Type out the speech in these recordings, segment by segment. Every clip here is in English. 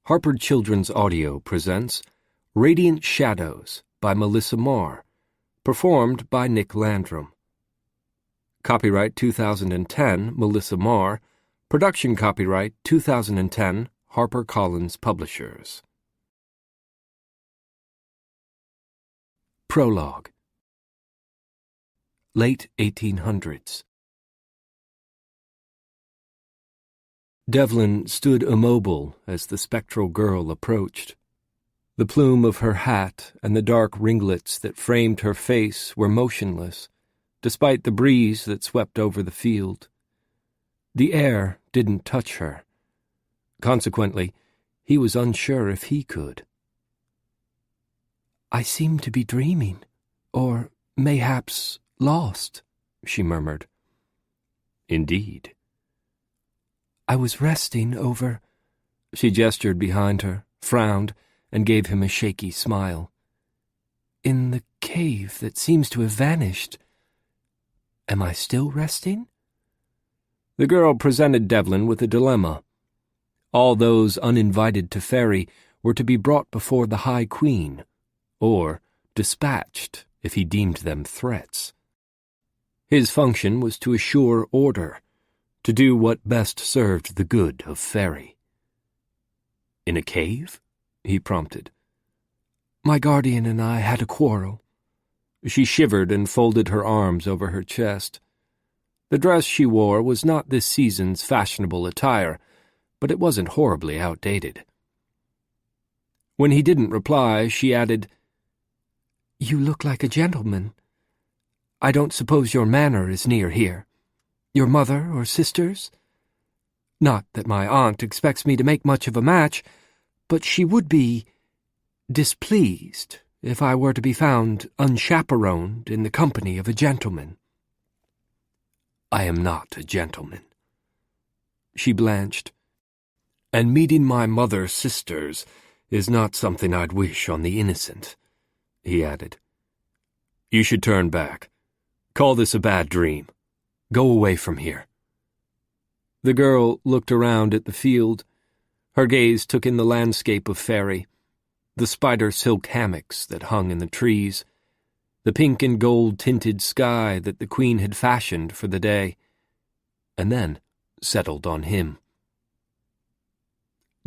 Harper Children's Audio presents Radiant Shadows by Melissa Marr, performed by Nick Landrum. Copyright 2010, Melissa Marr. Production copyright 2010, HarperCollins Publishers. Prologue. Late 1800s. Devlin stood immobile as the spectral girl approached. The plume of her hat and the dark ringlets that framed her face were motionless, despite the breeze that swept over the field. The air didn't touch her. Consequently, he was unsure if he could. "I seem to be dreaming, or mayhaps lost," she murmured. "Indeed." "I was resting over—" She gestured behind her, frowned, and gave him a shaky smile. "In the cave that seems to have vanished. Am I still resting?" The girl presented Devlin with a dilemma. All those uninvited to Faerie were to be brought before the High Queen, or dispatched if he deemed them threats. His function was to assure order, to do what best served the good of Faerie. "In a cave?" he prompted. "My guardian and I had a quarrel." She shivered and folded her arms over her chest. The dress she wore was not this season's fashionable attire, but it wasn't horribly outdated. When he didn't reply, she added, "You look like a gentleman. I don't suppose your manor is near here. Your mother or sisters? Not that my aunt expects me to make much of a match, but she would be displeased if I were to be found unchaperoned in the company of a gentleman." "I am not a gentleman." She blanched. "And meeting my mother's sisters is not something I'd wish on the innocent," he added. "You should turn back. Call this a bad dream. Go away from here." The girl looked around at the field. Her gaze took in the landscape of Faerie, the spider silk hammocks that hung in the trees, the pink and gold-tinted sky that the Queen had fashioned for the day, and then settled on him.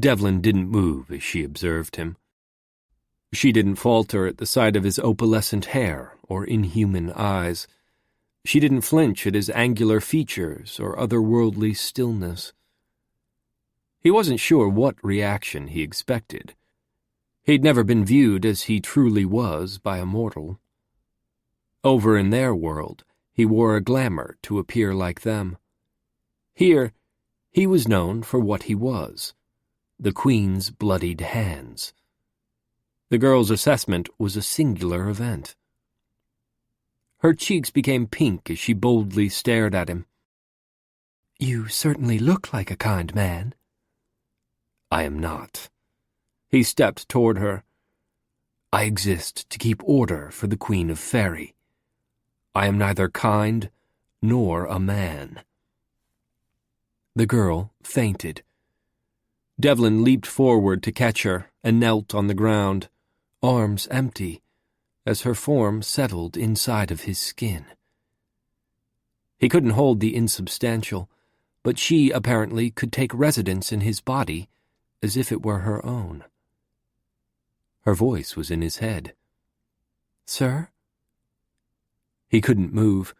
Devlin didn't move as she observed him. She didn't falter at the sight of his opalescent hair or inhuman eyes. She didn't flinch at his angular features or otherworldly stillness. He wasn't sure what reaction he expected. He'd never been viewed as he truly was by a mortal. Over in their world, he wore a glamour to appear like them. Here, he was known for what he was, the Queen's bloodied hands. The girl's assessment was a singular event. Her cheeks became pink as she boldly stared at him. "You certainly look like a kind man." "I am not." He stepped toward her. "I exist to keep order for the Queen of Faerie. I am neither kind nor a man." The girl fainted. Devlin leaped forward to catch her and knelt on the ground, arms empty, as her form settled inside of his skin. He couldn't hold the insubstantial, but she apparently could take residence in his body as if it were her own. Her voice was in his head. "Sir?" He couldn't move.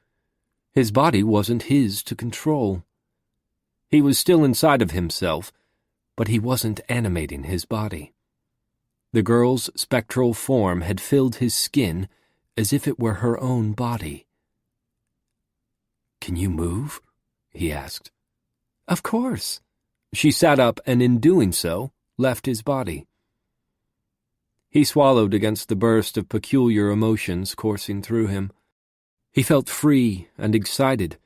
His body wasn't his to control. He was still inside of himself, but he wasn't animating his body. The girl's spectral form had filled his skin as if it were her own body. "Can you move?" he asked. "Of course." She sat up and in doing so, left his body. He swallowed against the burst of peculiar emotions coursing through him. He felt free and excited,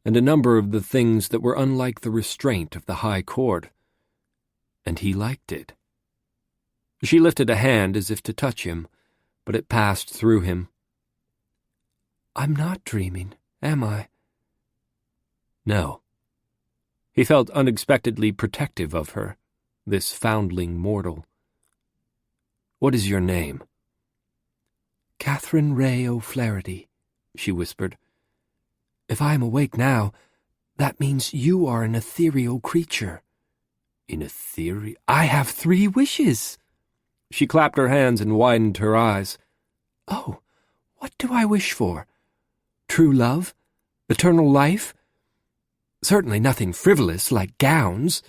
and a number of the things that were unlike the restraint of the High Court. And he liked it. She lifted a hand as if to touch him, but it passed through him. "I'm not dreaming, am I?" "No." He felt unexpectedly protective of her, this foundling mortal. "What is your name?" "Catherine Ray O'Flaherty," she whispered. "If I am awake now, that means you are an ethereal creature." "In ethereal? I have 3 wishes." She clapped her hands and widened her eyes. "Oh, what do I wish for? True love? Eternal life? Certainly nothing frivolous like gowns.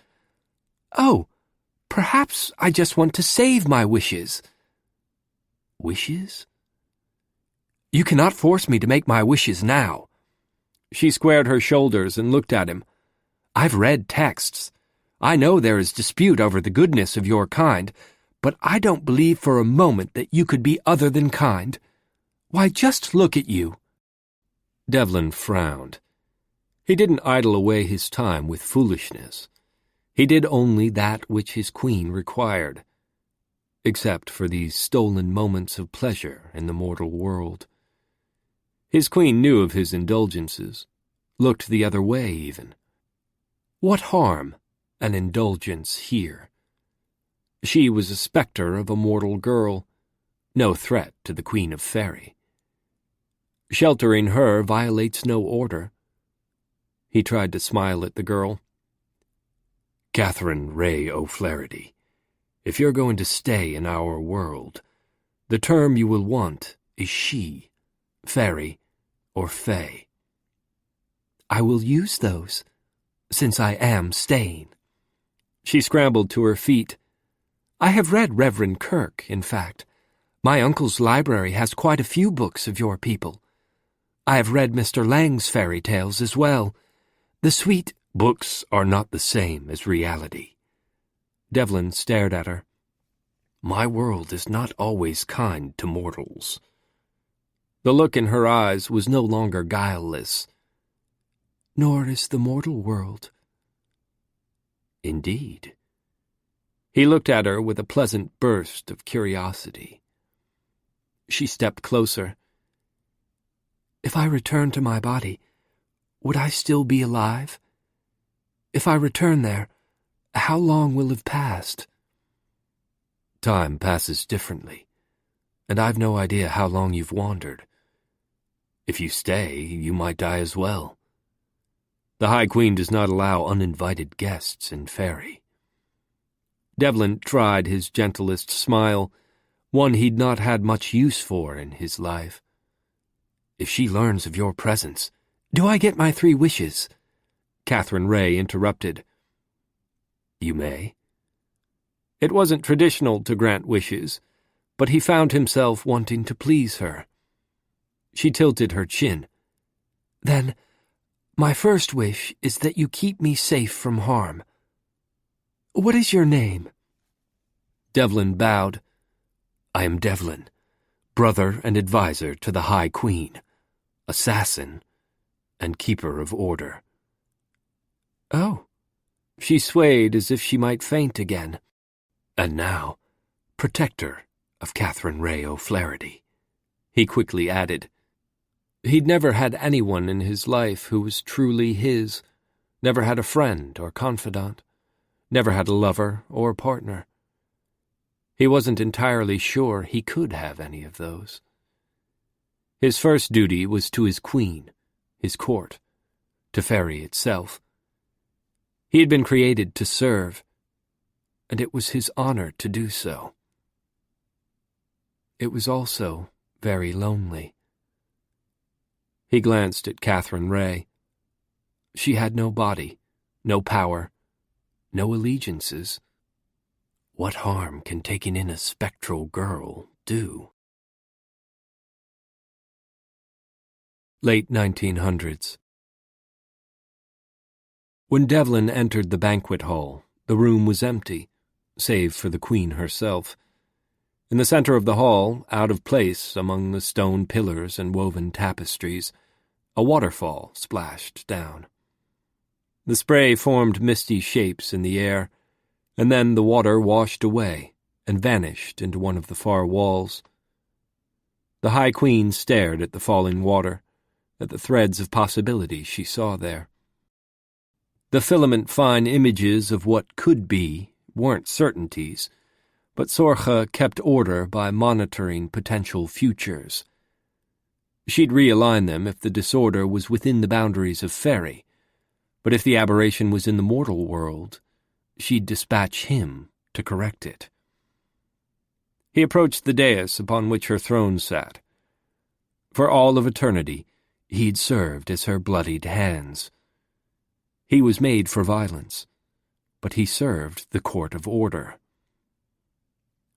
Oh, perhaps I just want to save my wishes." "Wishes?" "You cannot force me to make my wishes now." She squared her shoulders and looked at him. "I've read texts. I know there is dispute over the goodness of your kind, but I don't believe for a moment that you could be other than kind. Why, just look at you." Devlin frowned. He didn't idle away his time with foolishness. He did only that which his queen required, except for these stolen moments of pleasure in the mortal world. His queen knew of his indulgences, looked the other way even. What harm, an indulgence here? She was a spectre of a mortal girl, no threat to the Queen of Faerie. Sheltering her violates no order. He tried to smile at the girl. "Catherine Ray O'Flaherty, if you're going to stay in our world, the term you will want is she, Faerie, or Fae." "I will use those, since I am staying." She scrambled to her feet. "I have read Reverend Kirk, in fact. My uncle's library has quite a few books of your people. I have read Mr. Lang's fairy tales as well. The sweet—" "Books are not the same as reality." Devlin stared at her. "My world is not always kind to mortals." The look in her eyes was no longer guileless. "Nor is the mortal world." "Indeed." He looked at her with a pleasant burst of curiosity. She stepped closer. "If I return to my body, would I still be alive? If I return there, how long will have passed?" "Time passes differently, and I've no idea how long you've wandered. If you stay, you might die as well. The High Queen does not allow uninvited guests in Faerie." Devlin tried his gentlest smile, one he'd not had much use for in his life. "If she learns of your presence, do I get my 3 wishes?" Catherine Ray interrupted. "You may." It wasn't traditional to grant wishes, but he found himself wanting to please her. She tilted her chin. "Then, my first wish is that you keep me safe from harm. What is your name?" Devlin bowed. "I am Devlin, brother and adviser to the High Queen, assassin, and keeper of order." "Oh." She swayed as if she might faint again. "And now, protector of Catherine Ray O'Flaherty," he quickly added. He'd never had anyone in his life who was truly his, never had a friend or confidant, never had a lover or partner. He wasn't entirely sure he could have any of those. His first duty was to his queen, his court, to Faerie itself. He had been created to serve, and it was his honor to do so. It was also very lonely. He glanced at Catherine Ray. She had no body, no power, no allegiances. What harm can taking in a spectral girl do? Late 1900s. When Devlin entered the banquet hall, the room was empty, save for the Queen herself. In the center of the hall, out of place among the stone pillars and woven tapestries, a waterfall splashed down. The spray formed misty shapes in the air, and then the water washed away and vanished into one of the far walls. The High Queen stared at the falling water, at the threads of possibility she saw there. The filament-fine images of what could be weren't certainties, but Sorcha kept order by monitoring potential futures. She'd realign them if the disorder was within the boundaries of Faerie, but if the aberration was in the mortal world, she'd dispatch him to correct it. He approached the dais upon which her throne sat. For all of eternity, he'd served as her bloodied hands. He was made for violence, but he served the court of order.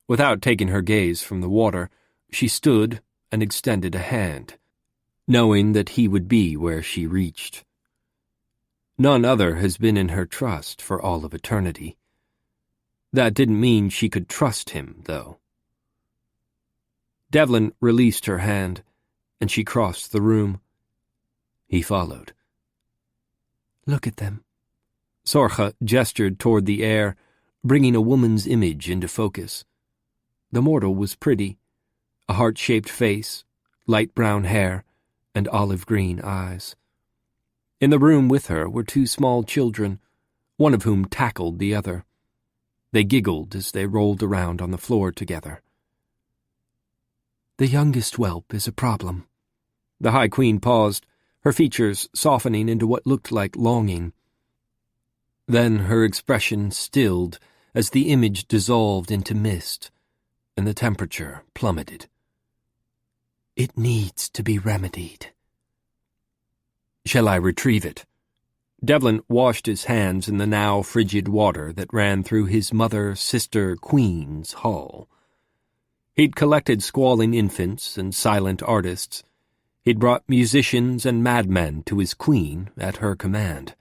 Without taking her gaze from the water, she stood and extended a hand, knowing that he would be where she reached. None other has been in her trust for all of eternity. That didn't mean she could trust him, though. Devlin released her hand, and she crossed the room. He followed. Look at them. Sorcha gestured toward the air, bringing a woman's image into focus. The mortal was pretty, a heart-shaped face, light brown hair, and olive-green eyes. In the room with her were two small children, one of whom tackled the other. They giggled as they rolled around on the floor together. The youngest whelp is a problem. The High Queen paused, her features softening into what looked like longing. Then her expression stilled as the image dissolved into mist, and the temperature plummeted. It needs to be remedied. Shall I retrieve it? Devlin washed his hands in the now frigid water that ran through his mother-sister-queen's hall. He'd collected squalling infants and silent artists. He'd brought musicians and madmen to his queen at her command.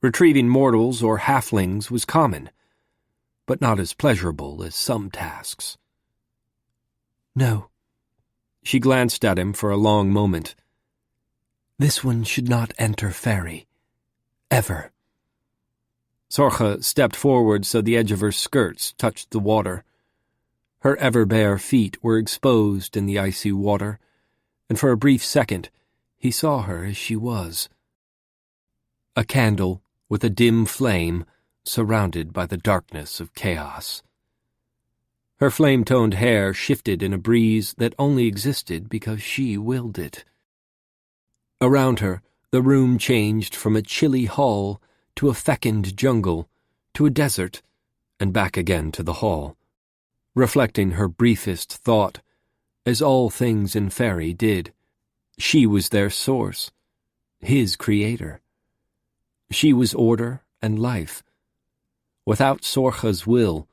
Retrieving mortals or halflings was common, but not as pleasurable as some tasks. No. She glanced at him for a long moment. This one should not enter Faerie. Ever. Sorcha stepped forward so the edge of her skirts touched the water. Her ever-bare feet were exposed in the icy water, and for a brief second he saw her as she was. A candle with a dim flame surrounded by the darkness of chaos. Her flame-toned hair shifted in a breeze that only existed because she willed it. Around her, the room changed from a chilly hall to a fecund jungle, to a desert, and back again to the hall, reflecting her briefest thought, as all things in Faerie did. She was their source, his creator. She was order and life. Without Sorcha's will,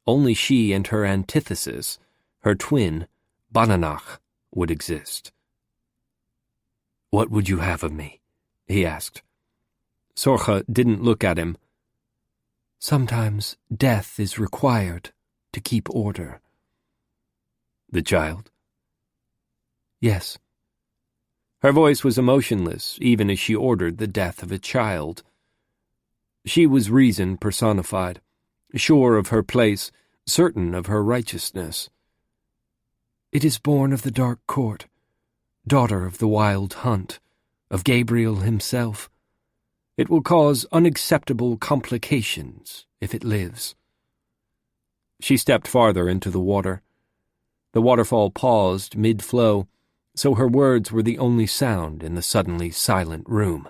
only she and her antithesis, her twin, Bananach, would exist. "What would you have of me?" he asked. Sorcha didn't look at him. Sometimes death is required to keep order. The child? Yes. Her voice was emotionless, even as she ordered the death of a child. She was reason personified, sure of her place, certain of her righteousness. It is born of the Dark Court, daughter of the Wild Hunt, of Gabriel himself. It will cause unacceptable complications if it lives. She stepped farther into the water. The waterfall paused mid-flow, so her words were the only sound in the suddenly silent room.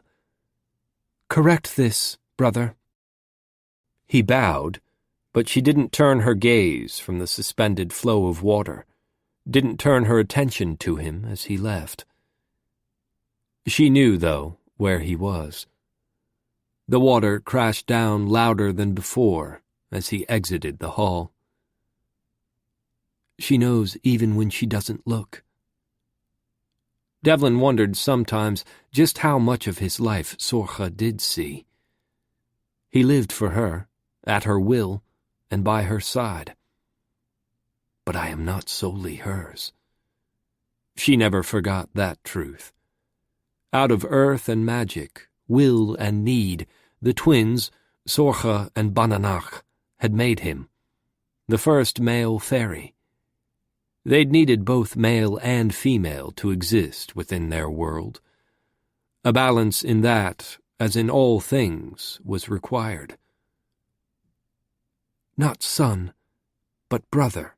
"Correct this, brother." He bowed, but she didn't turn her gaze from the suspended flow of water, didn't turn her attention to him as he left. She knew, though, where he was. The water crashed down louder than before as he exited the hall. She knows even when she doesn't look. Devlin wondered sometimes just how much of his life Sorcha did see. He lived for her, at her will, and by her side. But I am not solely hers. She never forgot that truth. Out of earth and magic, will and need, the twins, Sorcha and Bananach, had made him, the first male faerie. They'd needed both male and female to exist within their world. A balance in that, as in all things, was required. Not son, but brother,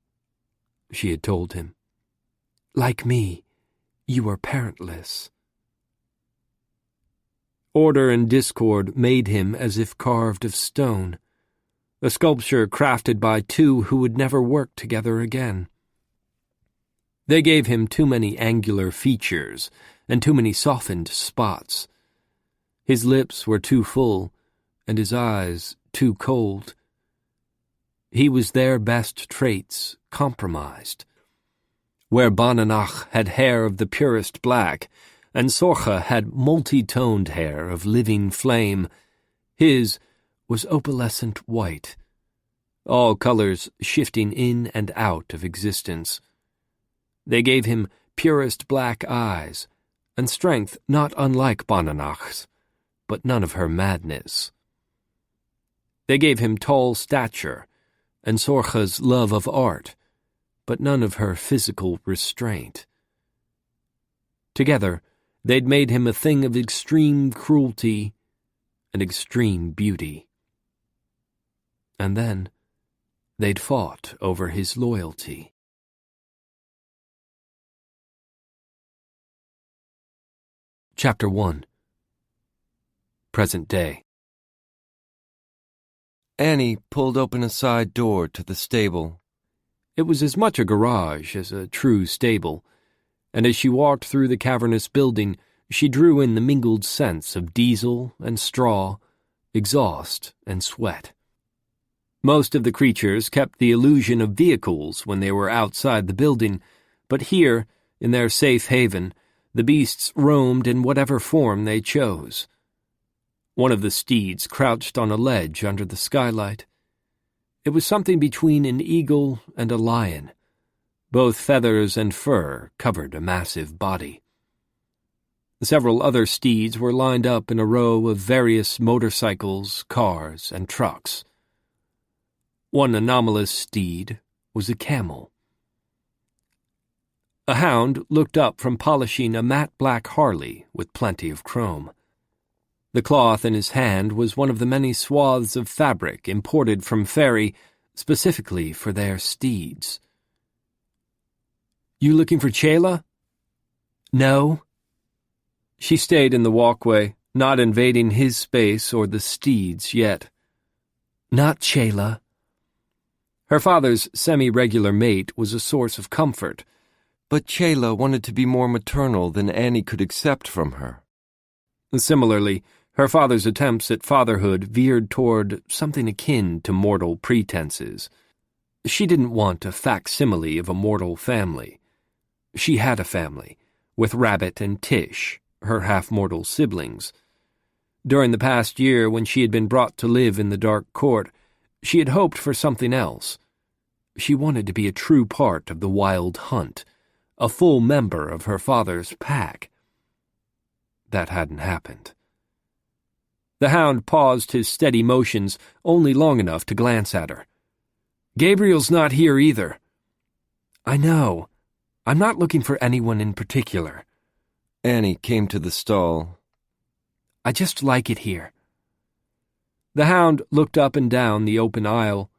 she had told him. Like me, you are parentless. Order and discord made him as if carved of stone, a sculpture crafted by two who would never work together again. They gave him too many angular features and too many softened spots. His lips were too full, and his eyes too cold. He was their best traits compromised. Where Bananach had hair of the purest black, and Sorcha had multi-toned hair of living flame, his was opalescent white, all colors shifting in and out of existence. They gave him purest black eyes, and strength not unlike Bananach's, but none of her madness. They gave him tall stature, and Sorcha's love of art, but none of her physical restraint. Together, they'd made him a thing of extreme cruelty and extreme beauty. And then, they'd fought over his loyalty. Chapter 1. Present Day. Annie pulled open a side door to the stable. It was as much a garage as a true stable, and as she walked through the cavernous building, she drew in the mingled scents of diesel and straw, exhaust and sweat. Most of the creatures kept the illusion of vehicles when they were outside the building, but here, in their safe haven, the beasts roamed in whatever form they chose. One of the steeds crouched on a ledge under the skylight. It was something between an eagle and a lion. Both feathers and fur covered a massive body. Several other steeds were lined up in a row of various motorcycles, cars, and trucks. One anomalous steed was a camel. A hound looked up from polishing a matte black Harley with plenty of chrome. The cloth in his hand was one of the many swaths of fabric imported from Faerie specifically for their steeds. "You looking for Chela?" "No." She stayed in the walkway, not invading his space or the steed's yet. "Not Chela." Her father's semi-regular mate was a source of comfort, but Chela wanted to be more maternal than Annie could accept from her. Similarly, her father's attempts at fatherhood veered toward something akin to mortal pretenses. She didn't want a facsimile of a mortal family. She had a family, with Rabbit and Tish, her half-mortal siblings. During the past year, when she had been brought to live in the dark court, she had hoped for something else. She wanted to be a true part of the wild hunt, a full member of her father's pack. That hadn't happened. The hound paused his steady motions only long enough to glance at her. "Gabriel's not here either." "I know. I'm not looking for anyone in particular." Annie came to the stall. "I just like it here." The hound looked up and down the open aisle.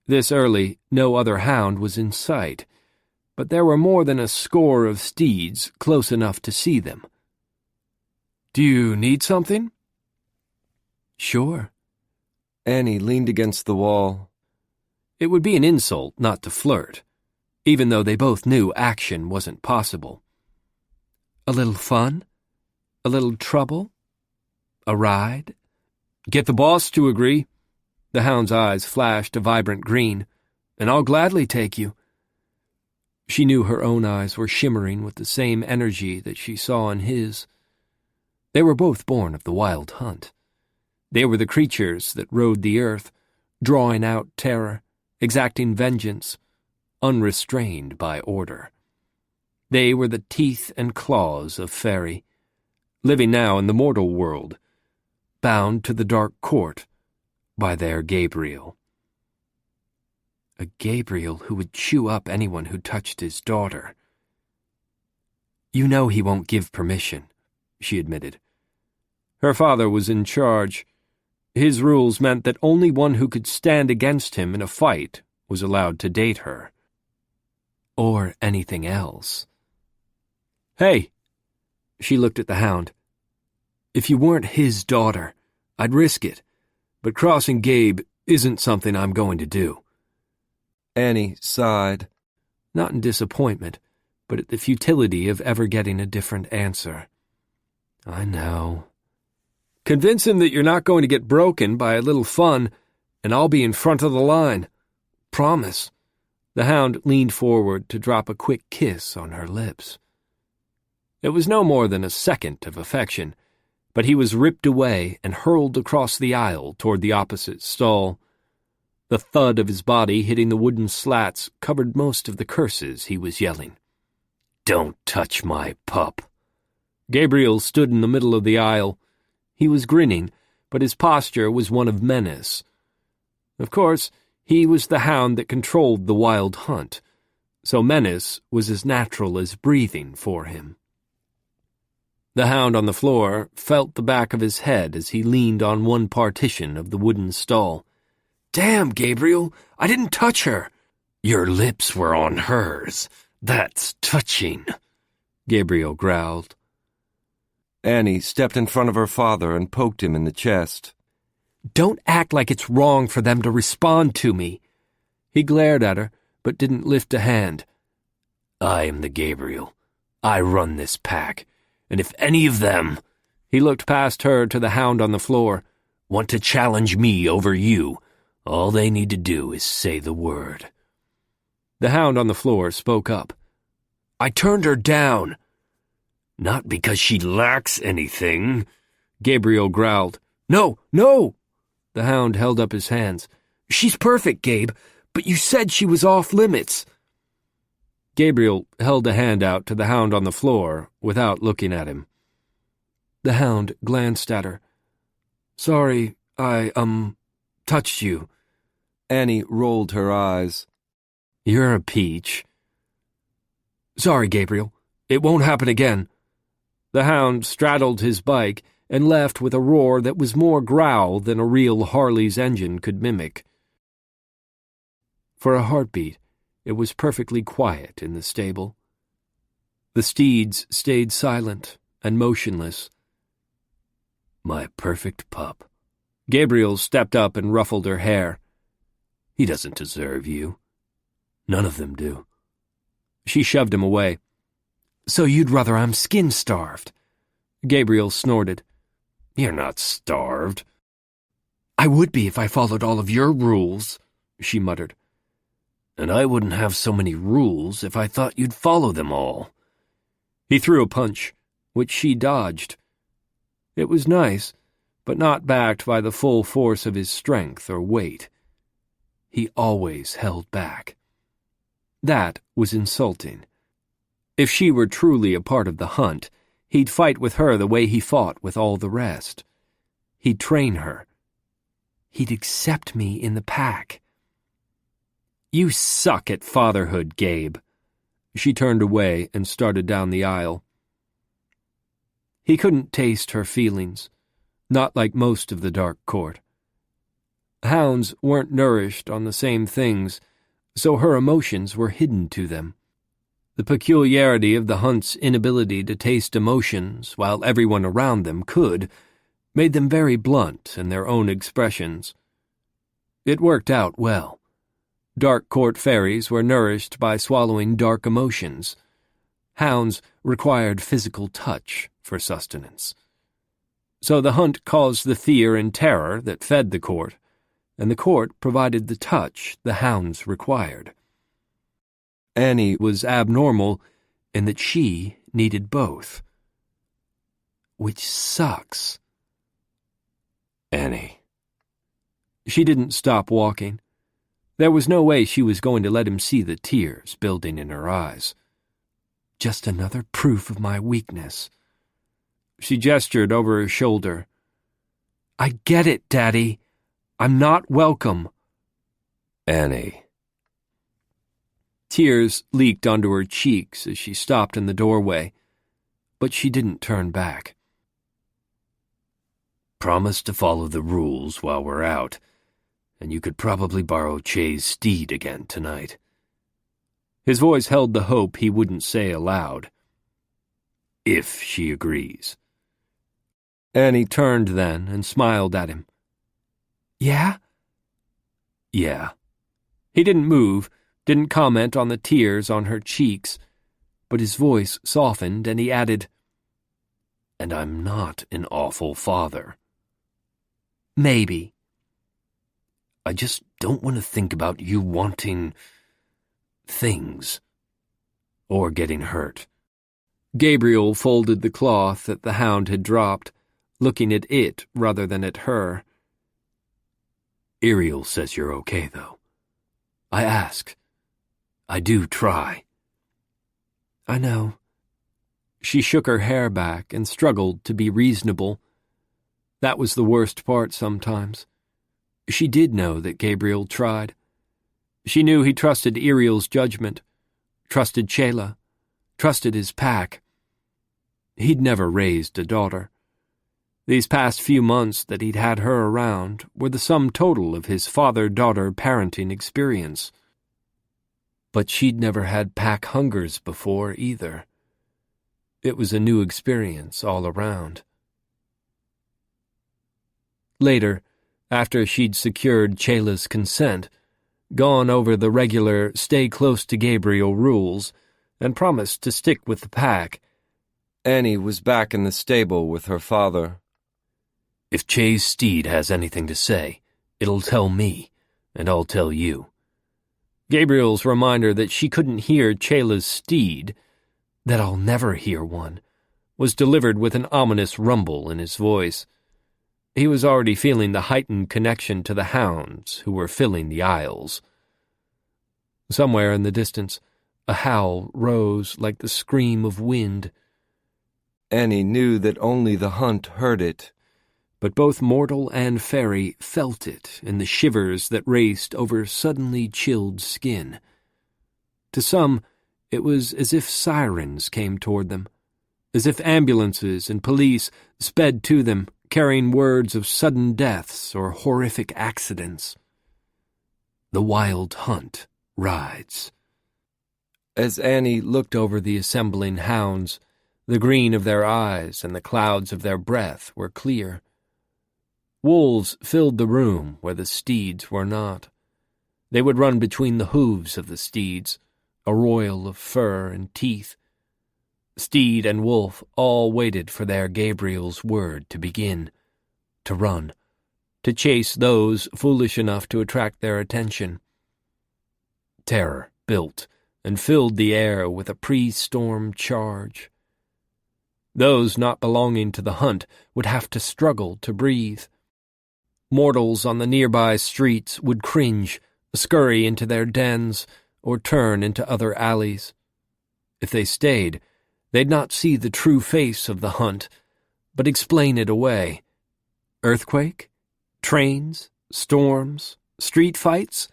This early, no other hound was in sight, but there were more than a score of steeds close enough to see them. "Do you need something?" "Sure." Annie leaned against the wall. It would be an insult not to flirt, even though they both knew action wasn't possible. "A little fun? A little trouble? A ride?" "Get the boss to agree." The hound's eyes flashed a vibrant green. "And I'll gladly take you." She knew her own eyes were shimmering with the same energy that she saw in his. They were both born of the wild hunt. They were the creatures that rode the earth, drawing out terror, exacting vengeance, unrestrained by order. They were the teeth and claws of Faerie, living now in the mortal world, bound to the dark court by their Gabriel. A Gabriel who would chew up anyone who touched his daughter. "You know he won't give permission," she admitted. Her father was in charge. His rules meant that only one who could stand against him in a fight was allowed to date her. Or anything else. "Hey," she looked at the hound. "If you weren't his daughter, I'd risk it, but crossing Gabe isn't something I'm going to do." Annie sighed. Not in disappointment, but at the futility of ever getting a different answer. "I know." "Convince him that you're not going to get broken by a little fun, and I'll be in front of the line. Promise." The hound leaned forward to drop a quick kiss on her lips. It was no more than a second of affection, but he was ripped away and hurled across the aisle toward the opposite stall. The thud of his body hitting the wooden slats covered most of the curses he was yelling. "Don't touch my pup." Gabriel stood in the middle of the aisle. He was grinning, but his posture was one of menace. Of course, he was the hound that controlled the wild hunt, so menace was as natural as breathing for him. The hound on the floor felt the back of his head as he leaned on one partition of the wooden stall. "Damn, Gabriel, I didn't touch her." "Your lips were on hers. That's touching," Gabriel growled. Annie stepped in front of her father and poked him in the chest. "Don't act like it's wrong for them to respond to me." He glared at her, but didn't lift a hand. "I am the Gabriel. I run this pack, and if any of them," he looked past her to the hound on the floor, "want to challenge me over you, all they need to do is say the word." The hound on the floor spoke up. "I turned her down." "Not because she lacks anything," Gabriel growled. "No, no!" The hound held up his hands. "She's perfect, Gabe, but you said she was off limits." Gabriel held a hand out to the hound on the floor without looking at him. The hound glanced at her. "Sorry, I, touched you." Annie rolled her eyes. "You're a peach." "Sorry, Gabriel. It won't happen again." The hound straddled his bike and left with a roar that was more growl than a real Harley's engine could mimic. For a heartbeat, it was perfectly quiet in the stable. The steeds stayed silent and motionless. "My perfect pup." Gabriel stepped up and ruffled her hair. "He doesn't deserve you. None of them do." She shoved him away. "So you'd rather I'm skin-starved?" Gabriel snorted. "You're not starved." "I would be if I followed all of your rules," she muttered. "And I wouldn't have so many rules if I thought you'd follow them all." He threw a punch, which she dodged. It was nice, but not backed by the full force of his strength or weight. He always held back. That was insulting. If she were truly a part of the hunt, he'd fight with her the way he fought with all the rest. He'd train her. He'd accept me in the pack. "You suck at fatherhood, Gabe." She turned away and started down the aisle. He couldn't taste her feelings, not like most of the Dark Court. Hounds weren't nourished on the same things, so her emotions were hidden to them. The peculiarity of the hunt's inability to taste emotions while everyone around them could made them very blunt in their own expressions. It worked out well. Dark Court faeries were nourished by swallowing dark emotions. Hounds required physical touch for sustenance. So the hunt caused the fear and terror that fed the court, and the court provided the touch the hounds required. Annie was abnormal in that she needed both. Which sucks. "Annie." She didn't stop walking. There was no way she was going to let him see the tears building in her eyes. Just another proof of my weakness. She gestured over her shoulder. "I get it, Daddy. I'm not welcome." "Annie." Tears leaked onto her cheeks as she stopped in the doorway, but she didn't turn back. promise to follow the rules while we're out, and you could probably borrow Che's steed again tonight." His voice held the hope he wouldn't say aloud. "If she agrees." Annie turned then and smiled at him. "Yeah?" "Yeah." He didn't move, didn't comment on the tears on her cheeks, but his voice softened and he added, "And I'm not an awful father." "Maybe." "I just don't want to think about you wanting things or getting hurt." Gabriel folded the cloth that the hound had dropped, looking at it rather than at her. "Ariel says you're okay, though. I ask. I do try." "I know." She shook her hair back and struggled to be reasonable. That was the worst part sometimes. She did know that Gabriel tried. She knew he trusted Ariel's judgment, trusted Chela, trusted his pack. He'd never raised a daughter. These past few months that he'd had her around were the sum total of his father-daughter parenting experience. But she'd never had pack hungers before either. It was a new experience all around. Later, after she'd secured Chela's consent, gone over the regular stay close to Gabriel rules, and promised to stick with the pack, Annie was back in the stable with her father. "If Che's steed has anything to say, it'll tell me, and I'll tell you." Gabriel's reminder that she couldn't hear Chela's steed, that I'll never hear one, was delivered with an ominous rumble in his voice. He was already feeling the heightened connection to the hounds who were filling the aisles. Somewhere in the distance, a howl rose like the scream of wind. Annie knew that only the hunt heard it, but both mortal and faerie felt it in the shivers that raced over suddenly chilled skin. To some, it was as if sirens came toward them, as if ambulances and police sped to them, carrying words of sudden deaths or horrific accidents. The wild hunt rides. As Annie looked over the assembling hounds, the green of their eyes and the clouds of their breath were clear. Wolves filled the room where the steeds were not. They would run between the hooves of the steeds, a royal of fur and teeth. Steed and wolf all waited for their Gabriel's word to begin, to run, to chase those foolish enough to attract their attention. Terror built and filled the air with a pre-storm charge. Those not belonging to the hunt would have to struggle to breathe. Mortals on the nearby streets would cringe, scurry into their dens, or turn into other alleys. If they stayed, they'd not see the true face of the hunt, but explain it away. Earthquake? Trains? Storms? Street fights?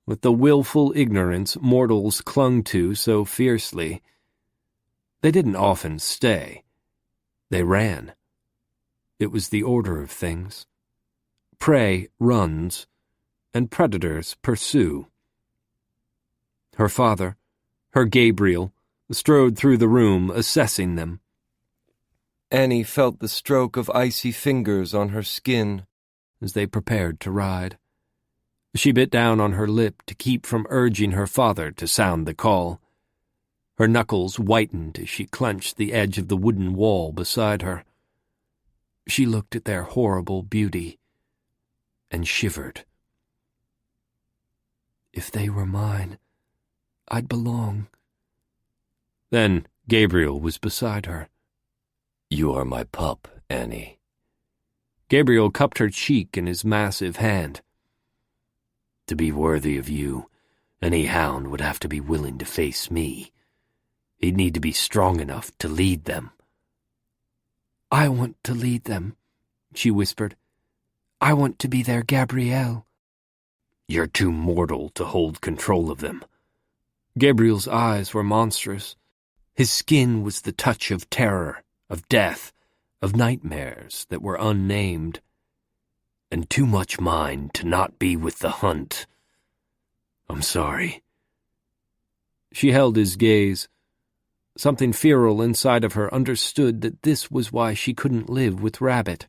With the willful ignorance mortals clung to so fiercely. They didn't often stay. They ran. It was the order of things. Prey runs, and predators pursue. Her father, her Gabriel, strode through the room, assessing them. Annie felt the stroke of icy fingers on her skin as they prepared to ride. She bit down on her lip to keep from urging her father to sound the call. Her knuckles whitened as she clenched the edge of the wooden wall beside her. She looked at their horrible beauty and shivered. If they were mine, I'd belong. Then Gabriel was beside her. "You are my pup, Annie." Gabriel cupped her cheek in his massive hand. "To be worthy of you, any hound would have to be willing to face me. He'd need to be strong enough to lead them." "I want to lead them," she whispered. "I want to be their Gabrielle." "You're too mortal to hold control of them." Gabriel's eyes were monstrous. His skin was the touch of terror, of death, of nightmares that were unnamed. And too much mine to not be with the hunt. I'm sorry. She held his gaze. Something feral inside of her understood that this was why she couldn't live with Rabbit.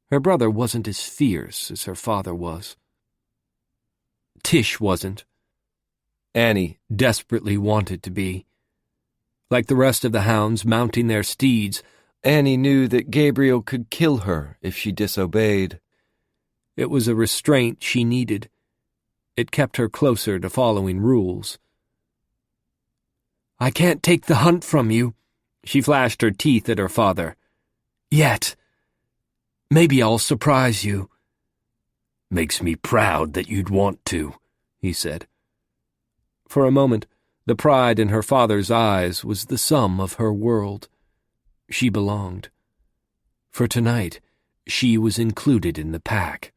Her brother wasn't as fierce as her father was. Tish wasn't. Annie desperately wanted to be. Like the rest of the hounds mounting their steeds, Annie knew that Gabriel could kill her if she disobeyed. It was a restraint she needed. It kept her closer to following rules. I can't take the hunt from you, she flashed her teeth at her father. Yet. Maybe I'll surprise you. Makes me proud that you'd want to, he said. For a moment, the pride in her father's eyes was the sum of her world. She belonged. For tonight, she was included in the pack.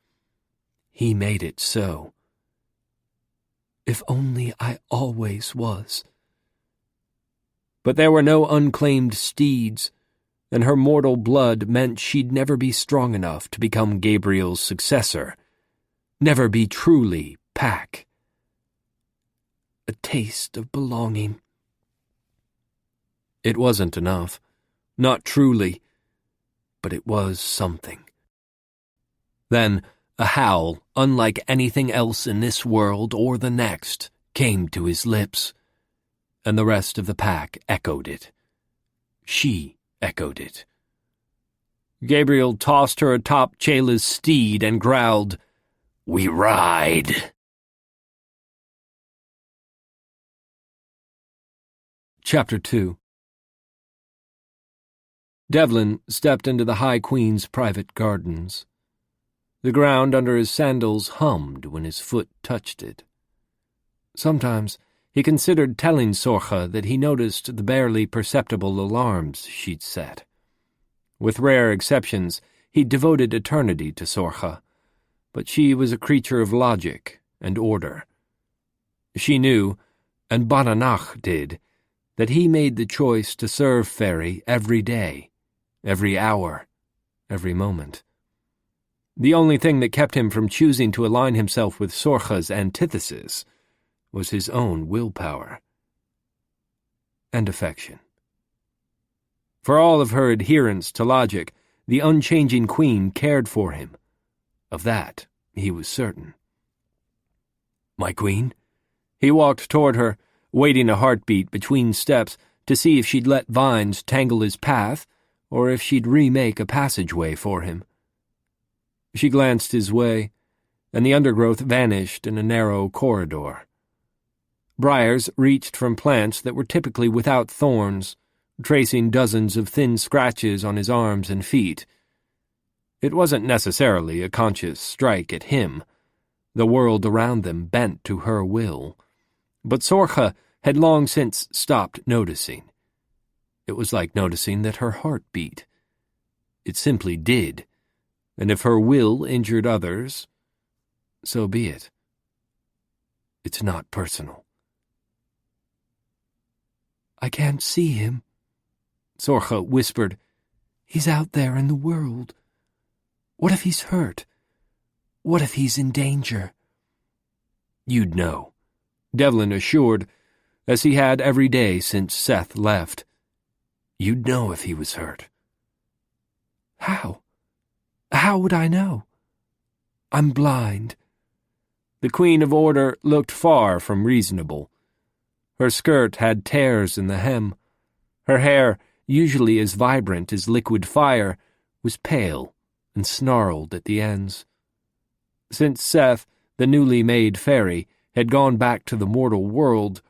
He made it so. If only I always was. But there were no unclaimed steeds, and her mortal blood meant she'd never be strong enough to become Gabriel's successor, never be truly pack. A taste of belonging. It wasn't enough, not truly, but it was something. Then a howl, unlike anything else in this world or the next, came to his lips, and the rest of the pack echoed it. She echoed it. Gabriel tossed her atop Chayla's steed and growled, "We ride!" Chapter 2. Devlin stepped into the High Queen's private gardens. The ground under his sandals hummed when his foot touched it. Sometimes he considered telling Sorcha that he noticed the barely perceptible alarms she'd set. With rare exceptions, he'd devoted eternity to Sorcha, but she was a creature of logic and order. She knew, and Bananach did, that he made the choice to serve Faerie every day, every hour, every moment. The only thing that kept him from choosing to align himself with Sorcha's antithesis was his own willpower and affection. For all of her adherence to logic, the unchanging queen cared for him. Of that, he was certain. My queen? He walked toward her, waiting a heartbeat between steps to see if she'd let vines tangle his path or if she'd remake a passageway for him. She glanced his way, and the undergrowth vanished in a narrow corridor. Briars reached from plants that were typically without thorns, tracing dozens of thin scratches on his arms and feet. It wasn't necessarily a conscious strike at him. The world around them bent to her will. But Sorcha had long since stopped noticing. It was like noticing that her heart beat. It simply did. And if her will injured others, so be it. It's not personal. I can't see him, Sorcha whispered. He's out there in the world. What if he's hurt? What if he's in danger? You'd know, Devlin assured, as he had every day since Seth left. You'd know if he was hurt. How? How would I know? I'm blind. The Queen of Order looked far from reasonable. Her skirt had tears in the hem. Her hair, usually as vibrant as liquid fire, was pale and snarled at the ends. Since Seth, the newly made faerie, had gone back to the mortal world,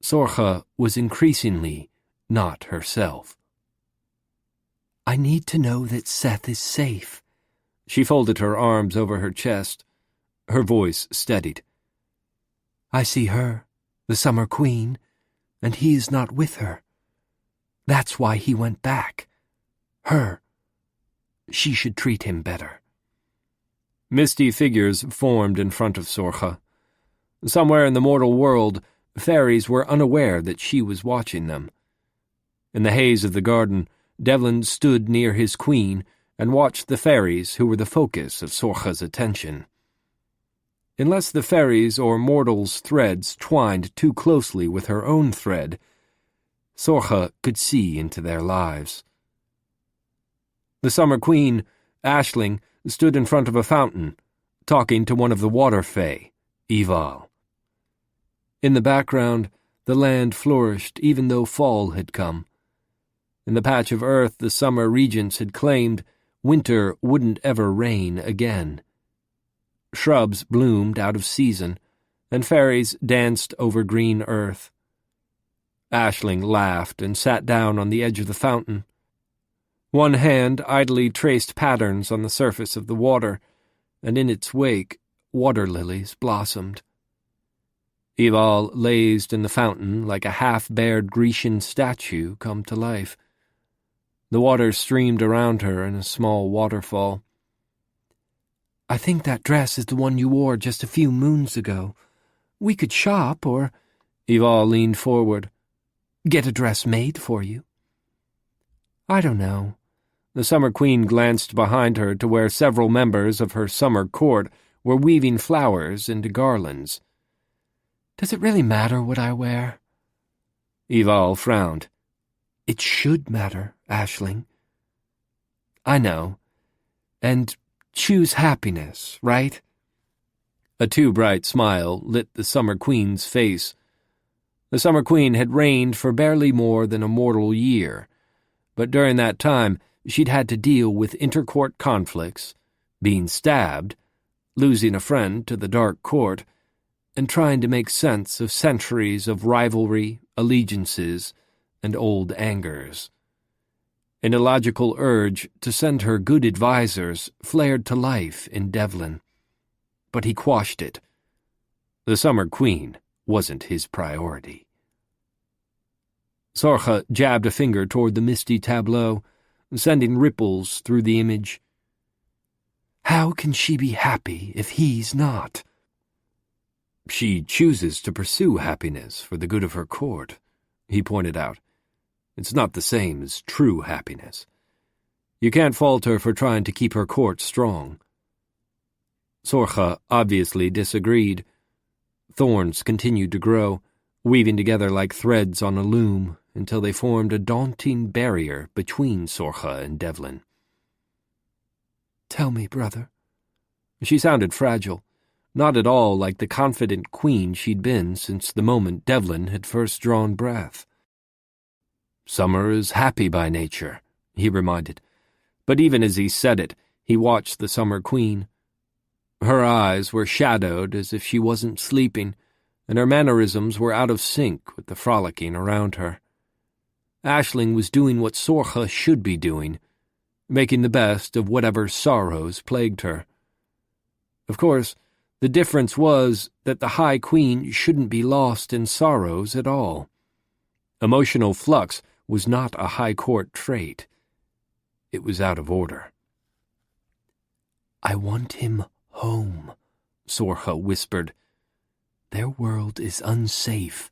Sorcha was increasingly not herself. I need to know that Seth is safe. She folded her arms over her chest. Her voice steadied. I see her, the Summer Queen, and he is not with her. That's why he went back. Her. She should treat him better. Misty figures formed in front of Sorcha. Somewhere in the mortal world, fairies were unaware that she was watching them. In the haze of the garden, Devlin stood near his queen and watched the faeries who were the focus of Sorcha's attention. Unless the faeries or mortals' threads twined too closely with her own thread, Sorcha could see into their lives. The Summer Queen, Aisling, stood in front of a fountain, talking to one of the water fae, Ival. In the background, the land flourished even though fall had come. In the patch of earth the summer regents had claimed, winter wouldn't ever rain again. Shrubs bloomed out of season, and fairies danced over green earth. Aisling laughed and sat down on the edge of the fountain. One hand idly traced patterns on the surface of the water, and in its wake water lilies blossomed. Ival lazed in the fountain like a half-bared Grecian statue come to life. The water streamed around her in a small waterfall. "I think that dress is the one you wore just a few moons ago. We could shop, or—" Ival leaned forward. "Get a dress made for you." "I don't know." The Summer Queen glanced behind her to where several members of her summer court were weaving flowers into garlands. "Does it really matter what I wear?" Ival frowned. "It should matter, Aisling." "I know. And choose happiness, right?" A too bright smile lit the Summer Queen's face. The Summer Queen had reigned for barely more than a mortal year, but during that time she'd had to deal with intercourt conflicts, being stabbed, losing a friend to the Dark Court, and trying to make sense of centuries of rivalry, allegiances, and old angers. An illogical urge to send her good advisors flared to life in Devlin, but he quashed it. The Summer Queen wasn't his priority. Sorcha jabbed a finger toward the misty tableau, sending ripples through the image. "How can she be happy if he's not?" "She chooses to pursue happiness for the good of her court," he pointed out. "It's not the same as true happiness. You can't fault her for trying to keep her court strong." Sorcha obviously disagreed. Thorns continued to grow, weaving together like threads on a loom until they formed a daunting barrier between Sorcha and Devlin. "Tell me, brother." She sounded fragile, not at all like the confident queen she'd been since the moment Devlin had first drawn breath. "Summer is happy by nature," he reminded, but even as he said it, he watched the Summer Queen. Her eyes were shadowed as if she wasn't sleeping, and her mannerisms were out of sync with the frolicking around her. Aisling was doing what Sorcha should be doing, making the best of whatever sorrows plagued her. Of course, the difference was that the High Queen shouldn't be lost in sorrows at all. Emotional flux was not a High Court trait. It was out of order. "I want him home," Sorcha whispered. "Their world is unsafe.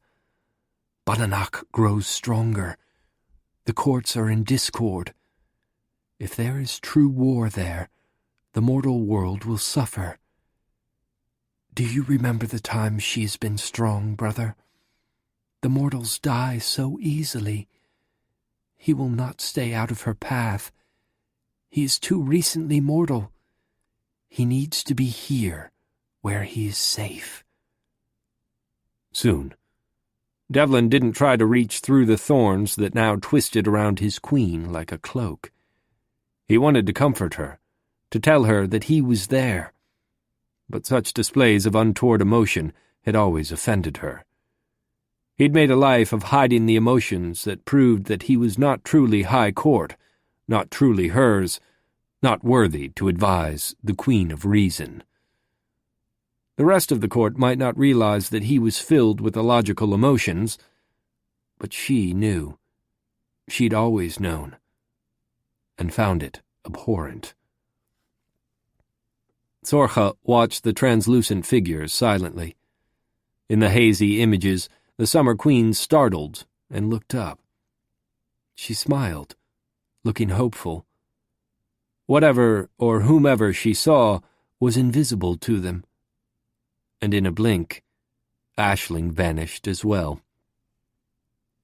Bananak grows stronger. The courts are in discord. If there is true war there, the mortal world will suffer. Do you remember the time she has been strong, brother? The mortals die so easily. He will not stay out of her path. He is too recently mortal. He needs to be here, where he is safe." Soon. Devlin didn't try to reach through the thorns that now twisted around his queen like a cloak. He wanted to comfort her, to tell her that he was there. But such displays of untoward emotion had always offended her. He'd made a life of hiding the emotions that proved that he was not truly High Court, not truly hers, not worthy to advise the Queen of Reason. The rest of the court might not realize that he was filled with illogical emotions, but she knew. She'd always known, and found it abhorrent. Sorcha watched the translucent figures silently. In the hazy images, the Summer Queen startled and looked up. She smiled, looking hopeful. Whatever or whomever she saw was invisible to them, and in a blink, Aisling vanished as well.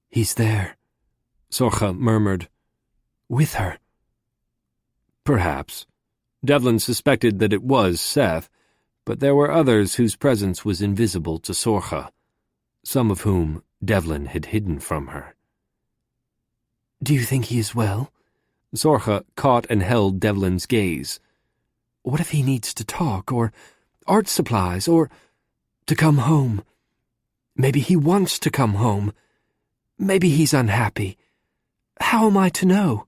"He's there," Sorcha murmured. "With her." Perhaps. Devlin suspected that it was Seth, but there were others whose presence was invisible to Sorcha, some of whom Devlin had hidden from her. "Do you think he is well?" Sorcha caught and held Devlin's gaze. "What if he needs to talk, or art supplies, or to come home? Maybe he wants to come home. Maybe he's unhappy. How am I to know?"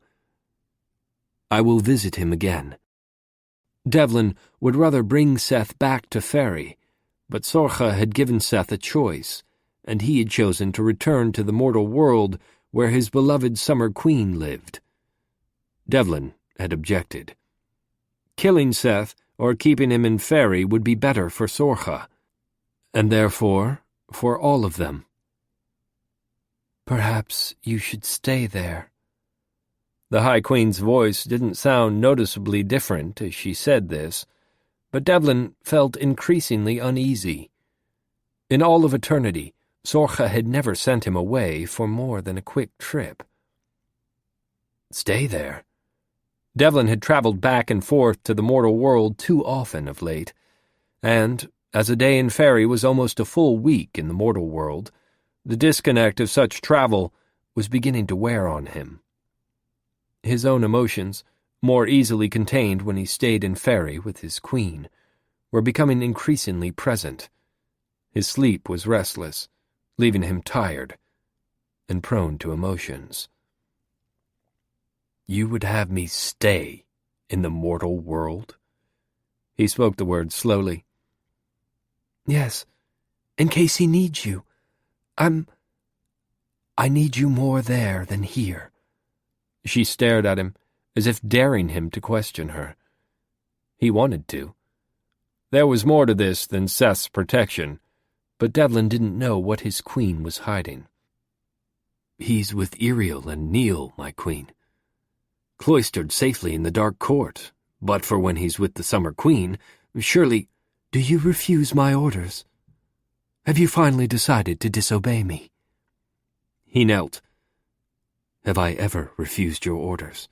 "I will visit him again." Devlin would rather bring Seth back to Faerie, but Sorcha had given Seth a choice, and he had chosen to return to the mortal world where his beloved Summer Queen lived. Devlin had objected. Killing Seth or keeping him in Faerie would be better for Sorcha, and therefore for all of them. "Perhaps you should stay there." The High Queen's voice didn't sound noticeably different as she said this, but Devlin felt increasingly uneasy. In all of eternity, Sorcha had never sent him away for more than a quick trip. Stay there. Devlin had traveled back and forth to the mortal world too often of late, and, as a day in Faerie was almost a full week in the mortal world, the disconnect of such travel was beginning to wear on him. His own emotions, more easily contained when he stayed in Faerie with his queen, were becoming increasingly present. His sleep was restless, leaving him tired and prone to emotions. "You would have me stay in the mortal world?" He spoke the words slowly. "Yes, in case he needs you. I need you more there than here." She stared at him, as if daring him to question her. He wanted to. There was more to this than Seth's protection, but Devlin didn't know what his queen was hiding. "He's with Iriel and Neil, my queen. Cloistered safely in the dark court, but for when he's with the Summer Queen, surely—" "Do you refuse my orders? Have you finally decided to disobey me?" He knelt. "Have I ever refused your orders?"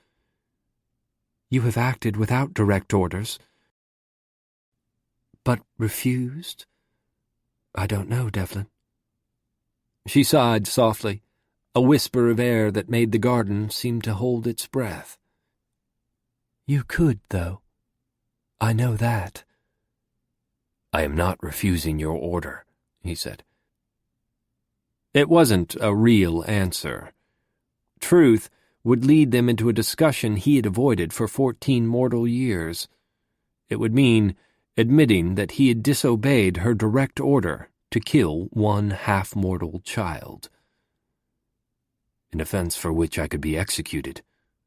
"You have acted without direct orders. But refused? I don't know, Devlin." She sighed softly, a whisper of air that made the garden seem to hold its breath. "You could, though. I know that." "I am not refusing your order," he said. It wasn't a real answer. Truth would lead them into a discussion he had avoided for 14 mortal years. It would mean admitting that he had disobeyed her direct order to kill one half-mortal child. An offense for which I could be executed,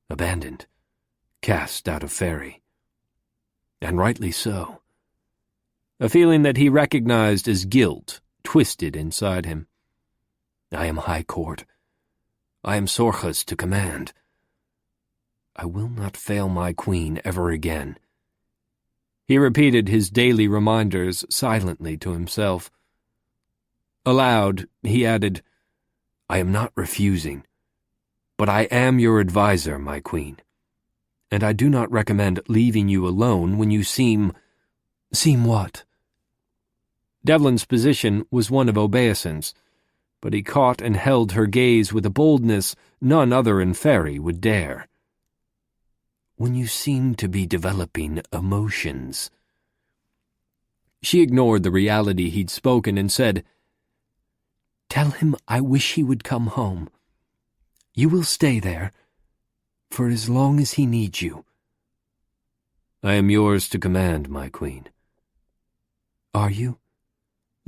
abandoned, cast out of Faerie. And rightly so. A feeling that he recognized as guilt twisted inside him. I am High Court. I am Sorcha's to command. I will not fail my queen ever again. He repeated his daily reminders silently to himself. Aloud, he added, I am not refusing, but I am your adviser, my queen, and I do not recommend leaving you alone when you seem— Seem what? Devlin's position was one of obeisance, but he caught and held her gaze with a boldness none other in Faerie would dare. When you seem to be developing emotions. She ignored the reality he'd spoken and said, Tell him I wish he would come home. You will stay there for as long as he needs you. I am yours to command, my queen. Are you?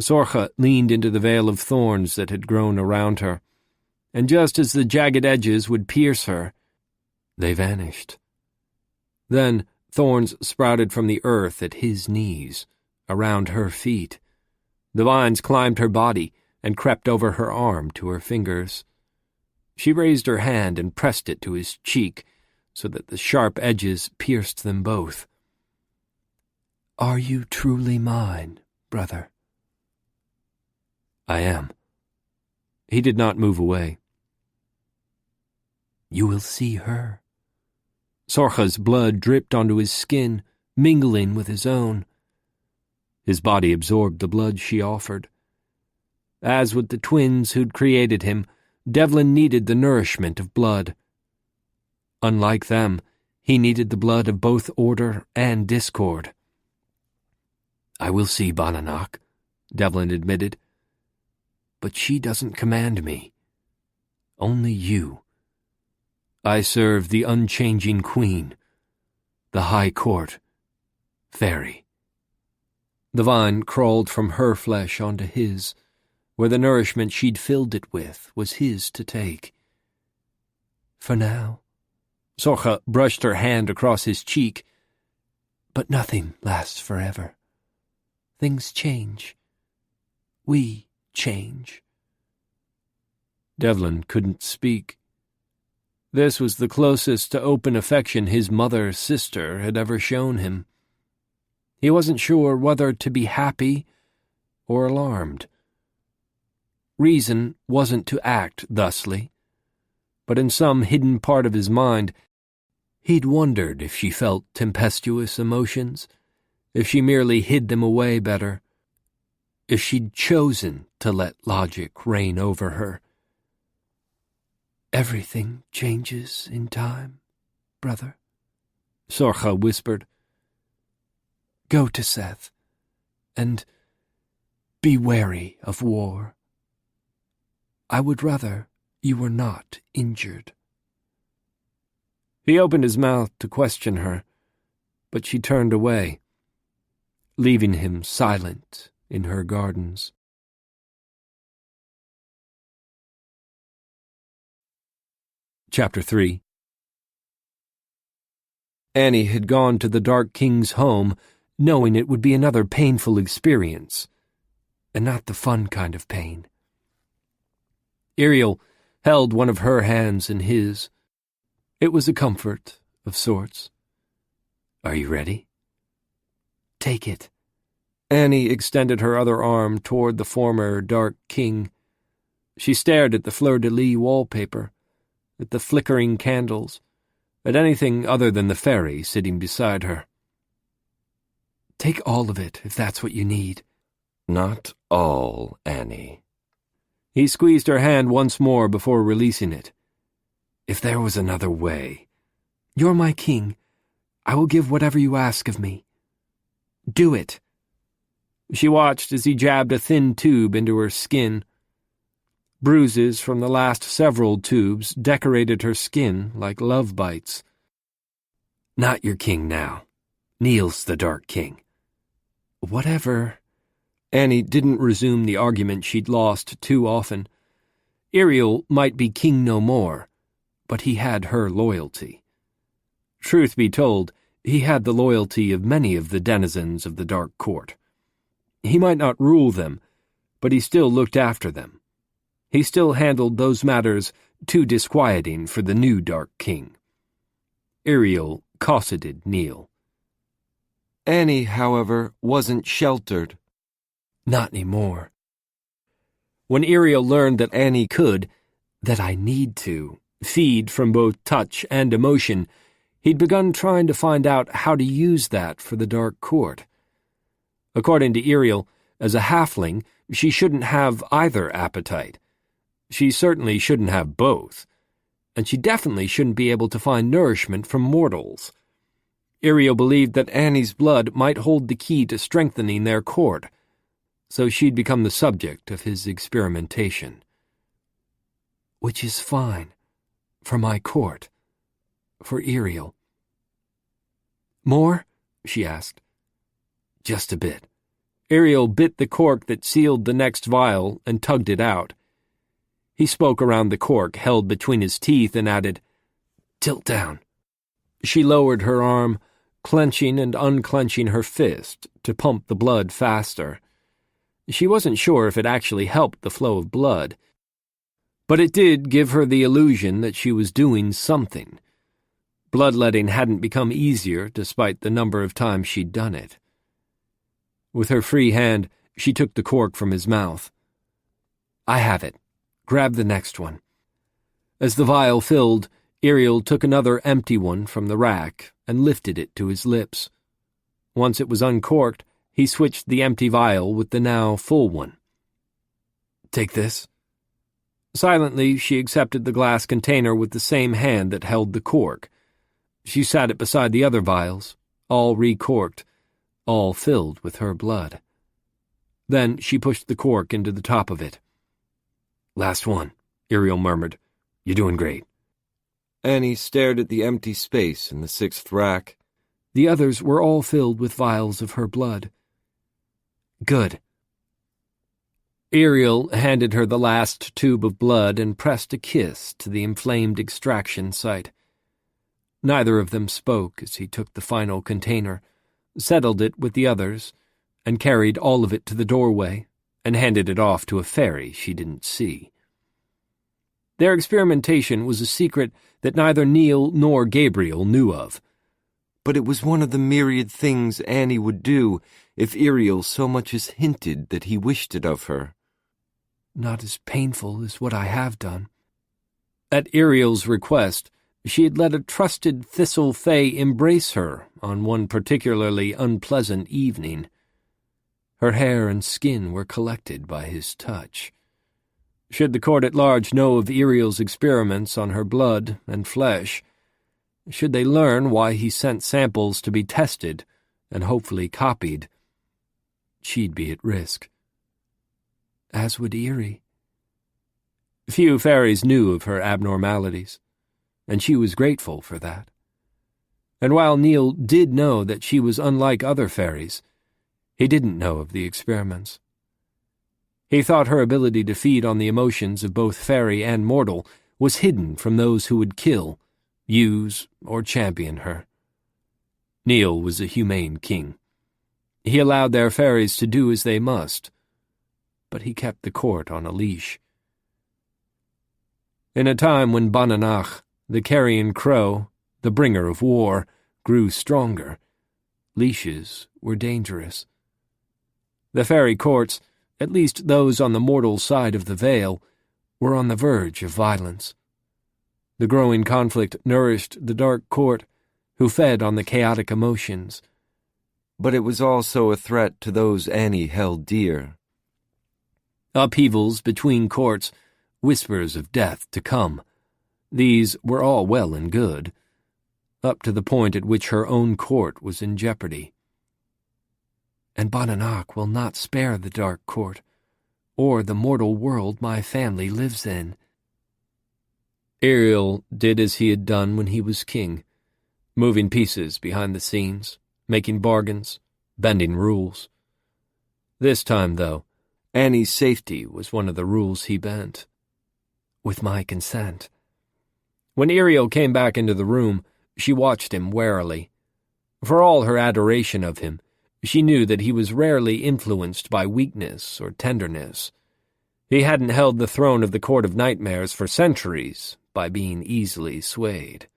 Sorcha leaned into the veil of thorns that had grown around her, and just as the jagged edges would pierce her, they vanished. Then thorns sprouted from the earth at his knees, around her feet. The vines climbed her body and crept over her arm to her fingers. She raised her hand and pressed it to his cheek, so that the sharp edges pierced them both. "Are you truly mine, brother?" "I am." He did not move away. "You will see her." Sorcha's blood dripped onto his skin, mingling with his own. His body absorbed the blood she offered. As with the twins who'd created him, Devlin needed the nourishment of blood. Unlike them, he needed the blood of both order and discord. "I will see Bananak," Devlin admitted. "But she doesn't command me. Only you. I serve the unchanging queen, the high court, Faerie." The vine crawled from her flesh onto his, where the nourishment she'd filled it with was his to take. "For now." Sorcha brushed her hand across his cheek. "But nothing lasts forever. Things change. We change." Devlin couldn't speak. This was the closest to open affection his mother-sister had ever shown him. He wasn't sure whether to be happy or alarmed. Reason wasn't to act thusly, but in some hidden part of his mind, he'd wondered if she felt tempestuous emotions, if she merely hid them away better, if she'd chosen to let logic reign over her. "Everything changes in time, brother," Sorcha whispered. "Go to Seth, and be wary of war. I would rather you were not injured." He opened his mouth to question her, but she turned away, leaving him silent in her gardens. Chapter 3. Annie had gone to the Dark King's home, knowing it would be another painful experience, and not the fun kind of pain. Ariel held one of her hands in his. It was a comfort of sorts. "Are you ready?" "Take it." Annie extended her other arm toward the former Dark King. She stared at the fleur-de-lis wallpaper, at the flickering candles, at anything other than the fairy sitting beside her. "Take all of it, if that's what you need." "Not all, Annie." He squeezed her hand once more before releasing it. "If there was another way." "You're my king. I will give whatever you ask of me. Do it." She watched as he jabbed a thin tube into her skin. Bruises from the last several tubes decorated her skin like love bites. "Not your king now. Neil's the Dark King." "Whatever." Annie didn't resume the argument she'd lost too often. Ariel might be king no more, but he had her loyalty. Truth be told, he had the loyalty of many of the denizens of the Dark Court. He might not rule them, but he still looked after them. He still handled those matters too disquieting for the new Dark King. Ariel cosseted Neil. Annie, however, wasn't sheltered. Not anymore. When Ariel learned that Annie could, that I need to, feed from both touch and emotion, he'd begun trying to find out how to use that for the Dark Court. According to Ariel, as a halfling, she shouldn't have either appetite. She certainly shouldn't have both, and she definitely shouldn't be able to find nourishment from mortals. Ariel believed that Annie's blood might hold the key to strengthening their court, so she'd become the subject of his experimentation. Which is fine, for my court, for Ariel. "More?" she asked. "Just a bit." Ariel bit the cork that sealed the next vial and tugged it out. He spoke around the cork held between his teeth and added, "Tilt down." She lowered her arm, clenching and unclenching her fist to pump the blood faster. She wasn't sure if it actually helped the flow of blood, but it did give her the illusion that she was doing something. Bloodletting hadn't become easier despite the number of times she'd done it. With her free hand, she took the cork from his mouth. "I have it. Grab the next one." As the vial filled, Iriel took another empty one from the rack and lifted it to his lips. Once it was uncorked, he switched the empty vial with the now full one. "Take this." Silently, she accepted the glass container with the same hand that held the cork. She sat it beside the other vials, all recorked, all filled with her blood. Then she pushed the cork into the top of it. "Last one," Iriel murmured. "You're doing great." Annie stared at the empty space in the sixth rack. The others were all filled with vials of her blood. "Good." Iriel handed her the last tube of blood and pressed a kiss to the inflamed extraction site. Neither of them spoke as he took the final container, settled it with the others, and carried all of it to the doorway and handed it off to a faerie she didn't see. Their experimentation was a secret that neither Neil nor Gabriel knew of. But it was one of the myriad things Annie would do if Iriel so much as hinted that he wished it of her. "Not as painful as what I have done." At Iriel's request, she had let a trusted Thistle Fae embrace her on one particularly unpleasant evening. Her hair and skin were collected by his touch. Should the court at large know of Iriel's experiments on her blood and flesh, should they learn why he sent samples to be tested and hopefully copied, she'd be at risk. As would Iri. Few fairies knew of her abnormalities, and she was grateful for that. And while Neil did know that she was unlike other fairies, he didn't know of the experiments. He thought her ability to feed on the emotions of both fairy and mortal was hidden from those who would kill, use, or champion her. Neil was a humane king. He allowed their fairies to do as they must, but he kept the court on a leash. In a time when Bananach, the carrion crow, the bringer of war, grew stronger, leashes were dangerous. The fairy courts, at least those on the mortal side of the veil, were on the verge of violence. The growing conflict nourished the dark court, who fed on the chaotic emotions. But it was also a threat to those Annie held dear. Upheavals between courts, whispers of death to come. These were all well and good, up to the point at which her own court was in jeopardy. And Bananach will not spare the dark court, or the mortal world my family lives in. Iriel did as he had done when he was king, moving pieces behind the scenes, making bargains, bending rules. This time, though, Annie's safety was one of the rules he bent. With my consent. When Iriel came back into the room, she watched him warily. For all her adoration of him, she knew that he was rarely influenced by weakness or tenderness. He hadn't held the throne of the Court of Nightmares for centuries by being easily swayed.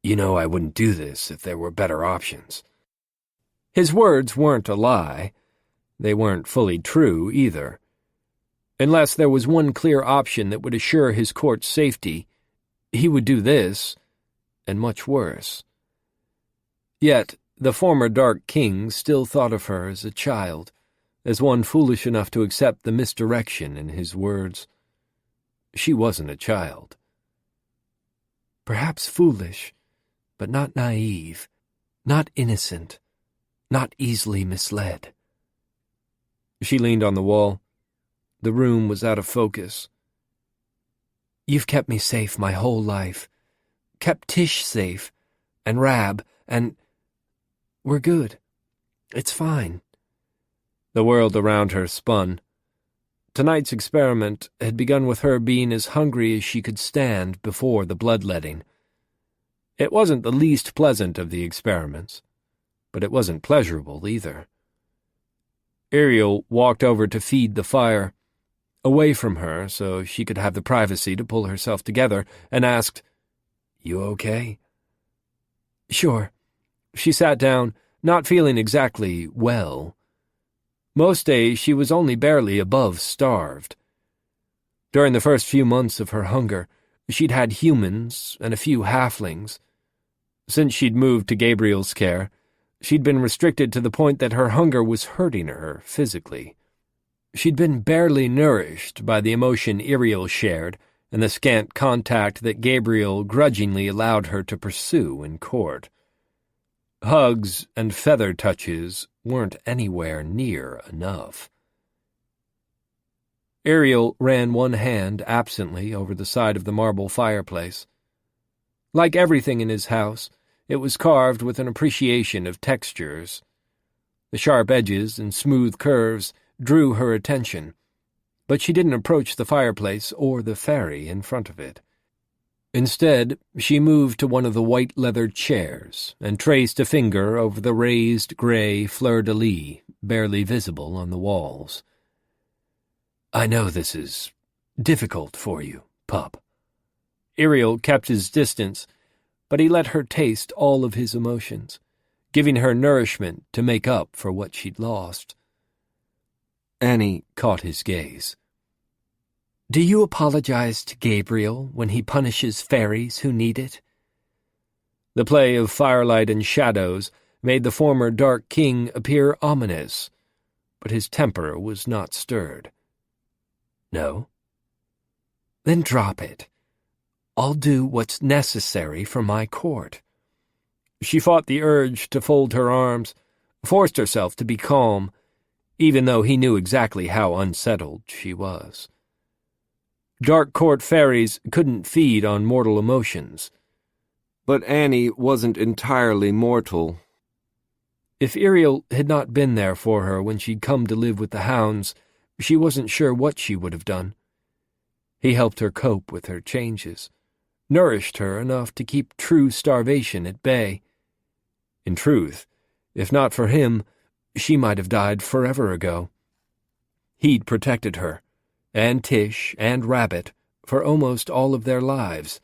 "You know I wouldn't do this if there were better options." His words weren't a lie. They weren't fully true, either. Unless there was one clear option that would assure his court's safety, he would do this, and much worse. Yet, the former Dark King still thought of her as a child, as one foolish enough to accept the misdirection in his words. She wasn't a child. Perhaps foolish, but not naive, not innocent, not easily misled. She leaned on the wall. The room was out of focus. "You've kept me safe my whole life. Kept Tish safe, and Rab, and... we're good. It's fine." The world around her spun. Tonight's experiment had begun with her being as hungry as she could stand before the bloodletting. It wasn't the least pleasant of the experiments, but it wasn't pleasurable either. Iriel walked over to feed the fire, away from her so she could have the privacy to pull herself together, and asked, You okay?" "Sure." She sat down, not feeling exactly well. Most days she was only barely above starved. During the first few months of her hunger, she'd had humans and a few halflings. Since she'd moved to Gabriel's care, she'd been restricted to the point that her hunger was hurting her physically. She'd been barely nourished by the emotion Iriel shared and the scant contact that Gabriel grudgingly allowed her to pursue in court. Hugs and feather touches weren't anywhere near enough. Iriel ran one hand absently over the side of the marble fireplace. Like everything in his house, it was carved with an appreciation of textures. The sharp edges and smooth curves drew her attention, but she didn't approach the fireplace or the Faerie in front of it. Instead, she moved to one of the white leather chairs and traced a finger over the raised gray fleur-de-lis barely visible on the walls. "I know this is difficult for you, pup." Iriel kept his distance, but he let her taste all of his emotions, giving her nourishment to make up for what she'd lost. Annie caught his gaze. "Do you apologize to Gabriel when he punishes fairies who need it?" The play of firelight and shadows made the former Dark King appear ominous, but his temper was not stirred. "No?" "Then drop it. I'll do what's necessary for my court." She fought the urge to fold her arms, forced herself to be calm, even though he knew exactly how unsettled she was. Dark court fairies couldn't feed on mortal emotions. But Annie wasn't entirely mortal. If Iriel had not been there for her when she'd come to live with the hounds, she wasn't sure what she would have done. He helped her cope with her changes, nourished her enough to keep true starvation at bay. In truth, if not for him, she might have died forever ago. He'd protected her, and Tish and Rabbit, for almost all of their lives.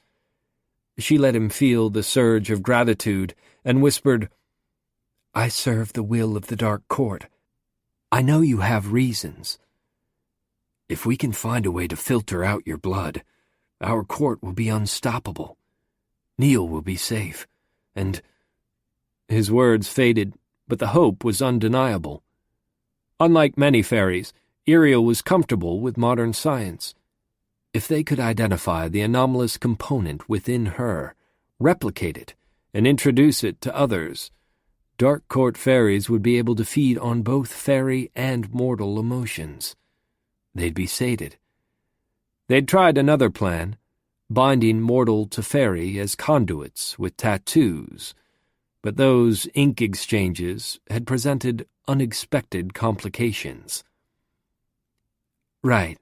She let him feel the surge of gratitude and whispered, "I serve the will of the Dark Court. I know you have reasons. If we can find a way to filter out your blood, our court will be unstoppable. Neil will be safe, and—" His words faded, but the hope was undeniable. Unlike many fairies, Iriel was comfortable with modern science. If they could identify the anomalous component within her, replicate it, and introduce it to others, Dark Court fairies would be able to feed on both fairy and mortal emotions. They'd be sated. They'd tried another plan, binding mortal to fairy as conduits with tattoos, but those ink exchanges had presented unexpected complications. "Right."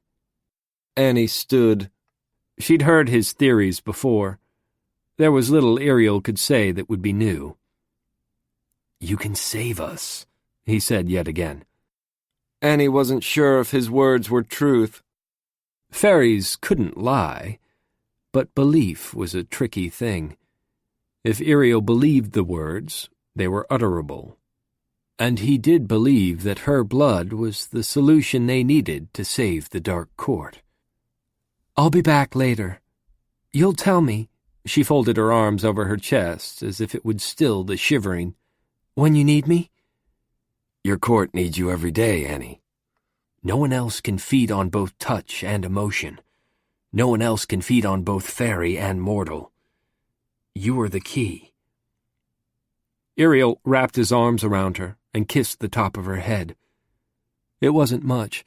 Annie stood. She'd heard his theories before. There was little Iriel could say that would be new. "You can save us," he said yet again. Annie wasn't sure if his words were truth. Fairies couldn't lie, but belief was a tricky thing. If Iriel believed the words, they were utterable. And he did believe that her blood was the solution they needed to save the Dark Court. "I'll be back later. You'll tell me," she folded her arms over her chest as if it would still the shivering, "when you need me?" "Your court needs you every day, Annie. No one else can feed on both touch and emotion. No one else can feed on both fairy and mortal. You are the key." Iriel wrapped his arms around her and kissed the top of her head. It wasn't much,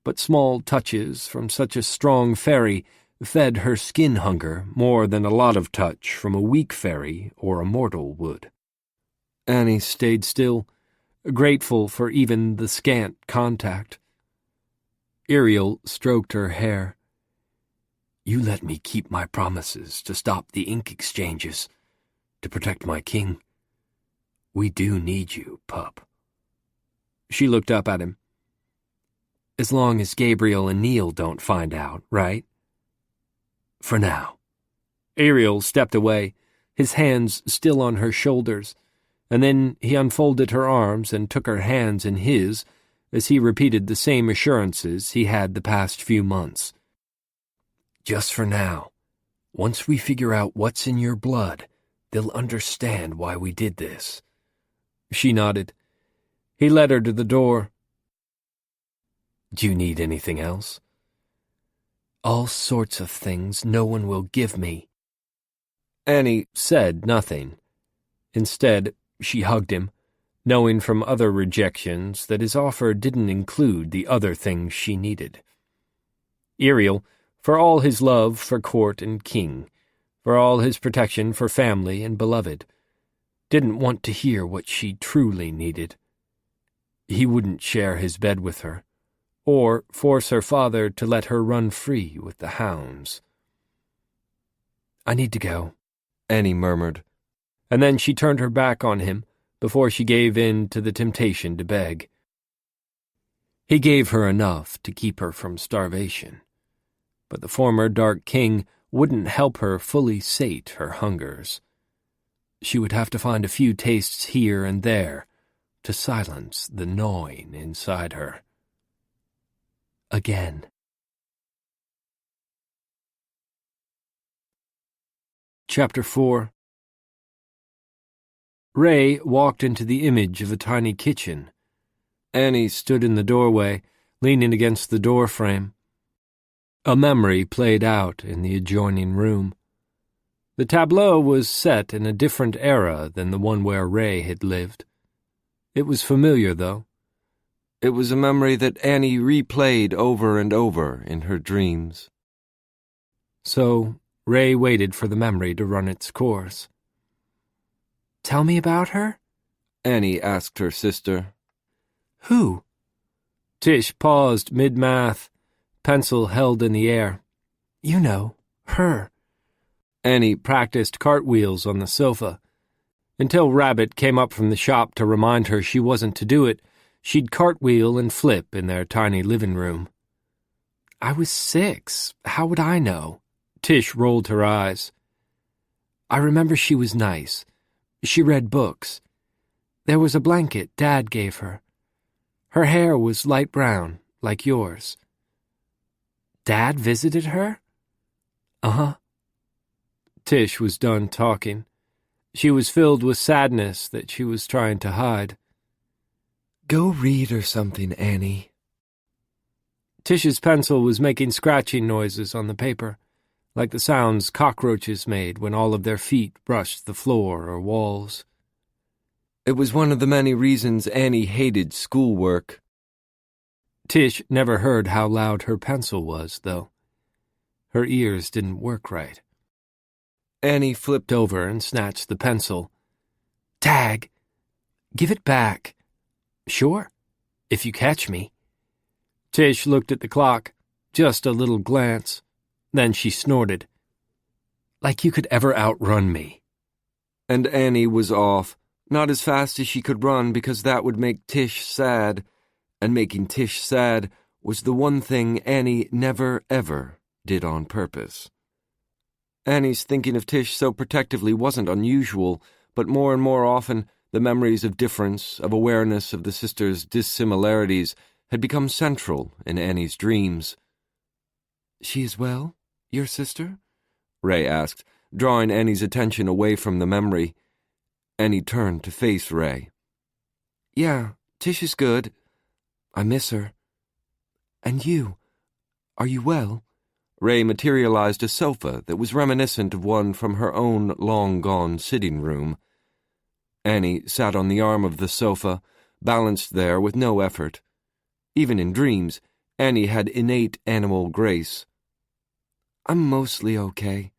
but small touches from such a strong fairy fed her skin hunger more than a lot of touch from a weak fairy or a mortal would. Annie stayed still, grateful for even the scant contact. Iriel stroked her hair. "You let me keep my promises to stop the ink exchanges, to protect my king. We do need you, pup." She looked up at him. "As long as Gabriel and Neil don't find out, right?" "For now." Ariel stepped away, his hands still on her shoulders, and then he unfolded her arms and took her hands in his as he repeated the same assurances he had the past few months. "Just for now. Once we figure out what's in your blood, they'll understand why we did this." She nodded. He led her to the door. "Do you need anything else?" "All sorts of things no one will give me." Annie said nothing. Instead, she hugged him, knowing from other rejections that his offer didn't include the other things she needed. Ariel, for all his love for court and king, for all his protection for family and beloved, didn't want to hear what she truly needed. He wouldn't share his bed with her, or force her father to let her run free with the hounds. "I need to go," Annie murmured. And then she turned her back on him before she gave in to the temptation to beg. He gave her enough to keep her from starvation, but the former Dark King wouldn't help her fully sate her hungers. She would have to find a few tastes here and there to silence the gnawing inside her. Again. Chapter 4. Ray walked into the image of a tiny kitchen. Annie stood in the doorway, leaning against the doorframe. A memory played out in the adjoining room. The tableau was set in a different era than the one where Ray had lived. It was familiar, though. It was a memory that Annie replayed over and over in her dreams. So Ray waited for the memory to run its course. "Tell me about her?" Annie asked her sister. "Who?" Tish paused mid-math, pencil held in the air. "You know, her." Annie practiced cartwheels on the sofa. Until Rabbit came up from the shop to remind her she wasn't to do it, she'd cartwheel and flip in their tiny living room. "I was 6. How would I know?" Tish rolled her eyes. "I remember she was nice. She read books. There was a blanket Dad gave her. Her hair was light brown, like yours." "Dad visited her?" "Uh-huh." Tish was done talking. She was filled with sadness that she was trying to hide. "Go read or something, Annie." Tish's pencil was making scratching noises on the paper, like the sounds cockroaches made when all of their feet brushed the floor or walls. It was one of the many reasons Annie hated schoolwork. Tish never heard how loud her pencil was, though. Her ears didn't work right. Annie flipped over and snatched the pencil. "Tag! Give it back." "Sure, if you catch me." Tish looked at the clock, just a little glance. Then she snorted. "Like you could ever outrun me." And Annie was off, not as fast as she could run because that would make Tish sad, and making Tish sad was the one thing Annie never, ever did on purpose. Annie's thinking of Tish so protectively wasn't unusual, but more and more often the memories of difference, of awareness of the sisters' dissimilarities, had become central in Annie's dreams. "She is well, your sister?" Ray asked, drawing Annie's attention away from the memory. Annie turned to face Ray. "Yeah, Tish is good. I miss her." "And you? Are you well?" Ray materialized a sofa that was reminiscent of one from her own long-gone sitting room. Annie sat on the arm of the sofa, balanced there with no effort. Even in dreams, Annie had innate animal grace. "I'm mostly okay."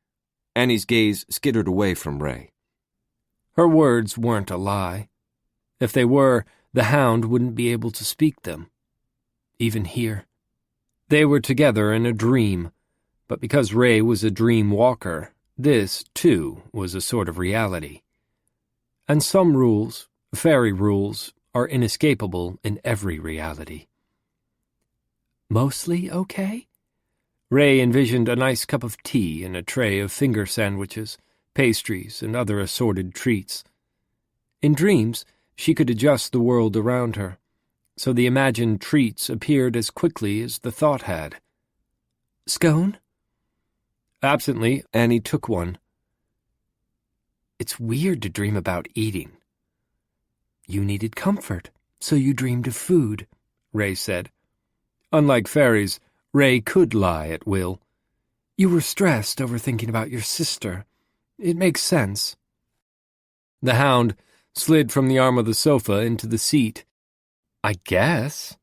Annie's gaze skittered away from Ray. Her words weren't a lie. If they were, the hound wouldn't be able to speak them. Even here. They were together in a dream, but because Ray was a dream walker, this, too, was a sort of reality. And some rules, fairy rules, are inescapable in every reality. "Mostly okay?" Ray envisioned a nice cup of tea and a tray of finger sandwiches, pastries, and other assorted treats. In dreams, she could adjust the world around her, so the imagined treats appeared as quickly as the thought had. "Scone?" Absently, Annie took one. "It's weird to dream about eating." "You needed comfort, so you dreamed of food," Ray said. Unlike fairies, Ray could lie at will. "You were stressed over thinking about your sister. It makes sense." The hound slid from the arm of the sofa into the seat. "I guess."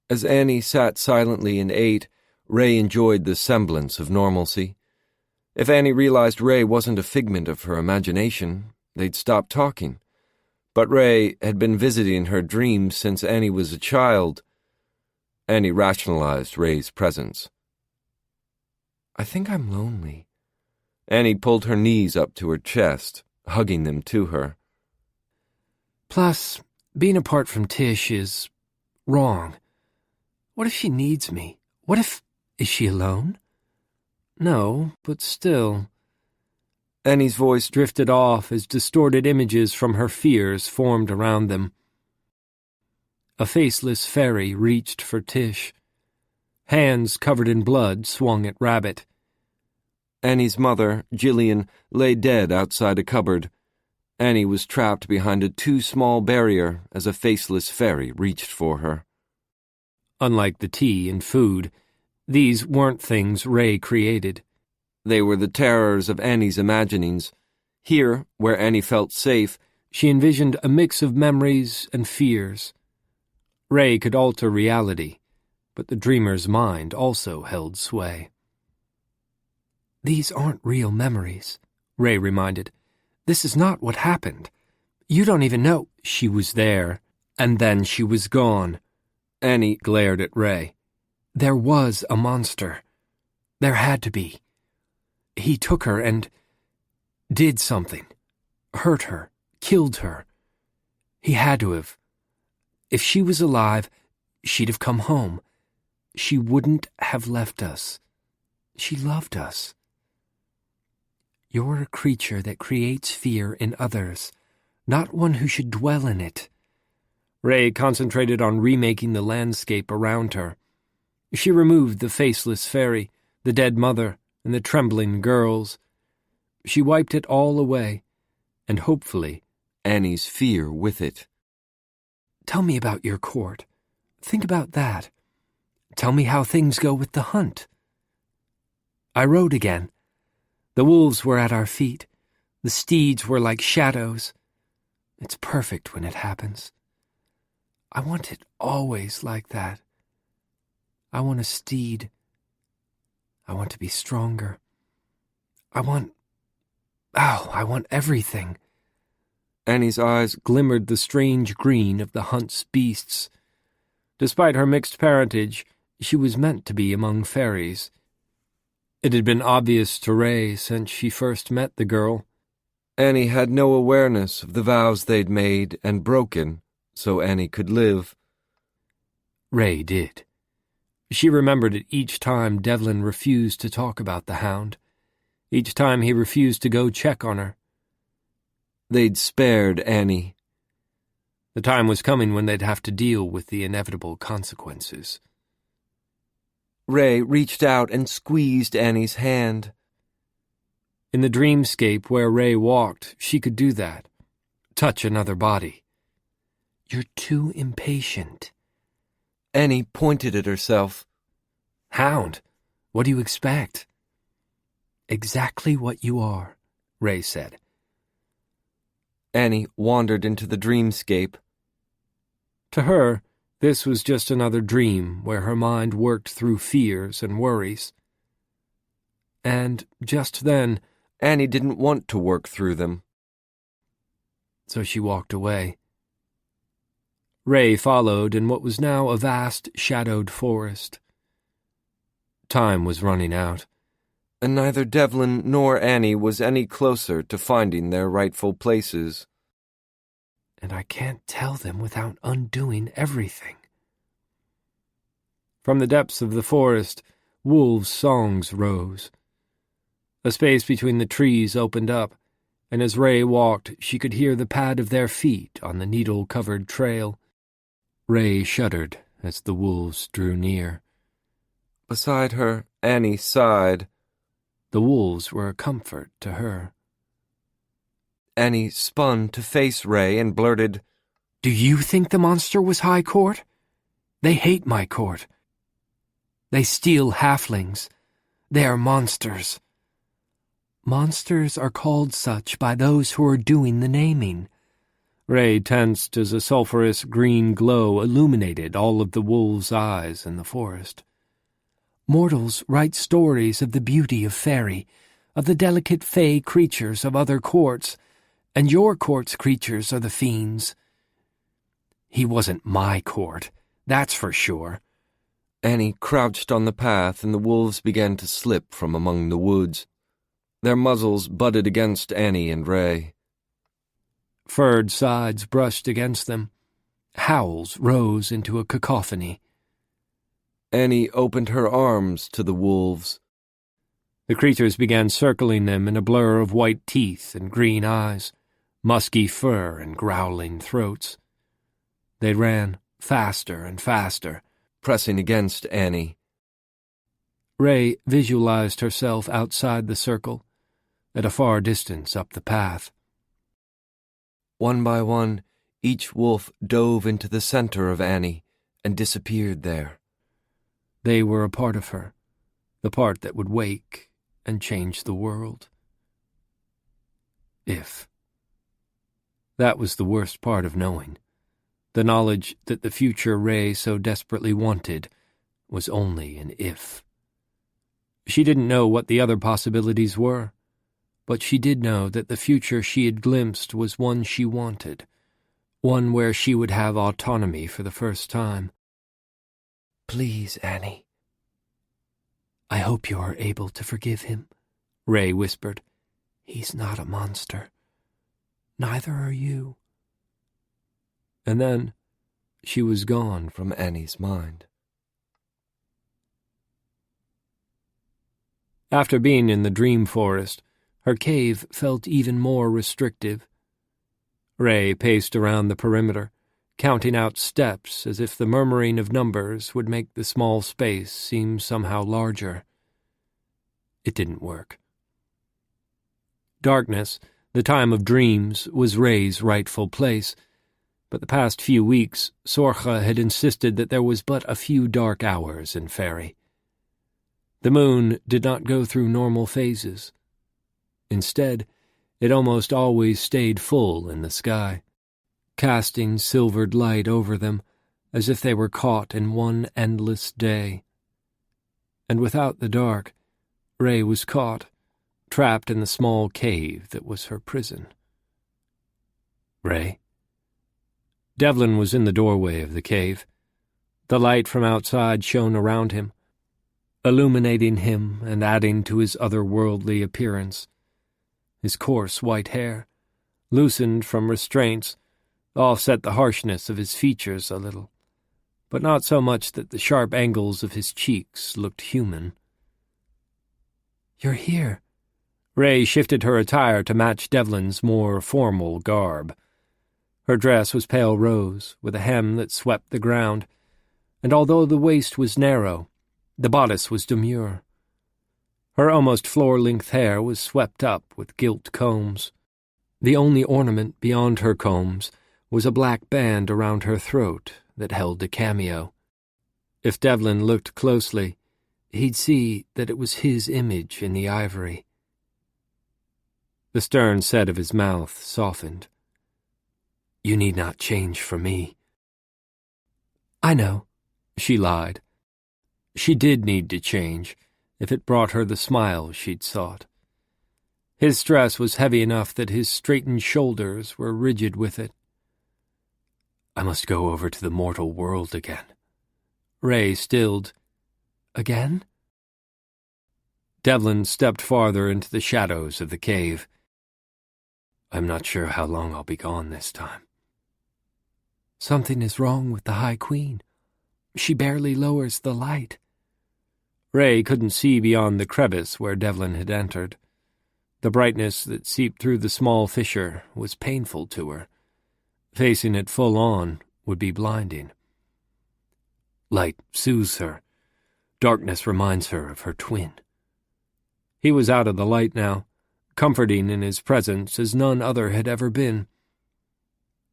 As Annie sat silently and ate, Ray enjoyed the semblance of normalcy. If Annie realized Ray wasn't a figment of her imagination, they'd stop talking. But Ray had been visiting her dreams since Annie was a child. Annie rationalized Ray's presence. "I think I'm lonely." Annie pulled her knees up to her chest, hugging them to her. "Plus, being apart from Tish is wrong. What if she needs me? What if... Is she alone?" "No, but still..." Annie's voice drifted off as distorted images from her fears formed around them. A faceless faerie reached for Tish. Hands covered in blood swung at Rabbit. Annie's mother, Gillian, lay dead outside a cupboard. Annie was trapped behind a too-small barrier as a faceless faerie reached for her. Unlike the tea and food, these weren't things Ray created. They were the terrors of Annie's imaginings. Here, where Annie felt safe, she envisioned a mix of memories and fears. Ray could alter reality, but the dreamer's mind also held sway. "These aren't real memories," Ray reminded. "This is not what happened. You don't even know." "She was there, and then she was gone." Annie glared at Ray. "There was a monster. There had to be. He took her and did something. Hurt her, killed her. He had to have. If she was alive, she'd have come home. She wouldn't have left us. She loved us." "You're a creature that creates fear in others, not one who should dwell in it." Ray concentrated on remaking the landscape around her. She removed the faceless faerie, the dead mother, and the trembling girls. She wiped it all away, and hopefully, Annie's fear with it. "Tell me about your court. Think about that. Tell me how things go with the hunt." "I rode again. The wolves were at our feet. The steeds were like shadows. It's perfect when it happens. I want it always like that. I want a steed. I want to be stronger. I want everything." Annie's eyes glimmered the strange green of the hunt's beasts. Despite her mixed parentage, she was meant to be among fairies. It had been obvious to Ray since she first met the girl. Annie had no awareness of the vows they'd made and broken, so Annie could live. Ray did. She remembered it each time Devlin refused to talk about the hound, each time he refused to go check on her. They'd spared Annie. The time was coming when they'd have to deal with the inevitable consequences. Ray reached out and squeezed Annie's hand. In the dreamscape where Ray walked, she could do that. Touch another body. "You're too impatient." Annie pointed at herself. "Hound, what do you expect?" "Exactly what you are," Ray said. Annie wandered into the dreamscape. To her, this was just another dream where her mind worked through fears and worries. And just then, Annie didn't want to work through them. So she walked away. Ray followed in what was now a vast, shadowed forest. Time was running out. And neither Devlin nor Annie was any closer to finding their rightful places. And I can't tell them without undoing everything. From the depths of the forest, wolves' songs rose. A space between the trees opened up, and as Ray walked, she could hear the pad of their feet on the needle-covered trail. Ray shuddered as the wolves drew near. Beside her, Annie sighed. The wolves were a comfort to her. Annie spun to face Ray and blurted, "Do you think the monster was High Court? They hate my court. They steal halflings. They are monsters. Monsters are called such by those who are doing the naming." Ray tensed as a sulphurous green glow illuminated all of the wolves' eyes in the forest. Mortals write stories of the beauty of Faerie, of the delicate fey creatures of other courts, and your court's creatures are the fiends. He wasn't my court, that's for sure. Annie crouched on the path, and the wolves began to slip from among the woods. Their muzzles butted against Annie and Ray. Furred sides brushed against them. Howls rose into a cacophony. Annie opened her arms to the wolves. The creatures began circling them in a blur of white teeth and green eyes, musky fur and growling throats. They ran faster and faster, pressing against Annie. Ray visualized herself outside the circle, at a far distance up the path. One by one, each wolf dove into the center of Annie and disappeared there. They were a part of her, the part that would wake and change the world. If. That was the worst part of knowing. The knowledge that the future Ray so desperately wanted was only an if. She didn't know what the other possibilities were, but she did know that the future she had glimpsed was one she wanted, one where she would have autonomy for the first time. "Please, Annie. I hope you are able to forgive him," Ray whispered. "He's not a monster. Neither are you." And then she was gone from Annie's mind. After being in the dream forest, her cave felt even more restrictive. Ray paced around the perimeter, counting out steps as if the murmuring of numbers would make the small space seem somehow larger. It didn't work. Darkness, the time of dreams, was Ray's rightful place, but the past few weeks, Sorcha had insisted that there was but a few dark hours in Faerie. The moon did not go through normal phases. Instead, it almost always stayed full in the sky, casting silvered light over them as if they were caught in one endless day. And without the dark, Ray was caught, trapped in the small cave that was her prison. "Ray?" Devlin was in the doorway of the cave. The light from outside shone around him, illuminating him and adding to his otherworldly appearance. His coarse white hair, loosened from restraints, offset the harshness of his features a little, but not so much that the sharp angles of his cheeks looked human. "You're here." Ray shifted her attire to match Devlin's more formal garb. Her dress was pale rose, with a hem that swept the ground, and although the waist was narrow, the bodice was demure. Her almost floor-length hair was swept up with gilt combs. The only ornament beyond her combs was a black band around her throat that held a cameo. If Devlin looked closely, he'd see that it was his image in the ivory. The stern set of his mouth softened. "You need not change for me." "I know," she lied. She did need to change, if it brought her the smile she'd sought. His stress was heavy enough that his straightened shoulders were rigid with it. "I must go over to the mortal world again." Ray stilled. "Again?" Devlin stepped farther into the shadows of the cave. "I'm not sure how long I'll be gone this time." "Something is wrong with the High Queen. She barely lowers the light." Ray couldn't see beyond the crevice where Devlin had entered. The brightness that seeped through the small fissure was painful to her. Facing it full on would be blinding. Light soothes her. Darkness reminds her of her twin. He was out of the light now, comforting in his presence as none other had ever been.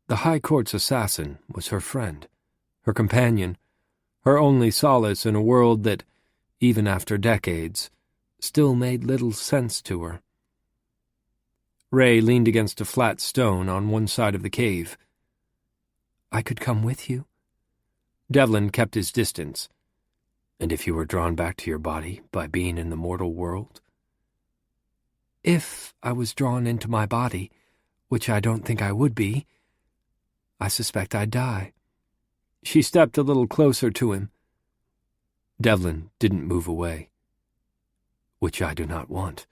The High Court's assassin was her friend, her companion, her only solace in a world that, even after decades, still made little sense to her. Ray leaned against a flat stone on one side of the cave. "I could come with you?" Devlin kept his distance. "And if you were drawn back to your body by being in the mortal world?" "If I was drawn into my body, which I don't think I would be, I suspect I'd die." She stepped a little closer to him. Devlin didn't move away. "Which I do not want."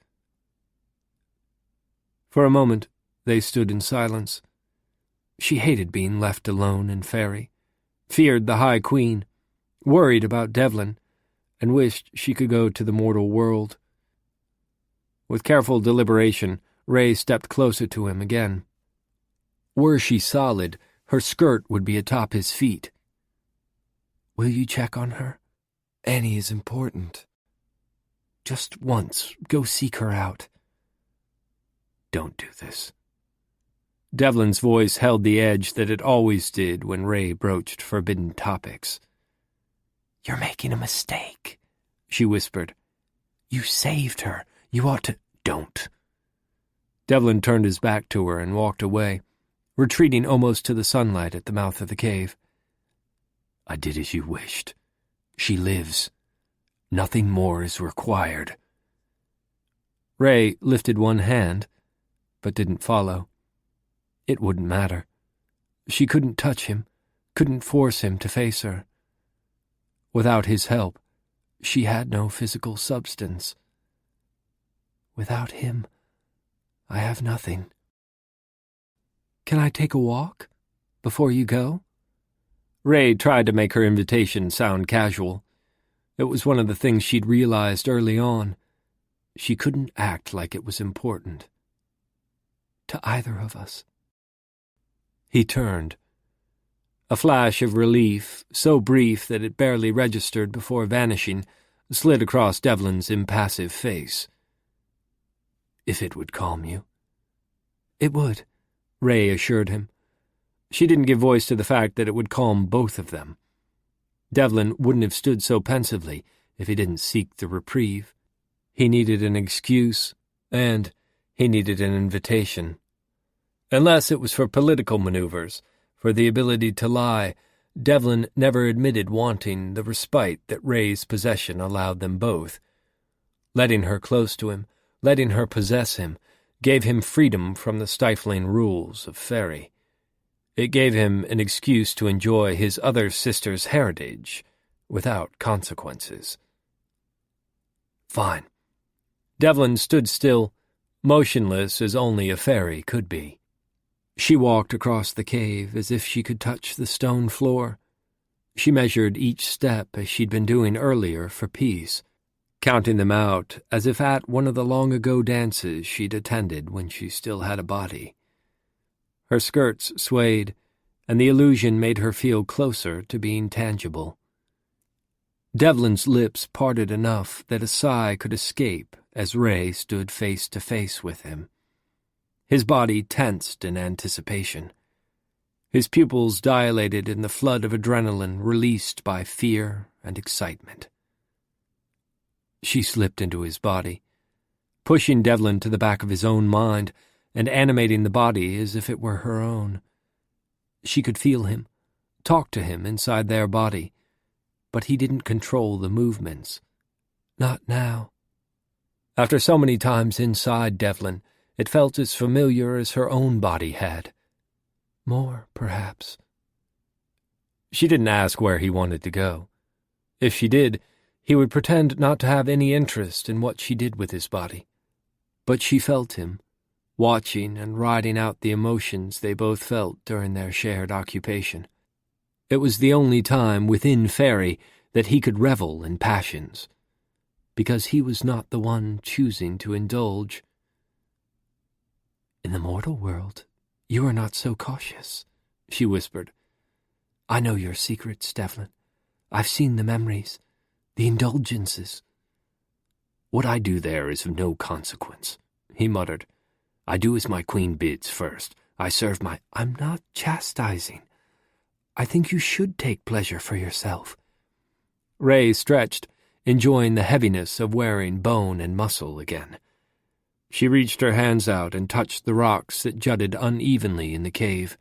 For a moment, they stood in silence. She hated being left alone in Faerie, feared the High Queen, worried about Devlin, and wished she could go to the mortal world. With careful deliberation, Ray stepped closer to him again. Were she solid, her skirt would be atop his feet. "Will you check on her? Annie is important. Just once, go seek her out." "Don't do this." Devlin's voice held the edge that it always did when Ray broached forbidden topics. "You're making a mistake," she whispered. "You saved her. You ought to—" "Don't." Devlin turned his back to her and walked away, retreating almost to the sunlight at the mouth of the cave. "I did as you wished. She lives. Nothing more is required." Ray lifted one hand, but didn't follow. It wouldn't matter. She couldn't touch him, couldn't force him to face her. Without his help, she had no physical substance. "Without him, I have nothing." "Can I take a walk before you go?" Ray tried to make her invitation sound casual. It was one of the things she'd realized early on. She couldn't act like it was important. "To either of us." He turned. A flash of relief, so brief that it barely registered before vanishing, slid across Devlin's impassive face. "If it would calm you." "It would," Ray assured him. She didn't give voice to the fact that it would calm both of them. Devlin wouldn't have stood so pensively if he didn't seek the reprieve. He needed an excuse, and he needed an invitation. Unless it was for political maneuvers, for the ability to lie, Devlin never admitted wanting the respite that Ray's possession allowed them both. Letting her close to him, letting her possess him, gave him freedom from the stifling rules of Faerie. It gave him an excuse to enjoy his other sister's heritage without consequences. Fine. Devlin stood still, motionless as only a fairy could be. She walked across the cave as if she could touch the stone floor. She measured each step as she'd been doing earlier for peace, counting them out as if at one of the long-ago dances she'd attended when she still had a body. Her skirts swayed, and the illusion made her feel closer to being tangible. Devlin's lips parted enough that a sigh could escape as Ray stood face to face with him. His body tensed in anticipation. His pupils dilated in the flood of adrenaline released by fear and excitement. She slipped into his body, pushing Devlin to the back of his own mind and animating the body as if it were her own. She could feel him, talk to him inside their body, but he didn't control the movements. Not now. After so many times inside Devlin, it felt as familiar as her own body had. More, perhaps. She didn't ask where he wanted to go. If she did, he would pretend not to have any interest in what she did with his body. But she felt him, watching and riding out the emotions they both felt during their shared occupation. It was the only time within Faerie that he could revel in passions. because he was not the one choosing to indulge. "In the mortal world, you are not so cautious," she whispered. "I know your secrets, Devlin. I've seen the memories, the indulgences." "What I do there is of no consequence," he muttered. "I do as my queen bids first. I serve my—" "I'm not chastising. I think you should take pleasure for yourself." Ray stretched, enjoying the heaviness of wearing bone and muscle again. She reached her hands out and touched the rocks that jutted unevenly in the cave.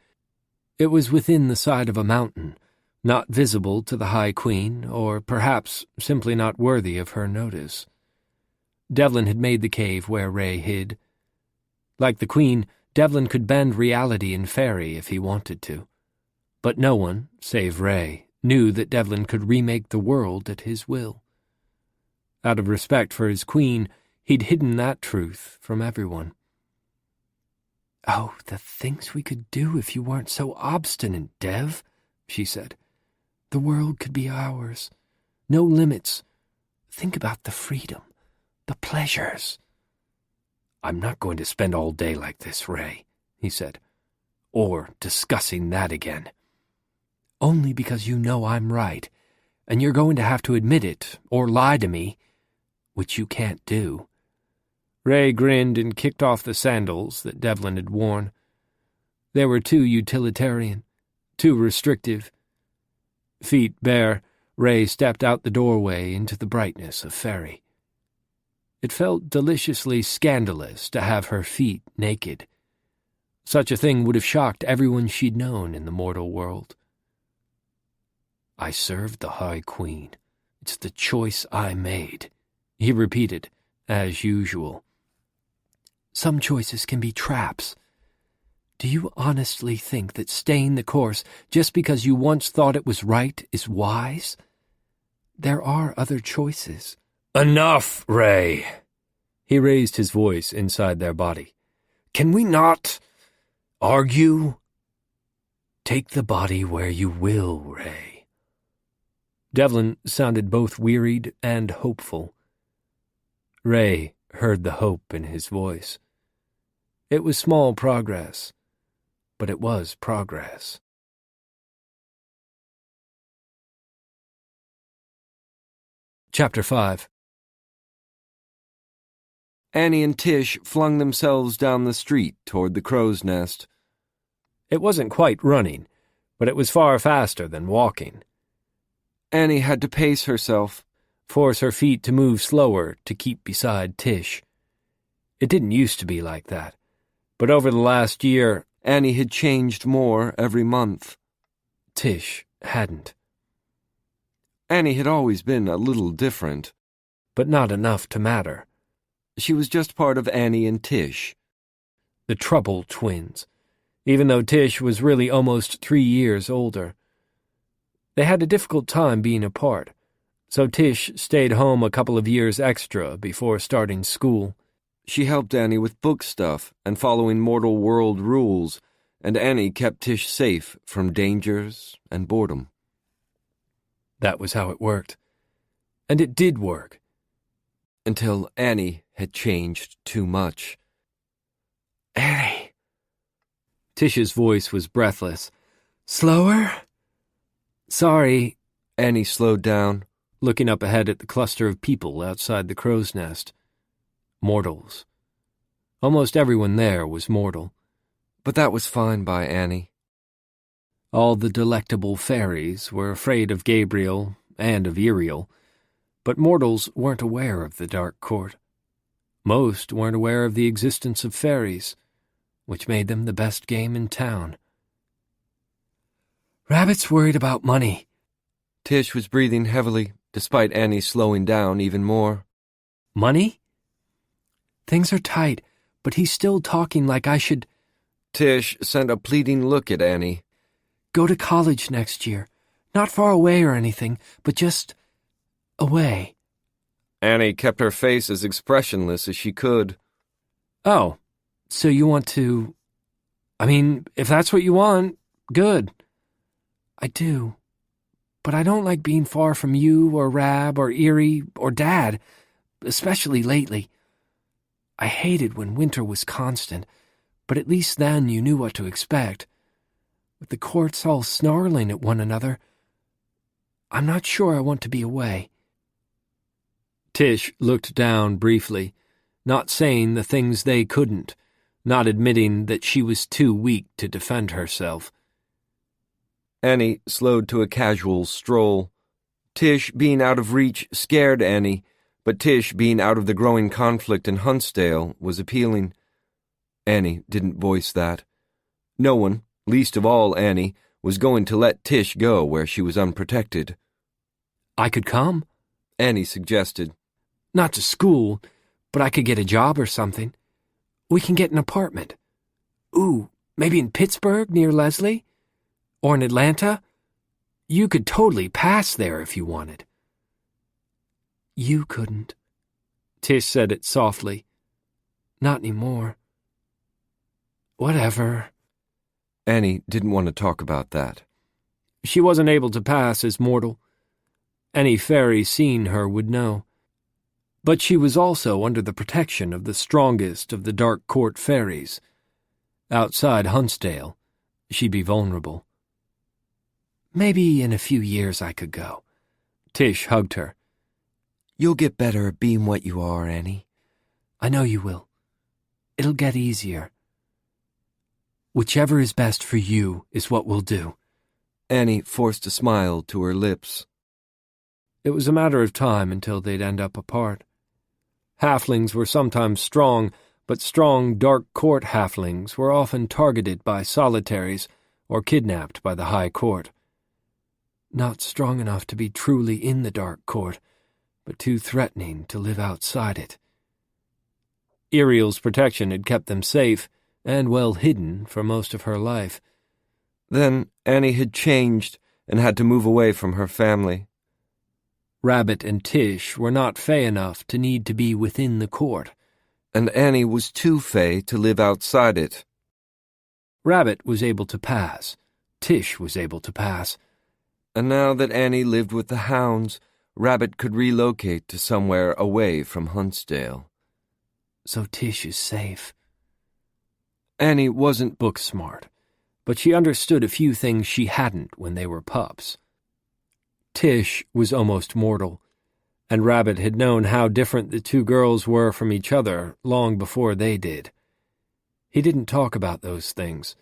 It was within the side of a mountain, not visible to the High Queen, or perhaps simply not worthy of her notice. Devlin had made the cave where Ray hid. Like the Queen, Devlin could bend reality in Faerie if he wanted to. But no one, save Ray, knew that Devlin could remake the world at his will. Out of respect for his queen, he'd hidden that truth from everyone. "Oh, the things we could do if you weren't so obstinate, Dev," she said. "The world could be ours. No limits. Think about the freedom, the pleasures." "I'm not going to spend all day like this, Ray," he said. "Or discussing that again." "Only because you know I'm right, and you're going to have to admit it, or lie to me, which you can't do." Ray grinned and kicked off the sandals that Devlin had worn. They were too utilitarian, too restrictive. Feet bare, Ray stepped out the doorway into the brightness of Faerie. It felt deliciously scandalous to have her feet naked. Such a thing would have shocked everyone she'd known in the mortal world. "I served the High Queen. It's the choice I made," he repeated, as usual. "Some choices can be traps. Do you honestly think that staying the course just because you once thought it was right is wise? There are other choices." "Enough, Ray!" He raised his voice inside their body. "Can we not argue? Take the body where you will, Ray." Devlin sounded both wearied and hopeful. Ray heard the hope in his voice. It was small progress, but it was progress. Chapter 5. Annie and Tish flung themselves down the street toward the crow's nest. It wasn't quite running, but it was far faster than walking. Annie had to pace herself, force her feet to move slower to keep beside Tish. It didn't used to be like that, but over the last year, Annie had changed more every month. Tish hadn't. Annie had always been a little different, but not enough to matter. She was just part of Annie and Tish. The Trouble twins, even though Tish was really almost 3 years older. They had a difficult time being apart, so Tish stayed home a couple of years extra before starting school. She helped Annie with book stuff and following mortal world rules, and Annie kept Tish safe from dangers and boredom. That was how it worked. And it did work. Until Annie had changed too much. "Annie." Tish's voice was breathless. "Slower?" "Sorry." Annie slowed down, looking up ahead at the cluster of people outside the crow's nest. Mortals. Almost everyone there was mortal. But that was fine by Annie. All the delectable faeries were afraid of Gabriel and of Iriel, but mortals weren't aware of the Dark Court. Most weren't aware of the existence of faeries, which made them the best game in town. "Rabbit's worried about money." Tish was breathing heavily, despite Annie slowing down even more. "Money? Things are tight, but he's still talking like I should—" Tish sent a pleading look at Annie. "Go to college next year. Not far away or anything, but just away." Annie kept her face as expressionless as she could. "Oh, so you want to... if that's what you want, good." "I do. But I don't like being far from you or Rab or Erie or Dad. especially lately. I hated when winter was constant, but at least then you knew what to expect. With the courts all snarling at one another, I'm not sure I want to be away." Tish looked down briefly, not saying the things they couldn't, not admitting that she was too weak to defend herself. Annie slowed to a casual stroll. Tish being out of reach scared Annie, but Tish being out of the growing conflict in Huntsdale was appealing. Annie didn't voice that. No one, least of all Annie, was going to let Tish go where she was unprotected. "I could come," Annie suggested. "Not to school, but I could get a job or something. We can get an apartment. Ooh, maybe in Pittsburgh near Leslie? Or in Atlanta? You could totally pass there if you wanted." "You couldn't." Tish said it softly. "Not anymore." "Whatever." Annie didn't want to talk about that. She wasn't able to pass as mortal. Any faerie seeing her would know. But she was also under the protection of the strongest of the Dark Court faeries. Outside Huntsdale, she'd be vulnerable. "Maybe in a few years I could go." Tish hugged her. "You'll get better at being what you are, Annie." "I know you will. It'll get easier. Whichever is best for you is what we'll do." Annie forced a smile to her lips. It was a matter of time until they'd end up apart. Halflings were sometimes strong, but strong Dark Court halflings were often targeted by solitaries or kidnapped by the High Court. Not strong enough to be truly in the Dark Court, but too threatening to live outside it. Iriel's protection had kept them safe and well hidden for most of her life. Then Annie had changed and had to move away from her family. Rabbit and Tish were not Fae enough to need to be within the court. And Annie was too Fae to live outside it. Rabbit was able to pass. Tish was able to pass. And now that Annie lived with the hounds, Rabbit could relocate to somewhere away from Huntsdale. So Tish is safe. Annie wasn't book smart, but she understood a few things she hadn't when they were pups. Tish was almost mortal, and Rabbit had known how different the two girls were from each other long before they did. He didn't talk about those things.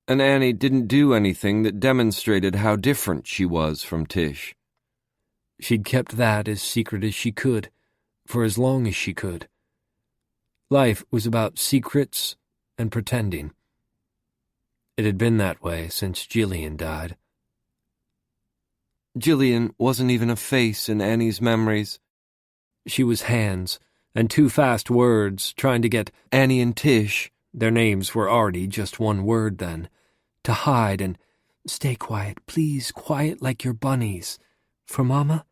And Annie didn't do anything that demonstrated how different she was from Tish. She'd kept that as secret as she could, for as long as she could. Life was about secrets and pretending. It had been that way since Jillian died. Jillian wasn't even a face in Annie's memories. She was hands and two fast words trying to get Annie and Tish, their names were already just one word then, to hide and "Stay quiet, please, quiet like your bunnies. For Mama?"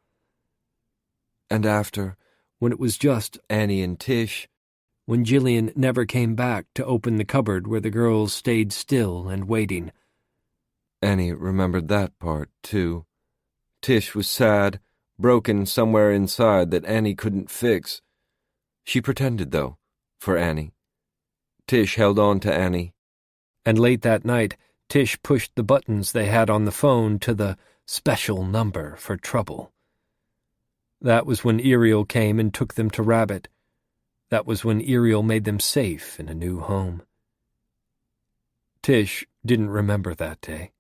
And after, when it was just Annie and Tish, when Jillian never came back to open the cupboard where the girls stayed still and waiting. Annie remembered that part, too. Tish was sad, broken somewhere inside that Annie couldn't fix. She pretended, though, for Annie. Tish held on to Annie. And late that night, Tish pushed the buttons they had on the phone to the special number for trouble. That was when Iriel came and took them to Rabbit. That was when Iriel made them safe in a new home. Tish didn't remember that day.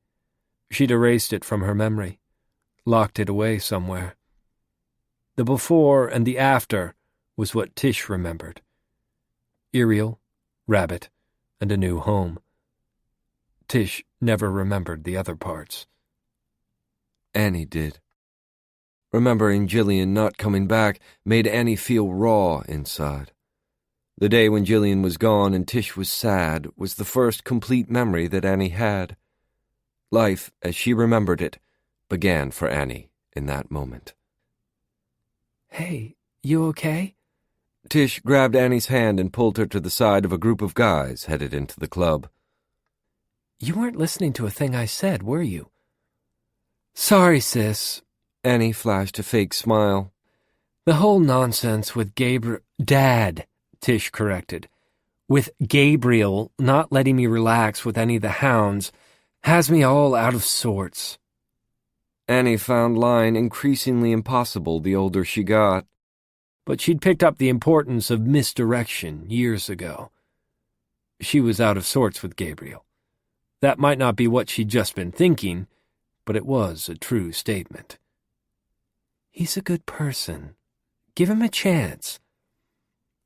She'd erased it from her memory, locked it away somewhere. The before and the after was what Tish remembered. Iriel, Rabbit, and a new home. Tish never remembered the other parts. Annie did. Remembering Jillian not coming back made Annie feel raw inside. The day when Jillian was gone and Tish was sad was the first complete memory that Annie had. Life, as she remembered it, began for Annie in that moment. "Hey, you okay?" Tish grabbed Annie's hand and pulled her to the side of a group of guys headed into the club. "You weren't listening to a thing I said, were you?" "Sorry, sis." Annie flashed a fake smile. The whole nonsense with Dad, Tish corrected. With Gabriel not letting me relax with any of the hounds has me all out of sorts. Annie found lying increasingly impossible the older she got. But she'd picked up the importance of misdirection years ago. She was out of sorts with Gabriel. That might not be what she'd just been thinking, but it was a true statement. He's a good person. Give him a chance.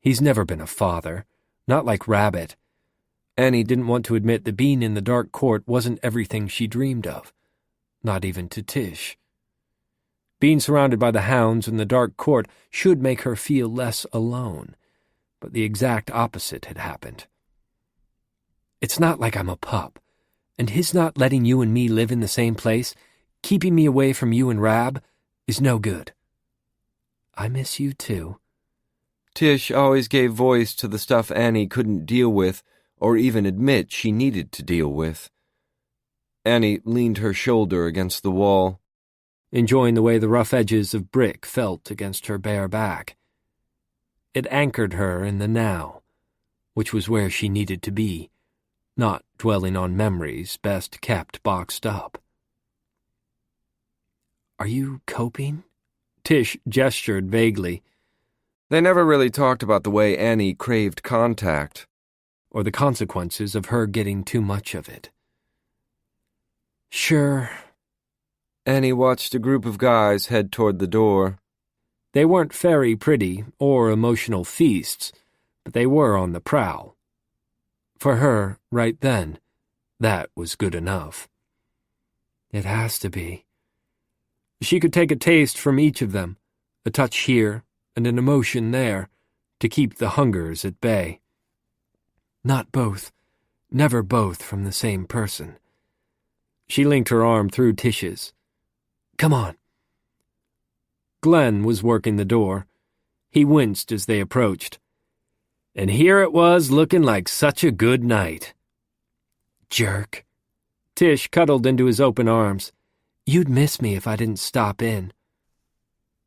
He's never been a father, not like Rabbit. Annie didn't want to admit that being in the dark court wasn't everything she dreamed of, not even to Tish. Being surrounded by the hounds in the dark court should make her feel less alone, but the exact opposite had happened. It's not like I'm a pup, and his not letting you and me live in the same place, keeping me away from you and Rab, is no good. I miss you too. Tish always gave voice to the stuff Annie couldn't deal with or even admit she needed to deal with. Annie leaned her shoulder against the wall, enjoying the way the rough edges of brick felt against her bare back. It anchored her in the now, which was where she needed to be, not dwelling on memories best kept boxed up. Are you coping? Tish gestured vaguely. They never really talked about the way Annie craved contact, or the consequences of her getting too much of it. Sure. Annie watched a group of guys head toward the door. They weren't very pretty or emotional feasts, but they were on the prowl. For her, right then, that was good enough. It has to be. She could take a taste from each of them, a touch here and an emotion there, to keep the hungers at bay. Not both, never both from the same person. She linked her arm through Tish's. Come on. Glenn was working the door. He winced as they approached. And here it was looking like such a good night. Jerk. Tish cuddled into his open arms. You'd miss me if I didn't stop in.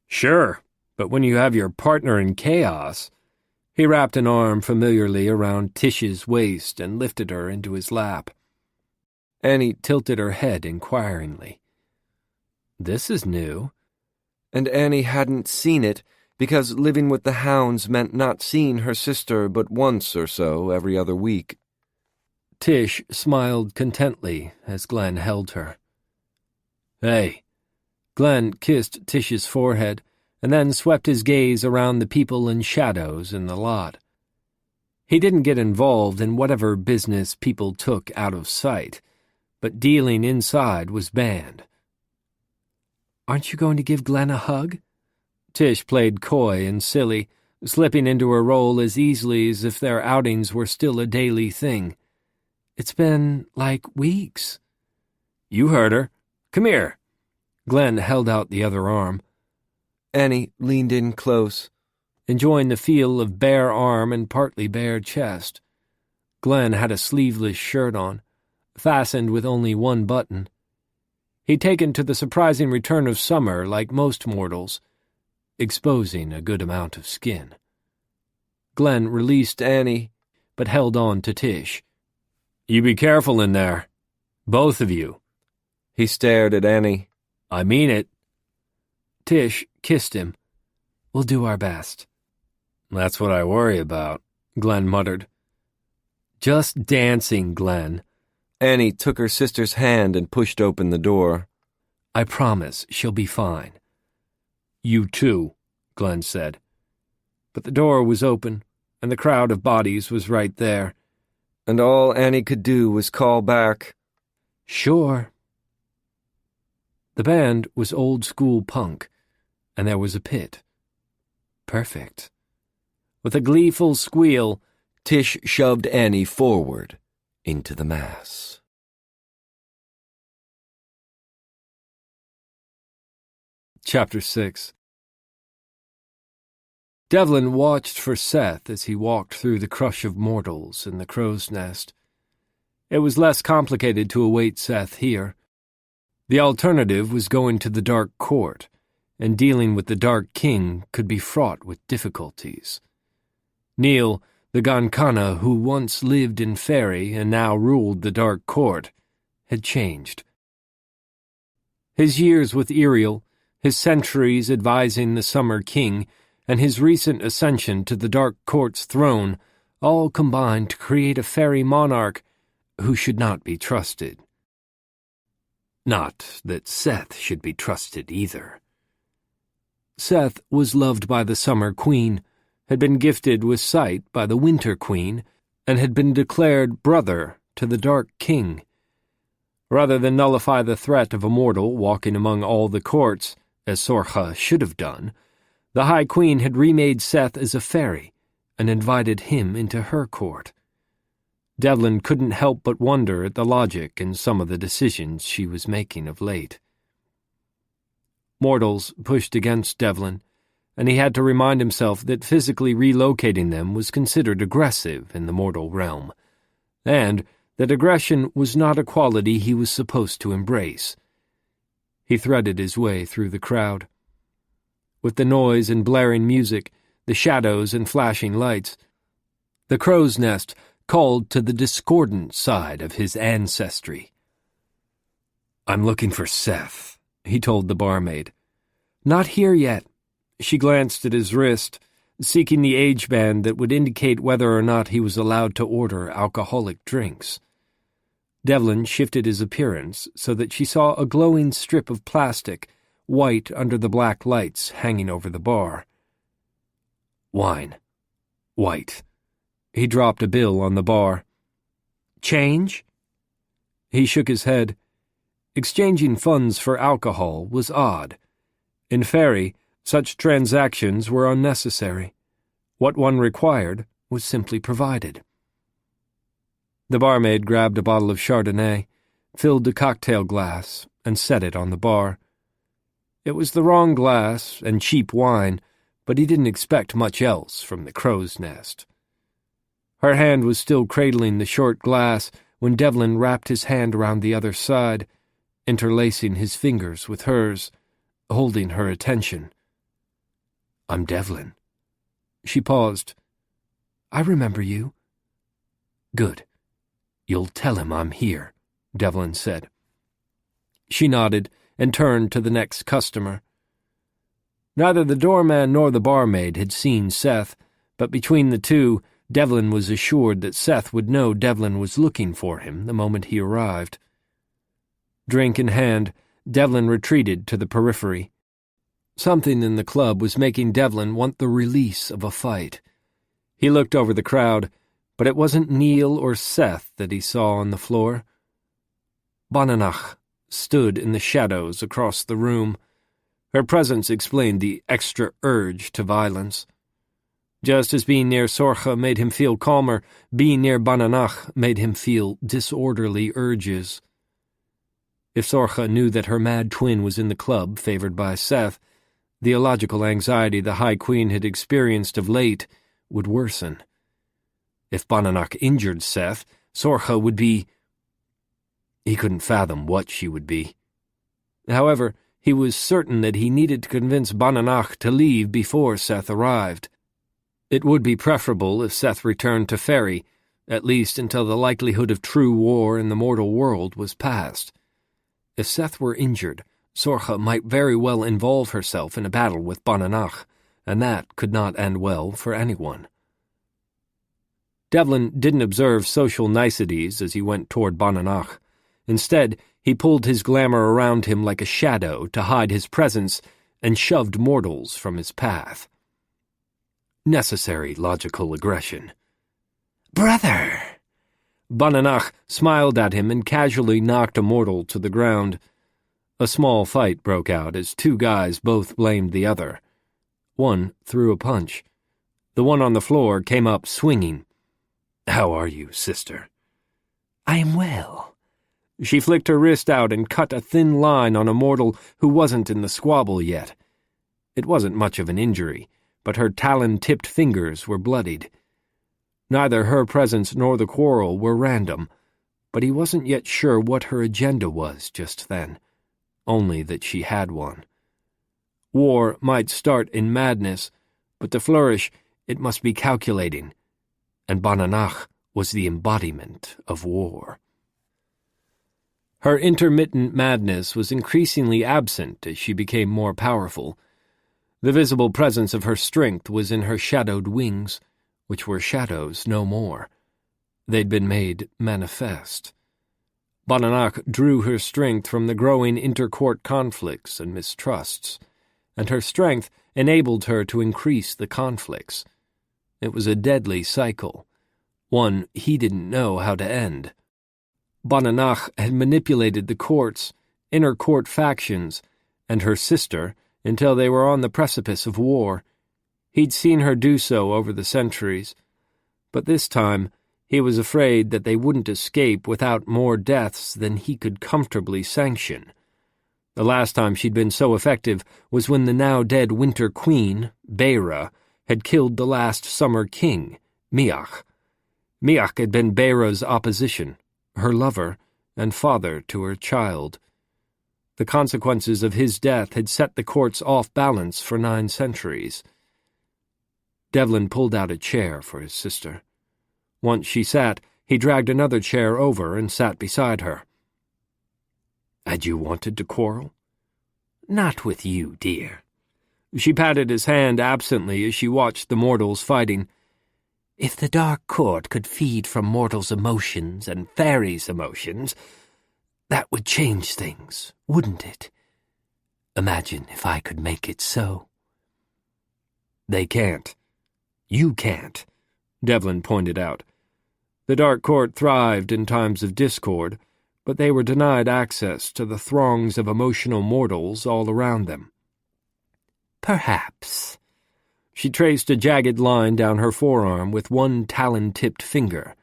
Sure, but when you have your partner in chaos... He wrapped an arm familiarly around Tish's waist and lifted her into his lap. Annie tilted her head inquiringly. This is new. And Annie hadn't seen it because living with the hounds meant not seeing her sister but once or so every other week. Tish smiled contently as Glenn held her. Hey. Glenn kissed Tish's forehead and then swept his gaze around the people and shadows in the lot. He didn't get involved in whatever business people took out of sight, but dealing inside was banned. Aren't you going to give Glenn a hug? Tish played coy and silly, slipping into her role as easily as if their outings were still a daily thing. It's been, like, weeks. You heard her. Come here. Glenn held out the other arm. Annie leaned in close, enjoying the feel of bare arm and partly bare chest. Glenn had a sleeveless shirt on, fastened with only one button. He'd taken to the surprising return of summer like most mortals, exposing a good amount of skin. Glenn released Annie, but held on to Tish. You be careful in there. Both of you. He stared at Annie. I mean it. Tish kissed him. We'll do our best. That's what I worry about, Glenn muttered. Just dancing, Glenn. Annie took her sister's hand and pushed open the door. I promise she'll be fine. You too, Glenn said. But the door was open, and the crowd of bodies was right there. And all Annie could do was call back, Sure. The band was old-school punk, and there was a pit. Perfect. With a gleeful squeal, Tish shoved Annie forward into the mass. Chapter 6. Devlin watched for Seth as he walked through the crush of mortals in the crow's nest. It was less complicated to await Seth here. The alternative was going to the dark court, and dealing with the Dark King could be fraught with difficulties. Neil, the Gankana who once lived in Faerie and now ruled the Dark Court, had changed. His years with Iriel, his centuries advising the Summer King, and his recent ascension to the Dark Court's throne all combined to create a fairy monarch who should not be trusted. Not that Seth should be trusted either. Seth was loved by the Summer Queen, had been gifted with sight by the Winter Queen, and had been declared brother to the Dark King. Rather than nullify the threat of a mortal walking among all the courts, as Sorcha should have done, the High Queen had remade Seth as a fairy and invited him into her court. Devlin couldn't help but wonder at the logic in some of the decisions she was making of late. Mortals pushed against Devlin, and he had to remind himself that physically relocating them was considered aggressive in the mortal realm, and that aggression was not a quality he was supposed to embrace. He threaded his way through the crowd. With the noise and blaring music, the shadows and flashing lights, the crow's nest called to the discordant side of his ancestry. "I'm looking for Seth," he told the barmaid. "Not here yet." She glanced at his wrist, seeking the age band that would indicate whether or not he was allowed to order alcoholic drinks. Devlin shifted his appearance so that she saw a glowing strip of plastic, white under the black lights hanging over the bar. "Wine. White." He dropped a bill on the bar. "Change?" He shook his head. Exchanging funds for alcohol was odd. In Faerie, such transactions were unnecessary. What one required was simply provided. The barmaid grabbed a bottle of Chardonnay, filled a cocktail glass, and set it on the bar. It was the wrong glass and cheap wine, but he didn't expect much else from the crow's nest. Her hand was still cradling the short glass when Devlin wrapped his hand around the other side, interlacing his fingers with hers, holding her attention. "I'm Devlin." She paused. "I remember you." "Good. You'll tell him I'm here," Devlin said. She nodded and turned to the next customer. Neither the doorman nor the barmaid had seen Seth, but between the two, Devlin was assured that Seth would know Devlin was looking for him the moment he arrived. Drink in hand, Devlin retreated to the periphery. Something in the club was making Devlin want the release of a fight. He looked over the crowd, but it wasn't Neil or Seth that he saw on the floor. Bananach stood in the shadows across the room. Her presence explained the extra urge to violence. Just as being near Sorcha made him feel calmer, being near Bananach made him feel disorderly urges. If Sorcha knew that her mad twin was in the club favored by Seth, the illogical anxiety the High Queen had experienced of late would worsen. If Bananach injured Seth, Sorcha would be... He couldn't fathom what she would be. However, he was certain that he needed to convince Bananach to leave before Seth arrived. It would be preferable if Seth returned to Faerie, at least until the likelihood of true war in the mortal world was past. If Seth were injured, Sorcha might very well involve herself in a battle with Bananach, and that could not end well for anyone. Devlin didn't observe social niceties as he went toward Bananach. Instead, he pulled his glamour around him like a shadow to hide his presence and shoved mortals from his path. Necessary logical aggression. "Brother!" Bananach smiled at him and casually knocked a mortal to the ground. A small fight broke out as two guys both blamed the other. One threw a punch. The one on the floor came up swinging. "How are you, sister?" "I am well." She flicked her wrist out and cut a thin line on a mortal who wasn't in the squabble yet. It wasn't much of an injury, but her talon-tipped fingers were bloodied. Neither her presence nor the quarrel were random, but he wasn't yet sure what her agenda was just then, only that she had one. War might start in madness, but to flourish it must be calculating, and Bananach was the embodiment of war. Her intermittent madness was increasingly absent as she became more powerful. The visible presence of her strength was in her shadowed wings, which were shadows no more. They'd been made manifest. Bananach drew her strength from the growing intercourt conflicts and mistrusts, and her strength enabled her to increase the conflicts. It was a deadly cycle, one he didn't know how to end. Bananach had manipulated the courts, inner court factions, and her sister until they were on the precipice of war. He'd seen her do so over the centuries, but this time he was afraid that they wouldn't escape without more deaths than he could comfortably sanction. The last time she'd been so effective was when the now-dead Winter Queen, Beira, had killed the last Summer King, Miach. Miach had been Beira's opposition, her lover, and father to her child. The consequences of his death had set the courts off balance for 9 centuries. Devlin pulled out a chair for his sister. Once she sat, he dragged another chair over and sat beside her. "Had you wanted to quarrel?" "Not with you, dear." She patted his hand absently as she watched the mortals fighting. "If the Dark Court could feed from mortals' emotions and faeries' emotions, that would change things, wouldn't it? Imagine if I could make it so." "They can't. You can't," Devlin pointed out. The Dark Court thrived in times of discord, but they were denied access to the throngs of emotional mortals all around them. "Perhaps." She traced a jagged line down her forearm with one talon-tipped finger.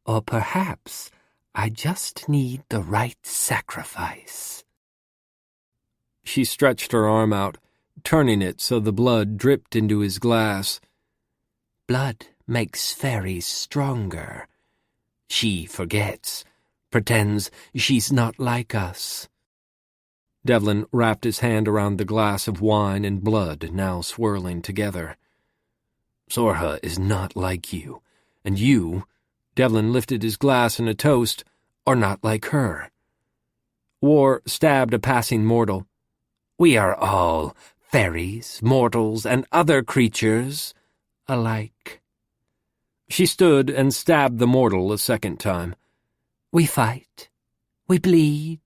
"Or perhaps I just need the right sacrifice." She stretched her arm out, turning it so the blood dripped into his glass. "Blood makes fairies stronger. She forgets, pretends she's not like us." Devlin wrapped his hand around the glass of wine and blood now swirling together. "Sorha is not like you, and you," Devlin lifted his glass in a toast, "are not like her." War stabbed a passing mortal. "We are all fairies, mortals, and other creatures alike." She stood and stabbed the mortal a second time. "We fight. We bleed."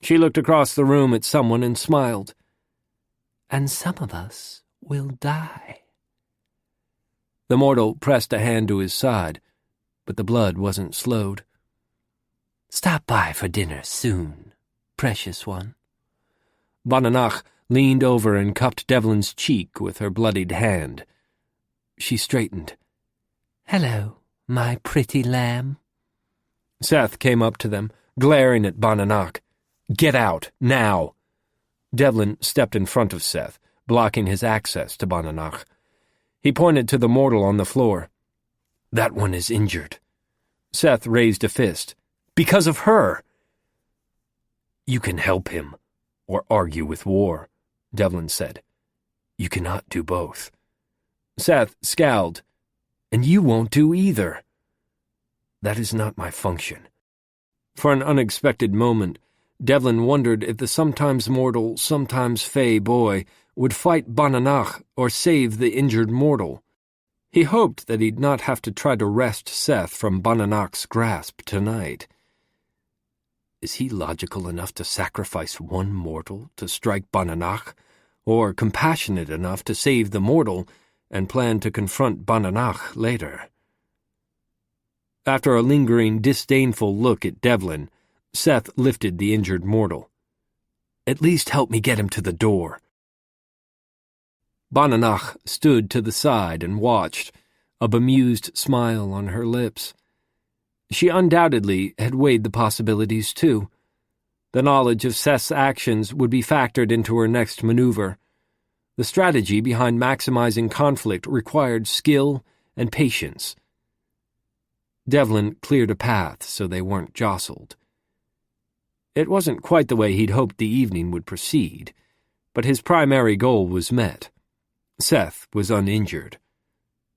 She looked across the room at someone and smiled. "And some of us will die." The mortal pressed a hand to his side, but the blood wasn't slowed. "Stop by for dinner soon, precious one." Bananach leaned over and cupped Devlin's cheek with her bloodied hand. She straightened. "Hello, my pretty lamb." Seth came up to them, glaring at Bananach. "Get out, now!" Devlin stepped in front of Seth, blocking his access to Bananach. He pointed to the mortal on the floor. "That one is injured." Seth raised a fist. "Because of her!" "You can help him, or argue with war," Devlin said. "You cannot do both." Seth scowled. "And you won't do either." "That is not my function." For an unexpected moment, Devlin wondered if the sometimes mortal, sometimes fey boy would fight Bananach or save the injured mortal. He hoped that he'd not have to try to wrest Seth from Bananach's grasp tonight. Is he logical enough to sacrifice one mortal to strike Bananach, or compassionate enough to save the mortal and plan to confront Bananach later? After a lingering, disdainful look at Devlin, Seth lifted the injured mortal. "At least help me get him to the door." Bananach stood to the side and watched, a bemused smile on her lips. She undoubtedly had weighed the possibilities too. The knowledge of Seth's actions would be factored into her next maneuver. The strategy behind maximizing conflict required skill and patience. Devlin cleared a path so they weren't jostled. It wasn't quite the way he'd hoped the evening would proceed. But his primary goal was met. Seth was uninjured.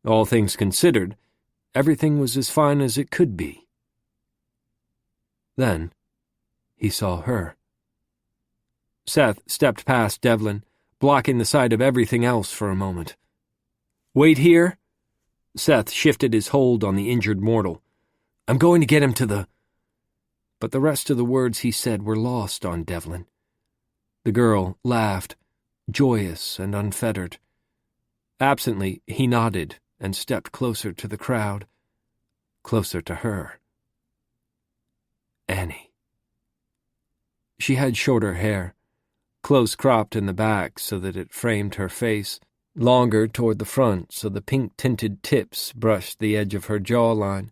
All things considered, everything was as fine as it could be. Then he saw her. Seth stepped past Devlin, blocking the sight of everything else for a moment. "Wait here." Seth shifted his hold on the injured mortal. "I'm going to get him to the—" But the rest of the words he said were lost on Devlin. The girl laughed, joyous and unfettered. Absently, he nodded and stepped closer to the crowd, closer to her. Annie. She had shorter hair, close-cropped in the back so that it framed her face, longer toward the front so the pink-tinted tips brushed the edge of her jawline.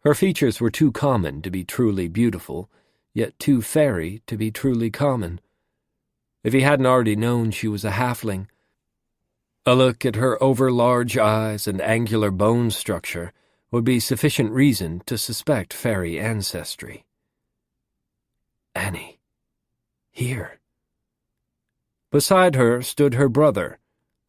Her features were too common to be truly beautiful, yet too fairy to be truly common. If he hadn't already known she was a halfling, a look at her over-large eyes and angular bone structure would be sufficient reason to suspect fairy ancestry. Annie. Here. Beside her stood her brother,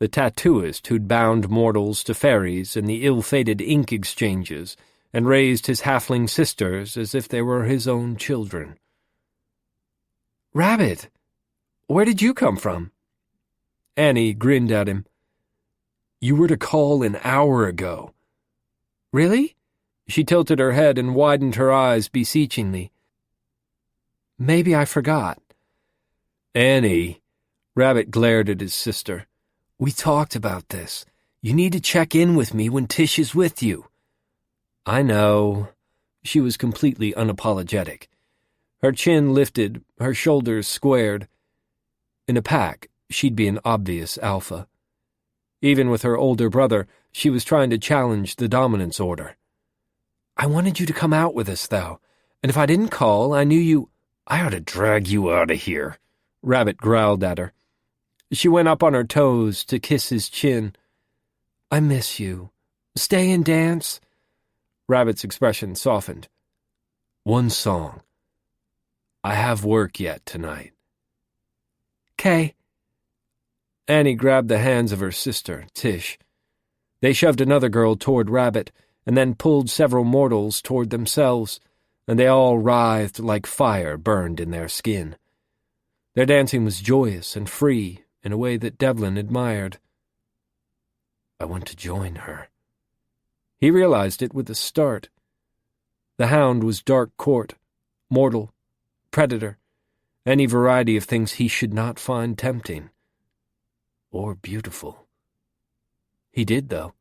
the tattooist who'd bound mortals to fairies in the ill-fated ink exchanges and raised his halfling sisters as if they were his own children. "Rabbit, where did you come from?" Annie grinned at him. "You were to call an hour ago." "Really?" She tilted her head and widened her eyes beseechingly. "Maybe I forgot." "Annie," Rabbit glared at his sister, "we talked about this. You need to check in with me when Tish is with you." "I know." She was completely unapologetic. Her chin lifted, her shoulders squared. In a pack, she'd be an obvious alpha. Even with her older brother, she was trying to challenge the dominance order. "I wanted you to come out with us, though, and if I didn't call, I knew you—" "I ought to drag you out of here," Rabbit growled at her. She went up on her toes to kiss his chin. "I miss you. Stay and dance?" Rabbit's expression softened. "One song. I have work yet tonight." "'Kay." Annie grabbed the hands of her sister, Tish. They shoved another girl toward Rabbit, and then pulled several mortals toward themselves, and they all writhed like fire burned in their skin. Their dancing was joyous and free in a way that Devlin admired. I want to join her. He realized it with a start. The hound was dark court, mortal, predator, any variety of things he should not find tempting. Or beautiful. He did, though.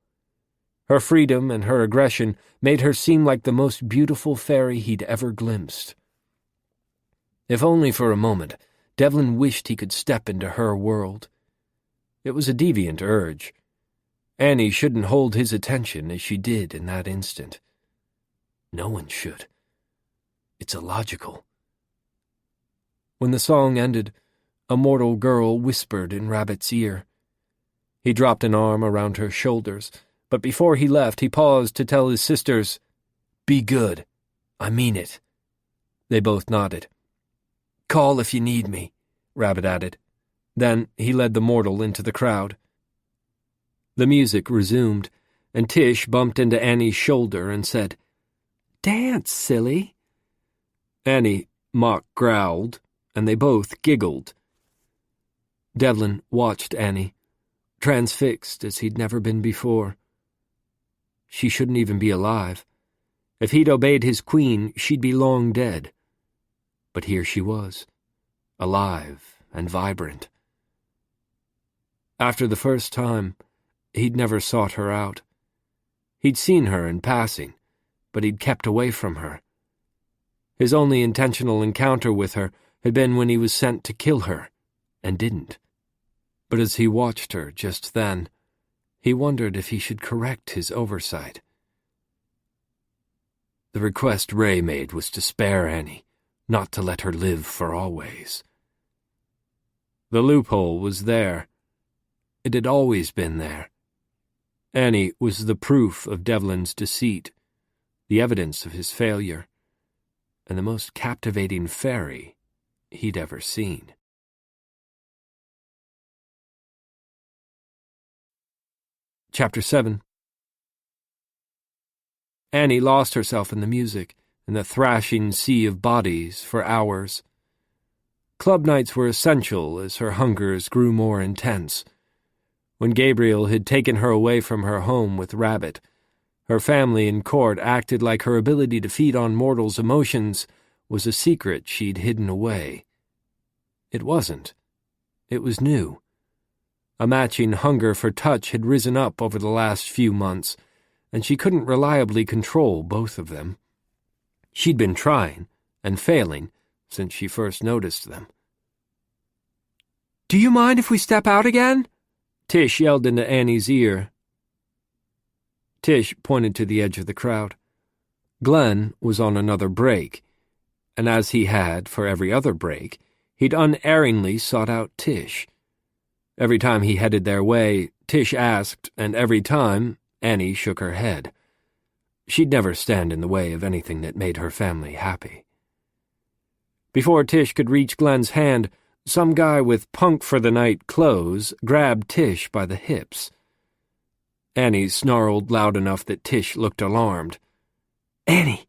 Her freedom and her aggression made her seem like the most beautiful fairy he'd ever glimpsed. If only for a moment, Devlin wished he could step into her world. It was a deviant urge. Annie shouldn't hold his attention as she did in that instant. No one should. It's illogical. When the song ended, a mortal girl whispered in Rabbit's ear. He dropped an arm around her shoulders, but before he left, he paused to tell his sisters, "Be good. I mean it." They both nodded. "Call if you need me," Rabbit added. Then he led the mortal into the crowd. The music resumed, and Tish bumped into Annie's shoulder and said, "Dance, silly." Annie mock growled, and they both giggled. Devlin watched Annie, transfixed as he'd never been before. She shouldn't even be alive. If he'd obeyed his queen, she'd be long dead. But here she was, alive and vibrant. After the first time, he'd never sought her out. He'd seen her in passing, but he'd kept away from her. His only intentional encounter with her had been when he was sent to kill her, and didn't. But as he watched her just then, he wondered if he should correct his oversight. The request Ray made was to spare Annie, not to let her live for always. The loophole was there. It had always been there. Annie was the proof of Devlin's deceit, the evidence of his failure, and the most captivating fairy he'd ever seen. Chapter 7. Annie lost herself in the music, in the thrashing sea of bodies, for hours. Club nights were essential as her hungers grew more intense. When Gabriel had taken her away from her home with Rabbit, her family in court acted like her ability to feed on mortals' emotions was a secret she'd hidden away. It wasn't. It was new. A matching hunger for touch had risen up over the last few months, and she couldn't reliably control both of them. She'd been trying and failing since she first noticed them. "Do you mind if we step out again?" Tish yelled into Annie's ear. Tish pointed to the edge of the crowd. Glenn was on another break, and as he had for every other break, he'd unerringly sought out Tish. Every time he headed their way, Tish asked, and every time, Annie shook her head. She'd never stand in the way of anything that made her family happy. Before Tish could reach Glenn's hand, some guy with punk-for-the-night clothes grabbed Tish by the hips. Annie snarled loud enough that Tish looked alarmed. "Annie!"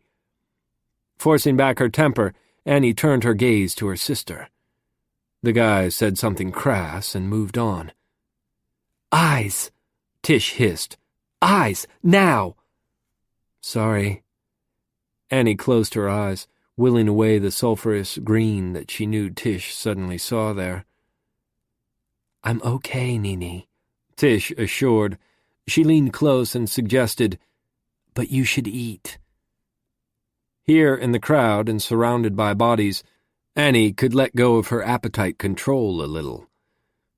Forcing back her temper, Annie turned her gaze to her sister. The guy said something crass and moved on. "Eyes!" Tish hissed. "Eyes! Now!" "Sorry." Annie closed her eyes, willing away the sulphurous green that she knew Tish suddenly saw there. "I'm okay, Nini," Tish assured. She leaned close and suggested, "But you should eat." Here in the crowd and surrounded by bodies, Annie could let go of her appetite control a little.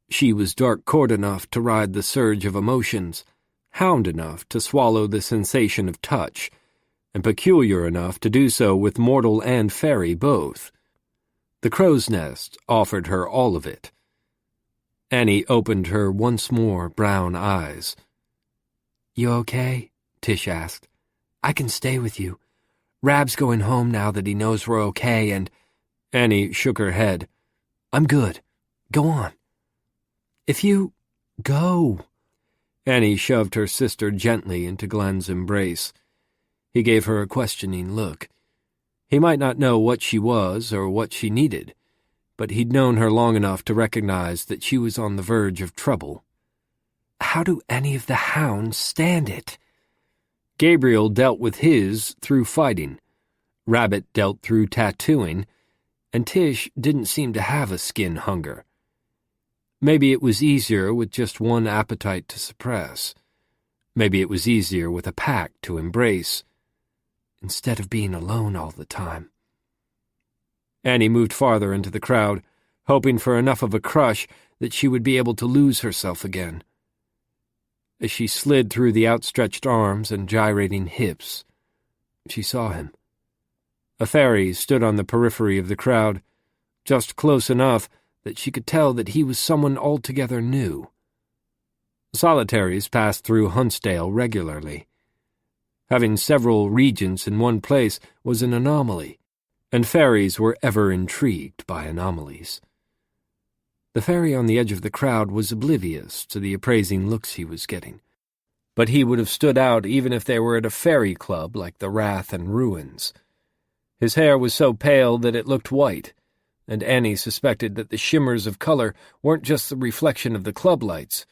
She was dark-court enough to ride the surge of emotions, hound enough to swallow the sensation of touch, and peculiar enough to do so with mortal and fairy both. The crow's nest offered her all of it. Annie opened her once more brown eyes. "You okay?" Tish asked. "I can stay with you. Rab's going home now that he knows we're okay, and—" Annie shook her head. "I'm good. Go on." "If you— Go." Annie shoved her sister gently into Glenn's embrace. He gave her a questioning look. He might not know what she was or what she needed, but he'd known her long enough to recognize that she was on the verge of trouble. "How do any of the hounds stand it?" Gabriel dealt with his through fighting. Rabbit dealt through tattooing, and Tish didn't seem to have a skin hunger. Maybe it was easier with just one appetite to suppress. Maybe it was easier with a pack to embrace, instead of being alone all the time. Annie moved farther into the crowd, hoping for enough of a crush that she would be able to lose herself again. As she slid through the outstretched arms and gyrating hips, she saw him. A faerie stood on the periphery of the crowd, just close enough that she could tell that he was someone altogether new. Solitaries passed through Huntsdale regularly. Having several regents in one place was an anomaly, and fairies were ever intrigued by anomalies. The faerie on the edge of the crowd was oblivious to the appraising looks he was getting, but he would have stood out even if they were at a fairy club like the Wrath and Ruins. His hair was so pale that it looked white, and Annie suspected that the shimmers of color weren't just the reflection of the club lights,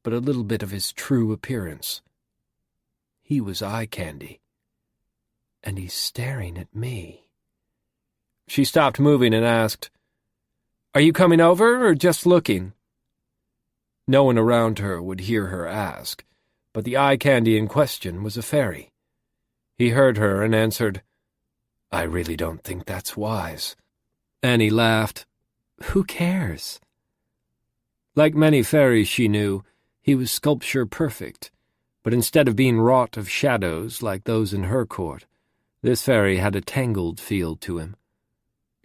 but a little bit of his true appearance. He was eye candy. And he's staring at me. She stopped moving and asked, "Are you coming over or just looking?" No one around her would hear her ask, but the eye candy in question was a fairy. He heard her and answered, "I really don't think that's wise." Annie laughed. Who cares? Like many fairies she knew, he was sculpture perfect, but instead of being wrought of shadows like those in her court, this fairy had a tangled feel to him.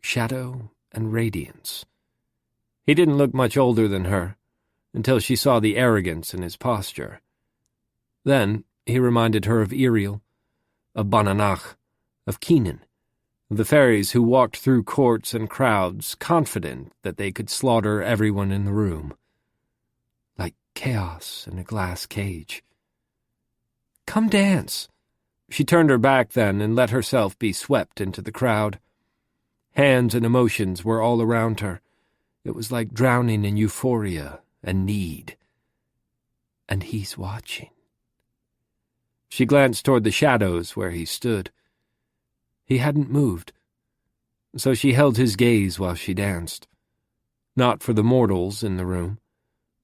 Shadow and radiance. He didn't look much older than her, until she saw the arrogance in his posture. Then he reminded her of Iriel, of Bananach, of Keenan, of the fairies who walked through courts and crowds confident that they could slaughter everyone in the room. Like chaos in a glass cage. Come dance." She turned her back then and let herself be swept into the crowd. Hands and emotions were all around her. It was like drowning in euphoria and need. And he's watching. She glanced toward the shadows where he stood. He hadn't moved, so she held his gaze while she danced. Not for the mortals in the room,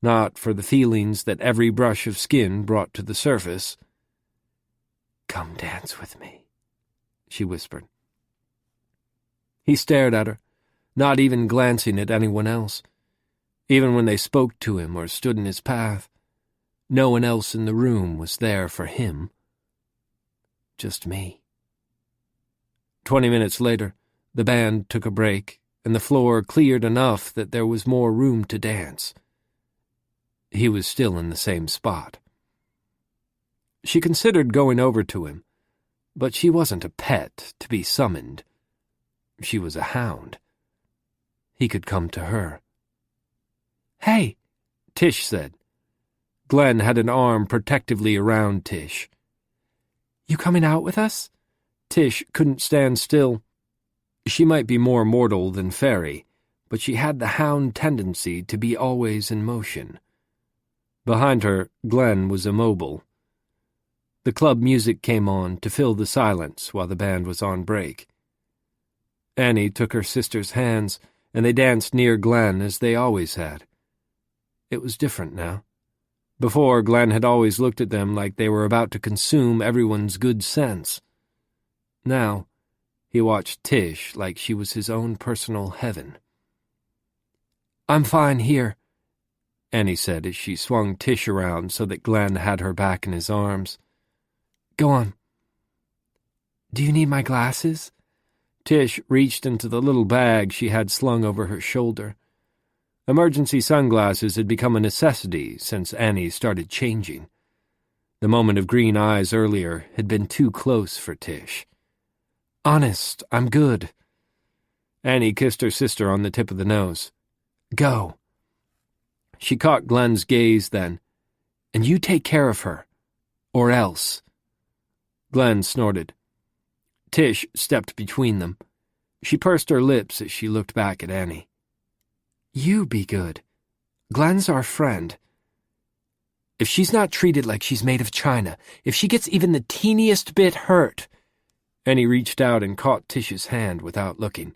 not for the feelings that every brush of skin brought to the surface. "Come dance with me," she whispered. He stared at her, not even glancing at anyone else. Even when they spoke to him or stood in his path, no one else in the room was there for him. Just me. 20 minutes later, the band took a break, and the floor cleared enough that there was more room to dance. He was still in the same spot. She considered going over to him, but she wasn't a pet to be summoned. She was a hound. He could come to her. "Hey," Tish said. Glenn had an arm protectively around Tish. "You coming out with us?" Tish couldn't stand still. She might be more mortal than Faerie, but she had the hound tendency to be always in motion. Behind her, Glenn was immobile. The club music came on to fill the silence while the band was on break. Annie took her sister's hands, and they danced near Glenn as they always had. It was different now. Before, Glenn had always looked at them like they were about to consume everyone's good sense. Now, he watched Tish like she was his own personal heaven. "I'm fine here," Annie said as she swung Tish around so that Glenn had her back in his arms. "Go on." "Do you need my glasses?" Tish reached into the little bag she had slung over her shoulder. Emergency sunglasses had become a necessity since Annie started changing. The moment of green eyes earlier had been too close for Tish. "Honest, I'm good." Annie kissed her sister on the tip of the nose. "Go." She caught Glenn's gaze then. "And you take care of her. Or else." Glenn snorted. Tish stepped between them. She pursed her lips as she looked back at Annie. "You be good. Glenn's our friend. If she's not treated like she's made of china, if she gets even the teeniest bit hurt," Annie reached out and caught Tish's hand without looking,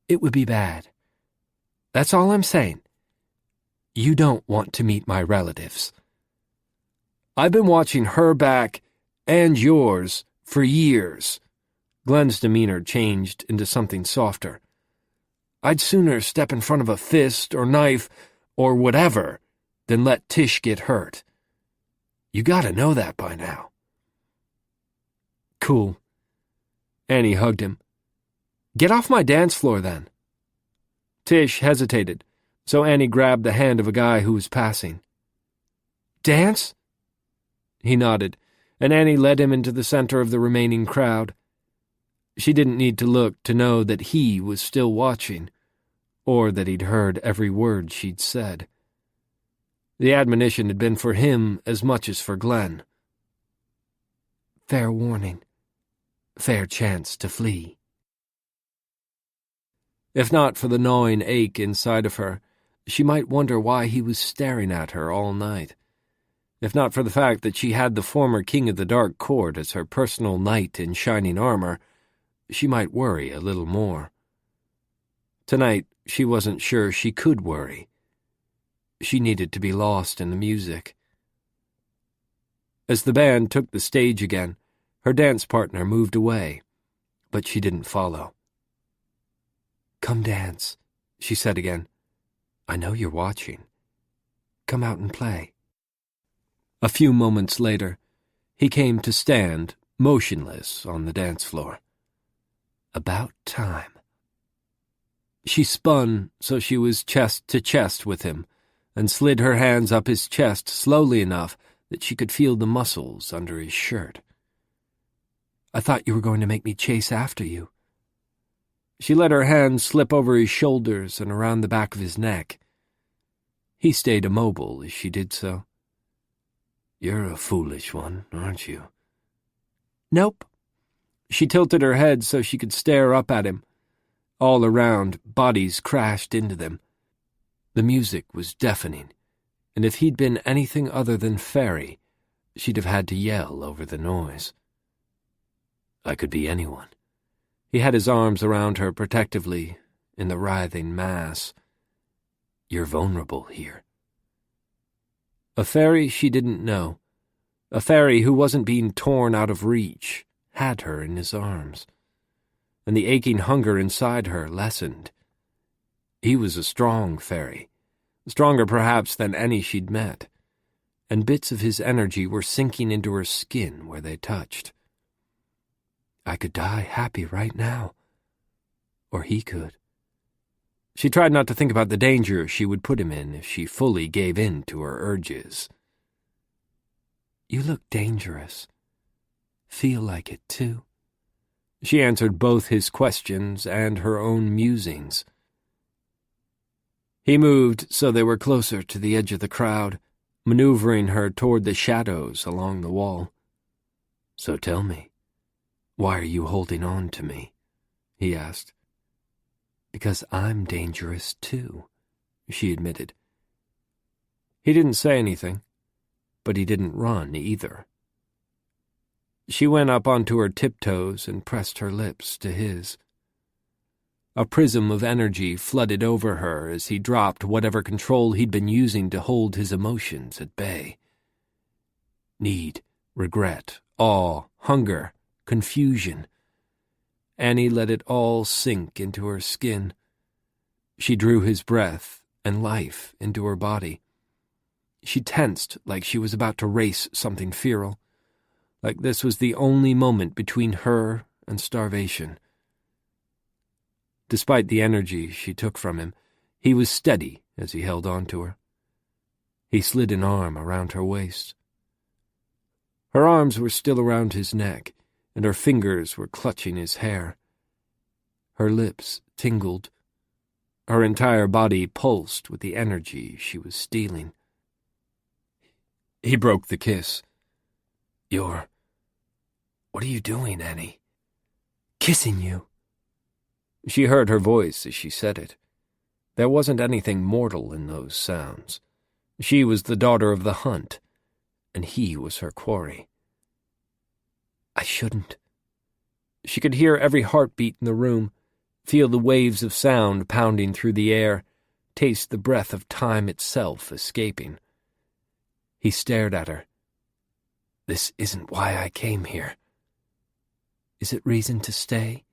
"it would be bad. That's all I'm saying. You don't want to meet my relatives." "I've been watching her back, and yours, for years." Glenn's demeanor changed into something softer. "I'd sooner step in front of a fist or knife or whatever than let Tish get hurt. You gotta know that by now." "Cool." Annie hugged him. "Get off my dance floor, then." Tish hesitated, so Annie grabbed the hand of a guy who was passing. "Dance?" He nodded, and Annie led him into the center of the remaining crowd. She didn't need to look to know that he was still watching, or that he'd heard every word she'd said. The admonition had been for him as much as for Glenn. Fair warning. Fair chance to flee. If not for the gnawing ache inside of her, she might wonder why he was staring at her all night. If not for the fact that she had the former King of the Dark Court as her personal knight in shining armor, she might worry a little more. Tonight, she wasn't sure she could worry. She needed to be lost in the music. As the band took the stage again, her dance partner moved away, but she didn't follow. "Come dance," she said again. "I know you're watching. Come out and play." A few moments later, he came to stand, motionless, on the dance floor. About time. She spun so she was chest to chest with him, and slid her hands up his chest slowly enough that she could feel the muscles under his shirt. "I thought you were going to make me chase after you." She let her hands slip over his shoulders and around the back of his neck. He stayed immobile as she did so. You're a foolish one, aren't you? Nope. She tilted her head so she could stare up at him. All around, bodies crashed into them. The music was deafening, and if he'd been anything other than Faerie, she'd have had to yell over the noise. I could be anyone. He had his arms around her protectively in the writhing mass. You're vulnerable here. A faerie she didn't know, a faerie who wasn't being torn out of reach, had her in his arms, and the aching hunger inside her lessened. He was a strong faerie, stronger perhaps than any she'd met, and bits of his energy were sinking into her skin where they touched. I could die happy right now. Or he could. She tried not to think about the danger she would put him in if she fully gave in to her urges. You look dangerous. Feel like it, too. She answered both his questions and her own musings. He moved so they were closer to the edge of the crowd, maneuvering her toward the shadows along the wall. So tell me, why are you holding on to me? He asked. Because I'm dangerous, too, she admitted. He didn't say anything, but he didn't run either. She went up onto her tiptoes and pressed her lips to his. A prism of energy flooded over her as he dropped whatever control he'd been using to hold his emotions at bay. Need, regret, awe, hunger, confusion. Annie let it all sink into her skin. She drew his breath and life into her body. She tensed like she was about to race something feral, like this was the only moment between her and starvation. Despite the energy she took from him, he was steady as he held on to her. He slid an arm around her waist. Her arms were still around his neck, and her fingers were clutching his hair. Her lips tingled. Her entire body pulsed with the energy she was stealing. He broke the kiss. What are you doing, Annie? Kissing you. She heard her voice as she said it. There wasn't anything mortal in those sounds. She was the daughter of the hunt, and he was her quarry. I shouldn't. She could hear every heartbeat in the room, feel the waves of sound pounding through the air, taste the breath of time itself escaping. He stared at her. This isn't why I came here. Is it reason to stay?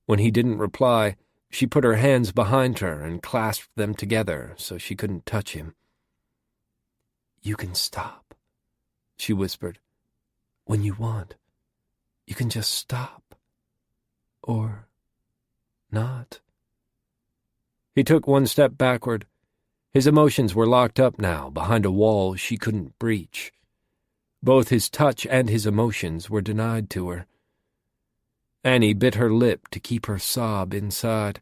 When he didn't reply, she put her hands behind her and clasped them together so she couldn't touch him. You can stop, she whispered. When you want, you can just stop. Or not. He took one step backward. His emotions were locked up now behind a wall she couldn't breach. Both his touch and his emotions were denied to her. Annie bit her lip to keep her sob inside.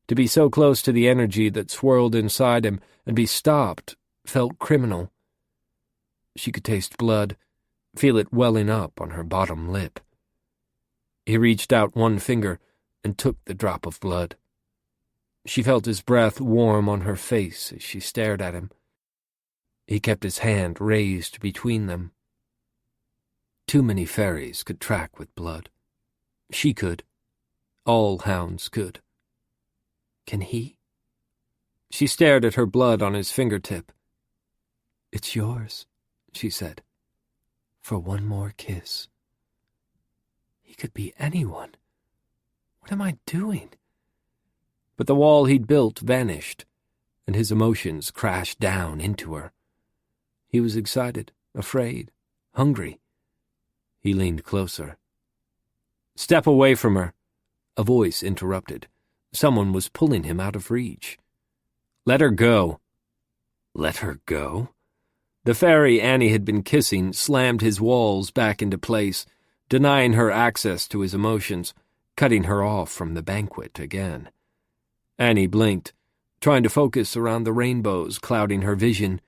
To be so close to the energy that swirled inside him and be stopped felt criminal. She could taste blood, feel it welling up on her bottom lip. He reached out one finger and took the drop of blood. She felt his breath warm on her face as she stared at him. He kept his hand raised between them. Too many faeries could track with blood. She could. All hounds could. Can he? She stared at her blood on his fingertip. It's yours, she said, for one more kiss. He could be anyone. What am I doing? But the wall he'd built vanished, and his emotions crashed down into her. He was excited, afraid, hungry. He leaned closer. Step away from her, a voice interrupted. Someone was pulling him out of reach. Let her go. Let her go? The faerie Annie had been kissing slammed his walls back into place, denying her access to his emotions, cutting her off from the banquet again. Annie blinked, trying to focus around the rainbows clouding her vision.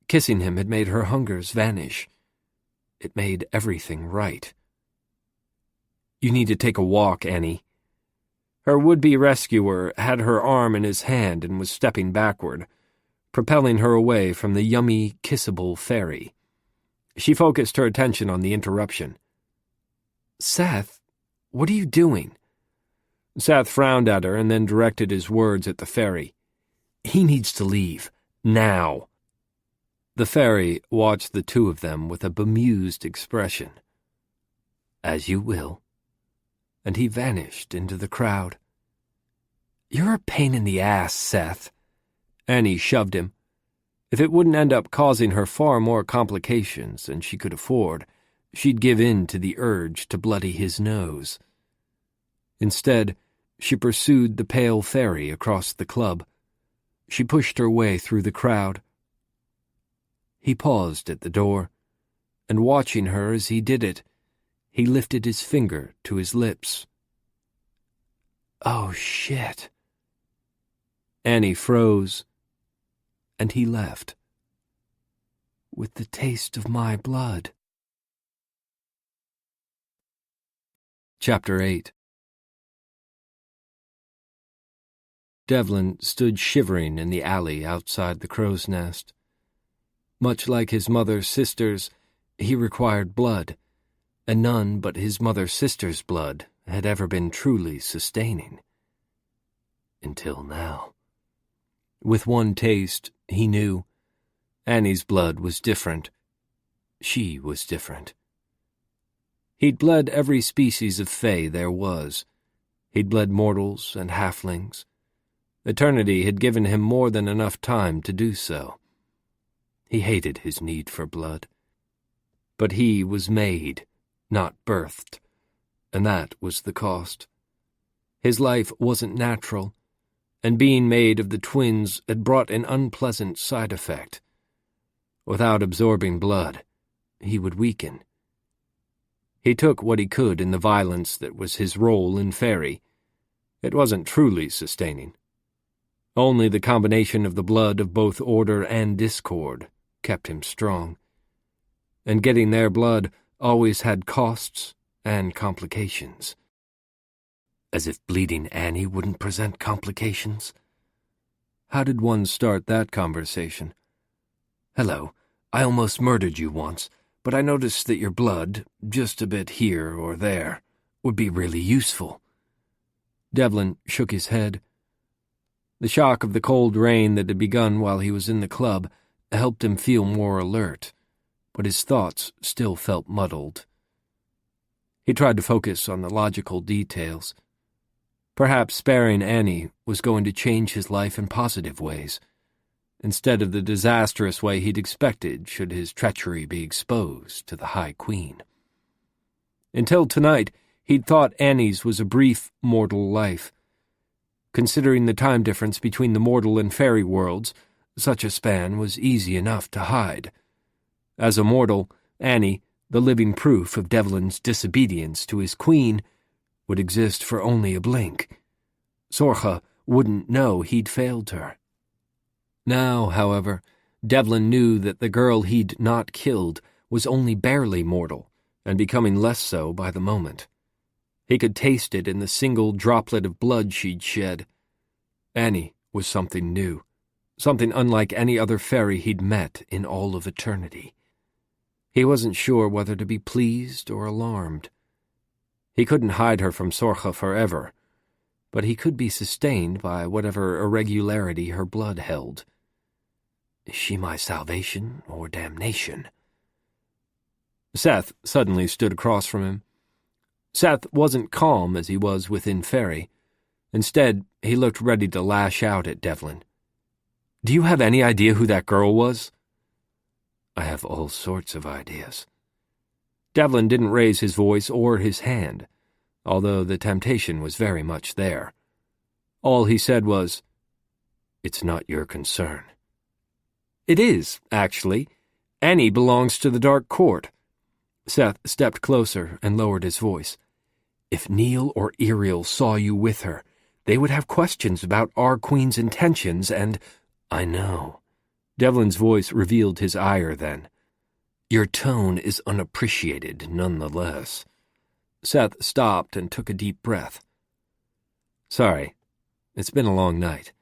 Kissing him had made her hungers vanish. It made everything right. "You need to take a walk, Annie." Her would-be rescuer had her arm in his hand and was stepping backward, propelling her away from the yummy, kissable Faerie. She focused her attention on the interruption. "Seth, what are you doing?" Seth frowned at her and then directed his words at the Faerie. "He needs to leave. Now." The Faerie watched the two of them with a bemused expression. "As you will." And he vanished into the crowd. "You're a pain in the ass, Seth." Annie shoved him. If it wouldn't end up causing her far more complications than she could afford, she'd give in to the urge to bloody his nose. Instead, she pursued the pale Faerie across the club. She pushed her way through the crowd. He paused at the door, and watching her as he did it, he lifted his finger to his lips. "Oh, shit." Annie froze, and he left. "With the taste of my blood." Chapter 8. Devlin stood shivering in the alley outside the crow's nest. Much like his mother's sisters, he required blood, and none but his mother's sister's blood had ever been truly sustaining. Until now. With one taste, he knew. Annie's blood was different. She was different. He'd bled every species of fae there was. He'd bled mortals and halflings. Eternity had given him more than enough time to do so. He hated his need for blood. But he was made, not birthed, and that was the cost. His life wasn't natural, and being made of the twins had brought an unpleasant side effect. Without absorbing blood, he would weaken. He took what he could in the violence that was his role in Faerie. It wasn't truly sustaining. Only the combination of the blood of both order and discord kept him strong. And getting their blood always had costs and complications. As if bleeding Annie wouldn't present complications. How did one start that conversation? "Hello, I almost murdered you once, but I noticed that your blood, just a bit here or there, would be really useful." Devlin shook his head. The shock of the cold rain that had begun while he was in the club helped him feel more alert, but his thoughts still felt muddled. He tried to focus on the logical details. Perhaps sparing Annie was going to change his life in positive ways, instead of the disastrous way he'd expected should his treachery be exposed to the High Queen. Until tonight, he'd thought Annie's was a brief, mortal life. Considering the time difference between the mortal and Faerie worlds, such a span was easy enough to hide. As a mortal, Annie, the living proof of Devlin's disobedience to his queen, would exist for only a blink. Sorcha wouldn't know he'd failed her. Now, however, Devlin knew that the girl he'd not killed was only barely mortal, and becoming less so by the moment. He could taste it in the single droplet of blood she'd shed. Annie was something new, something unlike any other Faerie he'd met in all of eternity. He wasn't sure whether to be pleased or alarmed. He couldn't hide her from Sorcha forever, but he could be sustained by whatever irregularity her blood held. Is she my salvation or damnation? Seth suddenly stood across from him. Seth wasn't calm as he was within Faerie. Instead, he looked ready to lash out at Devlin. "Do you have any idea who that girl was?" "I have all sorts of ideas." Devlin didn't raise his voice or his hand, although the temptation was very much there. All he said was, "It's not your concern." "It is, actually. Annie belongs to the Dark Court." Seth stepped closer and lowered his voice. "If Neil or Iriel saw you with her, they would have questions about our queen's intentions and—" "I know," Devlin's voice revealed his ire then. "Your tone is unappreciated, nonetheless." Seth stopped and took a deep breath. "Sorry, it's been a long night."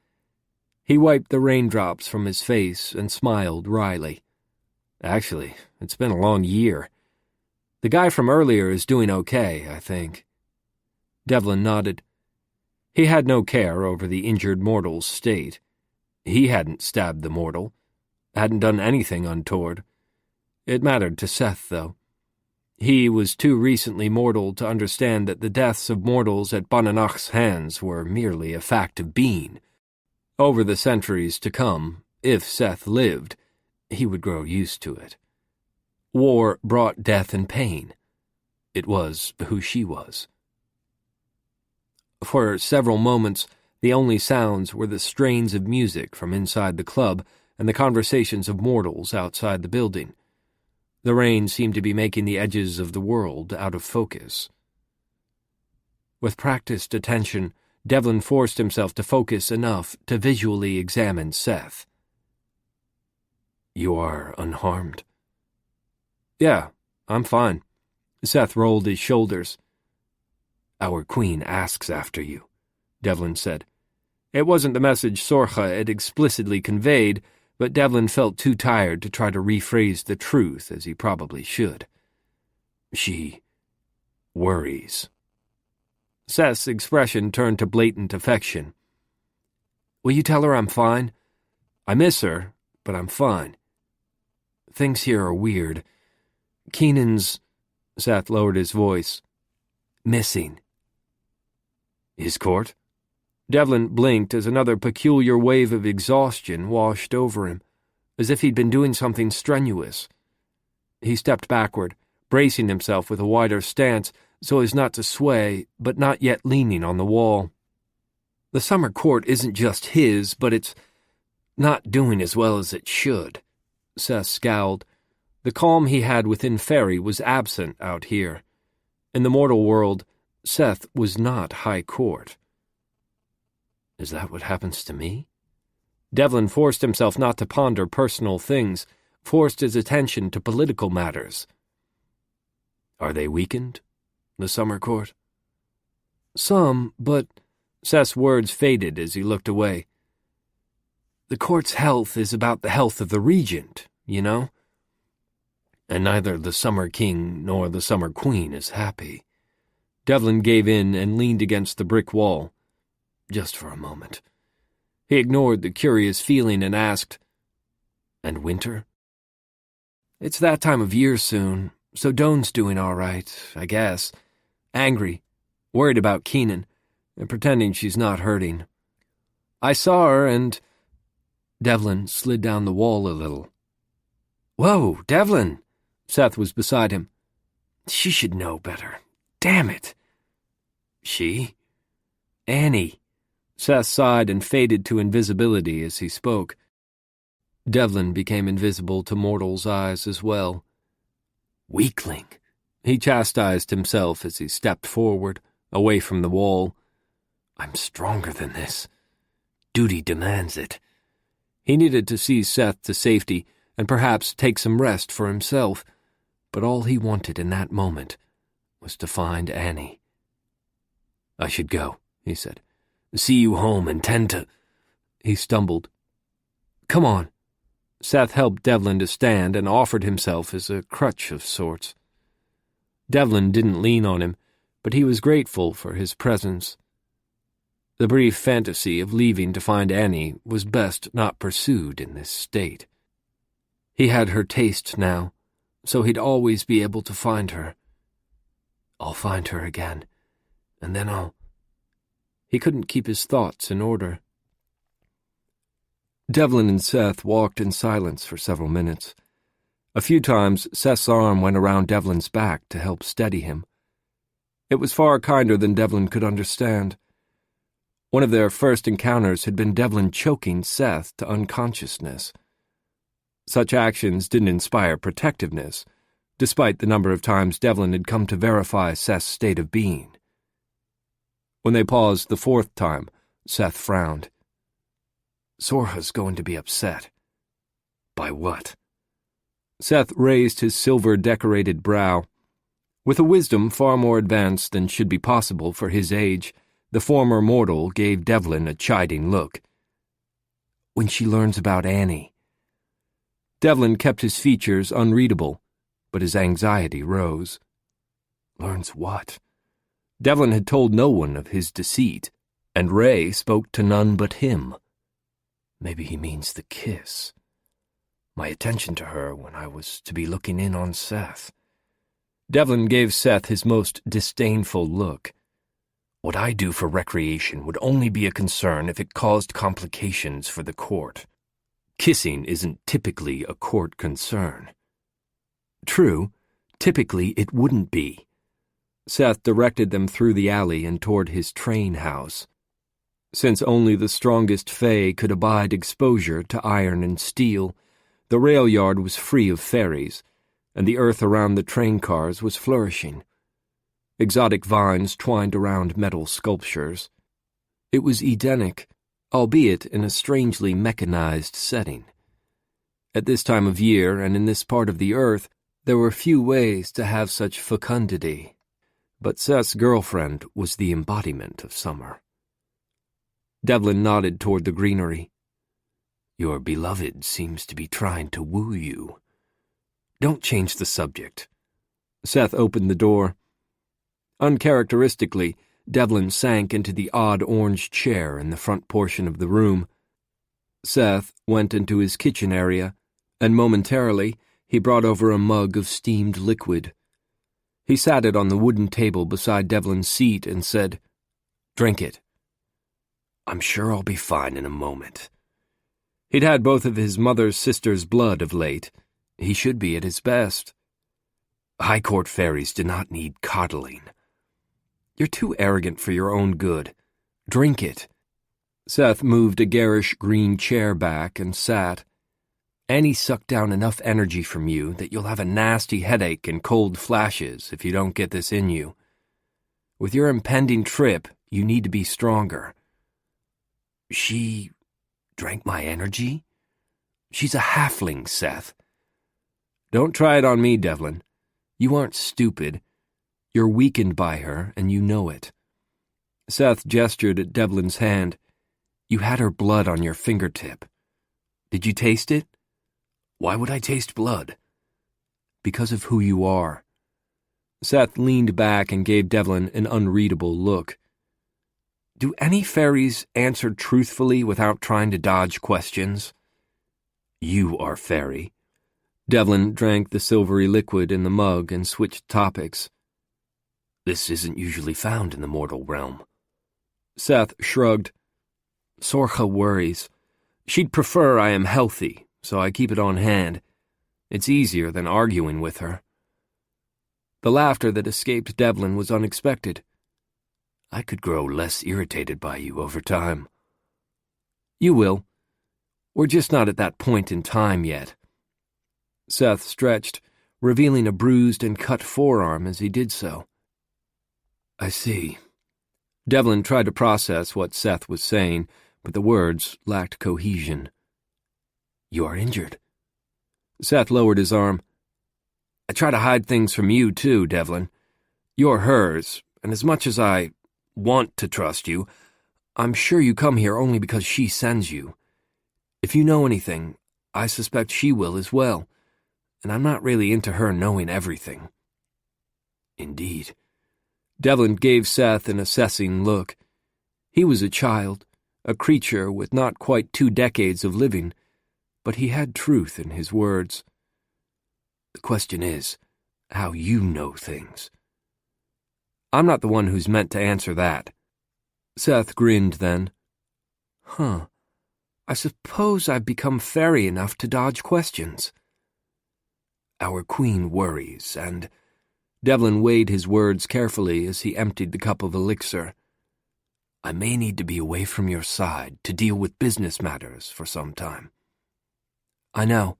He wiped the raindrops from his face and smiled wryly. "Actually, it's been a long year. The guy from earlier is doing okay, I think." Devlin nodded. He had no care over the injured mortal's state. He hadn't stabbed the mortal, hadn't done anything untoward. It mattered to Seth, though. He was too recently mortal to understand that the deaths of mortals at Bananach's hands were merely a fact of being. Over the centuries to come, if Seth lived, he would grow used to it. War brought death and pain. It was who she was. For several moments, the only sounds were the strains of music from inside the club and the conversations of mortals outside the building. The rain seemed to be making the edges of the world out of focus. With practiced attention, Devlin forced himself to focus enough to visually examine Seth. "You are unharmed?" "Yeah, I'm fine." Seth rolled his shoulders. "Our queen asks after you," Devlin said. It wasn't the message Sorcha had explicitly conveyed, but Devlin felt too tired to try to rephrase the truth as he probably should. "She worries." Seth's expression turned to blatant affection. "Will you tell her I'm fine? I miss her, but I'm fine. Things here are weird. Keenan's," Seth lowered his voice, "missing." "His court?" Devlin blinked as another peculiar wave of exhaustion washed over him, as if he'd been doing something strenuous. He stepped backward, bracing himself with a wider stance so as not to sway, but not yet leaning on the wall. "The summer court isn't just his, but it's not doing as well as it should." Seth scowled. The calm he had within Faerie was absent out here. In the mortal world, Seth was not high court. Is that what happens to me? Devlin forced himself not to ponder personal things, forced his attention to political matters. Are they weakened, the summer court? Some, but Seth's words faded as he looked away. The court's health is about the health of the regent, you know? And neither the summer king nor the summer queen is happy. Devlin gave in and leaned against the brick wall. Just for a moment. He ignored the curious feeling and asked, "And winter?" "It's that time of year soon, so Dawn's doing all right, I guess. Angry, worried about Keenan, and pretending she's not hurting. I saw her and..." Devlin slid down the wall a little. "Whoa, Devlin!" Seth was beside him. "She should know better. Damn it!" "She?" "Annie." Seth sighed and faded to invisibility as he spoke. Devlin became invisible to mortal's eyes as well. "Weakling," he chastised himself as he stepped forward, away from the wall. "I'm stronger than this. Duty demands it." He needed to see Seth to safety and perhaps take some rest for himself, but all he wanted in that moment was to find Annie. "I should go," he said. "See you home and tend to..." He stumbled. "Come on." Seth helped Devlin to stand and offered himself as a crutch of sorts. Devlin didn't lean on him, but he was grateful for his presence. The brief fantasy of leaving to find Annie was best not pursued in this state. He had her taste now, so he'd always be able to find her. I'll find her again, and then I'll... He couldn't keep his thoughts in order. Devlin and Seth walked in silence for several minutes. A few times, Seth's arm went around Devlin's back to help steady him. It was far kinder than Devlin could understand. One of their first encounters had been Devlin choking Seth to unconsciousness. Such actions didn't inspire protectiveness, despite the number of times Devlin had come to verify Seth's state of being. When they paused the fourth time, Seth frowned. Sorha's going to be upset. By what? Seth raised his silver-decorated brow. With a wisdom far more advanced than should be possible for his age, the former mortal gave Devlin a chiding look. When she learns about Annie. Devlin kept his features unreadable, but his anxiety rose. Learns what? Devlin had told no one of his deceit, and Ray spoke to none but him. Maybe he means the kiss. My attention to her when I was to be looking in on Seth. Devlin gave Seth his most disdainful look. What I do for recreation would only be a concern if it caused complications for the court. Kissing isn't typically a court concern. True, typically it wouldn't be. Seth directed them through the alley and toward his train house. Since only the strongest fae could abide exposure to iron and steel, the rail yard was free of faeries, and the earth around the train cars was flourishing. Exotic vines twined around metal sculptures. It was Edenic, albeit in a strangely mechanized setting. At this time of year and in this part of the earth, there were few ways to have such fecundity, but Seth's girlfriend was the embodiment of summer. Devlin nodded toward the greenery. Your beloved seems to be trying to woo you. Don't change the subject. Seth opened the door. Uncharacteristically, Devlin sank into the odd orange chair in the front portion of the room. Seth went into his kitchen area, and momentarily he brought over a mug of steamed liquid. He sat it on the wooden table beside Devlin's seat and said, "Drink it." "I'm sure I'll be fine in a moment." He'd had both of his mother's sister's blood of late. He should be at his best. High court fairies do not need coddling. You're too arrogant for your own good. Drink it. Seth moved a garish green chair back and sat. Annie sucked down enough energy from you that you'll have a nasty headache and cold flashes if you don't get this in you. With your impending trip, you need to be stronger. She drank my energy? She's a halfling, Seth. Don't try it on me, Devlin. You aren't stupid. You're weakened by her, and you know it. Seth gestured at Devlin's hand. You had her blood on your fingertip. Did you taste it? Why would I taste blood? Because of who you are. Seth leaned back and gave Devlin an unreadable look. Do any fairies answer truthfully without trying to dodge questions? You are Faerie. Devlin drank the silvery liquid in the mug and switched topics. This isn't usually found in the mortal realm. Seth shrugged. Sorcha worries. She'd prefer I am healthy, so I keep it on hand. It's easier than arguing with her. The laughter that escaped Devlin was unexpected. I could grow less irritated by you over time. You will. We're just not at that point in time yet. Seth stretched, revealing a bruised and cut forearm as he did so. I see. Devlin tried to process what Seth was saying, but the words lacked cohesion. You are injured. Seth lowered his arm. I try to hide things from you, too, Devlin. You're hers, and as much as I want to trust you, I'm sure you come here only because she sends you. If you know anything, I suspect she will as well, and I'm not really into her knowing everything. Indeed. Devlin gave Seth an assessing look. He was a child, a creature with not quite 2 decades of living, but he had truth in his words. The question is, how you know things. I'm not the one who's meant to answer that. Seth grinned then. I suppose I've become fairy enough to dodge questions. Our queen worries, and Devlin weighed his words carefully as he emptied the cup of elixir. I may need to be away from your side to deal with business matters for some time. I know.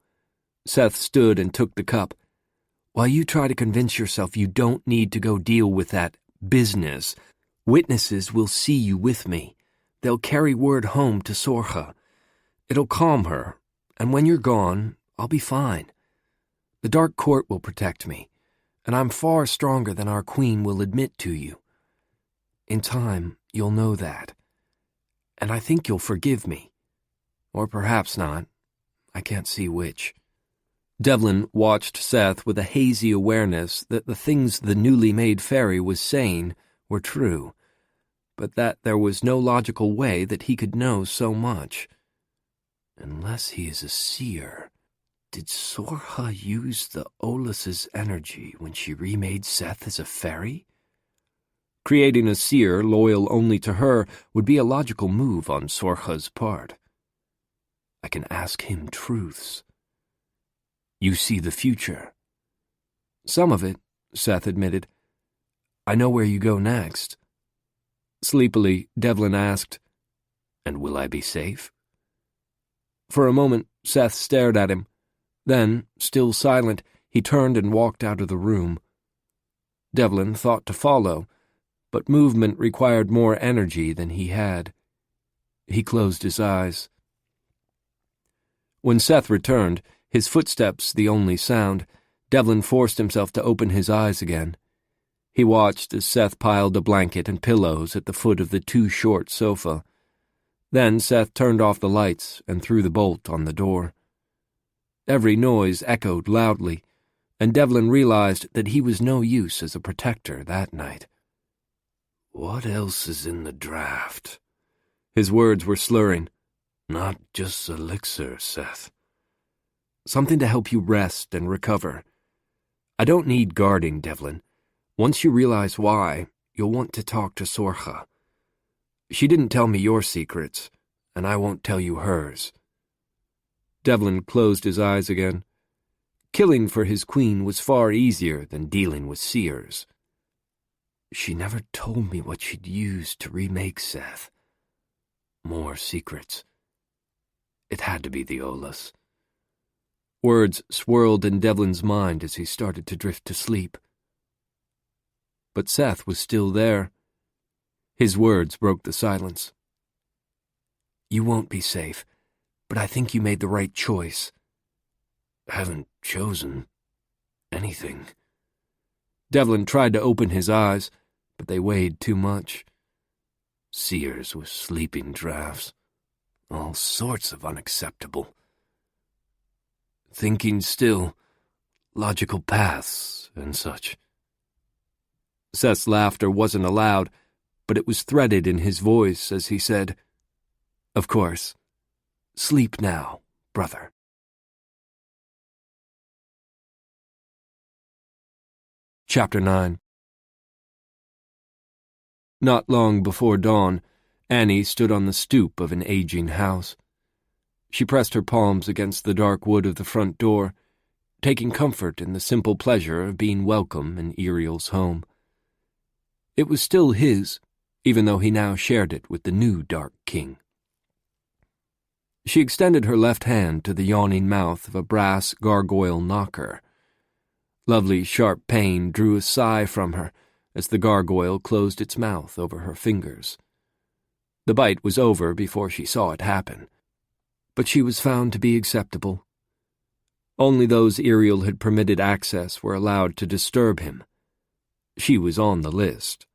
Seth stood and took the cup. While you try to convince yourself you don't need to go deal with that business, witnesses will see you with me. They'll carry word home to Sorcha. It'll calm her, and when you're gone, I'll be fine. The Dark Court will protect me, and I'm far stronger than our queen will admit to you. In time, you'll know that, and I think you'll forgive me. Or perhaps not. I can't see which." Devlin watched Seth with a hazy awareness that the things the newly made faerie was saying were true, but that there was no logical way that he could know so much. Unless he is a seer, did Sorcha use the Olus's energy when she remade Seth as a faerie? Creating a seer loyal only to her would be a logical move on Sorcha's part. I can ask him truths. "You see the future." "Some of it," Seth admitted. "I know where you go next." Sleepily, Devlin asked, "And will I be safe?" For a moment, Seth stared at him. Then, still silent, he turned and walked out of the room. Devlin thought to follow, but movement required more energy than he had. He closed his eyes. When Seth returned, his footsteps the only sound, Devlin forced himself to open his eyes again. He watched as Seth piled a blanket and pillows at the foot of the too-short sofa. Then Seth turned off the lights and threw the bolt on the door. Every noise echoed loudly, and Devlin realized that he was no use as a protector that night. "What else is in the draft?" His words were slurring. "Not just elixir, Seth." "Something to help you rest and recover. I don't need guarding, Devlin. Once you realize why, you'll want to talk to Sorcha. She didn't tell me your secrets, and I won't tell you hers." Devlin closed his eyes again. Killing for his queen was far easier than dealing with seers. "She never told me what she'd used to remake Seth. More secrets. It had to be the Olus." Words swirled in Devlin's mind as he started to drift to sleep. But Seth was still there. His words broke the silence. "You won't be safe, but I think you made the right choice." "Haven't chosen anything." Devlin tried to open his eyes, but they weighed too much. Seers with sleeping drafts. All sorts of unacceptable. Thinking still, logical paths and such. Seth's laughter wasn't allowed, but it was threaded in his voice as he said, "Of course. Sleep now, brother." Chapter 9. Not long before dawn, Annie stood on the stoop of an aging house. She pressed her palms against the dark wood of the front door, taking comfort in the simple pleasure of being welcome in Iriel's home. It was still his, even though he now shared it with the new Dark King. She extended her left hand to the yawning mouth of a brass gargoyle knocker. Lovely sharp pain drew a sigh from her as the gargoyle closed its mouth over her fingers. The bite was over before she saw it happen, but she was found to be acceptable. Only those Iriel had permitted access were allowed to disturb him. She was on the list,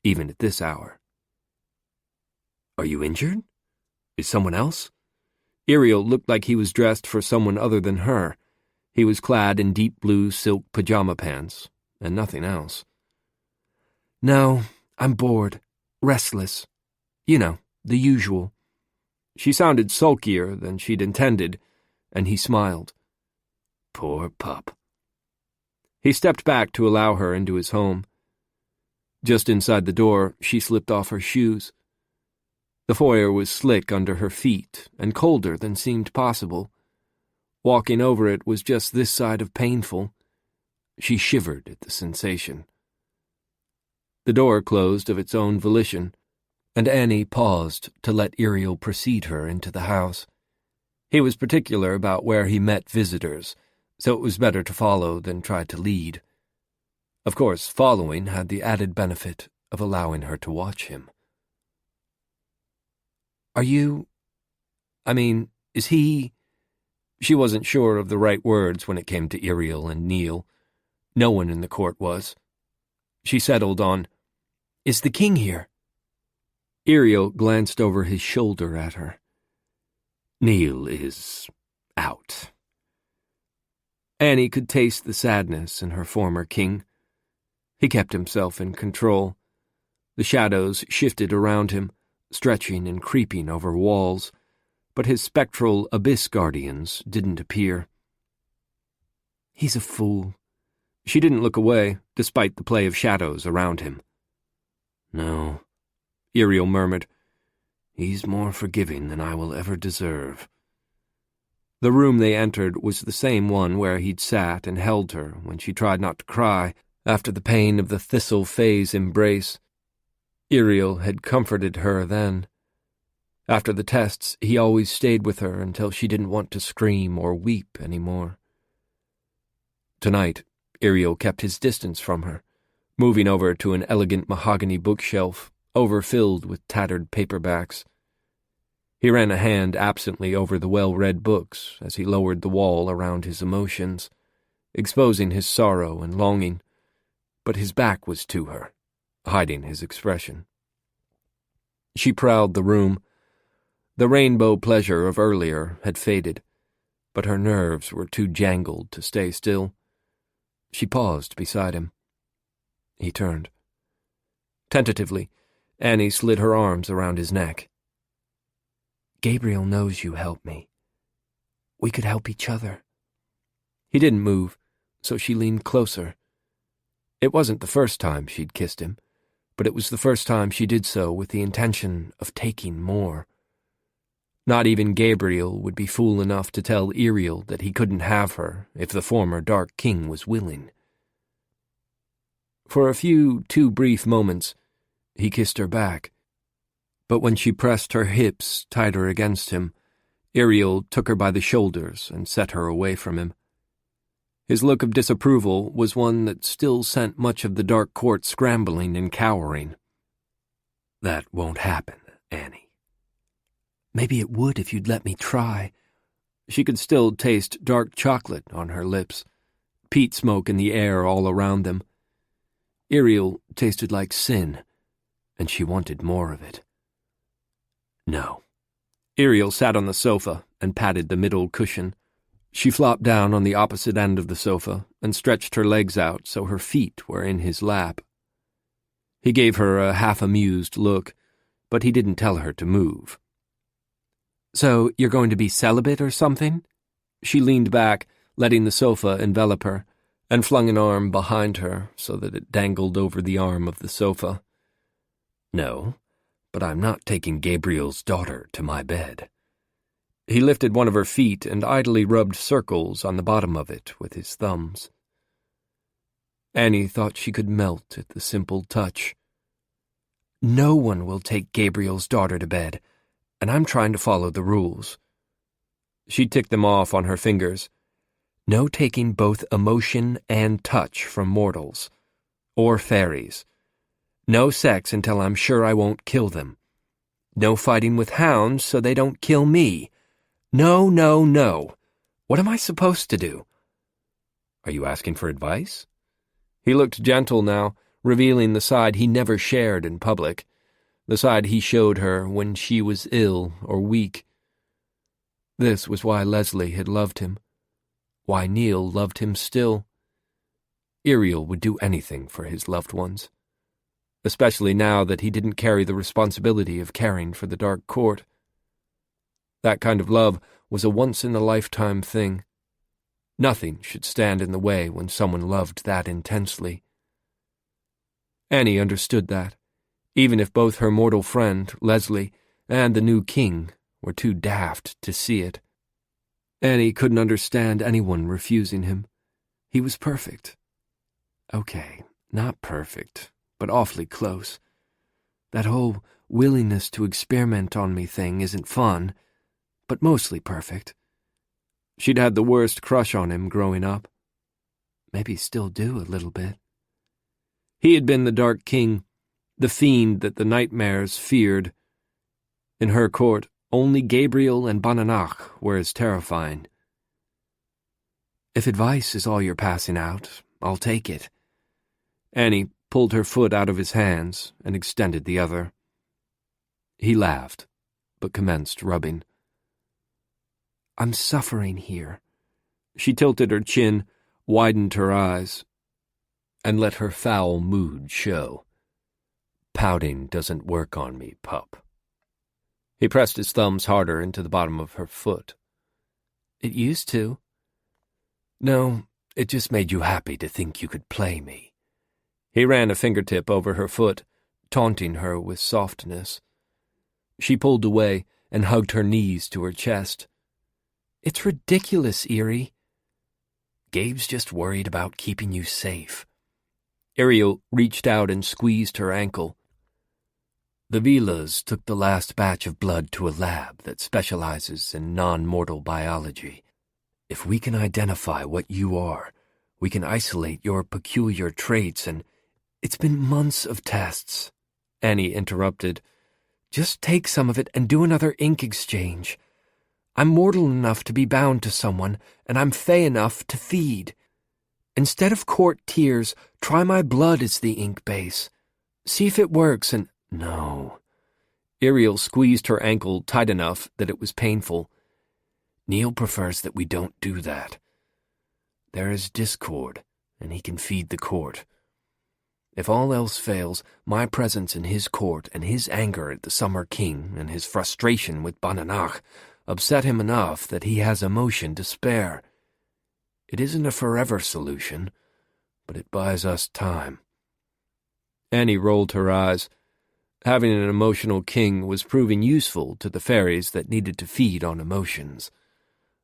even at this hour. "Are you injured? Is someone else?" Iriel looked like he was dressed for someone other than her. He was clad in deep blue silk pajama pants, and nothing else. "No, I'm bored, restless. You know, the usual." She sounded sulkier than she'd intended, and he smiled. Poor pup. He stepped back to allow her into his home. Just inside the door, she slipped off her shoes. The foyer was slick under her feet and colder than seemed possible. Walking over it was just this side of painful. She shivered at the sensation. The door closed of its own volition, and Annie paused to let Iriel precede her into the house. He was particular about where he met visitors, so it was better to follow than try to lead. Of course, following had the added benefit of allowing her to watch him. Is he... She wasn't sure of the right words when it came to Iriel and Neil. No one in the court was. She settled on, "Is the king here?" Iriel glanced over his shoulder at her. "Neil is out." Annie could taste the sadness in her former king. He kept himself in control. The shadows shifted around him, stretching and creeping over walls, but his spectral abyss guardians didn't appear. "He's a fool." She didn't look away, despite the play of shadows around him. "No," Iriel murmured. "He's more forgiving than I will ever deserve." The room they entered was the same one where he'd sat and held her when she tried not to cry after the pain of the Thistle Fae's embrace. Iriel had comforted her then. After the tests, he always stayed with her until she didn't want to scream or weep anymore. Tonight, Iriel kept his distance from her, moving over to an elegant mahogany bookshelf, overfilled with tattered paperbacks. He ran a hand absently over the well-read books as he lowered the wall around his emotions, exposing his sorrow and longing, but his back was to her, hiding his expression. She prowled the room. The rainbow pleasure of earlier had faded, but her nerves were too jangled to stay still. She paused beside him. He turned. Tentatively, Annie slid her arms around his neck. "Gabriel knows you help me. We could help each other." He didn't move, so she leaned closer. It wasn't the first time she'd kissed him, but it was the first time she did so with the intention of taking more. Not even Gabriel would be fool enough to tell Iriel that he couldn't have her if the former Dark King was willing. For a few too brief moments, he kissed her back, but when she pressed her hips tighter against him, Iriel took her by the shoulders and set her away from him. His look of disapproval was one that still sent much of the dark court scrambling and cowering. "That won't happen, Annie." "Maybe it would if you'd let me try." She could still taste dark chocolate on her lips, peat smoke in the air all around them. Iriel tasted like sin, and she wanted more of it. "No." Iriel sat on the sofa and patted the middle cushion. She flopped down on the opposite end of the sofa and stretched her legs out so her feet were in his lap. He gave her a half-amused look, but he didn't tell her to move. "So you're going to be celibate or something?" She leaned back, letting the sofa envelop her, and flung an arm behind her so that it dangled over the arm of the sofa. "No, but I'm not taking Gabriel's daughter to my bed." He lifted one of her feet and idly rubbed circles on the bottom of it with his thumbs. Annie thought she could melt at the simple touch. "No one will take Gabriel's daughter to bed, and I'm trying to follow the rules." She ticked them off on her fingers. "No taking both emotion and touch from mortals, or faeries. No sex until I'm sure I won't kill them. No fighting with hounds so they don't kill me. No, no, no. What am I supposed to do?" "Are you asking for advice?" He looked gentle now, revealing the side he never shared in public, the side he showed her when she was ill or weak. This was why Leslie had loved him, why Neil loved him still. Iriel would do anything for his loved ones, especially now that he didn't carry the responsibility of caring for the Dark Court. That kind of love was a once-in-a-lifetime thing. Nothing should stand in the way when someone loved that intensely. Annie understood that, even if both her mortal friend, Leslie, and the new king were too daft to see it. Annie couldn't understand anyone refusing him. He was perfect. Okay, not perfect, but awfully close. That whole willingness to experiment on me thing isn't fun, but mostly perfect. She'd had the worst crush on him growing up. Maybe still do a little bit. He had been the Dark King, the fiend that the nightmares feared. In her court, only Gabriel and Bananach were as terrifying. If advice is all you're passing out, I'll take it. Annie pulled her foot out of his hands and extended the other. He laughed, but commenced rubbing. I'm suffering here. She tilted her chin, widened her eyes, and let her foul mood show. Pouting doesn't work on me, pup. He pressed his thumbs harder into the bottom of her foot. It used to. No, it just made you happy to think you could play me. He ran a fingertip over her foot, taunting her with softness. She pulled away and hugged her knees to her chest. It's ridiculous, Eerie. Gabe's just worried about keeping you safe. Ariel reached out and squeezed her ankle. The Villas took the last batch of blood to a lab that specializes in non-mortal biology. If we can identify what you are, we can isolate your peculiar traits and... It's been months of tests. Annie interrupted. Just take some of it and do another ink exchange. I'm mortal enough to be bound to someone, and I'm fey enough to feed. Instead of court tears, try my blood as the ink base. See if it works and... No. Ariel squeezed her ankle tight enough that it was painful. Neil prefers that we don't do that. There is discord, and he can feed the court. If all else fails, my presence in his court and his anger at the Summer King and his frustration with Bananach upset him enough that he has emotion to spare. It isn't a forever solution, but it buys us time. Annie rolled her eyes. Having an emotional king was proving useful to the faeries that needed to feed on emotions.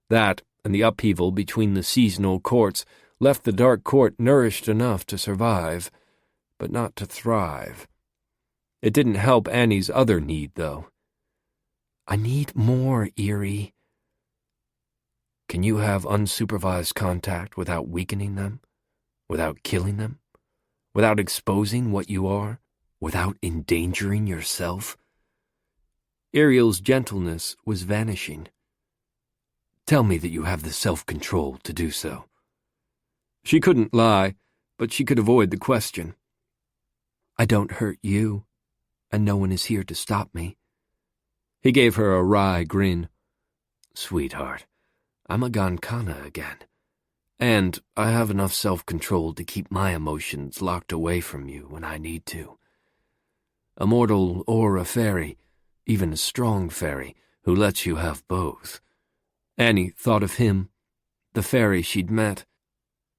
That, and the upheaval between the seasonal courts, left the Dark Court nourished enough to survive, but not to thrive. It didn't help Annie's other need, though. I need more, Eerie. Can you have unsupervised contact without weakening them? Without killing them? Without exposing what you are? Without endangering yourself? Ariel's gentleness was vanishing. Tell me that you have the self-control to do so. She couldn't lie, but she could avoid the question. I don't hurt you, and no one is here to stop me. He gave her a wry grin. Sweetheart, I'm a Gankana again, and I have enough self-control to keep my emotions locked away from you when I need to. A mortal or a faerie, even a strong faerie, who lets you have both. Annie thought of him, the faerie she'd met.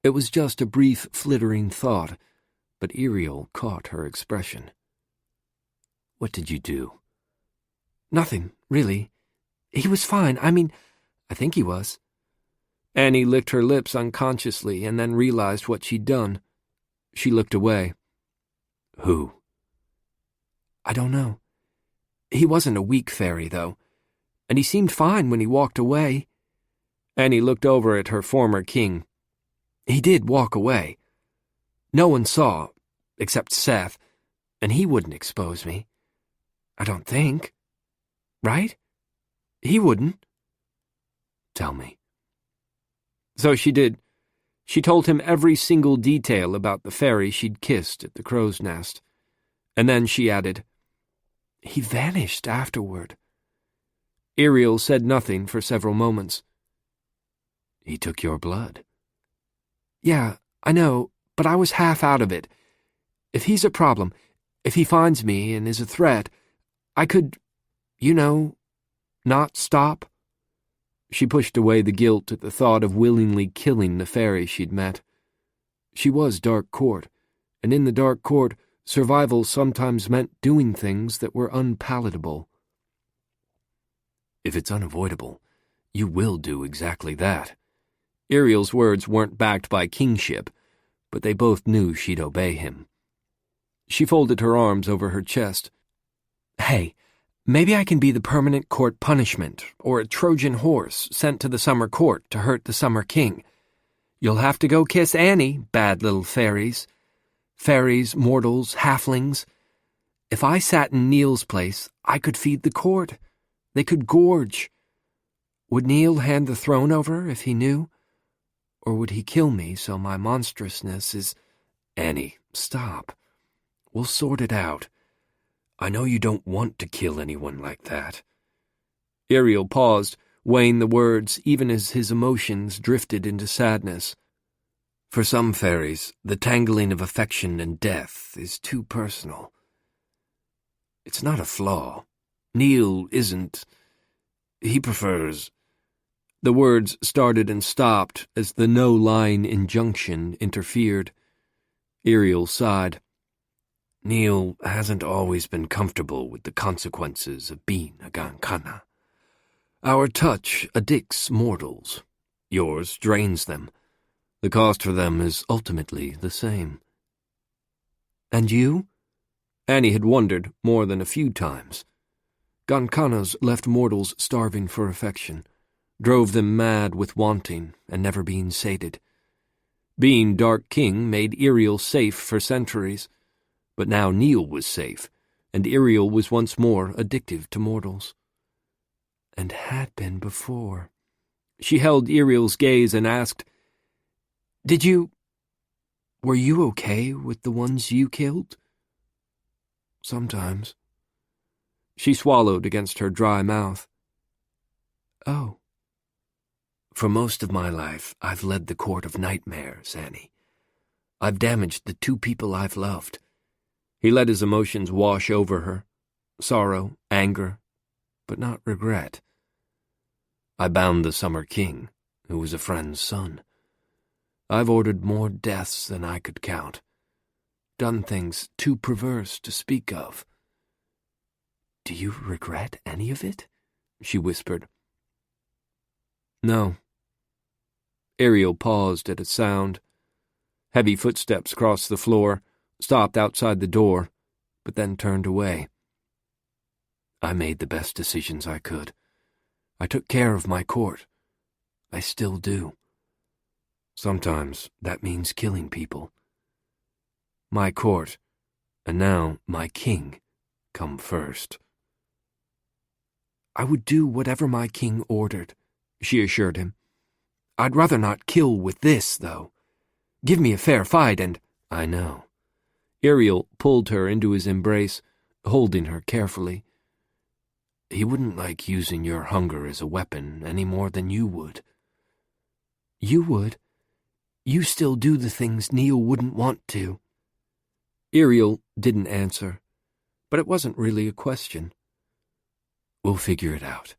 It was just a brief, flittering thought, but Ariel caught her expression. What did you do? Nothing, really. He was fine. I think he was. Annie licked her lips unconsciously and then realized what she'd done. She looked away. Who? I don't know. He wasn't a weak faerie, though, and he seemed fine when he walked away. Annie looked over at her former king. He did walk away. No one saw, except Seth, and he wouldn't expose me. I don't think. Right? He wouldn't. Tell me. So she did. She told him every single detail about the faerie she'd kissed at the crow's nest. And then she added, He vanished afterward. Ariel said nothing for several moments. He took your blood. Yeah, I know, but I was half out of it. If he's a problem, if he finds me and is a threat, I could, not stop. She pushed away the guilt at the thought of willingly killing the faerie she'd met. She was Dark Court, and in the Dark Court, survival sometimes meant doing things that were unpalatable. If it's unavoidable, you will do exactly that. Ariel's words weren't backed by kingship, but they both knew she'd obey him. She folded her arms over her chest. Hey, maybe I can be the permanent court punishment, or a Trojan horse sent to the summer court to hurt the Summer King. You'll have to go kiss Annie, bad little faeries. Faeries, mortals, halflings. If I sat in Neil's place, I could feed the court. They could gorge. Would Neil hand the throne over if he knew? Or would he kill me so my monstrousness is— Annie, stop. We'll sort it out. I know you don't want to kill anyone like that. Ariel paused, weighing the words even as his emotions drifted into sadness. For some fairies, the tangling of affection and death is too personal. It's not a flaw. Neil isn't. He prefers. The words started and stopped as the no-line injunction interfered. Ariel sighed. Neil hasn't always been comfortable with the consequences of being a Gankana. Our touch addicts mortals. Yours drains them. The cost for them is ultimately the same. And you? Annie had wondered more than a few times. Gankanas left mortals starving for affection, drove them mad with wanting and never being sated. Being Dark King made Ariel safe for centuries, but now Neil was safe, and Ariel was once more addictive to mortals. And had been before. She held Ariel's gaze and asked, Were you okay with the ones you killed? Sometimes. She swallowed against her dry mouth. Oh. For most of my life, I've led the court of nightmares, Annie. I've damaged the two people I've loved. He let his emotions wash over her. Sorrow, anger, but not regret. I bound the Summer King, who was a friend's son. I've ordered more deaths than I could count. Done things too perverse to speak of. Do you regret any of it? She whispered. No. Ariel paused at a sound. Heavy footsteps crossed the floor, stopped outside the door, but then turned away. I made the best decisions I could. I took care of my court. I still do. Sometimes that means killing people. My court, and now my king, come first. I would do whatever my king ordered, she assured him. I'd rather not kill with this, though. Give me a fair fight and— I know. Ariel pulled her into his embrace, holding her carefully. He wouldn't like using your hunger as a weapon any more than you would. You would? You still do the things Neil wouldn't want to. Ariel didn't answer, but it wasn't really a question. We'll figure it out.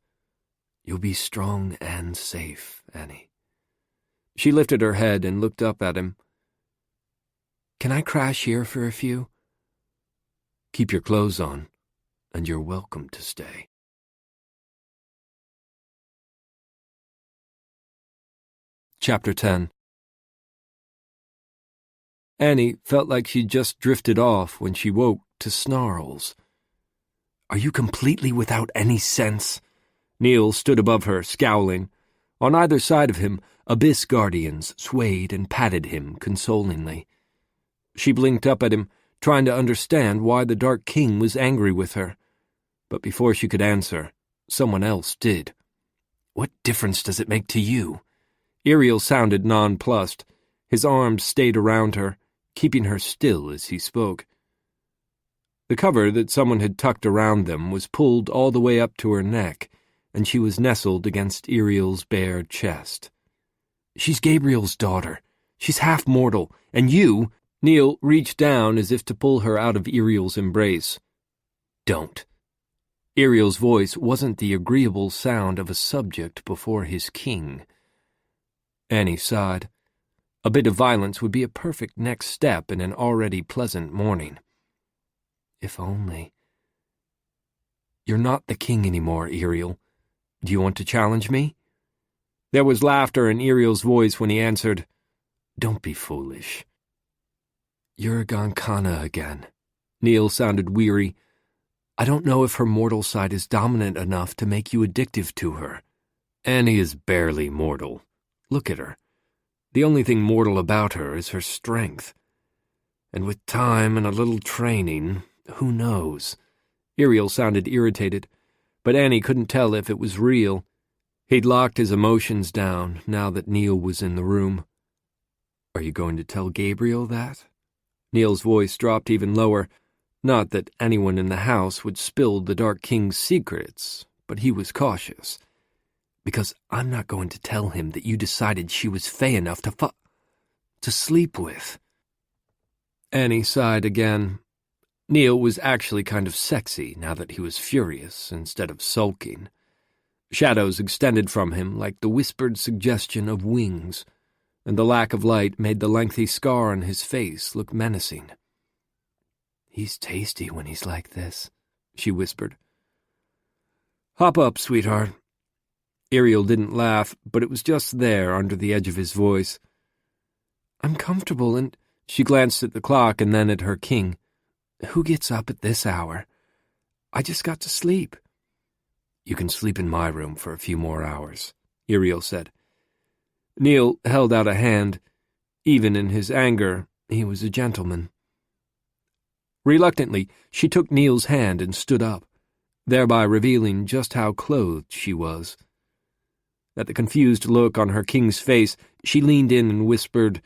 You'll be strong and safe, Annie. She lifted her head and looked up at him. Can I crash here for a few? Keep your clothes on, and you're welcome to stay. Chapter 10. Annie felt like she'd just drifted off when she woke to snarls. Are you completely without any sense? Neil stood above her, scowling. On either side of him, abyss guardians swayed and patted him consolingly. She blinked up at him, trying to understand why the Dark King was angry with her. But before she could answer, someone else did. What difference does it make to you? Ariel sounded nonplussed. His arms stayed around her, keeping her still as he spoke. The cover that someone had tucked around them was pulled all the way up to her neck, and she was nestled against Ariel's bare chest. She's Gabriel's daughter. She's half-mortal, and you— Neil reached down as if to pull her out of Ariel's embrace. Don't. Ariel's voice wasn't the agreeable sound of a subject before his king. Annie sighed. A bit of violence would be a perfect next step in an already pleasant morning. If only. You're not the king anymore, Ariel. Do you want to challenge me? There was laughter in Ariel's voice when he answered, Don't be foolish. You're a Gankana again. Neil sounded weary. I don't know if her mortal side is dominant enough to make you addictive to her. Annie is barely mortal. Look at her. The only thing mortal about her is her strength. And with time and a little training, who knows? Ariel sounded irritated, but Annie couldn't tell if it was real. He'd locked his emotions down now that Neil was in the room. Are you going to tell Gabriel that? Neil's voice dropped even lower. Not that anyone in the house would spill the Dark King's secrets, but he was cautious. Because I'm not going to tell him that you decided she was fey enough to sleep with. Annie sighed again. Neil was actually kind of sexy now that he was furious instead of sulking. Shadows extended from him like the whispered suggestion of wings, and the lack of light made the lengthy scar on his face look menacing. "He's tasty when he's like this," she whispered. "Hop up, sweetheart." Ariel didn't laugh, but it was just there under the edge of his voice. "I'm comfortable," and she glanced at the clock and then at her king. "Who gets up at this hour? I just got to sleep." "You can sleep in my room for a few more hours," Ariel said. Neil held out a hand. Even in his anger, he was a gentleman. Reluctantly, she took Neil's hand and stood up, thereby revealing just how clothed she was. At the confused look on her king's face, she leaned in and whispered,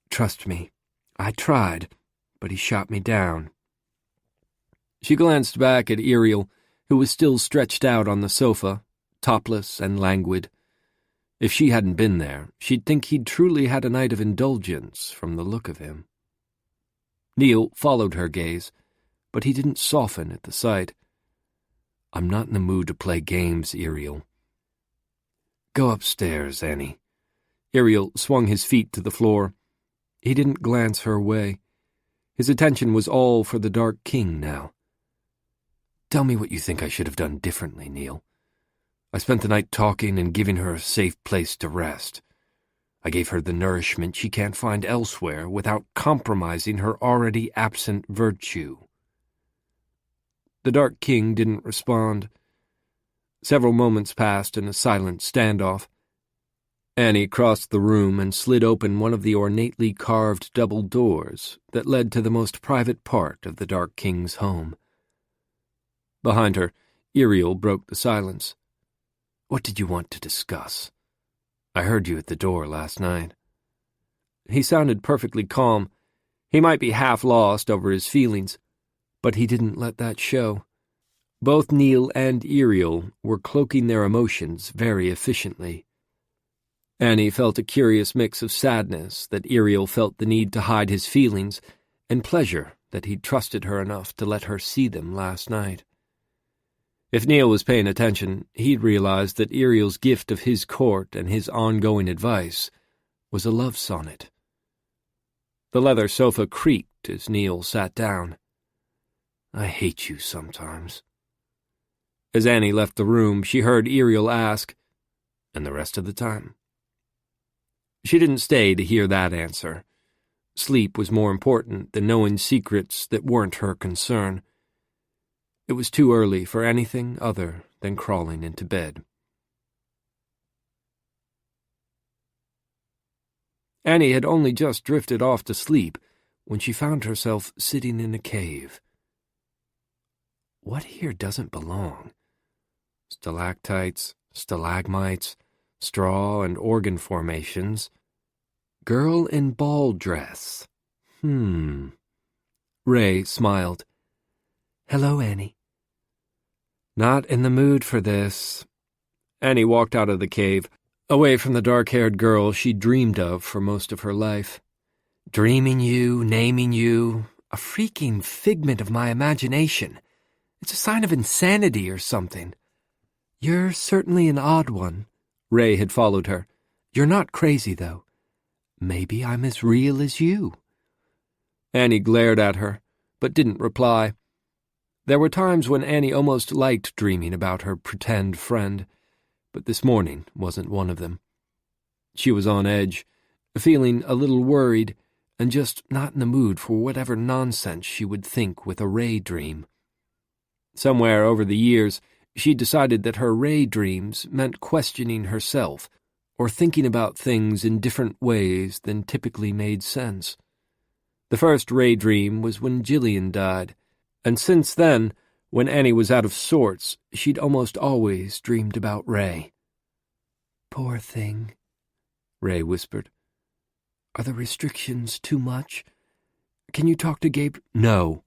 "Trust me, I tried, but he shot me down." She glanced back at Ariel, who was still stretched out on the sofa, topless and languid. If she hadn't been there, she'd think he'd truly had a night of indulgence from the look of him. Neil followed her gaze, but he didn't soften at the sight. "I'm not in the mood to play games, Ariel." "Go upstairs, Annie." Ariel swung his feet to the floor. He didn't glance her way. His attention was all for the Dark King now. "Tell me what you think I should have done differently, Neil. I spent the night talking and giving her a safe place to rest. I gave her the nourishment she can't find elsewhere without compromising her already absent virtue." The Dark King didn't respond. Several moments passed in a silent standoff. Annie crossed the room and slid open one of the ornately carved double doors that led to the most private part of the Dark King's home. Behind her, Ariel broke the silence. "What did you want to discuss? I heard you at the door last night." He sounded perfectly calm. He might be half lost over his feelings, but he didn't let that show. Both Neil and Ariel were cloaking their emotions very efficiently. Annie felt a curious mix of sadness that Ariel felt the need to hide his feelings, and pleasure that he'd trusted her enough to let her see them last night. If Neil was paying attention, he'd realized that Ariel's gift of his court and his ongoing advice was a love sonnet. The leather sofa creaked as Neil sat down. "I hate you sometimes." As Annie left the room, she heard Ariel ask, "And the rest of the time?" She didn't stay to hear that answer. Sleep was more important than knowing secrets that weren't her concern. It was too early for anything other than crawling into bed. Annie had only just drifted off to sleep when she found herself sitting in a cave. What here doesn't belong? Stalactites, stalagmites, straw and organ formations. Girl in ball dress. Ray smiled. "Hello, Annie." "Not in the mood for this." Annie walked out of the cave, away from the dark-haired girl she dreamed of for most of her life. Dreaming you, naming you, a freaking figment of my imagination. It's a sign of insanity or something. "You're certainly an odd one." Ray had followed her. "You're not crazy, though. Maybe I'm as real as you." Annie glared at her, but didn't reply. There were times when Annie almost liked dreaming about her pretend friend, but this morning wasn't one of them. She was on edge, feeling a little worried, and just not in the mood for whatever nonsense she would think with a Ray dream. Somewhere over the years, she decided that her Ray dreams meant questioning herself, or thinking about things in different ways than typically made sense. The first Ray dream was when Jillian died, and since then, when Annie was out of sorts, she'd almost always dreamed about Ray. "Poor thing," Ray whispered. Are the restrictions too much? Can you talk to Gabe? No.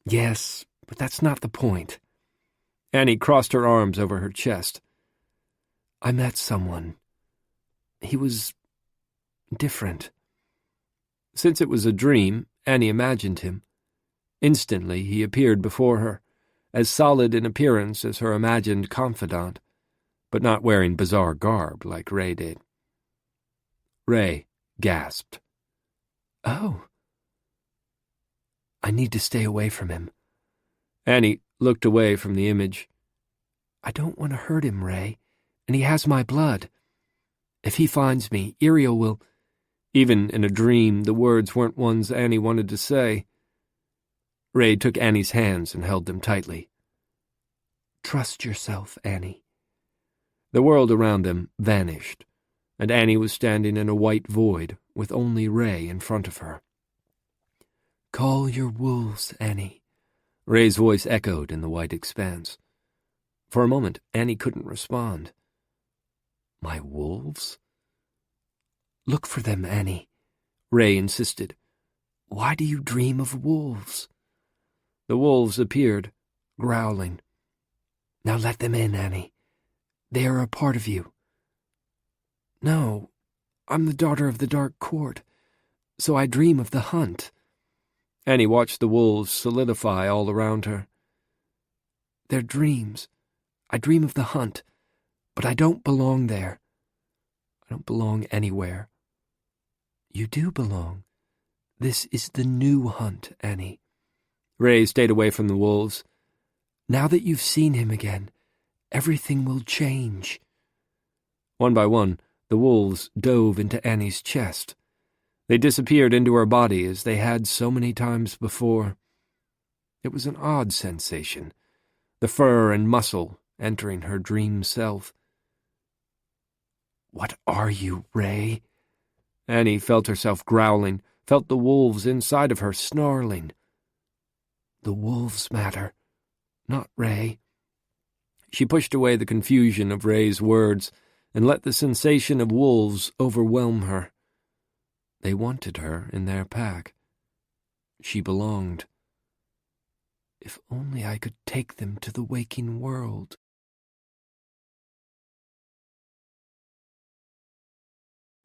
Yes, but that's not the point. Annie crossed her arms over her chest. I met someone. He was different. Since it was a dream, Annie imagined him. Instantly he appeared before her, as solid in appearance as her imagined confidant, but not wearing bizarre garb like Ray did. Ray gasped. Oh. I need to stay away from him. Annie looked away from the image. I don't want to hurt him, Ray, and he has my blood. If he finds me, Iriel will... Even in a dream, the words weren't ones Annie wanted to say. Ray took Annie's hands and held them tightly. Trust yourself, Annie. The world around them vanished, and Annie was standing in a white void with only Ray in front of her. Call your wolves, Annie. Ray's voice echoed in the white expanse. For a moment, Annie couldn't respond. My wolves? Look for them, Annie, Ray insisted. Why do you dream of wolves? The wolves appeared, growling. Now let them in, Annie. They are a part of you. No, I'm the daughter of the Dark Court, so I dream of the hunt. Annie watched the wolves solidify all around her. They're dreams. I dream of the hunt, but I don't belong there. I don't belong anywhere. You do belong. This is the new hunt, Annie. Ray stayed away from the wolves. Now that you've seen him again, everything will change. One by one, the wolves dove into Annie's chest. They disappeared into her body as they had so many times before. It was an odd sensation, the fur and muscle entering her dream self. What are you, Ray? Annie felt herself growling, felt the wolves inside of her snarling. The wolves matter, not Ray. She pushed away the confusion of Ray's words and let the sensation of wolves overwhelm her. They wanted her in their pack. She belonged. If only I could take them to the waking world.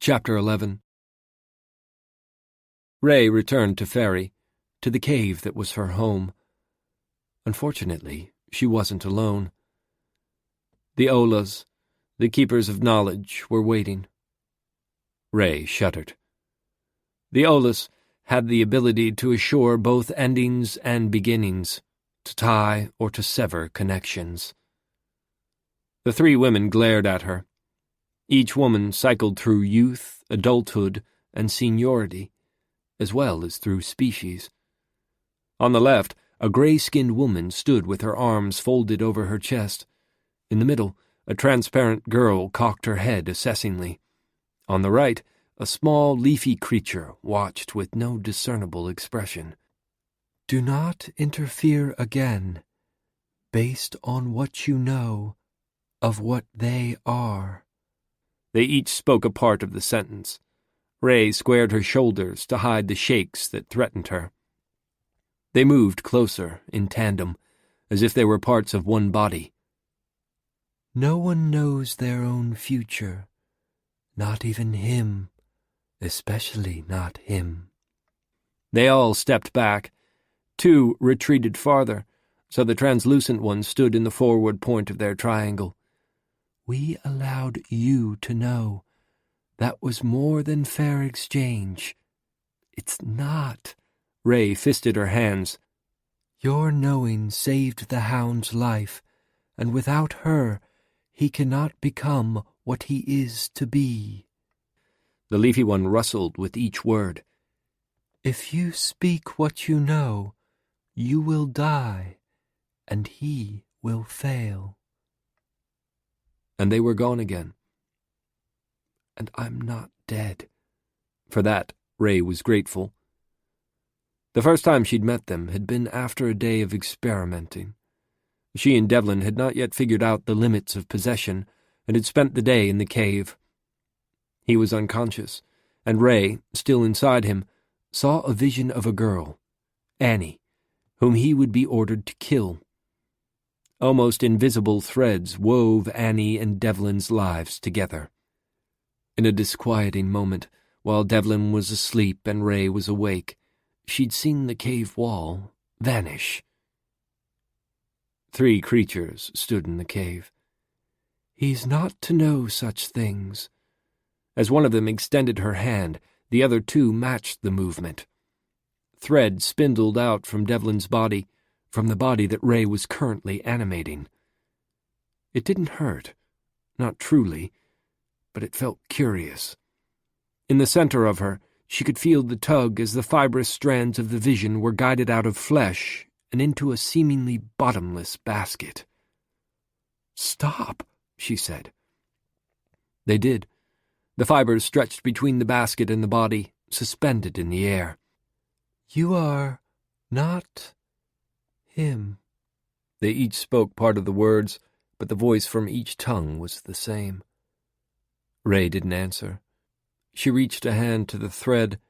Chapter 11. Ray returned to Faerie, to the cave that was her home. Unfortunately, she wasn't alone. The Olas, the keepers of knowledge, were waiting. Ray shuddered. The Olas had the ability to assure both endings and beginnings, to tie or to sever connections. The three women glared at her. Each woman cycled through youth, adulthood, and seniority, as well as through species. On the left, a gray-skinned woman stood with her arms folded over her chest. In the middle, a transparent girl cocked her head assessingly. On the right, a small, leafy creature watched with no discernible expression. Do not interfere again, based on what you know of what they are. They each spoke a part of the sentence. Ray squared her shoulders to hide the shakes that threatened her. They moved closer, in tandem, as if they were parts of one body. No one knows their own future, not even him, especially not him. They all stepped back. Two retreated farther, so the translucent one stood in the forward point of their triangle. We allowed you to know. That was more than fair exchange. It's not. Ray fisted her hands. Your knowing saved the hound's life, and without her, he cannot become what he is to be. The leafy one rustled with each word. If you speak what you know, you will die, and he will fail. And they were gone again. And I'm not dead. For that, Ray was grateful. The first time she'd met them had been after a day of experimenting. She and Devlin had not yet figured out the limits of possession and had spent the day in the cave. He was unconscious, and Ray, still inside him, saw a vision of a girl, Annie, whom he would be ordered to kill. Almost invisible threads wove Annie and Devlin's lives together. In a disquieting moment, while Devlin was asleep and Ray was awake, she'd seen the cave wall vanish. 3 creatures stood in the cave. "He's not to know such things." As one of them extended her hand, the other 2 matched the movement. Thread spindled out from Devlin's body, from the body that Ray was currently animating. It didn't hurt, not truly, but it felt curious. In the center of her, she could feel the tug as the fibrous strands of the vision were guided out of flesh and into a seemingly bottomless basket. "Stop," she said. They did. The fibers stretched between the basket and the body, suspended in the air. "You are not him." They each spoke part of the words, but the voice from each tongue was the same. Ray didn't answer. She reached a hand to the thread,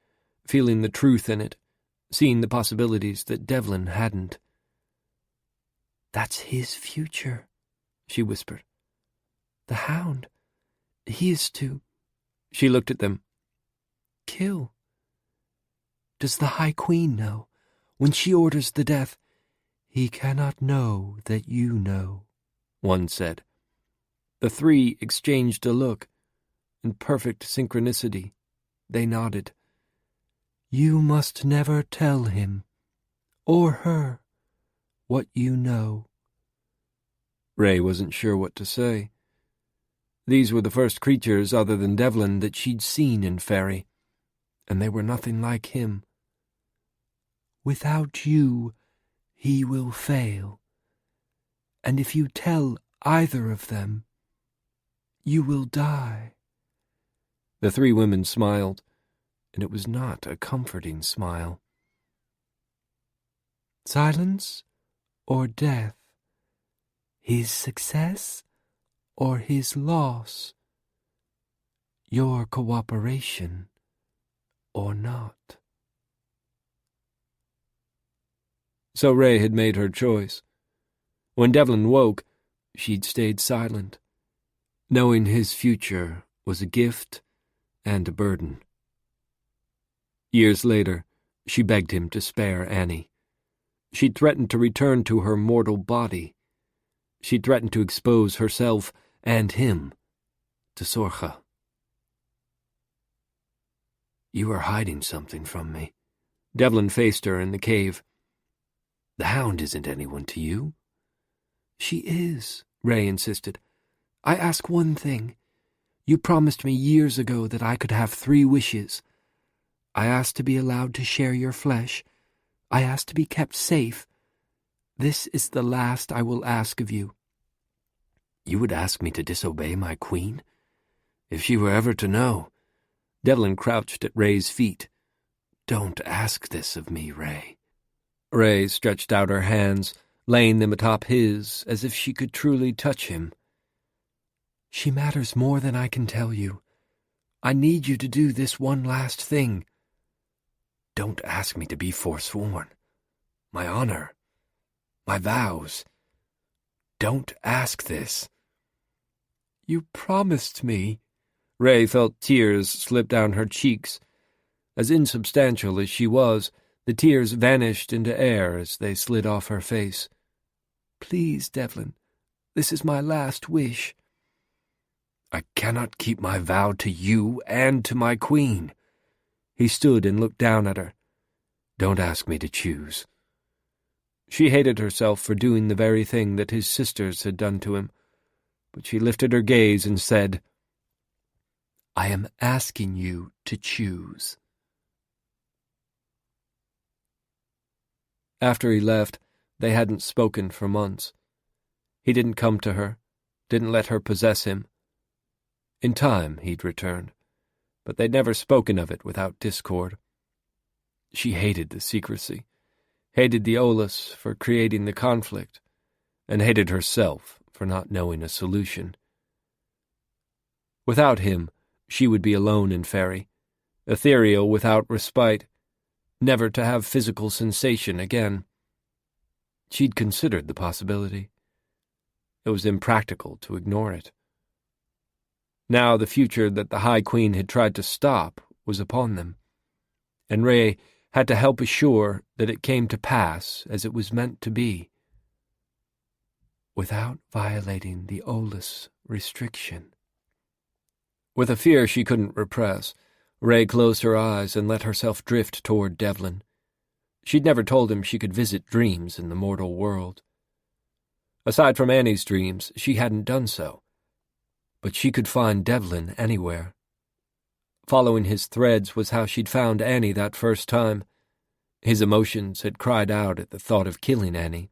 feeling the truth in it, seeing the possibilities that Devlin hadn't. "That's his future," she whispered. "The hound. He is to—" She looked at them. "Kill. Does the High Queen know? When she orders the death, he cannot know that you know," one said. The 3 exchanged a look. In perfect synchronicity, they nodded. "You must never tell him, or her, what you know." Ray wasn't sure what to say. These were the first creatures other than Devlin that she'd seen in Faerie, and they were nothing like him. "Without you, he will fail. And if you tell either of them, you will die." The 3 women smiled, and it was not a comforting smile. "Silence or death? His success or his loss? Your cooperation or not?" So Ray had made her choice. When Devlin woke, she'd stayed silent, knowing his future was a gift and a burden. Years later, she begged him to spare Annie. She'd threatened to return to her mortal body. She'd threatened to expose herself and him to Sorcha. "You are hiding something from me." Devlin faced her in the cave. "The hound isn't anyone to you." "She is," Ray insisted. "I ask one thing. You promised me years ago that I could have 3 wishes. I asked to be allowed to share your flesh. I asked to be kept safe. This is the last I will ask of you." "You would ask me to disobey my queen? If she were ever to know—" Devlin crouched at Ray's feet. "Don't ask this of me, Ray." Ray stretched out her hands, laying them atop his, as if she could truly touch him. "She matters more than I can tell you. I need you to do this one last thing." "Don't ask me to be forsworn. My honor, my vows. Don't ask this." "You promised me." Ray felt tears slip down her cheeks. As insubstantial as she was, the tears vanished into air as they slid off her face. "Please, Devlin, this is my last wish." "I cannot keep my vow to you and to my queen." He stood and looked down at her. "Don't ask me to choose." She hated herself for doing the very thing that his sisters had done to him, but she lifted her gaze and said, "I am asking you to choose." After he left, they hadn't spoken for months. He didn't come to her, didn't let her possess him. In time, he'd returned, but they'd never spoken of it without discord. She hated the secrecy, hated the Olus for creating the conflict, and hated herself for not knowing a solution. Without him, she would be alone in Faerie, ethereal without respite, never to have physical sensation again. She'd considered the possibility. It was impractical to ignore it. Now the future that the High Queen had tried to stop was upon them, and Ray had to help assure that it came to pass as it was meant to be, without violating the Olus restriction. With a fear she couldn't repress, Ray closed her eyes and let herself drift toward Devlin. She'd never told him she could visit dreams in the mortal world. Aside from Annie's dreams, she hadn't done so. But she could find Devlin anywhere. Following his threads was how she'd found Annie that first time. His emotions had cried out at the thought of killing Annie,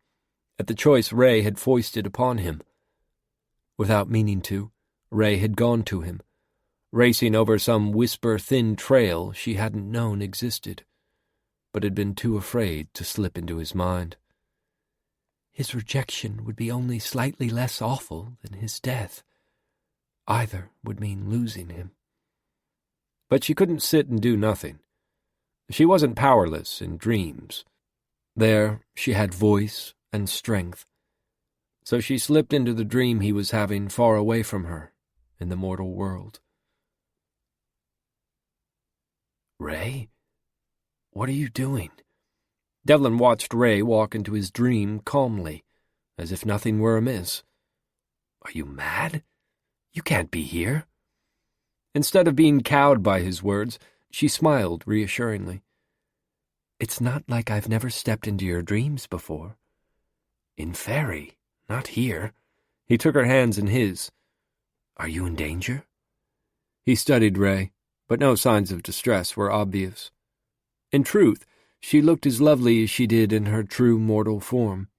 at the choice Ray had foisted upon him. Without meaning to, Ray had gone to him, racing over some whisper-thin trail she hadn't known existed, but had been too afraid to slip into his mind. His rejection would be only slightly less awful than his death. Either would mean losing him. But she couldn't sit and do nothing. She wasn't powerless in dreams. There she had voice and strength. So she slipped into the dream he was having far away from her, in the mortal world. Ray? What are you doing? Devlin watched Ray walk into his dream calmly, as if nothing were amiss. Are you mad? You can't be here. Instead of being cowed by his words, she smiled reassuringly. It's not like I've never stepped into your dreams before. In Faerie, not here. He took her hands in his. Are you in danger? He studied Ray, but no signs of distress were obvious. In truth, she looked as lovely as she did in her true mortal form.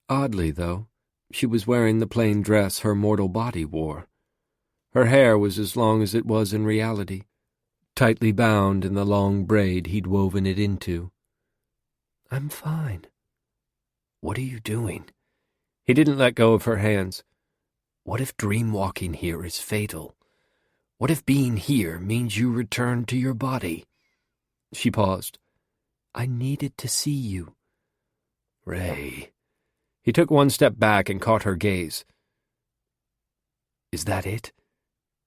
Oddly, though, she was wearing the plain dress her mortal body wore. Her hair was as long as it was in reality, tightly bound in the long braid he'd woven it into. I'm fine. What are you doing? He didn't let go of her hands. What if dream-walking here is fatal? What if being here means you return to your body? She paused. I needed to see you. Ray. He took one step back and caught her gaze. Is that it?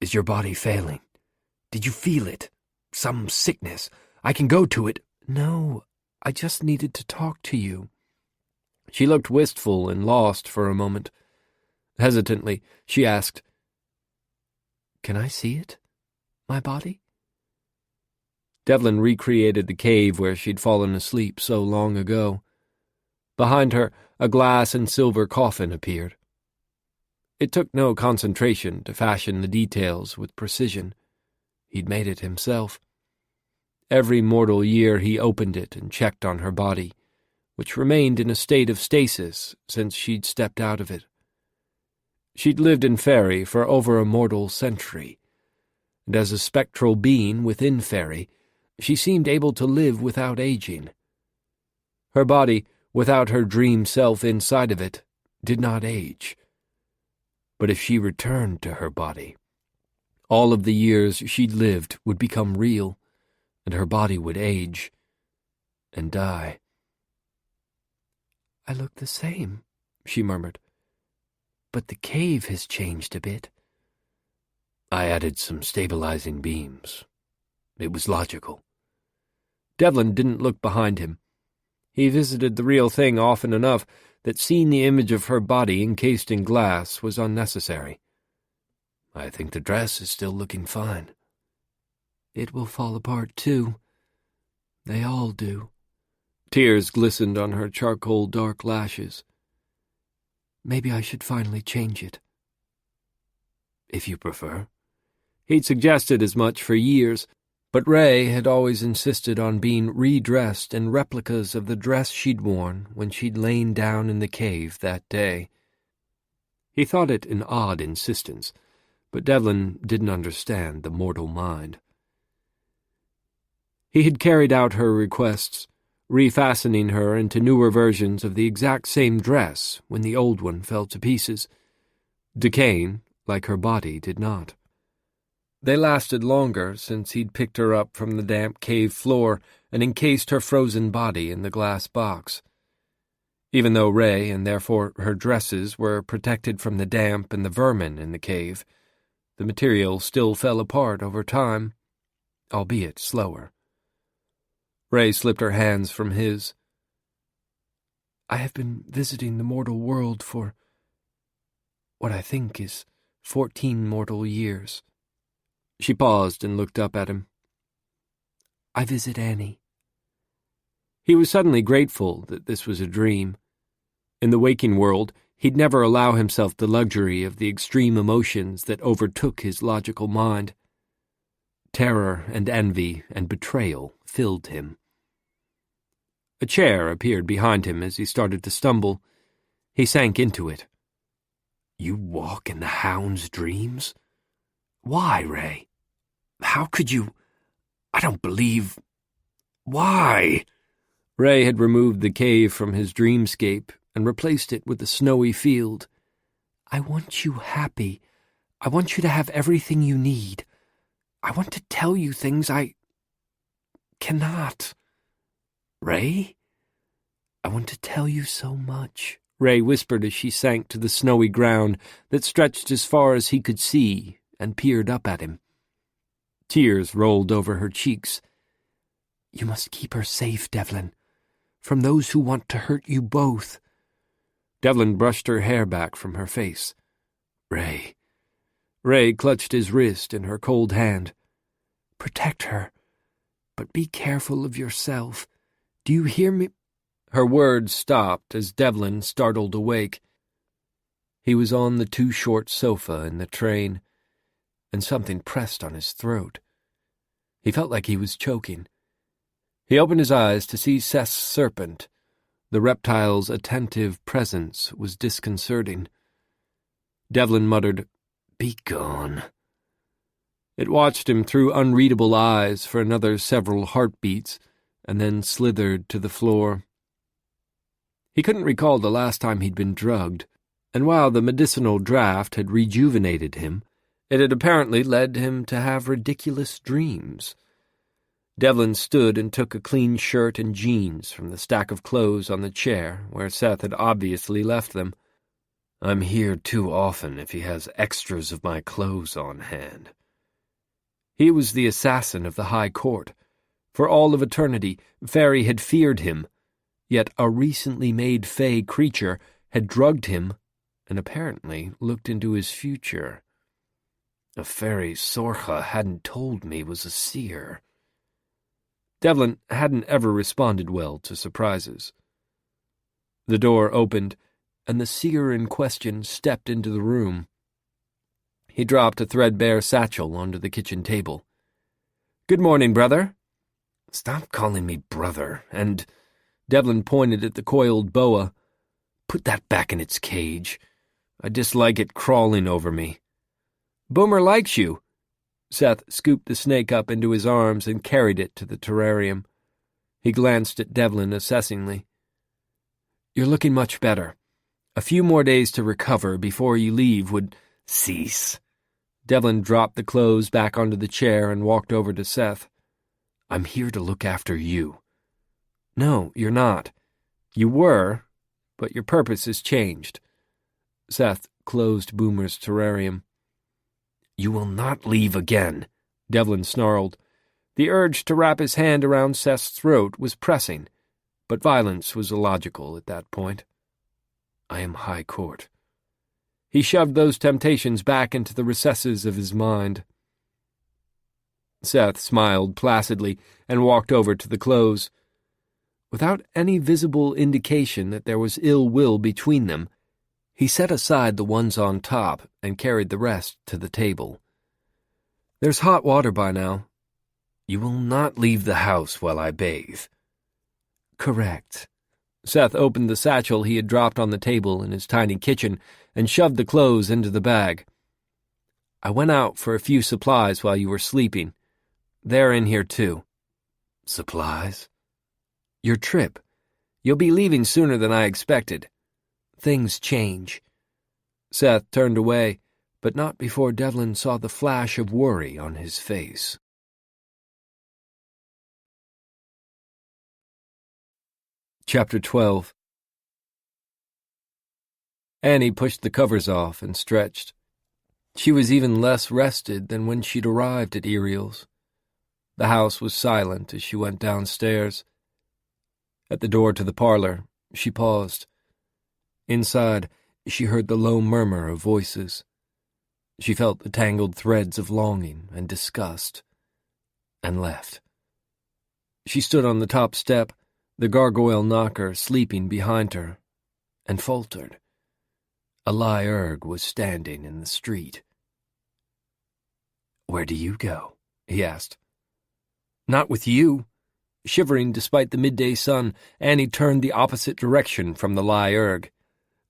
Is your body failing? Did you feel it? Some sickness? I can go to it. No, I just needed to talk to you. She looked wistful and lost for a moment. Hesitantly, she asked, Can I see it? My body? Devlin recreated the cave where she'd fallen asleep so long ago. Behind her, a glass and silver coffin appeared. It took no concentration to fashion the details with precision. He'd made it himself. Every mortal year he opened it and checked on her body, which remained in a state of stasis since she'd stepped out of it. She'd lived in Faerie for over a mortal century, and as a spectral being within Faerie, she seemed able to live without aging. Her body, without her dream self inside of it, did not age. But if she returned to her body, all of the years she'd lived would become real, and her body would age and die. I look the same, she murmured. But the cave has changed a bit. I added some stabilizing beams. It was logical. Devlin didn't look behind him. He visited the real thing often enough that seeing the image of her body encased in glass was unnecessary. I think the dress is still looking fine. It will fall apart, too. They all do. Tears glistened on her charcoal dark lashes. Maybe I should finally change it. If you prefer. He'd suggested as much for years, but Ray had always insisted on being redressed in replicas of the dress she'd worn when she'd lain down in the cave that day. He thought it an odd insistence, but Devlin didn't understand the mortal mind. He had carried out her requests, refastening her into newer versions of the exact same dress when the old one fell to pieces. Decaying, like her body, did not. They lasted longer since he'd picked her up from the damp cave floor and encased her frozen body in the glass box. Even though Ray, and therefore her dresses, were protected from the damp and the vermin in the cave, the material still fell apart over time, albeit slower. Ray slipped her hands from his. "I have been visiting the mortal world for what I think is 14 mortal years." She paused and looked up at him. "I visit Annie." He was suddenly grateful that this was a dream. In the waking world, he'd never allow himself the luxury of the extreme emotions that overtook his logical mind. Terror and envy and betrayal filled him. A chair appeared behind him as he started to stumble. He sank into it. "You walk in the hound's dreams? Why, Ray? How could you? I don't believe... Why?" Ray had removed the cave from his dreamscape and replaced it with a snowy field. "I want you happy. I want you to have everything you need. I want to tell you things I cannot. Ray? I want to tell you so much," Ray whispered as she sank to the snowy ground that stretched as far as he could see and peered up at him. Tears rolled over her cheeks. "You must keep her safe, Devlin, from those who want to hurt you both." Devlin brushed her hair back from her face. "Ray." Ray clutched his wrist in her cold hand. "Protect her, but be careful of yourself. Do you hear me?" Her words stopped as Devlin startled awake. He was on the too-short sofa in the train, and something pressed on his throat. He felt like he was choking. He opened his eyes to see Seth's serpent. The reptile's attentive presence was disconcerting. Devlin muttered, "Be gone." It watched him through unreadable eyes for another several heartbeats, and then slithered to the floor. He couldn't recall the last time he'd been drugged, and while the medicinal draught had rejuvenated him, it had apparently led him to have ridiculous dreams. Devlin stood and took a clean shirt and jeans from the stack of clothes on the chair where Seth had obviously left them. "I'm here too often if he has extras of my clothes on hand." He was the assassin of the High Court. For all of eternity, Faerie had feared him, yet a recently made fae creature had drugged him and apparently looked into his future. A fairy Sorcha hadn't told me was a seer. Devlin hadn't ever responded well to surprises. The door opened, and the seer in question stepped into the room. He dropped a threadbare satchel onto the kitchen table. "Good morning, brother." "Stop calling me brother, and..." Devlin pointed at the coiled boa. "Put that back in its cage. I dislike it crawling over me." "Boomer likes you." Seth scooped the snake up into his arms and carried it to the terrarium. He glanced at Devlin assessingly. "You're looking much better. A few more days to recover before you leave would..." "Cease." Devlin dropped the clothes back onto the chair and walked over to Seth. "I'm here to look after you." "No, you're not. You were, but your purpose has changed." Seth closed Boomer's terrarium. "You will not leave again," Devlin snarled. The urge to wrap his hand around Seth's throat was pressing, but violence was illogical at that point. "I am High Court." He shoved those temptations back into the recesses of his mind. Seth smiled placidly and walked over to the clothes. Without any visible indication that there was ill will between them, he set aside the ones on top and carried the rest to the table. "There's hot water by now." "You will not leave the house while I bathe." "Correct." Seth opened the satchel he had dropped on the table in his tiny kitchen and shoved the clothes into the bag. "I went out for a few supplies while you were sleeping. They're in here too." "Supplies?" "Your trip. You'll be leaving sooner than I expected. Things change." Seth turned away, but not before Devlin saw the flash of worry on his face. Chapter 12. Annie pushed the covers off and stretched. She was even less rested than when she'd arrived at Imperils. The house was silent as she went downstairs. At the door to the parlor, she paused. Inside, she heard the low murmur of voices. She felt the tangled threads of longing and disgust, and left. She stood on the top step, the gargoyle knocker sleeping behind her, and faltered. A Alluring was standing in the street. "Where do you go?" he asked. "Not with you." Shivering despite the midday sun, Annie turned the opposite direction from the Alluring.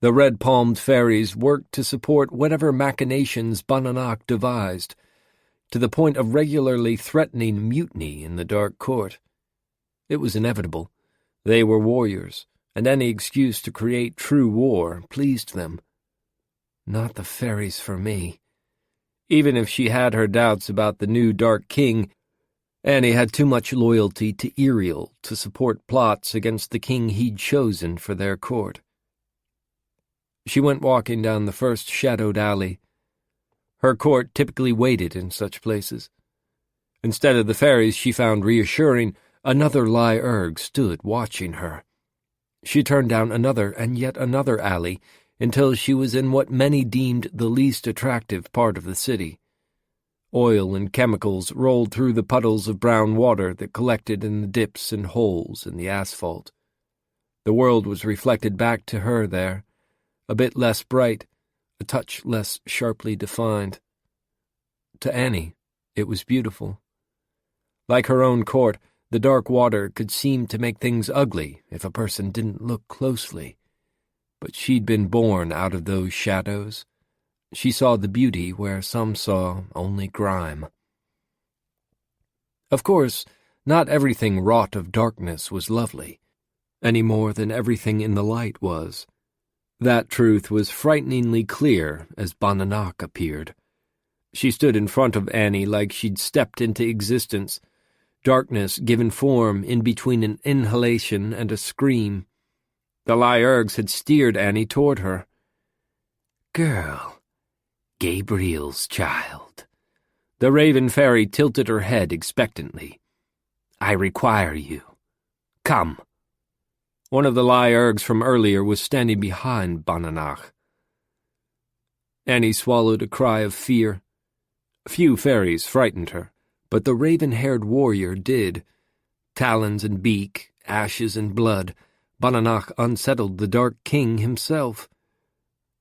The red-palmed faeries worked to support whatever machinations Bonanoc devised, to the point of regularly threatening mutiny in the dark court. It was inevitable. They were warriors, and any excuse to create true war pleased them. Not the faeries for me. Even if she had her doubts about the new Dark King, Annie had too much loyalty to Imperils to support plots against the king he'd chosen for their court. She went walking down the first shadowed alley. Her court typically waited in such places. Instead of the faeries she found reassuring, another Alluring stood watching her. She turned down another and yet another alley until she was in what many deemed the least attractive part of the city. Oil and chemicals rolled through the puddles of brown water that collected in the dips and holes in the asphalt. The world was reflected back to her there, a bit less bright, a touch less sharply defined. To Annie, it was beautiful. Like her own court, the dark water could seem to make things ugly if a person didn't look closely. But she'd been born out of those shadows. She saw the beauty where some saw only grime. Of course, not everything wrought of darkness was lovely, any more than everything in the light was. That truth was frighteningly clear as Bonanoc appeared. She stood in front of Annie like she'd stepped into existence, darkness given form in between an inhalation and a scream. The Alluring had steered Annie toward her. "Girl, Gabriel's child." The raven fairy tilted her head expectantly. "I require you. Come." One of the Allurings from earlier was standing behind Bonanoc. Annie swallowed a cry of fear. Few fairies frightened her, but the raven-haired warrior did. Talons and beak, ashes and blood, Bonanoc unsettled the Dark King himself.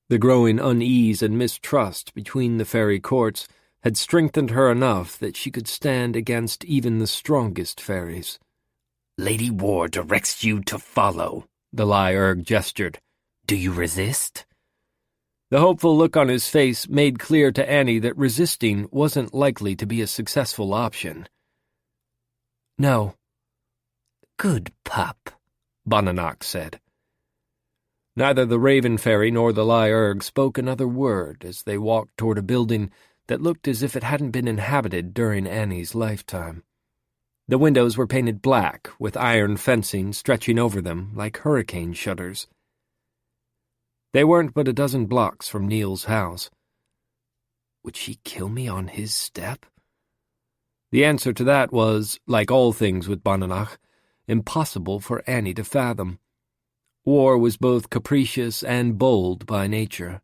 The growing unease and mistrust between the fairy courts had strengthened her enough that she could stand against even the strongest fairies. "Lady War directs you to follow," the Alluring gestured. "Do you resist?" The hopeful look on his face made clear to Annie that resisting wasn't likely to be a successful option. "No." "Good pup," Bonanoc said. Neither the Raven Fairy nor the Alluring spoke another word as they walked toward a building that looked as if it hadn't been inhabited during Annie's lifetime. The windows were painted black, with iron fencing stretching over them like hurricane shutters. They weren't but a dozen blocks from Neil's house. Would she kill me on his step? The answer to that was, like all things with Bonanoc, impossible for Annie to fathom. War was both capricious and bold by nature.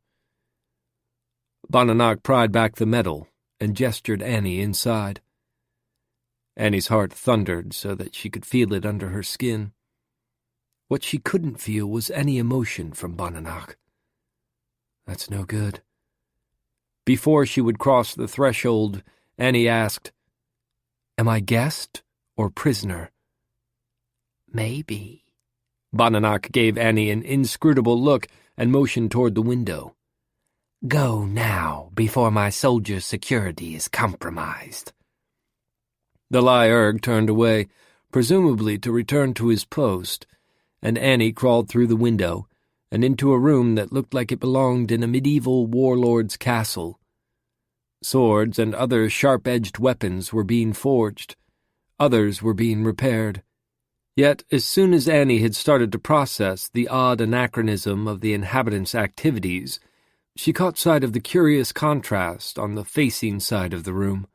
Bonanoc pried back the metal and gestured Annie inside. Annie's heart thundered so that she could feel it under her skin. What she couldn't feel was any emotion from Bonanoc. That's no good. Before she would cross the threshold, Annie asked, "Am I guest or prisoner?" "Maybe." Bonanoc gave Annie an inscrutable look and motioned toward the window. "Go now, before my soldiers' security is compromised." The Alluring turned away, presumably to return to his post, and Annie crawled through the window and into a room that looked like it belonged in a medieval warlord's castle. Swords and other sharp-edged weapons were being forged. Others were being repaired. Yet, as soon as Annie had started to process the odd anachronism of the inhabitants' activities, she caught sight of the curious contrast on the facing side of the room.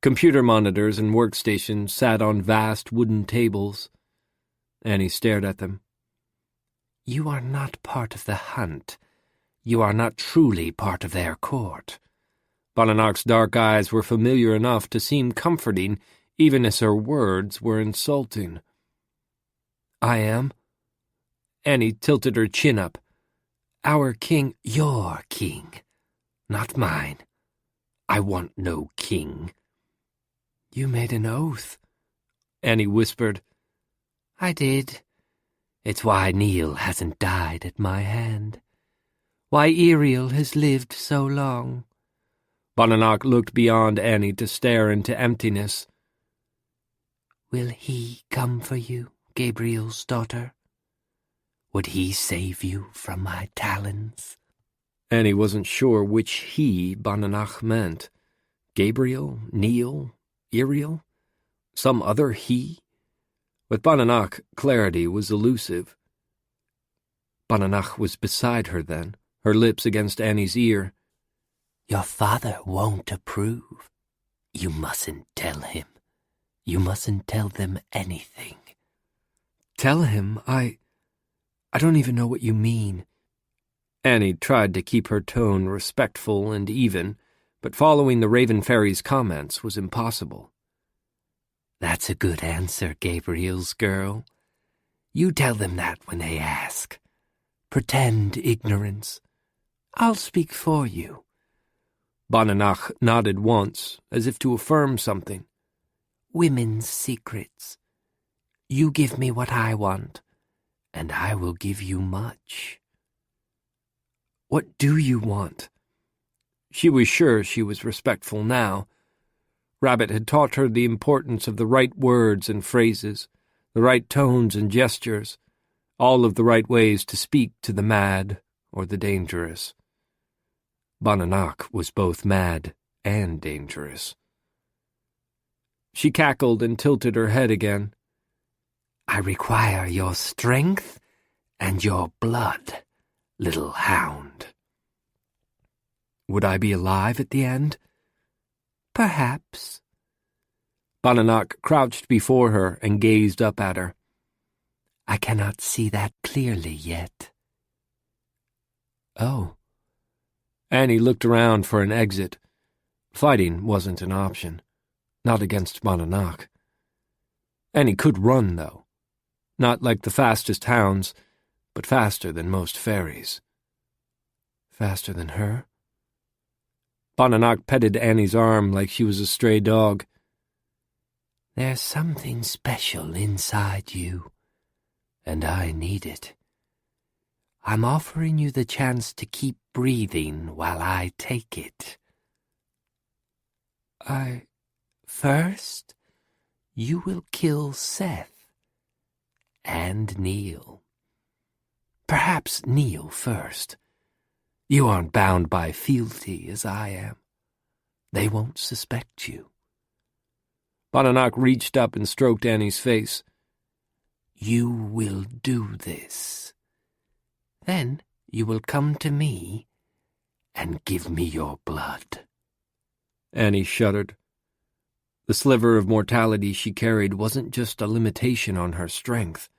Computer monitors and workstations sat on vast wooden tables. Annie stared at them. "You are not part of the hunt. You are not truly part of their court." Bonanach's dark eyes were familiar enough to seem comforting, even as her words were insulting. "I am." Annie tilted her chin up. "Our king, your king, not mine. I want no king." "You made an oath," Annie whispered. "I did. It's why Neil hasn't died at my hand. Why Iriel has lived so long." Bonanach looked beyond Annie to stare into emptiness. "Will he come for you, Gabriel's daughter? Would he save you from my talons?" Annie wasn't sure which he Bonanach meant. Gabriel? Neil? Iriel? Some other he? With Bonanach, clarity was elusive. Bonanach was beside her then, her lips against Annie's ear. "Your father won't approve. You mustn't tell him. You mustn't tell them anything." "Tell him? I don't even know what you mean." Annie tried to keep her tone respectful and even, but following the Raven Fairy's comments was impossible. "That's a good answer, Gabriel's girl. You tell them that when they ask. Pretend ignorance. I'll speak for you." Bonanach nodded once, as if to affirm something. "Women's secrets. You give me what I want, and I will give you much." "What do you want?" She was sure she was respectful now. Rabbit had taught her the importance of the right words and phrases, the right tones and gestures, all of the right ways to speak to the mad or the dangerous. Bonanach was both mad and dangerous. She cackled and tilted her head again. "I require your strength and your blood, little hound." "Would I be alive at the end?" "Perhaps." Bonanach crouched before her and gazed up at her. "I cannot see that clearly yet." "Oh." Annie looked around for an exit. Fighting wasn't an option. Not against Bonanach. Annie could run, though. Not like the fastest hounds, but faster than most fairies. Faster than her? Bonanach petted Annie's arm like she was a stray dog. "There's something special inside you, and I need it. I'm offering you the chance to keep breathing while I take it." First, you will kill Seth and Neil. Perhaps Neil first. You aren't bound by fealty as I am. They won't suspect you." Bonanach reached up and stroked Annie's face. "You will do this. Then you will come to me and give me your blood." Annie shuddered. The sliver of mortality she carried wasn't just a limitation on her strength.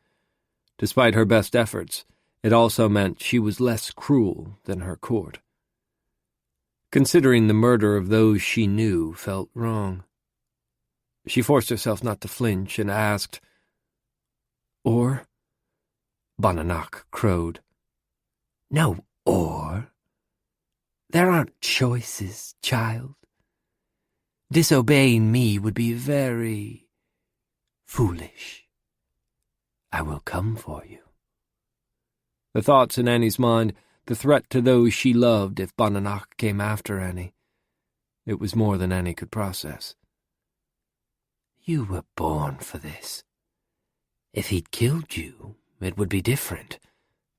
Despite her best efforts, it also meant she was less cruel than her court. Considering the murder of those she knew felt wrong. She forced herself not to flinch and asked, "Or?" Bonanach crowed. "No or. There aren't choices, child. Disobeying me would be very foolish. I will come for you." The thoughts in Annie's mind, the threat to those she loved if Bonanach came after Annie. It was more than Annie could process. "You were born for this. If he'd killed you, it would be different.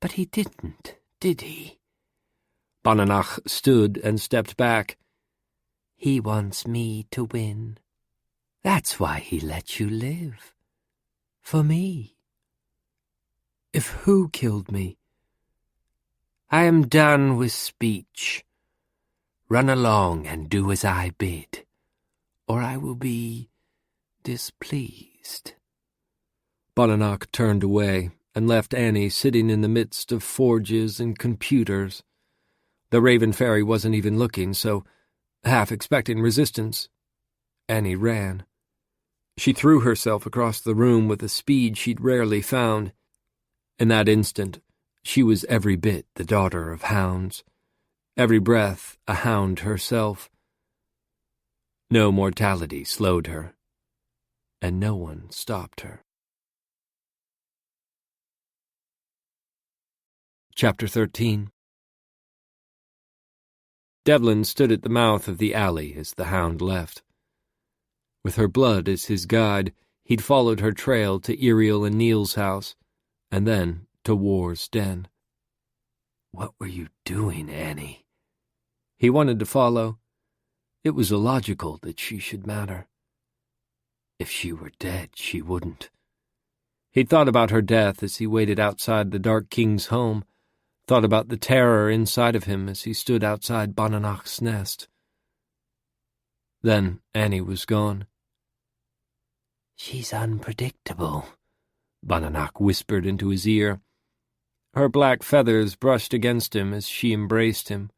But he didn't, did he?" Bonanach stood and stepped back. He wants me to win. That's why he lets you live. For me. If who killed me? I am done with speech. Run along and do as I bid, or I will be displeased. Badenoch turned away and left Annie sitting in the midst of forges and computers. The Raven Fairy wasn't even looking, so, half expecting resistance, Annie ran. She threw herself across the room with a speed she'd rarely found. In that instant, she was every bit the daughter of hounds, every breath a hound herself. No mortality slowed her, and no one stopped her. Chapter 13. Devlin stood at the mouth of the alley as the hound left. With her blood as his guide, he'd followed her trail to Iriel and Neil's house, and then to War's den. What were you doing, Annie? He wanted to follow. It was illogical that she should matter. If she were dead, she wouldn't. He'd thought about her death as he waited outside the Dark King's home, thought about the terror inside of him as he stood outside Badenoch's nest. Then Annie was gone. She's unpredictable, Badenoch whispered into his ear. Her black feathers brushed against him as she embraced him.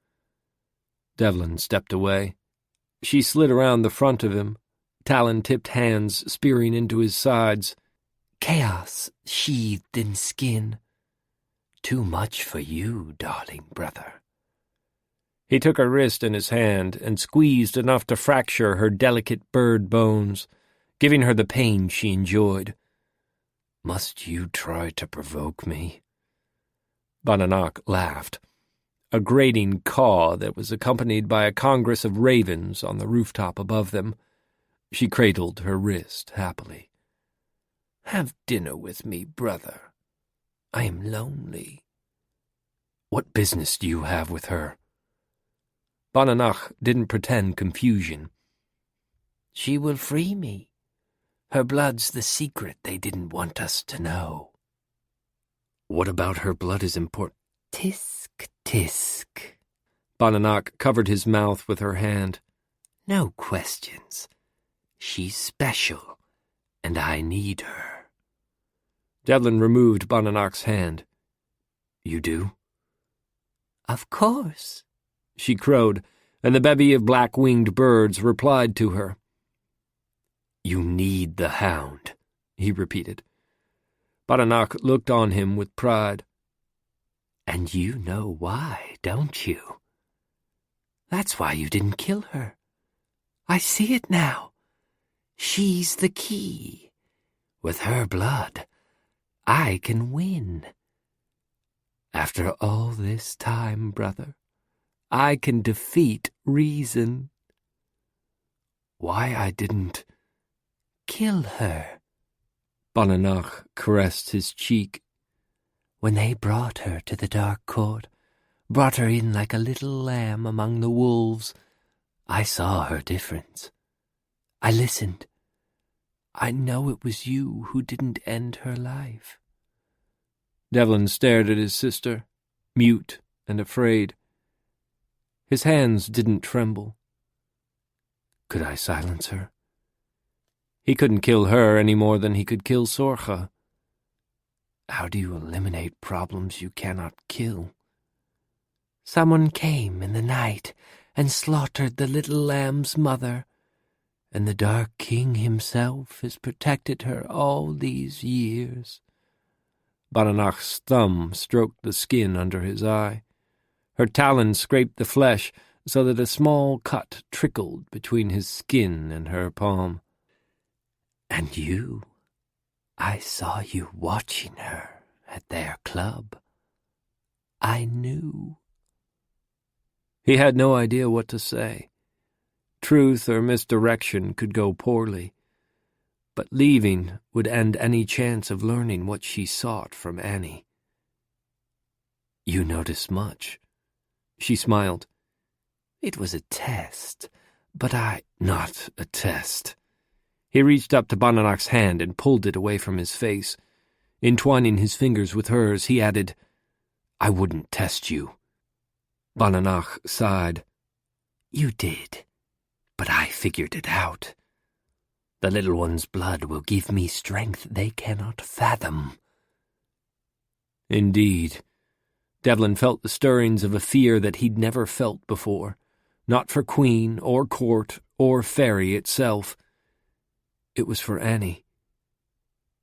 Devlin stepped away. She slid around the front of him, talon-tipped hands spearing into his sides. Chaos sheathed in skin. Too much for you, darling brother. He took her wrist in his hand and squeezed enough to fracture her delicate bird bones, giving her the pain she enjoyed. Must you try to provoke me? Badenoch laughed, a grating caw that was accompanied by a congress of ravens on the rooftop above them. She cradled her wrist happily. Have dinner with me, brother. I am lonely. What business do you have with her? Badenoch didn't pretend confusion. She will free me. Her blood's the secret they didn't want us to know. What about her blood is important? Tisk, tisk. Badenoch covered his mouth with her hand. No questions. She's special, and I need her. Devlin removed Badenoch's hand. You do? Of course, she crowed, and the bevy of black-winged birds replied to her. You need the hound, he repeated. Badenoch looked on him with pride. And you know why, don't you? That's why you didn't kill her. I see it now. She's the key. With her blood, I can win. After all this time, brother, I can defeat reason. Why I didn't kill her. Badenoch caressed his cheek. When they brought her to the dark court, brought her in like a little lamb among the wolves, I saw her difference. I listened. I know it was you who didn't end her life. Devlin stared at his sister, mute and afraid. His hands didn't tremble. Could I silence her? He couldn't kill her any more than he could kill Sorcha. How do you eliminate problems you cannot kill? Someone came in the night and slaughtered the little lamb's mother, and the Dark King himself has protected her all these years. Badenoch's thumb stroked the skin under his eye. Her talon scraped the flesh so that a small cut trickled between his skin and her palm. And you, I saw you watching her at their club. I knew. He had no idea what to say. Truth or misdirection could go poorly, but leaving would end any chance of learning what she sought from Annie. You notice much. She smiled. It was a test, But not a test. He reached up to Bonanach's hand and pulled it away from his face. Entwining his fingers with hers, he added, I wouldn't test you. Bonanach sighed. You did, but I figured it out. The little one's blood will give me strength they cannot fathom. Indeed. Devlin felt the stirrings of a fear that he'd never felt before, not for Queen or court or Faerie itself. It was for Annie.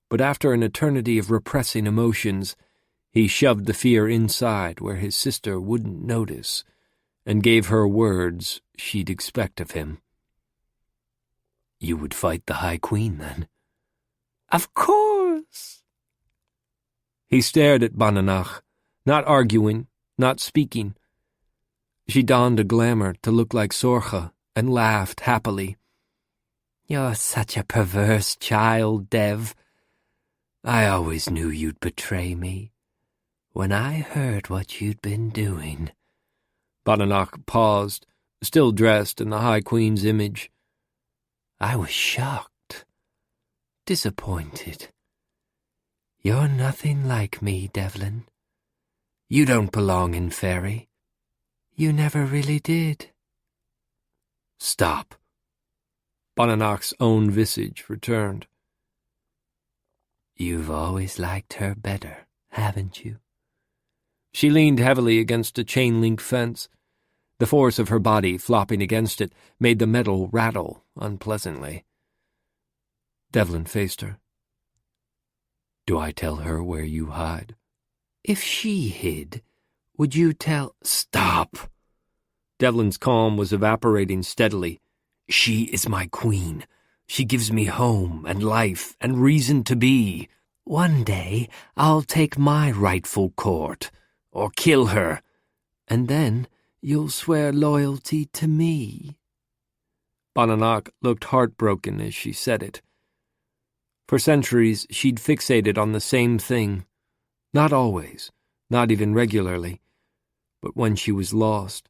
But after an eternity of repressing emotions, he shoved the fear inside where his sister wouldn't notice, and gave her words she'd expect of him. You would fight the High Queen, then? Of course! He stared at Bonanach, not arguing, not speaking. She donned a glamour to look like Sorcha and laughed happily. You're such a perverse child, Dev. I always knew you'd betray me. When I heard what you'd been doing. Bonanach paused, still dressed in the High Queen's image. I was shocked, disappointed. You're nothing like me, Devlin. You don't belong in Faerie. You never really did. Stop. Bonanach's own visage returned. You've always liked her better, haven't you? She leaned heavily against a chain-link fence. The force of her body flopping against it made the metal rattle unpleasantly. Devlin faced her. Do I tell her where you hide? If she hid, would you tell— Stop! Devlin's calm was evaporating steadily. She is my queen. She gives me home and life and reason to be. One day I'll take my rightful court, or kill her, and then you'll swear loyalty to me. Bonanach looked heartbroken as she said it. For centuries she'd fixated on the same thing. Not always, not even regularly, but when she was lost,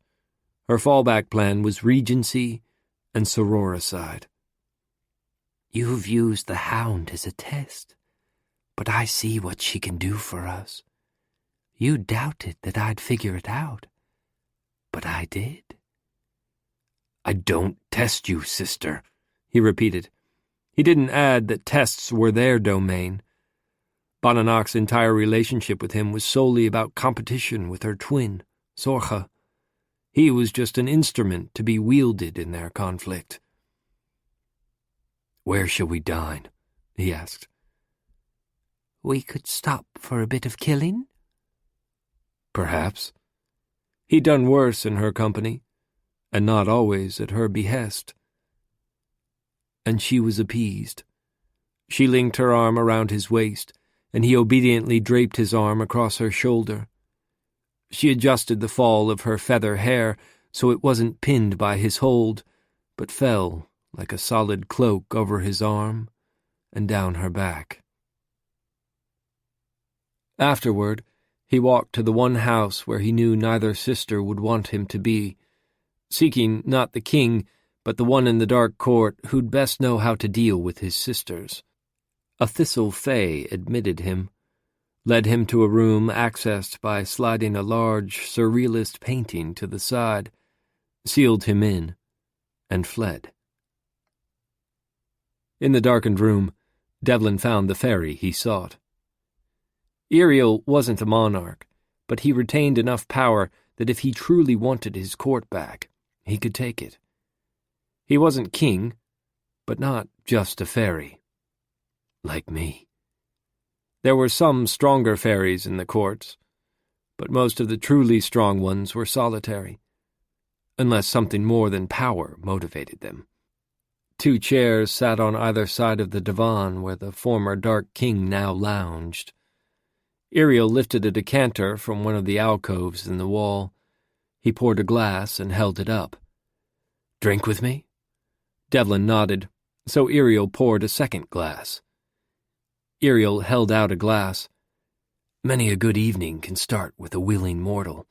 her fallback plan was regency and sororicide. You've used the hound as a test, but I see what she can do for us. You doubted that I'd figure it out, but I did. I don't test you, sister, he repeated. He didn't add that tests were their domain. Bonanach's entire relationship with him was solely about competition with her twin, Sorcha. He was just an instrument to be wielded in their conflict. Where shall we dine? He asked. We could stop for a bit of killing? Perhaps. He'd done worse in her company, and not always at her behest. And she was appeased. She linked her arm around his waist, and he obediently draped his arm across her shoulder. She adjusted the fall of her feather hair so it wasn't pinned by his hold, but fell like a solid cloak over his arm and down her back. Afterward, he walked to the one house where he knew neither sister would want him to be, seeking not the king, but the one in the dark court who'd best know how to deal with his sisters. A thistle fae admitted him, led him to a room accessed by sliding a large surrealist painting to the side, sealed him in, and fled. In the darkened room, Devlin found the faerie he sought. Iriel wasn't a monarch, but he retained enough power that if he truly wanted his court back, he could take it. He wasn't king, but not just a faerie. Like me. There were some stronger faeries in the courts, but most of the truly strong ones were solitary, unless something more than power motivated them. 2 chairs sat on either side of the divan where the former Dark King now lounged. Iriel lifted a decanter from one of the alcoves in the wall. He poured a glass and held it up. Drink with me? Devlin nodded, so Iriel poured a second glass. Iriel held out a glass. Many a good evening can start with a willing mortal,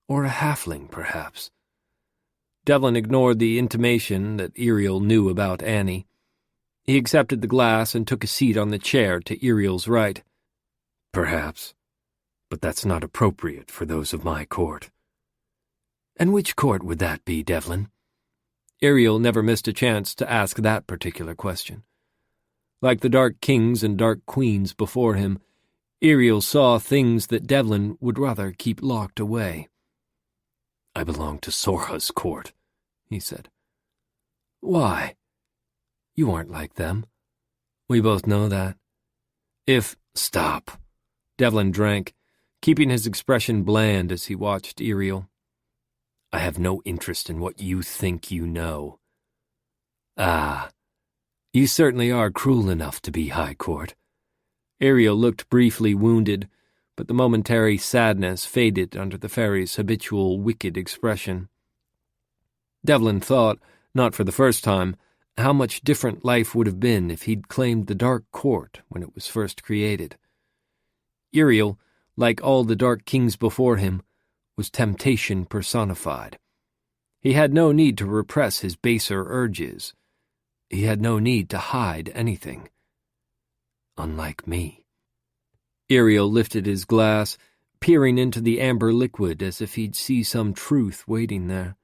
or a halfling, perhaps. Devlin ignored the intimation that Iriel knew about Annie. He accepted the glass and took a seat on the chair to Iriel's right. Perhaps, but that's not appropriate for those of my court. And which court would that be, Devlin? Iriel never missed a chance to ask that particular question. Like the Dark Kings and Dark Queens before him, Iriel saw things that Devlin would rather keep locked away. I belong to Sorha's court, he said. Why? You aren't like them. We both know that. Stop. Devlin drank, keeping his expression bland as he watched Iriel. I have no interest in what you think you know. Ah, you certainly are cruel enough to be High Court. Iriel looked briefly wounded, but the momentary sadness faded under the faeries' habitual wicked expression. Devlin thought, not for the first time, how much different life would have been if he'd claimed the Dark Court when it was first created. Iriel, like all the Dark Kings before him, was temptation personified. He had no need to repress his baser urges. He had no need to hide anything. Unlike me. Iriel lifted his glass, peering into the amber liquid as if he'd see some truth waiting there.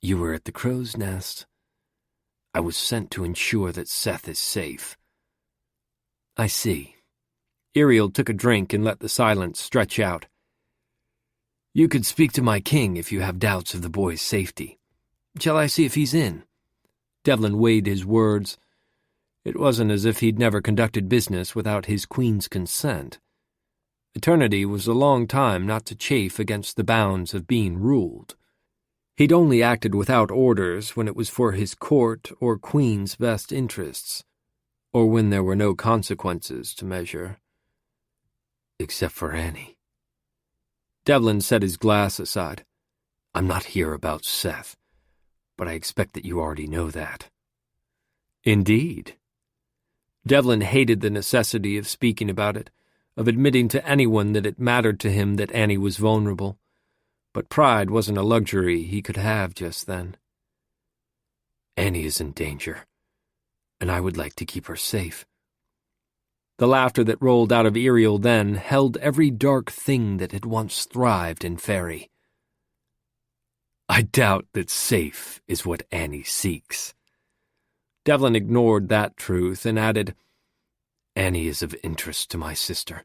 You were at the crow's nest. I was sent to ensure that Seth is safe. I see. Iriel took a drink and let the silence stretch out. You could speak to my king if you have doubts of the boy's safety. Shall I see if he's in? Devlin weighed his words. It wasn't as if he'd never conducted business without his queen's consent. Eternity was a long time not to chafe against the bounds of being ruled. He'd only acted without orders when it was for his court or queen's best interests, or when there were no consequences to measure. Except for Annie. Devlin set his glass aside. I'm not here about Seth, but I expect that you already know that. Indeed. Devlin hated the necessity of speaking about it, of admitting to anyone that it mattered to him that Annie was vulnerable. But pride wasn't a luxury he could have just then. Annie is in danger, and I would like to keep her safe. The laughter that rolled out of Iriel then held every dark thing that had once thrived in Faerie. I doubt that safe is what Annie seeks. Devlin ignored that truth and added, Annie is of interest to my sister.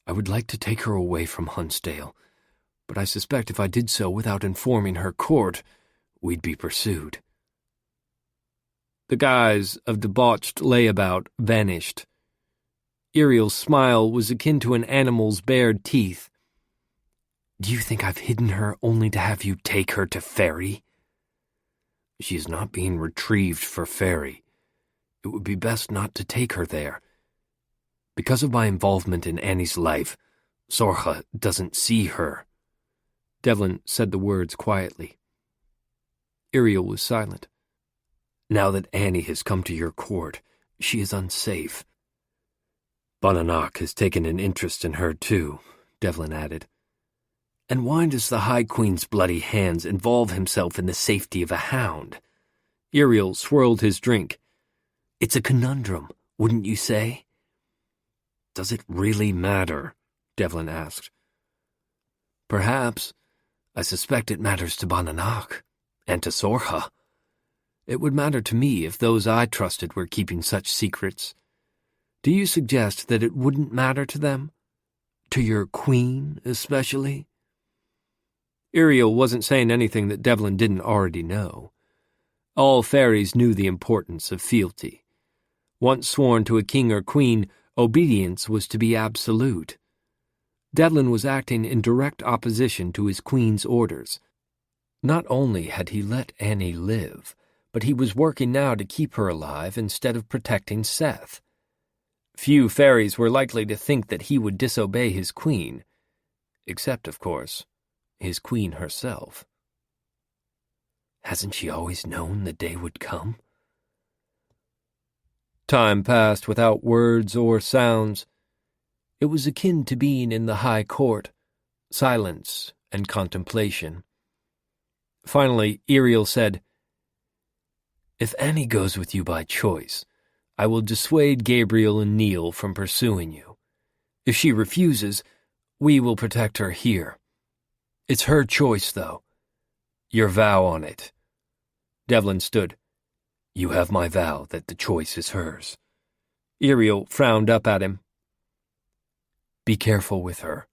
I would like to take her away from Huntsdale, but I suspect if I did so without informing her court, we'd be pursued. The guise of debauched layabout vanished. Iriel's smile was akin to an animal's bared teeth. Do you think I've hidden her only to have you take her to Faerie? She is not being retrieved for Faerie. It would be best not to take her there. Because of my involvement in Annie's life, Sorha doesn't see her. Devlin said the words quietly. Iriel was silent. Now that Annie has come to your court, she is unsafe. Bonanak has taken an interest in her too, Devlin added. And why does the High Queen's bloody hands involve himself in the safety of a hound? Iriel swirled his drink. It's a conundrum, wouldn't you say? Does it really matter? Devlin asked. Perhaps. I suspect it matters to Bonanak, and to Sorha. It would matter to me if those I trusted were keeping such secrets. Do you suggest that it wouldn't matter to them? To your queen, especially? Iriel wasn't saying anything that Devlin didn't already know. All faeries knew the importance of fealty. Once sworn to a king or queen, obedience was to be absolute. Devlin was acting in direct opposition to his queen's orders. Not only had he let Annie live, but he was working now to keep her alive instead of protecting Seth. Few faeries were likely to think that he would disobey his queen, except, of course, his queen herself. Hasn't she always known the day would come? Time passed without words or sounds. It was akin to being in the High Court, silence and contemplation. Finally, Iriel said, "If Annie goes with you by choice, I will dissuade Gabriel and Neil from pursuing you. If she refuses, we will protect her here. It's her choice, though. Your vow on it." Devlin stood. "You have my vow that the choice is hers." Iriel frowned up at him. "Be careful with her.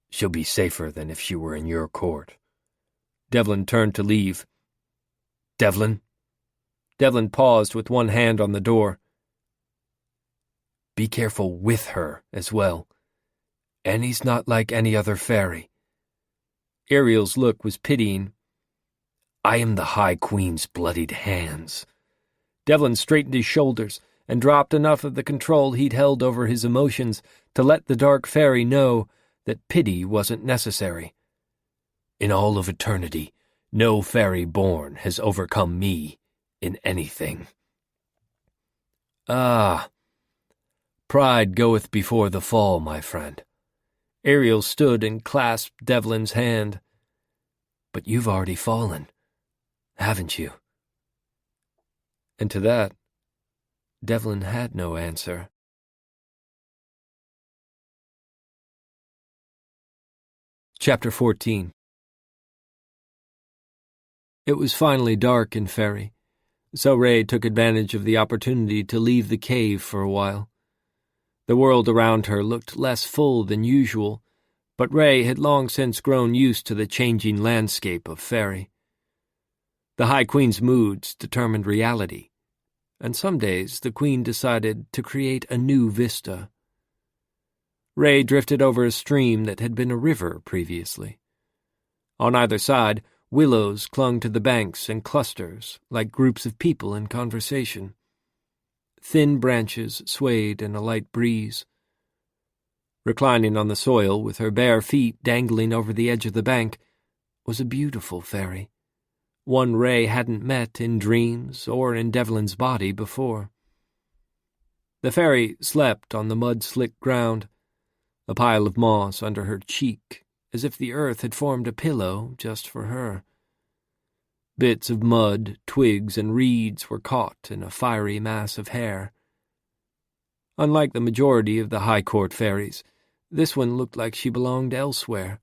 She'll be safer than if she were in your court." Devlin turned to leave. "Devlin?" Devlin paused with one hand on the door. "Be careful with her as well. Annie's not like any other faerie." Iriel's look was pitying. "I am the High Queen's bloodied hands." Devlin straightened his shoulders and dropped enough of the control he'd held over his emotions to let the dark faerie know that pity wasn't necessary. "In all of eternity, no faerie born has overcome me in anything." "Ah, pride goeth before the fall, my friend." Iriel stood and clasped Devlin's hand. "But you've already fallen, haven't you?" And to that, Devlin had no answer. Chapter 14. It was finally dark in Faerie, so Ray took advantage of the opportunity to leave the cave for a while. The world around her looked less full than usual, but Ray had long since grown used to the changing landscape of Faerie. The High Queen's moods determined reality, and some days the Queen decided to create a new vista. Ray drifted over a stream that had been a river previously. On either side, willows clung to the banks in clusters, like groups of people in conversation. Thin branches swayed in a light breeze. Reclining on the soil with her bare feet dangling over the edge of the bank was a beautiful faerie, one Ray hadn't met in dreams or in Devlin's body before. The faerie slept on the mud-slick ground, a pile of moss under her cheek, as if the earth had formed a pillow just for her. Bits of mud, twigs, and reeds were caught in a fiery mass of hair. Unlike the majority of the High Court faeries, this one looked like she belonged elsewhere,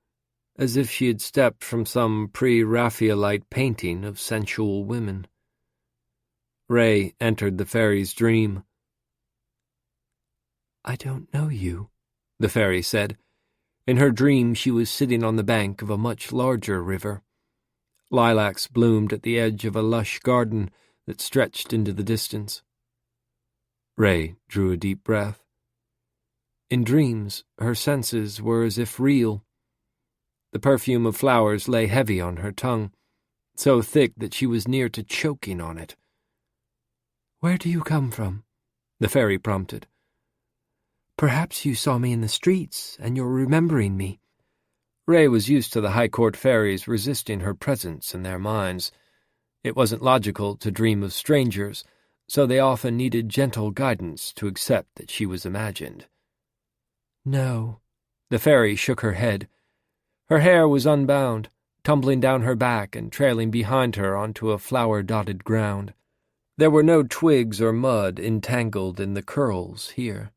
as if she had stepped from some pre-Raphaelite painting of sensual women. Ray entered the faerie's dream. "I don't know you," the faerie said. In her dream she was sitting on the bank of a much larger river. Lilacs bloomed at the edge of a lush garden that stretched into the distance. Ray drew a deep breath. In dreams, her senses were as if real. The perfume of flowers lay heavy on her tongue, so thick that she was near to choking on it. "Where do you come from?" the faerie prompted. "Perhaps you saw me in the streets, and you're remembering me." Ray was used to the High Court faeries resisting her presence in their minds. It wasn't logical to dream of strangers, so they often needed gentle guidance to accept that she was imagined. "No." The faerie shook her head. Her hair was unbound, tumbling down her back and trailing behind her onto a flower-dotted ground. There were no twigs or mud entangled in the curls here.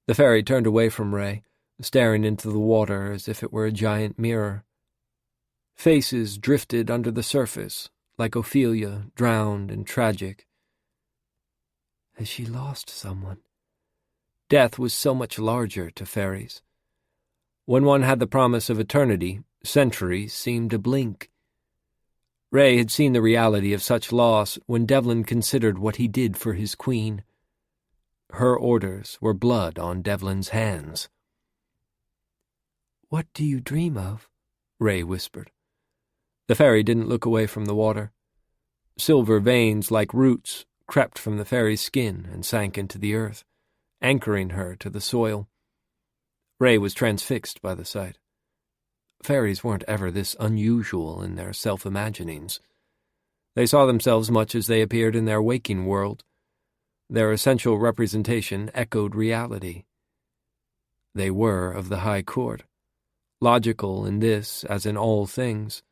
The faerie turned away from Ray, staring into the water as if it were a giant mirror. Faces drifted under the surface, like Ophelia, drowned and tragic. Has she lost someone? Death was so much larger to faeries. When one had the promise of eternity, centuries seemed a blink. Ray had seen the reality of such loss when Devlin considered what he did for his queen. Her orders were blood on Devlin's hands. "What do you dream of?" Ray whispered. The faerie didn't look away from the water. Silver veins like roots crept from the faerie's skin and sank into the earth, anchoring her to the soil. Ray was transfixed by the sight. Faeries weren't ever this unusual in their self-imaginings. They saw themselves much as they appeared in their waking world. Their essential representation echoed reality. They were of the High Court, logical in this as in all things,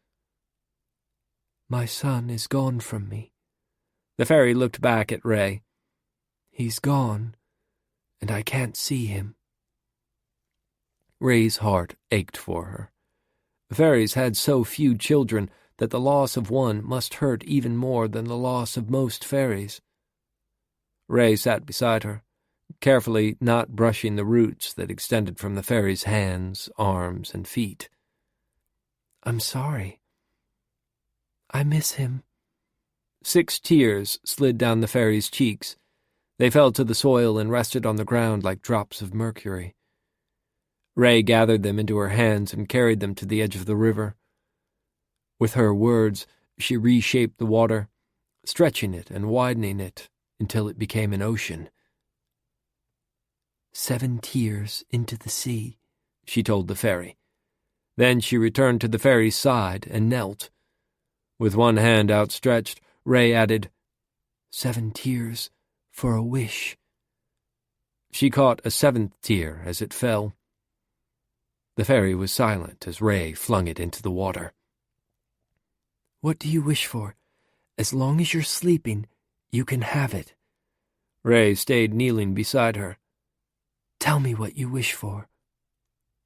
My son is gone from me. The fairy looked back at Ray. He's gone, and I can't see him. Ray's heart ached for her. The fairies had so few children that the loss of one must hurt even more than the loss of most fairies. Ray sat beside her, carefully not brushing the roots that extended from the fairy's hands, arms, and feet. I'm sorry. I miss him. 6 tears slid down the fairy's cheeks. They fell to the soil and rested on the ground like drops of mercury. Ray gathered them into her hands and carried them to the edge of the river. With her words, she reshaped the water, stretching it and widening it until it became an ocean. 7 tears into the sea, she told the fairy. Then she returned to the fairy's side and knelt. With one hand outstretched, Ray added, 7 tears for a wish. She caught a 7th tear as it fell. The fairy was silent as Ray flung it into the water. What do you wish for? As long as you're sleeping, you can have it. Ray stayed kneeling beside her. Tell me what you wish for.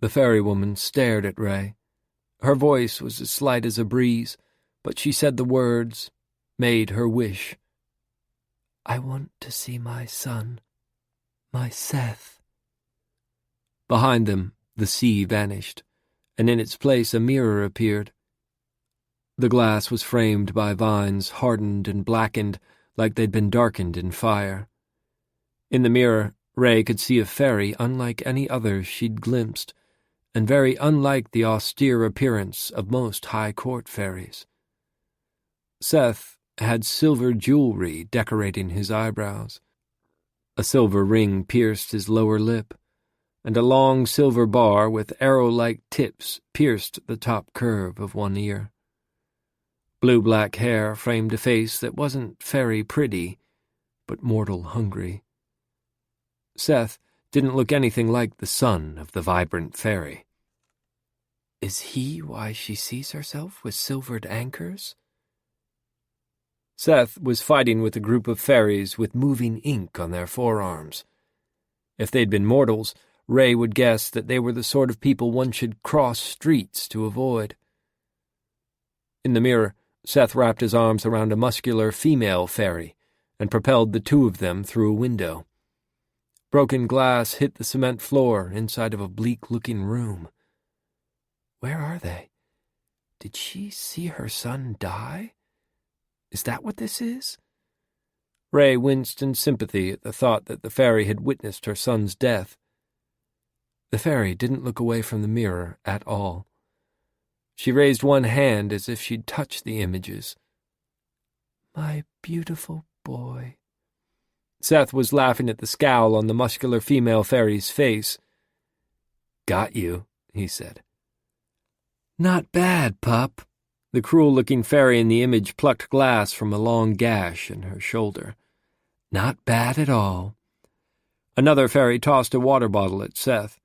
The fairy woman stared at Ray. Her voice was as slight as a breeze, but she said the words, made her wish. I want to see my son, my Seth. Behind them, the sea vanished, and in its place a mirror appeared. The glass was framed by vines hardened and blackened like they'd been darkened in fire. In the mirror, Ray could see a fairy unlike any other she'd glimpsed, and very unlike the austere appearance of most high court fairies. Seth had silver jewelry decorating his eyebrows. A silver ring pierced his lower lip, and a long silver bar with arrow-like tips pierced the top curve of one ear. Blue-black hair framed a face that wasn't fairy pretty, but mortal hungry. Seth didn't look anything like the son of the vibrant fairy. Is he why she sees herself with silvered anchors? Seth was fighting with a group of fairies with moving ink on their forearms. If they'd been mortals, Ray would guess that they were the sort of people one should cross streets to avoid. In the mirror, Seth wrapped his arms around a muscular female fairy and propelled the two of them through a window. Broken glass hit the cement floor inside of a bleak-looking room. Where are they? Did she see her son die? Is that what this is? Ray winced in sympathy at the thought that the fairy had witnessed her son's death. The fairy didn't look away from the mirror at all. She raised one hand as if she'd touch the images. My beautiful boy. Seth was laughing at the scowl on the muscular female fairy's face. Got you, he said. Not bad, pup. The cruel-looking fairy in the image plucked glass from a long gash in her shoulder. Not bad at all. Another fairy tossed a water bottle at Seth.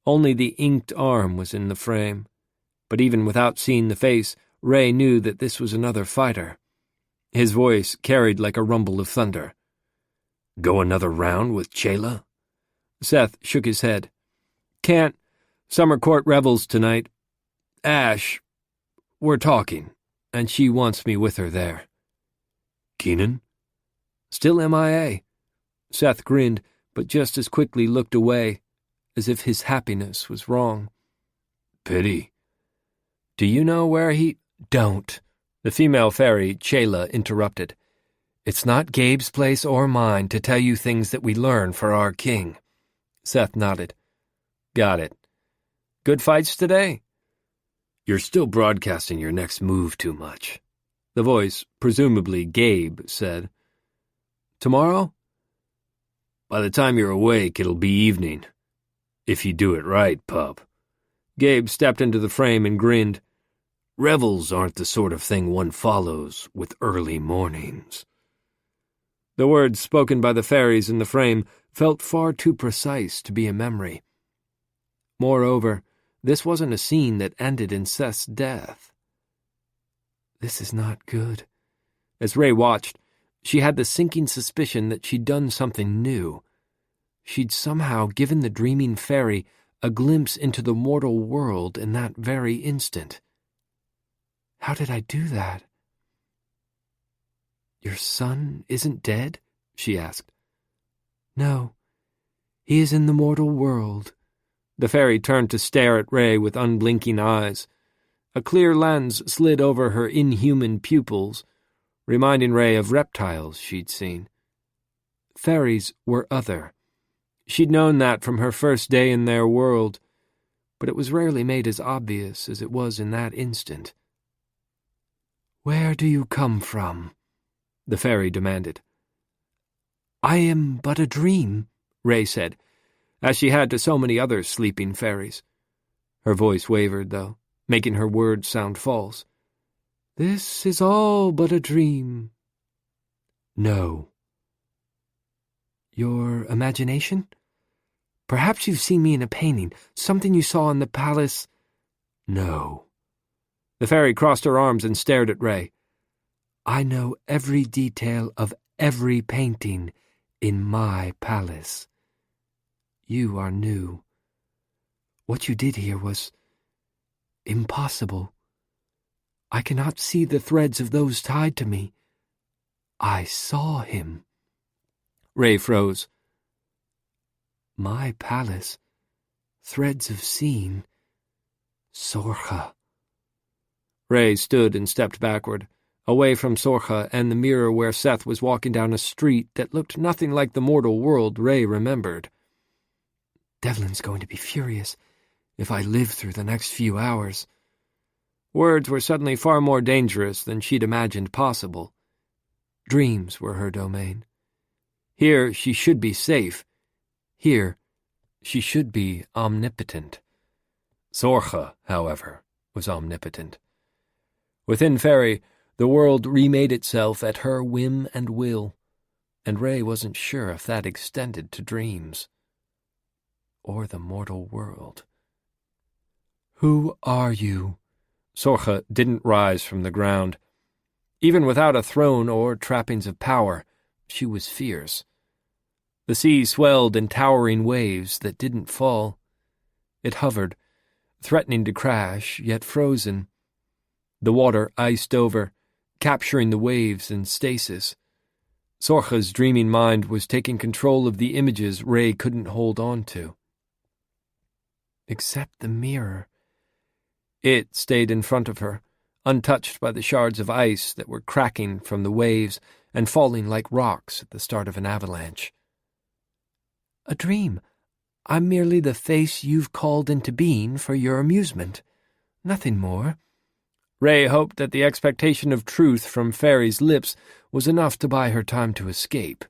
Only the inked arm was in the frame. But even without seeing the face, Ray knew that this was another fighter. His voice carried like a rumble of thunder. Go another round with Chayla? Seth shook his head. Can't. Summer court revels tonight. Ash, we're talking, and she wants me with her there. Keenan? Still MIA. Seth grinned, but just as quickly looked away, as if his happiness was wrong. Pity. Do you know where he— Don't. The female fairy, Chayla, interrupted. It's not Gabe's place or mine to tell you things that we learn for our king. Seth nodded. Got it. Good fights today? You're still broadcasting your next move too much. The voice, presumably Gabe, said. Tomorrow? By the time you're awake, it'll be evening. If you do it right, pup. Gabe stepped into the frame and grinned. Revels aren't the sort of thing one follows with early mornings. The words spoken by the fairies in the frame felt far too precise to be a memory. Moreover, this wasn't a scene that ended in Seth's death. This is not good. As Ray watched, she had the sinking suspicion that she'd done something new. She'd somehow given the dreaming fairy a glimpse into the mortal world in that very instant. How did I do that? Your son isn't dead? She asked. No, he is in the mortal world. The fairy turned to stare at Ray with unblinking eyes. A clear lens slid over her inhuman pupils, reminding Ray of reptiles she'd seen. Fairies were other. She'd known that from her first day in their world, but it was rarely made as obvious as it was in that instant. Where do you come from? The fairy demanded. I am but a dream, Ray said, as she had to so many other sleeping fairies. Her voice wavered, though, making her words sound false. This is all but a dream. No. Your imagination? Perhaps you've seen me in a painting, something you saw in the palace. No. The fairy crossed her arms and stared at Ray. I know every detail of every painting in my palace. You are new. What you did here was impossible. I cannot see the threads of those tied to me. I saw him. Ray froze. My palace. Threads of seeing. Sorcha. Ray stood and stepped backward, away from Sorcha and the mirror where Seth was walking down a street that looked nothing like the mortal world Ray remembered. Devlin's going to be furious if I live through the next few hours. Words were suddenly far more dangerous than she'd imagined possible. Dreams were her domain. Here she should be safe. Here she should be omnipotent. Sorcha, however, was omnipotent. Within Faerie, the world remade itself at her whim and will, and Ray wasn't sure if that extended to dreams. Or the mortal world. Who are you? Sorcha didn't rise from the ground. Even without a throne or trappings of power, she was fierce. The sea swelled in towering waves that didn't fall. It hovered, threatening to crash, yet frozen. The water iced over, capturing the waves in stasis. Sorcha's dreaming mind was taking control of the images Ray couldn't hold on to. Except the mirror. It stayed in front of her, untouched by the shards of ice that were cracking from the waves and falling like rocks at the start of an avalanche. A dream. I'm merely the face you've called into being for your amusement. Nothing more. Ray hoped that the expectation of truth from Faerie's lips was enough to buy her time to escape.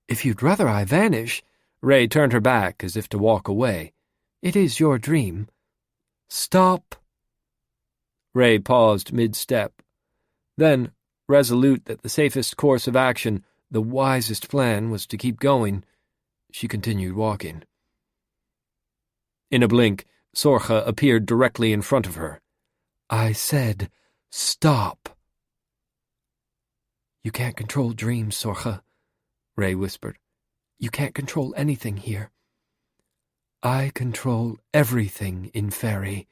If you'd rather I vanish, Ray turned her back as if to walk away. It is your dream. Stop. Ray paused mid-step. Then, resolute that the safest course of action, the wisest plan, was to keep going, she continued walking. In a blink, Sorcha appeared directly in front of her. I said, stop. You can't control dreams, Sorcha, Ray whispered. You can't control anything here. I control everything in Faerie.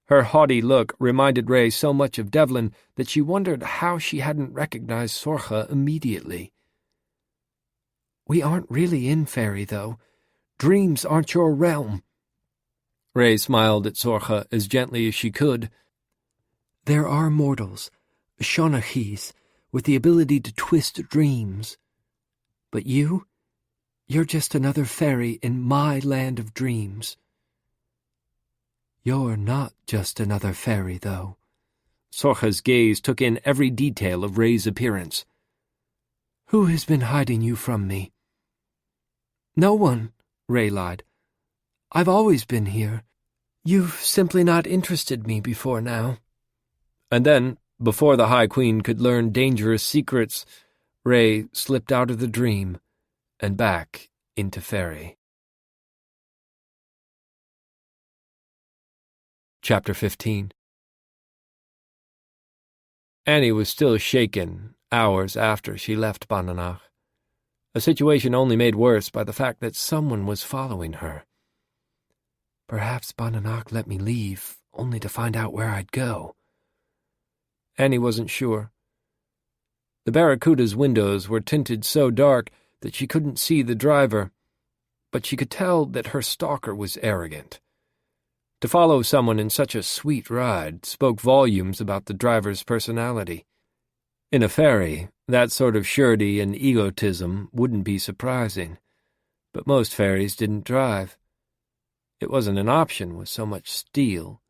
Her haughty look reminded Ray so much of Devlin that she wondered how she hadn't recognized Sorcha immediately. We aren't really in Faerie, though. Dreams aren't your realm. Ray smiled at Sorcha as gently as she could. There are mortals, Shonachis, with the ability to twist dreams. But you're just another fairy in my land of dreams. You're not just another fairy, though. Sorcha's gaze took in every detail of Ray's appearance. Who has been hiding you from me? No one, Ray lied. I've always been here. You've simply not interested me before now. And then, before the High Queen could learn dangerous secrets, Ray slipped out of the dream and back into Faerie. Chapter 15 Annie was still shaken hours after she left Bananach, a situation only made worse by the fact that someone was following her. Perhaps Bananach let me leave, only to find out where I'd go. Annie wasn't sure. The Barracuda's windows were tinted so dark that she couldn't see the driver, but she could tell that her stalker was arrogant. To follow someone in such a sweet ride spoke volumes about the driver's personality. In a faerie, that sort of surety and egotism wouldn't be surprising, but most faeries didn't drive. It wasn't an option with so much steel,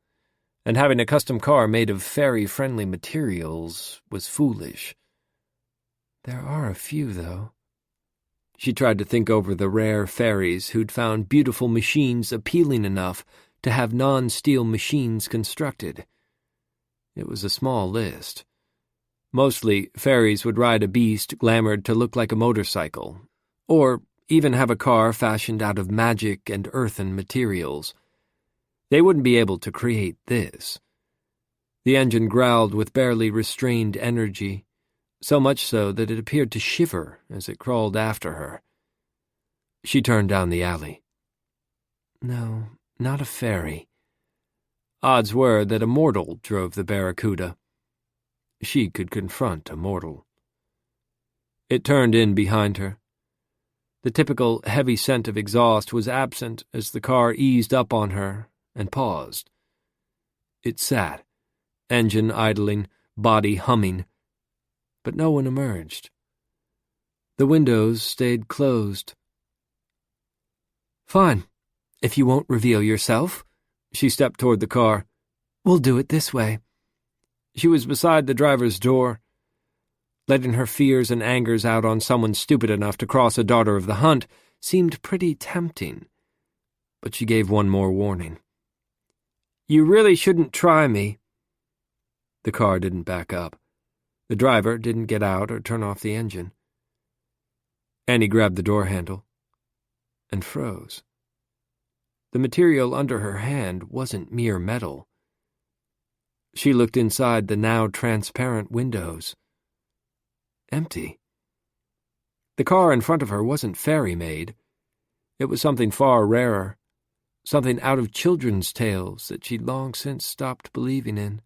and having a custom car made of faerie-friendly materials was foolish. There are a few, though. She tried to think over the rare faeries who'd found beautiful machines appealing enough to have non-steel machines constructed. It was a small list. Mostly, faeries would ride a beast glamoured to look like a motorcycle, or even have a car fashioned out of magic and earthen materials. They wouldn't be able to create this. The engine growled with barely restrained energy, so much so that it appeared to shiver as it crawled after her. She turned down the alley. No, not a faerie. Odds were that a mortal drove the Barracuda. She could confront a mortal. It turned in behind her. The typical heavy scent of exhaust was absent as the car eased up on her and paused. It sat, engine idling, body humming, but no one emerged. The windows stayed closed. Fine, if you won't reveal yourself. She stepped toward the car. We'll do it this way. She was beside the driver's door. Letting her fears and angers out on someone stupid enough to cross a daughter of the hunt seemed pretty tempting, but she gave one more warning. You really shouldn't try me. The car didn't back up. The driver didn't get out or turn off the engine. Annie grabbed the door handle and froze. The material under her hand wasn't mere metal. She looked inside the now transparent windows. Empty. The car in front of her wasn't faerie-made. It was something far rarer, something out of children's tales that she'd long since stopped believing in.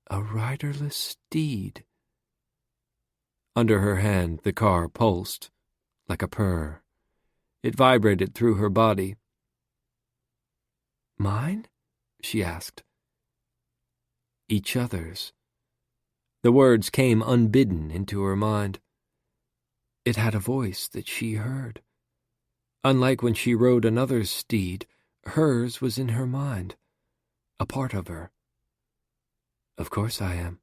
A riderless steed. Under her hand, the car pulsed, like a purr. It vibrated through her body. Mine? She asked. Each other's. The words came unbidden into her mind. It had a voice that she heard. Unlike when she rode another's steed, hers was in her mind, a part of her. Of course I am.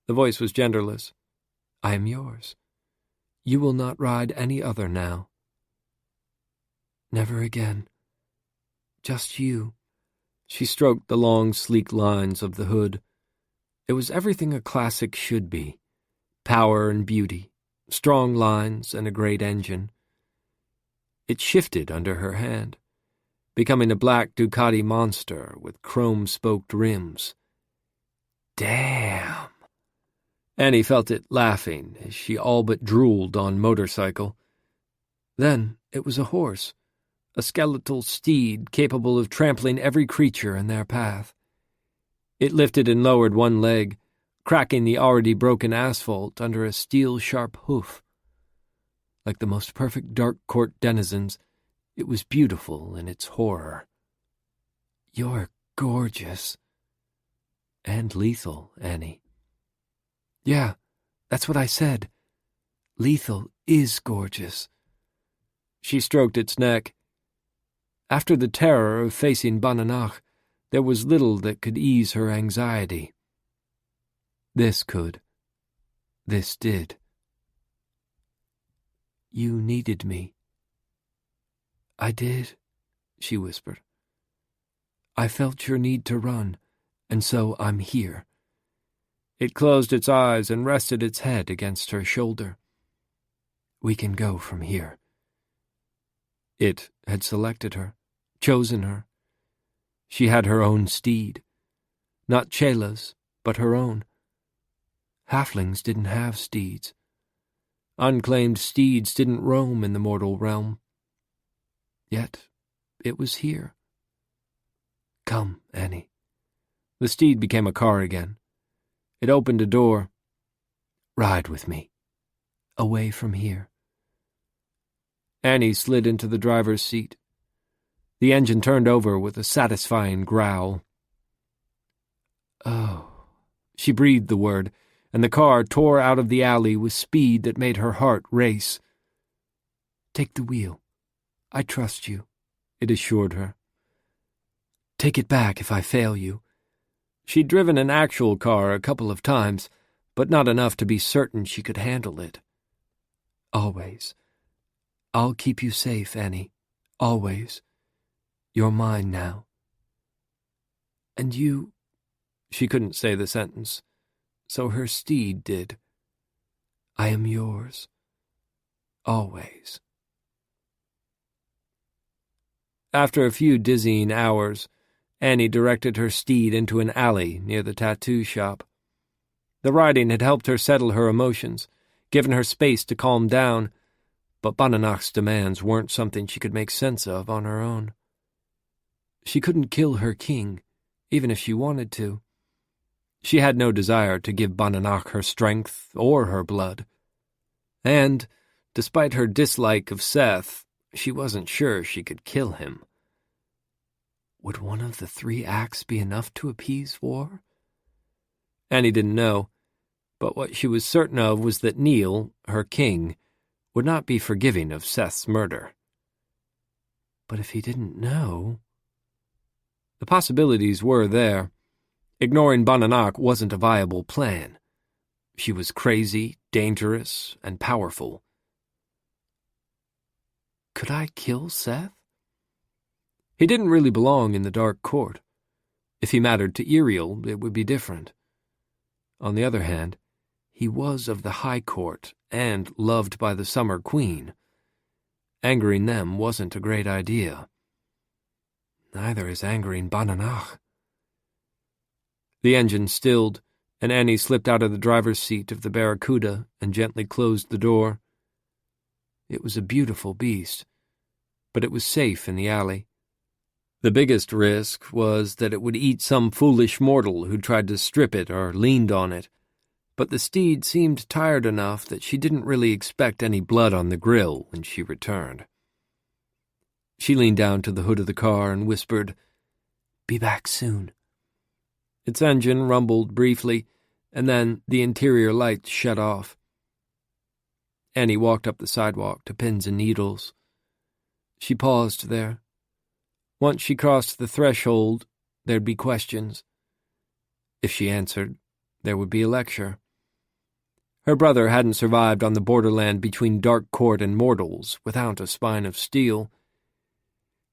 The voice was genderless. I am yours. You will not ride any other now. Never again. Just you. She stroked the long, sleek lines of the hood. It was everything a classic should be. Power and beauty, strong lines and a great engine. It shifted under her hand, becoming a black Ducati monster with chrome-spoked rims. Damn! Annie felt it laughing as she all but drooled on motorcycle. Then it was a horse, a skeletal steed capable of trampling every creature in their path. It lifted and lowered one leg, cracking the already broken asphalt under a steel-sharp hoof. Like the most perfect dark court denizens, it was beautiful in its horror. You're gorgeous. And lethal, Annie. Yeah, that's what I said. Lethal is gorgeous. She stroked its neck. After the terror of facing Bananach, there was little that could ease her anxiety. This could. This did. You needed me. I did, she whispered. I felt your need to run, and so I'm here. It closed its eyes and rested its head against her shoulder. We can go from here. It had selected her, chosen her. She had her own steed. Not Chela's, but her own. Halflings didn't have steeds. Unclaimed steeds didn't roam in the mortal realm. Yet it was here. Come, Annie. The steed became a car again. It opened a door. Ride with me. Away from here. Annie slid into the driver's seat. The engine turned over with a satisfying growl. Oh. She breathed the word, and the car tore out of the alley with speed that made her heart race. Take the wheel. I trust you, it assured her. Take it back if I fail you. She'd driven an actual car a couple of times, but not enough to be certain she could handle it. Always. I'll keep you safe, Annie. Always. You're mine now. And you... She couldn't say the sentence, so her steed did. I am yours. Always. After a few dizzying hours, Annie directed her steed into an alley near the tattoo shop. The riding had helped her settle her emotions, given her space to calm down, but Bananach's demands weren't something she could make sense of on her own. She couldn't kill her king, even if she wanted to. She had no desire to give Bananach her strength or her blood. And, despite her dislike of Seth, she wasn't sure she could kill him. Would one of the 3 acts be enough to appease war? Annie didn't know, but what she was certain of was that Neil, her king, would not be forgiving of Seth's murder. But if he didn't know... The possibilities were there. Ignoring Bananach wasn't a viable plan. She was crazy, dangerous, and powerful. Could I kill Seth? He didn't really belong in the Dark Court. If he mattered to Iriel, it would be different. On the other hand, he was of the High Court and loved by the Summer Queen. Angering them wasn't a great idea. Neither is angering Bananach. The engine stilled, and Annie slipped out of the driver's seat of the Barracuda and gently closed the door. It was a beautiful beast, but it was safe in the alley. The biggest risk was that it would eat some foolish mortal who tried to strip it or leaned on it, but the steed seemed tired enough that she didn't really expect any blood on the grill when she returned. She leaned down to the hood of the car and whispered, "Be back soon." Its engine rumbled briefly, and then the interior lights shut off. Annie walked up the sidewalk to pins and needles. She paused there. Once she crossed the threshold, there'd be questions. If she answered, there would be a lecture. Her brother hadn't survived on the borderland between Dark Court and mortals without a spine of steel.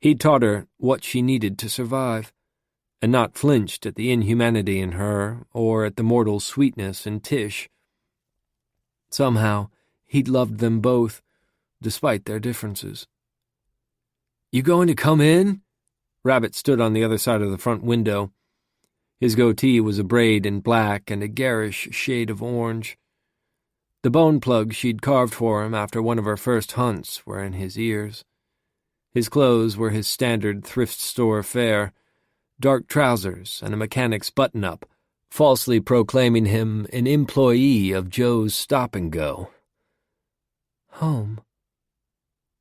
He'd taught her what she needed to survive, and not flinched at the inhumanity in her or at the mortal sweetness in Tish. Somehow, he'd loved them both, despite their differences. "You going to come in?" Rabbit stood on the other side of the front window. His goatee was a braid in black and a garish shade of orange. The bone plugs she'd carved for him after one of her first hunts were in his ears. His clothes were his standard thrift store fare, dark trousers and a mechanic's button-up, falsely proclaiming him an employee of Joe's Stop and Go. Home.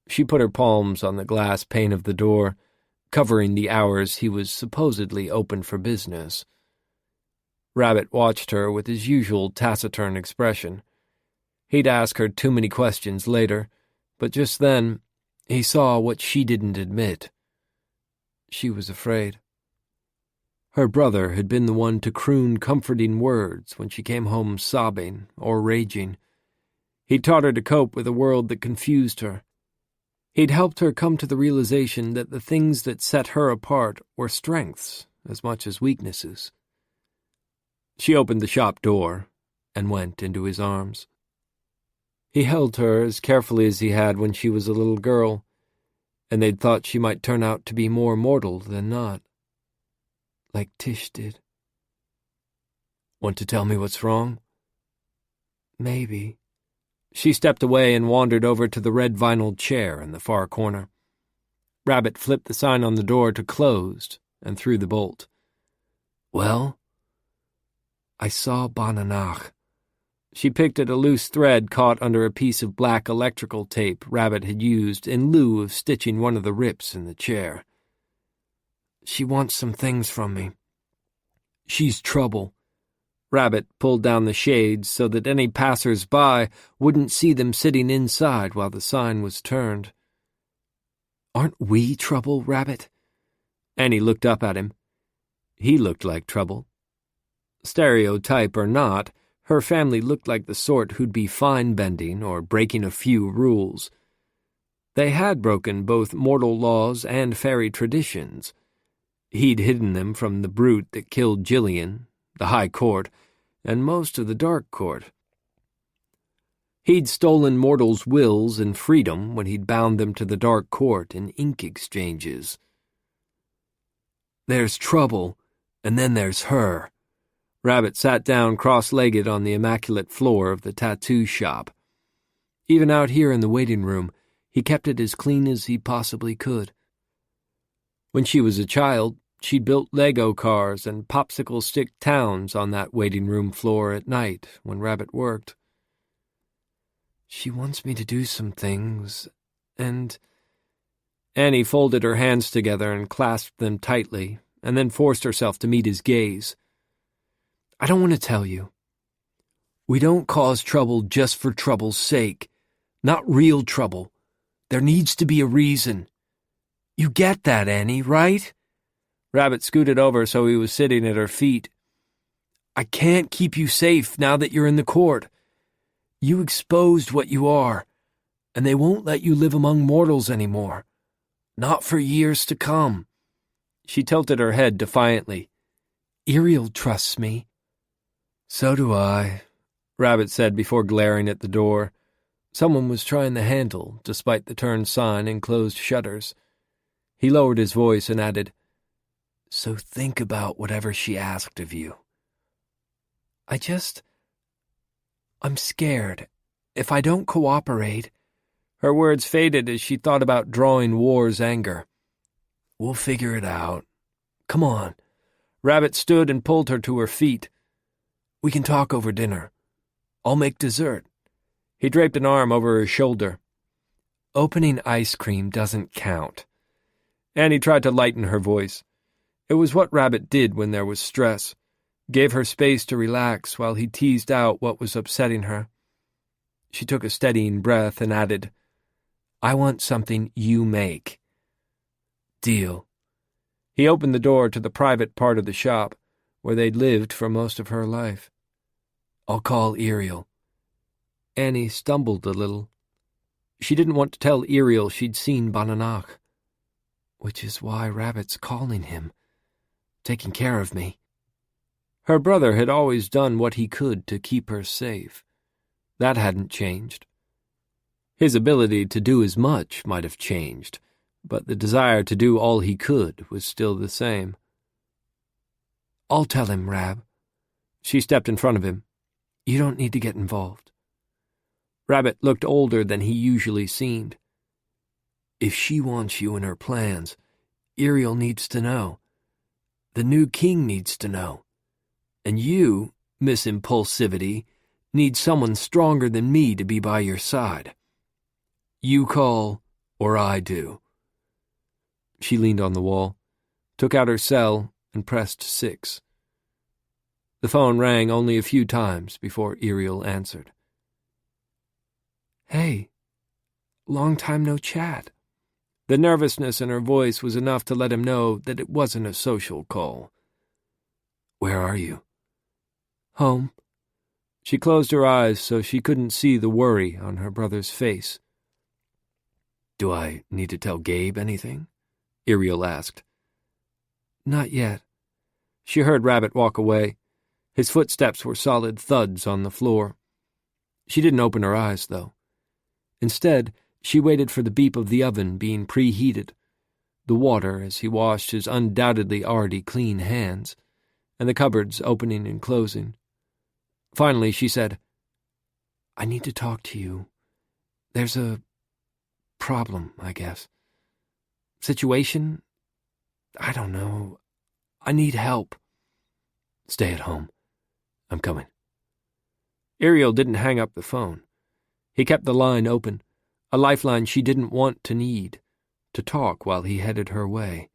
She put her palms on the glass pane of the door, covering the hours he was supposedly open for business. Rabbit watched her with his usual taciturn expression. He'd ask her too many questions later, but just then he saw what she didn't admit. She was afraid. Her brother had been the one to croon comforting words when she came home sobbing or raging. He'd taught her to cope with a world that confused her. He'd helped her come to the realization that the things that set her apart were strengths as much as weaknesses. She opened the shop door and went into his arms. He held her as carefully as he had when she was a little girl, and they'd thought she might turn out to be more mortal than not, like Tish did. Want to tell me what's wrong? Maybe. She stepped away and wandered over to the red vinyl chair in the far corner. Rabbit flipped the sign on the door to closed and threw the bolt. Well? I saw Bananach. She picked at a loose thread caught under a piece of black electrical tape Rabbit had used in lieu of stitching one of the rips in the chair. She wants some things from me. She's trouble. Rabbit pulled down the shades so that any passers-by wouldn't see them sitting inside while the sign was turned. Aren't we trouble, Rabbit? Annie looked up at him. He looked like trouble. Stereotype or not, her family looked like the sort who'd be fine-bending or breaking a few rules. They had broken both mortal laws and fairy traditions. He'd hidden them from the brute that killed Gillian, the High Court, and most of the Dark Court. He'd stolen mortals' wills and freedom when he'd bound them to the Dark Court in ink exchanges. There's trouble, and then there's her. Rabbit sat down cross-legged on the immaculate floor of the tattoo shop. Even out here in the waiting room, he kept it as clean as he possibly could. When she was a child, she'd built Lego cars and popsicle stick towns on that waiting room floor at night when Rabbit worked. She wants me to do some things, and... Annie folded her hands together and clasped them tightly, and then forced herself to meet his gaze. I don't want to tell you. We don't cause trouble just for trouble's sake. Not real trouble. There needs to be a reason. You get that, Annie, right? Rabbit scooted over so he was sitting at her feet. I can't keep you safe now that you're in the court. You exposed what you are, and they won't let you live among mortals anymore. Not for years to come. She tilted her head defiantly. Ariel trusts me. So do I, Rabbit said before glaring at the door. Someone was trying the handle, despite the turned sign and closed shutters. He lowered his voice and added, So think about whatever she asked of you. I'm scared. If I don't cooperate... Her words faded as she thought about drawing War's anger. We'll figure it out. Come on. Rabbit stood and pulled her to her feet. We can talk over dinner. I'll make dessert. He draped an arm over her shoulder. Opening ice cream doesn't count. Annie tried to lighten her voice. It was what Rabbit did when there was stress. Gave her space to relax while he teased out what was upsetting her. She took a steadying breath and added, I want something you make. Deal. He opened the door to the private part of the shop, where they'd lived for most of her life. I'll call Ariel. Annie stumbled a little. She didn't want to tell Ariel she'd seen Bananach. Which is why Rabbit's calling him. Taking care of me. Her brother had always done what he could to keep her safe. That hadn't changed. His ability to do as much might have changed, but the desire to do all he could was still the same. I'll tell him, Rab. She stepped in front of him. You don't need to get involved. Rabbit looked older than he usually seemed. If she wants you in her plans, Ariel needs to know. The new king needs to know. And you, Miss Impulsivity, need someone stronger than me to be by your side. You call, or I do. She leaned on the wall, took out her cell, and pressed 6. The phone rang only a few times before Ariel answered. Hey, long time no chat. The nervousness in her voice was enough to let him know that it wasn't a social call. Where are you? Home. She closed her eyes so she couldn't see the worry on her brother's face. Do I need to tell Gabe anything? Ariel asked. Not yet. She heard Rabbit walk away. His footsteps were solid thuds on the floor. She didn't open her eyes, though. Instead, she waited for the beep of the oven being preheated, the water as he washed his undoubtedly already clean hands, and the cupboards opening and closing. Finally, she said, "I need to talk to you. There's a problem, I guess. Situation? I don't know. I need help." "Stay at home. I'm coming." Ariel didn't hang up the phone. He kept the line open, a lifeline she didn't want to need, to talk while he headed her way.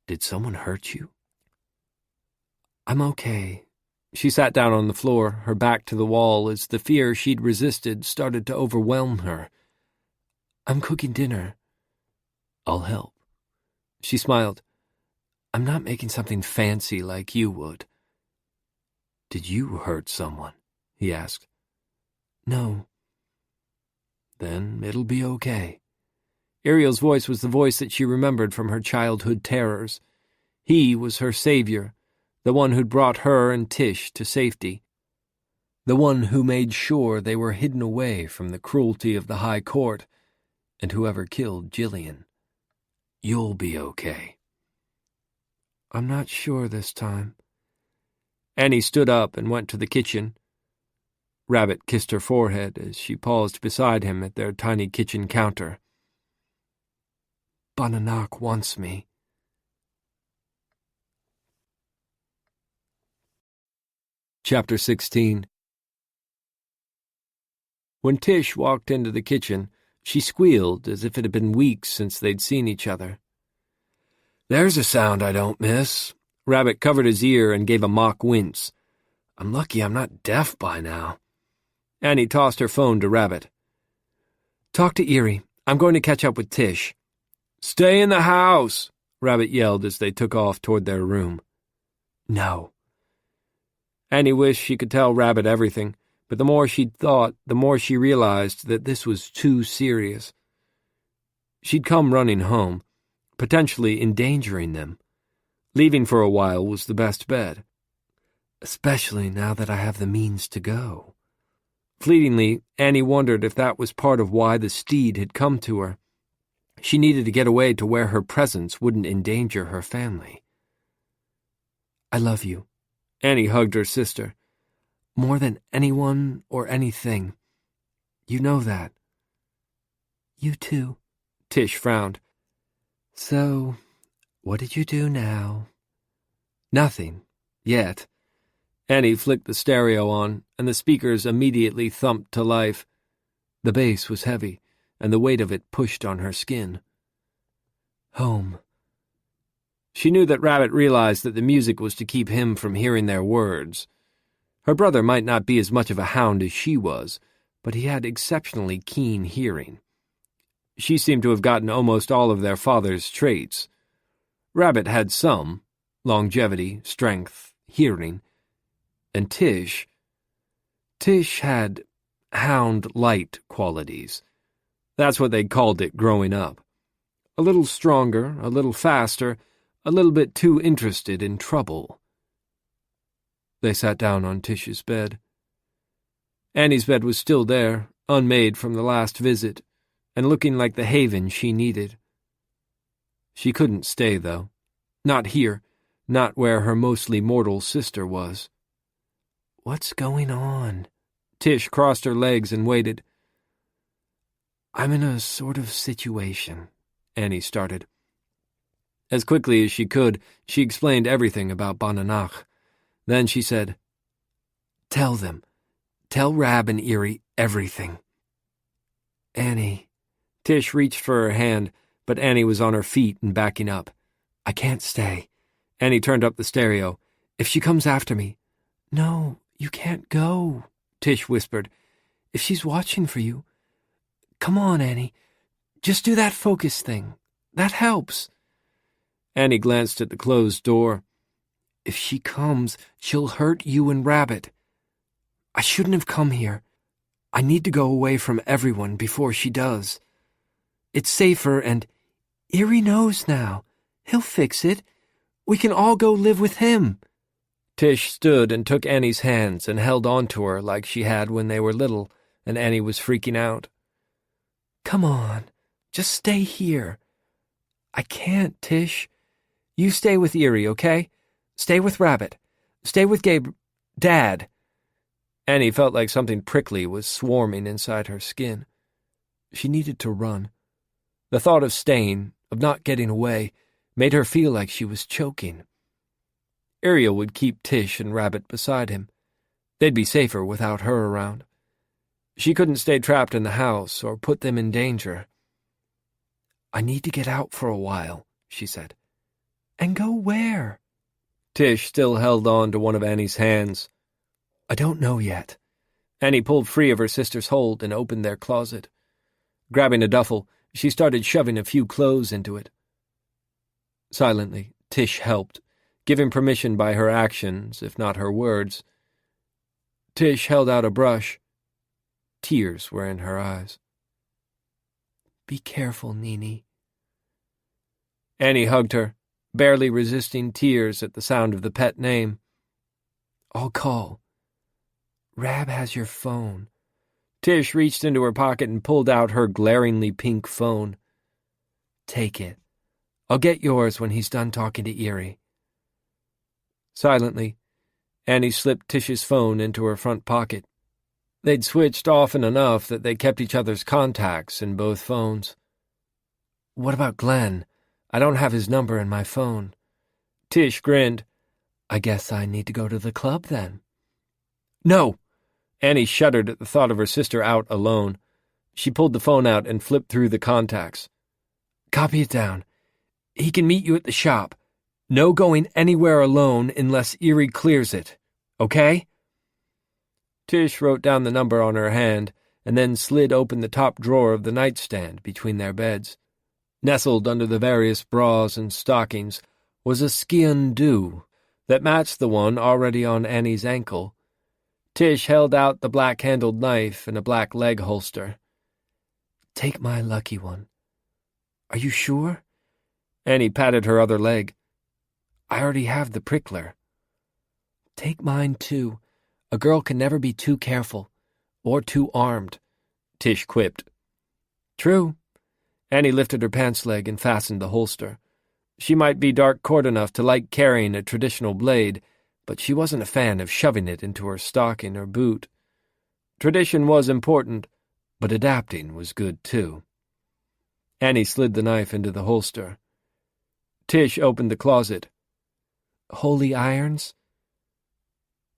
"Did someone hurt you?" "I'm okay." She sat down on the floor, her back to the wall, as the fear she'd resisted started to overwhelm her. "I'm cooking dinner." "I'll help." She smiled. "I'm not making something fancy like you would." "Did you hurt someone?" he asked. "No." "Then it'll be okay." Ariel's voice was the voice that she remembered from her childhood terrors. He was her savior, the one who'd brought her and Tish to safety, the one who made sure they were hidden away from the cruelty of the High Court and whoever killed Jillian. "You'll be okay." "I'm not sure this time." Annie stood up and went to the kitchen. Rabbit kissed her forehead as she paused beside him at their tiny kitchen counter. "Bananac wants me." Chapter 16. When Tish walked into the kitchen, she squealed as if it had been weeks since they'd seen each other. "There's a sound I don't miss." Rabbit covered his ear and gave a mock wince. "I'm lucky I'm not deaf by now." Annie tossed her phone to Rabbit. "Talk to Erie. I'm going to catch up with Tish." "Stay in the house," Rabbit yelled as they took off toward their room. "No." Annie wished she could tell Rabbit everything, but the more she'd thought, the more she realized that this was too serious. She'd come running home, potentially endangering them. Leaving for a while was the best bet, especially now that I have the means to go. Fleetingly, Annie wondered if that was part of why the steed had come to her. She needed to get away to where her presence wouldn't endanger her family. "I love you." Annie hugged her sister. "More than anyone or anything. You know that." "You too." Tish frowned. "So, what did you do now?" "Nothing. Yet." Annie flicked the stereo on, and the speakers immediately thumped to life. The bass was heavy, and the weight of it pushed on her skin. "Home." She knew that Rabbit realized that the music was to keep him from hearing their words. Her brother might not be as much of a hound as she was, but he had exceptionally keen hearing. She seemed to have gotten almost all of their father's traits. Rabbit had some: longevity, strength, hearing. And Tish had hound-light qualities. That's what they'd called it growing up. A little stronger, a little faster, a little bit too interested in trouble. They sat down on Tish's bed. Annie's bed was still there, unmade from the last visit, and looking like the haven she needed. She couldn't stay, though. Not here, not where her mostly mortal sister was. "What's going on?" Tish crossed her legs and waited. "I'm in a sort of situation," Annie started. As quickly as she could, she explained everything about Bananac. Then she said, "Tell them. Tell Rab and Erie everything." "Annie." Tish reached for her hand, but Annie was on her feet and backing up. "I can't stay." Annie turned up the stereo. "If she comes after me—" "No, you can't go," Tish whispered. "If she's watching for you. Come on, Annie. Just do that focus thing. That helps." Annie glanced at the closed door. "If she comes, she'll hurt you and Rabbit. I shouldn't have come here. I need to go away from everyone before she does. It's safer, and Erie knows now. He'll fix it. We can all go live with him." Tish stood and took Annie's hands and held on to her like she had when they were little, and Annie was freaking out. "Come on, just stay here." "I can't, Tish. You stay with Erie, okay? Stay with Rabbit. Stay with Dad." Annie felt like something prickly was swarming inside her skin. She needed to run. The thought of staying, of not getting away, made her feel like she was choking. Ariel would keep Tish and Rabbit beside him. They'd be safer without her around. She couldn't stay trapped in the house or put them in danger. "I need to get out for a while," she said. "And go where?" Tish still held on to one of Annie's hands. "I don't know yet." Annie pulled free of her sister's hold and opened their closet. Grabbing a duffel, she started shoving a few clothes into it. Silently, Tish helped, giving permission by her actions, if not her words. Tish held out a brush. Tears were in her eyes. "Be careful, Nini." Annie hugged her, barely resisting tears at the sound of the pet name. "I'll call. Rab has your phone." Tish reached into her pocket and pulled out her glaringly pink phone. "Take it. I'll get yours when he's done talking to Eerie." Silently, Annie slipped Tish's phone into her front pocket. They'd switched often enough that they kept each other's contacts in both phones. "What about Glenn? I don't have his number in my phone." Tish grinned. "I guess I need to go to the club then." "No!" Annie shuddered at the thought of her sister out alone. She pulled the phone out and flipped through the contacts. "Copy it down. He can meet you at the shop. No going anywhere alone unless Eerie clears it. Okay?" Tish wrote down the number on her hand and then slid open the top drawer of the nightstand between their beds. Nestled under the various bras and stockings was a ski-undo that matched the one already on Annie's ankle. Tish held out the black-handled knife in a black leg holster. "Take my lucky one." "Are you sure?" Annie patted her other leg. "I already have the prickler." "Take mine, too. A girl can never be too careful, or too armed," Tish quipped. "True." Annie lifted her pants leg and fastened the holster. She might be dark-court enough to like carrying a traditional blade, but she wasn't a fan of shoving it into her stocking or boot. Tradition was important, but adapting was good too. Annie slid the knife into the holster. Tish opened the closet. "Holy irons?"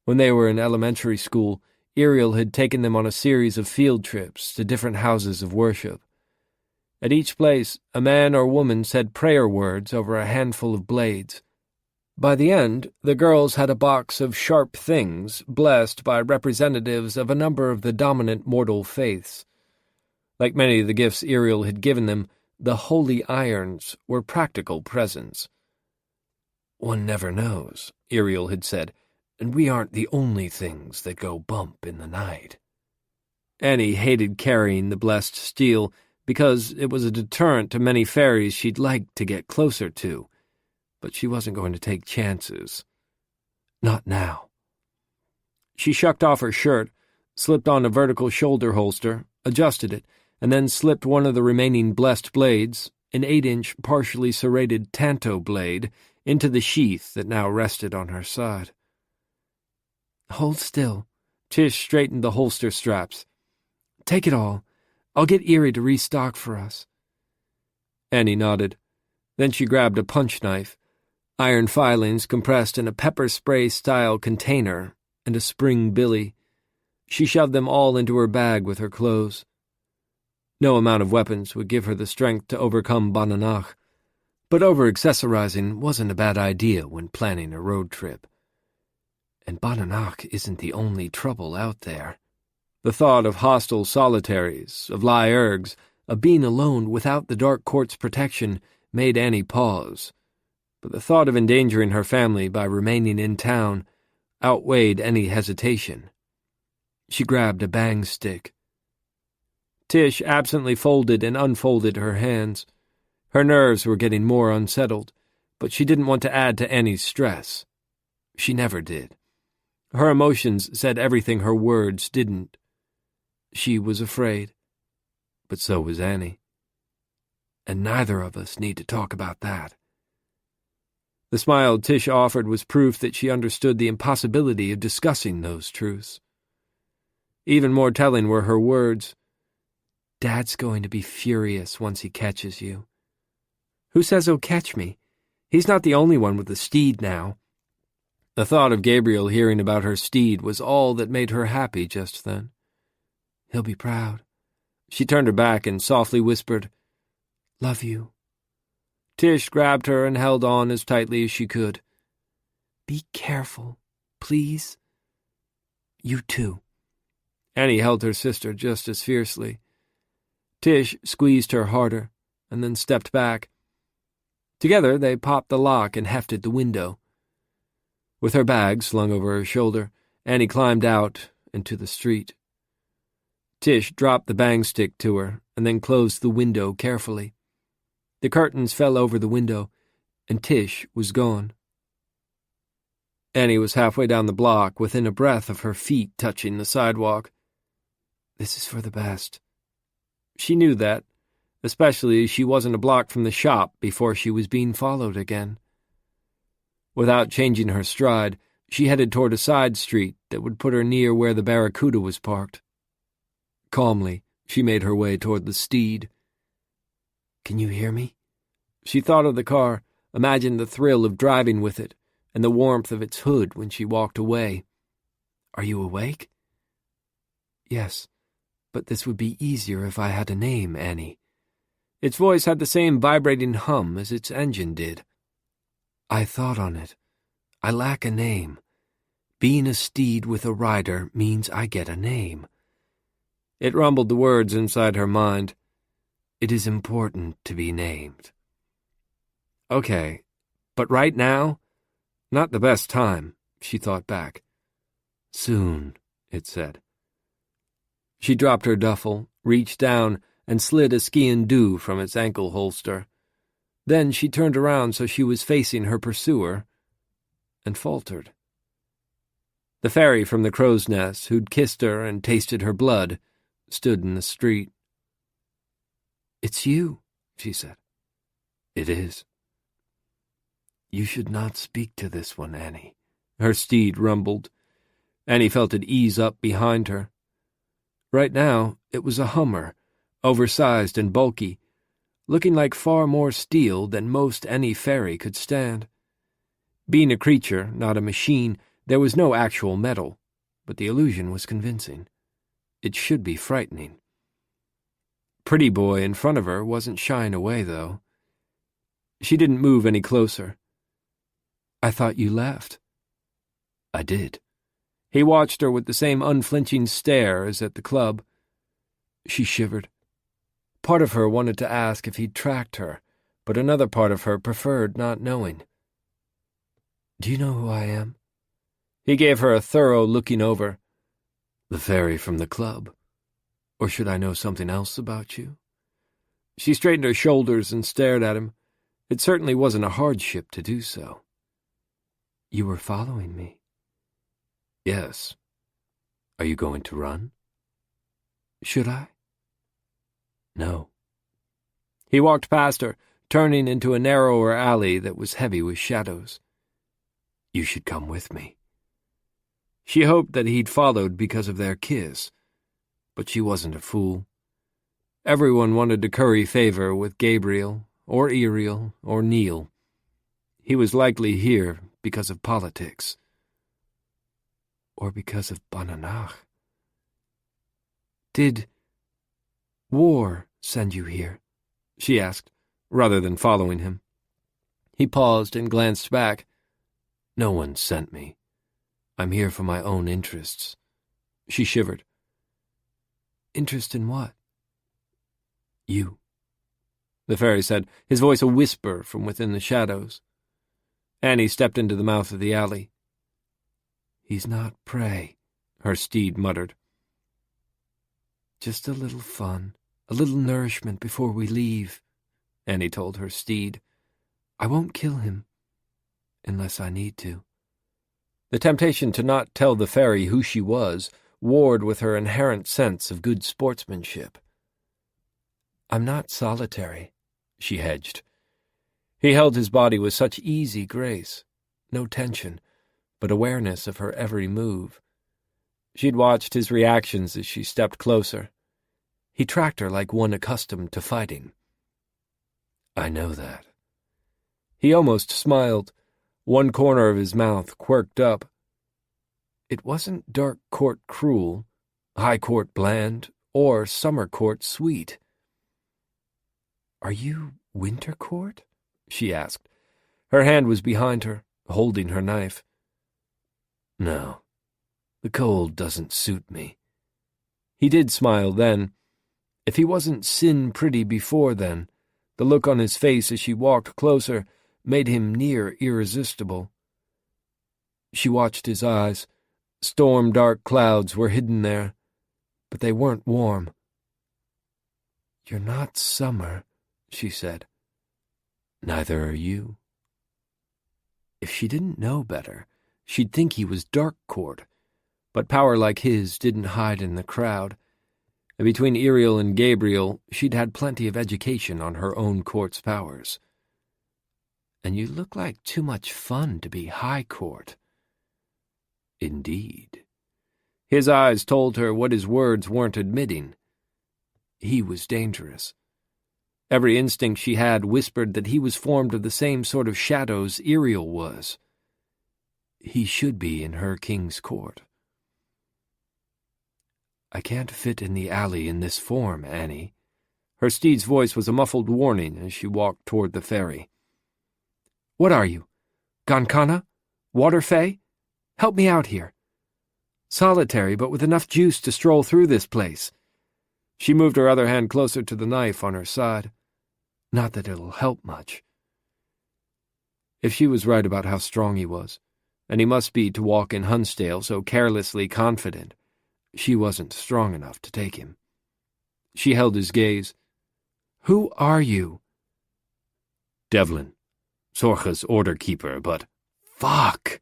When they were in elementary school, Ariel had taken them on a series of field trips to different houses of worship. At each place, a man or woman said prayer words over a handful of blades. By the end, the girls had a box of sharp things blessed by representatives of a number of the dominant mortal faiths. Like many of the gifts Ariel had given them, the holy irons were practical presents. "One never knows," Ariel had said, "and we aren't the only things that go bump in the night." Annie hated carrying the blessed steel because it was a deterrent to many fairies she'd like to get closer to, but she wasn't going to take chances. Not now. She shucked off her shirt, slipped on a vertical shoulder holster, adjusted it, and then slipped one of the remaining blessed blades, an 8-inch partially serrated tanto blade, into the sheath that now rested on her side. "Hold still." Tish straightened the holster straps. "Take it all. I'll get Eerie to restock for us." Annie nodded. Then she grabbed a punch knife, iron filings compressed in a pepper spray-style container, and a spring billy. She shoved them all into her bag with her clothes. No amount of weapons would give her the strength to overcome Bananach, but over-accessorizing wasn't a bad idea when planning a road trip. And Bananach isn't the only trouble out there. The thought of hostile solitaries, of lyergs, of being alone without the Dark Court's protection made Annie pause, but the thought of endangering her family by remaining in town outweighed any hesitation. She grabbed a bang stick. Tish absently folded and unfolded her hands. Her nerves were getting more unsettled, but she didn't want to add to Annie's stress. She never did. Her emotions said everything her words didn't. She was afraid, but so was Annie. And neither of us need to talk about that. The smile Tish offered was proof that she understood the impossibility of discussing those truths. Even more telling were her words. "Dad's going to be furious once he catches you." "Who says he'll catch me? He's not the only one with a steed now." The thought of Gabriel hearing about her steed was all that made her happy just then. "He'll be proud." She turned her back and softly whispered, "Love you." Tish grabbed her and held on as tightly as she could. "Be careful, please." "You too." Annie held her sister just as fiercely. Tish squeezed her harder, and then stepped back. Together they popped the lock and hefted the window. With her bag slung over her shoulder, Annie climbed out into the street. Tish dropped the bang stick to her and then closed the window carefully. The curtains fell over the window, and Tish was gone. Annie was halfway down the block, within a breath of her feet touching the sidewalk. This is for the best. She knew that, especially as she wasn't a block from the shop before she was being followed again. Without changing her stride, she headed toward a side street that would put her near where the Barracuda was parked. Calmly, she made her way toward the steed. "Can you hear me?" She thought of the car, imagined the thrill of driving with it, and the warmth of its hood when she walked away. "Are you awake?" "Yes, but this would be easier if I had a name, Annie." Its voice had the same vibrating hum as its engine did. "I thought on it. I lack a name. Being a steed with a rider means I get a name." It rumbled the words inside her mind. "It is important to be named." "Okay, but right now? Not the best time," she thought back. "Soon," it said. She dropped her duffel, reached down, and slid a ski-and-do from its ankle holster. Then she turned around so she was facing her pursuer, and faltered. The fairy from the crow's nest, who'd kissed her and tasted her blood, stood in the street. "It's you," she said. "It is." "You should not speak to this one, Annie," her steed rumbled. Annie felt it ease up behind her. Right now, it was a Hummer, oversized and bulky, looking like far more steel than most any fairy could stand. Being a creature, not a machine, there was no actual metal, but the illusion was convincing. It should be frightening. Pretty boy in front of her wasn't shying away, though. She didn't move any closer. "I thought you left." "I did." He watched her with the same unflinching stare as at the club. She shivered. Part of her wanted to ask if he'd tracked her, but another part of her preferred not knowing. "Do you know who I am?" He gave her a thorough looking over. "The fairy from the club. Or should I know something else about you?" She straightened her shoulders and stared at him. It certainly wasn't a hardship to do so. "You were following me." "Yes. Are you going to run?" "Should I?" "No." He walked past her, turning into a narrower alley that was heavy with shadows. "You should come with me." She hoped that he'd followed because of their kiss, but she wasn't a fool. Everyone wanted to curry favor with Gabriel, or Iriel, or Neil. He was likely here because of politics. Or because of Bananach. "Did war send you here?" she asked, rather than following him. He paused and glanced back. "No one sent me. I'm here for my own interests." She shivered. "Interest in what?" "You," the fairy said, his voice a whisper from within the shadows. Annie stepped into the mouth of the alley. "He's not prey," her steed muttered. "Just a little fun, a little nourishment before we leave," Annie told her steed. "I won't kill him, unless I need to." The temptation to not tell the fairy who she was warred with her inherent sense of good sportsmanship. "I'm not solitary," she hedged. He held his body with such easy grace, no tension, but awareness of her every move. She'd watched his reactions as she stepped closer. He tracked her like one accustomed to fighting. I know that. He almost smiled. One corner of his mouth quirked up. It wasn't dark court cruel, high court bland, or summer court sweet. "Are you winter court?" she asked. Her hand was behind her, holding her knife. No, the cold doesn't suit me. He did smile then. If he wasn't sin pretty before then, the look on his face as she walked closer made him near irresistible. She watched his eyes. Storm-dark clouds were hidden there, but they weren't warm. "You're not summer," she said. "Neither are you." If she didn't know better, she'd think he was dark court, but power like his didn't hide in the crowd. And between Iriel and Gabriel, she'd had plenty of education on her own court's powers. "And you look like too much fun to be high court." Indeed. His eyes told her what his words weren't admitting. He was dangerous. Every instinct she had whispered that he was formed of the same sort of shadows Iriel was. He should be in her king's court. "I can't fit in the alley in this form, Annie." Her steed's voice was a muffled warning as she walked toward the ferry. "What are you? Gonkana? Water Fae? Help me out here. Solitary, but with enough juice to stroll through this place." She moved her other hand closer to the knife on her side. "Not that it'll help much." If she was right about how strong he was, and he must be to walk in Hunsdale so carelessly confident, she wasn't strong enough to take him. She held his gaze. "Who are you?" "Devlin, Sorcha's order keeper, but—" "Fuck!"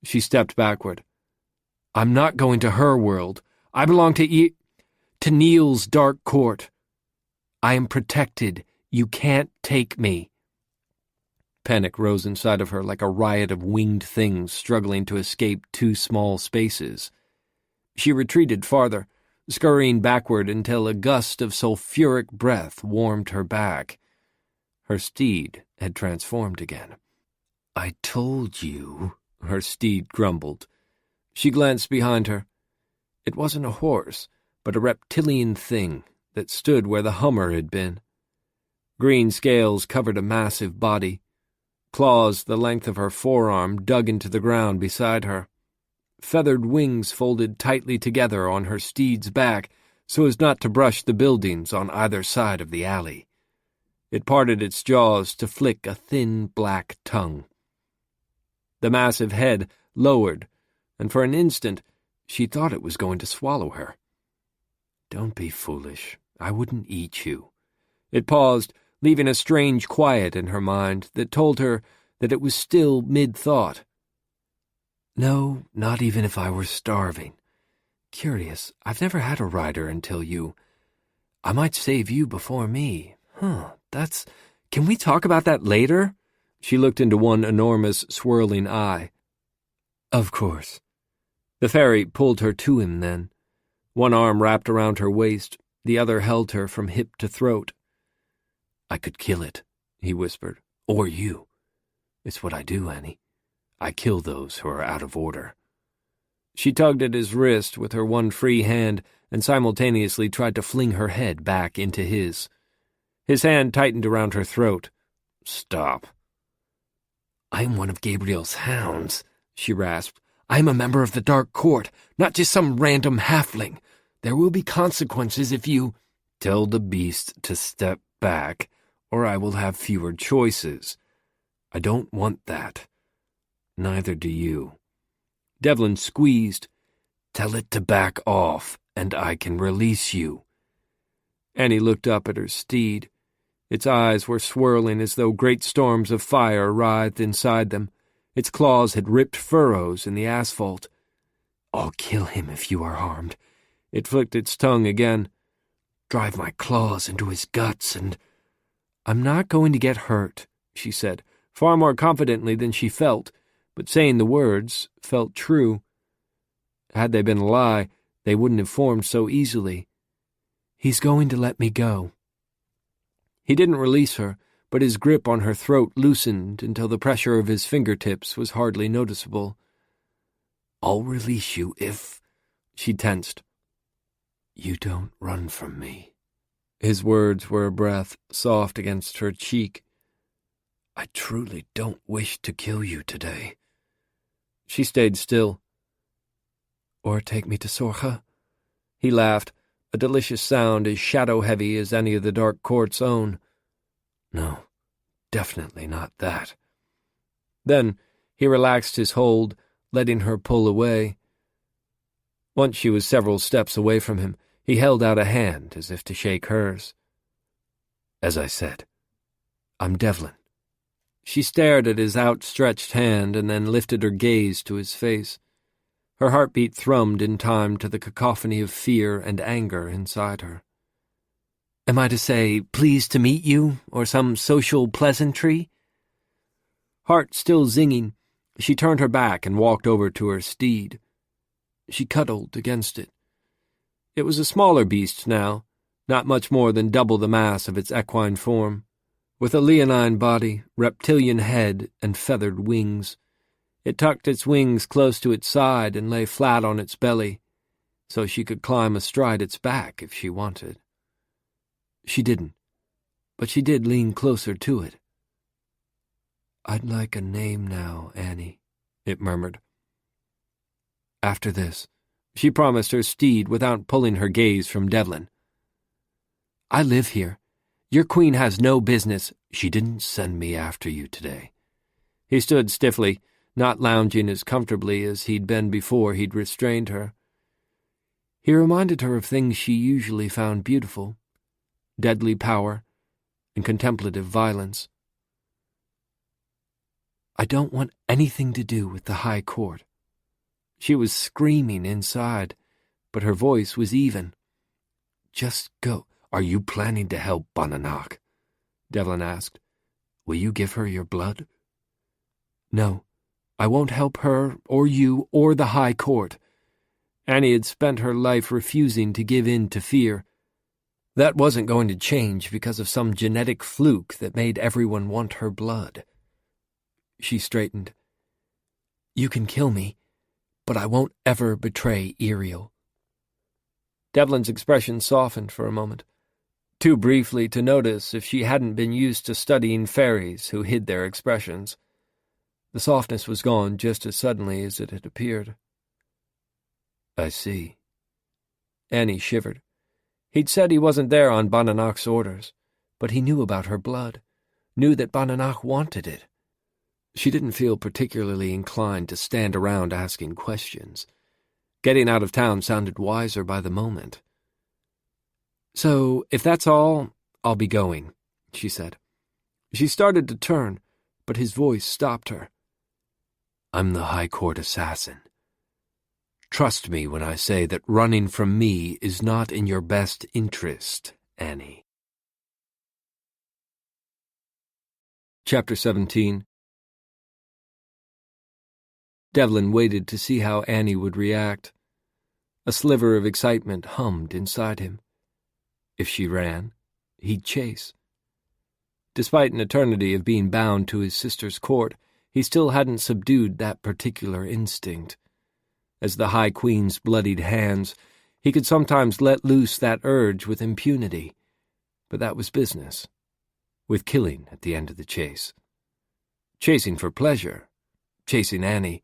She stepped backward. "I'm not going to her world. I belong to Neil's dark court. I am protected. You can't take me." Panic rose inside of her like a riot of winged things struggling to escape two small spaces. She retreated farther, scurrying backward until a gust of sulphuric breath warmed her back. Her steed had transformed again. "I told you," her steed grumbled. She glanced behind her. It wasn't a horse, but a reptilian thing that stood where the Hummer had been. Green scales covered a massive body. Claws the length of her forearm dug into the ground beside her. Feathered wings folded tightly together on her steed's back so as not to brush the buildings on either side of the alley. It parted its jaws to flick a thin black tongue. The massive head lowered, and for an instant she thought it was going to swallow her. "Don't be foolish. I wouldn't eat you." It paused, leaving a strange quiet in her mind that told her that it was still mid-thought. "No, not even if I were starving. Curious, I've never had a rider until you. I might save you before me. Can we talk about that later?" She looked into one enormous, swirling eye. "Of course." The fairy pulled her to him then. One arm wrapped around her waist, the other held her from hip to throat. "I could kill it," he whispered. "Or you. It's what I do, Annie. I kill those who are out of order." She tugged at his wrist with her one free hand and simultaneously tried to fling her head back into his. His hand tightened around her throat. "Stop." "I am one of Gabriel's hounds," she rasped. "I am a member of the Dark Court, not just some random halfling. There will be consequences if you—" "Tell the beast to step back, or I will have fewer choices. I don't want that. Neither do you." Devlin squeezed. "Tell it to back off, and I can release you." Annie looked up at her steed. Its eyes were swirling as though great storms of fire writhed inside them. Its claws had ripped furrows in the asphalt. "I'll kill him if you are harmed." It flicked its tongue again. "Drive my claws into his guts and—" "I'm not going to get hurt," she said, far more confidently than she felt, but saying the words felt true. Had they been a lie, they wouldn't have formed so easily. "He's going to let me go." He didn't release her, but his grip on her throat loosened until the pressure of his fingertips was hardly noticeable. "I'll release you if—" she tensed. "You don't run from me." His words were a breath, soft against her cheek. "I truly don't wish to kill you today." She stayed still. "Or take me to Sorcha?" He laughed, a delicious sound as shadow-heavy as any of the dark court's own. "No, definitely not that." Then he relaxed his hold, letting her pull away. Once she was several steps away from him, he held out a hand as if to shake hers. "As I said, I'm Devlin." She stared at his outstretched hand and then lifted her gaze to his face. Her heartbeat thrummed in time to the cacophony of fear and anger inside her. "Am I to say, 'pleased to meet you,' or some social pleasantry?" Heart still zinging, she turned her back and walked over to her steed. She cuddled against it. It was a smaller beast now, not much more than double the mass of its equine form, with a leonine body, reptilian head, and feathered wings. It tucked its wings close to its side and lay flat on its belly, so she could climb astride its back if she wanted. She didn't, but she did lean closer to it. "I'd like a name now, Annie," it murmured. After this, she promised her steed without pulling her gaze from Devlin. "I live here. Your queen has no business—" "She didn't send me after you today." He stood stiffly, not lounging as comfortably as he'd been before he'd restrained her. He reminded her of things she usually found beautiful: deadly power and contemplative violence. "I don't want anything to do with the High Court." She was screaming inside, but her voice was even. "Just go." "Are you planning to help Bananach?" Devlin asked. "Will you give her your blood?" "No, I won't help her or you or the High Court." Annie had spent her life refusing to give in to fear. That wasn't going to change because of some genetic fluke that made everyone want her blood. She straightened. "You can kill me, but I won't ever betray Iriel." Devlin's expression softened for a moment, too briefly to notice if she hadn't been used to studying faeries who hid their expressions. The softness was gone just as suddenly as it had appeared. "I see." Annie shivered. He'd said he wasn't there on Bananach's orders, but he knew about her blood, knew that Bananach wanted it. She didn't feel particularly inclined to stand around asking questions. Getting out of town sounded wiser by the moment. "So, if that's all, I'll be going," she said. She started to turn, but his voice stopped her. "I'm the High Court assassin. Trust me when I say that running from me is not in your best interest, Annie." Chapter 17. Devlin waited to see how Annie would react. A sliver of excitement hummed inside him. If she ran, he'd chase. Despite an eternity of being bound to his sister's court, he still hadn't subdued that particular instinct. As the High Queen's bloodied hands, he could sometimes let loose that urge with impunity, but that was business, with killing at the end of the chase. Chasing for pleasure, chasing Annie,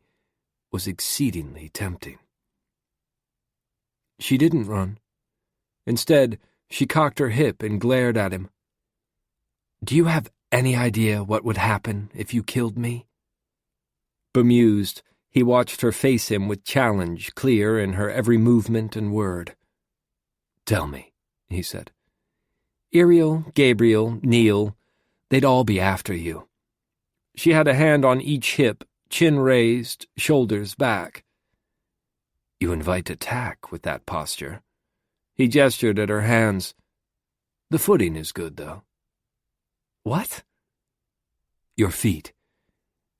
was exceedingly tempting. She didn't run. Instead, she cocked her hip and glared at him. "Do you have any idea what would happen if you killed me?" Bemused, he watched her face him with challenge clear in her every movement and word. "Tell me," he said. "Iriel, Gabriel, Neil, they'd all be after you." She had a hand on each hip, chin raised, shoulders back. "You invite attack with that posture." He gestured at her hands. "The footing is good, though." "What?" "Your feet.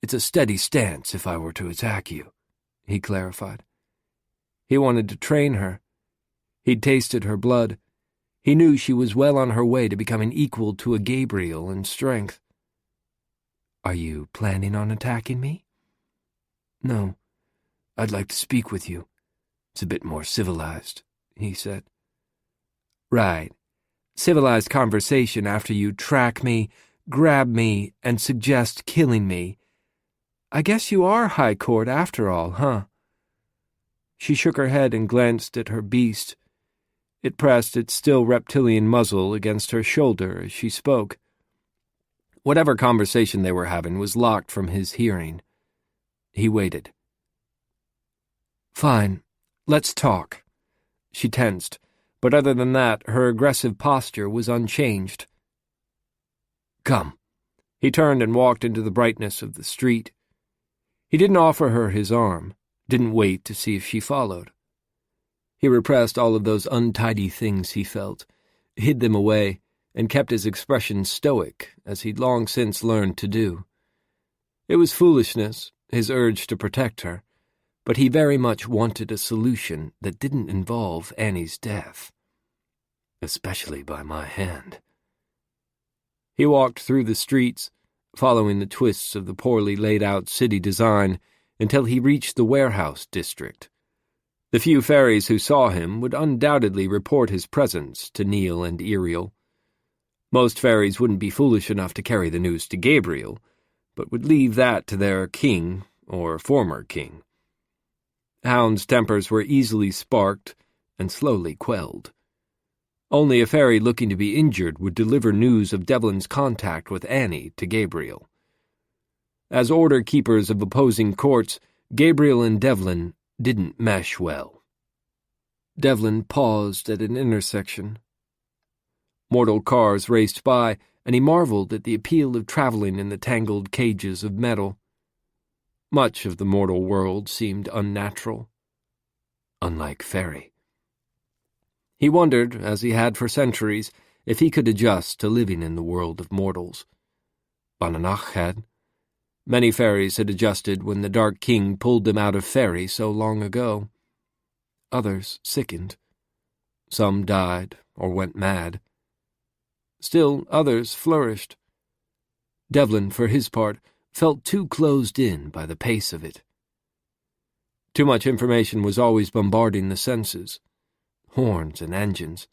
It's a steady stance if I were to attack you," he clarified. He wanted to train her. He'd tasted her blood. He knew she was well on her way to becoming equal to a Gabriel in strength. "Are you planning on attacking me?" "No. I'd like to speak with you. It's a bit more civilized," he said. "Right. Civilized conversation after you track me, grab me, and suggest killing me. I guess you are High Court after all, huh?" She shook her head and glanced at her beast. It pressed its still reptilian muzzle against her shoulder as she spoke. Whatever conversation they were having was locked from his hearing. He waited. "Fine, let's talk." She tensed, but other than that, her aggressive posture was unchanged. "Come." He turned and walked into the brightness of the street. He didn't offer her his arm, didn't wait to see if she followed. He repressed all of those untidy things he felt, hid them away, and kept his expression stoic, as he'd long since learned to do. It was foolishness, his urge to protect her, but he very much wanted a solution that didn't involve Annie's death. "Especially by my hand." He walked through the streets, following the twists of the poorly laid-out city design, until he reached the warehouse district. The few faeries who saw him would undoubtedly report his presence to Neil and Iriel. Most faeries wouldn't be foolish enough to carry the news to Gabriel, but would leave that to their king, or former king. Hound's tempers were easily sparked and slowly quelled. Only a faerie looking to be injured would deliver news of Devlin's contact with Annie to Gabriel. As order keepers of opposing courts, Gabriel and Devlin didn't mesh well. Devlin paused at an intersection. Mortal cars raced by, and he marveled at the appeal of traveling in the tangled cages of metal. Much of the mortal world seemed unnatural. Unlike Faerie. He wondered, as he had for centuries, if he could adjust to living in the world of mortals. Bananach had. Many faeries had adjusted when the Dark King pulled them out of Faerie so long ago. Others sickened. Some died or went mad. Still others flourished. Devlin, for his part, felt too closed in by the pace of it. Too much information was always bombarding the senses. Horns and engines,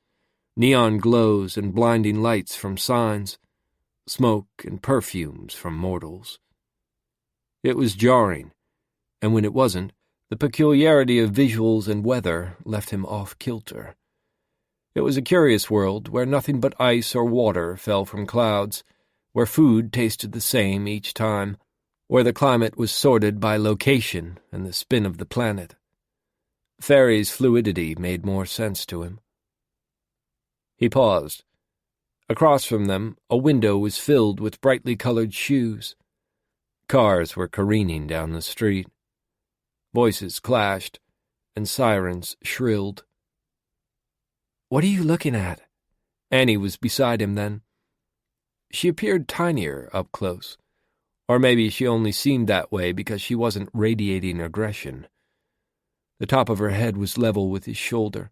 neon glows and blinding lights from signs, smoke and perfumes from mortals. It was jarring, and when it wasn't, the peculiarity of visuals and weather left him off-kilter. It was a curious world where nothing but ice or water fell from clouds, where food tasted the same each time, where the climate was sorted by location and the spin of the planet. Faerie's fluidity made more sense to him. He paused. Across from them, a window was filled with brightly colored shoes. Cars were careening down the street. Voices clashed, and sirens shrilled. "What are you looking at?" Annie was beside him then. She appeared tinier up close, or maybe she only seemed that way because she wasn't radiating aggression. The top of her head was level with his shoulder.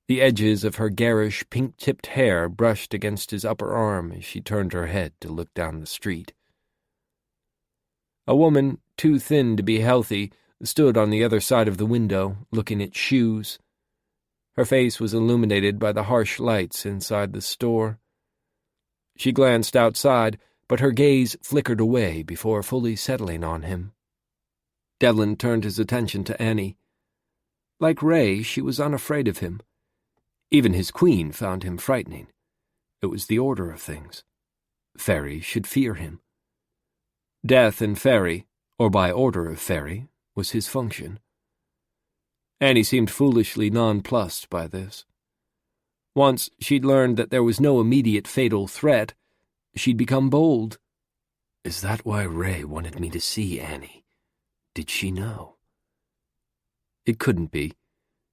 The edges of her garish, pink-tipped hair brushed against his upper arm as she turned her head to look down the street. A woman, too thin to be healthy, stood on the other side of the window, looking at shoes. Her face was illuminated by the harsh lights inside the store. She glanced outside, but her gaze flickered away before fully settling on him. Devlin turned his attention to Annie. Like Ray, she was unafraid of him. Even his queen found him frightening. It was the order of things. Faerie should fear him. Death in Faerie, or by order of Faerie, was his function. Annie seemed foolishly nonplussed by this. Once she'd learned that there was no immediate fatal threat, she'd become bold. Is that why Ray wanted me to see Annie? Did she know? It couldn't be.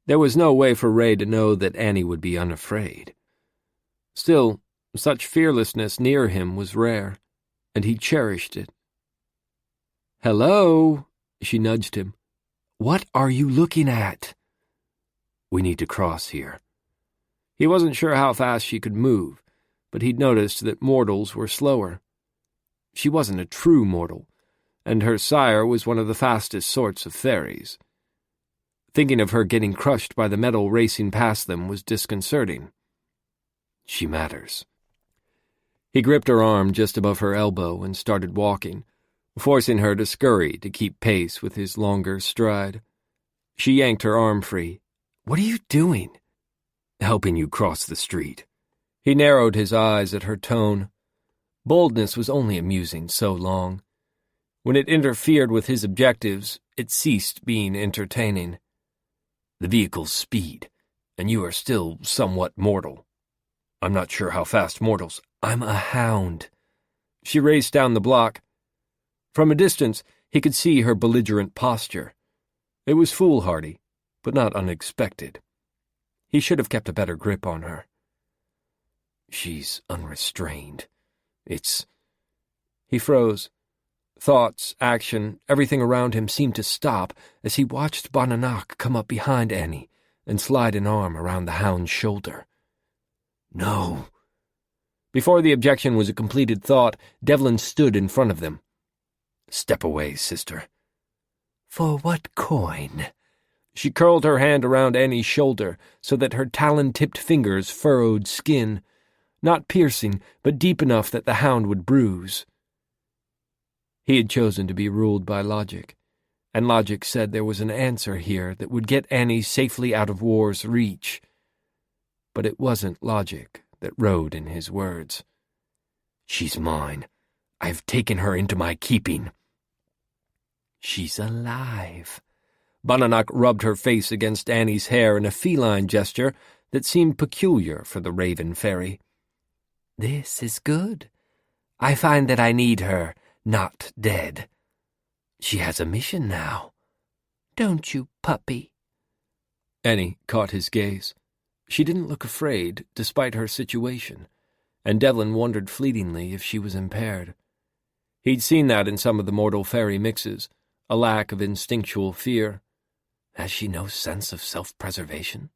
There was no way for Ray to know that Annie would be unafraid. Still, such fearlessness near him was rare, and he cherished it. "Hello," she nudged him. "What are you looking at?" We need to cross here. He wasn't sure how fast she could move, but he'd noticed that mortals were slower. She wasn't a true mortal, and her sire was one of the fastest sorts of faeries. Thinking of her getting crushed by the metal racing past them was disconcerting. She matters. He gripped her arm just above her elbow and started walking, forcing her to scurry to keep pace with his longer stride. She yanked her arm free. What are you doing? Helping you cross the street. He narrowed his eyes at her tone. Boldness was only amusing so long. When it interfered with his objectives, it ceased being entertaining. The vehicle's speed, and you are still somewhat mortal. I'm not sure how fast mortals. I'm a hound. She raced down the block. From a distance, he could see her belligerent posture. It was foolhardy, but not unexpected. He should have kept a better grip on her. She's unrestrained. He froze. Thoughts, action, everything around him seemed to stop as he watched Bananak come up behind Annie and slide an arm around the hound's shoulder. No. Before the objection was a completed thought, Devlin stood in front of them. Step away, sister. For what coin? She curled her hand around Annie's shoulder so that her talon-tipped fingers furrowed skin, not piercing, but deep enough that the hound would bruise. He had chosen to be ruled by logic, and logic said there was an answer here that would get Annie safely out of war's reach. But it wasn't logic that rode in his words. She's mine. I've taken her into my keeping. She's alive. Bananak rubbed her face against Annie's hair in a feline gesture that seemed peculiar for the raven fairy. This is good. I find that I need her not dead. She has a mission now. Don't you, puppy? Annie caught his gaze. She didn't look afraid, despite her situation, and Devlin wondered fleetingly if she was impaired. He'd seen that in some of the mortal fairy mixes, a lack of instinctual fear. Has she no sense of self-preservation?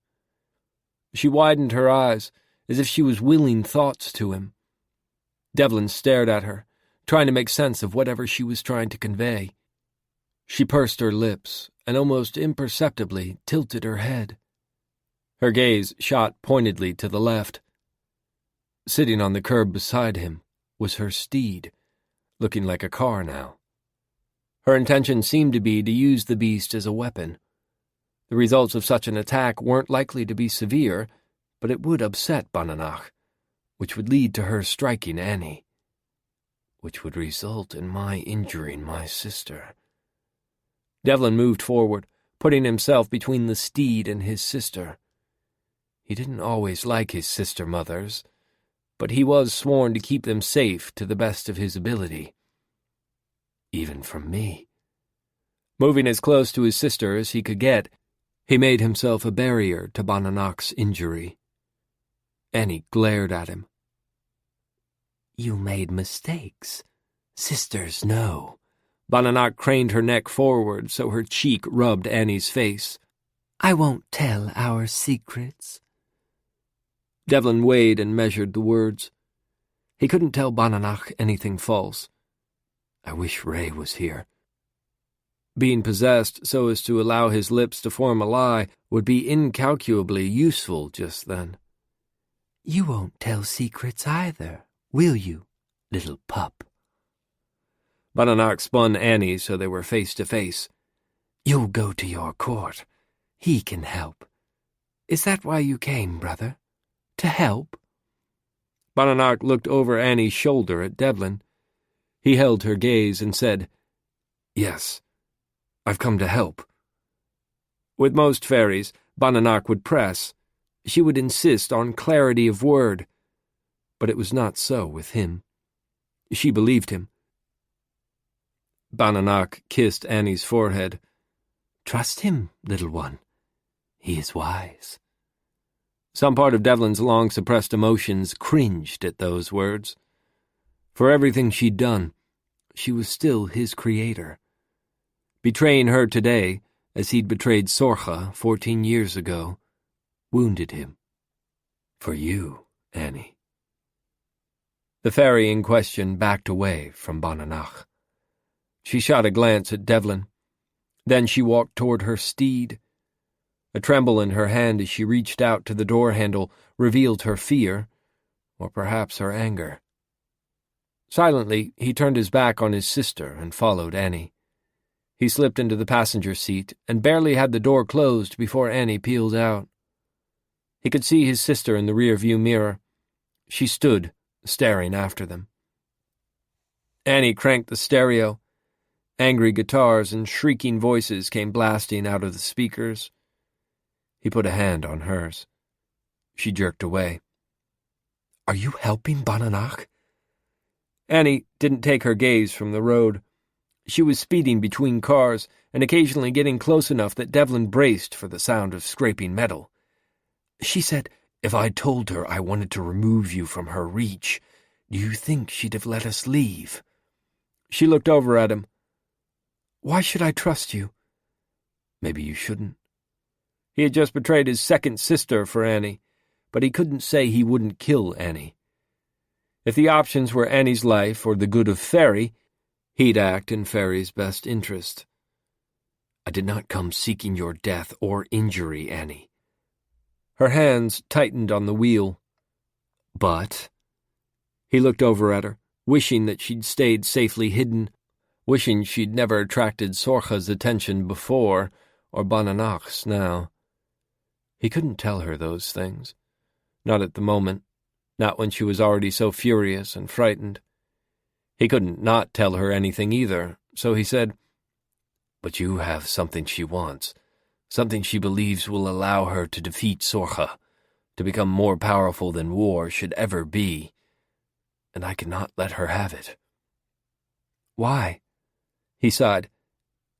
She widened her eyes, as if she was willing thoughts to him. Devlin stared at her, trying to make sense of whatever she was trying to convey. She pursed her lips and almost imperceptibly tilted her head. Her gaze shot pointedly to the left. Sitting on the curb beside him was her steed, looking like a car now. Her intention seemed to be to use the beast as a weapon. The results of such an attack weren't likely to be severe, but it would upset Bananak, which would lead to her striking Annie, which would result in my injuring my sister. Devlin moved forward, putting himself between the steed and his sister. He didn't always like his sister-mothers, but he was sworn to keep them safe to the best of his ability. Even from me. Moving as close to his sister as he could get, he made himself a barrier to Bananak's injury. Annie glared at him. You made mistakes. Sisters know. Bananak craned her neck forward so her cheek rubbed Annie's face. I won't tell our secrets. Devlin weighed and measured the words. He couldn't tell Bananak anything false. I wish Ray was here. Being possessed so as to allow his lips to form a lie would be incalculably useful just then. You won't tell secrets either, will you, little pup? Bananak spun Annie so they were face to face. You'll go to your court. He can help. Is that why you came, brother? To help? Bananak looked over Annie's shoulder at Devlin. He held her gaze and said, Yes, I've come to help. With most fairies, Bananak would press. She would insist on clarity of word. But it was not so with him. She believed him. Bananak kissed Annie's forehead. Trust him, little one. He is wise. Some part of Devlin's long-suppressed emotions cringed at those words. For everything she'd done, she was still his creator. Betraying her today, as he'd betrayed Sorcha 14 years ago, wounded him. For you, Annie. The faerie in question backed away from Bananach. She shot a glance at Devlin. Then she walked toward her steed. A tremble in her hand as she reached out to the door handle revealed her fear, or perhaps her anger. Silently, he turned his back on his sister and followed Annie. He slipped into the passenger seat and barely had the door closed before Annie peeled out. He could see his sister in the rear-view mirror. She stood, staring after them. Annie cranked the stereo. Angry guitars and shrieking voices came blasting out of the speakers. He put a hand on hers. She jerked away. "Are you helping Bananach?" Annie didn't take her gaze from the road. She was speeding between cars and occasionally getting close enough that Devlin braced for the sound of scraping metal. "She said if I'd told her I wanted to remove you from her reach, do you think she'd have let us leave?" She looked over at him. "Why should I trust you?" "Maybe you shouldn't." He had just betrayed his second sister for Annie, but he couldn't say he wouldn't kill Annie. If the options were Annie's life or the good of Faerie, he'd act in Faerie's best interest. "I did not come seeking your death or injury, Annie." Her hands tightened on the wheel. "But—" He looked over at her, wishing that she'd stayed safely hidden, wishing she'd never attracted Sorcha's attention before, or Bananach's now. He couldn't tell her those things. Not at the moment. Not when she was already so furious and frightened. He couldn't not tell her anything either, so he said, "But you have something she wants, something she believes will allow her to defeat Sorcha, to become more powerful than war should ever be, and I cannot let her have it." "Why?" He sighed.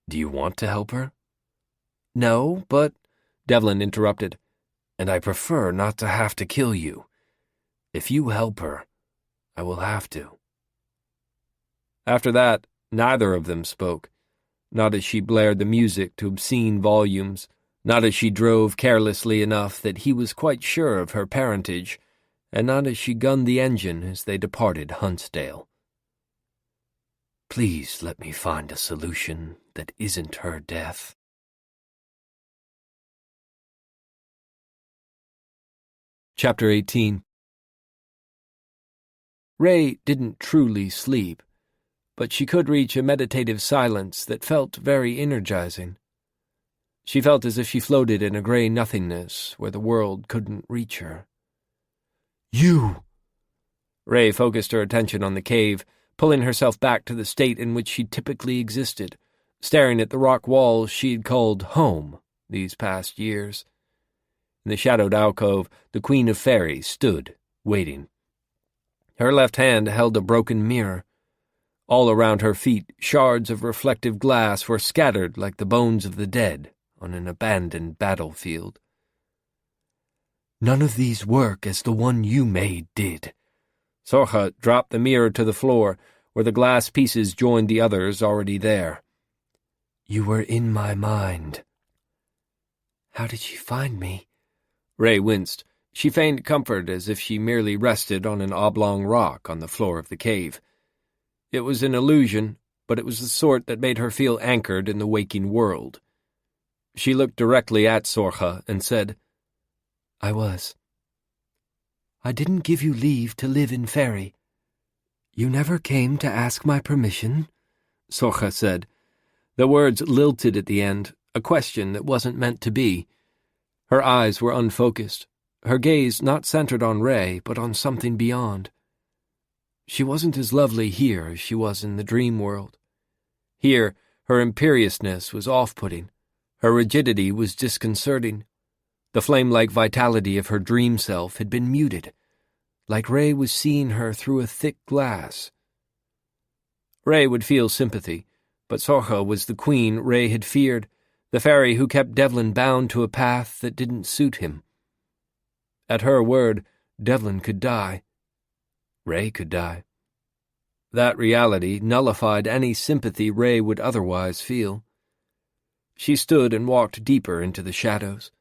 "Do you want to help her?" "No, but—" Devlin interrupted. "And I prefer not to have to kill you. If you help her, I will have to." After that, neither of them spoke, not as she blared the music to obscene volumes, not as she drove carelessly enough that he was quite sure of her parentage, and not as she gunned the engine as they departed Huntsdale. "Please let me find a solution that isn't her death." Chapter 18. Ray didn't truly sleep, but she could reach a meditative silence that felt very energizing. She felt as if she floated in a gray nothingness where the world couldn't reach her. "You!" Ray focused her attention on the cave, pulling herself back to the state in which she typically existed, staring at the rock walls she'd called home these past years. In the shadowed alcove, the Queen of Faeries stood, waiting. Her left hand held a broken mirror. All around her feet, shards of reflective glass were scattered like the bones of the dead on an abandoned battlefield. "None of these work as the one you made did." Sorcha dropped the mirror to the floor, where the glass pieces joined the others already there. "You were in my mind." "How did she find me?" Ray winced. She feigned comfort as if she merely rested on an oblong rock on the floor of the cave. It was an illusion, but it was the sort that made her feel anchored in the waking world. She looked directly at Sorcha and said, "I was. I didn't give you leave to live in Faerie." "You never came to ask my permission?" Sorcha said. The words lilted at the end, a question that wasn't meant to be. Her eyes were unfocused, her gaze not centered on Ray, but on something beyond. She wasn't as lovely here as she was in the dream world. Here, her imperiousness was off-putting. Her rigidity was disconcerting. The flame-like vitality of her dream self had been muted, like Ray was seeing her through a thick glass. Ray would feel sympathy, but Sorcha was the queen Ray had feared, the faerie who kept Devlin bound to a path that didn't suit him. At her word, Devlin could die. Ray could die. That reality nullified any sympathy Ray would otherwise feel. She stood and walked deeper into the shadows,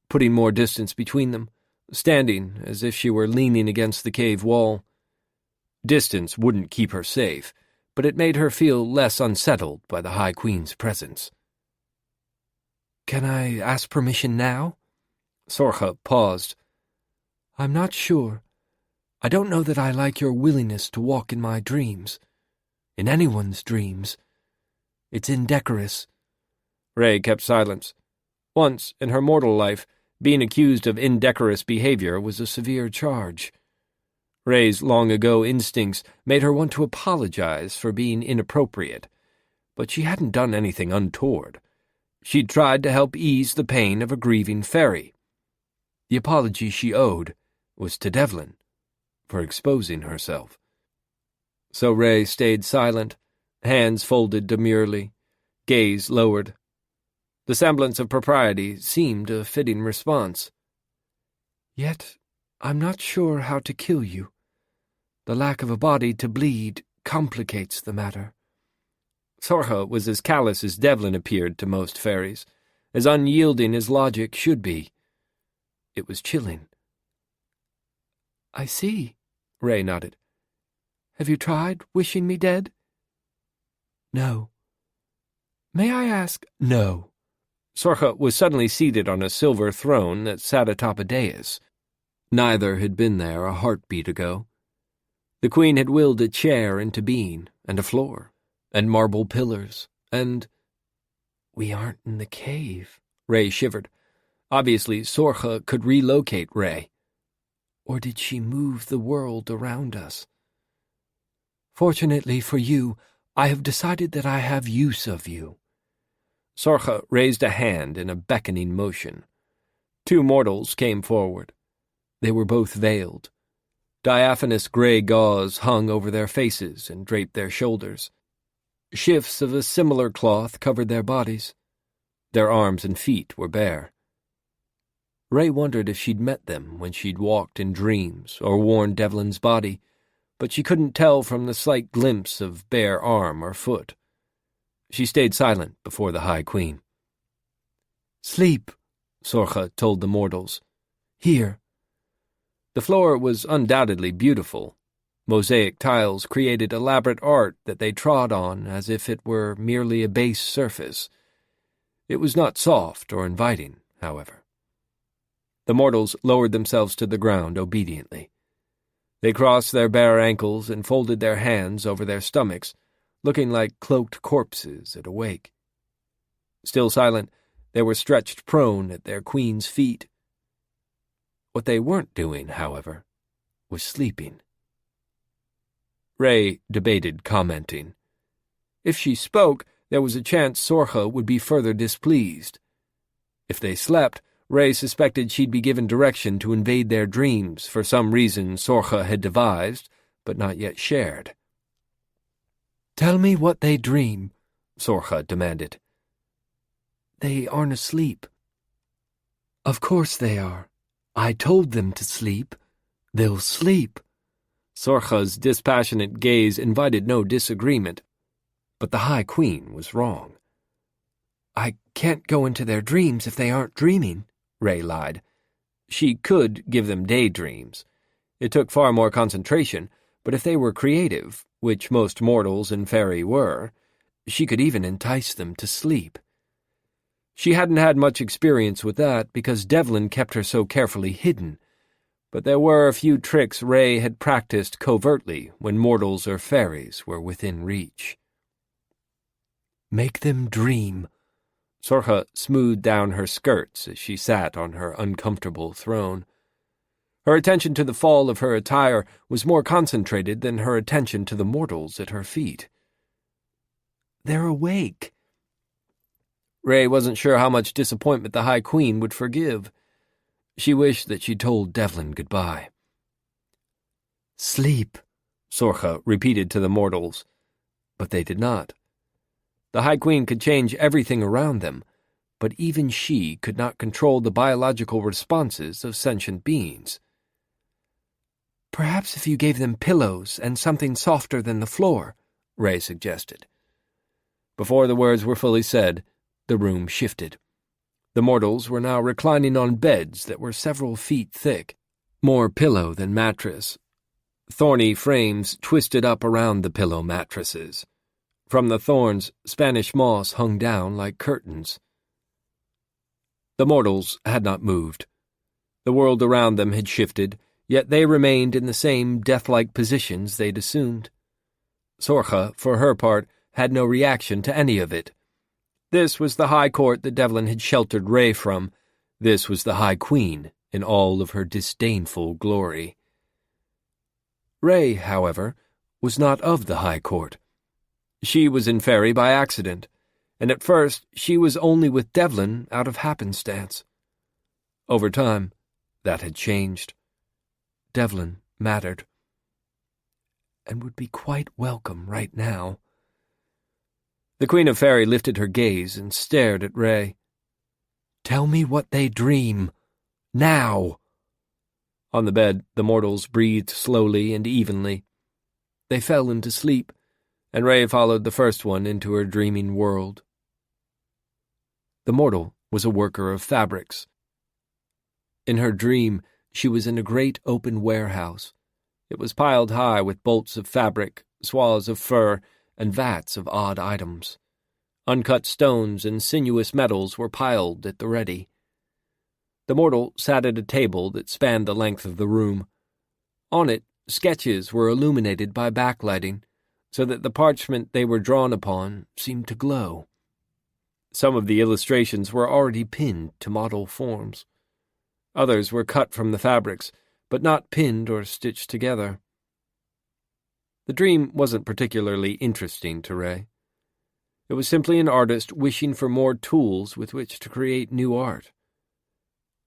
putting more distance between them, standing as if she were leaning against the cave wall. Distance wouldn't keep her safe, but it made her feel less unsettled by the High Queen's presence. "Can I ask permission now?" Sorcha paused. "I'm not sure. I don't know that I like your willingness to walk in my dreams. In anyone's dreams. It's indecorous." Ray kept silence. Once, in her mortal life, being accused of indecorous behavior was a severe charge. Ray's long-ago instincts made her want to apologize for being inappropriate, but she hadn't done anything untoward. She'd tried to help ease the pain of a grieving faerie. The apology she owed was to Devlin for exposing herself. So Ray stayed silent, hands folded demurely, gaze lowered. The semblance of propriety seemed a fitting response. "Yet I'm not sure how to kill you. The lack of a body to bleed complicates the matter." Sorcha was as callous as Devlin appeared to most faeries, as unyielding as logic should be. It was chilling. "I see," Ray nodded. "Have you tried wishing me dead?" "No." "May I ask—" "No." Sorcha was suddenly seated on a silver throne that sat atop a dais. Neither had been there a heartbeat ago. The Queen had willed a chair into being, and a floor, and marble pillars, and— "We aren't in the cave," Ray shivered. Obviously, Sorcha could relocate Ray. Or did she move the world around us? "Fortunately for you, I have decided that I have use of you." Sorcha raised a hand in a beckoning motion. Two mortals came forward. They were both veiled. Diaphanous gray gauze hung over their faces and draped their shoulders. Shifts of a similar cloth covered their bodies. Their arms and feet were bare. Ray wondered if she'd met them when she'd walked in dreams or worn Devlin's body, but she couldn't tell from the slight glimpse of bare arm or foot. She stayed silent before the High Queen. "Sleep," Sorcha told the mortals. "Here." The floor was undoubtedly beautiful. Mosaic tiles created elaborate art that they trod on as if it were merely a base surface. It was not soft or inviting, however. The mortals lowered themselves to the ground obediently. They crossed their bare ankles and folded their hands over their stomachs, looking like cloaked corpses at a wake. Still silent, they were stretched prone at their queen's feet. What they weren't doing, however, was sleeping. Ray debated commenting. If she spoke, there was a chance Sorcha would be further displeased. If they slept, Ray suspected she'd be given direction to invade their dreams for some reason Sorcha had devised, but not yet shared. "Tell me what they dream," Sorcha demanded. "They aren't asleep." "Of course they are. I told them to sleep. They'll sleep." Sorcha's dispassionate gaze invited no disagreement, but the High Queen was wrong. "I can't go into their dreams if they aren't dreaming," Ray lied. She could give them daydreams. It took far more concentration, but if they were creative, which most mortals in Faerie were, she could even entice them to sleep. She hadn't had much experience with that because Devlin kept her so carefully hidden, but there were a few tricks Ray had practiced covertly when mortals or faeries were within reach. "Make them dream." Sorcha smoothed down her skirts as she sat on her uncomfortable throne. Her attention to the fall of her attire was more concentrated than her attention to the mortals at her feet. "They're awake." Ray wasn't sure how much disappointment the High Queen would forgive. She wished that she'd told Devlin goodbye. "Sleep," Sorcha repeated to the mortals, but they did not. The High Queen could change everything around them, but even she could not control the biological responses of sentient beings. "Perhaps if you gave them pillows and something softer than the floor," Ray suggested. Before the words were fully said, the room shifted. The mortals were now reclining on beds that were several feet thick, more pillow than mattress. Thorny frames twisted up around the pillow mattresses. From the thorns, Spanish moss hung down like curtains. The mortals had not moved. The world around them had shifted, yet they remained in the same death-like positions they'd assumed. Sorcha, for her part, had no reaction to any of it. This was the High Court that Devlin had sheltered Ray from. This was the High Queen in all of her disdainful glory. Ray, however, was not of the High Court. She was in Faerie by accident, and at first she was only with Devlin out of happenstance. Over time, that had changed. Devlin mattered, and would be quite welcome right now. The Queen of Faerie lifted her gaze and stared at Ray. "Tell me what they dream. Now!" On the bed, the mortals breathed slowly and evenly. They fell into sleep, and Ray followed the first one into her dreaming world. The mortal was a worker of fabrics. In her dream, she was in a great open warehouse. It was piled high with bolts of fabric, swathes of fur, and vats of odd items. Uncut stones and sinuous metals were piled at the ready. The mortal sat at a table that spanned the length of the room. On it, sketches were illuminated by backlighting, so that the parchment they were drawn upon seemed to glow. Some of the illustrations were already pinned to model forms. Others were cut from the fabrics, but not pinned or stitched together. The dream wasn't particularly interesting to Ray. It was simply an artist wishing for more tools with which to create new art.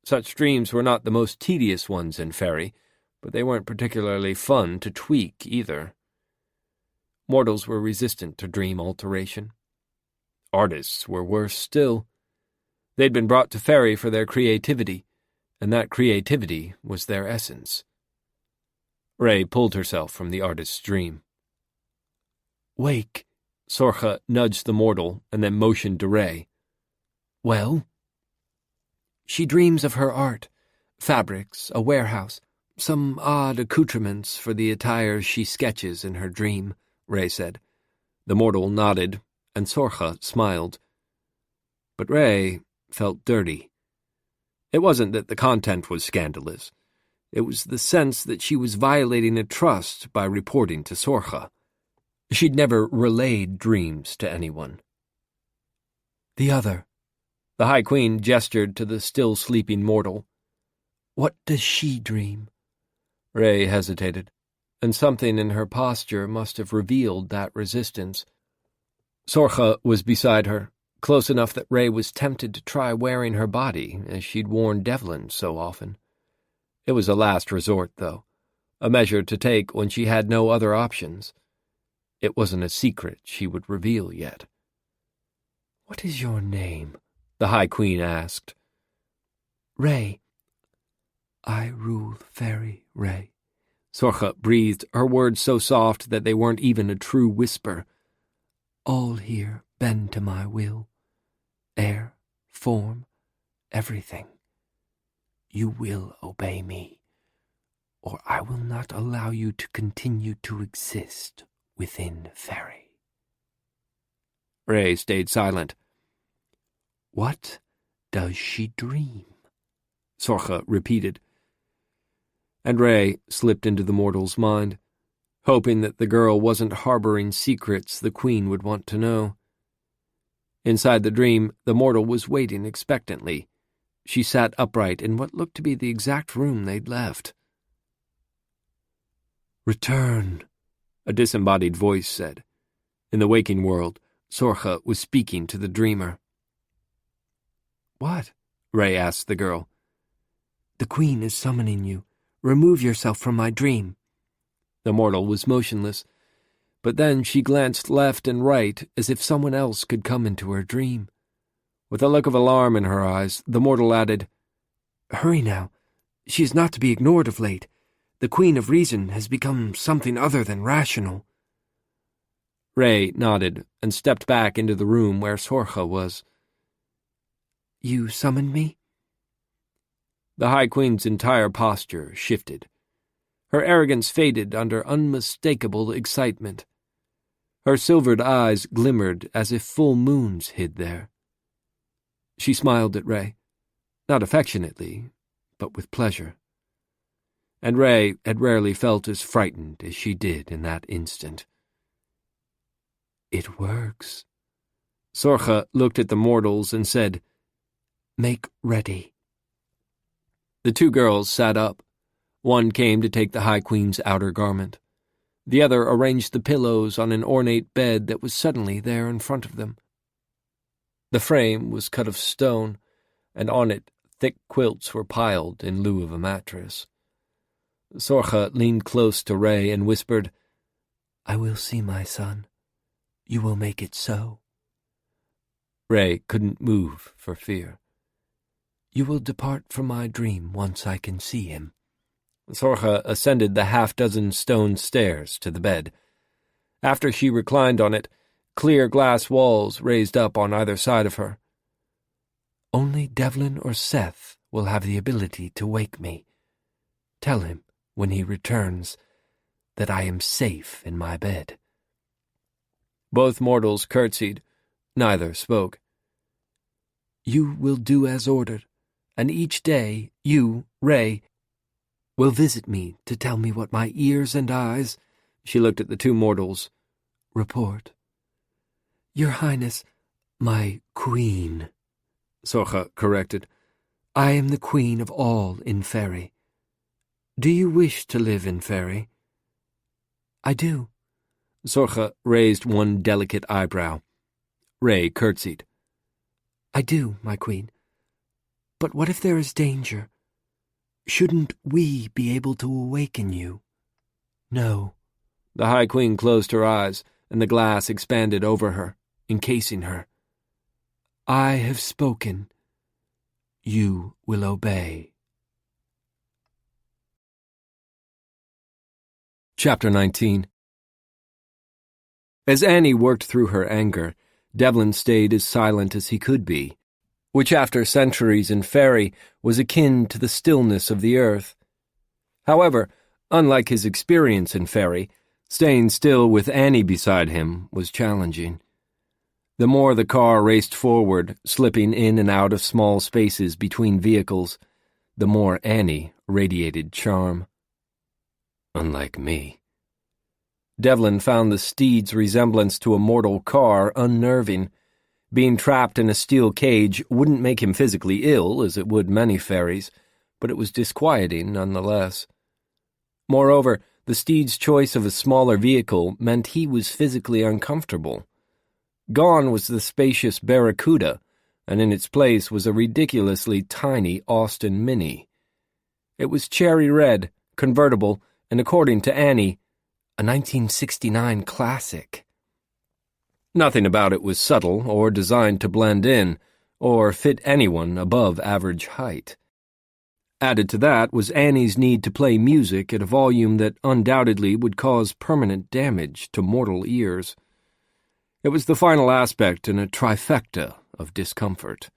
Such dreams were not the most tedious ones in Faerie, but they weren't particularly fun to tweak either. Mortals were resistant to dream alteration. Artists were worse still. They'd been brought to Faerie for their creativity, and that creativity was their essence. Ray pulled herself from the artist's dream. "Wake," Sorcha nudged the mortal and then motioned to Ray. "Well?" "She dreams of her art, fabrics, a warehouse, some odd accoutrements for the attire she sketches in her dream," Ray said. The mortal nodded, and Sorcha smiled. But Ray felt dirty. It wasn't that the content was scandalous. It was the sense that she was violating a trust by reporting to Sorcha. She'd never relayed dreams to anyone. "The other." The High Queen gestured to the still sleeping mortal. "What does she dream?" Ray hesitated, and something in her posture must have revealed that resistance. Sorcha was beside her, close enough that Ray was tempted to try wearing her body as she'd worn Devlin so often. It was a last resort, though, a measure to take when she had no other options. It wasn't a secret she would reveal yet. "What is your name?" the High Queen asked. "Ray. I rule Faerie, Ray." Sorcha breathed, her words so soft that they weren't even a true whisper. "All here bend to my will. Air, form, everything. You will obey me, or I will not allow you to continue to exist within Faerie." Ray stayed silent. "What does she dream?" Sorcha repeated. And Ray slipped into the mortal's mind, hoping that the girl wasn't harboring secrets the Queen would want to know. Inside the dream, the mortal was waiting expectantly. She sat upright in what looked to be the exact room they'd left. "Return," a disembodied voice said. In the waking world, Sorcha was speaking to the dreamer. "What?" Ray asked the girl. "The Queen is summoning you. Remove yourself from my dream." The mortal was motionless, but then she glanced left and right as if someone else could come into her dream. With a look of alarm in her eyes, the mortal added, "Hurry now. She is not to be ignored of late. The Queen of Reason has become something other than rational." Ray nodded and stepped back into the room where Sorcha was. you summoned me?" The High Queen's entire posture shifted. Her arrogance faded under unmistakable excitement. Her silvered eyes glimmered as if full moons hid there. She smiled at Ray, not affectionately, but with pleasure. And Ray had rarely felt as frightened as she did in that instant. "It works." Sorcha looked at the mortals and said, "Make ready." The two girls sat up. One came to take the High Queen's outer garment. The other arranged the pillows on an ornate bed that was suddenly there in front of them. The frame was cut of stone, and on it thick quilts were piled in lieu of a mattress. Sorcha leaned close to Ray and whispered, "I will see, my son. You will make it so." Ray couldn't move for fear. "You will depart from my dream once I can see him." Sorcha ascended the half-dozen stone stairs to the bed. After she reclined on it, clear glass walls raised up on either side of her. "Only Devlin or Seth will have the ability to wake me. Tell him, when he returns, that I am safe in my bed." Both mortals curtsied. Neither spoke. "You will do as ordered, and each day you, Ray, will visit me to tell me what my ears and eyes," she looked at the two mortals, "report." "Your Highness, my queen," Sorcha corrected. "I am the queen of all in Faerie. Do you wish to live in Faerie?" "I do." Sorcha raised one delicate eyebrow. Ray curtsied. "I do, my queen. But what if there is danger? Shouldn't we be able to awaken you?" "No." The High Queen closed her eyes, and the glass expanded over her, encasing her. "I have spoken. You will obey." Chapter 19. As Annie worked through her anger, Devlin stayed as silent as he could be, which after centuries in Faerie was akin to the stillness of the earth. However, unlike his experience in Faerie, staying still with Annie beside him was challenging. The more the car raced forward, slipping in and out of small spaces between vehicles, the more Annie radiated charm. Unlike me. Devlin found the steed's resemblance to a mortal car unnerving. Being trapped in a steel cage wouldn't make him physically ill, as it would many fairies, but it was disquieting nonetheless. Moreover, the steed's choice of a smaller vehicle meant he was physically uncomfortable. Gone was the spacious Barracuda, and in its place was a ridiculously tiny Austin Mini. It was cherry red, convertible, and according to Annie, a 1969 classic. Nothing about it was subtle or designed to blend in, or fit anyone above average height. Added to that was Annie's need to play music at a volume that undoubtedly would cause permanent damage to mortal ears. It was the final aspect in a trifecta of discomfort.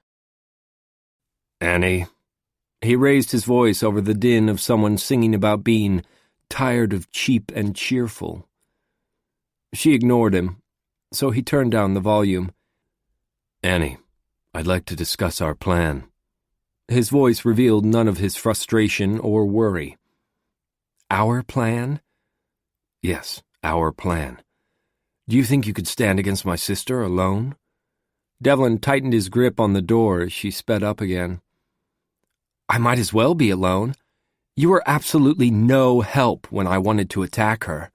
"Annie." He raised his voice over the din of someone singing about being tired of cheap and cheerful. She ignored him, so he turned down the volume. "Annie, I'd like to discuss our plan." His voice revealed none of his frustration or worry. "Our plan?" "Yes, our plan. Do you think you could stand against my sister alone?" Devlin tightened his grip on the door as she sped up again. "I might as well be alone. You were absolutely no help when I wanted to attack her."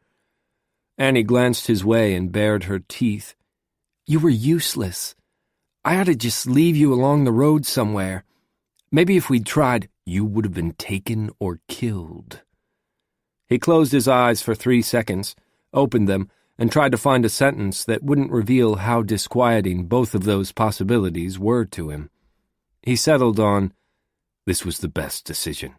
Annie glanced his way and bared her teeth. "You were useless. I ought to just leave you along the road somewhere. Maybe if we'd tried, you would have been taken or killed." He closed his eyes for 3 seconds, opened them, and tried to find a sentence that wouldn't reveal how disquieting both of those possibilities were to him. He settled on, "This was the best decision.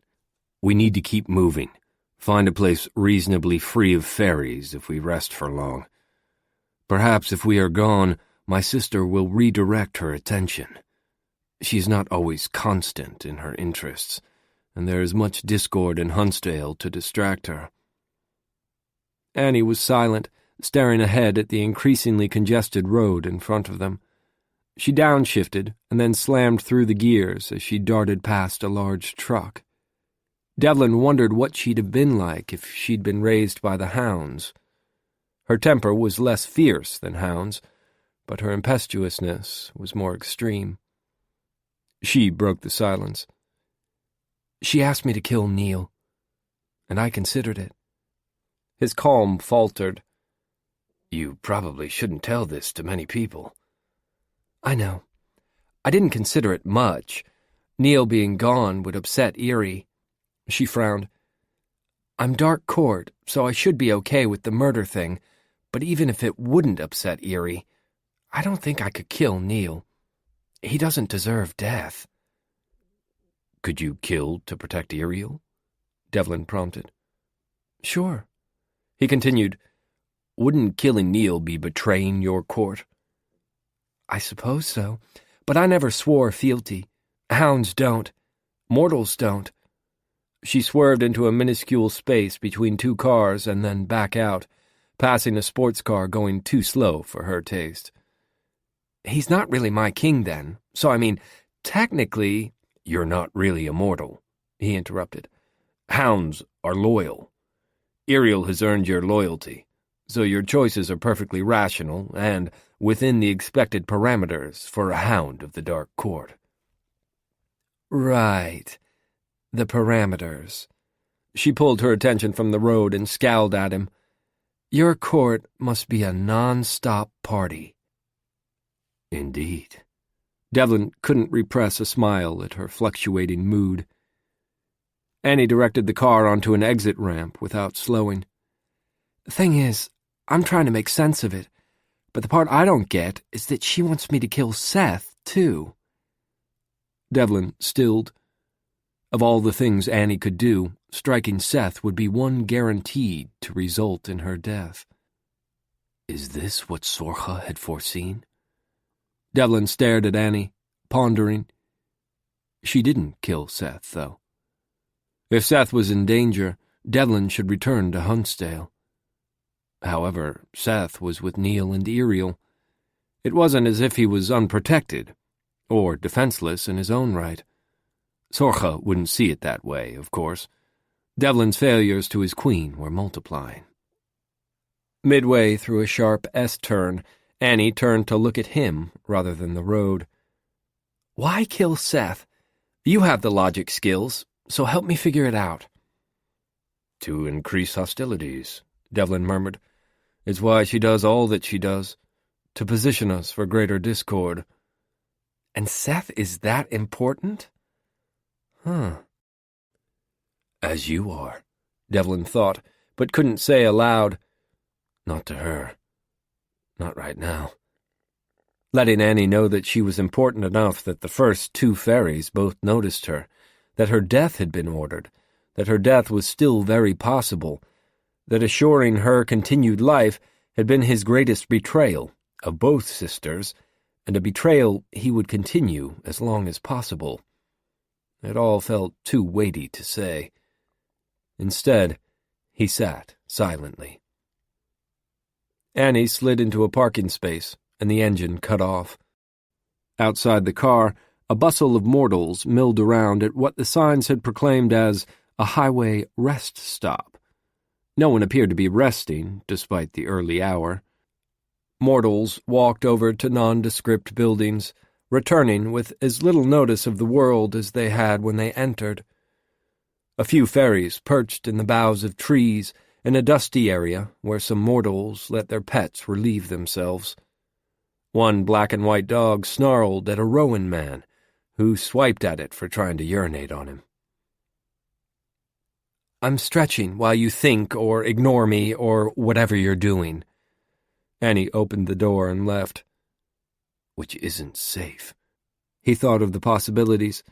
We need to keep moving. Find a place reasonably free of fairies if we rest for long. Perhaps if we are gone, my sister will redirect her attention. She is not always constant in her interests, and there is much discord in Huntsdale to distract her." Annie was silent, staring ahead at the increasingly congested road in front of them. She downshifted and then slammed through the gears as she darted past a large truck. Devlin wondered what she'd have been like if she'd been raised by the hounds. Her temper was less fierce than hounds, but her impetuousness was more extreme. She broke the silence. "She asked me to kill Neil, and I considered it." His calm faltered. "You probably shouldn't tell this to many people." "I know. I didn't consider it much. Neil being gone would upset Erie." She frowned. "I'm Dark Court, so I should be okay with the murder thing, but even if it wouldn't upset Erie, I don't think I could kill Neil. He doesn't deserve death." "Could you kill to protect Iriel?" Devlin prompted. "Sure." He continued, "Wouldn't killing Neil be betraying your court?" "I suppose so, but I never swore fealty. Hounds don't. Mortals don't." She swerved into a minuscule space between two cars and then back out, passing a sports car going too slow for her taste. "He's not really my king then, so I mean, technically—" "You're not really a mortal," he interrupted. "Hounds are loyal. Iriel has earned your loyalty, so your choices are perfectly rational and within the expected parameters for a hound of the Dark Court." "Right. The parameters." She pulled her attention from the road and scowled at him. "Your court must be a non-stop party." "Indeed." Devlin couldn't repress a smile at her fluctuating mood. Annie directed the car onto an exit ramp without slowing. "Thing is, I'm trying to make sense of it, but the part I don't get is that she wants me to kill Seth, too." Devlin stilled. Of all the things Annie could do, striking Seth would be one guaranteed to result in her death. Is this what Sorcha had foreseen? Devlin stared at Annie, pondering. She didn't kill Seth, though. If Seth was in danger, Devlin should return to Huntsdale. However, Seth was with Neil and Iriel. It wasn't as if he was unprotected, or defenseless in his own right. Sorcha wouldn't see it that way, of course. Devlin's failures to his queen were multiplying. Midway through a sharp S-turn, Annie turned to look at him rather than the road. "Why kill Seth? You have the logic skills, so help me figure it out." "To increase hostilities," Devlin murmured. "It's why she does all that she does, to position us for greater discord." "And Seth is that important?" "Huh." "As you are," Devlin thought, but couldn't say aloud. "Not to her. Not right now." Letting Annie know that she was important enough that the first two faeries both noticed her, that her death had been ordered, that her death was still very possible, that assuring her continued life had been his greatest betrayal of both sisters, and a betrayal he would continue as long as possible. It all felt too weighty to say. Instead, he sat silently. Annie slid into a parking space, and the engine cut off. Outside the car, a bustle of mortals milled around at what the signs had proclaimed as a highway rest stop. No one appeared to be resting, despite the early hour. Mortals walked over to nondescript buildings, returning with as little notice of the world as they had when they entered. A few faeries perched in the boughs of trees in a dusty area where some mortals let their pets relieve themselves. One black-and-white dog snarled at a Rowan man, who swiped at it for trying to urinate on him. "I'm stretching while you think or ignore me or whatever you're doing." Annie opened the door and left. Which isn't safe. He thought of the possibilities,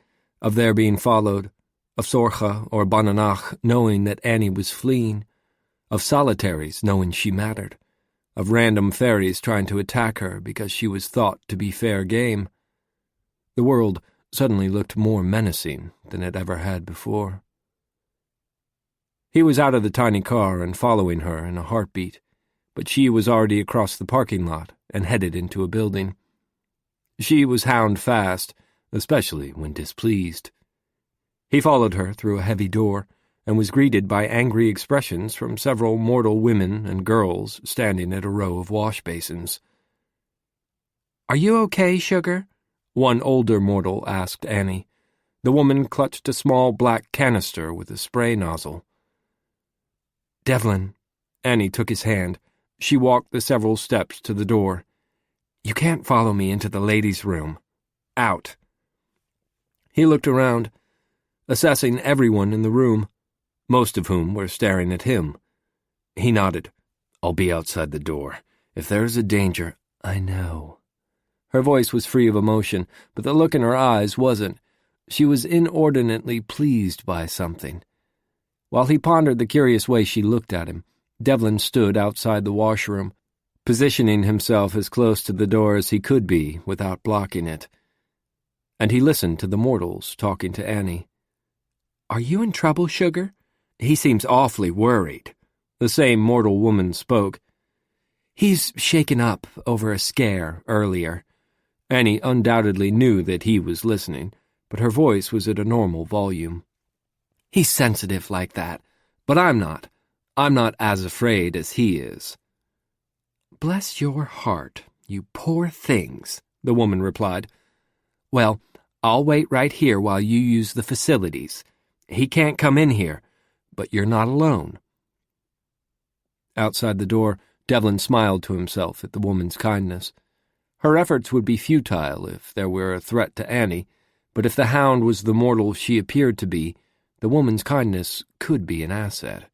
of their being followed, of Sorcha or Bananach knowing that Annie was fleeing, of solitaries knowing she mattered, of random faeries trying to attack her because she was thought to be fair game. The world suddenly looked more menacing than it ever had before. He was out of the tiny car and following her in a heartbeat, but she was already across the parking lot and headed into a building. She was hound fast, especially when displeased. He followed her through a heavy door and was greeted by angry expressions from several mortal women and girls standing at a row of wash basins. "Are you okay, sugar?" one older mortal asked Annie. The woman clutched a small black canister with a spray nozzle. "Devlin," Annie took his hand. She walked the several steps to the door. "You can't follow me into the ladies' room. Out." He looked around, assessing everyone in the room, most of whom were staring at him. He nodded. "I'll be outside the door. If there is a danger—" "I know." Her voice was free of emotion, but the look in her eyes wasn't. She was inordinately pleased by something. While he pondered the curious way she looked at him, Devlin stood outside the washroom, positioning himself as close to the door as he could be without blocking it. And he listened to the mortals talking to Annie. "Are you in trouble, sugar? He seems awfully worried." The same mortal woman spoke. "He's shaken up over a scare earlier." Annie undoubtedly knew that he was listening, but her voice was at a normal volume. "He's sensitive like that, but I'm not. I'm not as afraid as he is." "Bless your heart, you poor things," the woman replied. "Well, I'll wait right here while you use the facilities. He can't come in here, but you're not alone." Outside the door, Devlin smiled to himself at the woman's kindness. Her efforts would be futile if there were a threat to Annie, but if the hound was the mortal she appeared to be, the woman's kindness could be an asset.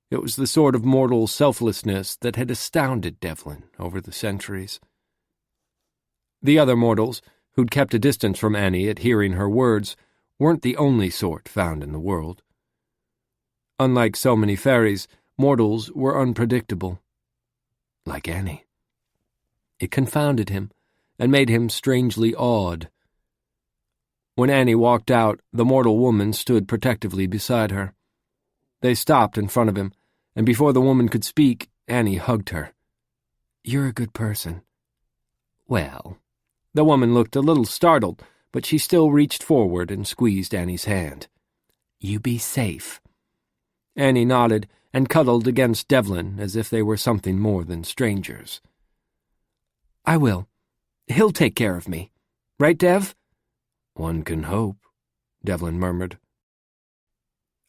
It was the sort of mortal selflessness that had astounded Devlin over the centuries. The other mortals, who'd kept a distance from Annie at hearing her words, weren't the only sort found in the world. Unlike so many faeries, mortals were unpredictable. Like Annie. It confounded him and made him strangely awed. When Annie walked out, the mortal woman stood protectively beside her. They stopped in front of him, and before the woman could speak, Annie hugged her. "You're a good person." "Well." The woman looked a little startled, but she still reached forward and squeezed Annie's hand. "You be safe." Annie nodded and cuddled against Devlin as if they were something more than strangers. "I will. He'll take care of me. Right, Dev?" "One can hope," Devlin murmured.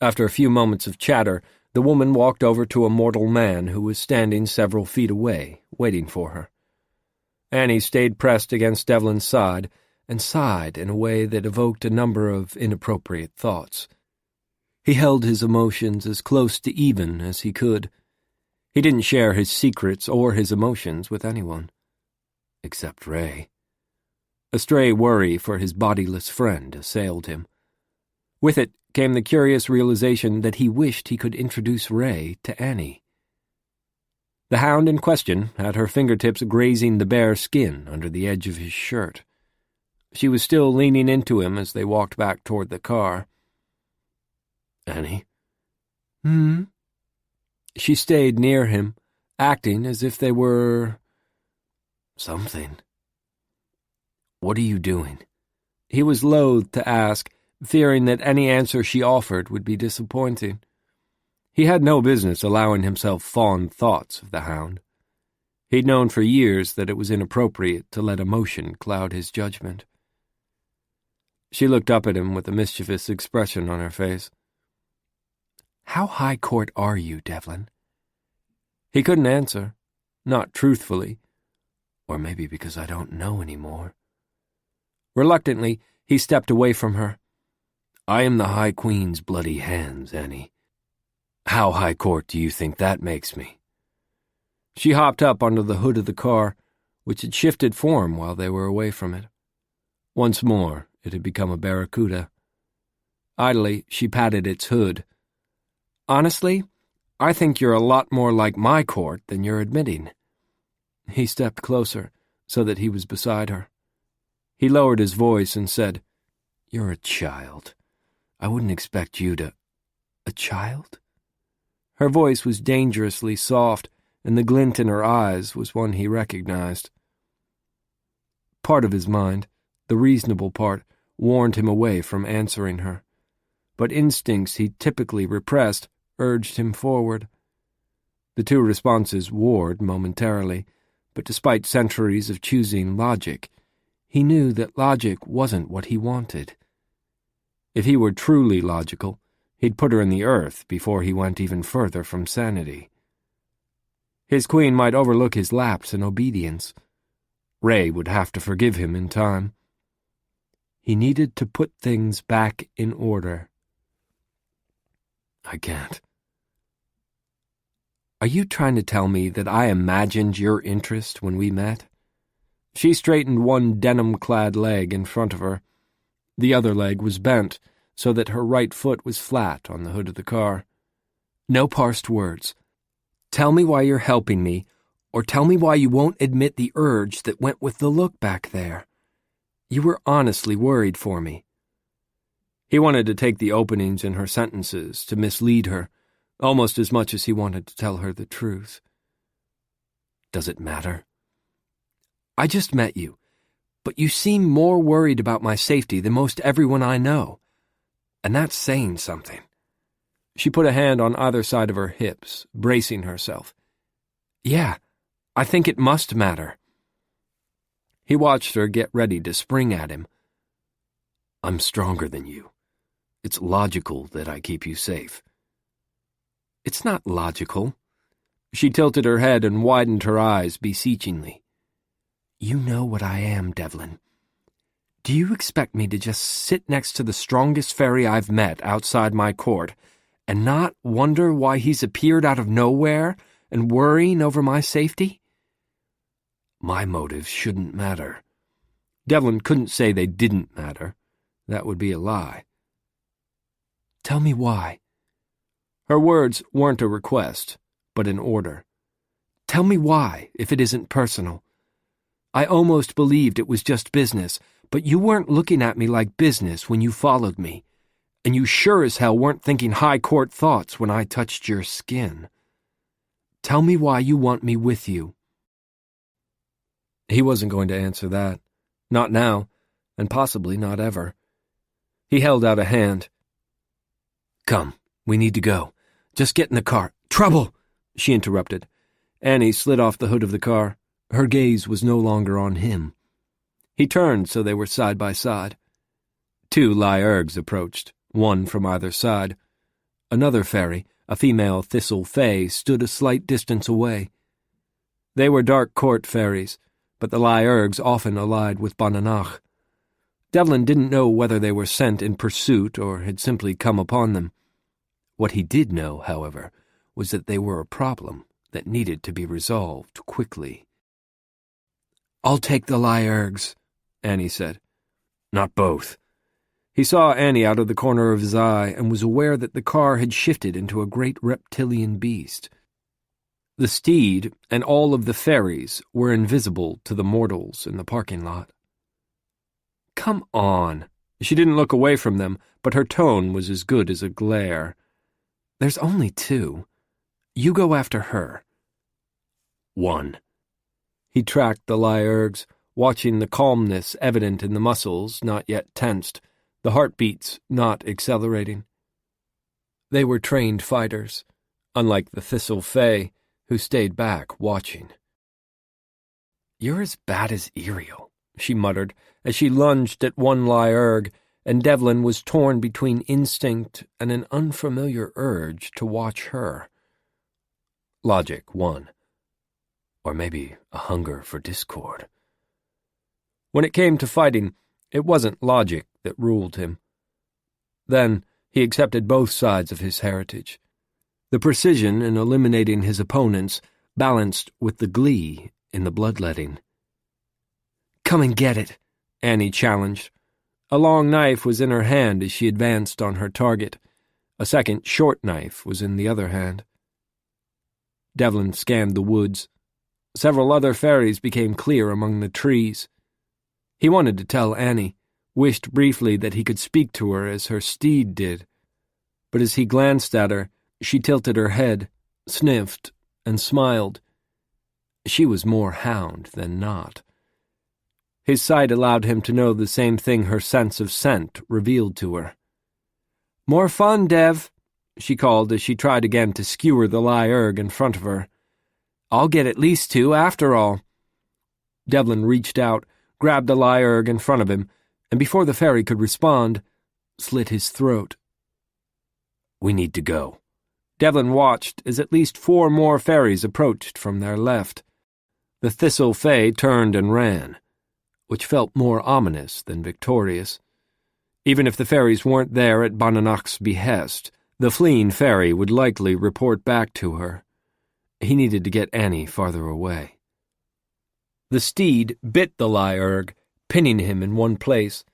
After a few moments of chatter, the woman walked over to a mortal man who was standing several feet away, waiting for her. Annie stayed pressed against Devlin's side and sighed in a way that evoked a number of inappropriate thoughts. He held his emotions as close to even as he could. He didn't share his secrets or his emotions with anyone. Except Ray. A stray worry for his bodiless friend assailed him. With it came the curious realization that he wished he could introduce Ray to Annie. The hound in question had her fingertips grazing the bare skin under the edge of his shirt. She was still leaning into him as they walked back toward the car. "Annie?" "Hmm?" She stayed near him, acting as if they were... something. "What are you doing?" He was loath to ask, fearing that any answer she offered would be disappointing. He had no business allowing himself fond thoughts of the hound. He'd known for years that it was inappropriate to let emotion cloud his judgment. She looked up at him with a mischievous expression on her face. "How high court are you, Devlin?" He couldn't answer, not truthfully. Or maybe because I don't know anymore. Reluctantly, he stepped away from her. "I am the High Queen's bloody hands, Annie. How high court do you think that makes me?" She hopped up onto the hood of the car, which had shifted form while they were away from it. Once more, it had become a barracuda. Idly, she patted its hood. "Honestly, I think you're a lot more like my court than you're admitting." He stepped closer, so that he was beside her. He lowered his voice and said, You're a child. I wouldn't expect you to... A child? Her voice was dangerously soft, and the glint in her eyes was one he recognized. Part of his mind, the reasonable part, warned him away from answering her, but instincts he typically repressed urged him forward. The two responses warred momentarily, but despite centuries of choosing logic, he knew that logic wasn't what he wanted. If he were truly logical, he'd put her in the earth before he went even further from sanity. His queen might overlook his lapse in obedience. Ray would have to forgive him in time. He needed to put things back in order. I can't. Are you trying to tell me that I imagined your interest when we met? She straightened one denim-clad leg in front of her. The other leg was bent, so that her right foot was flat on the hood of the car. No parsed words. Tell me why you're helping me, or tell me why you won't admit the urge that went with the look back there. You were honestly worried for me. He wanted to take the openings in her sentences to mislead her, almost as much as he wanted to tell her the truth. Does it matter? I just met you, but you seem more worried about my safety than most everyone I know, and that's saying something. She put a hand on either side of her hips, bracing herself. Yeah, I think it must matter. He watched her get ready to spring at him. I'm stronger than you. It's logical that I keep you safe. It's not logical. She tilted her head and widened her eyes beseechingly. You know what I am, Devlin. Do you expect me to just sit next to the strongest faerie I've met outside my court and not wonder why he's appeared out of nowhere and worrying over my safety? My motives shouldn't matter. Devlin couldn't say they didn't matter. That would be a lie. Tell me why. Her words weren't a request, but an order. Tell me why, if it isn't personal. I almost believed it was just business, but you weren't looking at me like business when you followed me, and you sure as hell weren't thinking high court thoughts when I touched your skin. Tell me why you want me with you. He wasn't going to answer that. Not now, and possibly not ever. He held out a hand. Come, we need to go. Just get in the car. Trouble! She interrupted. Annie slid off the hood of the car. Her gaze was no longer on him. He turned so they were side by side. Two Lyurgs approached, one from either side. Another faerie, a female thistle fae, stood a slight distance away. They were dark court faeries, but the Lyurgs often allied with Bananach. Devlin didn't know whether they were sent in pursuit or had simply come upon them. What he did know, however, was that they were a problem that needed to be resolved quickly. I'll take the Lyurgs, Annie said. Not both. He saw Annie out of the corner of his eye and was aware that the car had shifted into a great reptilian beast. The steed and all of the faeries were invisible to the mortals in the parking lot. Come on. She didn't look away from them, but her tone was as good as a glare. There's only two. You go after her. One. He tracked the Lyurgs, watching the calmness evident in the muscles not yet tensed, the heartbeats not accelerating. They were trained fighters, unlike the Thistle Fae, who stayed back watching. You're as bad as Iriel, she muttered, as she lunged at one Lyurg, and Devlin was torn between instinct and an unfamiliar urge to watch her. Logic won. Or maybe a hunger for discord. When it came to fighting, it wasn't logic that ruled him. Then he accepted both sides of his heritage. The precision in eliminating his opponents balanced with the glee in the bloodletting. Come and get it, Annie challenged. A long knife was in her hand as she advanced on her target. A second short knife was in the other hand. Devlin scanned the woods. Several other faeries became clear among the trees. He wanted to tell Annie, wished briefly that he could speak to her as her steed did. But as he glanced at her, she tilted her head, sniffed, and smiled. She was more hound than not. His sight allowed him to know the same thing her sense of scent revealed to her. "More fun, Dev," she called as she tried again to skewer the lyre in front of her. "I'll get at least 2 after all." Devlin reached out, grabbed the lyre in front of him, and before the fairy could respond, slit his throat. "We need to go." Devlin watched as at least 4 more fairies approached from their left. The Thistle Fae turned and ran, which felt more ominous than victorious. Even if the fairies weren't there at Bonanach's behest, the fleeing fairy would likely report back to her. He needed to get Annie farther away. The steed bit the lyre, pinning him in one place.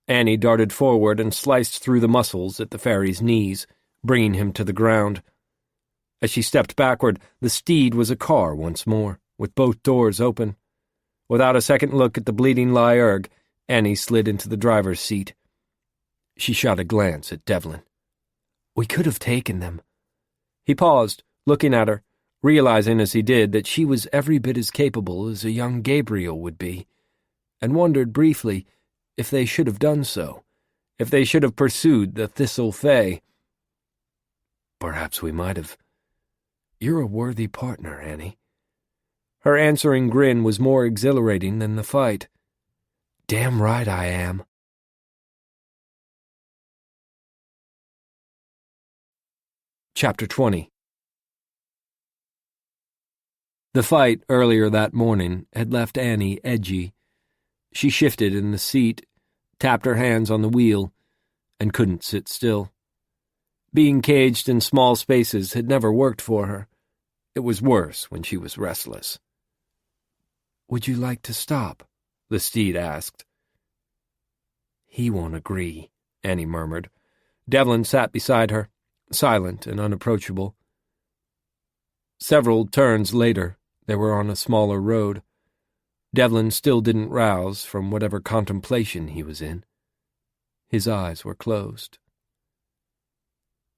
Annie darted forward and sliced through the muscles at the fairy's knees, bringing him to the ground. As she stepped backward, the steed was a car once more, with both doors open. Without a second look at the bleeding lyre, Annie slid into the driver's seat. She shot a glance at Devlin. "We could have taken them." He paused, looking at her, realizing as he did that she was every bit as capable as a young Gabriel would be, and wondered briefly if they should have done so, if they should have pursued the Thistle Fae. "Perhaps we might have. You're a worthy partner, Annie." Her answering grin was more exhilarating than the fight. "Damn right I am." Chapter 20. The fight earlier that morning had left Annie edgy. She shifted in the seat, tapped her hands on the wheel, and couldn't sit still. Being caged in small spaces had never worked for her. It was worse when she was restless. "Would you like to stop?" the steed asked. "He won't agree," Annie murmured. Devlin sat beside her, silent and unapproachable. Several turns later, they were on a smaller road. Devlin still didn't rouse from whatever contemplation he was in. His eyes were closed.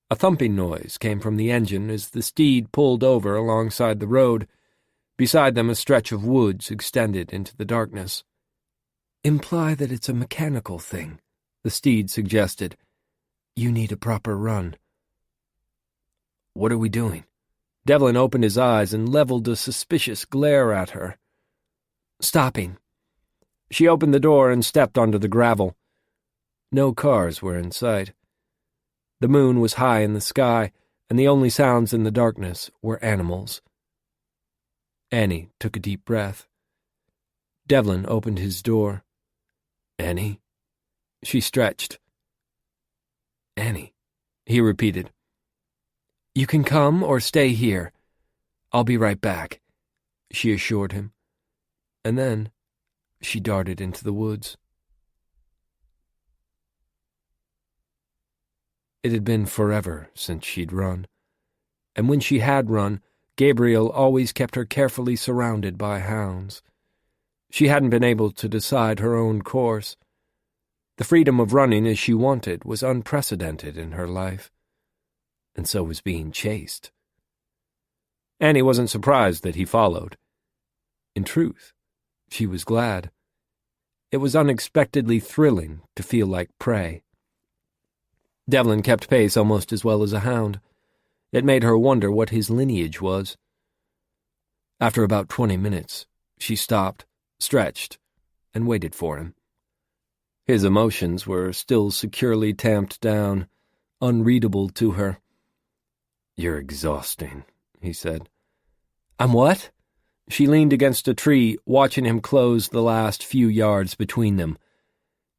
A thumping noise came from the engine as the steed pulled over alongside the road. Beside them a stretch of woods extended into the darkness. "Imply that it's a mechanical thing," the steed suggested. "You need a proper run." "What are we doing?" Devlin opened his eyes and leveled a suspicious glare at her. "Stopping." She opened the door and stepped onto the gravel. No cars were in sight. The moon was high in the sky, and the only sounds in the darkness were animals. Annie took a deep breath. Devlin opened his door. "Annie?" She stretched. "Annie," he repeated. "You can come or stay here. I'll be right back," she assured him. And then she darted into the woods. It had been forever since she'd run, and when she had run, Gabriel always kept her carefully surrounded by hounds. She hadn't been able to decide her own course. The freedom of running as she wanted was unprecedented in her life, and so was being chased. Annie wasn't surprised that he followed. In truth, she was glad. It was unexpectedly thrilling to feel like prey. Devlin kept pace almost as well as a hound. It made her wonder what his lineage was. After about 20 minutes, she stopped, stretched, and waited for him. His emotions were still securely tamped down, unreadable to her. "You're exhausting," he said. "I'm what?" She leaned against a tree, watching him close the last few yards between them.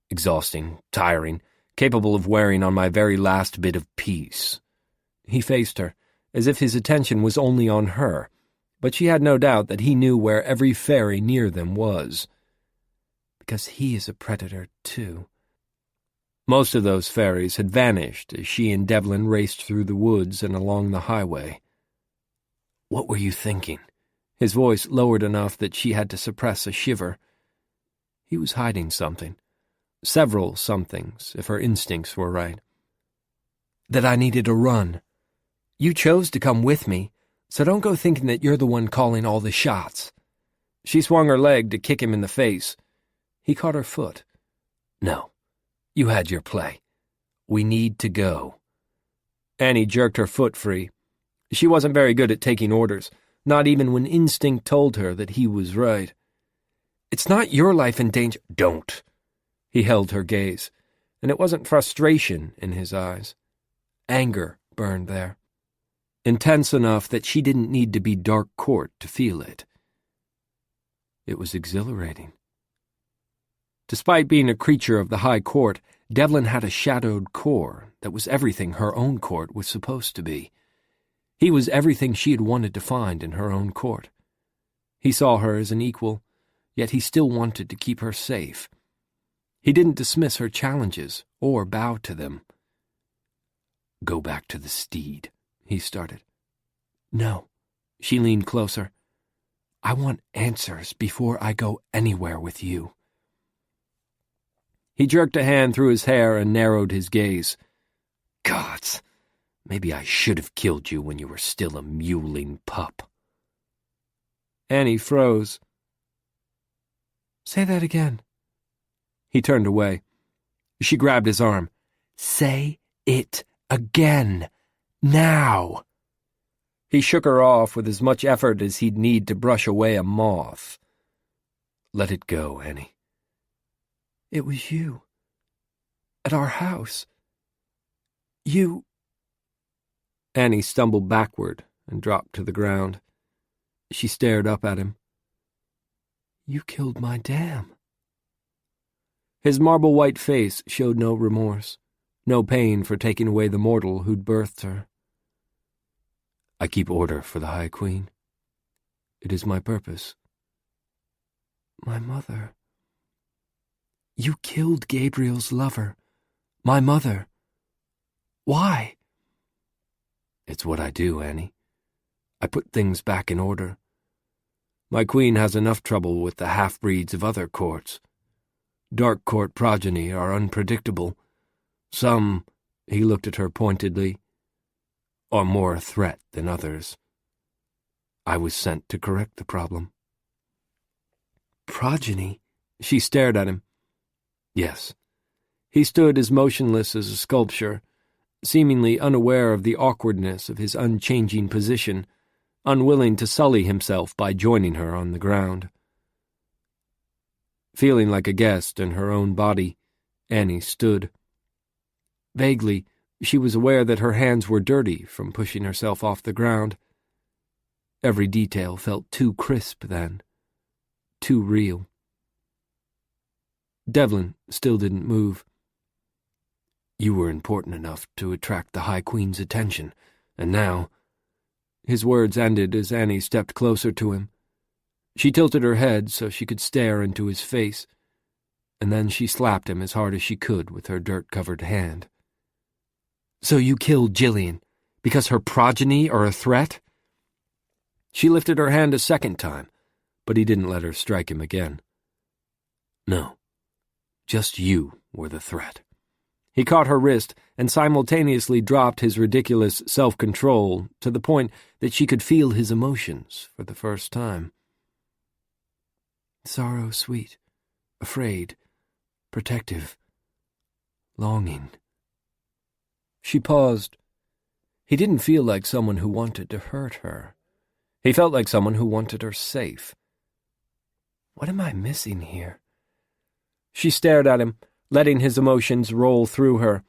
"Exhausting, tiring, capable of wearing on my very last bit of peace." He faced her, as if his attention was only on her, but she had no doubt that he knew where every fairy near them was. Because he is a predator, too. Most of those fairies had vanished as she and Devlin raced through the woods and along the highway. "What were you thinking?" His voice lowered enough that she had to suppress a shiver. He was hiding something, Several somethings, if her instincts were right. That I needed to run. You chose to come with me, so don't go thinking that you're the one calling all the shots. She swung her leg to kick him in the face. He caught her foot. No, you had your play. We need to go. Annie jerked her foot free. She wasn't very good at taking orders, not even when instinct told her that he was right. It's not your life in danger. Don't. He held her gaze, and it wasn't frustration in his eyes. Anger burned there. Intense enough that she didn't need to be dark court to feel it. It was exhilarating. Despite being a creature of the high court, Devlin had a shadowed core that was everything her own court was supposed to be. He was everything she had wanted to find in her own court. He saw her as an equal, yet he still wanted to keep her safe. He didn't dismiss her challenges or bow to them. Go back to the steed, he started. No. She leaned closer. I want answers before I go anywhere with you. He jerked a hand through his hair and narrowed his gaze. Gods, maybe I should have killed you when you were still a mewling pup. Annie froze. Say that again. He turned away. She grabbed his arm. Say it again. Now. He shook her off with as much effort as he'd need to brush away a moth. Let it go, Annie. It was you. At our house. You... Annie stumbled backward and dropped to the ground. She stared up at him. You killed my dam. His marble-white face showed no remorse, no pain for taking away the mortal who'd birthed her. I keep order for the High Queen. It is my purpose. My mother. You killed Gabriel's lover. My mother. Why? It's what I do, Annie. I put things back in order. My queen has enough trouble with the half-breeds of other courts. Dark court progeny are unpredictable. Some, he looked at her pointedly, are more a threat than others. I was sent to correct the problem. Progeny? She stared at him. Yes. He stood as motionless as a sculpture, seemingly unaware of the awkwardness of his unchanging position, unwilling to sully himself by joining her on the ground. Feeling like a guest in her own body, Annie stood. Vaguely, she was aware that her hands were dirty from pushing herself off the ground. Every detail felt too crisp then, too real. Devlin still didn't move. You were important enough to attract the High Queen's attention, and now... His words ended as Annie stepped closer to him. She tilted her head so she could stare into his face, and then she slapped him as hard as she could with her dirt-covered hand. So you killed Jillian, because her progeny are a threat? She lifted her hand a second time, but he didn't let her strike him again. No, just you were the threat. He caught her wrist and simultaneously dropped his ridiculous self-control to the point that she could feel his emotions for the first time. Sorrow sweet, afraid, protective, longing. She paused. He didn't feel like someone who wanted to hurt her. He felt like someone who wanted her safe. What am I missing here? She stared at him, letting his emotions roll through her,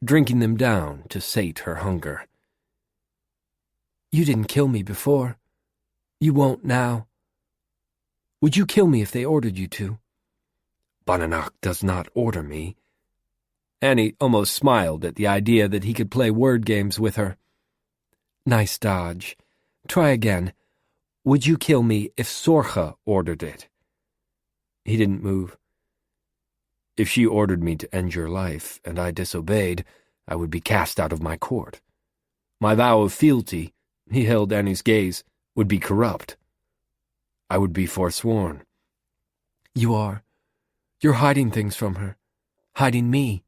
drinking them down to sate her hunger. You didn't kill me before. You won't now. Would you kill me if they ordered you to? Bonanoc does not order me. Annie almost smiled at the idea that he could play word games with her. Nice dodge. Try again. Would you kill me if Sorcha ordered it? He didn't move. If she ordered me to end your life, and I disobeyed, I would be cast out of my court. My vow of fealty, he held Annie's gaze, would be corrupt. I would be forsworn. You are. You're hiding things from her. Hiding me.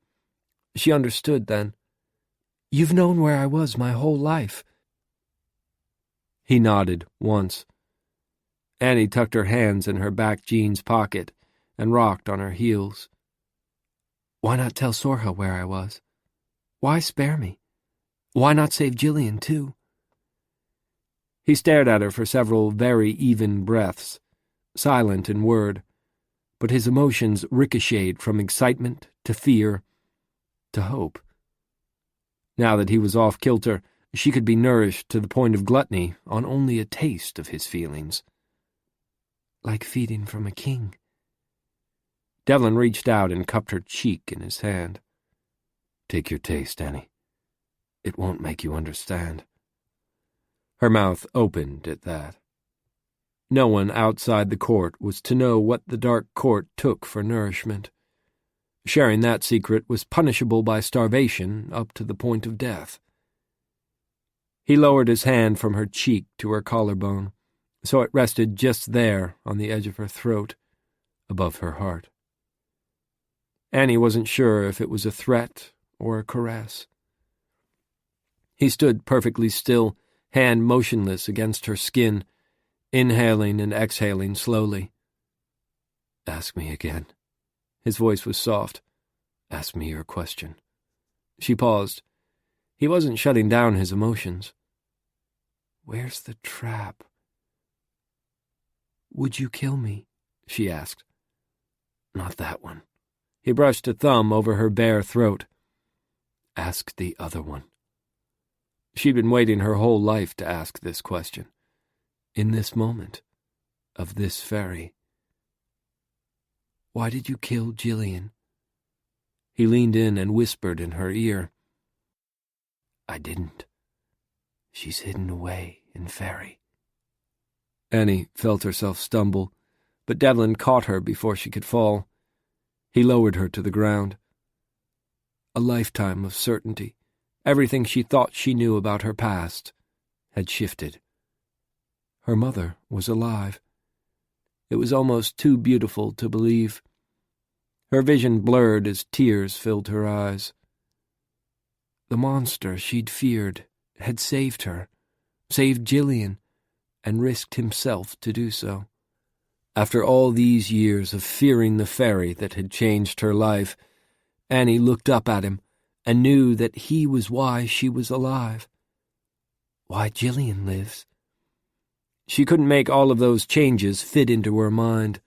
She understood then. You've known where I was my whole life. He nodded once. Annie tucked her hands in her back jeans pocket and rocked on her heels. Why not tell Sorcha where I was? Why spare me? Why not save Gillian, too? He stared at her for several very even breaths, silent in word, but his emotions ricocheted from excitement to fear to hope. Now that he was off kilter, she could be nourished to the point of gluttony on only a taste of his feelings. Like feeding from a king. Devlin reached out and cupped her cheek in his hand. Take your taste, Annie. It won't make you understand. Her mouth opened at that. No one outside the court was to know what the dark court took for nourishment. Sharing that secret was punishable by starvation up to the point of death. He lowered his hand from her cheek to her collarbone, so it rested just there on the edge of her throat, above her heart. Annie wasn't sure if it was a threat or a caress. He stood perfectly still, hand motionless against her skin, inhaling and exhaling slowly. Ask me again. His voice was soft. Ask me your question. She paused. He wasn't shutting down his emotions. Where's the trap? Would you kill me? She asked. Not that one. He brushed a thumb over her bare throat. Ask the other one. She'd been waiting her whole life to ask this question. In this moment, of this faerie. Why did you kill Gillian? He leaned in and whispered in her ear. I didn't. She's hidden away in Faerie. Annie felt herself stumble, but Devlin caught her before she could fall. He lowered her to the ground. A lifetime of certainty, everything she thought she knew about her past, had shifted. Her mother was alive. It was almost too beautiful to believe. Her vision blurred as tears filled her eyes. The monster she'd feared had saved her, saved Gillian, and risked himself to do so. After all these years of fearing the faerie that had changed her life, Annie looked up at him and knew that he was why she was alive. Why Gillian lives. She couldn't make all of those changes fit into her mind.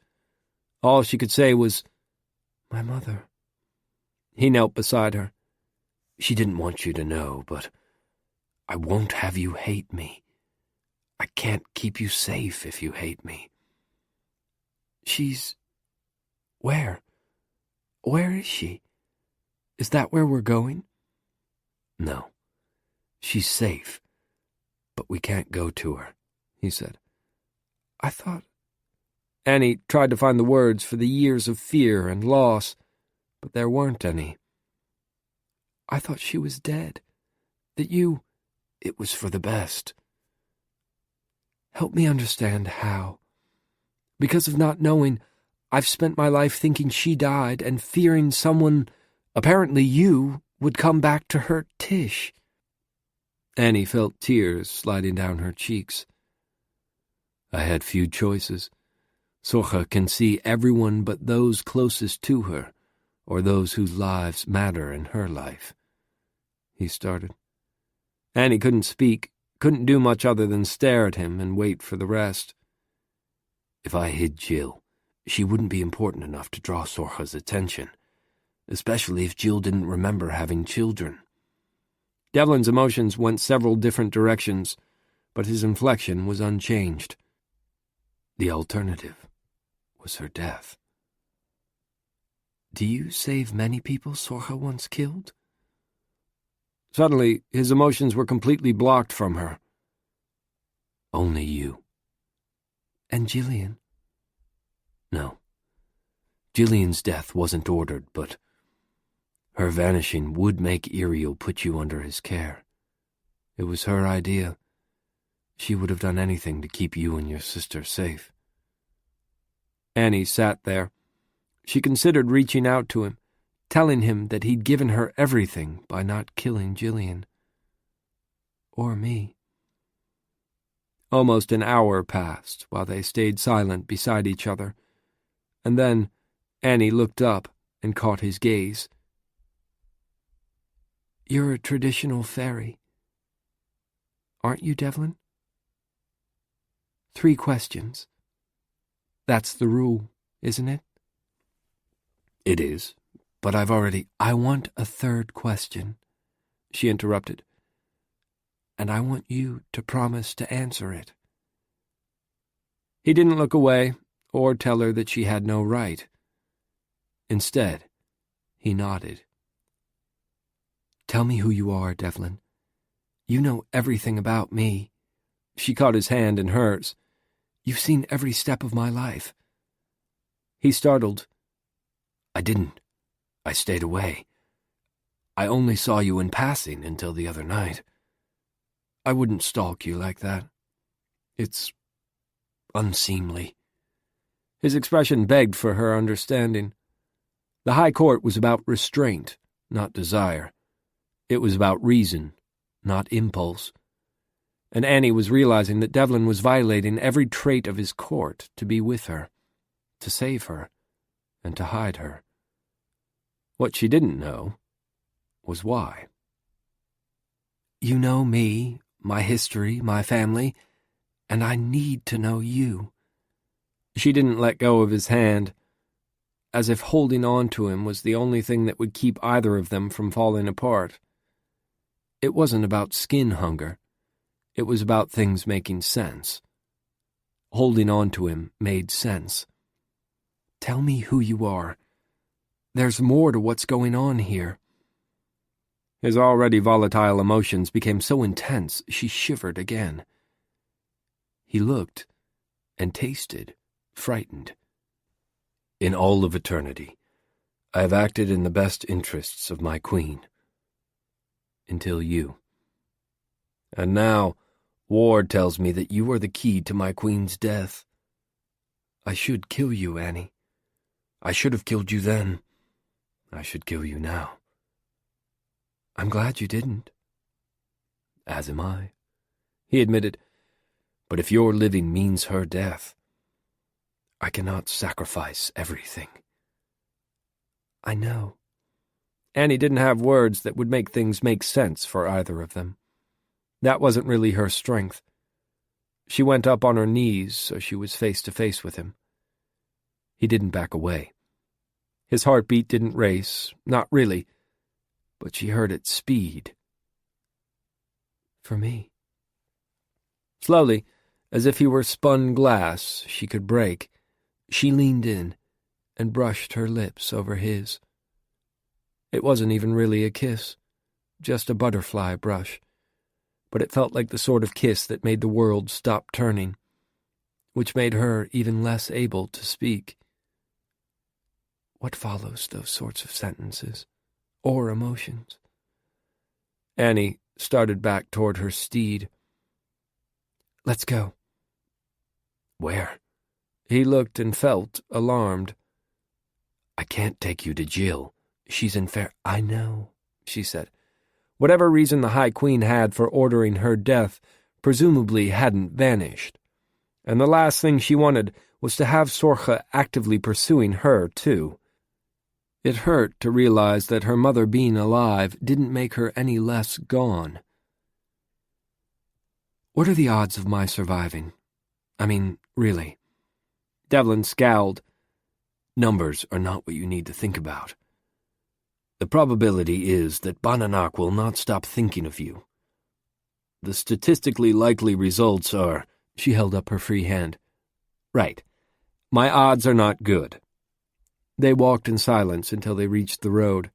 All she could say was, "My mother." He knelt beside her. She didn't want you to know, but I won't have you hate me. I can't keep you safe if you hate me. She's... Where? Where is she? Is that where we're going? No. She's safe, but we can't go to her, he said. I thought... Annie tried to find the words for the years of fear and loss, but there weren't any. I thought she was dead. That you... It was for the best. Help me understand how. Because of not knowing, I've spent my life thinking she died and fearing someone, apparently you, would come back to hurt Tish. Annie felt tears sliding down her cheeks. I had few choices. Sorcha can see everyone but those closest to her, or those whose lives matter in her life. He started. Annie couldn't speak, couldn't do much other than stare at him and wait for the rest. If I hid Jill, she wouldn't be important enough to draw Sorcha's attention, especially if Jill didn't remember having children. Devlin's emotions went several different directions, but his inflection was unchanged. The alternative was her death. Do you save many people Sorcha once killed? Suddenly, his emotions were completely blocked from her. Only you. And Gillian? No. Gillian's death wasn't ordered, but her vanishing would make Iriel put you under his care. It was her idea. She would have done anything to keep you and your sister safe. Annie sat there. She considered reaching out to him, telling him that he'd given her everything by not killing Gillian. Or me. Almost an hour passed while they stayed silent beside each other, and then Annie looked up and caught his gaze. "You're a traditional faerie, aren't you, Devlin?" 3 questions. That's the rule, isn't it? It is, but I want a 3rd question, she interrupted. And I want you to promise to answer it. He didn't look away or tell her that she had no right. Instead, he nodded. "Tell me who you are, Devlin. You know everything about me." She caught his hand in hers. "You've seen every step of my life." He startled. I didn't. I stayed away. I only saw you in passing until the other night. I wouldn't stalk you like that. It's unseemly." His expression begged for her understanding. The High Court was about restraint, not desire. It was about reason, not impulse. And Annie was realizing that Devlin was violating every trait of his court to be with her, to save her, and to hide her. What she didn't know was why. "You know me, my history, my family, and I need to know you." She didn't let go of his hand, as if holding on to him was the only thing that would keep either of them from falling apart. It wasn't about skin hunger. It was about things making sense. Holding on to him made sense. "Tell me who you are. There's more to what's going on here." His already volatile emotions became so intense she shivered again. He looked and tasted frightened. In all of eternity, I have acted in the best interests of my queen. Until you. And now, Ward tells me that you are the key to my queen's death. I should kill you, Annie. I should have killed you then. I should kill you now. I'm glad you didn't. As am I, he admitted. But if your living means her death, I cannot sacrifice everything. I know. Annie didn't have words that would make things make sense for either of them. That wasn't really her strength. She went up on her knees so she was face to face with him. He didn't back away. His heartbeat didn't race, not really, but she heard its speed. For me. Slowly, as if he were spun glass she could break, she leaned in and brushed her lips over his. It wasn't even really a kiss, just a butterfly brush, but it felt like the sort of kiss that made the world stop turning, which made her even less able to speak. What follows those sorts of sentences, or emotions? Annie started back toward her steed. Let's go. Where? He looked and felt alarmed. I can't take you to Jill. She's in I know, she said. Whatever reason the High Queen had for ordering her death presumably hadn't vanished. And the last thing she wanted was to have Sorcha actively pursuing her, too. It hurt to realize that her mother being alive didn't make her any less gone. What are the odds of my surviving? I mean, really. Devlin scowled. Numbers are not what you need to think about. The probability is that Bananak will not stop thinking of you. The statistically likely results are... She held up her free hand. Right. My odds are not good. They walked in silence until they reached the road.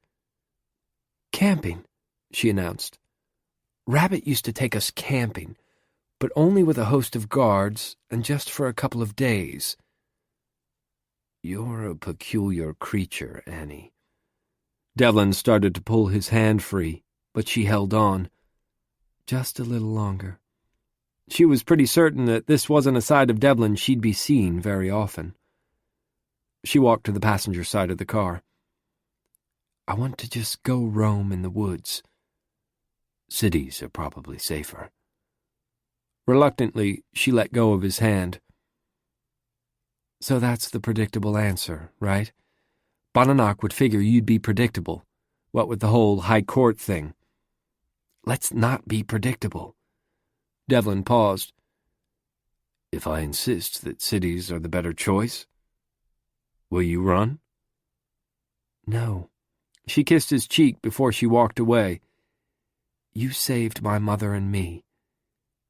Camping, she announced. Rabbit used to take us camping, but only with a host of guards and just for a couple of days. You're a peculiar creature, Annie. Devlin started to pull his hand free, but she held on. Just a little longer. She was pretty certain that this wasn't a side of Devlin she'd be seeing very often. She walked to the passenger side of the car. I want to just go roam in the woods. Cities are probably safer. Reluctantly, she let go of his hand. So that's the predictable answer, right? Bonanoc would figure you'd be predictable, what with the whole high court thing. Let's not be predictable. Devlin paused. If I insist that cities are the better choice, will you run? No. She kissed his cheek before she walked away. You saved my mother and me.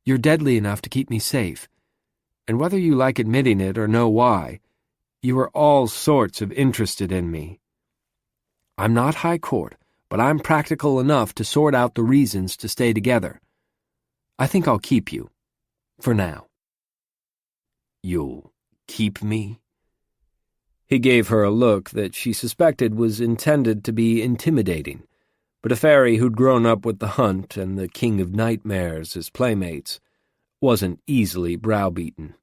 You're deadly enough to keep me safe, and whether you like admitting it or know why, you are all sorts of interested in me. I'm not high court, but I'm practical enough to sort out the reasons to stay together. I think I'll keep you, for now. You'll keep me? He gave her a look that she suspected was intended to be intimidating, but a fairy who'd grown up with the hunt and the king of nightmares as playmates wasn't easily browbeaten.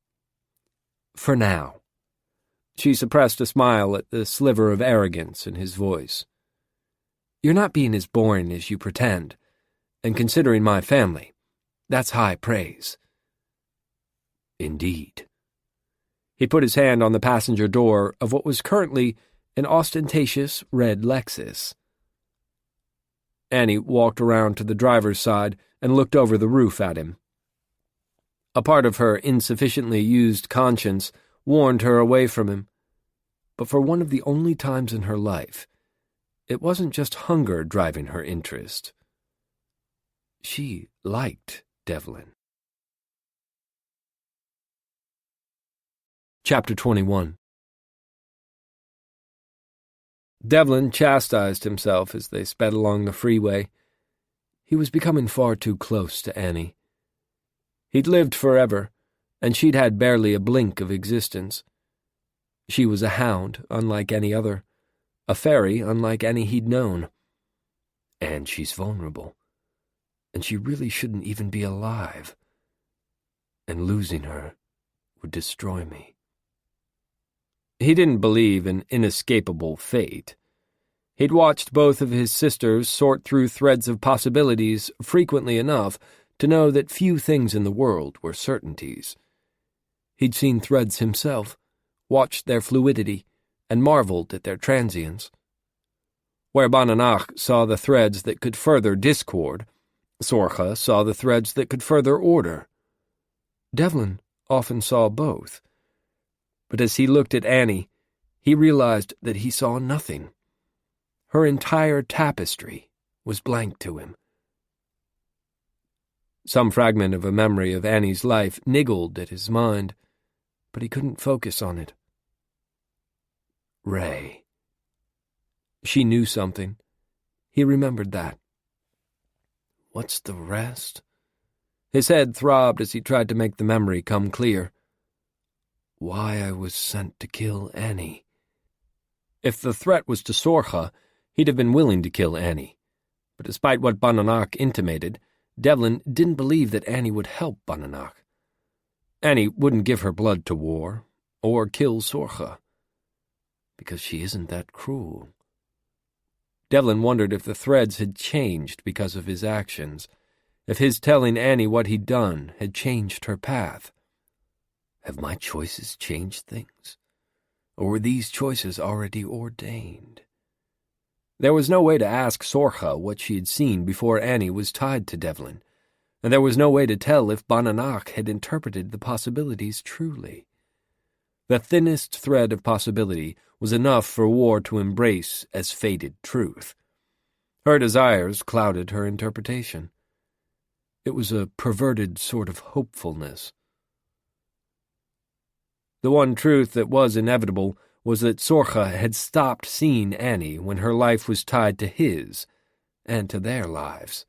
For now. She suppressed a smile at the sliver of arrogance in his voice. You're not being as boring as you pretend, and considering my family, that's high praise. Indeed. He put his hand on the passenger door of what was currently an ostentatious red Lexus. Annie walked around to the driver's side and looked over the roof at him. A part of her insufficiently used conscience warned her away from him, but for one of the only times in her life, it wasn't just hunger driving her interest. She liked Devlin. Chapter 21. Devlin chastised himself as they sped along the freeway. He was becoming far too close to Annie. He'd lived forever, and she'd had barely a blink of existence. She was a hound, unlike any other, a fairy unlike any he'd known. And she's vulnerable. And she really shouldn't even be alive. And losing her would destroy me. He didn't believe in inescapable fate. He'd watched both of his sisters sort through threads of possibilities frequently enough to know that few things in the world were certainties. He'd seen threads himself, watched their fluidity, and marveled at their transience. Where Bonanoc saw the threads that could further discord, Sorcha saw the threads that could further order. Devlin often saw both. But as he looked at Annie, he realized that he saw nothing. Her entire tapestry was blank to him. Some fragment of a memory of Annie's life niggled at his mind, but he couldn't focus on it. Ray. She knew something. He remembered that. What's the rest? His head throbbed as he tried to make the memory come clear. Why I was sent to kill Annie. If the threat was to Sorcha, he'd have been willing to kill Annie. But despite what Bonanoc intimated, Devlin didn't believe that Annie would help Bonanoc. Annie wouldn't give her blood to war, or kill Sorcha. Because she isn't that cruel. Devlin wondered if the threads had changed because of his actions, if his telling Annie what he'd done had changed her path. Have my choices changed things? Or were these choices already ordained? There was no way to ask Sorcha what she had seen before Annie was tied to Devlin, and there was no way to tell if Bonanoc had interpreted the possibilities truly. The thinnest thread of possibility was enough for war to embrace as fated truth. Her desires clouded her interpretation. It was a perverted sort of hopefulness. The one truth that was inevitable was that Sorcha had stopped seeing Annie when her life was tied to his, and to their lives.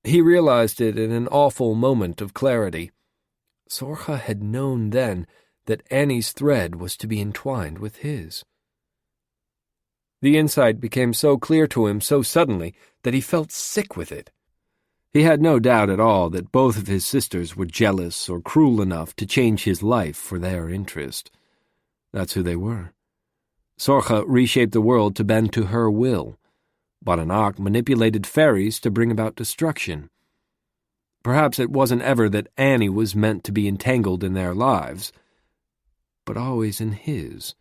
He realized it in an awful moment of clarity. Sorcha had known then that Annie's thread was to be entwined with his. The insight became so clear to him so suddenly that he felt sick with it. He had no doubt at all that both of his sisters were jealous or cruel enough to change his life for their interest. That's who they were. Sorcha reshaped the world to bend to her will, Bonanoc manipulated faeries to bring about destruction. Perhaps it wasn't ever that Annie was meant to be entangled in their lives, but always in his.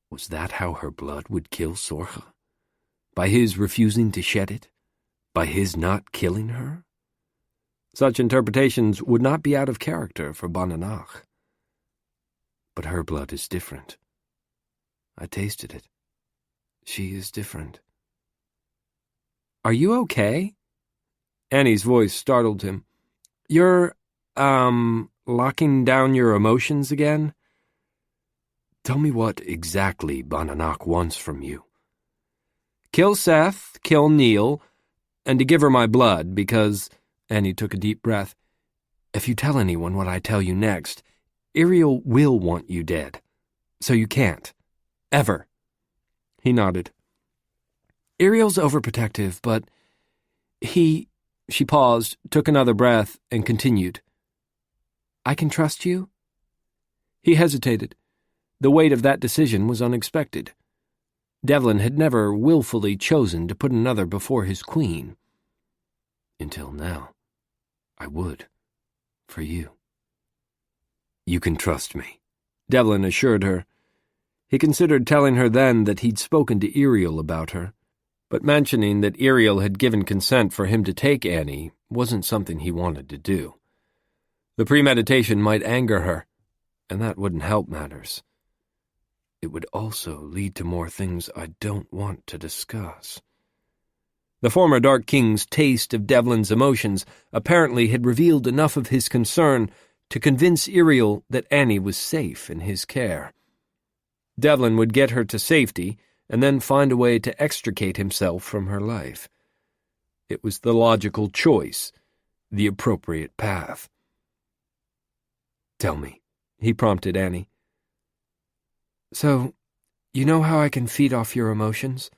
Was that how her blood would kill Sorcha? By his refusing to shed it? By his not killing her? Such interpretations would not be out of character for Bonanoc. But her blood is different. I tasted it. She is different. Are you okay? Annie's voice startled him. You're, locking down your emotions again? Tell me what exactly Bonanoc wants from you. Kill Seth, kill Neil, and to give her my blood, because, Annie took a deep breath, if you tell anyone what I tell you next, Iriel will want you dead. So you can't. Ever. He nodded. Iriel's overprotective, but She paused, took another breath, and continued. I can trust you? He hesitated. The weight of that decision was unexpected. Devlin had never willfully chosen to put another before his queen. Until now, I would. For you. You can trust me, Devlin assured her. He considered telling her then that he'd spoken to Iriel about her, but mentioning that Iriel had given consent for him to take Annie wasn't something he wanted to do. The premeditation might anger her, and that wouldn't help matters. It would also lead to more things I don't want to discuss. The former Dark King's taste of Devlin's emotions apparently had revealed enough of his concern to convince Iriel that Annie was safe in his care. Devlin would get her to safety and then find a way to extricate himself from her life. It was the logical choice, the appropriate path. Tell me, he prompted Annie. So, you know how I can feed off your emotions?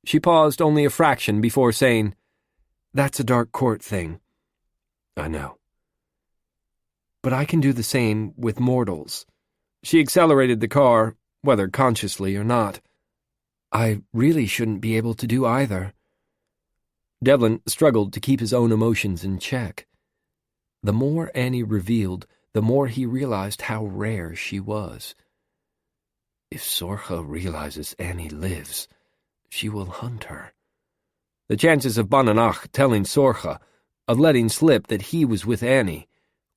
She paused only a fraction before saying, That's a Dark Court thing. I know. But I can do the same with mortals. She accelerated the car, whether consciously or not. I really shouldn't be able to do either. Devlin struggled to keep his own emotions in check. The more Annie revealed, the more he realized how rare she was. If Sorcha realizes Annie lives, she will hunt her. The chances of Bonanoc telling Sorcha, of letting slip that he was with Annie,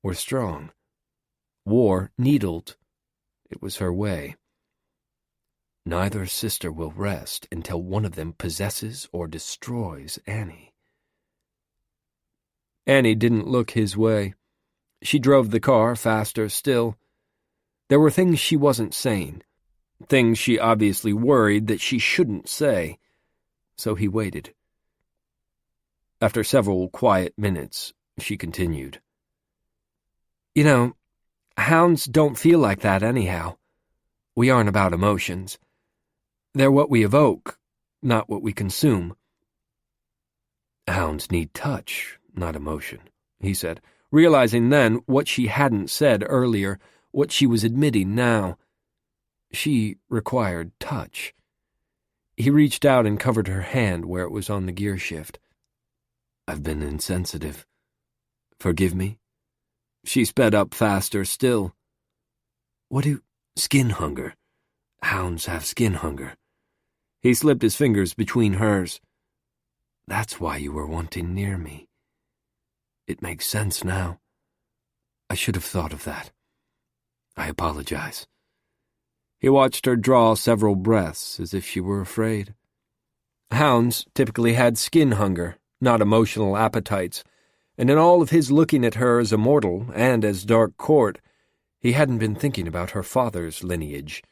were strong. War needled. It was her way. Neither sister will rest until one of them possesses or destroys Annie. Annie didn't look his way. She drove the car faster still. There were things she wasn't saying, things she obviously worried that she shouldn't say, so he waited. After several quiet minutes, she continued. You know, hounds don't feel like that anyhow. We aren't about emotions. They're what we evoke, not what we consume. Hounds need touch, not emotion, he said, realizing then what she hadn't said earlier, what she was admitting now. She required touch. He reached out and covered her hand where it was on the gear shift. I've been insensitive. Forgive me? She sped up faster still. Skin hunger. Hounds have skin hunger. He slipped his fingers between hers. That's why you were wanting near me. It makes sense now. I should have thought of that. I apologize. He watched her draw several breaths as if she were afraid. Hounds typically had skin hunger, not emotional appetites, and in all of his looking at her as a mortal and as Dark Court, he hadn't been thinking about her father's lineage.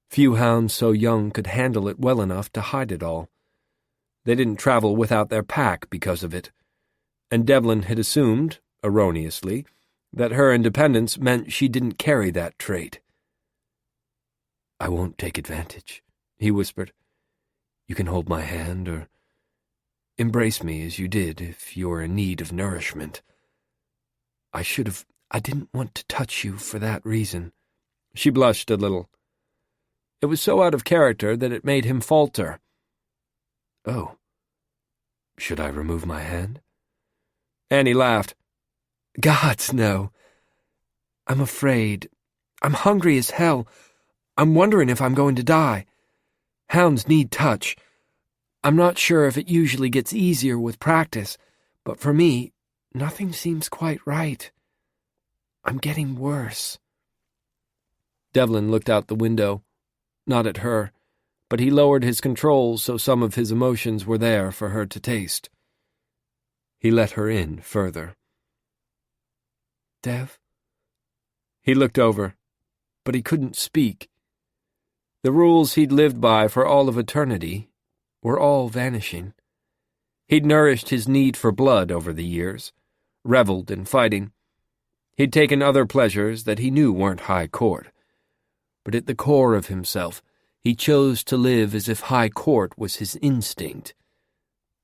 Few hounds so young could handle it well enough to hide it all. They didn't travel without their pack because of it, and Devlin had assumed, erroneously, that her independence meant she didn't carry that trait. I won't take advantage, he whispered. You can hold my hand or embrace me as you did if you are in need of nourishment. I didn't want to touch you for that reason. She blushed a little. It was so out of character that it made him falter. Oh, should I remove my hand? Annie laughed. Gods, no. I'm afraid. I'm hungry as hell. I'm wondering if I'm going to die. Hounds need touch. I'm not sure if it usually gets easier with practice, but for me, nothing seems quite right. I'm getting worse. Devlin looked out the window, not at her, but he lowered his controls so some of his emotions were there for her to taste. He let her in further. Dev? He looked over, but he couldn't speak. The rules he'd lived by for all of eternity were all vanishing. He'd nourished his need for blood over the years, reveled in fighting. He'd taken other pleasures that he knew weren't high court. But at the core of himself, he chose to live as if high court was his instinct.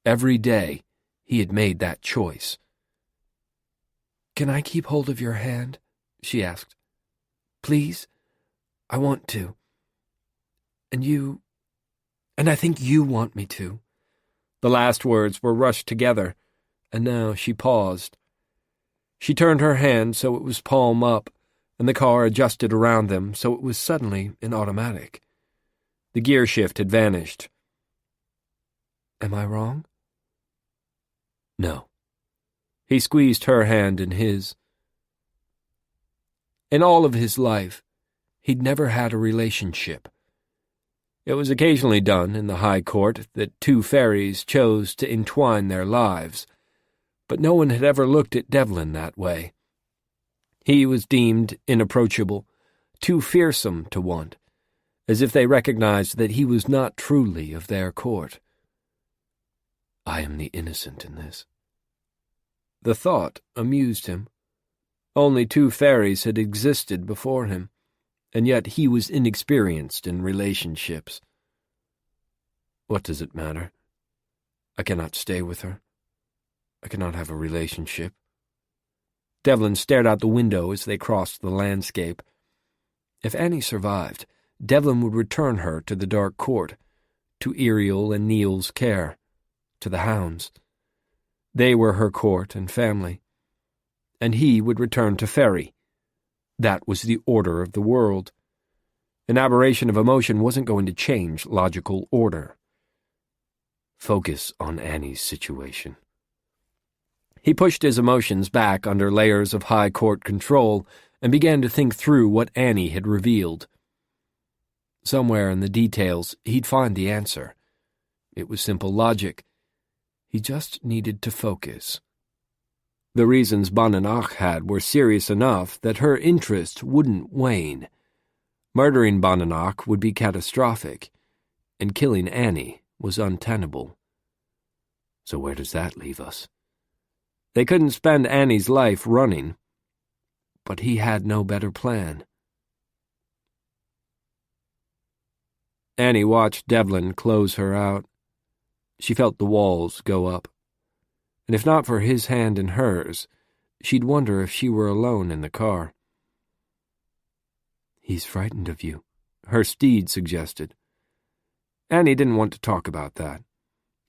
Every day, he had made that choice. "Can I keep hold of your hand?" she asked. "Please? I want to. And I think you want me to." The last words were rushed together, and now she paused. She turned her hand so it was palm up, and the car adjusted around them so it was suddenly in automatic. The gear shift had vanished. "Am I wrong?" No. He squeezed her hand in his. In all of his life, he'd never had a relationship. It was occasionally done in the High Court that two faeries chose to entwine their lives, but no one had ever looked at Devlin that way. He was deemed inapproachable, too fearsome to want, as if they recognized that he was not truly of their court. I am the innocent in this. The thought amused him. Only two faeries had existed before him, and yet he was inexperienced in relationships. What does it matter? I cannot stay with her. I cannot have a relationship. Devlin stared out the window as they crossed the landscape. If Annie survived, Devlin would return her to the dark court, to Iriel and Neil's care, to the hounds. They were her court and family. And he would return to Faerie. That was the order of the world. An aberration of emotion wasn't going to change logical order. Focus on Annie's situation. He pushed his emotions back under layers of high court control and began to think through what Annie had revealed. Somewhere in the details, he'd find the answer. It was simple logic. He just needed to focus. The reasons Bananach had were serious enough that her interest wouldn't wane. Murdering Bananach would be catastrophic, and killing Annie was untenable. So where does that leave us? They couldn't spend Annie's life running, but he had no better plan. Annie watched Devlin close her out. She felt the walls go up. And if not for his hand in hers, she'd wonder if she were alone in the car. He's frightened of you, her steed suggested. Annie didn't want to talk about that.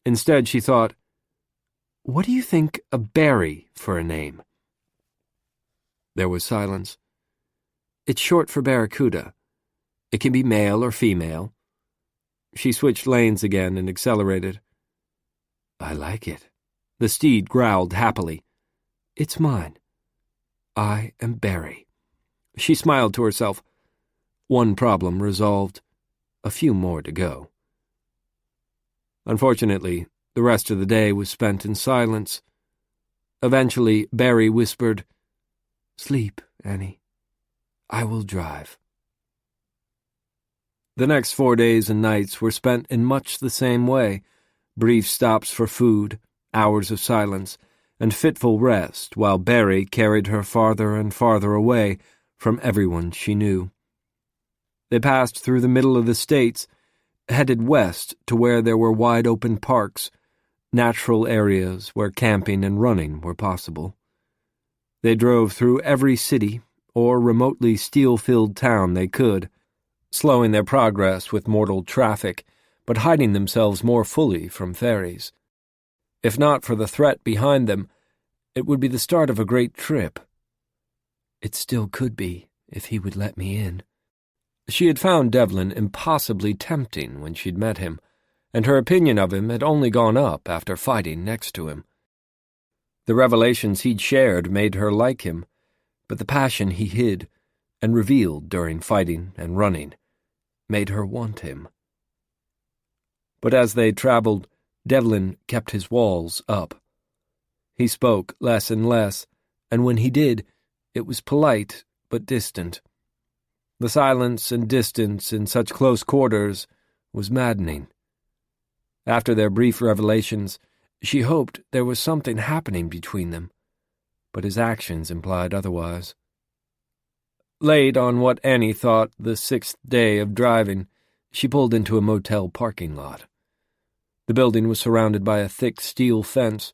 Instead, she thought, what do you think a berry for a name? There was silence. It's short for barracuda. It can be male or female. She switched lanes again and accelerated. I like it. The steed growled happily. It's mine. I am Barry. She smiled to herself. One problem resolved. A few more to go. Unfortunately, the rest of the day was spent in silence. Eventually, Barry whispered, "Sleep, Annie. I will drive." The next 4 days and nights were spent in much the same way, brief stops for food, hours of silence, and fitful rest while Barry carried her farther and farther away from everyone she knew. They passed through the middle of the states, headed west to where there were wide-open parks, natural areas where camping and running were possible. They drove through every city or remotely steel-filled town they could, slowing their progress with mortal traffic, but hiding themselves more fully from faeries. If not for the threat behind them, it would be the start of a great trip. It still could be, if he would let me in. She had found Devlin impossibly tempting when she'd met him, and her opinion of him had only gone up after fighting next to him. The revelations he'd shared made her like him, but the passion he hid and revealed during fighting and running made her want him. But as they traveled, Devlin kept his walls up. He spoke less and less, and when he did, it was polite but distant. The silence and distance in such close quarters was maddening. After their brief revelations, she hoped there was something happening between them, but his actions implied otherwise. Late on what Annie thought the 6th day of driving, she pulled into a motel parking lot. The building was surrounded by a thick steel fence.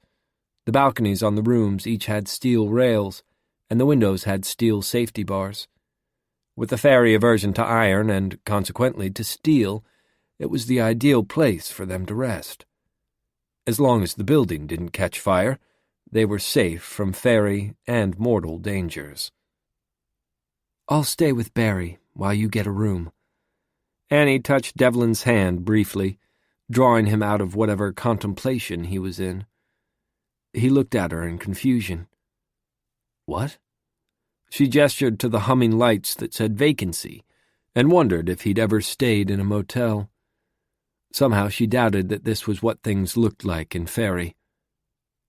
The balconies on the rooms each had steel rails, and the windows had steel safety bars. With the faerie aversion to iron and, consequently, to steel, it was the ideal place for them to rest. As long as the building didn't catch fire, they were safe from faerie and mortal dangers. "I'll stay with Barry while you get a room." Annie touched Devlin's hand briefly, drawing him out of whatever contemplation he was in. He looked at her in confusion. "What?" She gestured to the humming lights that said vacancy, and wondered if he'd ever stayed in a motel. Somehow she doubted that this was what things looked like in Faerie.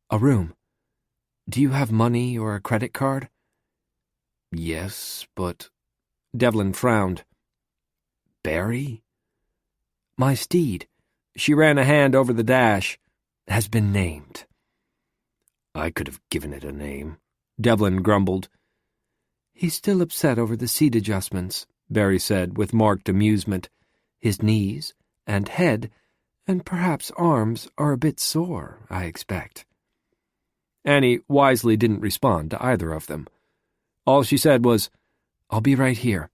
"A room. Do you have money or a credit card?" "Yes, but—" Devlin frowned. "Barry?" "My steed." She ran a hand over the dash. "Has been named." "I could have given it a name," Devlin grumbled. "He's still upset over the seat adjustments," Barry said with marked amusement. "His knees and head and perhaps arms are a bit sore, I expect." Annie wisely didn't respond to either of them. All she said was, "I'll be right here,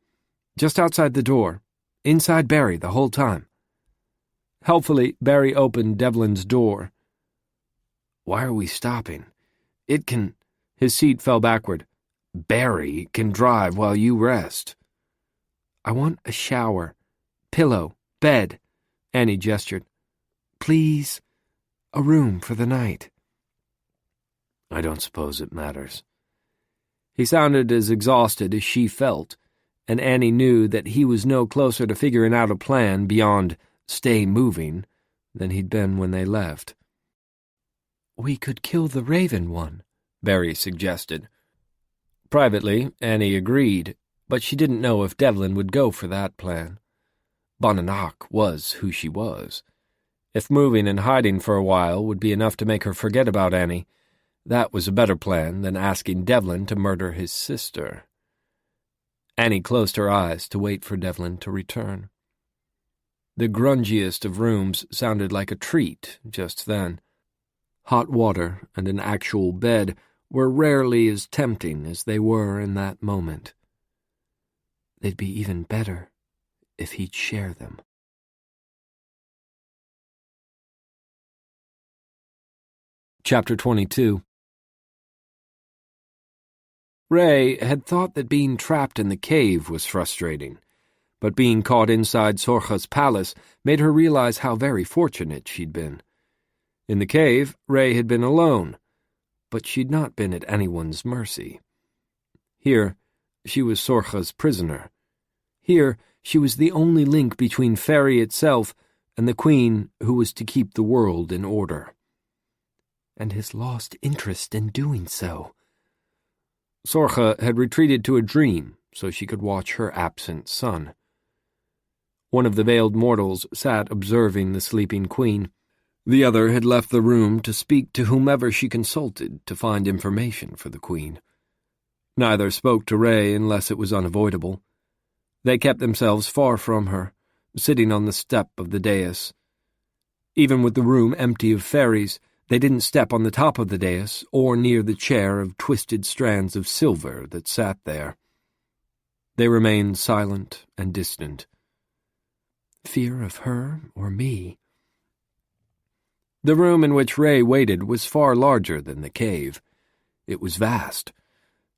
just outside the door, inside Barry the whole time." Helpfully, Barry opened Devlin's door. "Why are we stopping? It can—" His seat fell backward. "Barry can drive while you rest." "I want a shower, pillow, bed," Annie gestured. "Please, a room for the night." "I don't suppose it matters." He sounded as exhausted as she felt, and Annie knew that he was no closer to figuring out a plan beyond stay moving than he'd been when they left. "We could kill the raven one," Barry suggested. Privately, Annie agreed, but she didn't know if Devlin would go for that plan. Bonanac was who she was. If moving and hiding for a while would be enough to make her forget about Annie, that was a better plan than asking Devlin to murder his sister. Annie closed her eyes to wait for Devlin to return. The grungiest of rooms sounded like a treat just then. Hot water and an actual bed were rarely as tempting as they were in that moment. They'd be even better if he'd share them. Chapter 22. Ray had thought that being trapped in the cave was frustrating, but being caught inside Sorcha's palace made her realize how very fortunate she'd been. In the cave, Ray had been alone, but she'd not been at anyone's mercy. Here, she was Sorcha's prisoner. Here, she was the only link between Faerie itself and the queen who was to keep the world in order. And his lost interest in doing so. Sorcha had retreated to a dream so she could watch her absent son. One of the veiled mortals sat observing the sleeping queen. The other had left the room to speak to whomever she consulted to find information for the queen. Neither spoke to Ray unless it was unavoidable. They kept themselves far from her, sitting on the step of the dais. Even with the room empty of faeries, they didn't step on the top of the dais or near the chair of twisted strands of silver that sat there. They remained silent and distant. fear of her or me. The room in which Ray waited was far larger than the cave. It was vast,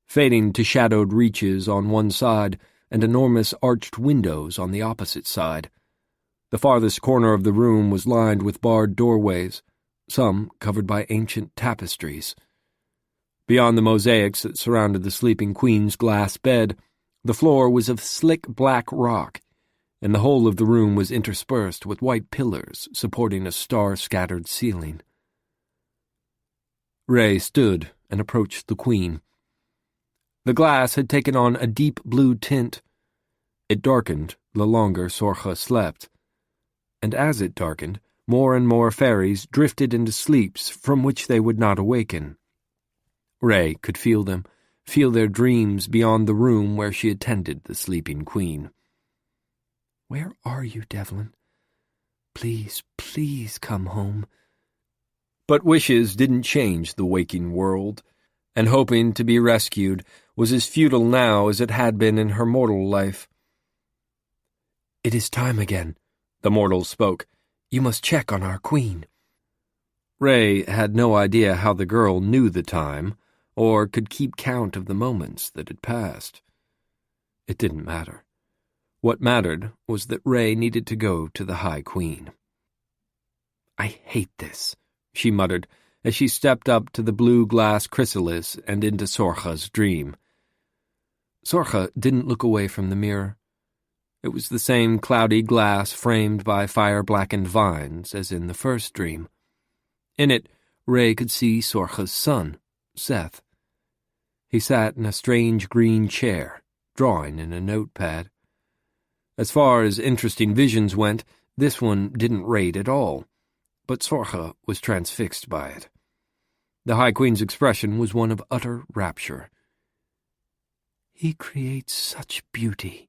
fading to shadowed reaches on one side and enormous arched windows on the opposite side. The farthest corner of the room was lined with barred doorways, some covered by ancient tapestries. Beyond the mosaics that surrounded the sleeping queen's glass bed, the floor was of slick black rock, and the whole of the room was interspersed with white pillars supporting a star-scattered ceiling. Ray stood and approached the queen. The glass had taken on a deep blue tint. It darkened the longer Sorcha slept, and as it darkened, more and more faeries drifted into sleeps from which they would not awaken. Ray could feel them, feel their dreams beyond the room where she attended the sleeping queen. "Where are you, Devlin? Please, please come home." But wishes didn't change the waking world, and hoping to be rescued was as futile now as it had been in her mortal life. "It is time again," the mortal spoke. "You must check on our queen." Ray had no idea how the girl knew the time, or could keep count of the moments that had passed. It didn't matter. What mattered was that Ray needed to go to the High Queen. "I hate this," she muttered as she stepped up to the blue glass chrysalis and into Sorcha's dream. Sorcha didn't look away from the mirror. It was the same cloudy glass framed by fire-blackened vines as in the first dream. In it, Ray could see Sorcha's son, Seth. He sat in a strange green chair, drawing in a notepad. As far as interesting visions went, this one didn't rate at all, but Sorcha was transfixed by it. The High Queen's expression was one of utter rapture. "He creates such beauty."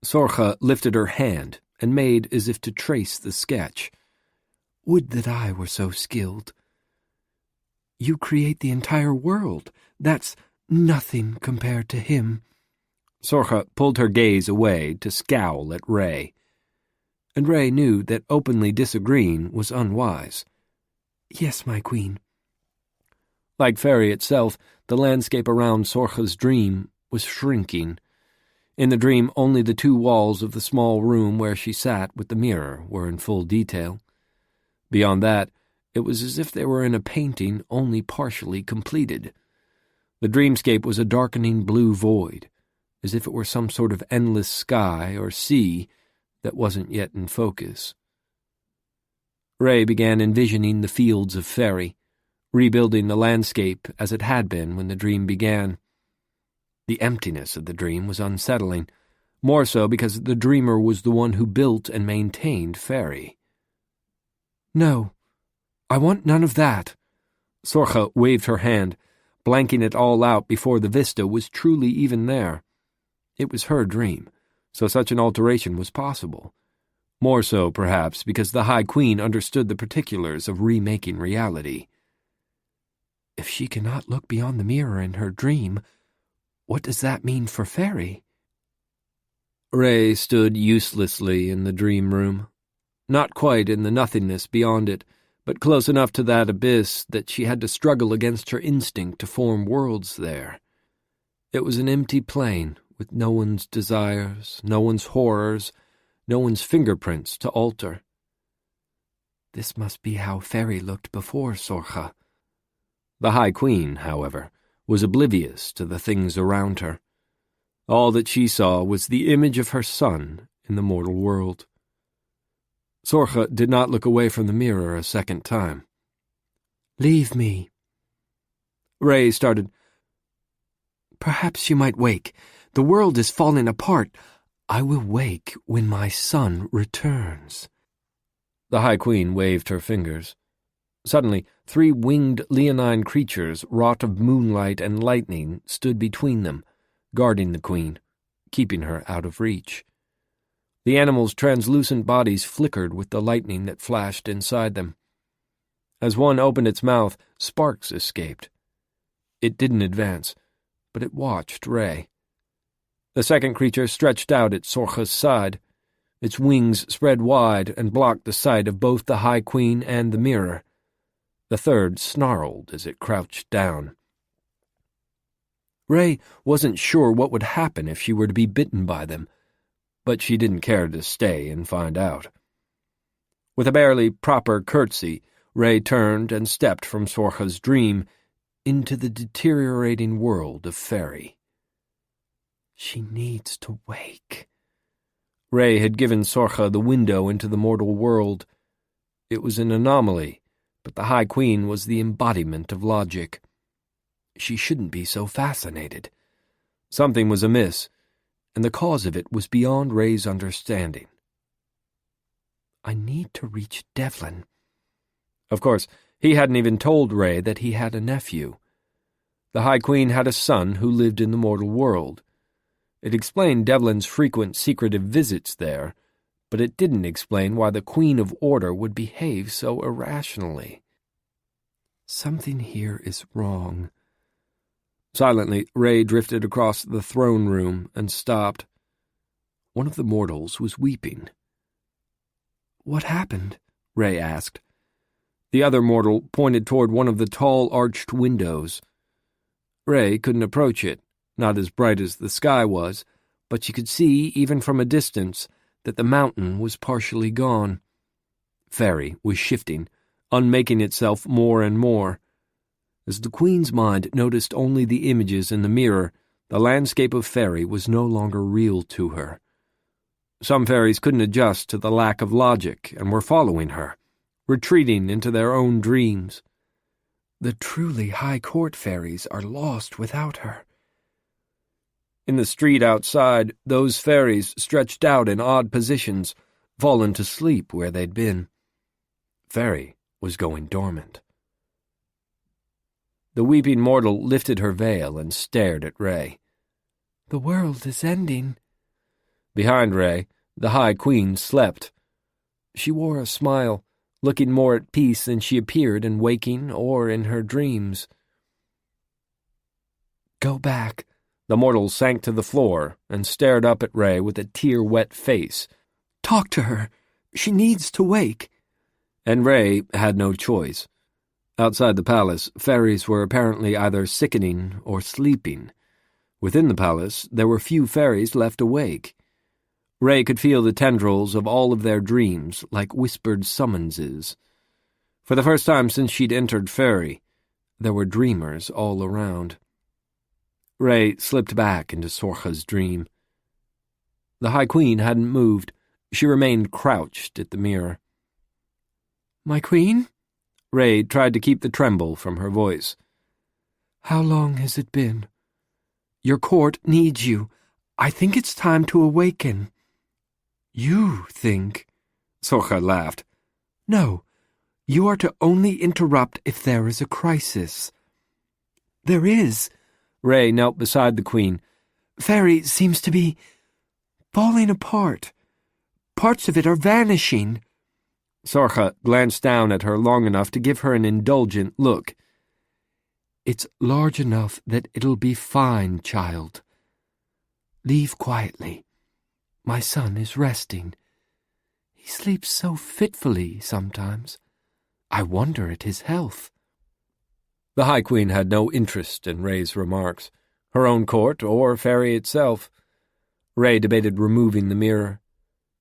Sorcha lifted her hand and made as if to trace the sketch. "Would that I were so skilled." "You create the entire world. That's nothing compared to him." Sorcha pulled her gaze away to scowl at Ray, and Ray knew that openly disagreeing was unwise. "Yes, my queen." Like Faerie itself, the landscape around Sorcha's dream was shrinking. In the dream, only the two walls of the small room where she sat with the mirror were in full detail. Beyond that, it was as if they were in a painting only partially completed. The dreamscape was a darkening blue void, as if it were some sort of endless sky or sea that wasn't yet in focus. Ray began envisioning the fields of Faerie, rebuilding the landscape as it had been when the dream began. The emptiness of the dream was unsettling, more so because the dreamer was the one who built and maintained Faerie. "No, I want none of that." Sorcha waved her hand, blanking it all out before the vista was truly even there. It was her dream, so such an alteration was possible. More so, perhaps, because the High Queen understood the particulars of remaking reality. "If she cannot look beyond the mirror in her dream, what does that mean for Faerie?" Ray stood uselessly in the dream room, not quite in the nothingness beyond it, but close enough to that abyss that she had to struggle against her instinct to form worlds there. It was an empty plain, with no one's desires, no one's horrors, no one's fingerprints to alter. "This must be how Faerie looked before Sorcha." The High Queen, however, was oblivious to the things around her. All that she saw was the image of her son in the mortal world. Sorcha did not look away from the mirror a second time. "Leave me." Ray started. "Perhaps you might wake. The world is falling apart. I will wake when my son returns." The High Queen waved her fingers. Suddenly, 3 winged leonine creatures wrought of moonlight and lightning stood between them, guarding the queen, keeping her out of reach. The animals' translucent bodies flickered with the lightning that flashed inside them. As one opened its mouth, sparks escaped. It didn't advance, but it watched Ray. The second creature stretched out at Sorcha's side. Its wings spread wide and blocked the sight of both the High Queen and the mirror. The third snarled as it crouched down. Ray wasn't sure what would happen if she were to be bitten by them, but she didn't care to stay and find out. With a barely proper curtsy, Ray turned and stepped from Sorcha's dream into the deteriorating world of Faerie. She needs to wake. Ray had given Sorcha the window into the mortal world. It was an anomaly, but the High Queen was the embodiment of logic. She shouldn't be so fascinated. Something was amiss, and the cause of it was beyond Ray's understanding. I need to reach Devlin. Of course, he hadn't even told Ray that he had a nephew. The High Queen had a son who lived in the mortal world. It explained Devlin's frequent secretive visits there, but it didn't explain why the Queen of Order would behave so irrationally. Something here is wrong. Silently, Ray drifted across the throne room and stopped. One of the mortals was weeping. What happened? Ray asked. The other mortal pointed toward one of the tall arched windows. Ray couldn't approach it, not as bright as the sky was, but she could see, even from a distance, that the mountain was partially gone. Faerie was shifting, unmaking itself more and more. As the Queen's mind noticed only the images in the mirror, the landscape of Faerie was no longer real to her. Some fairies couldn't adjust to the lack of logic and were following her, retreating into their own dreams. The truly high court fairies are lost without her. In the street outside, those fairies stretched out in odd positions, fallen to sleep where they'd been. Faerie was going dormant. The weeping mortal lifted her veil and stared at Ray. The world is ending. Behind Ray, the High Queen slept. She wore a smile, looking more at peace than she appeared in waking or in her dreams. Go back. The mortal sank to the floor and stared up at Ray with a tear-wet face. Talk to her. She needs to wake. And Ray had no choice. Outside the palace, fairies were apparently either sickening or sleeping. Within the palace, there were few fairies left awake. Ray could feel the tendrils of all of their dreams like whispered summonses. For the first time since she'd entered Faerie, there were dreamers all around. Ray slipped back into Sorcha's dream. The High Queen hadn't moved. She remained crouched at the mirror. My queen? Ray tried to keep the tremble from her voice. How long has it been? Your court needs you. I think it's time to awaken. You think? Sorcha laughed. No, you are to only interrupt if there is a crisis. There is. Ray knelt beside the queen. Faerie seems to be falling apart. Parts of it are vanishing. Sorcha glanced down at her long enough to give her an indulgent look. It's large enough that it'll be fine, child. Leave quietly. My son is resting. He sleeps so fitfully sometimes. I wonder at his health. The High Queen had no interest in Ray's remarks, her own court or Faerie itself. Ray debated removing the mirror,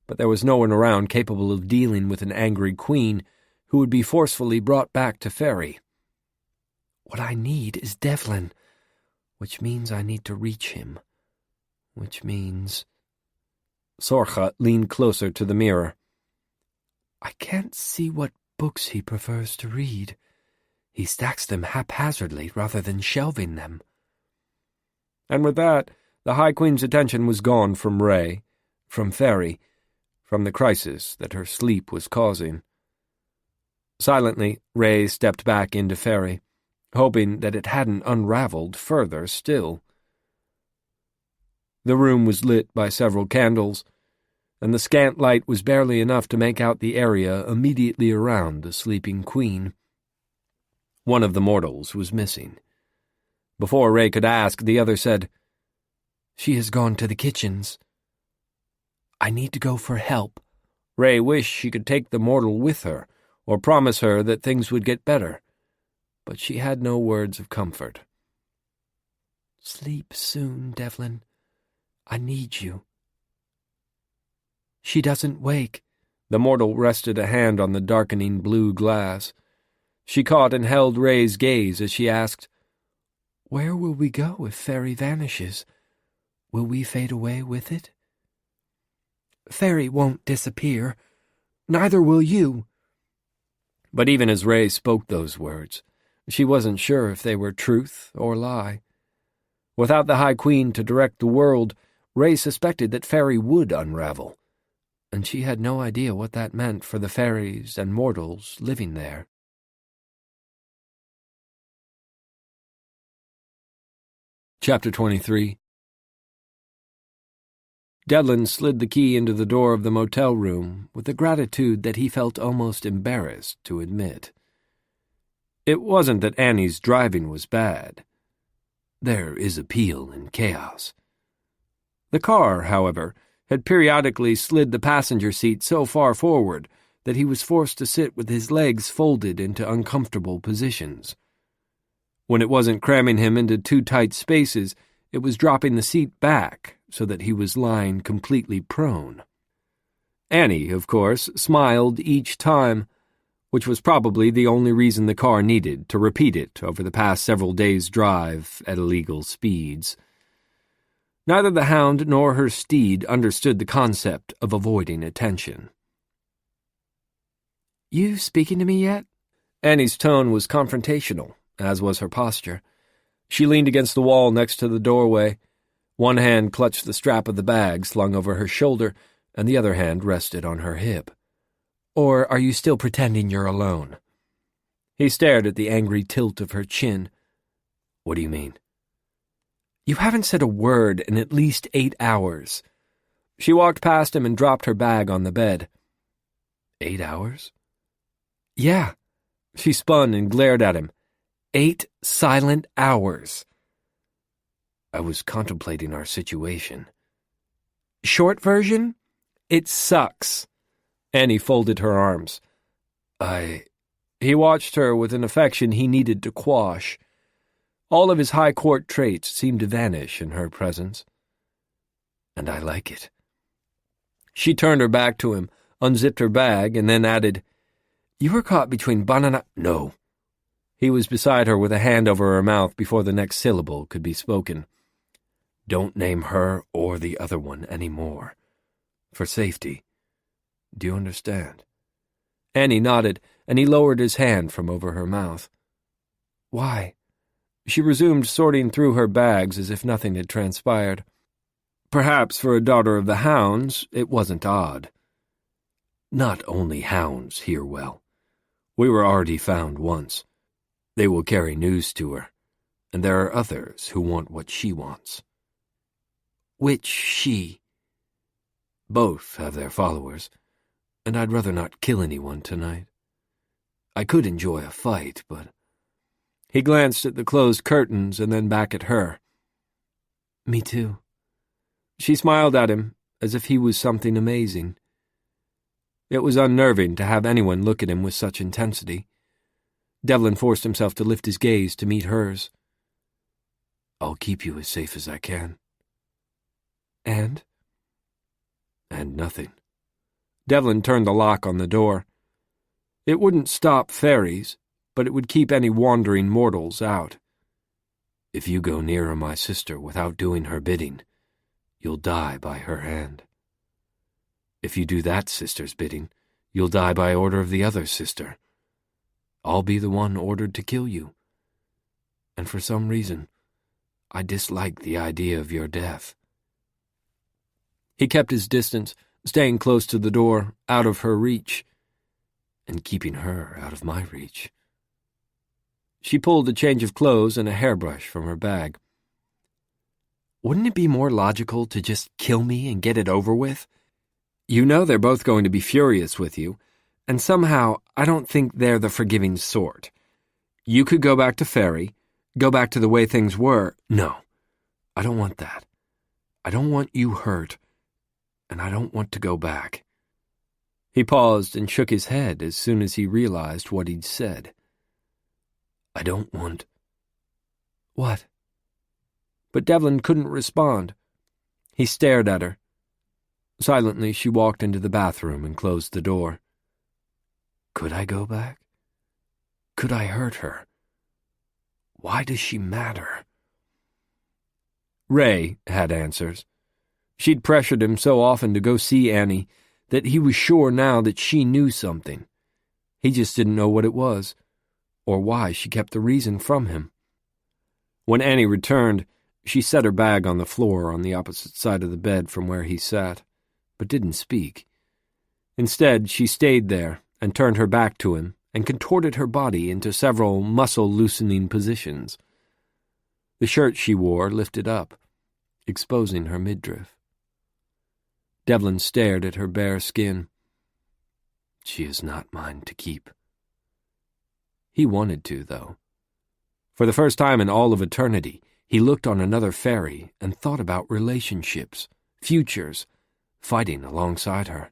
but there was no one around capable of dealing with an angry queen who would be forcefully brought back to Faerie. What I need is Devlin, which means I need to reach him, which means... Sorcha leaned closer to the mirror. I can't see what books he prefers to read. He stacks them haphazardly rather than shelving them. And with that, the High Queen's attention was gone from Ray, from Faerie, from the crisis that her sleep was causing. Silently, Ray stepped back into Faerie, hoping that it hadn't unraveled further still. The room was lit by several candles, and the scant light was barely enough to make out the area immediately around the sleeping queen. One of the mortals was missing. Before Ray could ask, the other said, She has gone to the kitchens. I need to go for help. Ray wished she could take the mortal with her, or promise her that things would get better. But she had no words of comfort. Sleep soon, Devlin. I need you. She doesn't wake. The mortal rested a hand on the darkening blue glass. She caught and held Ray's gaze as she asked, Where will we go if Faerie vanishes? Will we fade away with it? Faerie won't disappear. Neither will you. But even as Ray spoke those words, she wasn't sure if they were truth or lie. Without the High Queen to direct the world, Ray suspected that Faerie would unravel, and she had no idea what that meant for the fairies and mortals living there. Chapter 23. Devlin slid the key into the door of the motel room with a gratitude that he felt almost embarrassed to admit. It wasn't that Annie's driving was bad. There is appeal in chaos. The car, however, had periodically slid the passenger seat so far forward that he was forced to sit with his legs folded into uncomfortable positions. When it wasn't cramming him into too tight spaces, it was dropping the seat back so that he was lying completely prone. Annie, of course, smiled each time, which was probably the only reason the car needed to repeat it over the past several days' drive at illegal speeds. Neither the hound nor her steed understood the concept of avoiding attention. You speaking to me yet? Annie's tone was confrontational, as was her posture. She leaned against the wall next to the doorway. One hand clutched the strap of the bag slung over her shoulder, and the other hand rested on her hip. Or are you still pretending you're alone? He stared at the angry tilt of her chin. What do you mean? You haven't said a word in at least 8 hours. She walked past him and dropped her bag on the bed. 8 hours? Yeah. She spun and glared at him. 8 silent hours. I was contemplating our situation. Short version? It sucks. Annie folded her arms. He watched her with an affection he needed to quash. All of his high court traits seemed to vanish in her presence. And I like it. She turned her back to him, unzipped her bag, and then added, You were caught between banana— No. He was beside her with a hand over her mouth before the next syllable could be spoken. Don't name her or the other one any more. For safety. Do you understand? Annie nodded, and he lowered his hand from over her mouth. Why? She resumed sorting through her bags as if nothing had transpired. Perhaps for a daughter of the hounds, it wasn't odd. Not only hounds hear well. We were already found once. They will carry news to her, and there are others who want what she wants. Which she? Both have their followers, and I'd rather not kill anyone tonight. I could enjoy a fight, but— He glanced at the closed curtains and then back at her. Me too. She smiled at him as if he was something amazing. It was unnerving to have anyone look at him with such intensity. Devlin forced himself to lift his gaze to meet hers. I'll keep you as safe as I can. And? And nothing. Devlin turned the lock on the door. It wouldn't stop fairies, but it would keep any wandering mortals out. If you go nearer my sister without doing her bidding, you'll die by her hand. If you do that sister's bidding, you'll die by order of the other sister. I'll be the one ordered to kill you. And for some reason, I dislike the idea of your death. He kept his distance, staying close to the door, out of her reach, and keeping her out of my reach. She pulled a change of clothes and a hairbrush from her bag. Wouldn't it be more logical to just kill me and get it over with? You know they're both going to be furious with you, and somehow I don't think they're the forgiving sort. You could go back to Faerie, go back to the way things were. No, I don't want that. I don't want you hurt, and I don't want to go back." He paused and shook his head as soon as he realized what he'd said. "I don't want—" "What?" But Devlin couldn't respond. He stared at her. Silently, she walked into the bathroom and closed the door. Could I go back? Could I hurt her? Why does she matter? Ray had answers. She'd pressured him so often to go see Annie that he was sure now that she knew something. He just didn't know what it was, or why she kept the reason from him. When Annie returned, she set her bag on the floor on the opposite side of the bed from where he sat, but didn't speak. Instead, she stayed there and turned her back to him and contorted her body into several muscle-loosening positions. The shirt she wore lifted up, exposing her midriff. Devlin stared at her bare skin. She is not mine to keep. He wanted to, though. For the first time in all of eternity, he looked on another faerie and thought about relationships, futures, fighting alongside her.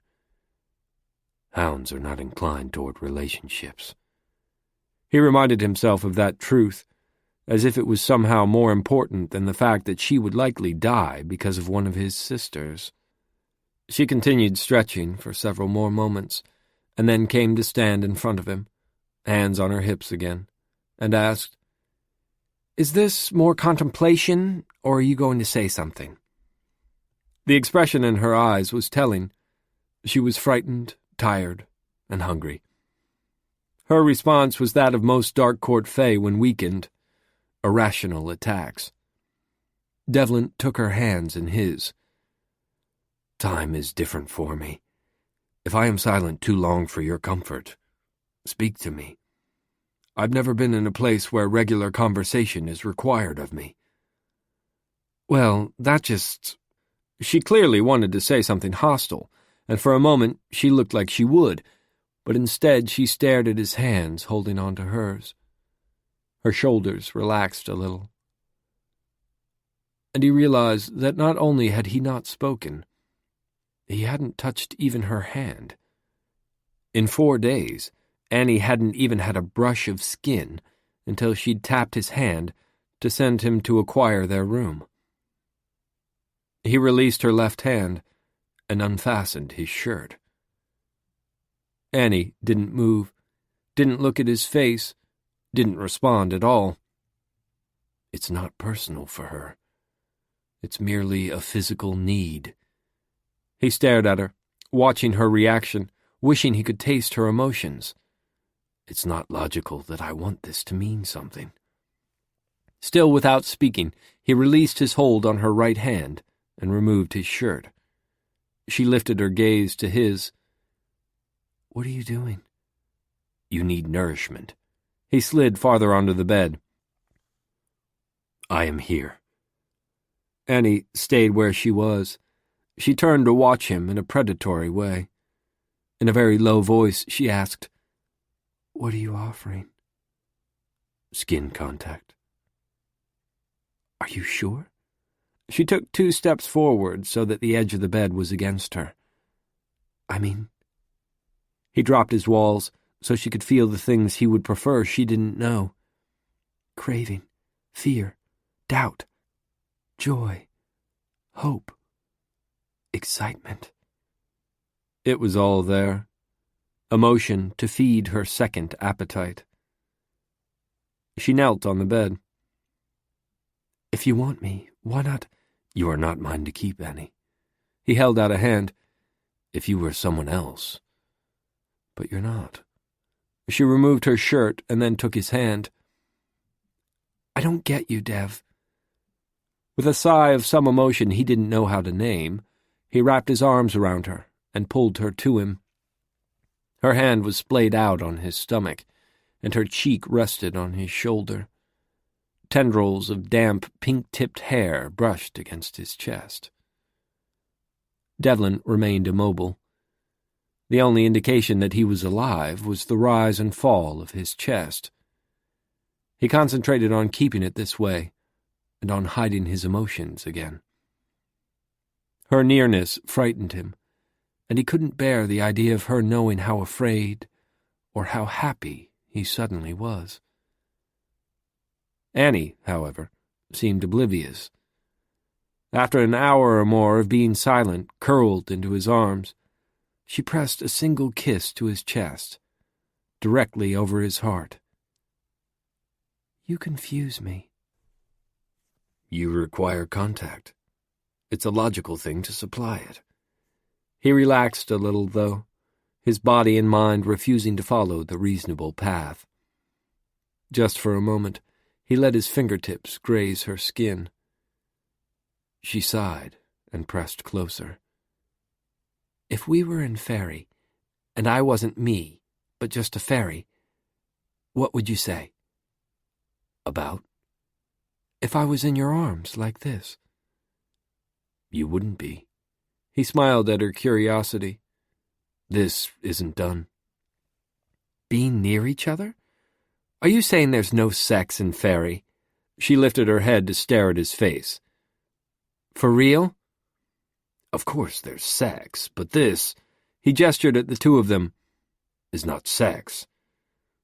Hounds are not inclined toward relationships. He reminded himself of that truth, as if it was somehow more important than the fact that she would likely die because of one of his sisters. She continued stretching for several more moments, and then came to stand in front of him, hands on her hips again, and asked, "Is this more contemplation, or are you going to say something?" The expression in her eyes was telling. She was frightened, tired, and hungry. Her response was that of most Dark Court fae when weakened, irrational attacks. Devlin took her hands in his. Time is different for me. If I am silent too long for your comfort, speak to me. I've never been in a place where regular conversation is required of me. Well, that just... She clearly wanted to say something hostile, and for a moment she looked like she would, but instead she stared at his hands holding on to hers. Her shoulders relaxed a little. And he realized that not only had he not spoken, he hadn't touched even her hand. In 4 days, Annie hadn't even had a brush of skin until she'd tapped his hand to send him to acquire their room. He released her left hand and unfastened his shirt. Annie didn't move, didn't look at his face, didn't respond at all. It's not personal for her. It's merely a physical need. He stared at her, watching her reaction, wishing he could taste her emotions. It's not logical that I want this to mean something. Still without speaking, he released his hold on her right hand and removed his shirt. She lifted her gaze to his. "What are you doing?" You need nourishment. He slid farther onto the bed. I am here. Annie stayed where she was. She turned to watch him in a predatory way. In a very low voice, she asked, "What are you offering?" Skin contact. "Are you sure?" She took 2 steps forward so that the edge of the bed was against her. "I mean..." He dropped his walls so she could feel the things he would prefer she didn't know. "Craving, fear, doubt, joy, hope, excitement." It was all there. Emotion to feed her second appetite. She knelt on the bed. "If you want me, why not..." You are not mine to keep, Annie. He held out a hand. If you were someone else. But you're not. She removed her shirt and then took his hand. "I don't get you, Dev." With a sigh of some emotion he didn't know how to name, he wrapped his arms around her and pulled her to him. Her hand was splayed out on his stomach, and her cheek rested on his shoulder. Tendrils of damp, pink-tipped hair brushed against his chest. Devlin remained immobile. The only indication that he was alive was the rise and fall of his chest. He concentrated on keeping it this way, and on hiding his emotions again. Her nearness frightened him, and he couldn't bear the idea of her knowing how afraid or how happy he suddenly was. Annie, however, seemed oblivious. After an hour or more of being silent, curled into his arms, she pressed a single kiss to his chest, directly over his heart. "You confuse me." "You require contact. It's a logical thing to supply it." He relaxed a little, though, his body and mind refusing to follow the reasonable path. Just for a moment, he let his fingertips graze her skin. She sighed and pressed closer. "If we were in Faerie, and I wasn't me, but just a fairy, what would you say?" "About?" "If I was in your arms like this." "You wouldn't be." He smiled at her curiosity. "This isn't done." "Being near each other? Are you saying there's no sex in Faerie?" She lifted her head to stare at his face. "For real?" "Of course there's sex, but this," he gestured at the two of them, "is not sex.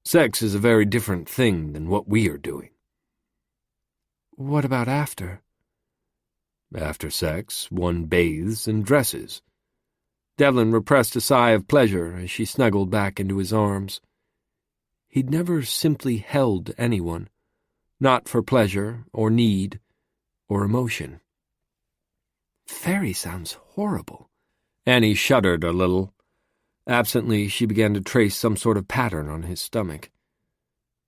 Sex is a very different thing than what we are doing." "What about after?" "After sex, one bathes and dresses." Devlin repressed a sigh of pleasure as she snuggled back into his arms. He'd never simply held anyone, not for pleasure or need or emotion. "Faerie sounds horrible." Annie shuddered a little. Absently, she began to trace some sort of pattern on his stomach.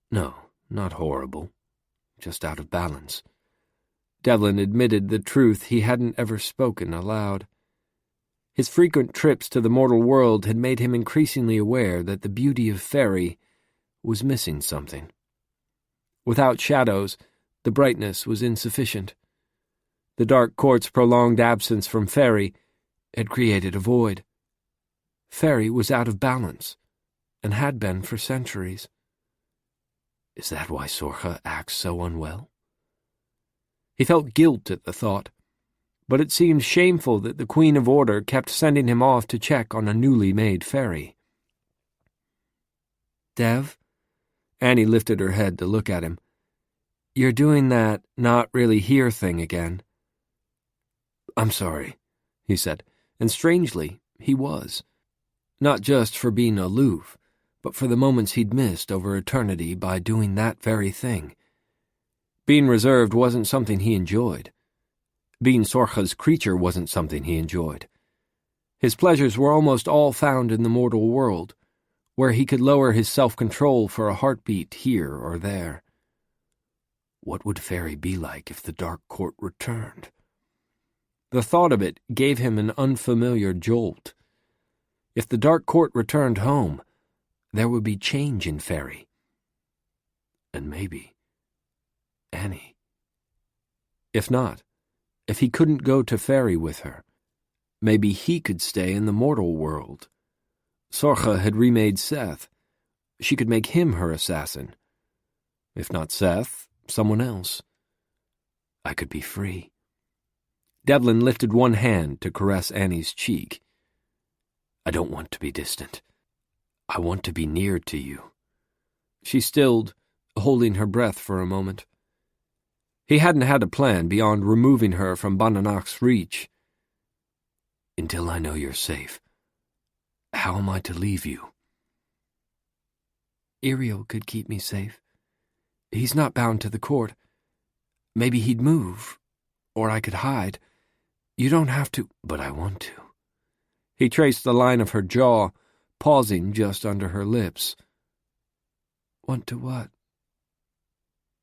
"No, not horrible. Just out of balance." Devlin admitted the truth he hadn't ever spoken aloud. His frequent trips to the mortal world had made him increasingly aware that the beauty of Faerie was missing something. Without shadows, the brightness was insufficient. The dark court's prolonged absence from Faerie had created a void. Faerie was out of balance, and had been for centuries. Is that why Sorcha acts so unwell? He felt guilt at the thought, but it seemed shameful that the Queen of Order kept sending him off to check on a newly made Faerie. "Dev?" Annie lifted her head to look at him. "You're doing that not really here thing again." "I'm sorry," he said, and strangely, he was. Not just for being aloof, but for the moments he'd missed over eternity by doing that very thing. Being reserved wasn't something he enjoyed. Being Sorcha's creature wasn't something he enjoyed. His pleasures were almost all found in the mortal world, where he could lower his self-control for a heartbeat here or there. What would Faerie be like if the Dark Court returned? The thought of it gave him an unfamiliar jolt. If the Dark Court returned home, there would be change in Faerie. And maybe Annie. If not, if he couldn't go to Faerie with her, maybe he could stay in the mortal world. Sorcha had remade Seth. She could make him her assassin. If not Seth, someone else. I could be free. Devlin lifted one hand to caress Annie's cheek. I don't want to be distant. I want to be near to you. She stilled, holding her breath for a moment. He hadn't had a plan beyond removing her from Bananach's reach. Until I know you're safe, how am I to leave you? Iriel could keep me safe. He's not bound to the court. Maybe he'd move, or I could hide. You don't have to, but I want to. He traced the line of her jaw, pausing just under her lips. Want to what?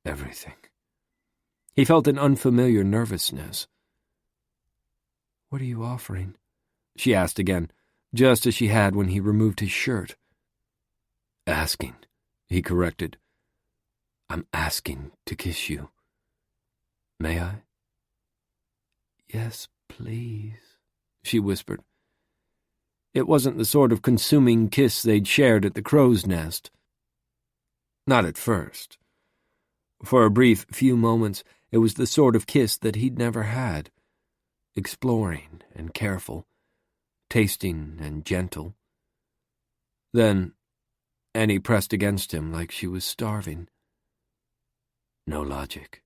Everything. He felt an unfamiliar nervousness. What are you offering? She asked again, just as she had when he removed his shirt. Asking, he corrected. I'm asking to kiss you. May I? Yes, please, she whispered. It wasn't the sort of consuming kiss they'd shared at the crow's nest. Not at first. For a brief few moments, it was the sort of kiss that he'd never had. exploring and careful, tasting and gentle. Then Annie pressed against him like she was starving. No logic,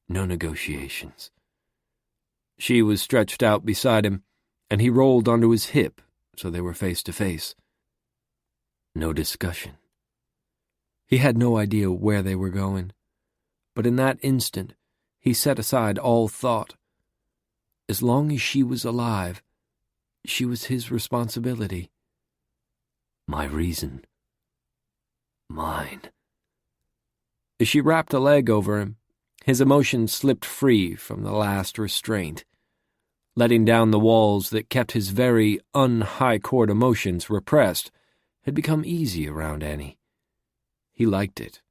no negotiations. She was stretched out beside him, and he rolled onto his hip so they were face to face. No discussion. He had no idea where they were going, but in that instant he set aside all thought. As long as she was alive, she was his responsibility. My reason. Mine. As she wrapped a leg over him, his emotions slipped free from the last restraint. Letting down the walls that kept his very un-high-court emotions repressed had become easy around Annie. He liked it.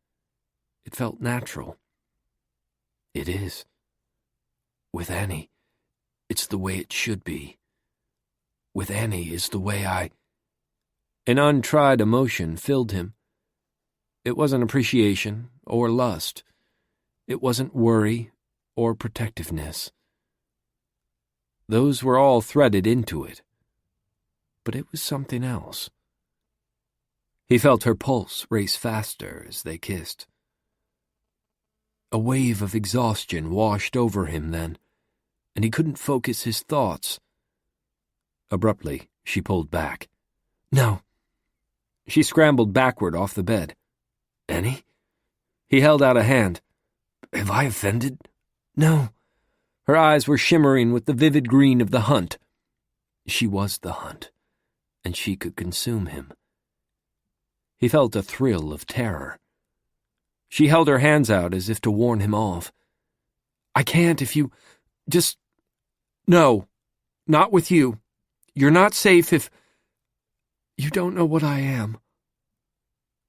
It felt natural. It is. With Annie, it's the way it should be. With Annie is the way An untried emotion filled him. It wasn't appreciation or lust. It wasn't worry or protectiveness. Those were all threaded into it. But it was something else. He felt her pulse race faster as they kissed. A wave of exhaustion washed over him then, and he couldn't focus his thoughts. Abruptly, she pulled back. No. She scrambled backward off the bed. Annie? He held out a hand. Have I offended? No. Her eyes were shimmering with the vivid green of the hunt. She was the hunt, and she could consume him. He felt a thrill of terror. She held her hands out as if to warn him off. I can't if you... just... No, not with you. You're not safe if... You don't know what I am.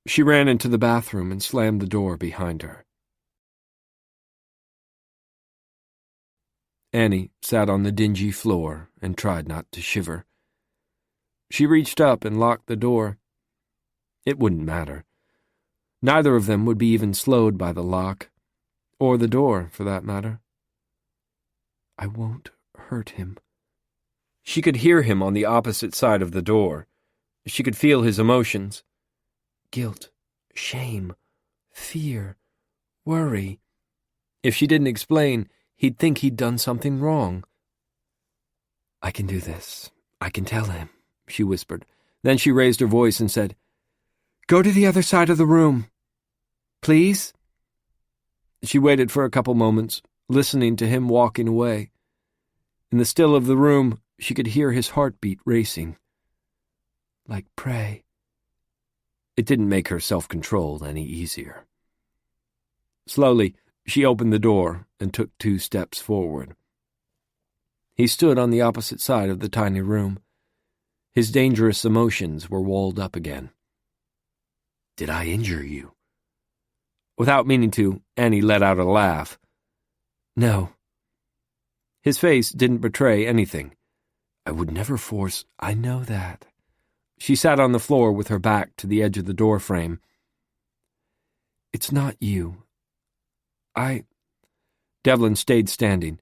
She ran into the bathroom and slammed the door behind her. Annie sat on the dingy floor and tried not to shiver. She reached up and locked the door. It wouldn't matter. Neither of them would be even slowed by the lock, or the door, for that matter. I won't hurt him. She could hear him on the opposite side of the door. She could feel his emotions. Guilt, shame, fear, worry. If she didn't explain, he'd think he'd done something wrong. I can do this. I can tell him, she whispered. Then she raised her voice and said, Go to the other side of the room. Please? She waited for a couple moments, listening to him walking away. In the still of the room, she could hear his heartbeat racing. Like prey. It didn't make her self-control any easier. Slowly, she opened the door and took 2 steps forward. He stood on the opposite side of the tiny room. His dangerous emotions were walled up again. Did I injure you? Without meaning to, Annie let out a laugh. No. His face didn't betray anything. I would never force... I know that. She sat on the floor with her back to the edge of the door frame. It's not you. Devlin stayed standing.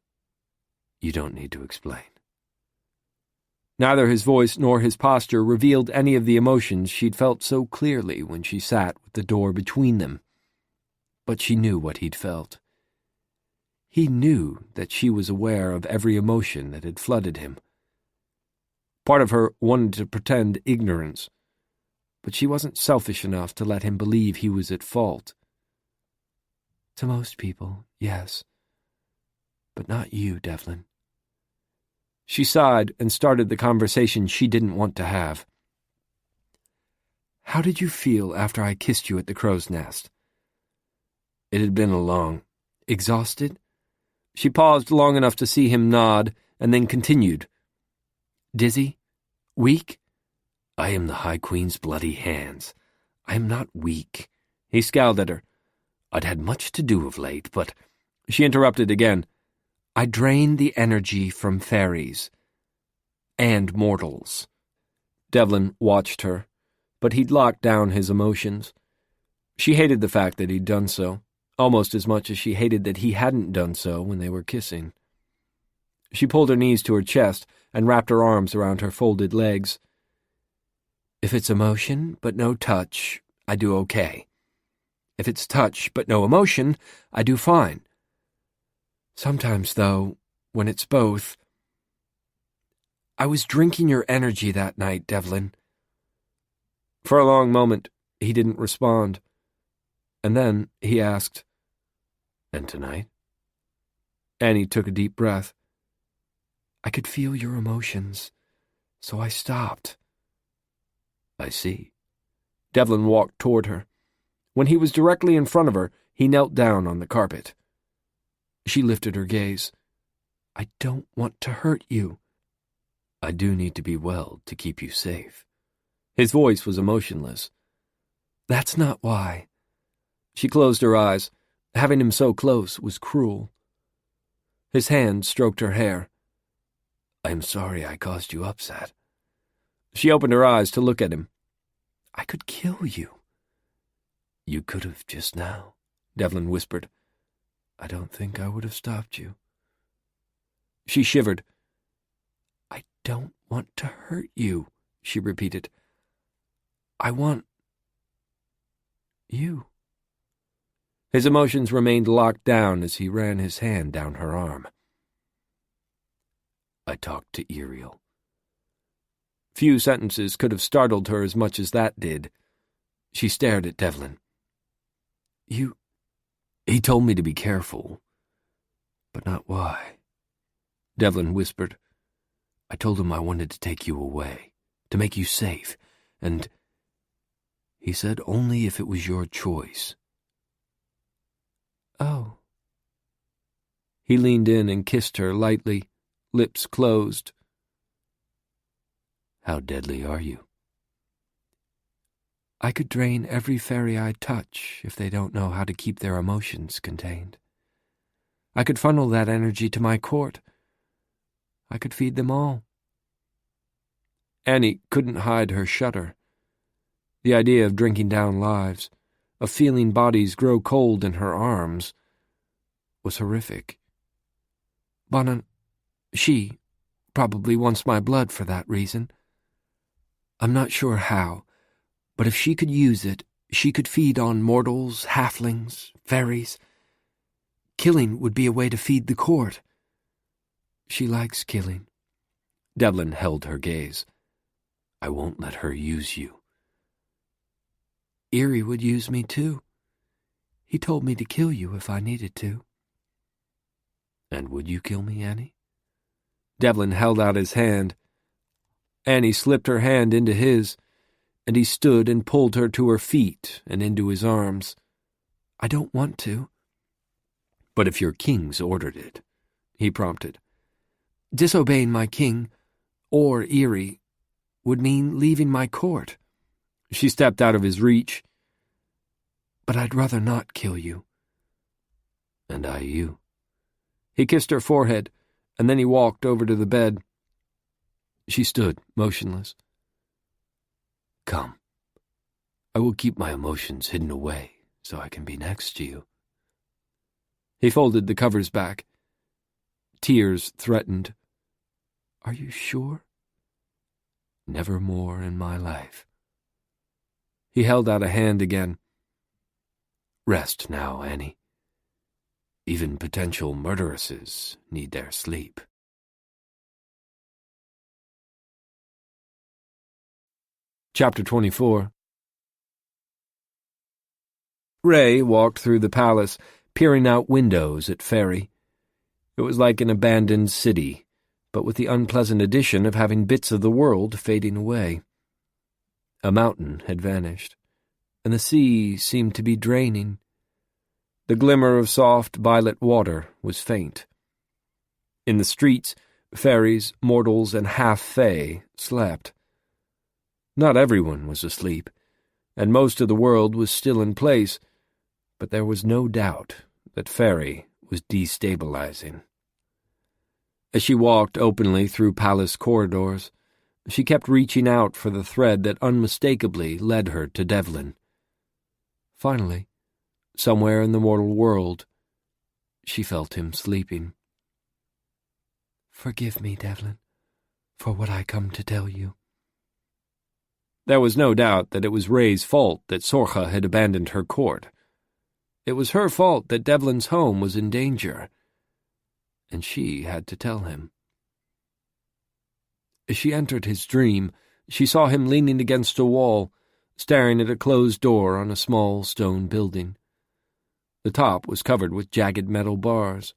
You don't need to explain. Neither his voice nor his posture revealed any of the emotions she'd felt so clearly when she sat with the door between them. But she knew what he'd felt. He knew that she was aware of every emotion that had flooded him. Part of her wanted to pretend ignorance, but she wasn't selfish enough to let him believe he was at fault. To most people, yes. But not you, Devlin. She sighed and started the conversation she didn't want to have. How did you feel after I kissed you at the crow's nest? It had been exhausted? She paused long enough to see him nod, and then continued. Dizzy? Weak? I am the High Queen's bloody hands. I am not weak. He scowled at her. I'd had much to do of late, but... She interrupted again. I drained the energy from faeries. And mortals. Devlin watched her, but he'd locked down his emotions. She hated the fact that he'd done so, almost as much as she hated that he hadn't done so when they were kissing. She pulled her knees to her chest and wrapped her arms around her folded legs. If it's emotion but no touch, I do okay. If it's touch but no emotion, I do fine. Sometimes, though, when it's both... I was drinking your energy that night, Devlin. For a long moment, he didn't respond. And then he asked, And tonight? Annie took a deep breath. I could feel your emotions, so I stopped. I see. Devlin walked toward her. When he was directly in front of her, he knelt down on the carpet. She lifted her gaze. I don't want to hurt you. I do need to be well to keep you safe. His voice was emotionless. That's not why. She closed her eyes. Having him so close was cruel. His hand stroked her hair. I'm sorry I caused you upset. She opened her eyes to look at him. I could kill you. You could have just now, Devlin whispered. I don't think I would have stopped you. She shivered. I don't want to hurt you, she repeated. I want... you. His emotions remained locked down as he ran his hand down her arm. I talked to Iriel. Few sentences could have startled her as much as that did. She stared at Devlin. He told me to be careful, but not why. Devlin whispered. I told him I wanted to take you away, to make you safe, and he said only if it was your choice. Oh. He leaned in and kissed her lightly, lips closed. How deadly are you? I could drain every faerie I touch if they don't know how to keep their emotions contained. I could funnel that energy to my court. I could feed them all. Annie couldn't hide her shudder. The idea of drinking down lives, of feeling bodies grow cold in her arms, was horrific. Bonan, she probably wants my blood for that reason. I'm not sure how, but if she could use it, she could feed on mortals, halflings, faeries. Killing would be a way to feed the court. She likes killing. Devlin held her gaze. I won't let her use you. Eerie would use me too. He told me to kill you if I needed to. And would you kill me, Annie? Devlin held out his hand. Annie slipped her hand into his, and he stood and pulled her to her feet and into his arms. I don't want to. But if your kings ordered it, he prompted. Disobeying my king, or Eerie, would mean leaving my court. She stepped out of his reach. But I'd rather not kill you. And I you. He kissed her forehead, and then he walked over to the bed. She stood, motionless. Come. I will keep my emotions hidden away so I can be next to you. He folded the covers back. Tears threatened. Are you sure? Never more in my life. He held out a hand again. Rest now, Annie. Even potential murderesses need their sleep. Chapter 24. Ray walked through the palace, peering out windows at Faerie. It was like an abandoned city, but with the unpleasant addition of having bits of the world fading away. A mountain had vanished, and the sea seemed to be draining. The glimmer of soft violet water was faint. In the streets, faeries, mortals, and half-fae slept. Not everyone was asleep, and most of the world was still in place, but there was no doubt that Faerie was destabilizing. As she walked openly through palace corridors, she kept reaching out for the thread that unmistakably led her to Devlin. Finally, somewhere in the mortal world, she felt him sleeping. Forgive me, Devlin, for what I come to tell you. There was no doubt that it was Ray's fault that Sorcha had abandoned her court. It was her fault that Devlin's home was in danger, and she had to tell him. As she entered his dream, she saw him leaning against a wall, staring at a closed door on a small stone building. The top was covered with jagged metal bars.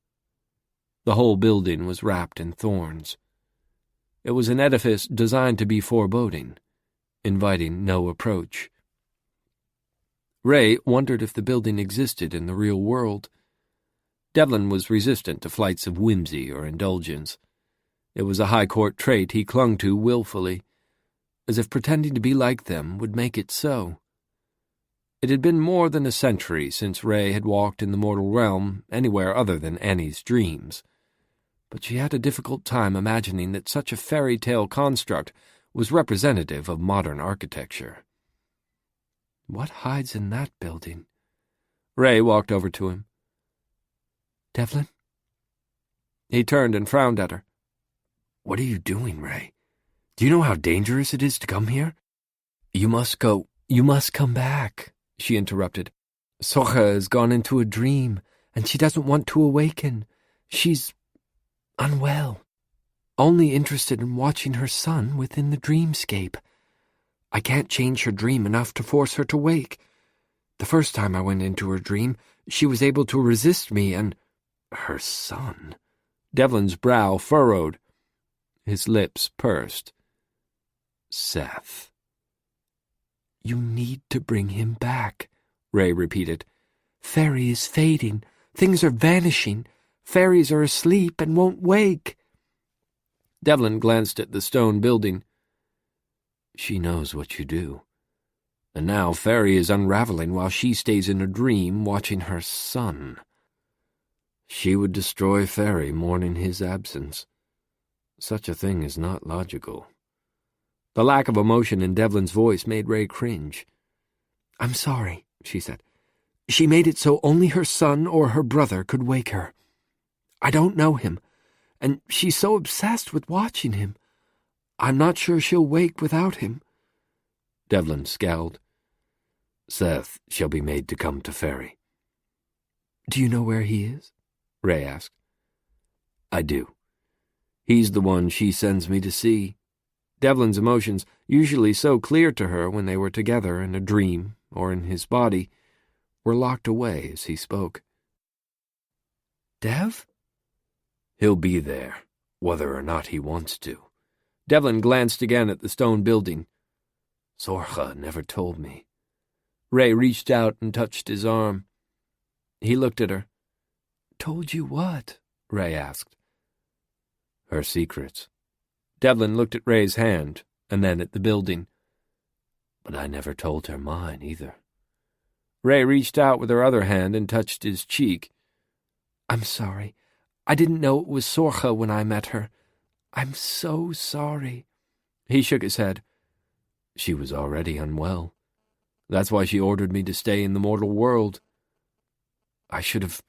The whole building was wrapped in thorns. It was an edifice designed to be foreboding, inviting no approach. Ray wondered if the building existed in the real world. Devlin was resistant to flights of whimsy or indulgence. It was a high court trait he clung to willfully, as if pretending to be like them would make it so. It had been more than a century since Ray had walked in the mortal realm anywhere other than Annie's dreams, but she had a difficult time imagining that such a fairy tale construct was representative of modern architecture. What hides in that building? Ray walked over to him. Devlin? He turned and frowned at her. What are you doing, Ray? Do you know how dangerous it is to come here? You must go. You must come back, she interrupted. Sorcha has gone into a dream, and she doesn't want to awaken. She's unwell, only interested in watching her son within the dreamscape. I can't change her dream enough to force her to wake. The first time I went into her dream, she was able to resist me and... Her son? Devlin's brow furrowed. His lips pursed. Seth. You need to bring him back, Ray repeated. Faerie is fading. Things are vanishing. Fairies are asleep and won't wake. Devlin glanced at the stone building. She knows what you do. And now Faerie is unraveling while she stays in a dream watching her son. She would destroy Faerie mourning his absence. Such a thing is not logical. The lack of emotion in Devlin's voice made Ray cringe. I'm sorry, she said. She made it so only her son or her brother could wake her. I don't know him, and she's so obsessed with watching him. I'm not sure she'll wake without him. Devlin scowled. Seth shall be made to come to Faerie. Do you know where he is? Ray asked. I do. He's the one she sends me to see. Devlin's emotions, usually so clear to her when they were together in a dream or in his body, were locked away as he spoke. Dev? He'll be there, whether or not he wants to. Devlin glanced again at the stone building. Sorcha never told me. Ray reached out and touched his arm. He looked at her. Told you what? Ray asked. Her secrets. Devlin looked at Ray's hand, and then at the building. But I never told her mine, either. Ray reached out with her other hand and touched his cheek. I'm sorry. I didn't know it was Sorcha when I met her. I'm so sorry. He shook his head. She was already unwell. That's why she ordered me to stay in the mortal world. I should have...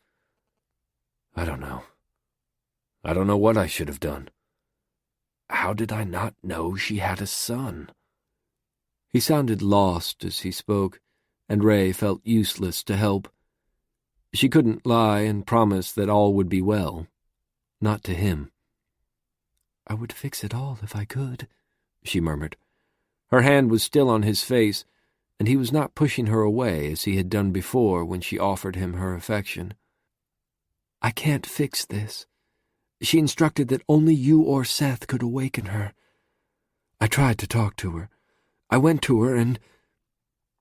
I don't know. I don't know what I should have done. How did I not know she had a son? He sounded lost as he spoke, and Ray felt useless to help. She couldn't lie and promise that all would be well. Not to him. I would fix it all if I could, she murmured. Her hand was still on his face, and he was not pushing her away as he had done before when she offered him her affection. I can't fix this. She instructed that only you or Seth could awaken her. I tried to talk to her. I went to her and...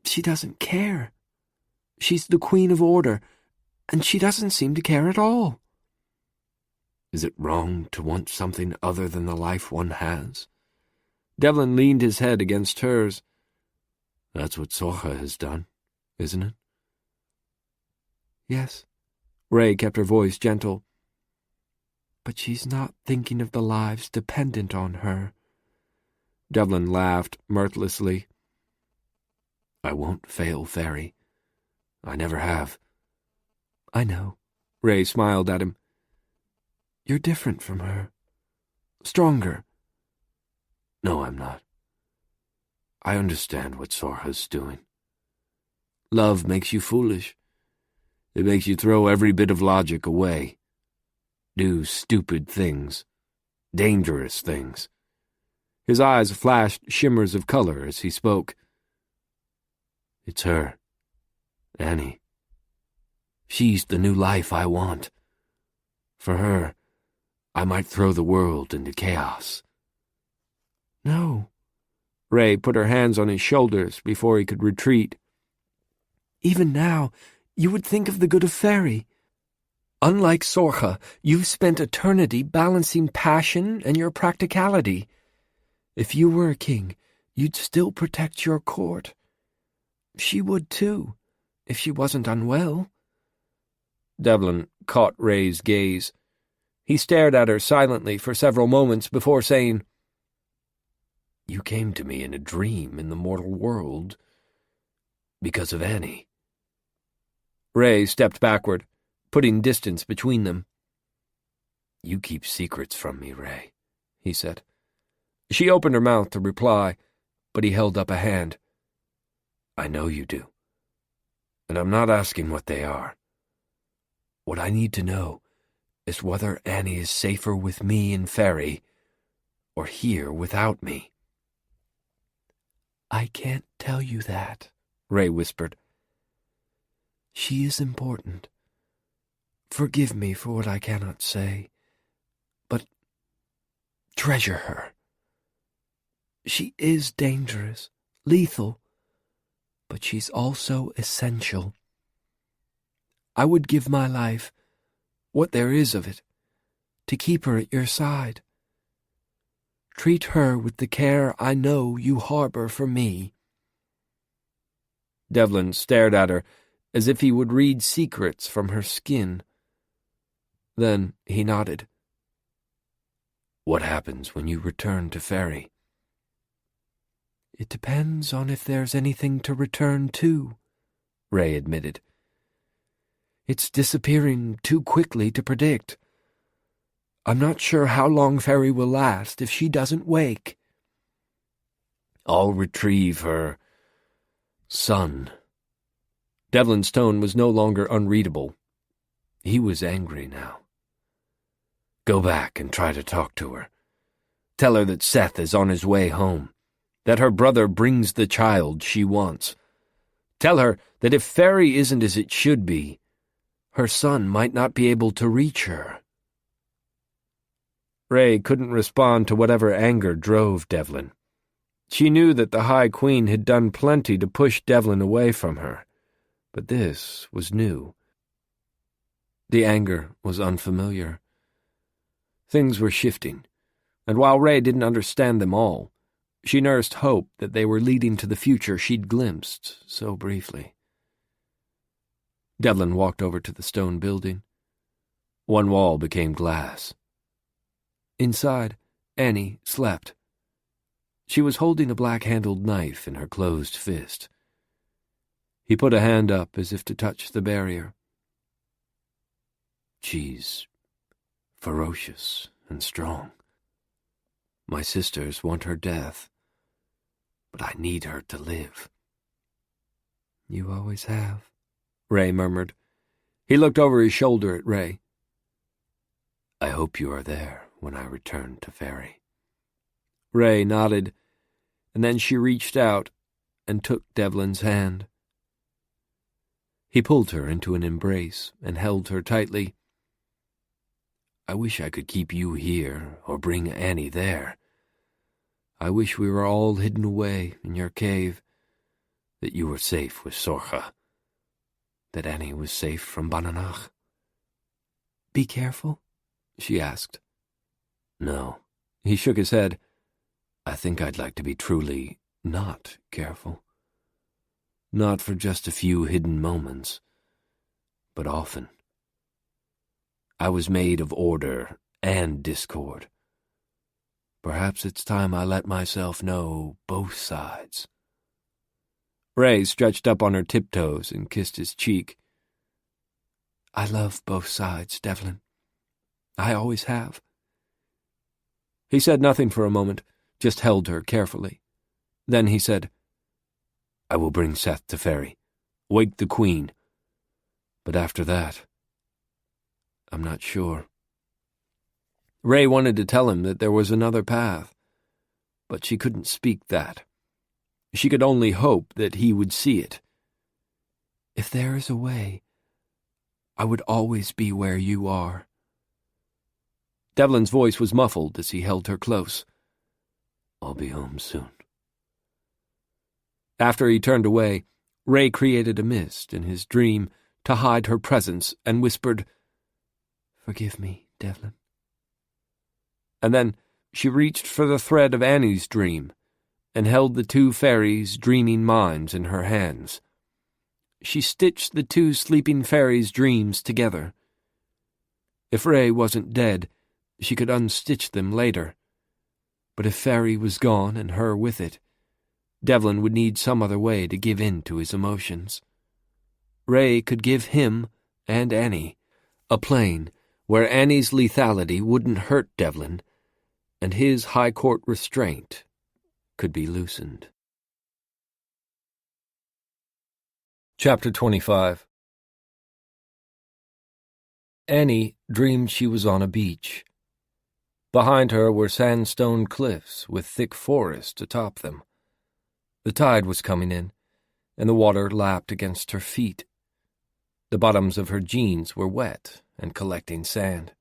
she doesn't care. She's the Queen of Order, and she doesn't seem to care at all. Is it wrong to want something other than the life one has? Devlin leaned his head against hers. That's what Sorcha has done, isn't it? Yes. Ray kept her voice gentle. But she's not thinking of the lives dependent on her. Devlin laughed mirthlessly. I won't fail Faerie. I never have. I know. Ray smiled at him. You're different from her. stronger. No, I'm not. I understand what Sorha's doing. Love makes you foolish. It makes you throw every bit of logic away. Do stupid things. Dangerous things. His eyes flashed shimmers of color as he spoke. It's her. Annie. She's the new life I want. For her, I might throw the world into chaos. No. Ray put her hands on his shoulders before he could retreat. Even now, you would think of the good of Faerie. Unlike Sorcha, you've spent eternity balancing passion and your practicality. If you were a king, you'd still protect your court. She would too, if she wasn't unwell. Devlin caught Ray's gaze. He stared at her silently for several moments before saying, You came to me in a dream in the mortal world because of Annie. Ray stepped backward, putting distance between them. You keep secrets from me, Ray, he said. She opened her mouth to reply, but he held up a hand. I know you do, and I'm not asking what they are. What I need to know is whether Annie is safer with me in Faerie or here without me. I can't tell you that, Ray whispered. She is important. Forgive me for what I cannot say, but treasure her. She is dangerous, lethal, but she's also essential. I would give my life, what there is of it, to keep her at your side. Treat her with the care I know you harbor for me. Devlin stared at her as if he would read secrets from her skin. Then he nodded. What happens when you return to Faerie? It depends on if there's anything to return to, Ray admitted. It's disappearing too quickly to predict. I'm not sure how long Faerie will last if she doesn't wake. I'll retrieve her son. Devlin's tone was no longer unreadable. He was angry now. Go back and try to talk to her. Tell her that Seth is on his way home, that her brother brings the child she wants. Tell her that if Faerie isn't as it should be, her son might not be able to reach her. Ray couldn't respond to whatever anger drove Devlin. She knew that the High Queen had done plenty to push Devlin away from her, but this was new. The anger was unfamiliar. Things were shifting, and while Ray didn't understand them all, she nursed hope that they were leading to the future she'd glimpsed so briefly. Devlin walked over to the stone building. One wall became glass. Inside, Annie slept. She was holding a black-handled knife in her closed fist. He put a hand up as if to touch the barrier. She's ferocious and strong. My sisters want her death, but I need her to live. You always have, Ray murmured. He looked over his shoulder at Ray. I hope you are there when I return to Faerie. Ray nodded, and then she reached out and took Devlin's hand. He pulled her into an embrace and held her tightly. I wish I could keep you here or bring Annie there. I wish we were all hidden away in your cave, that you were safe with Sorcha, that Annie was safe from Bananach. Be careful? She asked. No. He shook his head. I think I'd like to be truly not careful. Not for just a few hidden moments, but often. I was made of order and discord. Perhaps it's time I let myself know both sides. Ray stretched up on her tiptoes and kissed his cheek. I love both sides, Devlin. I always have. He said nothing for a moment, just held her carefully. Then he said, "I will bring Seth to Faerie. Wake the Queen. But after that, I'm not sure." Ray wanted to tell him that there was another path, but she couldn't speak that. She could only hope that he would see it. "If there is a way, I would always be where you are." Devlin's voice was muffled as he held her close. "I'll be home soon." After he turned away, Ray created a mist in his dream to hide her presence and whispered, "Forgive me, Devlin." And then she reached for the thread of Annie's dream and held the two fairies' dreaming minds in her hands. She stitched the two sleeping fairies' dreams together. If Ray wasn't dead, she could unstitch them later. But if Faerie was gone and her with it, Devlin would need some other way to give in to his emotions. Ray could give him, and Annie, a plane where Annie's lethality wouldn't hurt Devlin, and his high court restraint could be loosened. Chapter 25. Annie dreamed she was on a beach. Behind her were sandstone cliffs with thick forest atop them. The tide was coming in, and the water lapped against her feet. The bottoms of her jeans were wet and collecting sand.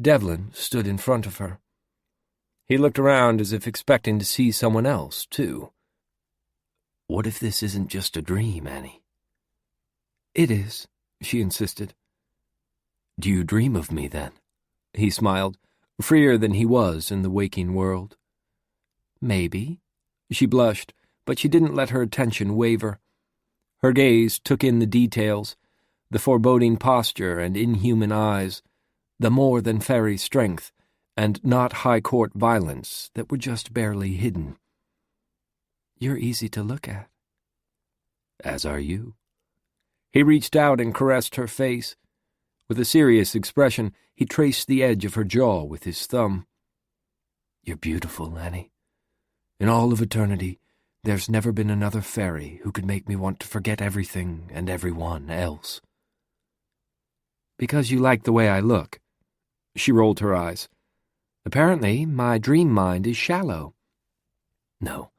Devlin stood in front of her. He looked around as if expecting to see someone else, too. "What if this isn't just a dream, Annie?" "It is," she insisted. "Do you dream of me, then?" He smiled, freer than he was in the waking world. "Maybe." She blushed, but she didn't let her attention waver. Her gaze took in the details, the foreboding posture and inhuman eyes, the more-than-fairy strength, and not high-court violence that were just barely hidden. "You're easy to look at." "As are you." He reached out and caressed her face. With a serious expression, he traced the edge of her jaw with his thumb. "You're beautiful, Annie. In all of eternity, there's never been another fairy who could make me want to forget everything and everyone else." "Because you like the way I look." She rolled her eyes. "Apparently, my dream mind is shallow." "No,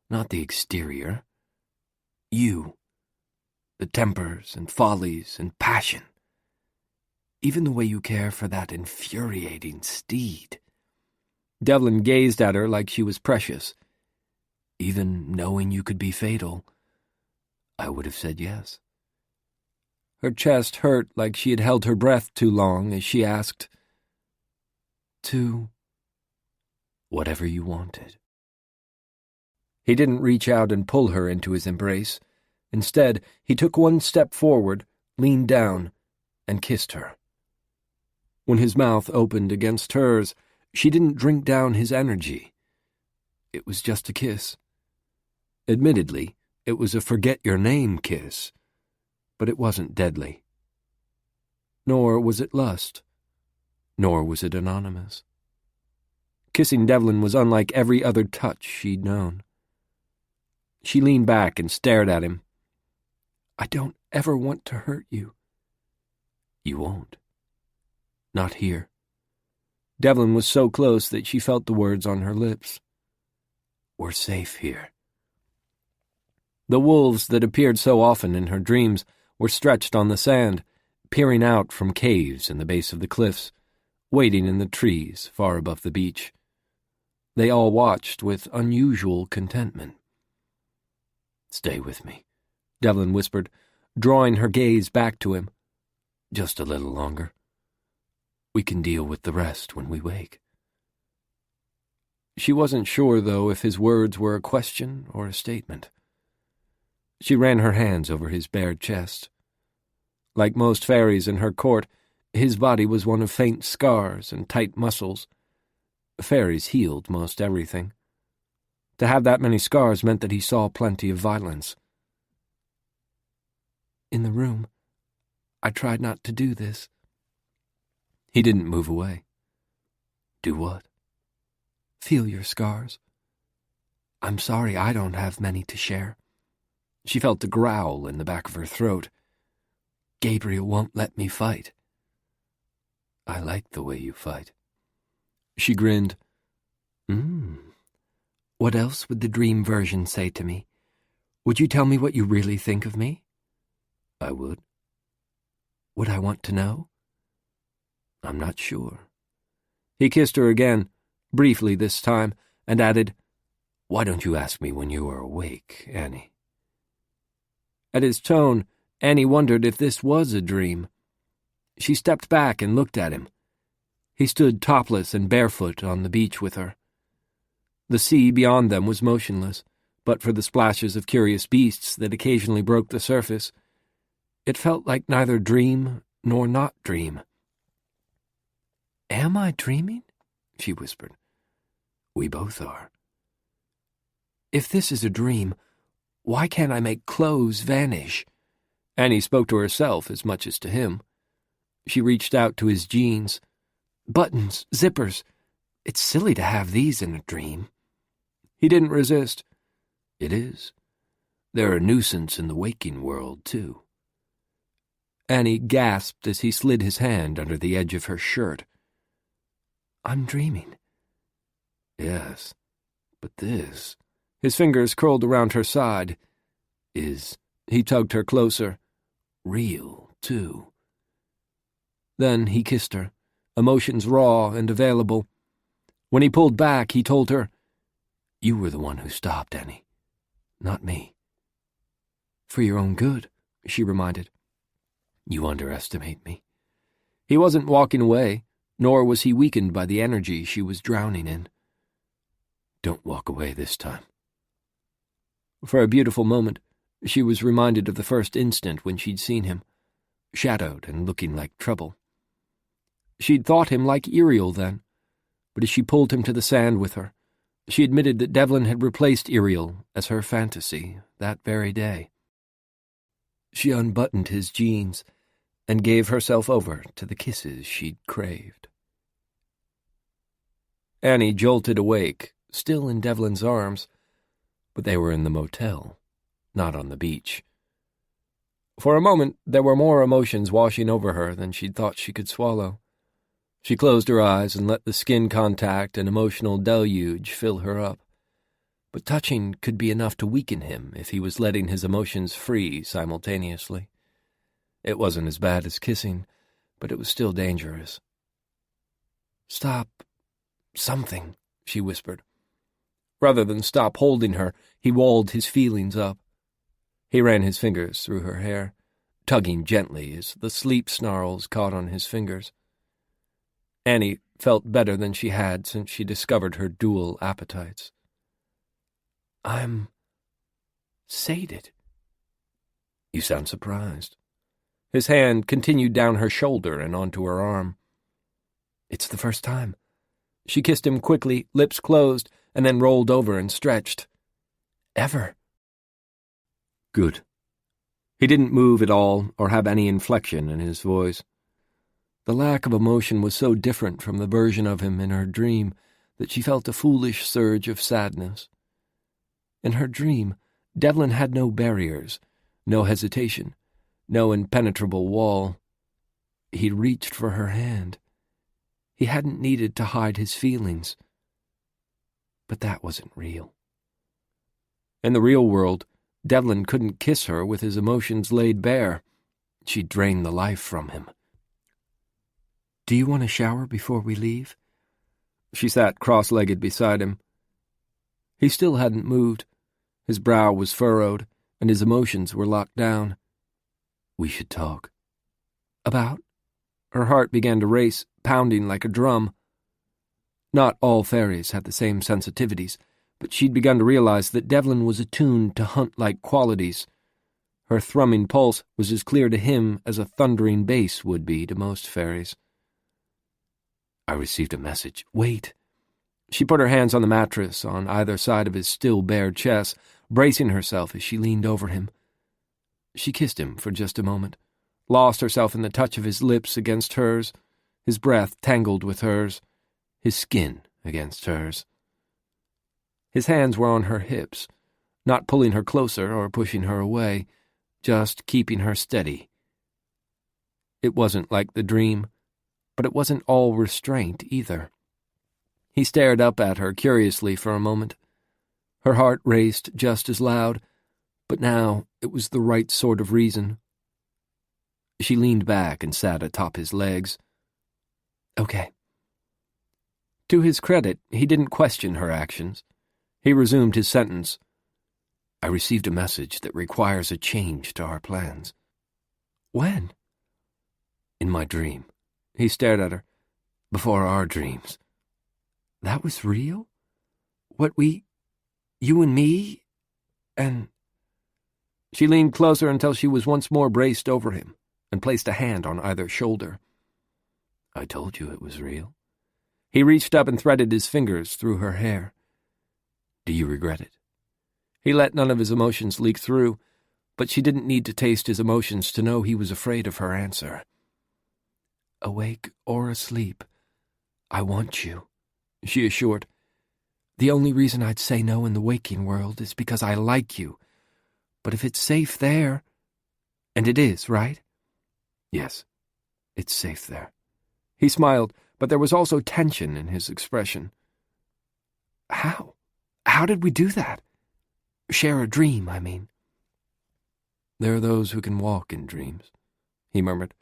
not the exterior. You. The tempers and follies and passion. Even the way you care for that infuriating steed." Devlin gazed at her like she was precious. "Even knowing you could be fatal, I would have said yes." Her chest hurt like she had held her breath too long as she asked, "To whatever you wanted." He didn't reach out and pull her into his embrace. Instead, he took one step forward, leaned down, and kissed her. When his mouth opened against hers, she didn't drink down his energy. It was just a kiss. Admittedly, it was a forget-your-name kiss, but it wasn't deadly. Nor was it lust. Nor was it anonymous. Kissing Devlin was unlike every other touch she'd known. She leaned back and stared at him. "I don't ever want to hurt you." "You won't. Not here." Devlin was so close that she felt the words on her lips. "We're safe here." The wolves that appeared so often in her dreams were stretched on the sand, peering out from caves in the base of the cliffs, waiting in the trees far above the beach. They all watched with unusual contentment. "Stay with me," Devlin whispered, drawing her gaze back to him. "Just a little longer. We can deal with the rest when we wake." She wasn't sure, though, if his words were a question or a statement. She ran her hands over his bared chest. Like most fairies in her court, his body was one of faint scars and tight muscles. Fairies healed most everything. To have that many scars meant that he saw plenty of violence. "In the room, I tried not to do this." He didn't move away. Do what? Feel your scars. I'm sorry I don't have many to share. She felt a growl in the back of her throat. Gabriel won't let me fight. I like the way you fight. She grinned. What else would the dream version say to me? Would you tell me what you really think of me? I would. Would I want to know? I'm not sure. He kissed her again, briefly this time, and added, Why don't you ask me when you are awake, Annie? At his tone, Annie wondered if this was a dream. She stepped back and looked at him. He stood topless and barefoot on the beach with her. The sea beyond them was motionless, but for the splashes of curious beasts that occasionally broke the surface. It felt like neither dream nor not dream. Am I dreaming? She whispered. We both are. If this is a dream, why can't I make clothes vanish? Annie spoke to herself as much as to him. She reached out to his jeans. Buttons, zippers. It's silly to have these in a dream. He didn't resist. It is. They're a nuisance in the waking world, too. Annie gasped as he slid his hand under the edge of her shirt. I'm dreaming. Yes, but this... His fingers curled around her side. He tugged her closer. Real, too. Then he kissed her, emotions raw and available. When he pulled back, he told her, You were the one who stopped, Annie, not me. For your own good, she reminded. You underestimate me. He wasn't walking away, nor was he weakened by the energy she was drowning in. Don't walk away this time. For a beautiful moment, she was reminded of the first instant when she'd seen him, shadowed and looking like trouble. She'd thought him like Iriel then, but as she pulled him to the sand with her, she admitted that Devlin had replaced Iriel as her fantasy that very day. She unbuttoned his jeans and gave herself over to the kisses she'd craved. Annie jolted awake, still in Devlin's arms, but they were in the motel, not on the beach. For a moment, there were more emotions washing over her than she'd thought she could swallow. She closed her eyes and let the skin contact and emotional deluge fill her up. But touching could be enough to weaken him if he was letting his emotions free simultaneously. It wasn't as bad as kissing, but it was still dangerous. Stop something, she whispered. Rather than stop holding her, he walled his feelings up. He ran his fingers through her hair, tugging gently as the sleep snarls caught on his fingers. Annie felt better than she had since she discovered her dual appetites. I'm sated. You sound surprised. His hand continued down her shoulder and onto her arm. It's the first time. She kissed him quickly, lips closed, and then rolled over and stretched. Ever. Good. He didn't move at all or have any inflection in his voice. The lack of emotion was so different from the version of him in her dream that she felt a foolish surge of sadness. In her dream, Devlin had no barriers, no hesitation, no impenetrable wall. He'd reached for her hand. He hadn't needed to hide his feelings. But that wasn't real. In the real world, Devlin couldn't kiss her with his emotions laid bare. She'd drained the life from him. Do you want a shower before we leave? She sat cross-legged beside him. He still hadn't moved. His brow was furrowed, and his emotions were locked down. We should talk. About? Her heart began to race, pounding like a drum. Not all faeries had the same sensitivities, but she'd begun to realize that Devlin was attuned to hunt-like qualities. Her thrumming pulse was as clear to him as a thundering bass would be to most faeries. I received a message. Wait. She put her hands on the mattress on either side of his still bare chest, bracing herself as she leaned over him. She kissed him for just a moment, lost herself in the touch of his lips against hers, his breath tangled with hers, his skin against hers. His hands were on her hips, not pulling her closer or pushing her away, just keeping her steady. It wasn't like the dream, but it wasn't all restraint either. He stared up at her curiously for a moment. Her heart raced just as loud, but now it was the right sort of reason. She leaned back and sat atop his legs. Okay. To his credit, he didn't question her actions. He resumed his sentence. I received a message that requires a change to our plans. When? In my dream. He stared at her. Before our dreams. That was real? What you and me, and... She leaned closer until she was once more braced over him, and placed a hand on either shoulder. I told you it was real. He reached up and threaded his fingers through her hair. Do you regret it? He let none of his emotions leak through, but she didn't need to taste his emotions to know he was afraid of her answer. Awake or asleep, I want you, she assured. The only reason I'd say no in the waking world is because I like you. But if it's safe there... And it is, right? Yes, it's safe there. He smiled, but there was also tension in his expression. How? How did we do that? Share a dream, I mean. There are those who can walk in dreams, he murmured.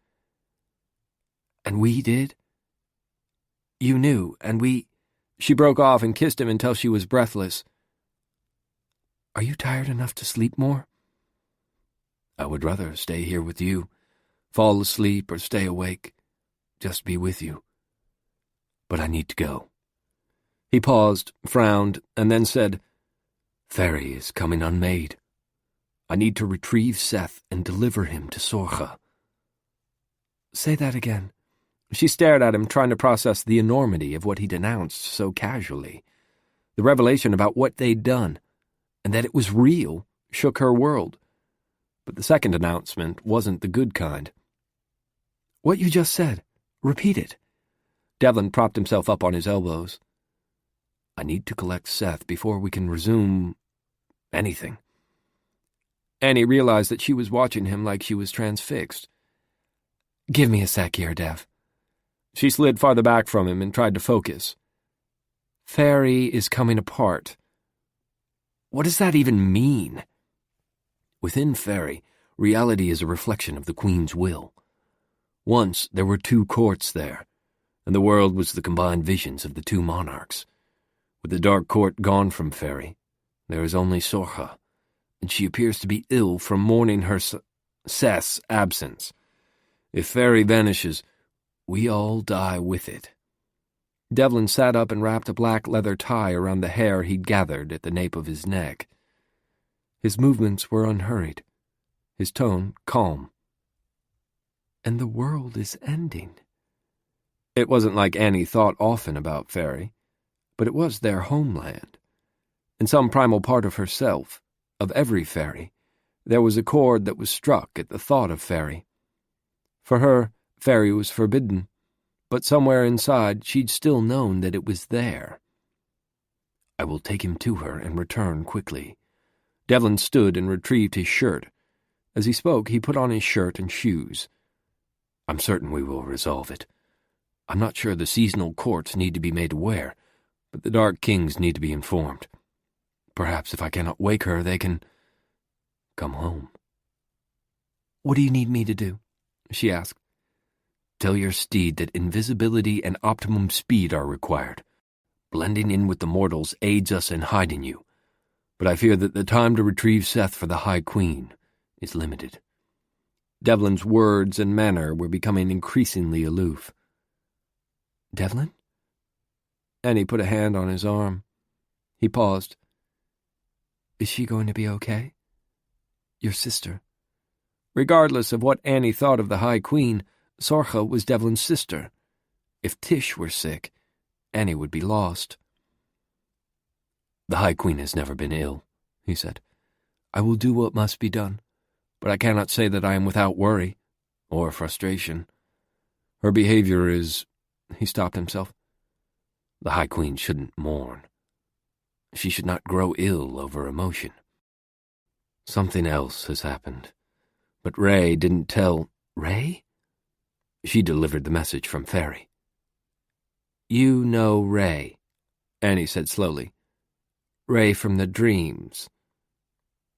And we did? You knew, and we... She broke off and kissed him until she was breathless. Are you tired enough to sleep more? I would rather stay here with you, fall asleep or stay awake, just be with you. But I need to go. He paused, frowned, and then said, Faerie is coming unmade. I need to retrieve Seth and deliver him to Sorcha. Say that again. She stared at him, trying to process the enormity of what he'd announced so casually. The revelation about what they'd done, and that it was real, shook her world. But the second announcement wasn't the good kind. What you just said. Repeat it. Devlin propped himself up on his elbows. I need to collect Seth before we can resume... anything. Annie realized that she was watching him like she was transfixed. Give me a sec here, Dev. She slid farther back from him and tried to focus. Faerie is coming apart. What does that even mean? Within Faerie, reality is a reflection of the Queen's will. Once there were 2 courts there, and the world was the combined visions of the 2 monarchs. With the Dark Court gone from Faerie, there is only Sorcha, and she appears to be ill from mourning her Seth's absence. If Faerie vanishes, we all die with it. Devlin sat up and wrapped a black leather tie around the hair he'd gathered at the nape of his neck. His movements were unhurried, his tone calm. And the world is ending. It wasn't like Annie thought often about Faerie, but it was their homeland. In some primal part of herself, of every Faerie, there was a chord that was struck at the thought of Faerie. For her, Faerie was forbidden, but somewhere inside she'd still known that it was there. I will take him to her and return quickly. Devlin stood and retrieved his shirt. As he spoke, he put on his shirt and shoes. I'm certain we will resolve it. I'm not sure the seasonal courts need to be made aware, but the Dark Kings need to be informed. Perhaps if I cannot wake her, they can come home. What do you need me to do? She asked. Tell your steed that invisibility and optimum speed are required. Blending in with the mortals aids us in hiding you, but I fear that the time to retrieve Seth for the High Queen is limited. Devlin's words and manner were becoming increasingly aloof. Devlin? Annie put a hand on his arm. He paused. Is she going to be okay? Your sister. Regardless of what Annie thought of the High Queen, Sorcha was Devlin's sister. If Tish were sick, Annie would be lost. The High Queen has never been ill, he said. I will do what must be done, but I cannot say that I am without worry or frustration. Her behavior is... He stopped himself. The High Queen shouldn't mourn. She should not grow ill over emotion. Something else has happened. But Ray didn't tell... Ray? She delivered the message from Faerie. You know Ray, Annie said slowly. Ray from the dreams.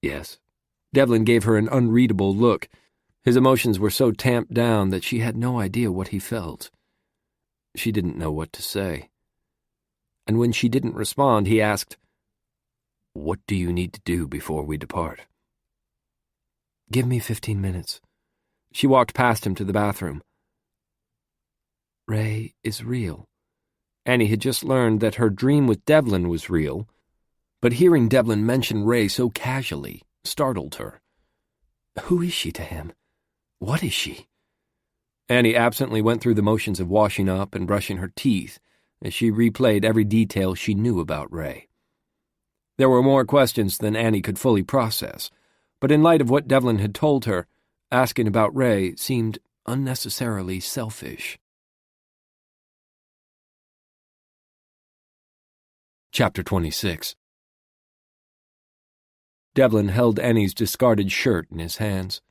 Yes. Devlin gave her an unreadable look. His emotions were so tamped down that she had no idea what he felt. She didn't know what to say. And when she didn't respond, he asked, What do you need to do before we depart? Give me 15 minutes. She walked past him to the bathroom. Ray is real. Annie had just learned that her dream with Devlin was real, but hearing Devlin mention Ray so casually startled her. Who is she to him? What is she? Annie absently went through the motions of washing up and brushing her teeth as she replayed every detail she knew about Ray. There were more questions than Annie could fully process, but in light of what Devlin had told her, asking about Ray seemed unnecessarily selfish. Chapter 26. Devlin held Annie's discarded shirt in his hands.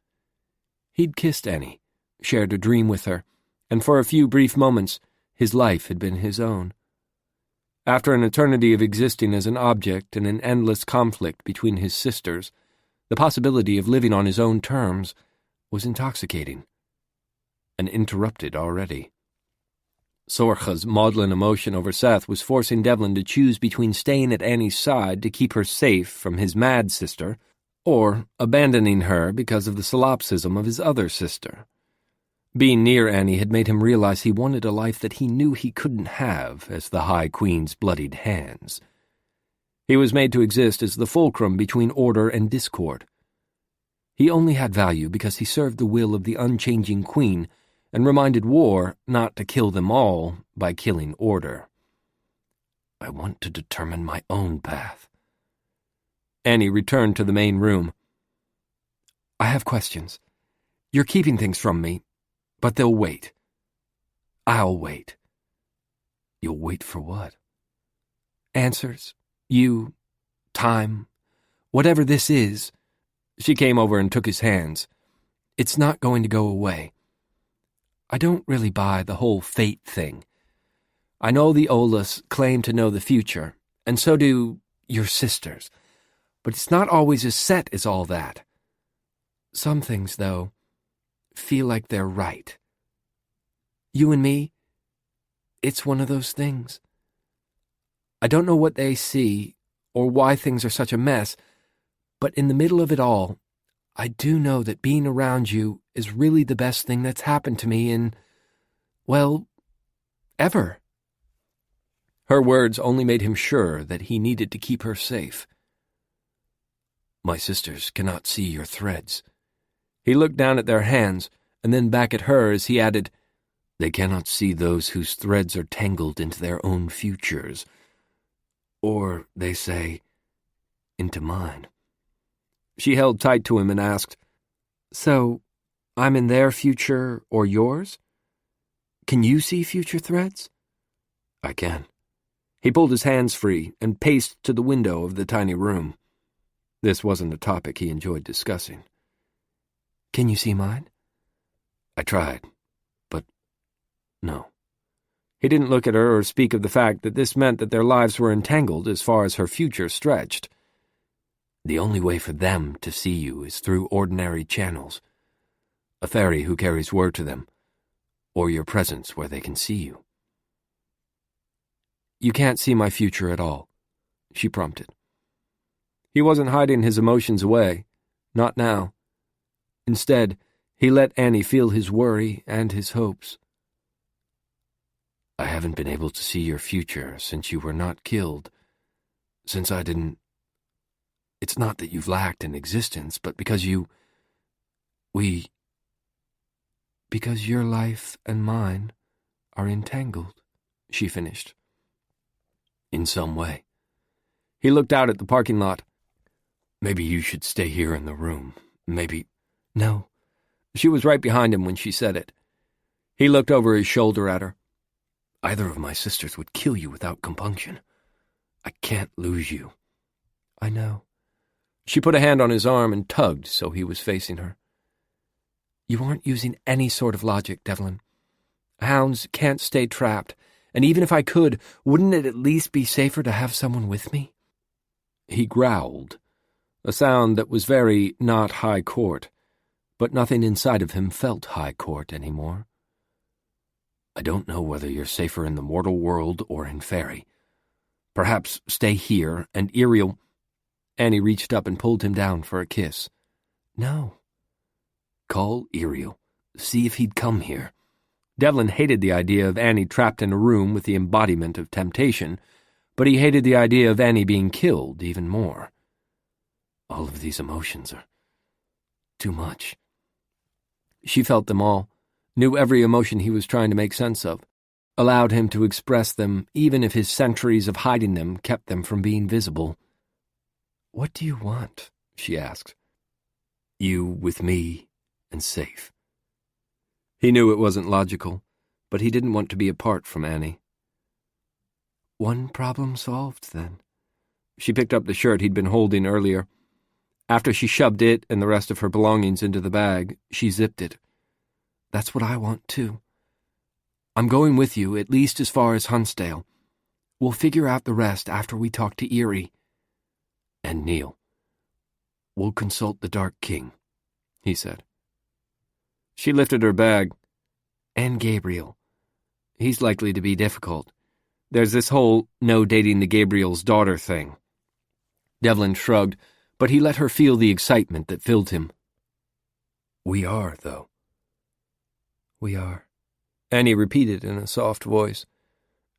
He'd kissed Annie, shared a dream with her, and for a few brief moments his life had been his own. After an eternity of existing as an object in an endless conflict between his sisters, the possibility of living on his own terms was intoxicating, and interrupted already. Sorcha's maudlin emotion over Seth was forcing Devlin to choose between staying at Annie's side to keep her safe from his mad sister, or abandoning her because of the solipsism of his other sister. Being near Annie had made him realize he wanted a life that he knew he couldn't have as the High Queen's bloodied hands. He was made to exist as the fulcrum between order and discord. He only had value because he served the will of the unchanging Queen and reminded war not to kill them all by killing order. I want to determine my own path. Annie returned to the main room. I have questions. You're keeping things from me, but they'll wait. I'll wait. You'll wait for what? Answers. You. Time. Whatever this is. She came over and took his hands. It's not going to go away. I don't really buy the whole fate thing. I know the Olas claim to know the future, and so do your sisters, but it's not always as set as all that. Some things, though, feel like they're right. You and me, it's one of those things. I don't know what they see or why things are such a mess, but in the middle of it all, I do know that being around you is really the best thing that's happened to me in, well, ever. Her words only made him sure that he needed to keep her safe. My sisters cannot see your threads. He looked down at their hands, and then back at her as he added, They cannot see those whose threads are tangled into their own futures. Or, they say, into mine. She held tight to him and asked, So, I'm in their future or yours? Can you see future threads? I can. He pulled his hands free and paced to the window of the tiny room. This wasn't a topic he enjoyed discussing. Can you see mine? I tried, but no. He didn't look at her or speak of the fact that this meant that their lives were entangled as far as her future stretched. The only way for them to see you is through ordinary channels. A faerie who carries word to them, or your presence where they can see you. You can't see my future at all, she prompted. He wasn't hiding his emotions away, not now. Instead, he let Annie feel his worry and his hopes. I haven't been able to see your future since you were not killed, since I didn't. It's not that you've lacked in existence, but because because your life and mine are entangled, she finished. In some way. He looked out at the parking lot. Maybe you should stay here in the room. Maybe... No. She was right behind him when she said it. He looked over his shoulder at her. Either of my sisters would kill you without compunction. I can't lose you. I know. She put a hand on his arm and tugged so he was facing her. You aren't using any sort of logic, Devlin. Hounds can't stay trapped, and even if I could, wouldn't it at least be safer to have someone with me? He growled, a sound that was very not high court, but nothing inside of him felt high court anymore. I don't know whether you're safer in the mortal world or in Faerie. Perhaps stay here, and Iriel— Annie reached up and pulled him down for a kiss. No. Call Iriel. See if he'd come here. Devlin hated the idea of Annie trapped in a room with the embodiment of temptation, but he hated the idea of Annie being killed even more. All of these emotions are too much. She felt them all, knew every emotion he was trying to make sense of, allowed him to express them even if his centuries of hiding them kept them from being visible. What do you want? She asked. You with me and safe. He knew it wasn't logical, but he didn't want to be apart from Annie. One problem solved, then. She picked up the shirt he'd been holding earlier. After she shoved it and the rest of her belongings into the bag, she zipped it. That's what I want, too. I'm going with you, at least as far as Huntsdale. We'll figure out the rest after we talk to Erie. And Neil. We'll consult the Dark King, he said. She lifted her bag. And Gabriel. He's likely to be difficult. There's this whole no dating the Gabriel's daughter thing. Devlin shrugged, but he let her feel the excitement that filled him. We are, though. We are, Annie repeated in a soft voice.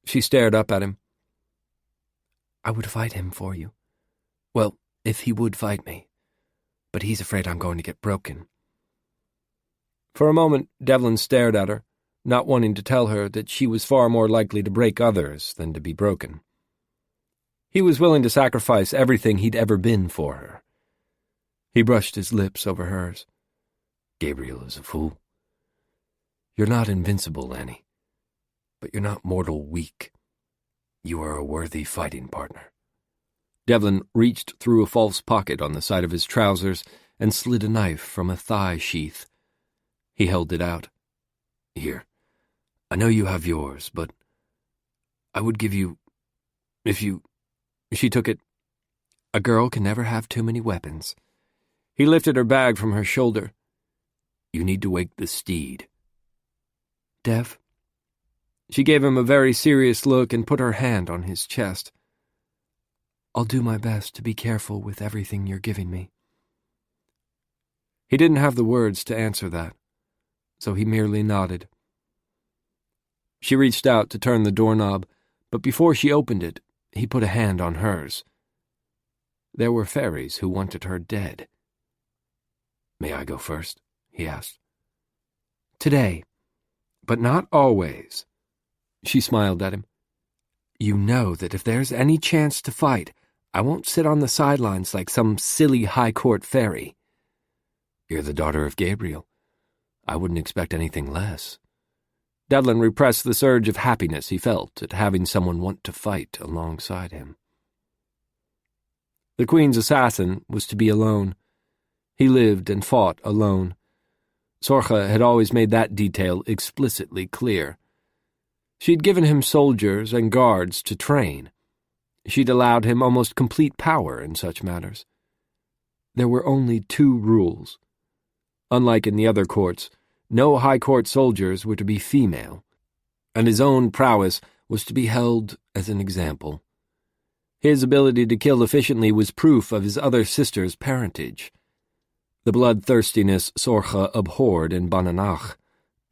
She stared up at him. I would fight him for you. Well, if he would fight me. But he's afraid I'm going to get broken. For a moment, Devlin stared at her, not wanting to tell her that she was far more likely to break others than to be broken. He was willing to sacrifice everything he'd ever been for her. He brushed his lips over hers. Gabriel is a fool. You're not invincible, Annie, but you're not mortal weak. You are a worthy fighting partner. Devlin reached through a false pocket on the side of his trousers and slid a knife from a thigh sheath. He held it out. Here, I know you have yours, but I would give you, if you— She took it. A girl can never have too many weapons. He lifted her bag from her shoulder. You need to wake the steed. Dev? She gave him a very serious look and put her hand on his chest. I'll do my best to be careful with everything you're giving me. He didn't have the words to answer that, so he merely nodded. She reached out to turn the doorknob, but before she opened it, he put a hand on hers. There were faeries who wanted her dead. May I go first? He asked. Today, but not always. She smiled at him. You know that if there's any chance to fight, I won't sit on the sidelines like some silly high court faerie. You're the daughter of Gabriel. I wouldn't expect anything less. Devlin repressed the surge of happiness he felt at having someone want to fight alongside him. The Queen's assassin was to be alone. He lived and fought alone. Sorcha had always made that detail explicitly clear. She'd given him soldiers and guards to train. She'd allowed him almost complete power in such matters. There were only 2 rules. Unlike in the other courts, no high court soldiers were to be female, and his own prowess was to be held as an example. His ability to kill efficiently was proof of his other sister's parentage. The bloodthirstiness Sorcha abhorred in Bananach,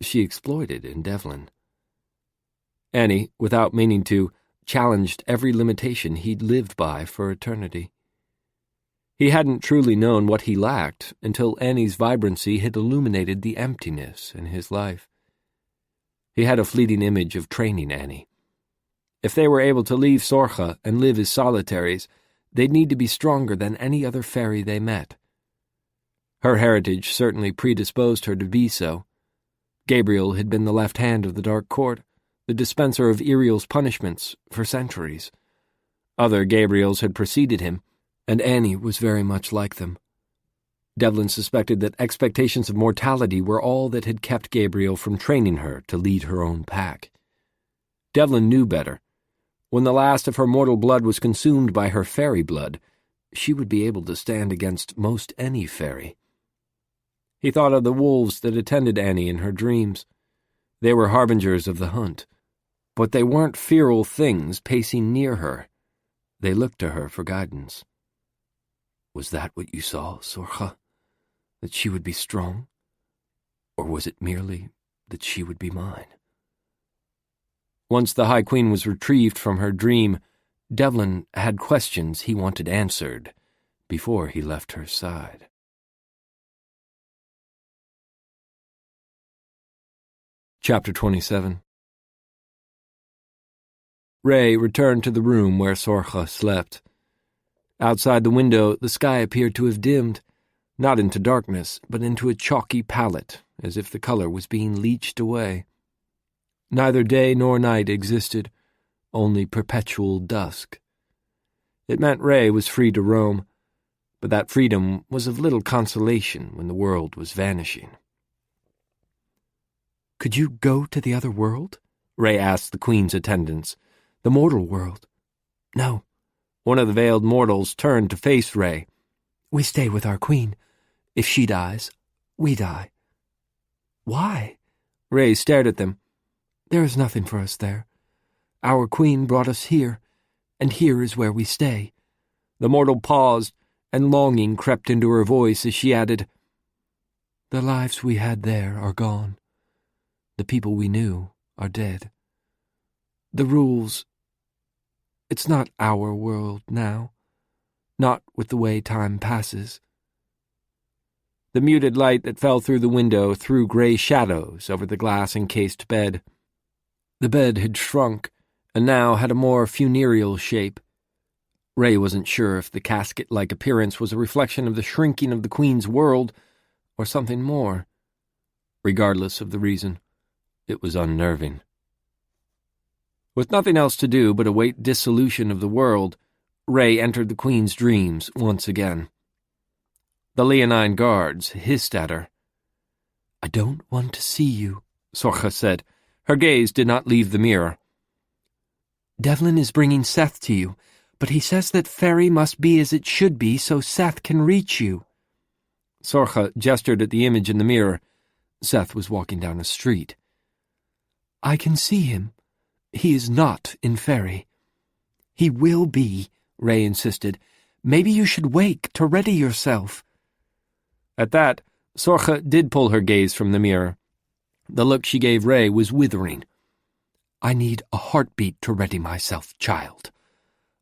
she exploited in Devlin. Annie, without meaning to, challenged every limitation he'd lived by for eternity. He hadn't truly known what he lacked until Annie's vibrancy had illuminated the emptiness in his life. He had a fleeting image of training Annie. If they were able to leave Sorcha and live as solitaries, they'd need to be stronger than any other faerie they met. Her heritage certainly predisposed her to be so. Gabriel had been the left hand of the Dark Court, the dispenser of Iriel's punishments for centuries. Other Gabriels had preceded him, and Annie was very much like them. Devlin suspected that expectations of mortality were all that had kept Gabriel from training her to lead her own pack. Devlin knew better. When the last of her mortal blood was consumed by her faerie blood, she would be able to stand against most any faerie. He thought of the wolves that attended Annie in her dreams. They were harbingers of the hunt, but they weren't feral things pacing near her. They looked to her for guidance. Was that what you saw, Sorcha? That she would be strong? Or was it merely that she would be mine? Once the High Queen was retrieved from her dream, Devlin had questions he wanted answered before he left her side. Chapter 27. Ray returned to the room where Sorcha slept. Outside the window, the sky appeared to have dimmed, not into darkness, but into a chalky palette, as if the color was being leached away. Neither day nor night existed, only perpetual dusk. It meant Ray was free to roam, but that freedom was of little consolation when the world was vanishing. "Could you go to the other world?" Ray asked the Queen's attendants. "The mortal world?" "No." One of the veiled mortals turned to face Ray. "We stay with our Queen. If she dies, we die." "Why?" Ray stared at them. "There is nothing for us there. Our Queen brought us here, and here is where we stay." The mortal paused, and longing crept into her voice as she added, "The lives we had there are gone. The people we knew are dead. The rules, it's not our world now, not with the way time passes." The muted light that fell through the window threw gray shadows over the glass-encased bed. The bed had shrunk, and now had a more funereal shape. Ray wasn't sure if the casket-like appearance was a reflection of the shrinking of the Queen's world, or something more. Regardless of the reason, it was unnerving. With nothing else to do but await dissolution of the world, Ray entered the Queen's dreams once again. The leonine guards hissed at her. "I don't want to see you," Sorcha said. Her gaze did not leave the mirror. "Devlin is bringing Seth to you, but he says that Faerie must be as it should be so Seth can reach you." Sorcha gestured at the image in the mirror. Seth was walking down a street. "I can see him. He is not in Faerie." "He will be," Ray insisted. "Maybe you should wake to ready yourself." At that, Sorcha did pull her gaze from the mirror. The look she gave Ray was withering. "I need a heartbeat to ready myself, child.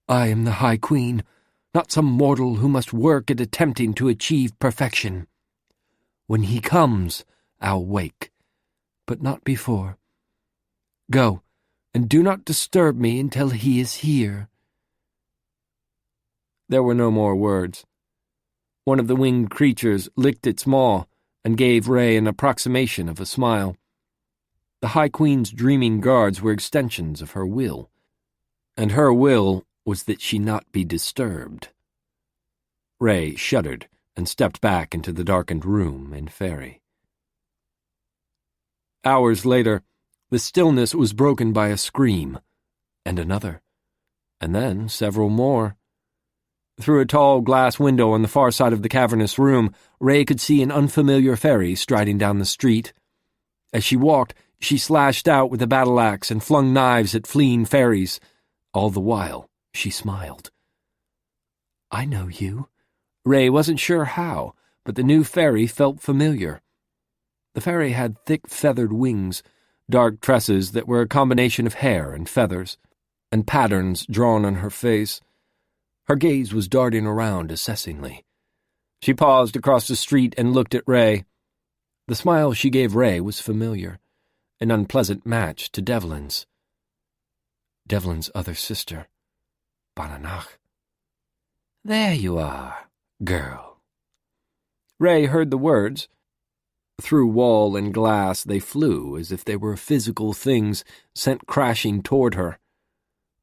I am the High Queen, not some mortal who must work at attempting to achieve perfection. When he comes, I'll wake, but not before. Go, and do not disturb me until he is here." There were no more words. One of the winged creatures licked its maw and gave Ray an approximation of a smile. The High Queen's dreaming guards were extensions of her will, and her will was that she not be disturbed. Ray shuddered and stepped back into the darkened room in Faerie. Hours later, the stillness was broken by a scream, and another, and then several more. Through a tall glass window on the far side of the cavernous room, Ray could see an unfamiliar faerie striding down the street. As she walked, she slashed out with a battle-axe and flung knives at fleeing faeries. All the while, she smiled. "I know you." Ray wasn't sure how, but the new faerie felt familiar. The faerie had thick feathered wings, dark tresses that were a combination of hair and feathers, and patterns drawn on her face. Her gaze was darting around assessingly. She paused across the street and looked at Ray. The smile she gave Ray was familiar, an unpleasant match to Devlin's. Devlin's other sister, Bananach. "There you are, girl." Ray heard the words, Through wall and glass they flew as if they were physical things sent crashing toward her.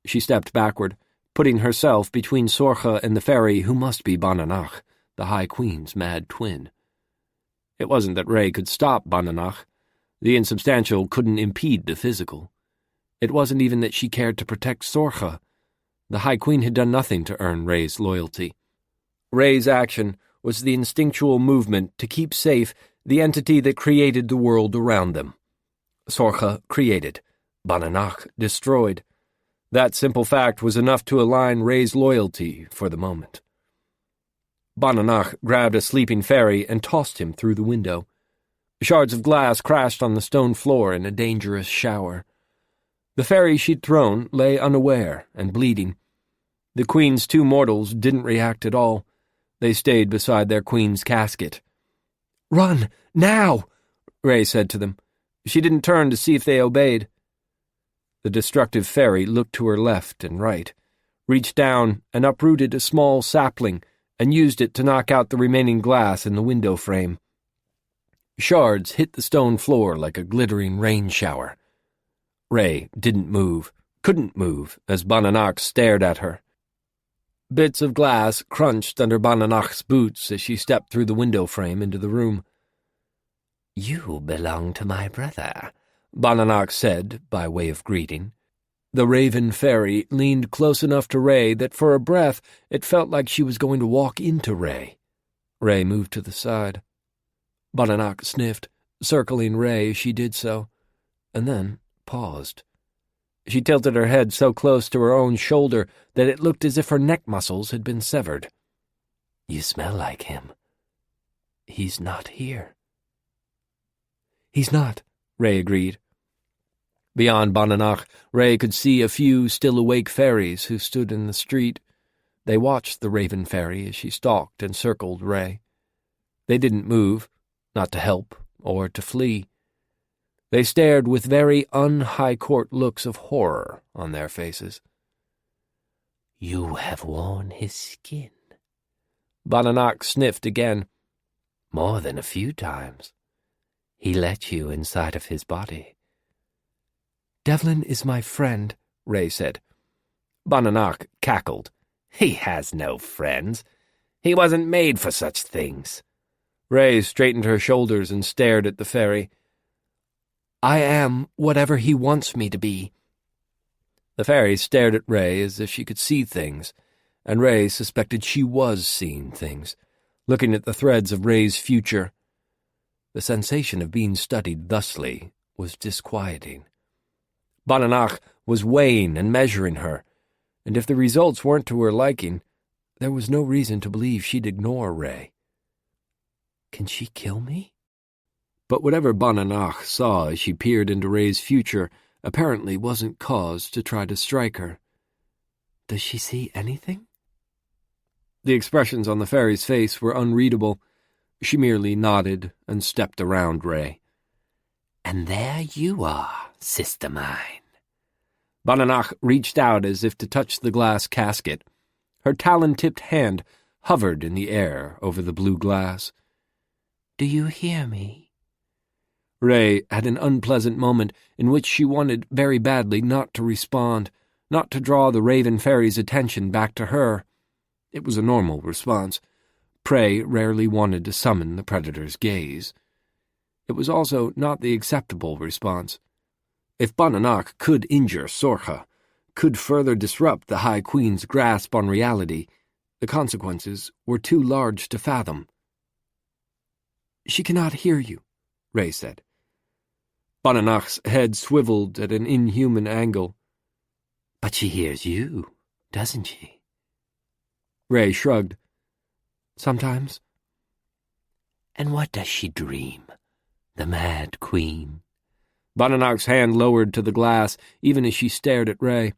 She stepped backward, putting herself between Sorcha and the faerie who must be Bananach, the High Queen's mad twin. It wasn't that Ray could stop Bananach. The insubstantial couldn't impede the physical. It wasn't even that she cared to protect Sorcha. The High Queen had done nothing to earn Ray's loyalty. Ray's action was the instinctual movement to keep safe the entity that created the world around them. Sorcha created, Bananach destroyed. That simple fact was enough to align Ray's loyalty for the moment. Bananach grabbed a sleeping faerie and tossed him through the window. Shards of glass crashed on the stone floor in a dangerous shower. The faerie she'd thrown lay unaware and bleeding. The Queen's two mortals didn't react at all. They stayed beside their Queen's casket. "Run, now!" Ray said to them. She didn't turn to see if they obeyed. The destructive faerie looked to her left and right, reached down and uprooted a small sapling and used it to knock out the remaining glass in the window frame. Shards hit the stone floor like a glittering rain shower. Ray didn't move, couldn't move, as Bananach stared at her. Bits of glass crunched under Bananach's boots as she stepped through the window frame into the room. "You belong to my brother," Bananach said by way of greeting. The raven faerie leaned close enough to Ray that for a breath it felt like she was going to walk into Ray. Ray moved to the side. Bananach sniffed, circling Ray as she did so, and then paused. She tilted her head so close to her own shoulder that it looked as if her neck muscles had been severed. "You smell like him. He's not here." "He's not," Ray agreed. Beyond Bananach, Ray could see a few still-awake faeries who stood in the street. They watched the raven faerie as she stalked and circled Ray. They didn't move, not to help or to flee. They stared with very un-high court looks of horror on their faces. "You have worn his skin." Bananach sniffed again. "More than a few times. He let you inside of his body." "Devlin is my friend," Ray said. Bananach cackled. "He has no friends. He wasn't made for such things." Ray straightened her shoulders and stared at the faerie. "I am whatever he wants me to be." The faerie stared at Ray as if she could see things, and Ray suspected she was seeing things, looking at the threads of Ray's future. The sensation of being studied thusly was disquieting. Bananach was weighing and measuring her, and if the results weren't to her liking, there was no reason to believe she'd ignore Ray. "Can she kill me?" But whatever Bananach saw as she peered into Ray's future apparently wasn't cause to try to strike her. "Does she see anything?" The expressions on the faerie's face were unreadable. She merely nodded and stepped around Ray. "And there you are, sister mine." Bananach reached out as if to touch the glass casket. Her talon-tipped hand hovered in the air over the blue glass. "Do you hear me?" Ray had an unpleasant moment in which she wanted very badly not to respond, not to draw the raven faerie's attention back to her. It was a normal response. Prey rarely wanted to summon the predator's gaze. It was also not the acceptable response. If Bananach could injure Sorcha, could further disrupt the High Queen's grasp on reality, the consequences were too large to fathom. "She cannot hear you," Ray said. Bananach's head swiveled at an inhuman angle. "But she hears you, doesn't she?" Ray shrugged. "Sometimes." "And what does she dream? The Mad Queen?" Bananach's hand lowered to the glass, even as she stared at Ray.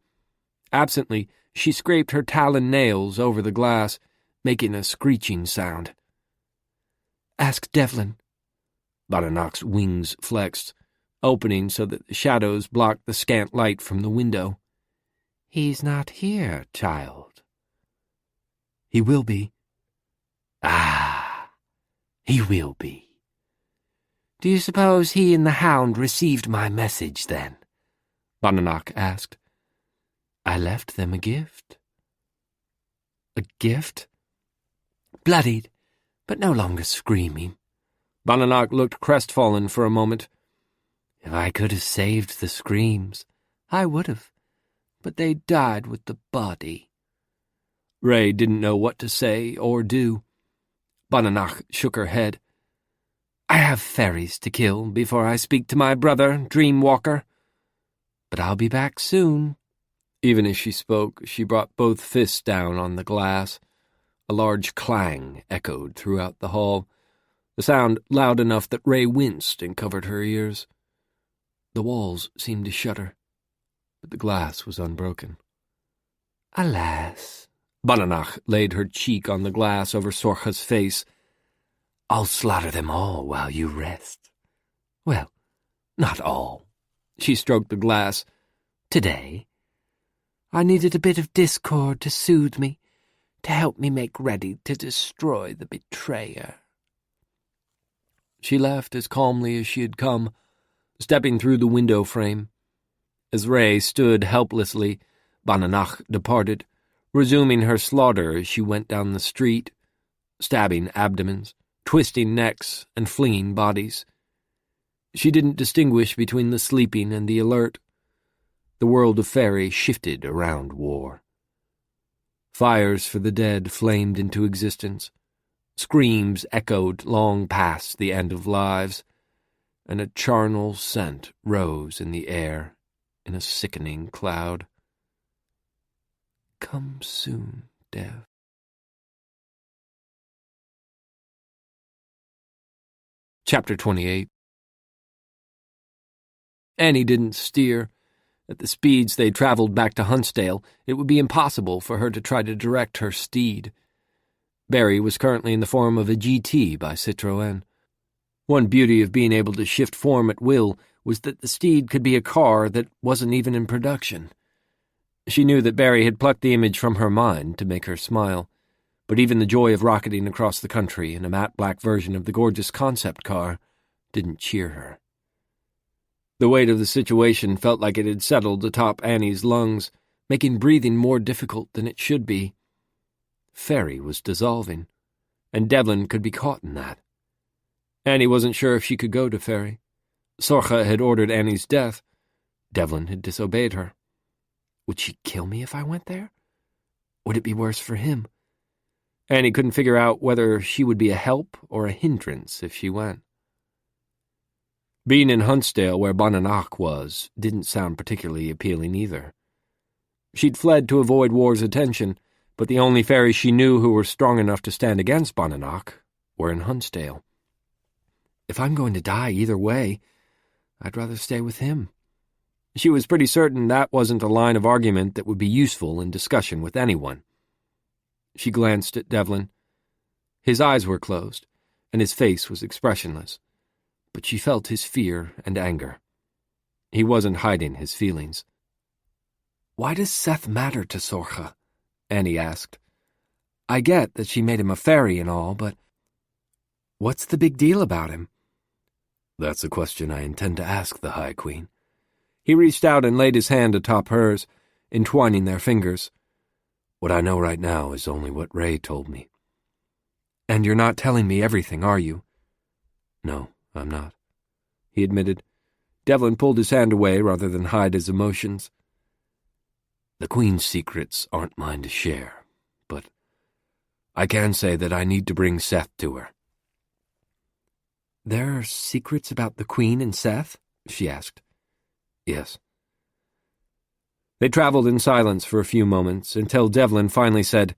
Absently, she scraped her talon nails over the glass, making a screeching sound. "Ask Devlin." Bananach's wings flexed, opening so that the shadows blocked the scant light from the window. "He's not here, child." "He will be." "Ah, he will be." Do you suppose he and the hound received my message, then? Bonanoc asked. I left them a gift. A gift? Bloodied, but no longer screaming. Bonanoc looked crestfallen for a moment. If I could have saved the screams, I would have, but they died with the body. Ray didn't know what to say or do. Bonanoc shook her head. I have faeries to kill before I speak to my brother, Dreamwalker. But I'll be back soon. Even as she spoke, she brought both fists down on the glass. A large clang echoed throughout the hall, the sound loud enough that Ray winced and covered her ears. The walls seemed to shudder, but the glass was unbroken. Alas, Bonanoc laid her cheek on the glass over Sorcha's face. I'll slaughter them all while you rest. Well, not all. She stroked the glass. Today. I needed a bit of discord to soothe me, to help me make ready to destroy the betrayer. She left as calmly as she had come, stepping through the window frame. As Ray stood helplessly, Bonanoc departed, resuming her slaughter as she went down the street, stabbing abdomens, twisting necks, and flinging bodies. She didn't distinguish between the sleeping and the alert. The world of Faerie shifted around war. Fires for the dead flamed into existence. Screams echoed long past the end of lives, and a charnel scent rose in the air in a sickening cloud. Come soon, Dev. Chapter 28. Annie didn't steer. At the speeds they traveled back to Huntsdale, it would be impossible for her to try to direct her steed. Barry was currently in the form of a GT by Citroën. One beauty of being able to shift form at will was that the steed could be a car that wasn't even in production. She knew that Barry had plucked the image from her mind to make her smile, but even the joy of rocketing across the country in a matte black version of the gorgeous concept car didn't cheer her. The weight of the situation felt like it had settled atop Annie's lungs, making breathing more difficult than it should be. Faerie was dissolving, and Devlin could be caught in that. Annie wasn't sure if she could go to Faerie. Sorcha had ordered Annie's death. Devlin had disobeyed her. Would she kill me if I went there? Would it be worse for him? Annie couldn't figure out whether she would be a help or a hindrance if she went. Being in Huntsdale, where Bonanoc was, didn't sound particularly appealing either. She'd fled to avoid war's attention, but the only fairies she knew who were strong enough to stand against Bonanoc were in Huntsdale. If I'm going to die either way, I'd rather stay with him. She was pretty certain that wasn't a line of argument that would be useful in discussion with anyone. She glanced at Devlin. His eyes were closed, and his face was expressionless, but she felt his fear and anger. He wasn't hiding his feelings. "Why does Seth matter to Sorcha?" Annie asked. "I get that she made him a fairy and all, but what's the big deal about him?" "That's a question I intend to ask the High Queen." He reached out and laid his hand atop hers, entwining their fingers. "What I know right now is only what Ray told me." "And you're not telling me everything, are you?" "No, I'm not," he admitted. Devlin pulled his hand away rather than hide his emotions. "The Queen's secrets aren't mine to share, but I can say that I need to bring Seth to her." "There are secrets about the Queen and Seth?" she asked. "Yes." They traveled in silence for a few moments until Devlin finally said,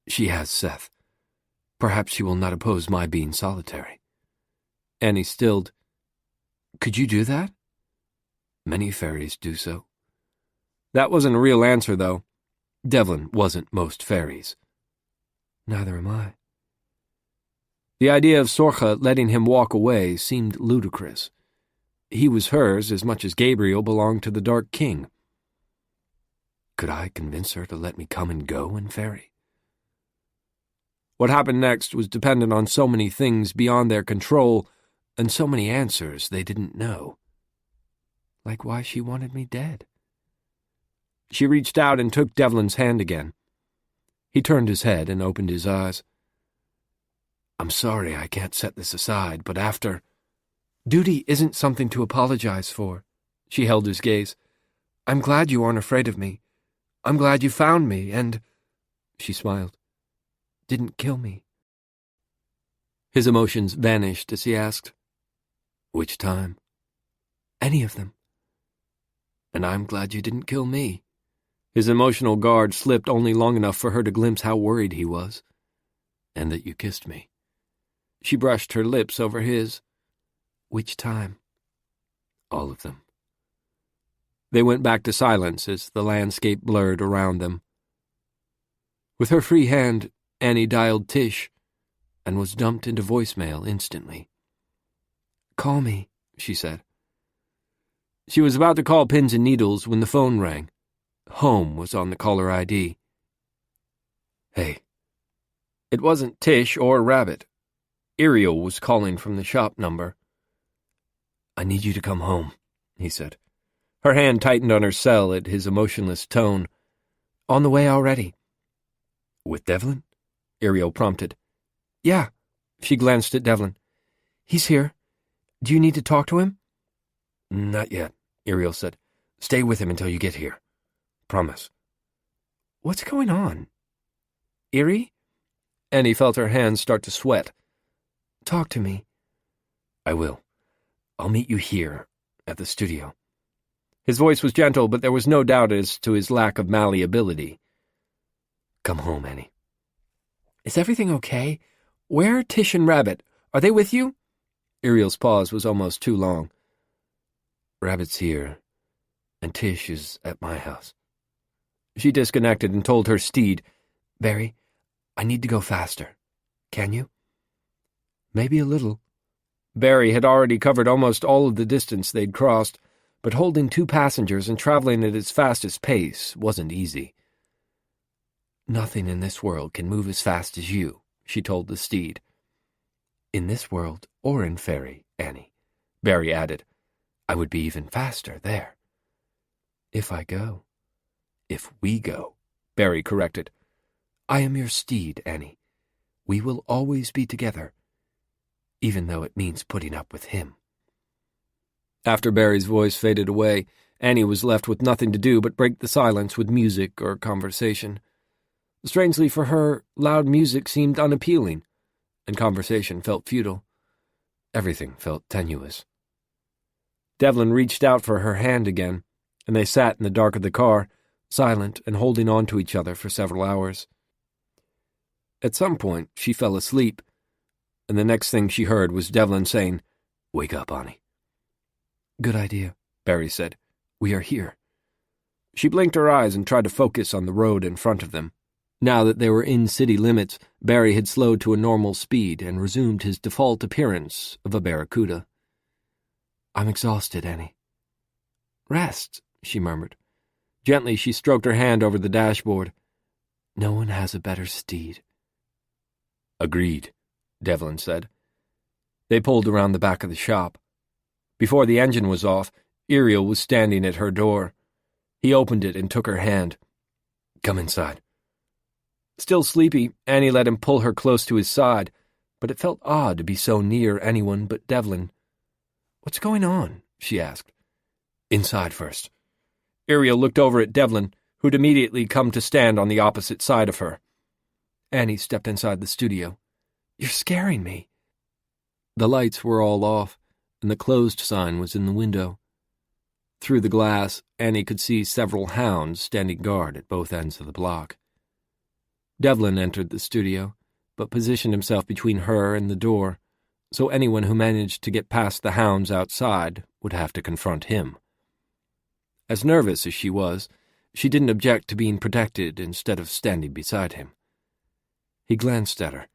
"She has Seth. Perhaps she will not oppose my being solitary." Annie stilled. "Could you do that?" "Many fairies do so." That wasn't a real answer, though. Devlin wasn't most fairies. "Neither am I." The idea of Sorcha letting him walk away seemed ludicrous. He was hers as much as Gabriel belonged to the Dark King. Could I convince her to let me come and go in Faerie? What happened next was dependent on so many things beyond their control and so many answers they didn't know. Like why she wanted me dead. She reached out and took Devlin's hand again. He turned his head and opened his eyes. I'm sorry I can't set this aside, but after... Duty isn't something to apologize for. She held his gaze. I'm glad you aren't afraid of me. I'm glad you found me and... She smiled. Didn't kill me. His emotions vanished as he asked, Which time? Any of them. And I'm glad you didn't kill me. His emotional guard slipped only long enough for her to glimpse how worried he was. And that you kissed me. She brushed her lips over his. Which time? All of them. They went back to silence as the landscape blurred around them. With her free hand, Annie dialed Tish and was dumped into voicemail instantly. Call me, she said. She was about to call pins and needles when the phone rang. Home was on the caller ID. Hey. It wasn't Tish or Rabbit. Ariel was calling from the shop number. I need you to come home, he said. Her hand tightened on her cell at his emotionless tone. On the way already. With Devlin? Ariel prompted. Yeah, she glanced at Devlin. He's here. Do you need to talk to him? Not yet, Ariel said. Stay with him until you get here. Promise. What's going on? Eerie? Annie felt her hands start to sweat. Talk to me. I will. I'll meet you here, at the studio. His voice was gentle, but there was no doubt as to his lack of malleability. Come home, Annie. Is everything okay? Where are Tish and Rabbit? Are they with you? Ariel's pause was almost too long. Rabbit's here, and Tish is at my house. She disconnected and told her steed, Barry, I need to go faster. Can you? Maybe a little. Barry had already covered almost all of the distance they'd crossed, but holding 2 passengers and traveling at his fastest pace wasn't easy. Nothing in this world can move as fast as you, she told the steed. In this world or in Faerie, Annie, Barry added. I would be even faster there. If I go. If we go, Barry corrected. I am your steed, Annie. We will always be together, even though it means putting up with him. After Barry's voice faded away, Annie was left with nothing to do but break the silence with music or conversation. Strangely for her, loud music seemed unappealing, and conversation felt futile. Everything felt tenuous. Devlin reached out for her hand again, and they sat in the dark of the car, silent and holding on to each other for several hours. At some point, she fell asleep, and the next thing she heard was Devlin saying, Wake up, Annie. Good idea, Barry said. We are here. She blinked her eyes and tried to focus on the road in front of them. Now that they were in city limits, Barry had slowed to a normal speed and resumed his default appearance of a barracuda. I'm exhausted, Annie. Rest, she murmured. Gently, she stroked her hand over the dashboard. No one has a better steed. Agreed, Devlin said. They pulled around the back of the shop. Before the engine was off, Ariel was standing at her door. He opened it and took her hand. Come inside. Still sleepy, Annie let him pull her close to his side, but it felt odd to be so near anyone but Devlin. What's going on? She asked. Inside first. Ariel looked over at Devlin, who'd immediately come to stand on the opposite side of her. Annie stepped inside the studio. You're scaring me. The lights were all off, and the closed sign was in the window. Through the glass, Annie could see several hounds standing guard at both ends of the block. Devlin entered the studio, but positioned himself between her and the door, so anyone who managed to get past the hounds outside would have to confront him. As nervous as she was, she didn't object to being protected instead of standing beside him. He glanced at her,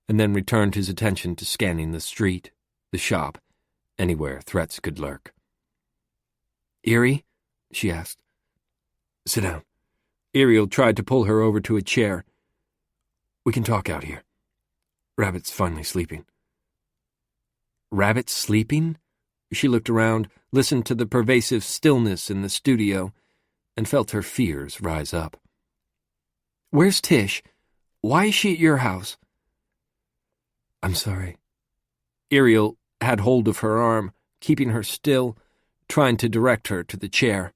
and then returned his attention to scanning the street, the shop, anywhere threats could lurk. Eerie? She asked. Sit down. Ariel tried to pull her over to a chair. We can talk out here. Rabbit's finally sleeping. Rabbit sleeping? She looked around, listened to the pervasive stillness in the studio, and felt her fears rise up. Where's Tish? Why is she at your house? I'm sorry. Ariel had hold of her arm, keeping her still, trying to direct her to the chair.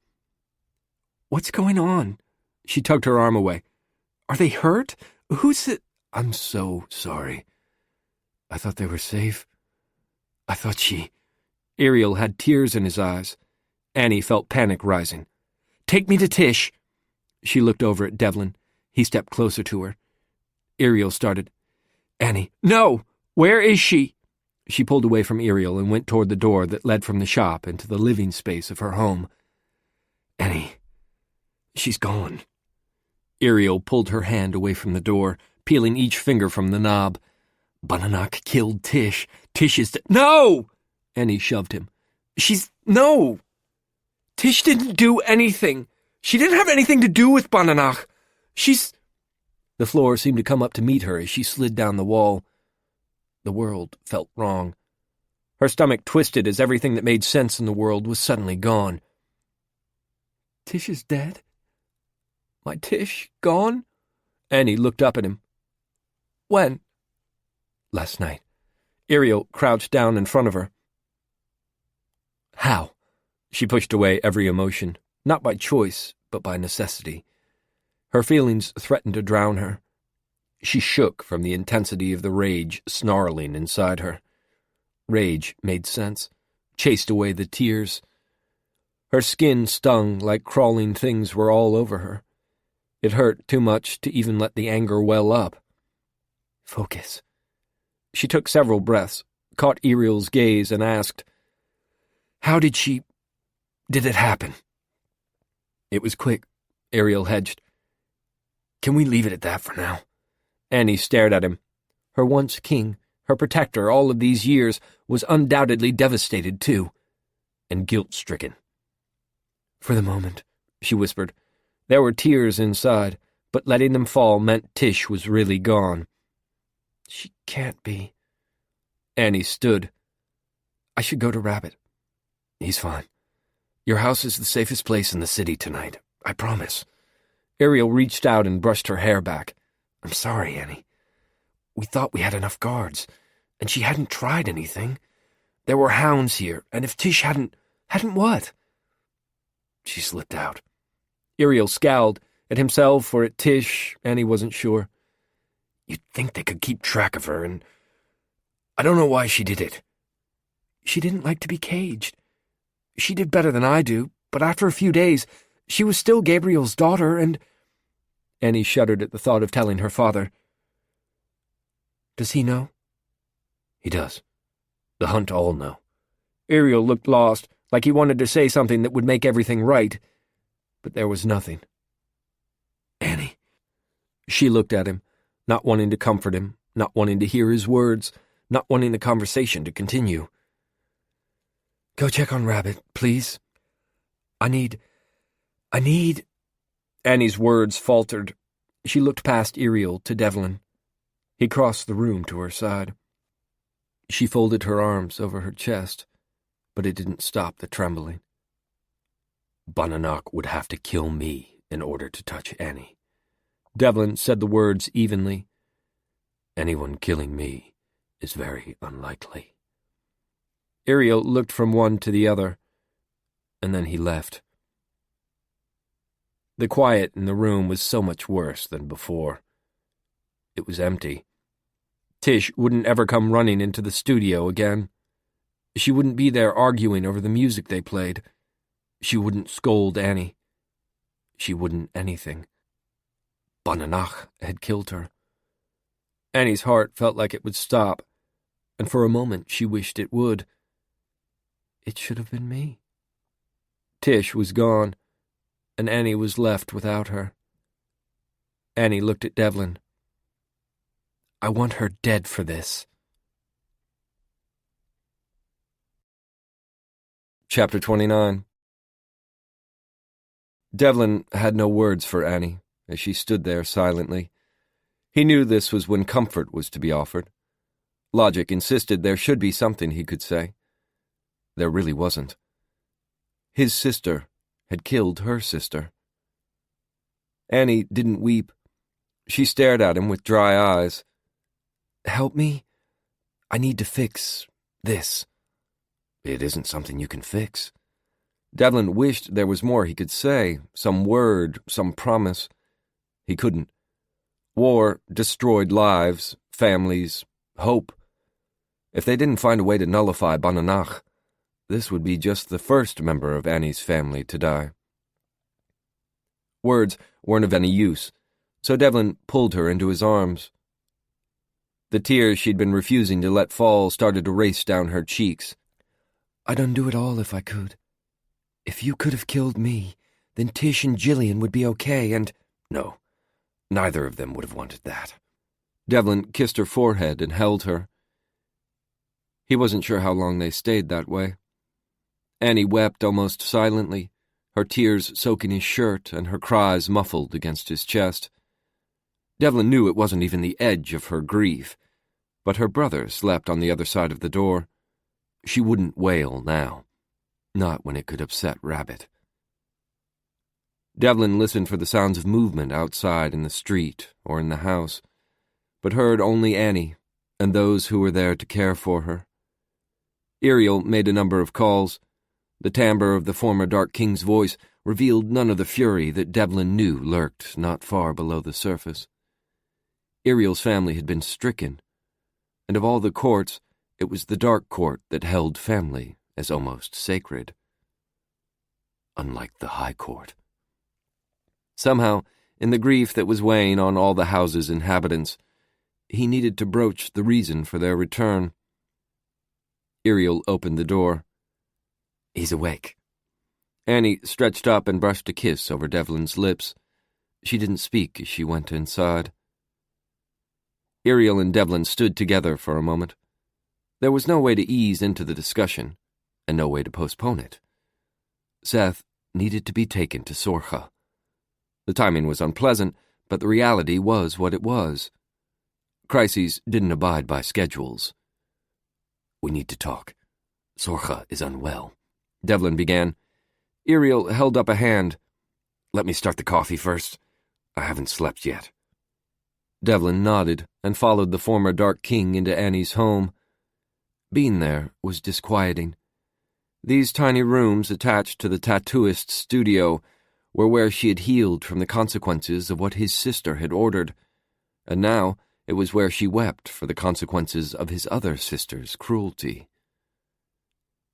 What's going on? She tugged her arm away. Are they hurt? Who's it? I'm so sorry. I thought they were safe. I thought she... Ariel had tears in his eyes. Annie felt panic rising. Take me to Tish. She looked over at Devlin. He stepped closer to her. Ariel started. Annie, no! Where is she? She pulled away from Ariel and went toward the door that led from the shop into the living space of her home. Annie, she's gone. Ariel pulled her hand away from the door, peeling each finger from the knob. Bunnanak killed Tish. Tish is No! Annie shoved him. No! Tish didn't do anything. She didn't have anything to do with Bunnanak. The floor seemed to come up to meet her as she slid down the wall. The world felt wrong. Her stomach twisted as everything that made sense in the world was suddenly gone. Tish is dead? My Tish gone? Annie looked up at him. When? Last night. Ariel crouched down in front of her. How? She pushed away every emotion, not by choice, but by necessity. Her feelings threatened to drown her. She shook from the intensity of the rage snarling inside her. Rage made sense, chased away the tears. Her skin stung like crawling things were all over her. It hurt too much to even let the anger well up. Focus. She took several breaths, caught Ariel's gaze, and asked, How did it happen? It was quick, Ariel hedged. Can we leave it at that for now? Annie stared at him. Her once king, her protector all of these years, was undoubtedly devastated too, and guilt-stricken. For the moment, she whispered. There were tears inside, but letting them fall meant Tish was really gone. She can't be. Annie stood. I should go to Rabbit. He's fine. Your house is the safest place in the city tonight, I promise. Ariel reached out and brushed her hair back. I'm sorry, Annie. We thought we had enough guards, and she hadn't tried anything. There were hounds here, and if Tish hadn't what? She slipped out. Ariel scowled, at himself or at Tish, Annie wasn't sure. You'd think they could keep track of her, and I don't know why she did it. She didn't like to be caged. She did better than I do, but after a few days, she was still Gabriel's daughter, and... Annie shuddered at the thought of telling her father. Does he know? He does. The Hunt all know. Ariel looked lost, like he wanted to say something that would make everything right, but there was nothing. Annie. She looked at him, not wanting to comfort him, not wanting to hear his words, not wanting the conversation to continue. Go check on Rabbit, please. I need... Annie's words faltered. She looked past Ariel to Devlin. He crossed the room to her side. She folded her arms over her chest, but it didn't stop the trembling. Bunnanak would have to kill me in order to touch Annie. Devlin said the words evenly. Anyone killing me is very unlikely. Ariel looked from one to the other, and then he left. The quiet in the room was so much worse than before. It was empty. Tish wouldn't ever come running into the studio again. She wouldn't be there arguing over the music they played. She wouldn't scold Annie. She wouldn't anything. Bunnanak had killed her. Annie's heart felt like it would stop, and for a moment she wished it would. It should have been me. Tish was gone, and Annie was left without her. Annie looked at Devlin. I want her dead for this. Chapter 29. Devlin had no words for Annie as she stood there silently. He knew this was when comfort was to be offered. Logic insisted there should be something he could say. There really wasn't. His sister had killed her sister. Annie didn't weep. She stared at him with dry eyes. "Help me? I need to fix this." "It isn't something you can fix." Devlin wished there was more he could say, some word, some promise. He couldn't. War destroyed lives, families, hope. If they didn't find a way to nullify Bananach, this would be just the first member of Annie's family to die. Words weren't of any use, so Devlin pulled her into his arms. The tears she'd been refusing to let fall started to race down her cheeks. "I'd undo it all if I could. If you could have killed me, then Tish and Jillian would be okay, and—" "No, neither of them would have wanted that." Devlin kissed her forehead and held her. He wasn't sure how long they stayed that way. Annie wept almost silently, her tears soaking his shirt and her cries muffled against his chest. Devlin knew it wasn't even the edge of her grief, but her brother slept on the other side of the door. She wouldn't wail now, not when it could upset Rabbit. Devlin listened for the sounds of movement outside in the street or in the house, but heard only Annie and those who were there to care for her. Iriel made a number of calls. The timbre of the former Dark King's voice revealed none of the fury that Devlin knew lurked not far below the surface. Iriel's family had been stricken, and of all the courts, it was the Dark Court that held family as almost sacred. Unlike the High Court. Somehow, in the grief that was weighing on all the house's inhabitants, he needed to broach the reason for their return. Iriel opened the door. "He's awake." Annie stretched up and brushed a kiss over Devlin's lips. She didn't speak as she went inside. Iriel and Devlin stood together for a moment. There was no way to ease into the discussion, and no way to postpone it. Seth needed to be taken to Sorcha. The timing was unpleasant, but the reality was what it was. Crises didn't abide by schedules. "We need to talk. Sorcha is unwell," Devlin began. Iriel held up a hand. "Let me start the coffee first. I haven't slept yet." Devlin nodded and followed the former Dark King into Annie's home. Being there was disquieting. These tiny rooms attached to the tattooist's studio were where she had healed from the consequences of what his sister had ordered, and now it was where she wept for the consequences of his other sister's cruelty.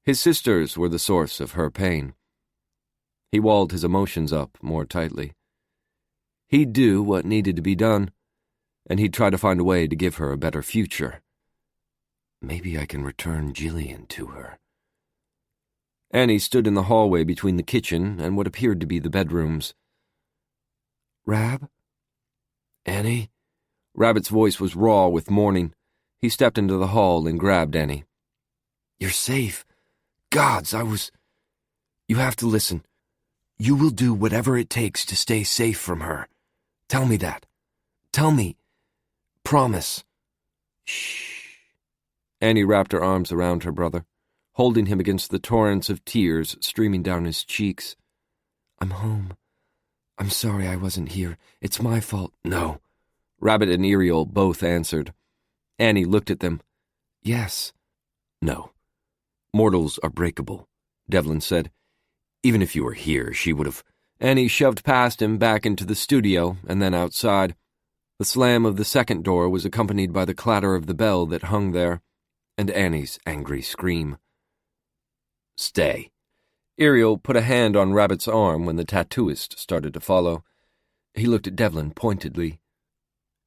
His sisters were the source of her pain. He walled his emotions up more tightly. He'd do what needed to be done, and he'd try to find a way to give her a better future. Maybe I can return Jillian to her. Annie stood in the hallway between the kitchen and what appeared to be the bedrooms. "Rab? Annie?" Rabbit's voice was raw with mourning. He stepped into the hall and grabbed Annie. "You're safe. Gods, You have to listen. You will do whatever it takes to stay safe from her. Tell me that. Tell me. Promise." "Shh." Annie wrapped her arms around her brother, holding him against the torrents of tears streaming down his cheeks. "I'm home. I'm sorry I wasn't here. It's my fault." "No." Rabbit and Iriel both answered. Annie looked at them. "Yes." "No. Mortals are breakable," Devlin said. "Even if you were here, she would have—" Annie shoved past him back into the studio and then outside. The slam of the second door was accompanied by the clatter of the bell that hung there, and Annie's angry scream. "Stay." Iriel put a hand on Rabbit's arm when the tattooist started to follow. He looked at Devlin pointedly,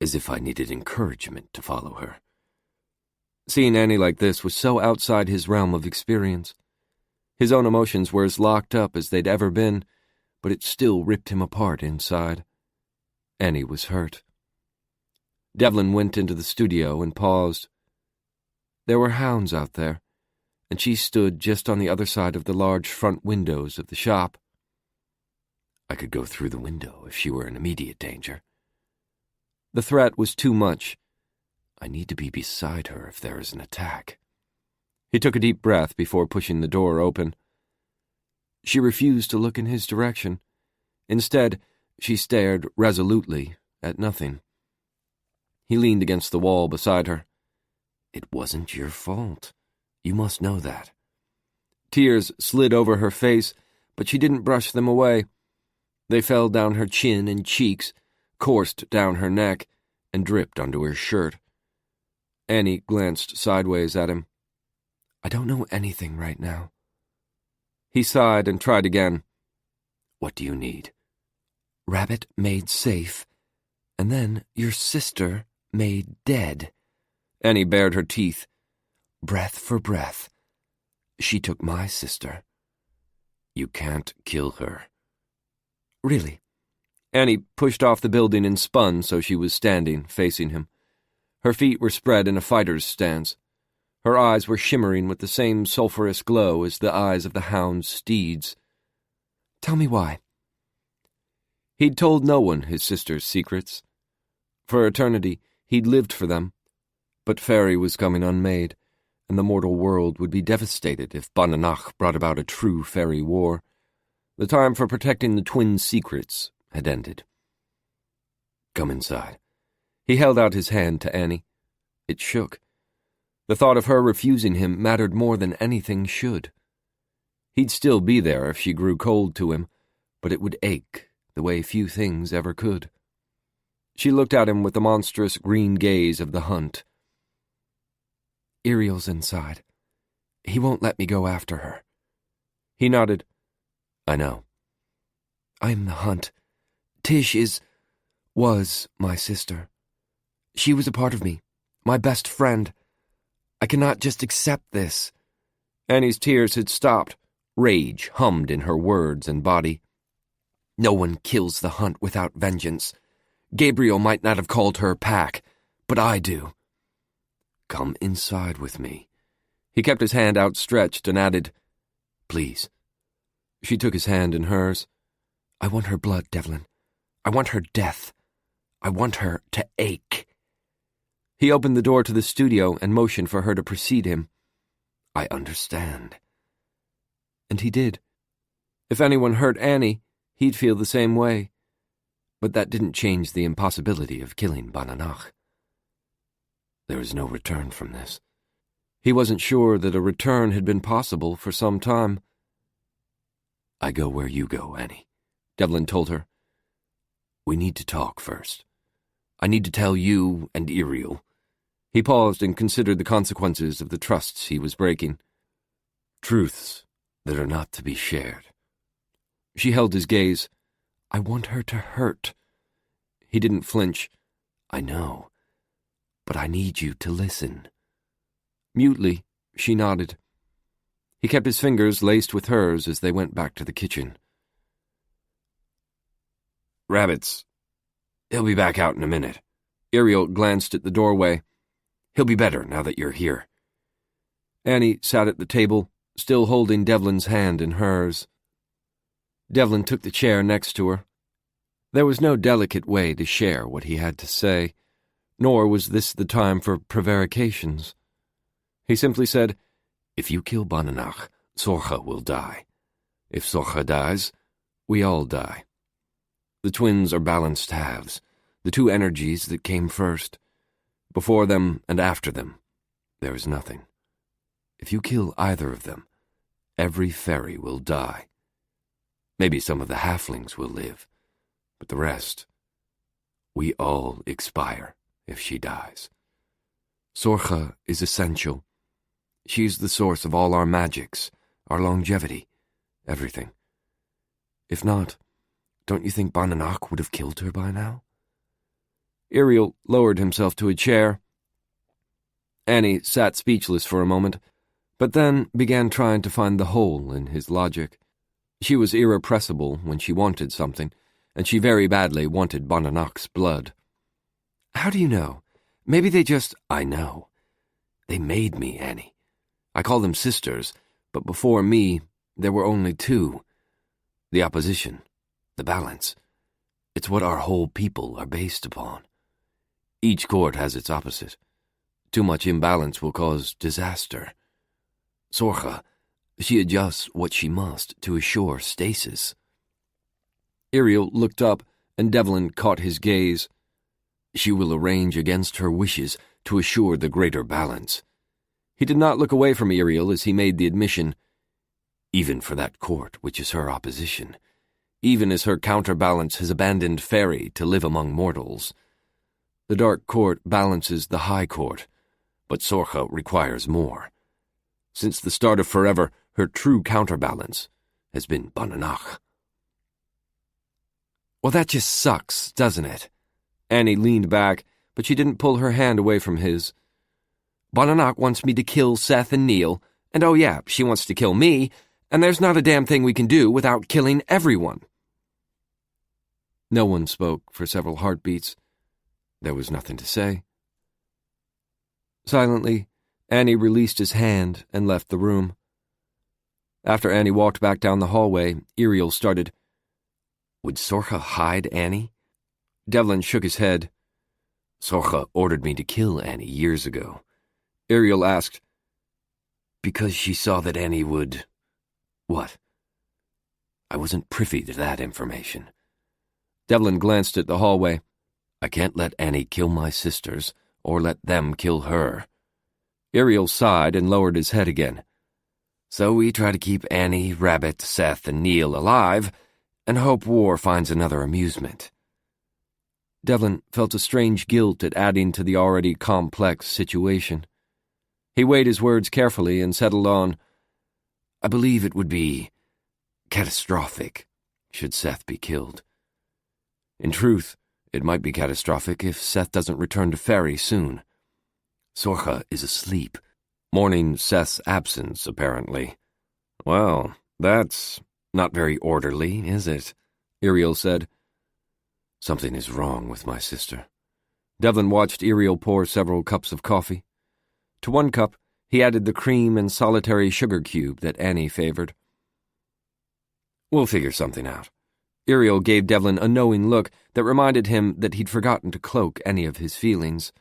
as if I needed encouragement to follow her. Seeing Annie like this was so outside his realm of experience. His own emotions were as locked up as they'd ever been, but it still ripped him apart inside. Annie was hurt. Devlin went into the studio and paused. There were hounds out there, and she stood just on the other side of the large front windows of the shop. I could go through the window if she were in immediate danger. The threat was too much. I need to be beside her if there is an attack. He took a deep breath before pushing the door open. She refused to look in his direction. Instead, she stared resolutely at nothing. He leaned against the wall beside her. It wasn't your fault. You must know that. Tears slid over her face, but she didn't brush them away. They fell down her chin and cheeks, coursed down her neck, and dripped onto her shirt. Annie glanced sideways at him. I don't know anything right now. He sighed and tried again. What do you need? Rabbit made safe, and then your sister made dead. Annie bared her teeth. Breath for breath. She took my sister. You can't kill her. Really? Annie pushed off the building and spun so she was standing, facing him. Her feet were spread in a fighter's stance. Her eyes were shimmering with the same sulphurous glow as the eyes of the hound's steeds. Tell me why. He'd told no one his sister's secrets. For eternity, he'd lived for them. But Faerie was coming unmade, and the mortal world would be devastated if Bananach brought about a true fairy war. The time for protecting the twins' secrets had ended. Come inside. He held out his hand to Annie. It shook. The thought of her refusing him mattered more than anything should. He'd still be there if she grew cold to him, but it would ache the way few things ever could. She looked at him with the monstrous green gaze of the hunt. Iriel's inside. He won't let me go after her. He nodded. I know. I'm the hunt. Tish was my sister. She was a part of me, my best friend. I cannot just accept this. Annie's tears had stopped. Rage hummed in her words and body. No one kills the hunt without vengeance. Gabriel might not have called her pack, but I do. Come inside with me. He kept his hand outstretched and added, Please. She took his hand in hers. I want her blood, Devlin. I want her death. I want her to ache. He opened the door to the studio and motioned for her to precede him. I understand. And he did. If anyone hurt Annie, he'd feel the same way. But that didn't change the impossibility of killing Bananach. There is no return from this. He wasn't sure that a return had been possible for some time. I go where you go, Annie, Devlin told her. We need to talk first. I need to tell you and Iriel. He paused and considered the consequences of the trusts he was breaking. Truths that are not to be shared. She held his gaze. I want her to hurt. He didn't flinch. I know. But I need you to listen. Mutely, she nodded. He kept his fingers laced with hers as they went back to the kitchen. Rabbits. He'll be back out in a minute. Iriel glanced at the doorway. He'll be better now that you're here. Annie sat at the table, still holding Devlin's hand in hers. Devlin took the chair next to her. There was no delicate way to share what he had to say, nor was this the time for prevarications. He simply said, If you kill Bananach, Sorcha will die. If Sorcha dies, we all die. The twins are balanced halves, the two energies that came first. Before them and after them, there is nothing. If you kill either of them, every fairy will die. Maybe some of the halflings will live, but the rest, we all expire if she dies. Sorcha is essential. She's the source of all our magics, our longevity, everything. If not, don't you think Bananach would have killed her by now? Iriel lowered himself to a chair. Annie sat speechless for a moment, but then began trying to find the hole in his logic. She was irrepressible when she wanted something, and she very badly wanted Bananach's blood. How do you know? Maybe they just... I know. They made me, Annie. I call them sisters, but before me, there were only two. The opposition, the balance. It's what our whole people are based upon. Each court has its opposite. Too much imbalance will cause disaster. Sorcha, she adjusts what she must to assure stasis. Iriel looked up, and Devlin caught his gaze. She will arrange against her wishes to assure the greater balance. He did not look away from Iriel as he made the admission. Even for that court which is her opposition, even as her counterbalance has abandoned Faerie to live among mortals. The dark court balances the high court, but Sorcha requires more. Since the start of forever, her true counterbalance has been Bananach. Well, that just sucks, doesn't it? Annie leaned back, but she didn't pull her hand away from his. Bananach wants me to kill Seth and Neil, and oh yeah, she wants to kill me, and there's not a damn thing we can do without killing everyone. No one spoke for several heartbeats. There was nothing to say. Silently, Annie released his hand and left the room. After Annie walked back down the hallway, Iriel started, "Would Sorcha hide Annie?" Devlin shook his head. "Sorcha ordered me to kill Annie years ago." Iriel asked, "Because she saw that Annie would..." "What?" "I wasn't privy to that information." Devlin glanced at the hallway. "I can't let Annie kill my sisters, or let them kill her." Iriel sighed and lowered his head again. "So we try to keep Annie, Rabbit, Seth, and Neil alive, and hope war finds another amusement." Devlin felt a strange guilt at adding to the already complex situation. He weighed his words carefully and settled on, "I believe it would be catastrophic should Seth be killed. In truth, it might be catastrophic if Seth doesn't return to Faerie soon. Sorcha is asleep, mourning Seth's absence, apparently." "Well, that's not very orderly, is it?" Iriel said. "Something is wrong with my sister." Devlin watched Iriel pour several cups of coffee. To one cup, he added the cream and solitary sugar cube that Annie favored. "We'll figure something out." Iriel gave Devlin a knowing look that reminded him that he'd forgotten to cloak any of his feelings.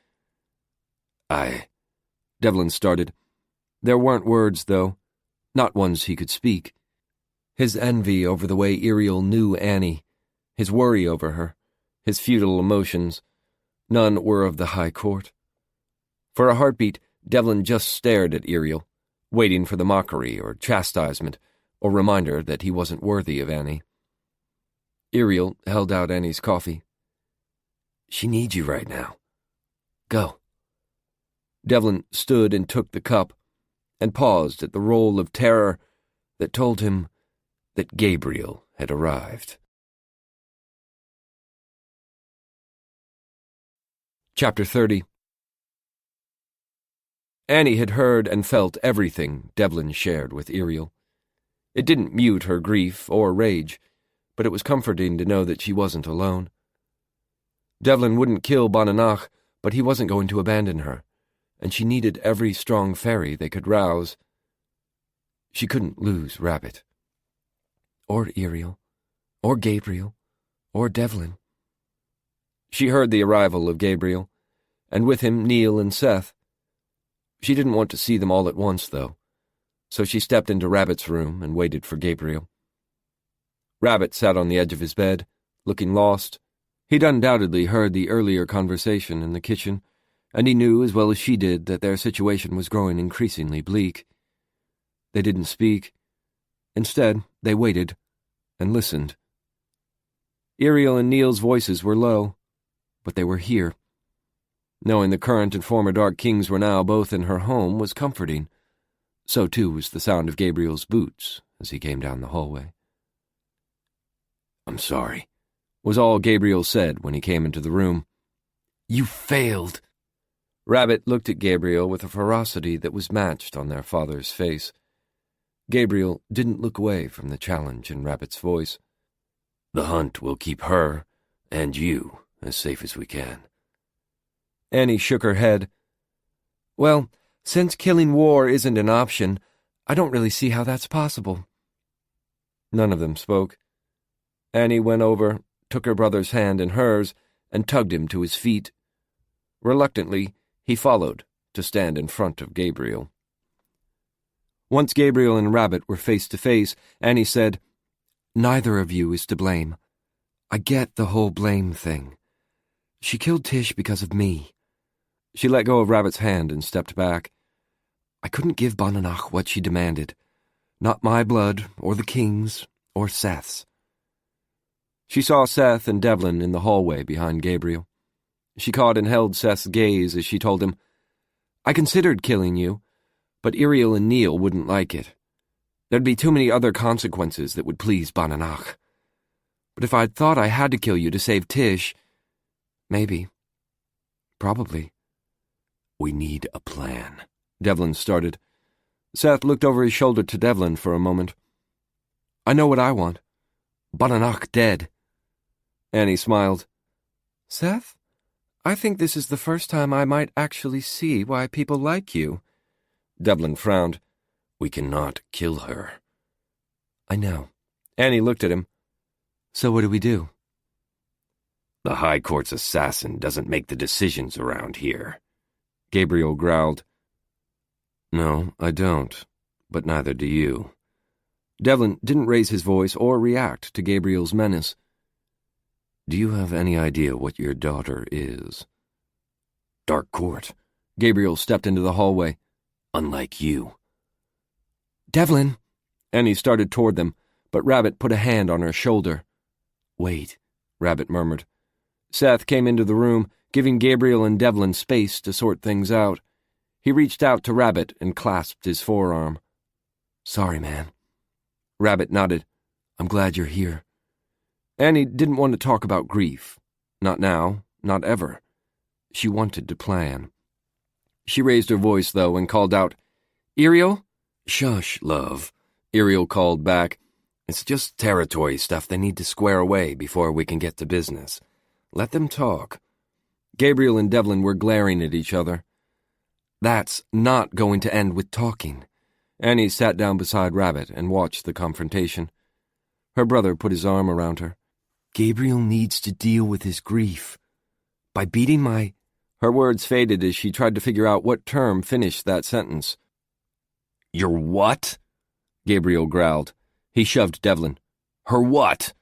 Devlin started. There weren't words, though. Not ones he could speak. His envy over the way Iriel knew Annie, his worry over her, his futile emotions, none were of the high court. For a heartbeat, Devlin just stared at Iriel, waiting for the mockery or chastisement or reminder that he wasn't worthy of Annie. Iriel held out Annie's coffee. "She needs you right now. Go." Devlin stood and took the cup, and paused at the roll of terror that told him that Gabriel had arrived. Chapter 30. Annie had heard and felt everything Devlin shared with Iriel. It didn't mute her grief or rage, but it was comforting to know that she wasn't alone. Devlin wouldn't kill Bananach, but he wasn't going to abandon her, and she needed every strong faerie they could rouse. She couldn't lose Rabbit. Or Iriel, or Gabriel, or Devlin. She heard the arrival of Gabriel, and with him Neil and Seth. She didn't want to see them all at once, though, so she stepped into Rabbit's room and waited for Gabriel. Rabbit sat on the edge of his bed, looking lost. He'd undoubtedly heard the earlier conversation in the kitchen, and he knew as well as she did that their situation was growing increasingly bleak. They didn't speak. Instead, they waited and listened. Iriel and Neil's voices were low, but they were here. Knowing the current and former Dark Kings were now both in her home was comforting. So too was the sound of Gabriel's boots as he came down the hallway. "I'm sorry," was all Gabriel said when he came into the room. "You failed." Rabbit looked at Gabriel with a ferocity that was matched on their father's face. Gabriel didn't look away from the challenge in Rabbit's voice. "The hunt will keep her and you as safe as we can." Annie shook her head. "Well, since killing war isn't an option, I don't really see how that's possible." None of them spoke. Annie went over, took her brother's hand in hers, and tugged him to his feet. Reluctantly, he followed, to stand in front of Gabriel. Once Gabriel and Rabbit were face to face, Annie said, "Neither of you is to blame. I get the whole blame thing. She killed Tish because of me." She let go of Rabbit's hand and stepped back. "I couldn't give Bonanach what she demanded. Not my blood, or the king's, or Seth's." She saw Seth and Devlin in the hallway behind Gabriel. She caught and held Seth's gaze as she told him, "I considered killing you, but Iriel and Neil wouldn't like it. There'd be too many other consequences that would please Bonanach. But if I'd thought I had to kill you to save Tish, maybe. Probably." "We need a plan," Devlin started. Seth looked over his shoulder to Devlin for a moment. "I know what I want. Bonanach dead." Annie smiled. "Seth, I think this is the first time I might actually see why people like you." Devlin frowned. "We cannot kill her." "I know." Annie looked at him. "So what do we do?" "The High Court's assassin doesn't make the decisions around here," Gabriel growled. "No, I don't, but neither do you." Devlin didn't raise his voice or react to Gabriel's menace. "Do you have any idea what your daughter is?" "Dark Court." Gabriel stepped into the hallway. "Unlike you." "Devlin!" Annie started toward them, but Rabbit put a hand on her shoulder. "Wait," Rabbit murmured. Seth came into the room, giving Gabriel and Devlin space to sort things out. He reached out to Rabbit and clasped his forearm. "Sorry, man." Rabbit nodded. "I'm glad you're here." Annie didn't want to talk about grief. Not now, not ever. She wanted to plan. She raised her voice, though, and called out, "Iriel?" "Shush, love," Iriel called back. "It's just territory stuff they need to square away before we can get to business. Let them talk." Gabriel and Devlin were glaring at each other. "That's not going to end with talking." Annie sat down beside Rabbit and watched the confrontation. Her brother put his arm around her. "Gabriel needs to deal with his grief. By beating my—" Her words faded as she tried to figure out what term finished that sentence. "Your what?" Gabriel growled. He shoved Devlin. "Her what?"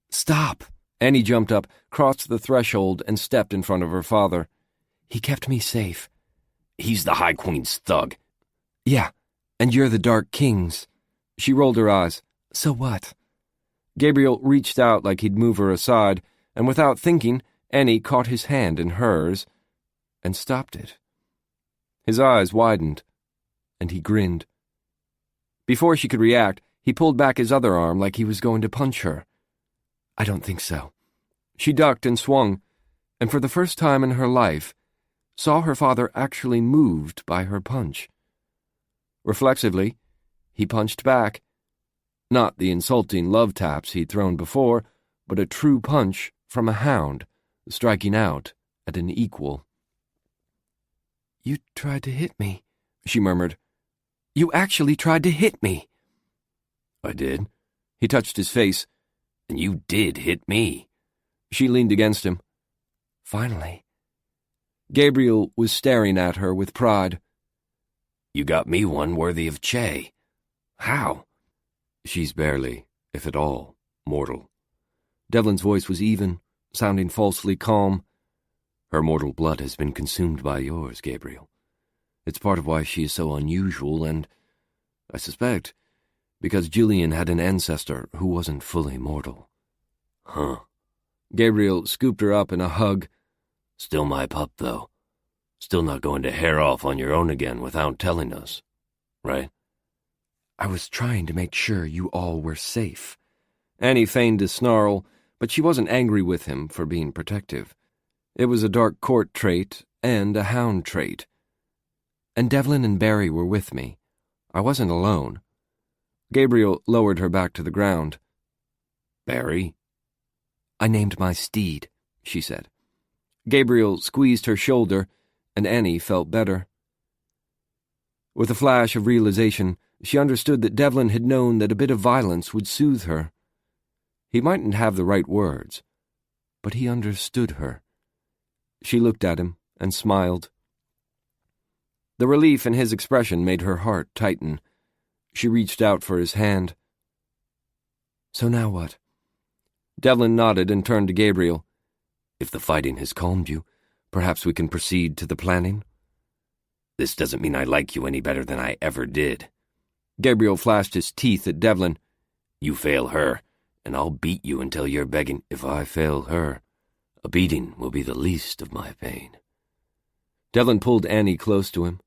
"Stop!" Annie jumped up, crossed the threshold, and stepped in front of her father. "He kept me safe." "He's the High Queen's thug." "Yeah, and you're the Dark King's." She rolled her eyes. "So what?" Gabriel reached out like he'd move her aside, and without thinking, Annie caught his hand in hers and stopped it. His eyes widened, and he grinned. Before she could react, he pulled back his other arm like he was going to punch her. "I don't think so." She ducked and swung, and for the first time in her life, saw her father actually moved by her punch. Reflexively, he punched back. Not the insulting love taps he'd thrown before, but a true punch from a hound, striking out at an equal. "You tried to hit me," she murmured. "You actually tried to hit me." "I did." He touched his face. "And you did hit me." She leaned against him. "Finally." Gabriel was staring at her with pride. "You got me one worthy of Che. How?" "She's barely, if at all, mortal." Devlin's voice was even, sounding falsely calm. "Her mortal blood has been consumed by yours, Gabriel. It's part of why she is so unusual and, I suspect, because Julian had an ancestor who wasn't fully mortal." "Huh." Gabriel scooped her up in a hug. "Still my pup, though. Still not going to hair off on your own again without telling us, right?" "I was trying to make sure you all were safe." Annie feigned a snarl, but she wasn't angry with him for being protective. It was a Dark Court trait and a hound trait. And Devlin and Barry were with me. I wasn't alone. Gabriel lowered her back to the ground. "Barry?" "I named my steed," she said. Gabriel squeezed her shoulder, and Annie felt better. With a flash of realization, she understood that Devlin had known that a bit of violence would soothe her. He mightn't have the right words, but he understood her. She looked at him and smiled. The relief in his expression made her heart tighten. She reached out for his hand. So now what? Devlin nodded and turned to Gabriel. If the fighting has calmed you, perhaps we can proceed to the planning? This doesn't mean I like you any better than I ever did. Gabriel flashed his teeth at Devlin. You fail her, and I'll beat you until you're begging. If I fail her, a beating will be the least of my pain. Devlin pulled Annie close to him.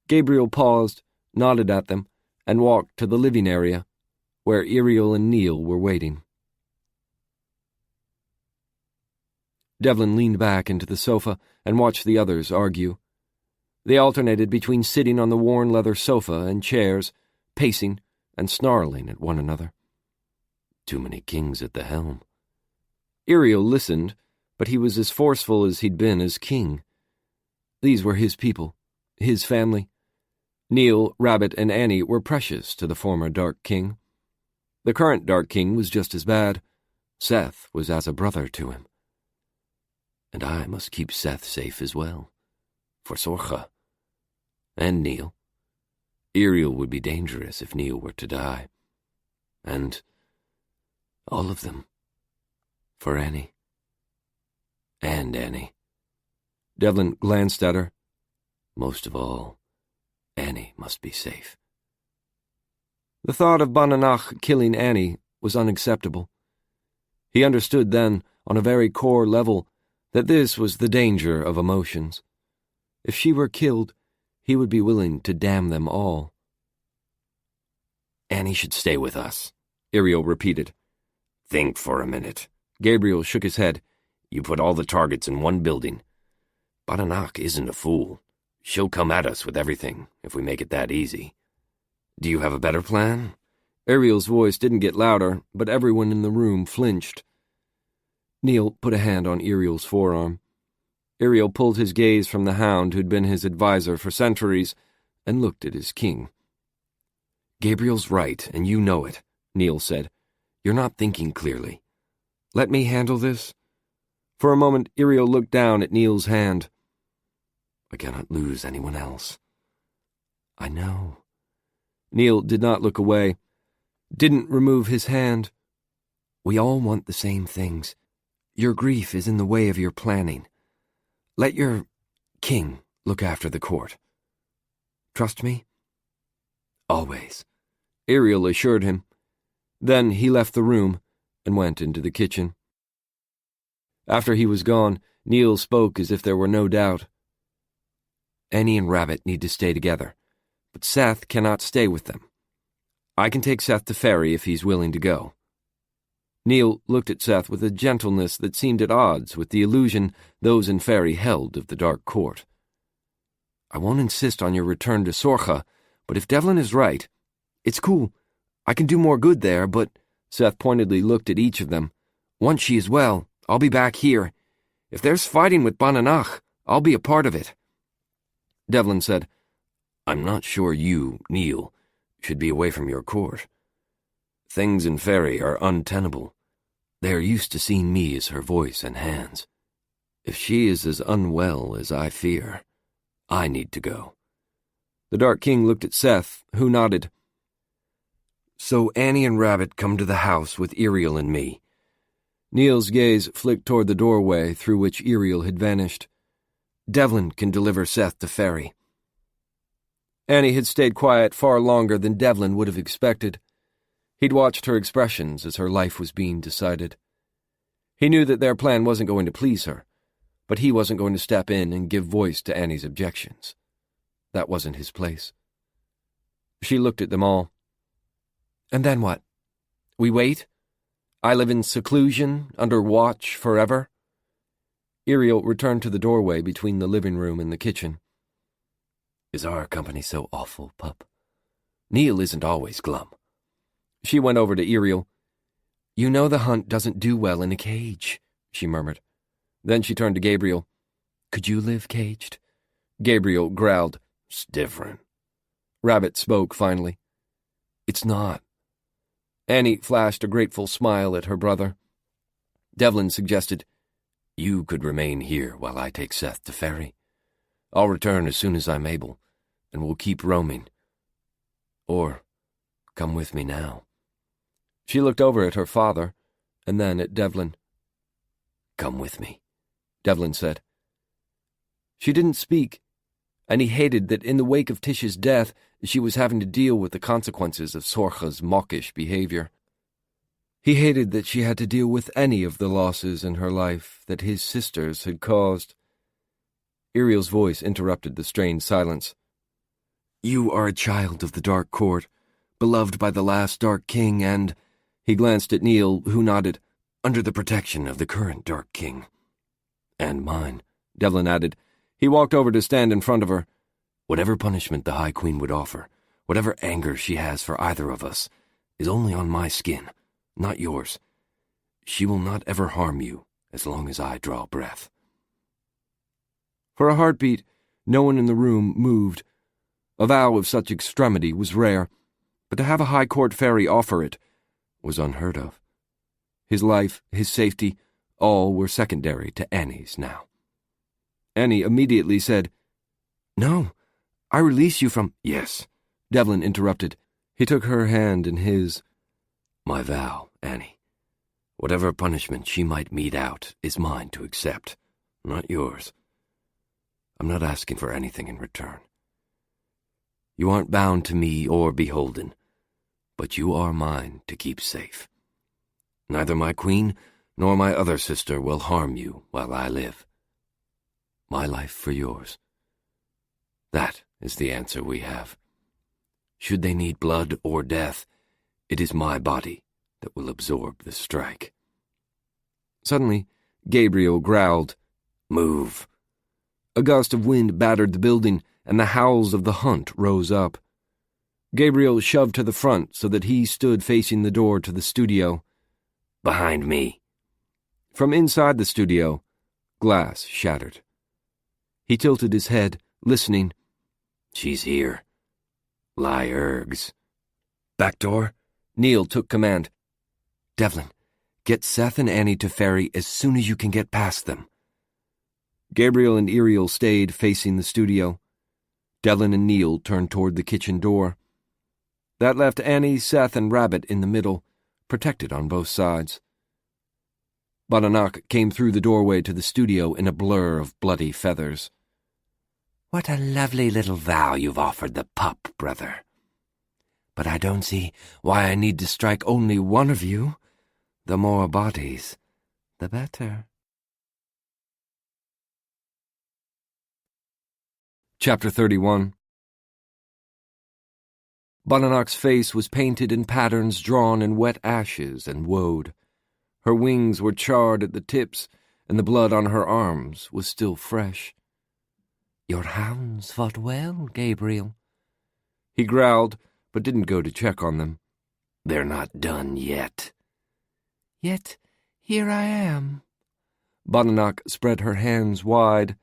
Gabriel paused, nodded at them, and walked to the living area, where Iriel and Neil were waiting. Devlin leaned back into the sofa and watched the others argue. They alternated between sitting on the worn leather sofa and chairs, pacing and snarling at one another. Too many kings at the helm. Iriel listened, but he was as forceful as he'd been as king. These were his people, his family. Neil, Rabbit, and Annie were precious to the former Dark King. The current Dark King was just as bad. Seth was as a brother to him. And I must keep Seth safe as well. For Sorcha. And Neil. Iriel would be dangerous if Neil were to die. And all of them. For Annie. And Annie. Devlin glanced at her. Most of all, Annie must be safe. The thought of Bananach killing Annie was unacceptable. He understood then, on a very core level, that this was the danger of emotions. If she were killed, he would be willing to damn them all. Annie should stay with us, Iriel repeated. Think for a minute. Gabriel shook his head. You put all the targets in one building. Bananach isn't a fool. She'll come at us with everything, if we make it that easy. Do you have a better plan? Iriel's voice didn't get louder, but everyone in the room flinched. Neil put a hand on Iriel's forearm. Iriel pulled his gaze from the hound who'd been his advisor for centuries and looked at his king. Gabriel's right, and you know it, Neil said. You're not thinking clearly. Let me handle this? For a moment, Iriel looked down at Neil's hand. I cannot lose anyone else. I know. Neil did not look away, didn't remove his hand. We all want the same things. Your grief is in the way of your planning. Let your king look after the court. Trust me? Always, Iriel assured him. Then he left the room and went into the kitchen. After he was gone, Neil spoke as if there were no doubt. Annie and Rabbit need to stay together, but Seth cannot stay with them. I can take Seth to Faerie if he's willing to go. Neil looked at Seth with a gentleness that seemed at odds with the illusion those in Faerie held of the Dark Court. I won't insist on your return to Sorcha, but if Devlin is right, it's cool. I can do more good there, but... Seth pointedly looked at each of them. Once she is well, I'll be back here. If there's fighting with Bananach, I'll be a part of it. Devlin said, I'm not sure you, Neil, should be away from your court. Things in Faerie are untenable. They are used to seeing me as her voice and hands. If she is as unwell as I fear, I need to go. The Dark King looked at Seth, who nodded. So Annie and Rabbit come to the house with Iriel and me. Neil's gaze flicked toward the doorway through which Iriel had vanished. Devlin can deliver Seth to Faerie. Annie had stayed quiet far longer than Devlin would have expected. He'd watched her expressions as her life was being decided. He knew that their plan wasn't going to please her, but he wasn't going to step in and give voice to Annie's objections. That wasn't his place. She looked at them all. And then what? We wait? I live in seclusion, under watch, forever? Iriel returned to the doorway between the living room and the kitchen. Is our company so awful, pup? Neil isn't always glum. She went over to Iriel. You know the hunt doesn't do well in a cage, she murmured. Then she turned to Gabriel. Could you live caged? Gabriel growled. It's different. Rabbit spoke finally. It's not. Annie flashed a grateful smile at her brother. Devlin suggested, You could remain here while I take Seth to Faerie. I'll return as soon as I'm able, and we'll keep roaming. Or come with me now." She looked over at her father, and then at Devlin. "Come with me," Devlin said. She didn't speak, and he hated that in the wake of Tish's death, she was having to deal with the consequences of Sorcha's mawkish behavior. He hated that she had to deal with any of the losses in her life that his sisters had caused. Iriel's voice interrupted the strained silence. "You are a child of the Dark Court, beloved by the last Dark King, and—" He glanced at Neil, who nodded, "under the protection of the current Dark King." "And mine," Devlin added. He walked over to stand in front of her. "Whatever punishment the High Queen would offer, whatever anger she has for either of us, is only on my skin, not yours. She will not ever harm you as long as I draw breath." For a heartbeat, no one in the room moved. A vow of such extremity was rare, but to have a High Court faerie offer it was unheard of. His life, his safety, all were secondary to Annie's now. Annie immediately said, "No, I release you from—" "Yes," Devlin interrupted. He took her hand in his. "My vow, Annie. Whatever punishment she might mete out is mine to accept, not yours. I'm not asking for anything in return. You aren't bound to me or beholden, but you are mine to keep safe. Neither my queen nor my other sister will harm you while I live. My life for yours. That is the answer we have. Should they need blood or death, it is my body that will absorb the strike." Suddenly, Gabriel growled, "Move." A gust of wind battered the building, and the howls of the hunt rose up. Gabriel shoved to the front so that he stood facing the door to the studio. "Behind me." From inside the studio, glass shattered. He tilted his head, listening. "She's here. Lyurgs." "Back door?" Neil took command. "Devlin, get Seth and Annie to Faerie as soon as you can get past them." Gabriel and Iriel stayed facing the studio. Devlin and Neil turned toward the kitchen door. That left Annie, Seth, and Rabbit in the middle, protected on both sides. Bananak came through the doorway to the studio in a blur of bloody feathers. "What a lovely little vow you've offered the pup, brother. But I don't see why I need to strike only one of you. The more bodies, the better." Chapter 31. Bananak's face was painted in patterns drawn in wet ashes and woad. Her wings were charred at the tips, and the blood on her arms was still fresh. "Your hounds fought well, Gabriel." He growled, but didn't go to check on them. "They're not done yet." "Yet here I am." Bananak spread her hands wide.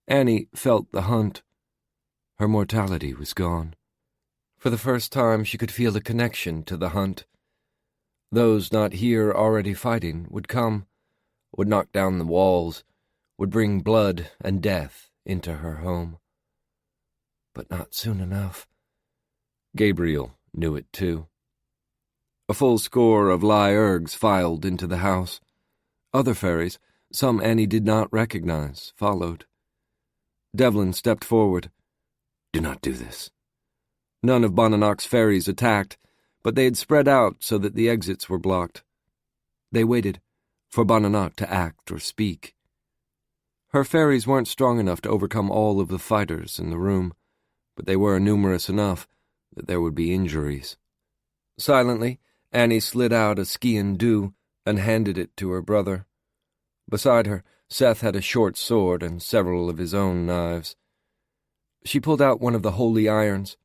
Annie felt the hunt. Her mortality was gone. For the first time, she could feel a connection to the hunt. Those not here already fighting would come, would knock down the walls, would bring blood and death into her home. But not soon enough. Gabriel knew it too. A full score of Lyurgs filed into the house. Other fairies, some Annie did not recognize, followed. Devlin stepped forward. "Do not do this." None of Bananak's fairies attacked, but they had spread out so that the exits were blocked. They waited for Bananak to act or speak. Her fairies weren't strong enough to overcome all of the fighters in the room, but they were numerous enough that there would be injuries. Silently, Annie slid out a Skian dew and handed it to her brother. Beside her, Seth had a short sword and several of his own knives. She pulled out one of the holy irons.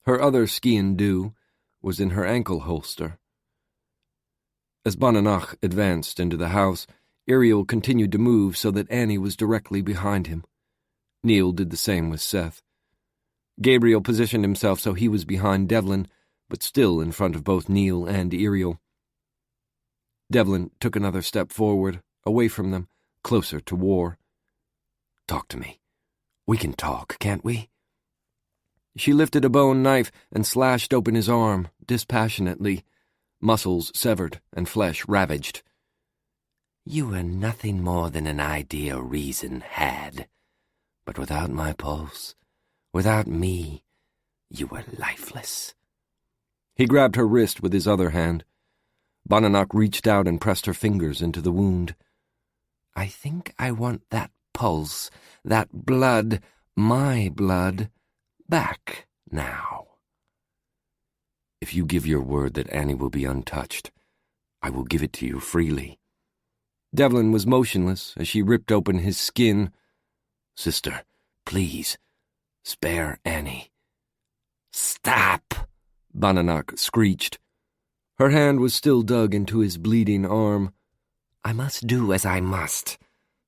Her other Skian dew was in her ankle holster. As Bananak advanced into the house, Iriel continued to move so that Annie was directly behind him. Neil did the same with Seth. Gabriel positioned himself so he was behind Devlin, but still in front of both Neil and Iriel. Devlin took another step forward, away from them, closer to War. "Talk to me," We can talk, can't we?" She lifted a bone knife and slashed open his arm, dispassionately, muscles severed and flesh ravaged. "You were nothing more than an idea reason had. But without my pulse, without me, you were lifeless." He grabbed her wrist with his other hand. Bonanoc reached out and pressed her fingers into the wound. "I think I want that pulse, that blood, my blood, back now." "If you give your word that Annie will be untouched, I will give it to you freely." Devlin was motionless as she ripped open his skin. "Sister, please, spare Annie." "Stop!" Bonanoc screeched. Her hand was still dug into his bleeding arm. "I must do as I must.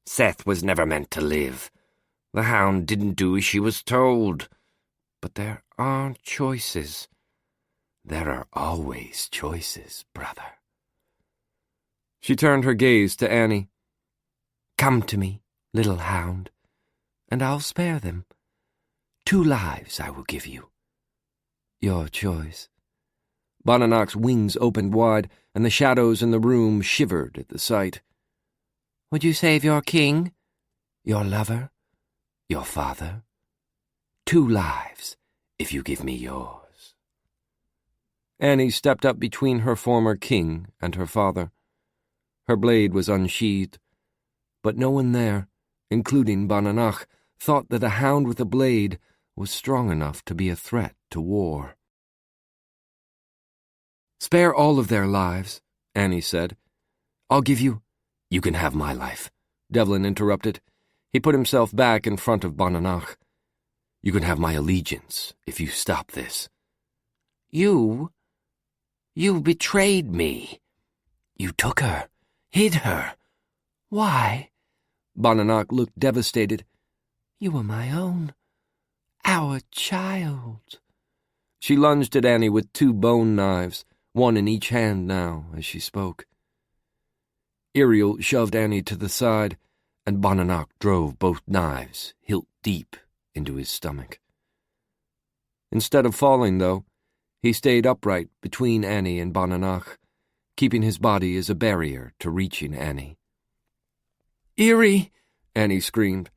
Seth was never meant to live. The hound didn't do as she was told. But there are choices. There are always choices, brother." She turned her gaze to Annie. "Come to me, little hound, and I'll spare them. 2 lives I will give you. Your choice." Bonanoc's wings opened wide, and the shadows in the room shivered at the sight. "Would you save your king, your lover, your father? 2 lives, if you give me yours." Annie stepped up between her former king and her father. Her blade was unsheathed, but no one there, including Bonanoc, thought that a hound with a blade was strong enough to be a threat to war. "Spare all of their lives," Annie said. "I'll give you—" "You can have my life," Devlin interrupted. He put himself back in front of Bonanoc. "You can have my allegiance if you stop this." You betrayed me. You took her, hid her. Why?" Bonanoc looked devastated. "You were my own, our child." She lunged at Annie with 2 bone knives, one in each hand now as she spoke. Iriel shoved Annie to the side, and Bonanoc drove both knives hilt deep into his stomach. Instead of falling, though, he stayed upright between Annie and Bonanoc, keeping his body as a barrier to reaching Annie. "Eerie!" Annie screamed.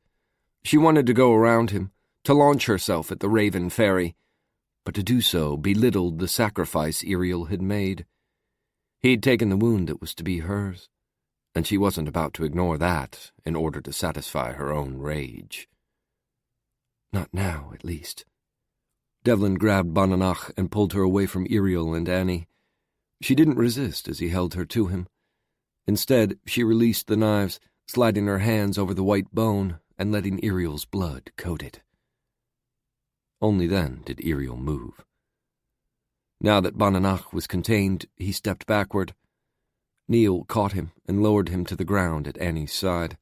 She wanted to go around him, to launch herself at the raven fairy, but to do so belittled the sacrifice Iriel had made. He'd taken the wound that was to be hers, and she wasn't about to ignore that in order to satisfy her own rage. Not now, at least. Devlin grabbed Bonanoc and pulled her away from Iriel and Annie. She didn't resist as he held her to him. Instead, she released the knives, sliding her hands over the white bone and letting Iriel's blood coat it. Only then did Iriel move. Now that Bonanoc was contained, he stepped backward. Neil caught him and lowered him to the ground at Annie's side.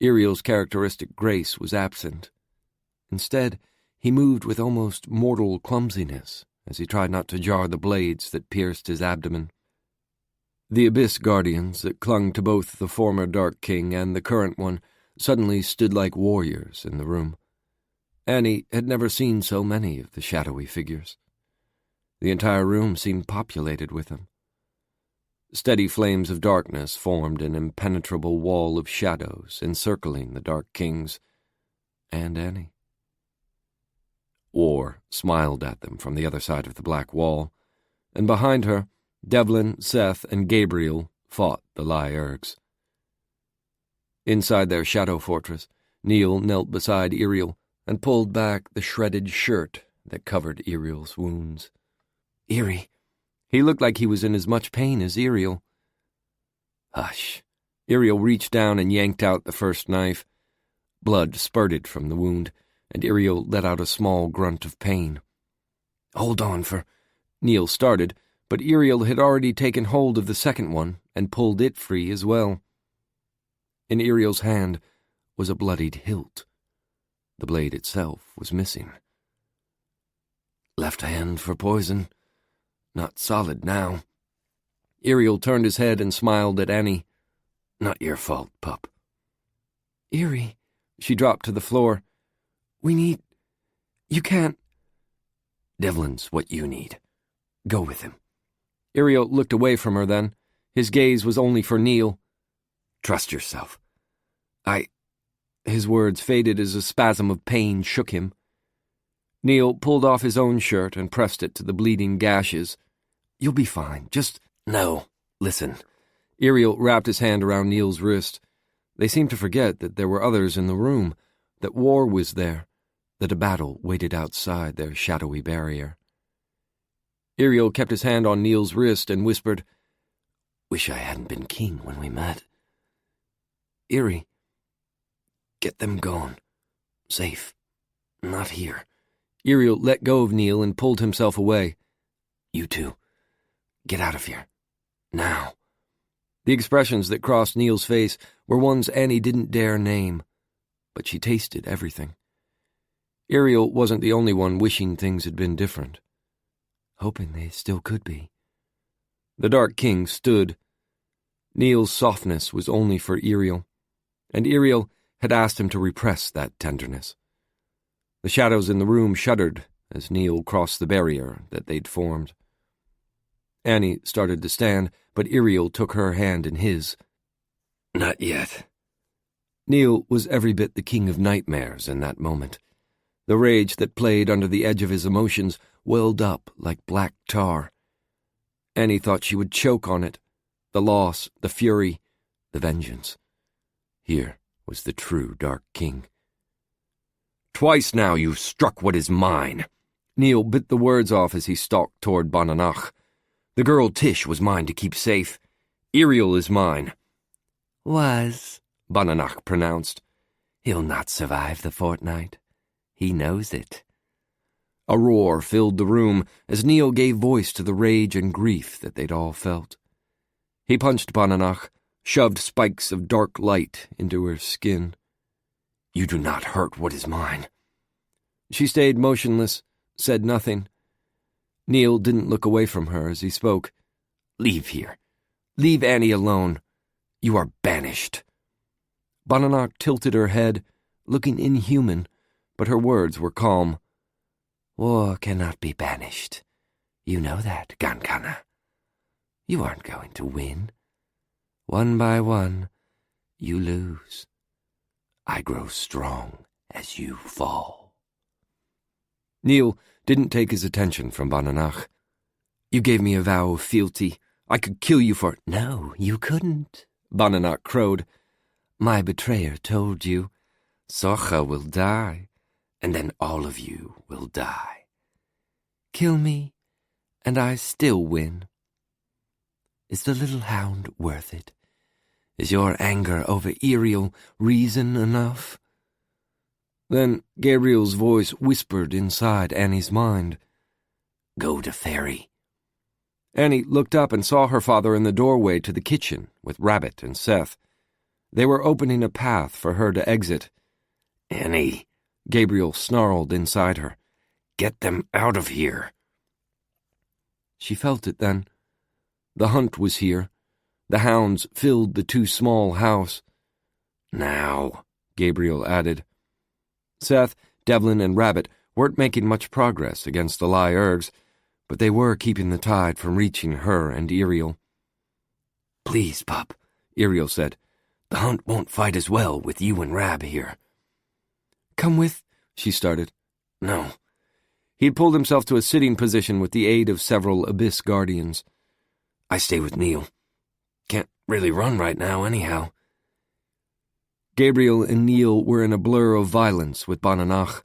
Iriel's characteristic grace was absent. Instead, he moved with almost mortal clumsiness as he tried not to jar the blades that pierced his abdomen. The Abyss Guardians that clung to both the former Dark King and the current one suddenly stood like warriors in the room. Annie had never seen so many of the shadowy figures. The entire room seemed populated with them. Steady flames of darkness formed an impenetrable wall of shadows encircling the Dark Kings and Annie. War smiled at them from the other side of the black wall, and behind her, Devlin, Seth, and Gabriel fought the Lyergs. Inside their shadow fortress, Neil knelt beside Iriel and pulled back the shredded shirt that covered Iriel's wounds. "Eerie." He looked like he was in as much pain as Iriel. "Hush." Iriel reached down and yanked out the first knife. Blood spurted from the wound, and Iriel let out a small grunt of pain. "Hold on for—" Neil started, but Iriel had already taken hold of the second one and pulled it free as well. In Iriel's hand was a bloodied hilt. The blade itself was missing. "Left hand for poison. Not solid now." Iriel turned his head and smiled at Annie. "Not your fault, pup." "Eerie," She dropped to the floor. You can't. Devlin's what you need. Go with him. Iriel looked away from her then. His gaze was only for Neil. Trust yourself. His words faded as a spasm of pain shook him. Neil pulled off his own shirt and pressed it to the bleeding gashes. You'll be fine. No, listen. Iriel wrapped his hand around Neil's wrist. They seemed to forget that there were others in the room, that war was there, that a battle waited outside their shadowy barrier. Iriel kept his hand on Neil's wrist and whispered, Wish I hadn't been king when we met. Iri, get them gone. Safe. Not here. Iriel let go of Neil and pulled himself away. You two, get out of here. Now. The expressions that crossed Neil's face were ones Annie didn't dare name, but she tasted everything. Iriel wasn't the only one wishing things had been different, hoping they still could be. The Dark King stood. Neil's softness was only for Iriel, and Iriel had asked him to repress that tenderness. The shadows in the room shuddered as Neil crossed the barrier that they'd formed. Annie started to stand, but Iriel took her hand in his. Not yet. Neil was every bit the king of nightmares in that moment. The rage that played under the edge of his emotions welled up like black tar. Annie thought she would choke on it. The loss, the fury, the vengeance. Here was the true Dark King. Twice now you've struck what is mine. Neil bit the words off as he stalked toward Bananach. The girl Tish was mine to keep safe. Iriel is mine. Was, Bananach pronounced. He'll not survive the fortnight. He knows it. A roar filled the room as Neil gave voice to the rage and grief that they'd all felt. He punched Bananach, shoved spikes of dark light into her skin. You do not hurt what is mine. She stayed motionless, said nothing. Neil didn't look away from her as he spoke. Leave here. Leave Annie alone. You are banished. Bananach tilted her head, looking inhuman, but her words were calm. War cannot be banished. You know that, Gankana. You aren't going to win. One by one, you lose. I grow strong as you fall. Neil didn't take his attention from Bananach. You gave me a vow of fealty. I could kill you for— No, you couldn't, Bananach crowed. My betrayer told you, Socha will die, and then all of you will die. Kill me, and I still win. Is the little hound worth it? Is your anger over Iriel reason enough? Then Gabriel's voice whispered inside Annie's mind. Go to Faerie. Annie looked up and saw her father in the doorway to the kitchen with Rabbit and Seth. They were opening a path for her to exit. Annie, Gabriel snarled inside her. Get them out of here. She felt it then. The hunt was here. The hounds filled the too small house. Now, Gabriel added. Seth, Devlin, and Rabbit weren't making much progress against the Alluring, but they were keeping the tide from reaching her and Iriel. Please, pup, Iriel said. The hunt won't fight as well with you and Rab here. Come with, she started. No. He'd pulled himself to a sitting position with the aid of several Abyss Guardians. I stay with Neil. Can't really run right now, anyhow. Gabriel and Neil were in a blur of violence with Bananach.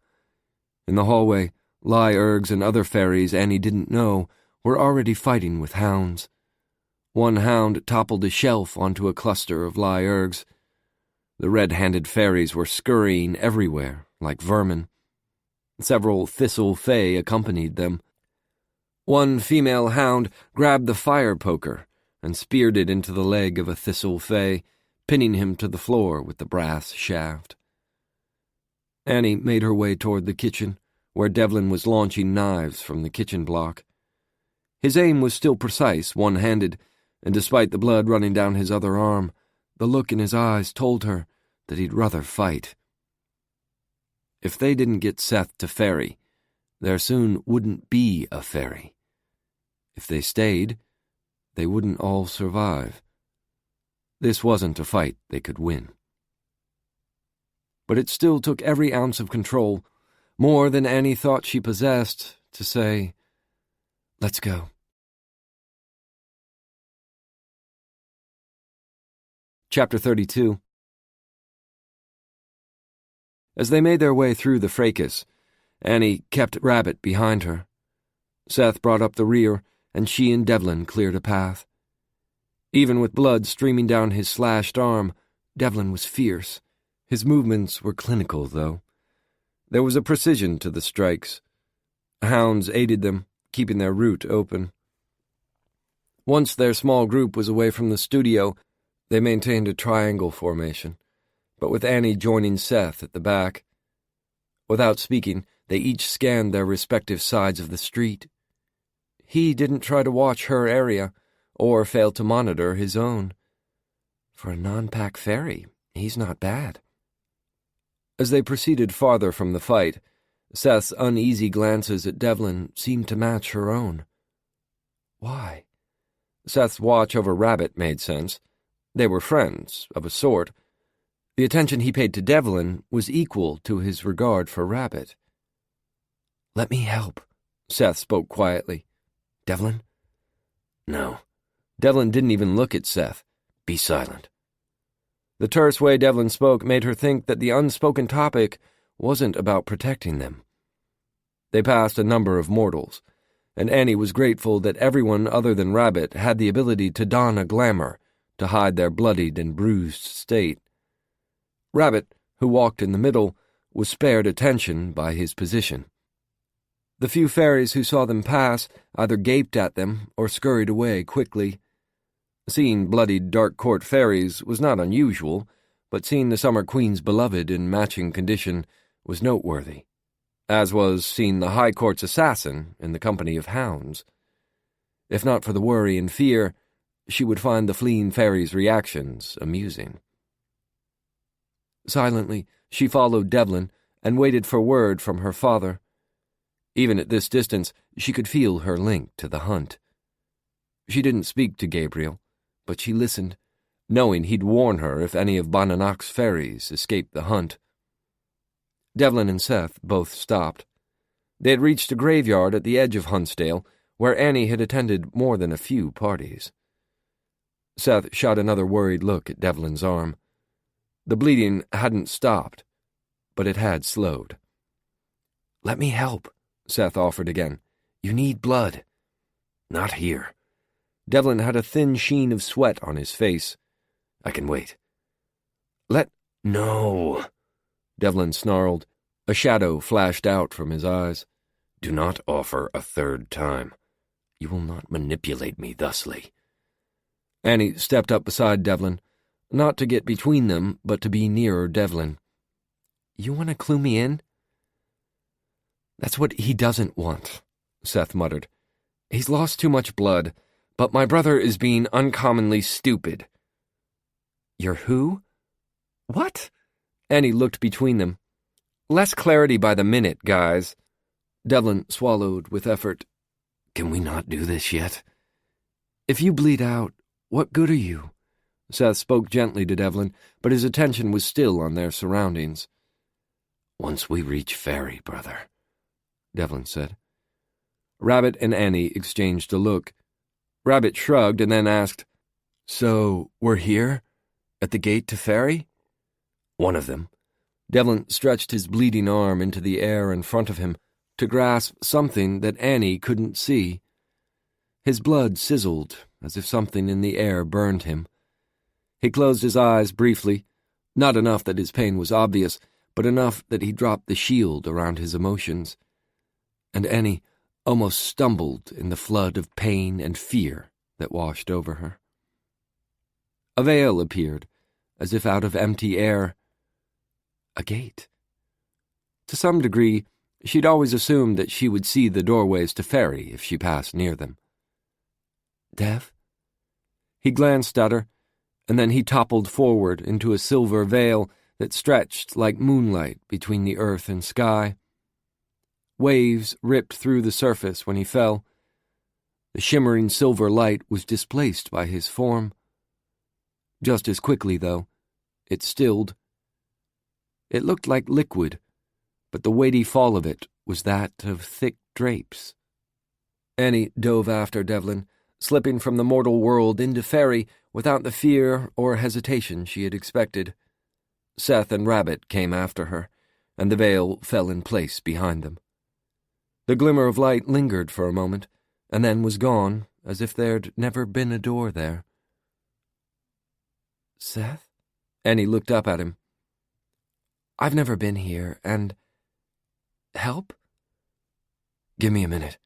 In the hallway, Alluring and other faeries Annie didn't know were already fighting with hounds. One hound toppled a shelf onto a cluster of Alluring. The red-handed faeries were scurrying everywhere, like vermin. Several thistle fae accompanied them. One female hound grabbed the fire poker and speared it into the leg of a thistle fae, pinning him to the floor with the brass shaft. Annie made her way toward the kitchen, where Devlin was launching knives from the kitchen block. His aim was still precise, one-handed, and despite the blood running down his other arm, the look in his eyes told her that he'd rather fight. If they didn't get Seth to Faerie, there soon wouldn't be a Faerie. If they stayed, they wouldn't all survive. This wasn't a fight they could win. But it still took every ounce of control, more than Annie thought she possessed, to say, "Let's go." Chapter 32. As they made their way through the fracas, Annie kept Rabbit behind her. Seth brought up the rear, and she and Devlin cleared a path. Even with blood streaming down his slashed arm, Devlin was fierce. His movements were clinical, though. There was a precision to the strikes. Hounds aided them, keeping their route open. Once their small group was away from the studio, they maintained a triangle formation, but with Annie joining Seth at the back. Without speaking, they each scanned their respective sides of the street. He didn't try to watch her area, or fail to monitor his own. For a non-pack faerie, he's not bad. As they proceeded farther from the fight, Seth's uneasy glances at Devlin seemed to match her own. Why? Seth's watch over Rabbit made sense. They were friends, of a sort. The attention he paid to Devlin was equal to his regard for Rabbit. "Let me help," Seth spoke quietly. "Devlin?" "No." Devlin didn't even look at Seth. "Be silent." The terse way Devlin spoke made her think that the unspoken topic wasn't about protecting them. They passed a number of mortals, and Annie was grateful that everyone other than Rabbit had the ability to don a glamour to hide their bloodied and bruised state. Rabbit, who walked in the middle, was spared attention by his position. The few fairies who saw them pass either gaped at them or scurried away quickly. Seeing bloodied dark court fairies was not unusual, but seeing the Summer Queen's beloved in matching condition was noteworthy, as was seeing the High Court's assassin in the company of hounds. If not for the worry and fear, she would find the fleeing fairies' reactions amusing. Silently, she followed Devlin and waited for word from her father. Even at this distance, she could feel her link to the hunt. She didn't speak to Gabriel, but she listened, knowing he'd warn her if any of Bonanach's fairies escaped the hunt. Devlin and Seth both stopped. They had reached a graveyard at the edge of Huntsdale, where Annie had attended more than a few parties. Seth shot another worried look at Devlin's arm. The bleeding hadn't stopped, but it had slowed. "Let me help," Seth offered again. "You need blood." "Not here." Devlin had a thin sheen of sweat on his face. "I can wait." No," Devlin snarled. A shadow flashed out from his eyes. "Do not offer a third time. You will not manipulate me thusly." Annie stepped up beside Devlin, not to get between them, but to be nearer Devlin. "You want to clue me in?" "That's what he doesn't want," Seth muttered. "He's lost too much blood, but my brother is being uncommonly stupid." "You're who?" "What?" Annie looked between them. "Less clarity by the minute, guys." Devlin swallowed with effort. "Can we not do this yet?" "If you bleed out, what good are you?" Seth spoke gently to Devlin, but his attention was still on their surroundings. "Once we reach Faerie, brother," Devlin said. Rabbit and Annie exchanged a look. Rabbit shrugged and then asked, "So, we're here? At the gate to Faerie?" "One of them." Devlin stretched his bleeding arm into the air in front of him to grasp something that Annie couldn't see. His blood sizzled as if something in the air burned him. He closed his eyes briefly, not enough that his pain was obvious, but enough that he dropped the shield around his emotions. And Annie almost stumbled in the flood of pain and fear that washed over her. A veil appeared, as if out of empty air. A gate. To some degree, she'd always assumed that she would see the doorways to Faerie if she passed near them. "Dev?" He glanced at her, and then he toppled forward into a silver veil that stretched like moonlight between the earth and sky. Waves ripped through the surface when he fell. The shimmering silver light was displaced by his form. Just as quickly, though, it stilled. It looked like liquid, but the weighty fall of it was that of thick drapes. Annie dove after Devlin, slipping from the mortal world into Faerie without the fear or hesitation she had expected. Seth and Rabbit came after her, and the veil fell in place behind them. The glimmer of light lingered for a moment, and then was gone, as if there'd never been a door there. Seth? Annie looked up at him. I've never been here, and... help? Give me a minute.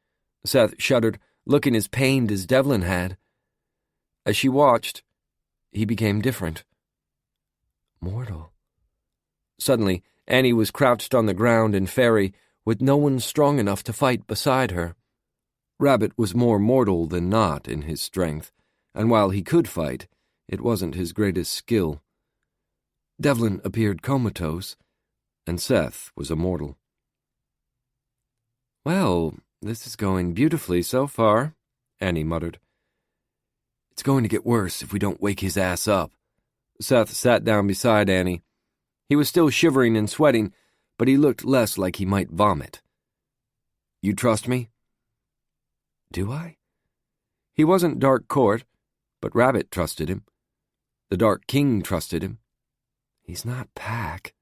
Seth shuddered, looking as pained as Devlin had. As she watched, he became different. Mortal. Suddenly, Annie was crouched on the ground in Faerie, with no one strong enough to fight beside her. Rabbit was more mortal than not in his strength, and while he could fight, it wasn't his greatest skill. Devlin appeared comatose, and Seth was immortal. Well, this is going beautifully so far, Annie muttered. It's going to get worse if we don't wake his ass up. Seth sat down beside Annie. He was still shivering and sweating, but he looked less like he might vomit. You trust me? Do I? He wasn't Dark Court, but Rabbit trusted him. The Dark King trusted him. He's not Pack.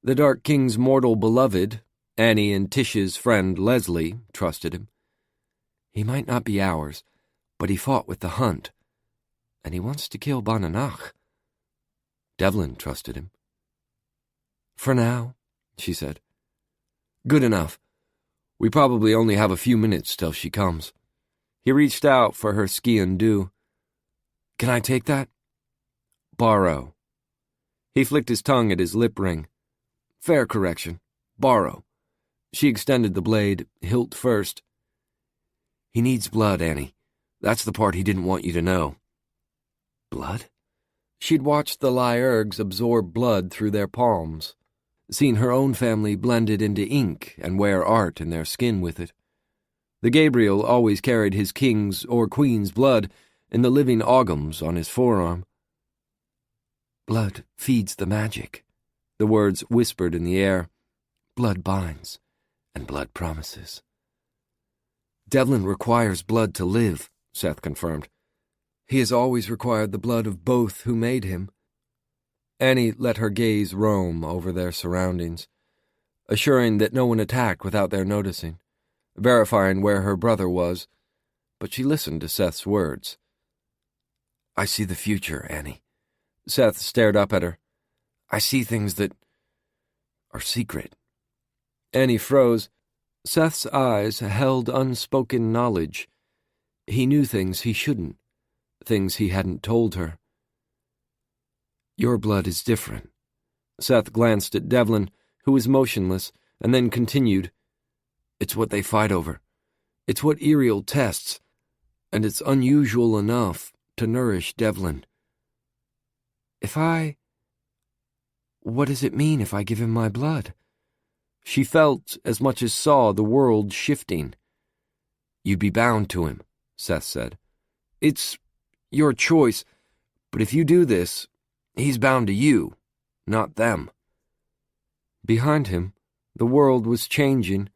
The Dark King's mortal beloved, Annie and Tish's friend Leslie, trusted him. He might not be ours, but he fought with the Hunt, and he wants to kill Bananach. Devlin trusted him. For now, she said. Good enough. We probably only have a few minutes till she comes. He reached out for her ski-and-do. Can I take that? Borrow. He flicked his tongue at his lip ring. Fair correction. Borrow. She extended the blade, hilt first. He needs blood, Annie. That's the part he didn't want you to know. Blood? She'd watched the Lyurgs absorb blood through their palms, seen her own family blended into ink and wear art in their skin with it. The Gabriel always carried his king's or queen's blood in the living augums on his forearm. Blood feeds the magic, the words whispered in the air. Blood binds, and blood promises. Devlin requires blood to live, Seth confirmed. He has always required the blood of both who made him. Annie let her gaze roam over their surroundings, assuring that no one attacked without their noticing, verifying where her brother was, but she listened to Seth's words. I see the future, Annie. Seth stared up at her. I see things that are secret. Annie froze. Seth's eyes held unspoken knowledge. He knew things he shouldn't, things he hadn't told her. Your blood is different. Seth glanced at Devlin, who was motionless, and then continued. It's what they fight over. It's what Iriel tests, and it's unusual enough to nourish Devlin. What does it mean if I give him my blood? She felt, as much as saw, the world shifting. You'd be bound to him, Seth said. It's your choice, but if you do this, he's bound to you, not them. Behind him, the world was changing.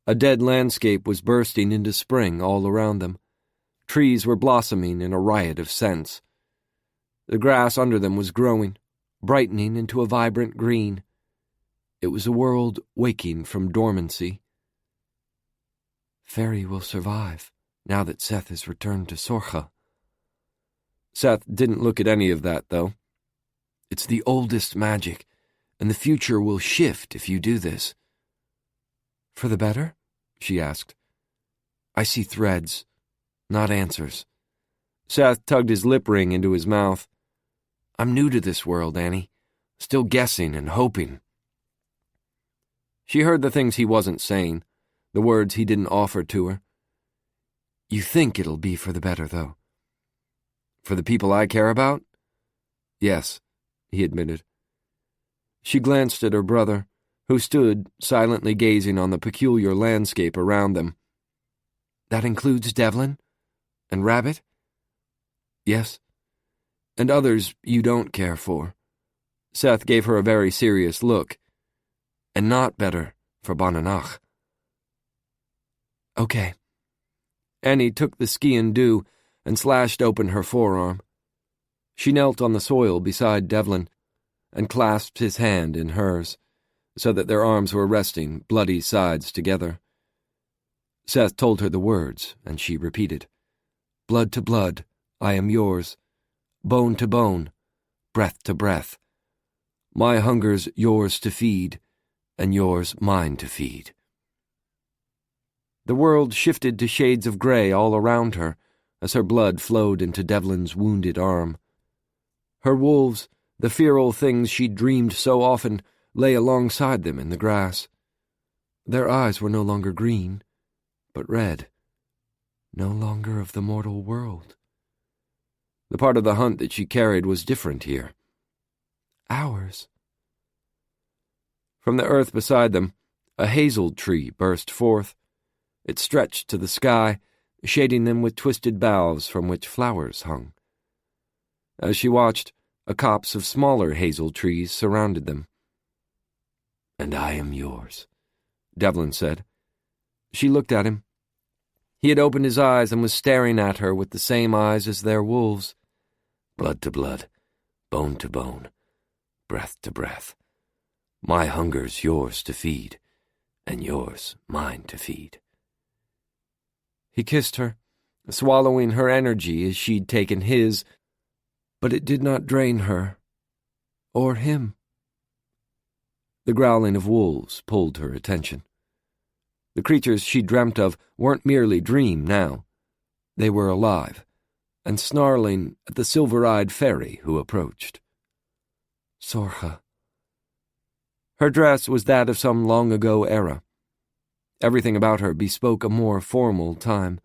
A dead landscape was bursting into spring all around them. Trees were blossoming in a riot of scents. The grass under them was growing, brightening into a vibrant green. It was a world waking from dormancy. Faerie will survive, now that Seth has returned to Sorcha. Seth didn't look at any of that, though. It's the oldest magic, and the future will shift if you do this. For the better? She asked. I see threads, not answers. Seth tugged his lip ring into his mouth. I'm new to this world, Annie. Still guessing and hoping. She heard the things he wasn't saying, the words he didn't offer to her. You think it'll be for the better, though? For the people I care about? Yes, he admitted. She glanced at her brother, who stood silently gazing on the peculiar landscape around them. That includes Devlin? And Rabbit? Yes. And others you don't care for. Seth gave her a very serious look. And not better for Bananach. Okay. Annie took the skian dew and slashed open her forearm. She knelt on the soil beside Devlin and clasped his hand in hers, so that their arms were resting bloody sides together. Seth told her the words, and she repeated, "Blood to blood, I am yours. Bone to bone, breath to breath. My hunger's yours to feed, and yours mine to feed." The world shifted to shades of gray all around her as her blood flowed into Devlin's wounded arm. Her wolves, the feral things she'd dreamed so often, lay alongside them in the grass. Their eyes were no longer green, but red, no longer of the mortal world. The part of the hunt that she carried was different here. Ours. From the earth beside them, a hazel tree burst forth. It stretched to the sky, shading them with twisted boughs from which flowers hung. As she watched, a copse of smaller hazel trees surrounded them. "And I am yours," Devlin said. She looked at him. He had opened his eyes and was staring at her with the same eyes as their wolves. "Blood to blood, bone to bone, breath to breath. My hunger's yours to feed, and yours mine to feed." He kissed her, swallowing her energy as she'd taken his, but it did not drain her, or him. The growling of wolves pulled her attention. The creatures she dreamt of weren't merely dream now. They were alive, and snarling at the silver-eyed faerie who approached. Sorcha. Her dress was that of some long-ago era. Everything about her bespoke a more formal time.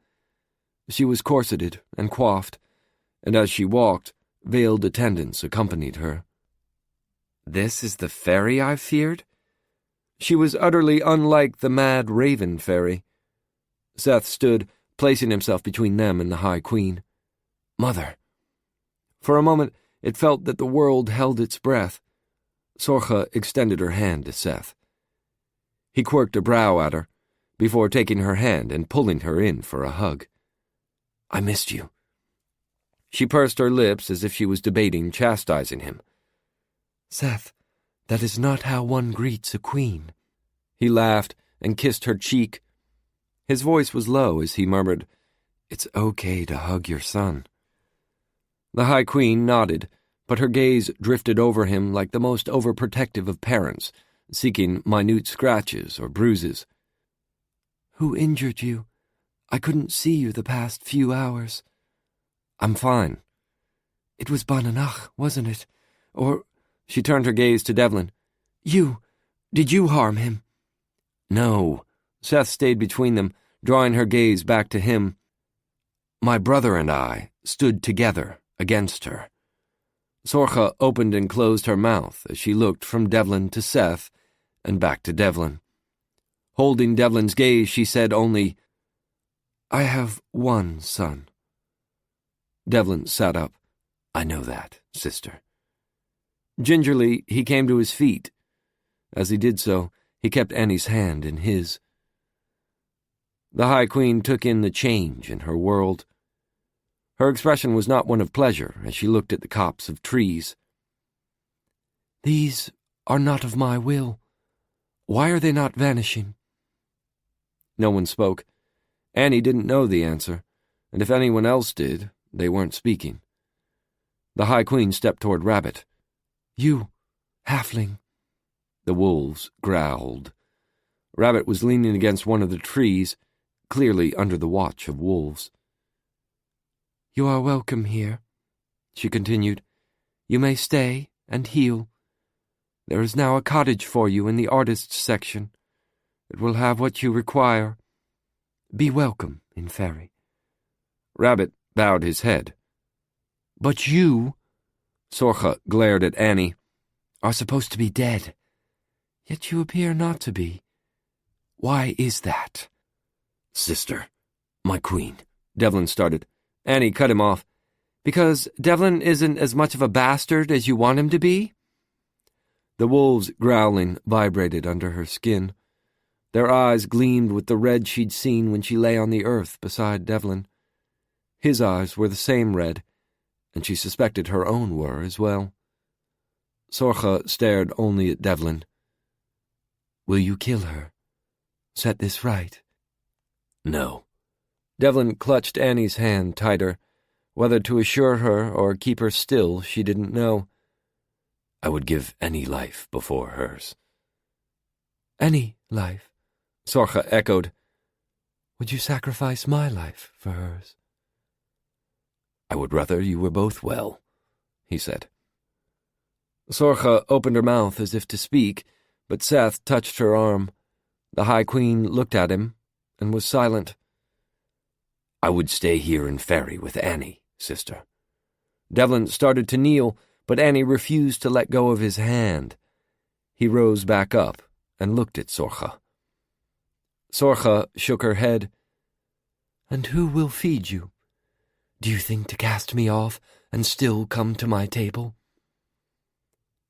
She was corseted and coiffed, and as she walked, veiled attendants accompanied her. This is the faerie I feared? She was utterly unlike the mad raven faerie. Seth stood, placing himself between them and the High Queen. "Mother." For a moment, it felt that the world held its breath. Sorcha extended her hand to Seth. He quirked a brow at her, before taking her hand and pulling her in for a hug. "I missed you." She pursed her lips as if she was debating chastising him. "Seth, that is not how one greets a queen." He laughed and kissed her cheek. His voice was low as he murmured, "It's okay to hug your son." The High Queen nodded, but her gaze drifted over him like the most overprotective of parents, seeking minute scratches or bruises. "Who injured you? I couldn't see you the past few hours." "I'm fine." "It was Bananach, wasn't it? Or—" She turned her gaze to Devlin. Did you harm him?" "No." Seth stayed between them, drawing her gaze back to him. "My brother and I stood together against her." Sorcha opened and closed her mouth as she looked from Devlin to Seth and back to Devlin. Holding Devlin's gaze, she said only, "I have one son." Devlin sat up. "I know that, sister." Gingerly, he came to his feet. As he did so, he kept Annie's hand in his. The High Queen took in the change in her world. Her expression was not one of pleasure as she looked at the copse of trees. "These are not of my will. Why are they not vanishing?" No one spoke. Annie didn't know the answer, and if anyone else did, they weren't speaking. The High Queen stepped toward Rabbit. "You, halfling." The wolves growled. Rabbit was leaning against one of the trees, clearly under the watch of wolves. "You are welcome here," she continued. "You may stay and heal. There is now a cottage for you in the artists' section. It will have what you require. Be welcome in Faerie." Rabbit bowed his head. "But you—" Sorcha glared at Annie. are supposed to be dead, yet you appear not to be. Why is that?" "Sister, my queen," Devlin started. Annie cut him off. "Because Devlin isn't as much of a bastard as you want him to be?" The wolves' growling vibrated under her skin. Their eyes gleamed with the red she'd seen when she lay on the earth beside Devlin. His eyes were the same red, and she suspected her own were as well. Sorcha stared only at Devlin. "Will you kill her? Set this right?" "No." Devlin clutched Annie's hand tighter. Whether to assure her or keep her still, she didn't know. "I would give any life before hers." "Any life?" Sorcha echoed. "Would you sacrifice my life for hers?" "I would rather you were both well," he said. Sorcha opened her mouth as if to speak, but Seth touched her arm. The High Queen looked at him and was silent. "I would stay here in Faerie with Annie, sister." Devlin started to kneel, but Annie refused to let go of his hand. He rose back up and looked at Sorcha. Sorcha shook her head. "And who will feed you? Do you think to cast me off and still come to my table?"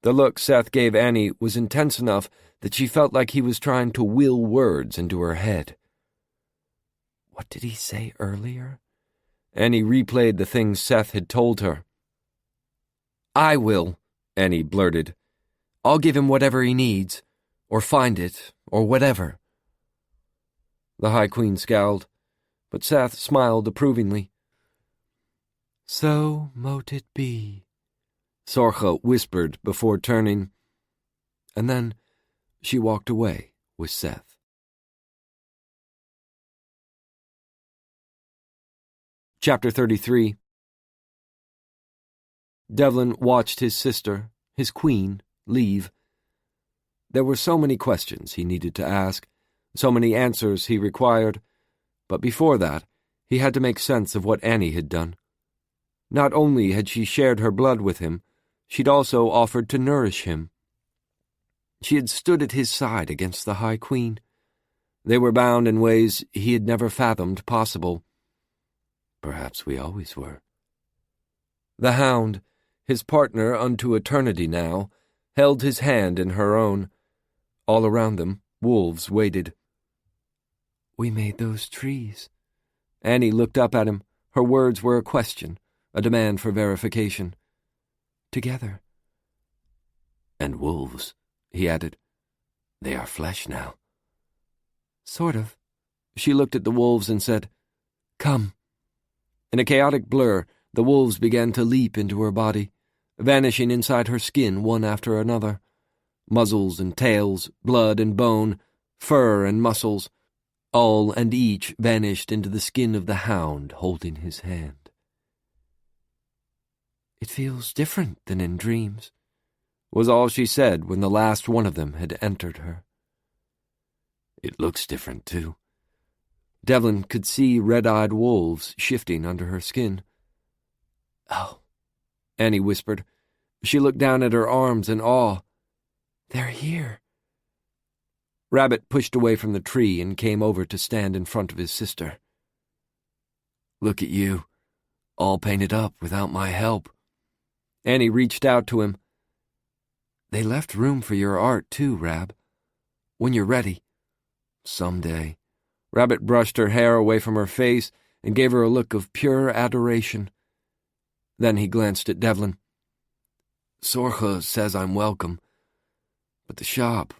The look Seth gave Annie was intense enough that she felt like he was trying to will words into her head. "What did he say earlier?" Annie replayed the things Seth had told her. "I will," Annie blurted. "I'll give him whatever he needs, or find it, or whatever." The High Queen scowled, but Seth smiled approvingly. "So mote it be," Sorcha whispered before turning, and then she walked away with Seth. Chapter 33. Devlin watched his sister, his queen, leave. There were so many questions he needed to ask, so many answers he required, but before that, he had to make sense of what Annie had done. Not only had she shared her blood with him, she'd also offered to nourish him. She had stood at his side against the High Queen. They were bound in ways he had never fathomed possible. Perhaps we always were. The Hound, his partner unto eternity now, held his hand in her own. All around them, wolves waited. "We made those trees." Annie looked up at him. Her words were a question, a demand for verification. "Together." "And wolves," he added. "They are flesh now." "Sort of." She looked at the wolves and said, "Come." In a chaotic blur, the wolves began to leap into her body, vanishing inside her skin one after another. Muzzles and tails, blood and bone, fur and muscles, all and each vanished into the skin of the Hound holding his hand. "It feels different than in dreams," was all she said when the last one of them had entered her. "It looks different, too." Devlin could see red-eyed wolves shifting under her skin. "Oh," Annie whispered. She looked down at her arms in awe. "They're here." Rabbit pushed away from the tree and came over to stand in front of his sister. "Look at you, all painted up without my help." Annie reached out to him. "They left room for your art, too, Rab. When you're ready." "Someday." Rabbit brushed her hair away from her face and gave her a look of pure adoration. Then he glanced at Devlin. "Sorcha says I'm welcome, but the shop,"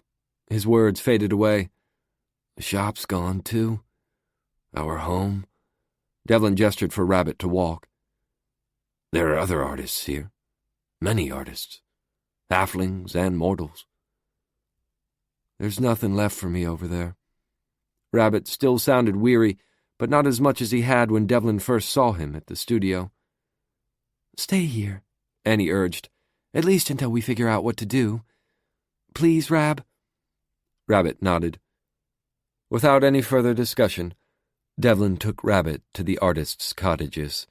his words faded away. "The shop's gone, too. Our home." Devlin gestured for Rabbit to walk. "There are other artists here. Many artists. Halflings and mortals." "There's nothing left for me over there." Rabbit still sounded weary, but not as much as he had when Devlin first saw him at the studio. "Stay here," Annie urged, "at least until we figure out what to do. Please, Rab?" Rabbit nodded. Without any further discussion, Devlin took Rabbit to the artists' cottages.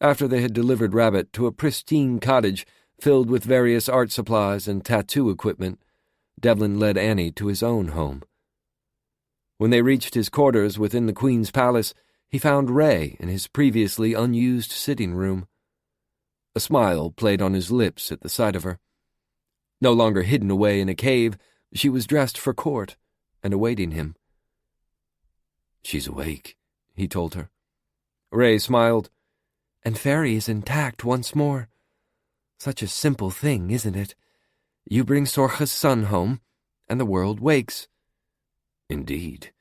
After they had delivered Rabbit to a pristine cottage filled with various art supplies and tattoo equipment, Devlin led Annie to his own home. When they reached his quarters within the Queen's palace, he found Ray in his previously unused sitting room. A smile played on his lips at the sight of her. No longer hidden away in a cave, she was dressed for court and awaiting him. "She's awake," he told her. Ray smiled. "And Faerie is intact once more. Such a simple thing, isn't it? You bring Sorcha's son home, and the world wakes." Indeed.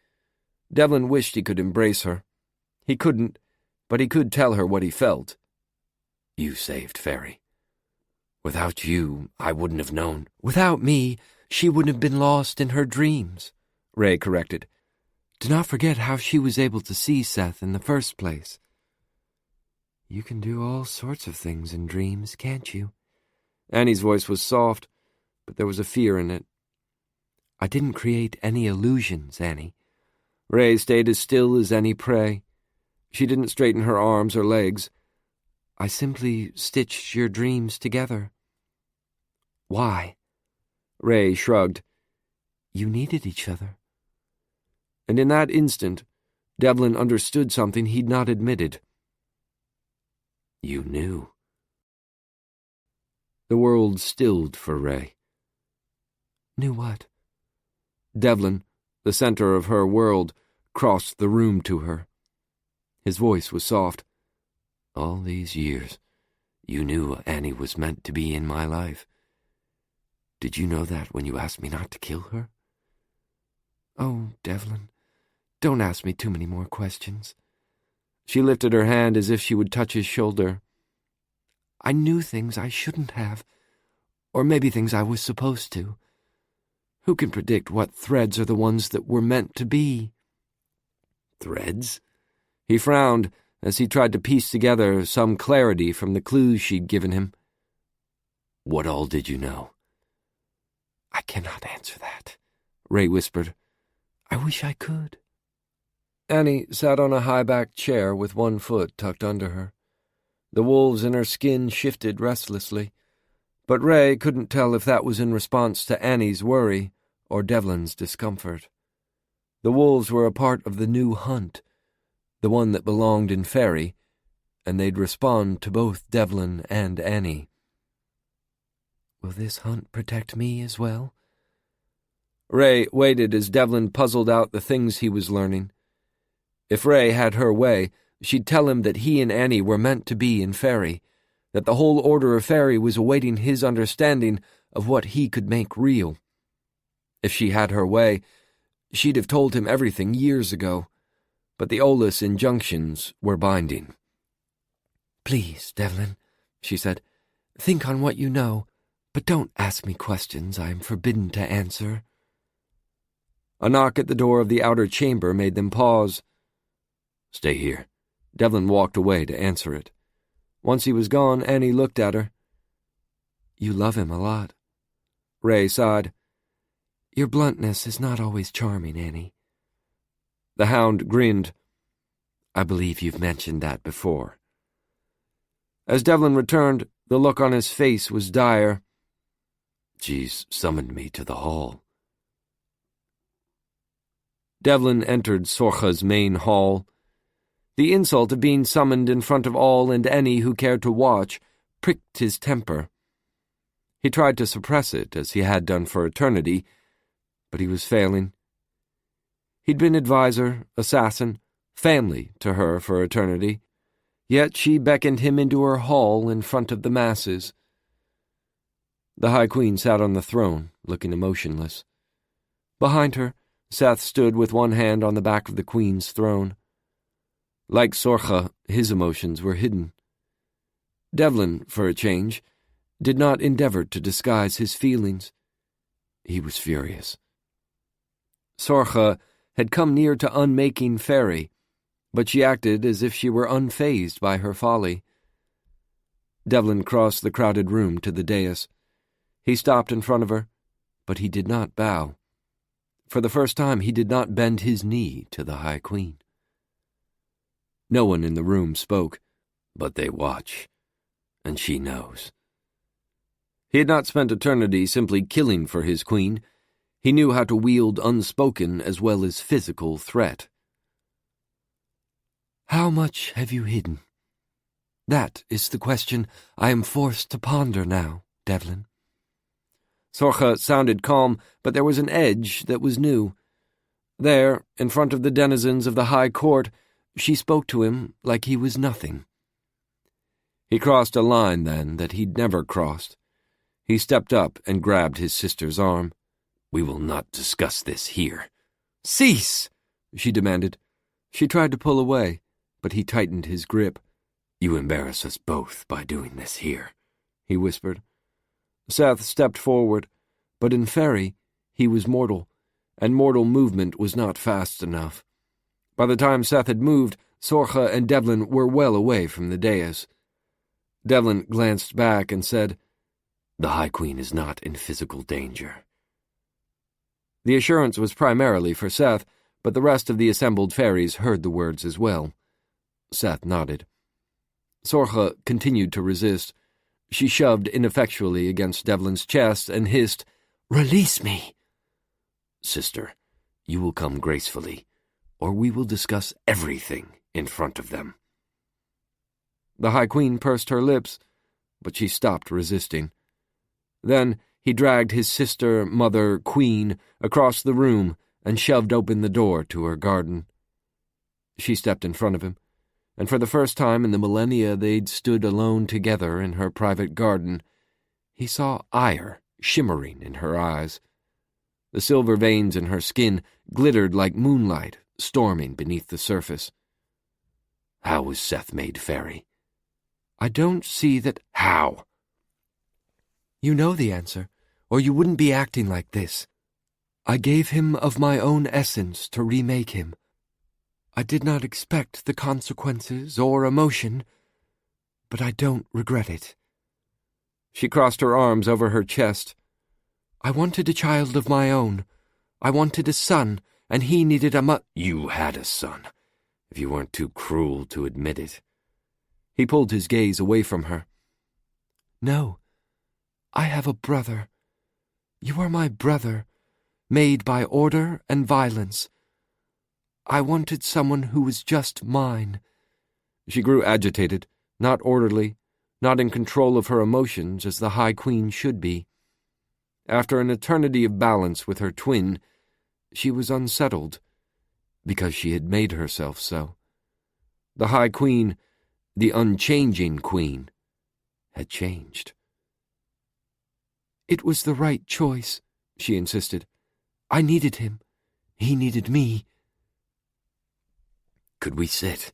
Devlin wished he could embrace her. He couldn't, but he could tell her what he felt. "You saved Faerie. Without you, I wouldn't have known." "Without me, she wouldn't have been lost in her dreams," Ray corrected. "Do not forget how she was able to see Seth in the first place." "You can do all sorts of things in dreams, can't you?" Annie's voice was soft, but there was a fear in it. "I didn't create any illusions, Annie." Ray stayed as still as any prey. She didn't straighten her arms or legs. "I simply stitched your dreams together." "Why?" Ray shrugged. "You needed each other." And in that instant, Devlin understood something he'd not admitted. "You knew." The world stilled for Ray. "Knew what?" Devlin, the center of her world, crossed the room to her. His voice was soft. "All these years, you knew Annie was meant to be in my life. Did you know that when you asked me not to kill her?" "Oh, Devlin, don't ask me too many more questions." She lifted her hand as if she would touch his shoulder. "I knew things I shouldn't have, or maybe things I was supposed to. Who can predict what threads are the ones that were meant to be?" "Threads?" He frowned as he tried to piece together some clarity from the clues she'd given him. "What all did you know?" "I cannot answer that," Ray whispered. "I wish I could." Annie sat on a high-backed chair with one foot tucked under her. The wolves in her skin shifted restlessly, but Ray couldn't tell if that was in response to Annie's worry or Devlin's discomfort. The wolves were a part of the new hunt, the one that belonged in Faerie, and they'd respond to both Devlin and Annie. "Will this hunt protect me as well?" Ray waited as Devlin puzzled out the things he was learning. If Ray had her way, she'd tell him that he and Annie were meant to be in Faerie, that the whole order of Faerie was awaiting his understanding of what he could make real. If she had her way, she'd have told him everything years ago, but the Olus injunctions were binding. "Please, Devlin," she said, "think on what you know, but don't ask me questions I am forbidden to answer." A knock at the door of the outer chamber made them pause. "Stay here." Devlin walked away to answer it. Once he was gone, Annie looked at her. "You love him a lot." Ray sighed. "Your bluntness is not always charming, Annie." The hound grinned. "I believe you've mentioned that before." As Devlin returned, the look on his face was dire. "She's summoned me to the hall." Devlin entered Sorcha's main hall. The insult of being summoned in front of all and any who cared to watch pricked his temper. He tried to suppress it, as he had done for eternity, but he was failing. He'd been advisor, assassin, family to her for eternity, yet she beckoned him into her hall in front of the masses. The High Queen sat on the throne, looking emotionless. Behind her, Seth stood with one hand on the back of the Queen's throne. Like Sorcha, his emotions were hidden. Devlin, for a change, did not endeavor to disguise his feelings. He was furious. Sorcha had come near to unmaking Faerie, but she acted as if she were unfazed by her folly. Devlin crossed the crowded room to the dais. He stopped in front of her, but he did not bow. For the first time, he did not bend his knee to the High Queen. No one in the room spoke, but they watch, and she knows. He had not spent eternity simply killing for his queen. He knew how to wield unspoken as well as physical threat. How much have you hidden? That is the question I am forced to ponder now, Devlin. Sorcha sounded calm, but there was an edge that was new. There, in front of the denizens of the High Court, she spoke to him like he was nothing. He crossed a line, then, that he'd never crossed. He stepped up and grabbed his sister's arm. "We will not discuss this here." "Cease!" she demanded. She tried to pull away, but he tightened his grip. "You embarrass us both by doing this here," he whispered. Seth stepped forward, but in Faerie, he was mortal, and mortal movement was not fast enough. By the time Seth had moved, Sorcha and Devlin were well away from the dais. Devlin glanced back and said, "The High Queen is not in physical danger." The assurance was primarily for Seth, but the rest of the assembled faeries heard the words as well. Seth nodded. Sorcha continued to resist. She shoved ineffectually against Devlin's chest and hissed, "Release me!" "Sister, you will come gracefully, or we will discuss everything in front of them." The High Queen pursed her lips, but she stopped resisting. Then he dragged his sister, mother, queen, across the room and shoved open the door to her garden. She stepped in front of him, and for the first time in the millennia they'd stood alone together in her private garden, he saw ire shimmering in her eyes. The silver veins in her skin glittered like moonlight storming beneath the surface. "How was Seth made Faerie?" "I don't see that—" "How?" "You know the answer, or you wouldn't be acting like this. I gave him of my own essence to remake him. I did not expect the consequences or emotion, but I don't regret it." She crossed her arms over her chest. "I wanted a child of my own. I wanted a son, and he needed a You had a son, if you weren't too cruel to admit it." He pulled his gaze away from her. "No, I have a brother. You are my brother, made by order and violence. I wanted someone who was just mine." She grew agitated, not orderly, not in control of her emotions as the High Queen should be. After an eternity of balance with her twin, she was unsettled, because she had made herself so. The High Queen, the unchanging queen, had changed. "It was the right choice," she insisted. "I needed him. He needed me." "Could we sit?"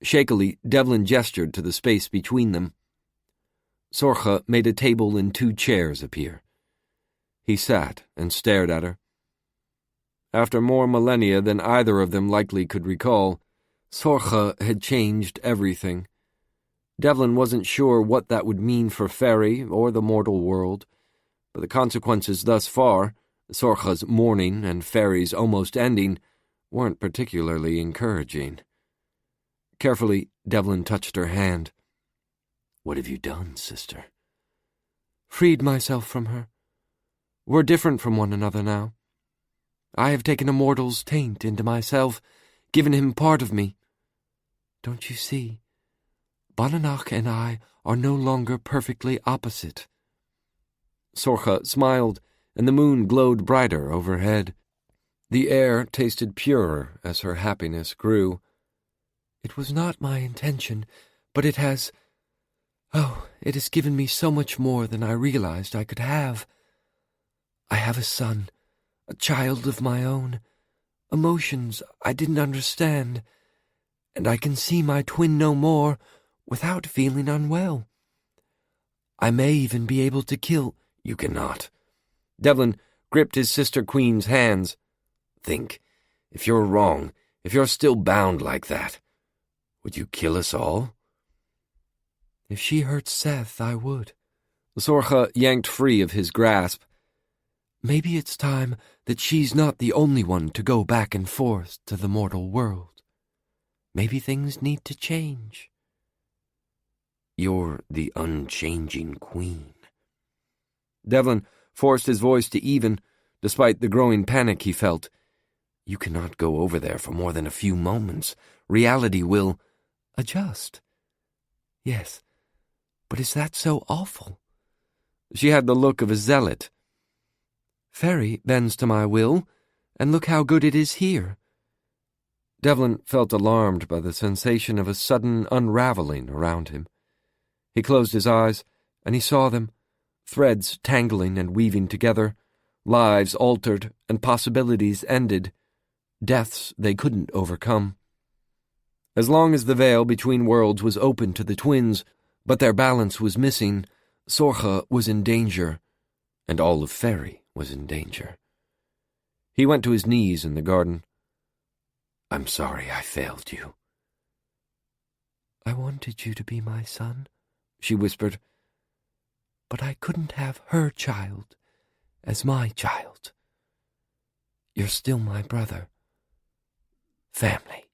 Shakily, Devlin gestured to the space between them. Sorcha made a table and 2 chairs appear. He sat and stared at her. After more millennia than either of them likely could recall, Sorcha had changed everything. Devlin wasn't sure what that would mean for Faerie or the mortal world, but the consequences thus far, Sorcha's mourning and Faerie's almost ending, weren't particularly encouraging. Carefully, Devlin touched her hand. "What have you done, sister?" "Freed myself from her. We're different from one another now. I have taken a mortal's taint into myself, given him part of me. Don't you see? Bananach and I are no longer perfectly opposite." Sorcha smiled, and the moon glowed brighter overhead. The air tasted purer as her happiness grew. "It was not my intention, but it has given me so much more than I realized I could have. I have a son, a child of my own, emotions I didn't understand, and I can see my twin no more without feeling unwell. I may even be able to kill—" "You cannot." Devlin gripped his sister queen's hands. "Think, if you're wrong, if you're still bound like that, would you kill us all?" "If she hurts Seth, I would." Sorcha yanked free of his grasp. "Maybe it's time that she's not the only one to go back and forth to the mortal world. Maybe things need to change." "You're the unchanging queen." Devlin forced his voice to even, despite the growing panic he felt. "You cannot go over there for more than a few moments. Reality will adjust. Yes, but is that so awful?" She had the look of a zealot. "Faerie bends to my will, and look how good it is here." Devlin felt alarmed by the sensation of a sudden unraveling around him. He closed his eyes, and he saw them, threads tangling and weaving together, lives altered and possibilities ended, deaths they couldn't overcome. As long as the veil between worlds was open to the twins, but their balance was missing, Sorcha was in danger, and all of Faerie was in danger. He went to his knees in the garden. "I'm sorry I failed you." "I wanted you to be my son," she whispered, "but I couldn't have her child as my child. You're still my brother. Family."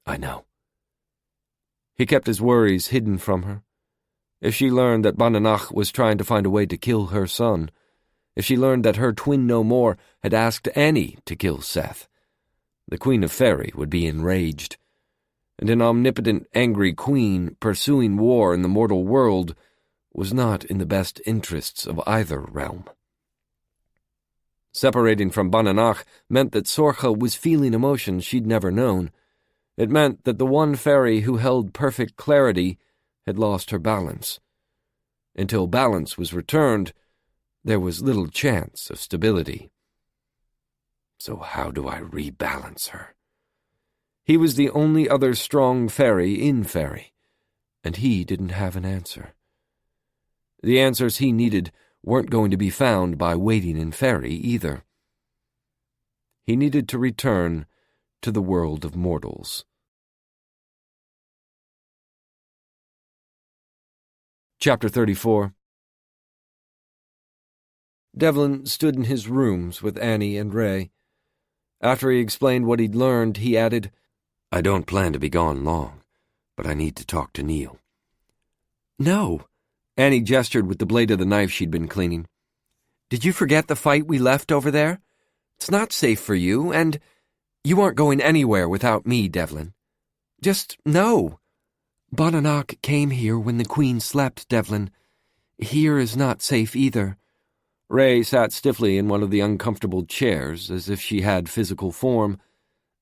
"I know." He kept his worries hidden from her. If she learned that Bananach was trying to find a way to kill her son, if she learned that her twin no more had asked Annie to kill Seth, the Queen of Faerie would be enraged, and an omnipotent, angry queen pursuing war in the mortal world was not in the best interests of either realm. Separating from Bananach meant that Sorcha was feeling emotions she'd never known. It meant that the one Faerie who held perfect clarity had lost her balance. Until balance was returned, there was little chance of stability. So how do I rebalance her? He was the only other strong Faerie in Faerie, and he didn't have an answer. The answers he needed weren't going to be found by waiting in Faerie either. He needed to return to the world of mortals. Chapter 34. Devlin stood in his rooms with Annie and Ray. After he explained what he'd learned, he added, "I don't plan to be gone long, but I need to talk to Neil." "No." Annie gestured with the blade of the knife she'd been cleaning. "Did you forget the fight we left over there? It's not safe for you, and you aren't going anywhere without me, Devlin. Just no. Bananach came here when the Queen slept, Devlin. Here is not safe either." Ray sat stiffly in one of the uncomfortable chairs, as if she had physical form.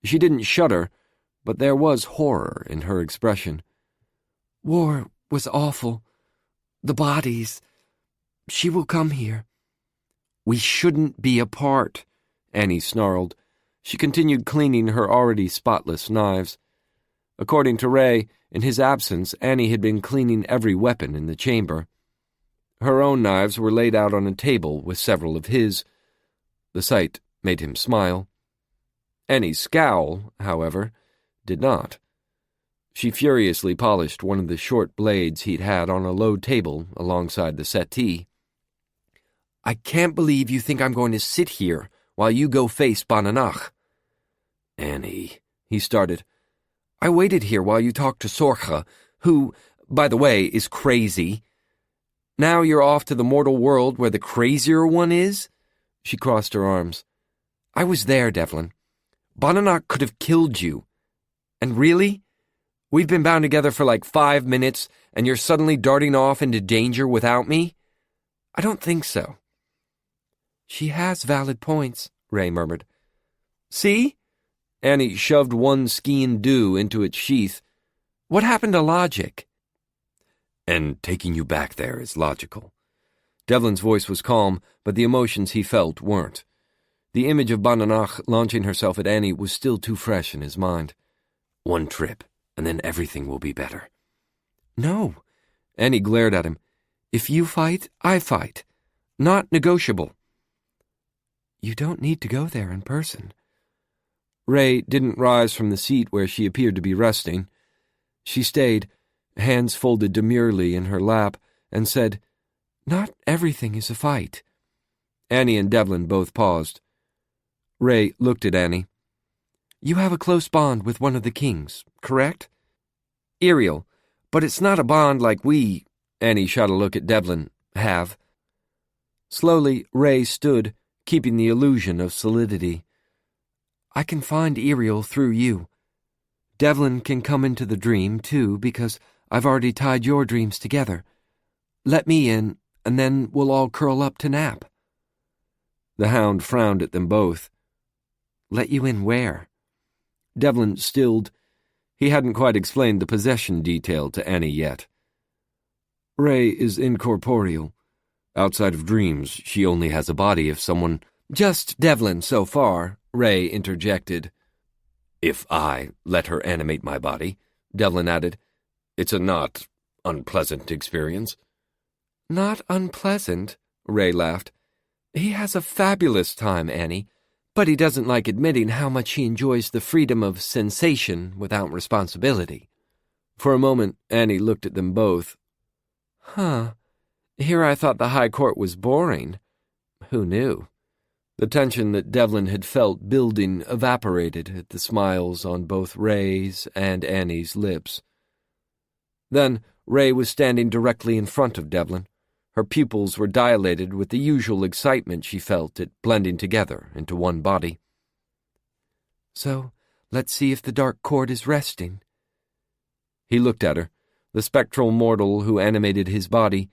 She didn't shudder, but there was horror in her expression. "War was awful. The bodies. She will come here." "We shouldn't be apart," Annie snarled. She continued cleaning her already spotless knives. According to Ray, in his absence, Annie had been cleaning every weapon in the chamber. Her own knives were laid out on a table with several of his. The sight made him smile. Annie's scowl, however, did not. She furiously polished one of the short blades he'd had on a low table alongside the settee. "I can't believe you think I'm going to sit here while you go face Bananach." "Annie," he started. "I waited here while you talked to Sorcha, who, by the way, is crazy. Now you're off to the mortal world where the crazier one is?" She crossed her arms. "I was there, Devlin. Bananach could have killed you. And really? We've been bound together for like 5 minutes, and you're suddenly darting off into danger without me? I don't think so." "She has valid points," Ray murmured. "See?" Annie shoved one skein dew into its sheath. "What happened to logic?" "And taking you back there is logical." Devlin's voice was calm, but the emotions he felt weren't. The image of Bananach launching herself at Annie was still too fresh in his mind. "One trip, and then everything will be better." "No." Annie glared at him. "If you fight, I fight. Not negotiable." "You don't need to go there in person." Ray didn't rise from the seat where she appeared to be resting. She stayed, hands folded demurely in her lap, and said, "Not everything is a fight." Annie and Devlin both paused. Ray looked at Annie. "You have a close bond with one of the kings, correct?" "Iriel, but it's not a bond like we—" Annie shot a look at Devlin, Have. Slowly, Ray stood, keeping the illusion of solidity. I can find Ariel through you. Devlin can come into the dream, too, because I've already tied your dreams together. Let me in, and then we'll all curl up to nap. The hound frowned at them both. Let you in where? Devlin stilled. He hadn't quite explained the possession detail to Annie yet. Ray is incorporeal. Outside of dreams, she only has a body if someone— Just Devlin so far, Ray interjected. If I let her animate my body, Devlin added, it's a not unpleasant experience. Not unpleasant, Ray laughed. He has a fabulous time, Annie, but he doesn't like admitting how much he enjoys the freedom of sensation without responsibility. For a moment, Annie looked at them both. Here I thought the High Court was boring. Who knew? The tension that Devlin had felt building evaporated at the smiles on both Ray's and Annie's lips. Then Ray was standing directly in front of Devlin. Her pupils were dilated with the usual excitement she felt at blending together into one body. So, let's see if the dark cord is resting. He looked at her, the spectral mortal who animated his body,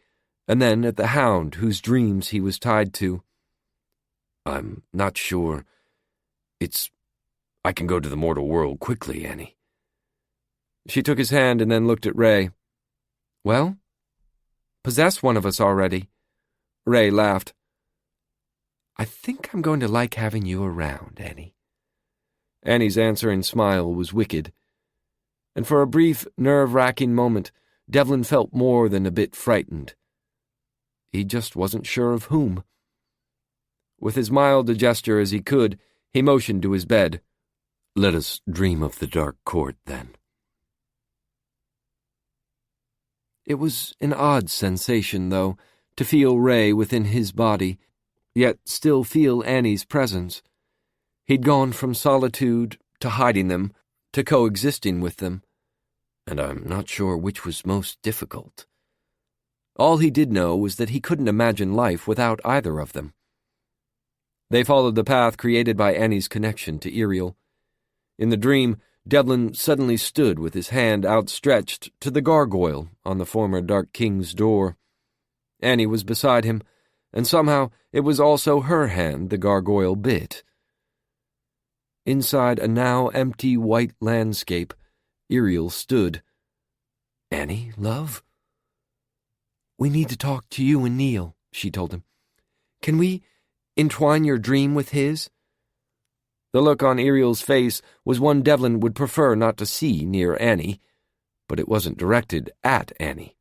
and then at the hound whose dreams he was tied to. I'm not sure. I can go to the mortal world quickly, Annie. She took his hand and then looked at Ray. Well? Possess one of us already. Ray laughed. I think I'm going to like having you around, Annie. Annie's answering smile was wicked. And for a brief, nerve-wracking moment, Devlin felt more than a bit frightened. He just wasn't sure of whom. With as mild a gesture as he could, he motioned to his bed. Let us dream of the dark court, then. It was an odd sensation, though, to feel Ray within his body, yet still feel Annie's presence. He'd gone from solitude to hiding them, to coexisting with them, and I'm not sure which was most difficult. All he did know was that he couldn't imagine life without either of them. They followed the path created by Annie's connection to Ariel. In the dream, Devlin suddenly stood with his hand outstretched to the gargoyle on the former Dark King's door. Annie was beside him, and somehow it was also her hand the gargoyle bit. Inside a now empty white landscape, Ariel stood. Annie, love? We need to talk to you and Neil, she told him. Can we entwine your dream with his? The look on Ariel's face was one Devlin would prefer not to see near Annie, but it wasn't directed at Annie.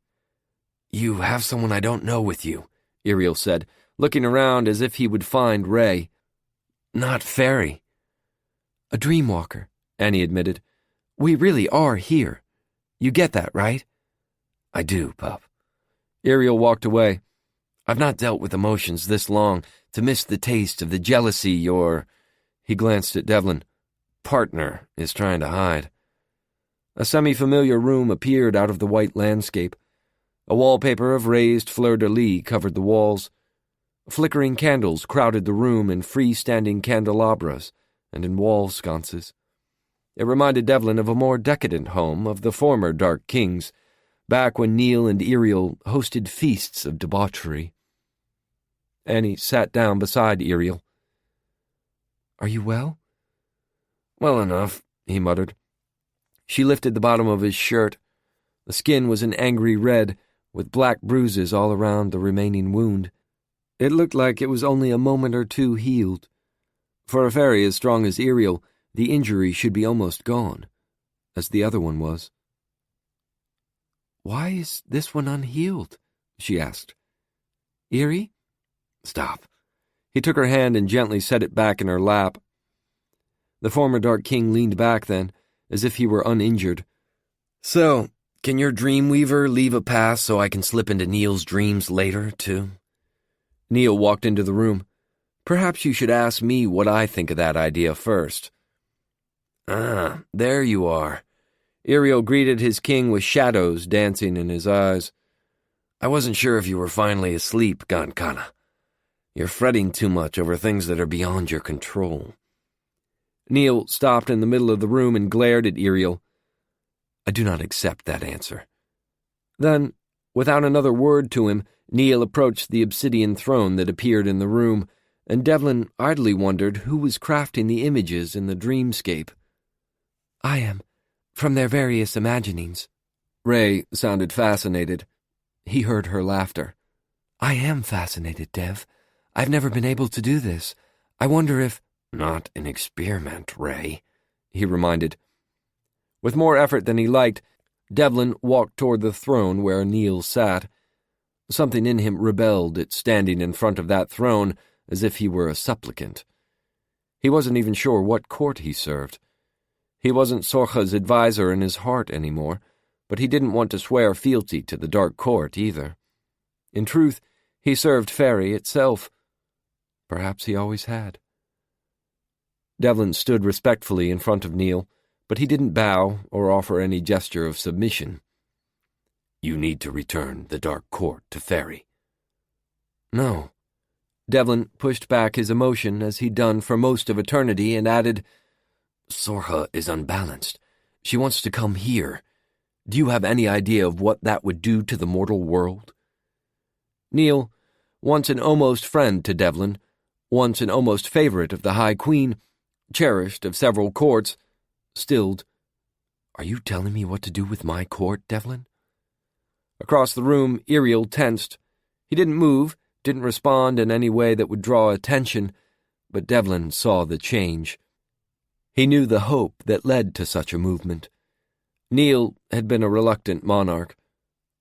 You have someone I don't know with you, Ariel said, looking around as if he would find Ray. Not Faerie. A dreamwalker, Annie admitted. We really are here. You get that, right? I do, pup. Ariel walked away. I've not dealt with emotions this long to miss the taste of the jealousy your— He glanced at Devlin. Partner is trying to hide. A semi-familiar room appeared out of the white landscape. A wallpaper of raised fleur-de-lis covered the walls. Flickering candles crowded the room in freestanding candelabras and in wall sconces. It reminded Devlin of a more decadent home of the former Dark Kings, back when Neil and Ariel hosted feasts of debauchery. Annie sat down beside Ariel. Are you well? Well enough, he muttered. She lifted the bottom of his shirt. The skin was an angry red, with black bruises all around the remaining wound. It looked like it was only a moment or two healed. For a fairy as strong as Ariel, the injury should be almost gone, as the other one was. Why is this one unhealed? She asked. Eerie? Stop. He took her hand and gently set it back in her lap. The former Dark King leaned back then, as if he were uninjured. So, can your Dreamweaver leave a path so I can slip into Neil's dreams later, too? Neil walked into the room. Perhaps you should ask me what I think of that idea first. Ah, there you are. Ariel greeted his king with shadows dancing in his eyes. I wasn't sure if you were finally asleep, Gankana. You're fretting too much over things that are beyond your control. Neil stopped in the middle of the room and glared at Iriel. I do not accept that answer. Then, without another word to him, Neil approached the obsidian throne that appeared in the room, and Devlin idly wondered who was crafting the images in the dreamscape. I am, from their various imaginings. Ray sounded fascinated. He heard her laughter. I am fascinated, Dev. I've never been able to do this. I wonder if— Not an experiment, Ray, he reminded. With more effort than he liked, Devlin walked toward the throne where Neil sat. Something in him rebelled at standing in front of that throne as if he were a supplicant. He wasn't even sure what court he served. He wasn't Sorcha's advisor in his heart anymore, but he didn't want to swear fealty to the Dark Court either. In truth, he served Faerie itself. Perhaps he always had. Devlin stood respectfully in front of Neil, but he didn't bow or offer any gesture of submission. You need to return the Dark Court to Faerie. No. Devlin pushed back his emotion as he'd done for most of eternity and added, Sorcha is unbalanced. She wants to come here. Do you have any idea of what that would do to the mortal world? Neil, once an almost friend to Devlin, once an almost favorite of the High Queen, cherished of several courts, stilled. Are you telling me what to do with my court, Devlin? Across the room, Iriel tensed. He didn't move, didn't respond in any way that would draw attention, but Devlin saw the change. He knew the hope that led to such a movement. Neil had been a reluctant monarch.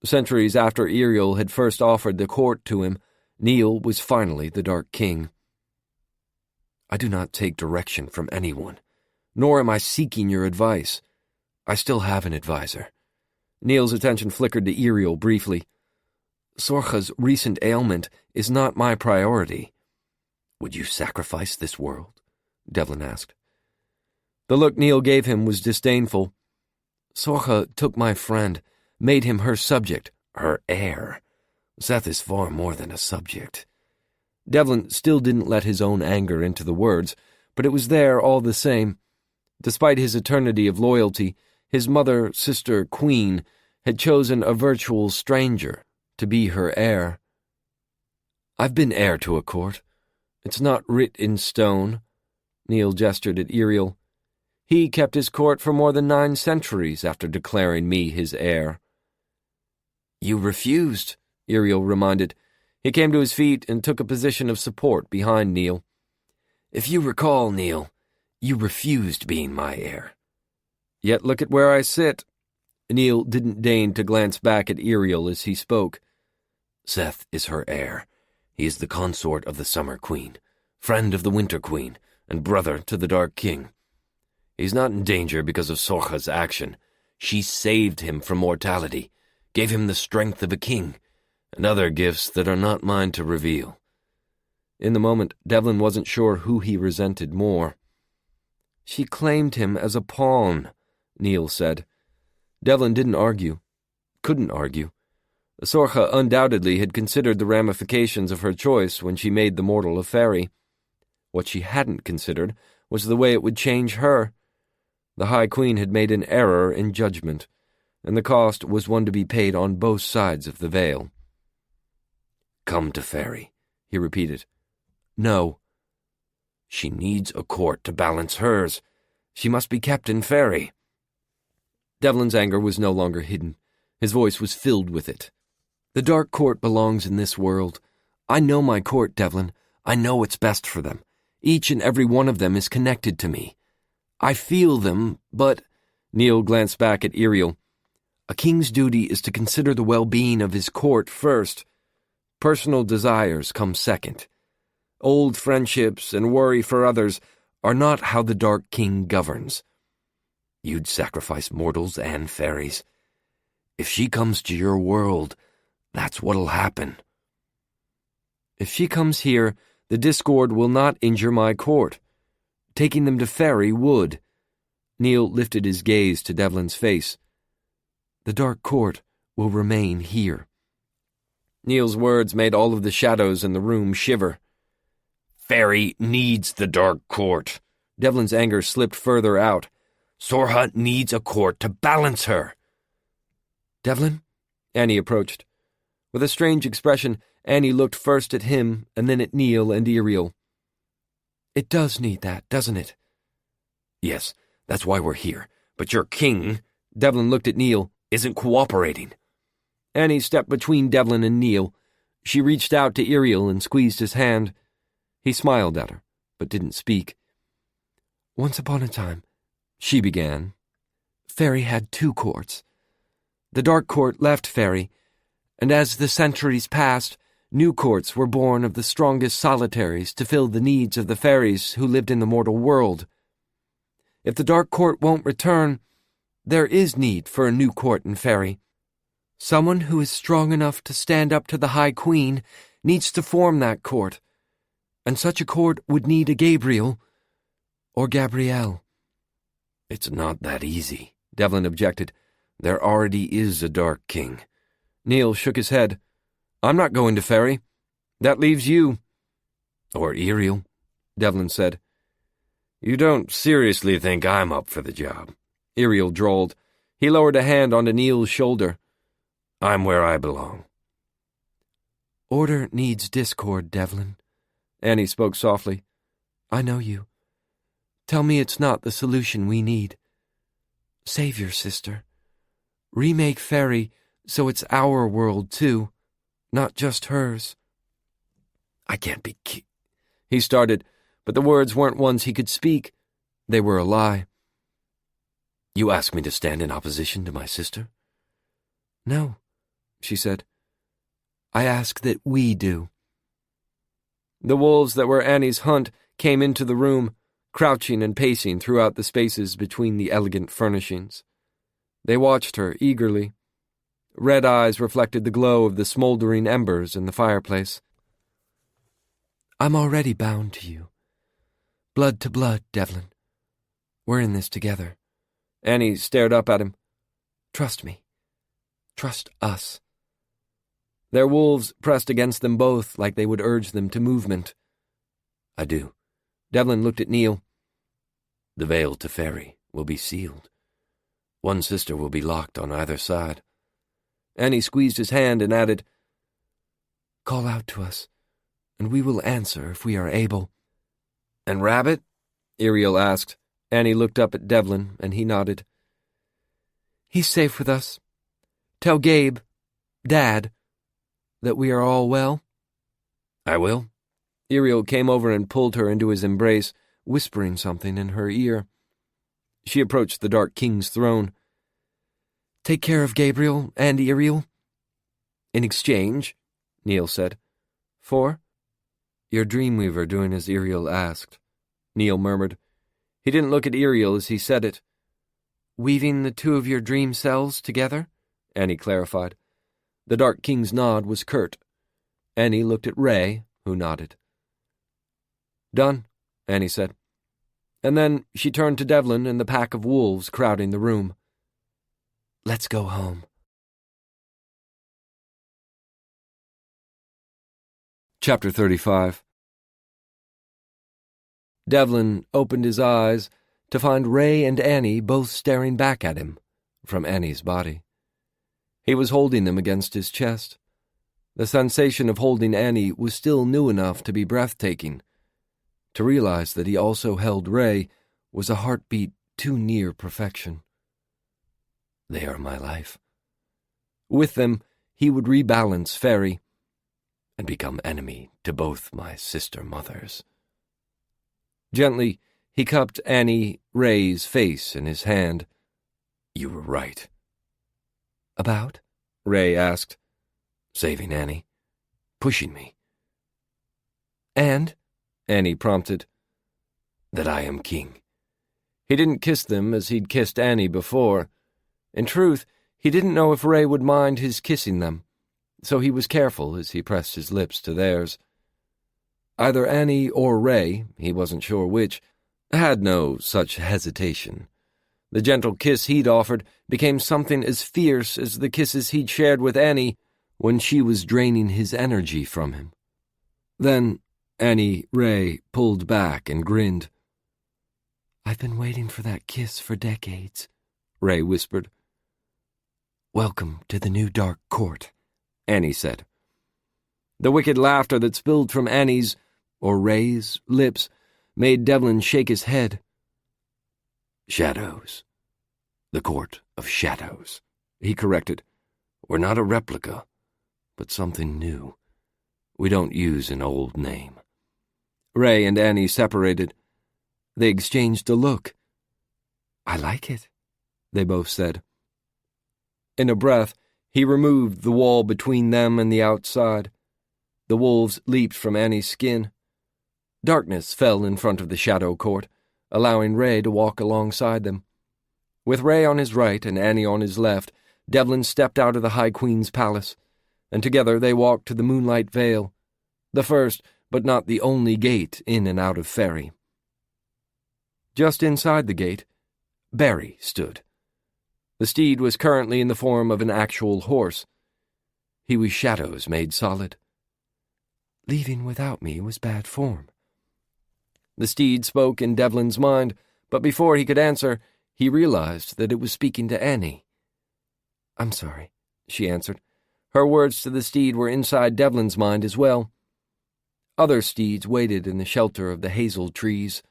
Centuries after Iriel had first offered the court to him, Neil was finally the Dark King. I do not take direction from anyone, nor am I seeking your advice. I still have an advisor. Neil's attention flickered to Iriel briefly. Sorcha's recent ailment is not my priority. Would you sacrifice this world? Devlin asked. The look Neil gave him was disdainful. Sorcha took my friend, made him her subject, her heir. Seth is far more than a subject. Devlin still didn't let his own anger into the words, but it was there all the same. Despite his eternity of loyalty, his mother, sister, queen, had chosen a virtual stranger to be her heir. I've been heir to a court. It's not writ in stone. Neil gestured at Iriel. He kept his court for more than 9 centuries after declaring me his heir. You refused, Iriel reminded. He came to his feet and took a position of support behind Neil. If you recall, Neil, you refused being my heir. Yet look at where I sit. Neil didn't deign to glance back at Iriel as he spoke. Seth is her heir. He is the consort of the Summer Queen, friend of the Winter Queen, and brother to the Dark King. He's not in danger because of Sorcha's action. She saved him from mortality, gave him the strength of a king, and other gifts that are not mine to reveal. In the moment, Devlin wasn't sure who he resented more. She claimed him as a pawn, Neil said. Devlin didn't argue. Couldn't argue. Sorcha undoubtedly had considered the ramifications of her choice when she made the mortal a Faerie. What she hadn't considered was the way it would change her. The High Queen had made an error in judgment, and the cost was one to be paid on both sides of the veil. Come to Faerie, he repeated. No. She needs a court to balance hers. She must be kept in Faerie. Devlin's anger was no longer hidden. His voice was filled with it. The Dark Court belongs in this world. I know my court, Devlin. I know what's best for them. Each and every one of them is connected to me. I feel them, but— Neil glanced back at Iriel. A king's duty is to consider the well-being of his court first. Personal desires come second. Old friendships and worry for others are not how the Dark King governs. You'd sacrifice mortals and fairies. If she comes to your world, that's what'll happen. If she comes here, the discord will not injure my court. Taking them to Faerie would. Neil lifted his gaze to Devlin's face. The Dark Court will remain here. Neil's words made all of the shadows in the room shiver. Faerie needs the Dark Court. Devlin's anger slipped further out. Sorha needs a court to balance her. Devlin? Annie approached. With a strange expression, Annie looked first at him and then at Neil and Iriel. It does need that, doesn't it? Yes, that's why we're here. But your king, Devlin looked at Neil, isn't cooperating. Annie stepped between Devlin and Neil. She reached out to Iriel and squeezed his hand. He smiled at her, but didn't speak. Once upon a time, she began, Faerie had 2 courts. The Dark Court left Faerie, and as the centuries passed, new courts were born of the strongest solitaries to fill the needs of the faeries who lived in the mortal world. If the Dark Court won't return, there is need for a new court in Faerie. Someone who is strong enough to stand up to the High Queen needs to form that court, and such a court would need a Gabriel or Gabrielle. It's not that easy, Devlin objected. There already is a Dark King. Neil shook his head. I'm not going to Faerie. That leaves you. Or Iriel, Devlin said. You don't seriously think I'm up for the job, Iriel drawled. He lowered a hand onto Neil's shoulder. I'm where I belong. Order needs discord, Devlin. Annie spoke softly. I know you. Tell me it's not the solution we need. Save your sister. Remake Faerie so it's our world, too, not just hers. I can't be he started, but the words weren't ones he could speak. They were a lie. You ask me to stand in opposition to my sister? No, she said. I ask that we do. The wolves that were Annie's hunt came into the room, crouching and pacing throughout the spaces between the elegant furnishings. They watched her eagerly. Red eyes reflected the glow of the smoldering embers in the fireplace. I'm already bound to you. Blood to blood, Devlin. We're in this together. Annie stared up at him. Trust me. Trust us. Their wolves pressed against them both like they would urge them to movement. I do. Devlin looked at Neil. The veil to Faerie will be sealed. One sister will be locked on either side. Annie squeezed his hand and added, Call out to us, and we will answer if we are able. And Rabbit? Iriel asked. Annie looked up at Devlin, and he nodded. He's safe with us. Tell Gabe, Dad, that we are all well. I will. Iriel came over and pulled her into his embrace, whispering something in her ear. She approached the Dark King's throne. Take care of Gabriel and Iriel. In exchange, Neil said. For? Your Dreamweaver doing as Iriel asked, Neil murmured. He didn't look at Iriel as he said it. Weaving the 2 of your dream cells together? Annie clarified. The Dark King's nod was curt. Annie looked at Ray, who nodded. Done, Annie said. And then she turned to Devlin and the pack of wolves crowding the room. Let's go home. Chapter 35. Devlin opened his eyes to find Ray and Annie both staring back at him from Annie's body. He was holding them against his chest. The sensation of holding Annie was still new enough to be breathtaking. To realize that he also held Ray was a heartbeat too near perfection. They are my life. With them, he would rebalance Faerie and become enemy to both my sister mothers. Gently, he cupped Annie Ray's face in his hand. You were right. About? Ray asked. Saving Annie. Pushing me. And? Annie prompted. That I am king. He didn't kiss them as he'd kissed Annie before. In truth, he didn't know if Ray would mind his kissing them, so he was careful as he pressed his lips to theirs. Either Annie or Ray, he wasn't sure which, had no such hesitation. The gentle kiss he'd offered became something as fierce as the kisses he'd shared with Annie, when she was draining his energy from him. Then Ray pulled back and grinned. "I've been waiting for that kiss for decades," Ray whispered. "Welcome to the new dark court," Annie said. The wicked laughter that spilled from Annie's, or Ray's, lips made Devlin shake his head. "Shadows. The Court of Shadows," he corrected. "We're not a replica, but something new. We don't use an old name." Ray and Annie separated. They exchanged a look. "I like it," they both said. In a breath, he removed the wall between them and the outside. The wolves leaped from Annie's skin. Darkness fell in front of the shadow court, allowing Ray to walk alongside them. With Ray on his right and Annie on his left, Devlin stepped out of the High Queen's palace, and together they walked to the Moonlight Vale, the first but not the only gate in and out of Faerie. Just inside the gate, Barry stood. The steed was currently in the form of an actual horse. He was shadows made solid. "Leaving without me was bad form." The steed spoke in Devlin's mind, but before he could answer, he realized that it was speaking to Annie. "I'm sorry," she answered. Her words to the steed were inside Devlin's mind as well. Other steeds waited in the shelter of the hazel trees.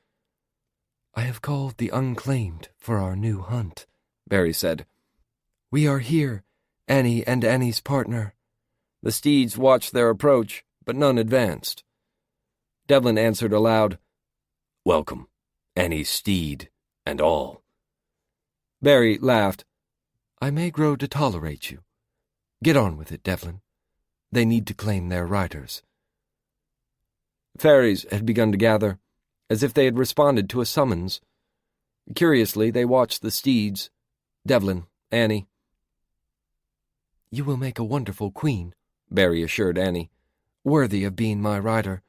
"I have called the unclaimed for our new hunt," Barry said. "We are here, Annie and Annie's partner." The steeds watched their approach, but none advanced. Devlin answered aloud, "Welcome, Annie's steed and all." Barry laughed. "I may grow to tolerate you. Get on with it, Devlin. They need to claim their riders." Fairies had begun to gather, as if they had responded to a summons. Curiously, they watched the steeds, Devlin, Annie. "You will make a wonderful queen," Barry assured Annie. "Worthy of being my rider,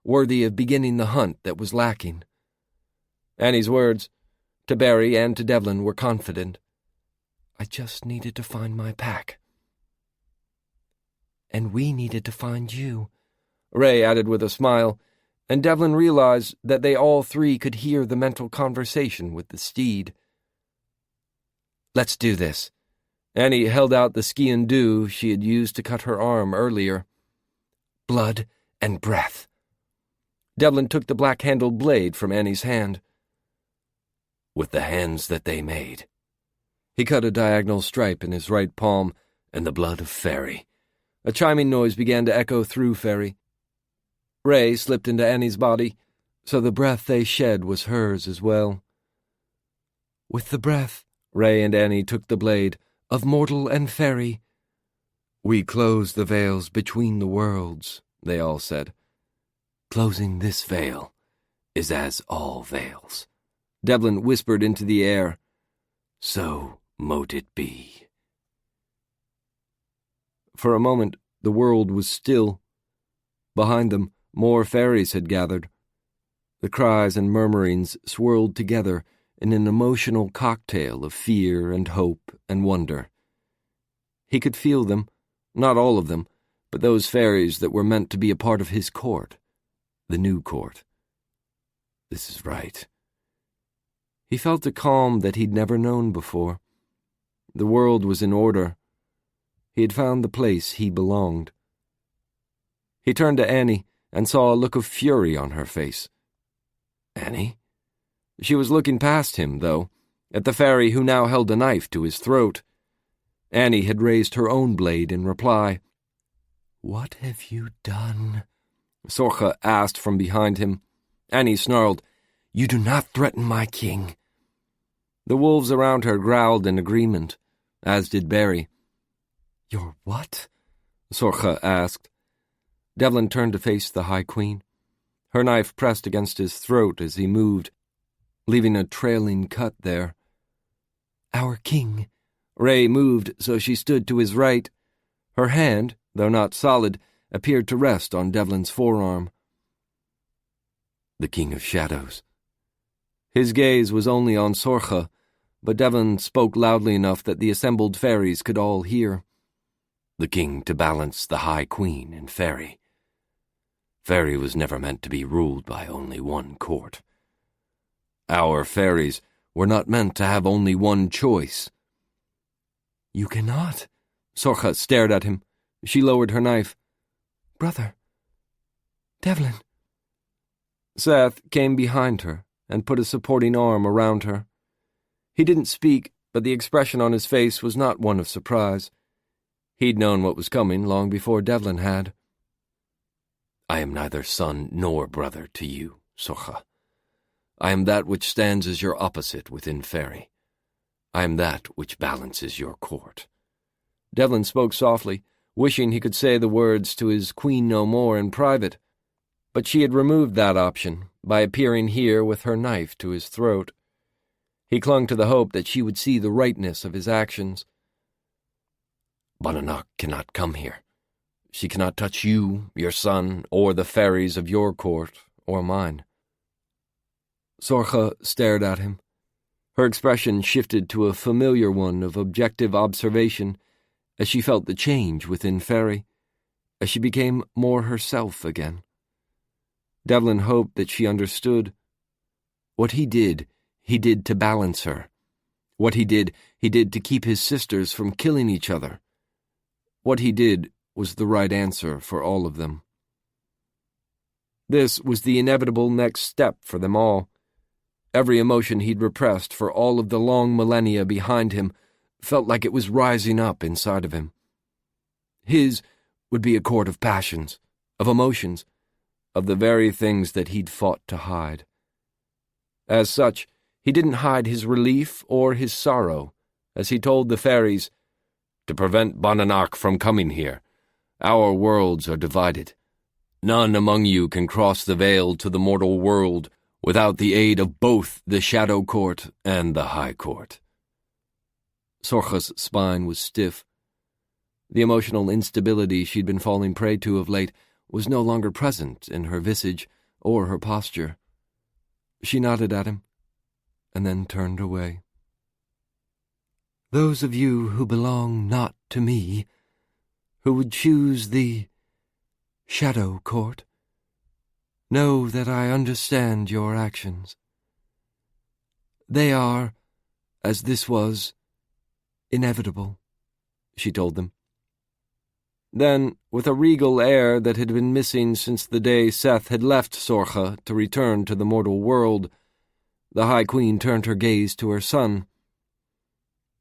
worthy of beginning the hunt that was lacking." Annie's words, to Barry and to Devlin, were confident. "I just needed to find my pack." "And we needed to find you," Ray added with a smile, and Devlin realized that they all three could hear the mental conversation with the steed. "Let's do this." Annie held out the ski-and-do she had used to cut her arm earlier. "Blood and breath." Devlin took the black-handled blade from Annie's hand. "With the hands that they made." He cut a diagonal stripe in his right palm, "and the blood of Faerie." A chiming noise began to echo through Faerie. Ray slipped into Annie's body, so the breath they shed was hers as well. "With the breath," Ray and Annie took the blade, "of mortal and fairy." "We close the veils between the worlds," they all said. "Closing this veil is as all veils," Devlin whispered into the air. "So mote it be." For a moment, the world was still. Behind them, more fairies had gathered. The cries and murmurings swirled together in an emotional cocktail of fear and hope and wonder. He could feel them, not all of them, but those fairies that were meant to be a part of his court, the new court. This is right. He felt a calm that he'd never known before. The world was in order. He had found the place he belonged. He turned to Annie and saw a look of fury on her face. Annie? She was looking past him, though, at the fairy who now held a knife to his throat. Annie had raised her own blade in reply. "What have you done?" Sorcha asked from behind him. Annie snarled, "You do not threaten my king." The wolves around her growled in agreement, as did Barry. "Your what?" Sorcha asked. Devlin turned to face the High Queen. Her knife pressed against his throat as he moved, leaving a trailing cut there. "Our king." Ray moved so she stood to his right. Her hand, though not solid, appeared to rest on Devlin's forearm. "The King of Shadows." His gaze was only on Sorcha, but Devlin spoke loudly enough that the assembled fairies could all hear. the king to balance the High Queen in Faerie. Faerie was never meant to be ruled by only one court. Our faeries were not meant to have only one choice. You cannot. Sorcha stared at him. She lowered her knife. Brother. Devlin. Seth came behind her and put a supporting arm around her. He didn't speak, but the expression on his face was not one of surprise. He'd known what was coming long before Devlin had. I am neither son nor brother to you, Sorcha. I am that which stands as your opposite within Faerie. I am that which balances your court. Devlin spoke softly, wishing he could say the words to his queen no more in private, but she had removed that option by appearing here with her knife to his throat. He clung to the hope that she would see the rightness of his actions. Bonanoc cannot come here. She cannot touch you, your son, or the faeries of your court, or mine. Sorcha stared at him. Her expression shifted to a familiar one of objective observation as she felt the change within Faerie, as she became more herself again. Devlin hoped that she understood. What he did to balance her. What he did to keep his sisters from killing each other. What he did was the right answer for all of them. This was the inevitable next step for them all. Every emotion he'd repressed for all of the long millennia behind him felt like it was rising up inside of him. His would be a court of passions, of emotions, of the very things that he'd fought to hide. As such, he didn't hide his relief or his sorrow, as he told the faeries, "To prevent Bonanoc from coming here, our worlds are divided. None among you can cross the veil to the mortal world without the aid of both the Shadow Court and the High Court." Sorcha's spine was stiff. The emotional instability she'd been falling prey to of late was no longer present in her visage or her posture. She nodded at him, and then turned away. Those of you who belong not to me, who would choose the Shadow Court, know that I understand your actions. They are, as this was, inevitable, she told them. Then, with a regal air that had been missing since the day Seth had left Sorcha to return to the mortal world, the High Queen turned her gaze to her son.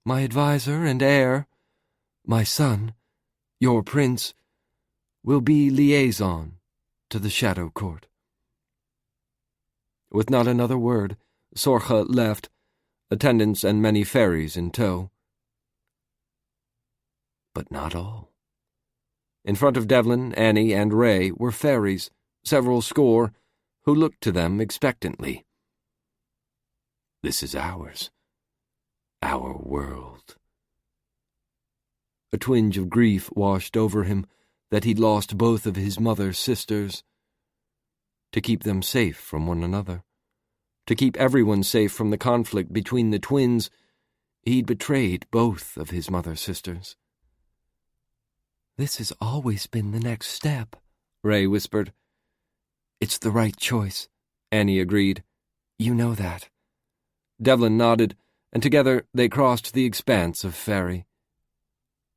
My adviser and heir, my son, your prince, will be liaison to the Shadow Court. With not another word, Sorcha left, attendants and many faeries in tow. But not all. In front of Devlin, Annie, and Ray were faeries, several score, who looked to them expectantly. This is ours. Our world. A twinge of grief washed over him that he'd lost both of his mother's sisters. To keep them safe from one another, to keep everyone safe from the conflict between the twins, he'd betrayed both of his mother's sisters. This has always been the next step, Ray whispered. It's the right choice, Annie agreed. You know that. Devlin nodded, and together they crossed the expanse of Faerie.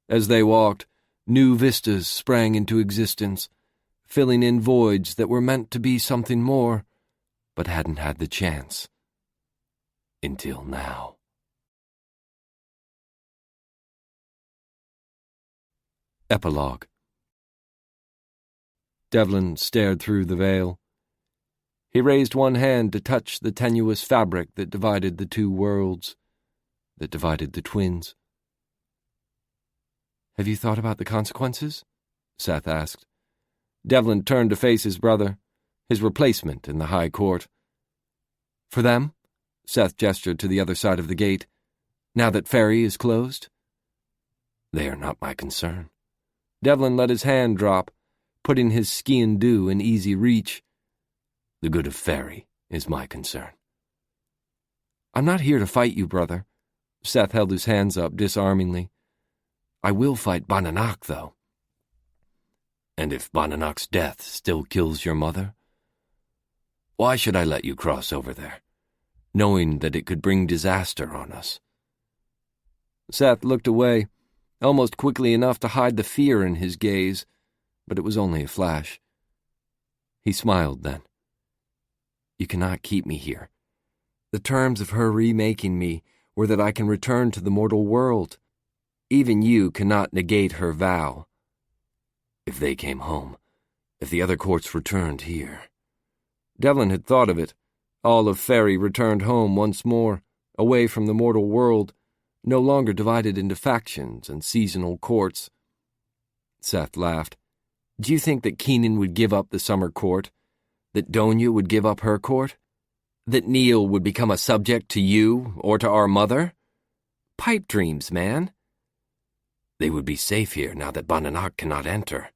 As they walked, new vistas sprang into existence, filling in voids that were meant to be something more, but hadn't had the chance. Until now. Epilogue. Devlin stared through the veil. He raised one hand to touch the tenuous fabric that divided the two worlds, that divided the twins. Have you thought about the consequences? Seth asked. Devlin turned to face his brother, his replacement in the High Court. For them? Seth gestured to the other side of the gate. Now that Faerie is closed? They are not my concern. Devlin let his hand drop, putting his ski-and-do in easy reach. The good of Faerie is my concern. I'm not here to fight you, brother. Seth held his hands up disarmingly. I will fight Bananak, though. And if Bananak's death still kills your mother? Why should I let you cross over there, knowing that it could bring disaster on us? Seth looked away, almost quickly enough to hide the fear in his gaze, but it was only a flash. He smiled then. You cannot keep me here. The terms of her remaking me were that I can return to the mortal world. Even you cannot negate her vow. If they came home, if the other courts returned here. Devlin had thought of it. All of Faerie returned home once more, away from the mortal world, no longer divided into factions and seasonal courts. Seth laughed. Do you think that Keenan would give up the summer court? That Donia would give up her court? That Neil would become a subject to you or to our mother? Pipe dreams, man. They would be safe here now that Bananak cannot enter.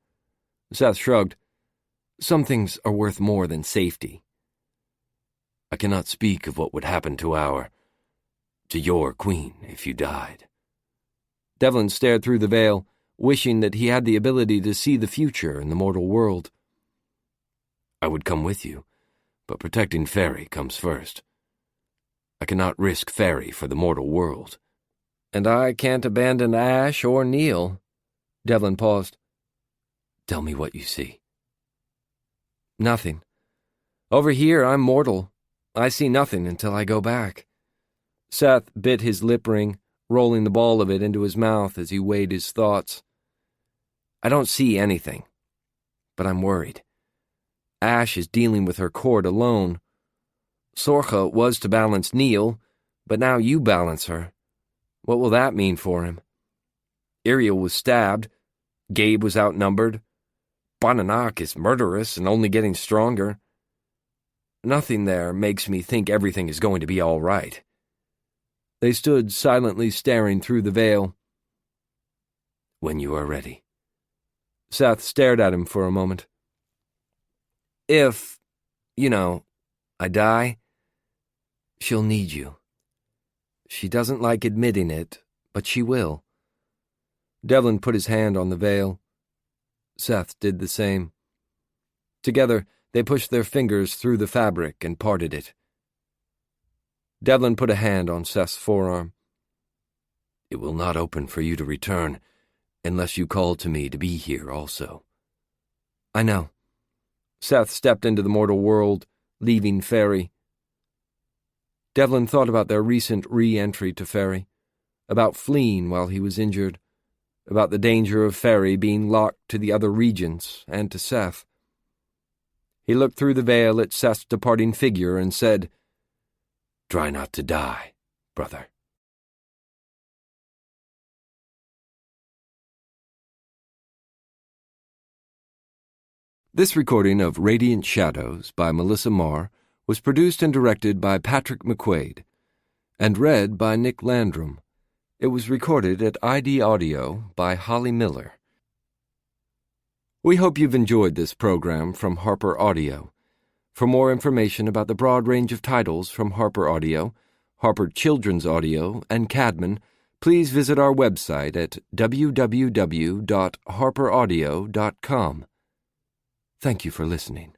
Seth shrugged. Some things are worth more than safety. I cannot speak of what would happen to your queen if you died. Devlin stared through the veil, wishing that he had the ability to see the future in the mortal world. I would come with you, but protecting Faerie comes first. I cannot risk Faerie for the mortal world. And I can't abandon Ash or Neil. Devlin paused. Tell me what you see. Nothing. Over here, I'm mortal. I see nothing until I go back. Seth bit his lip ring, rolling the ball of it into his mouth as he weighed his thoughts. I don't see anything, but I'm worried. Ash is dealing with her court alone. Sorcha was to balance Neil, but now you balance her. What will that mean for him? Iriel was stabbed. Gabe was outnumbered. Bananak is murderous and only getting stronger. Nothing there makes me think everything is going to be all right. They stood silently staring through the veil. When you are ready. Seth stared at him for a moment. If, I die, she'll need you. She doesn't like admitting it, but she will. Devlin put his hand on the veil. Seth did the same. Together, they pushed their fingers through the fabric and parted it. Devlin put a hand on Seth's forearm. It will not open for you to return unless you call to me to be here also. I know. Seth stepped into the mortal world, leaving Faerie. Devlin thought about their recent re-entry to Faerie, about fleeing while he was injured, about the danger of Faerie being locked to the other regions and to Seth. He looked through the veil at Seth's departing figure and said, Try not to die, brother. This recording of Radiant Shadows by Melissa Marr was produced and directed by Patrick McQuaid and read by Nick Landrum. It was recorded at ID Audio by Holly Miller. We hope you've enjoyed this program from Harper Audio. For more information about the broad range of titles from Harper Audio, Harper Children's Audio, and Cadman, please visit our website at www.harperaudio.com. Thank you for listening.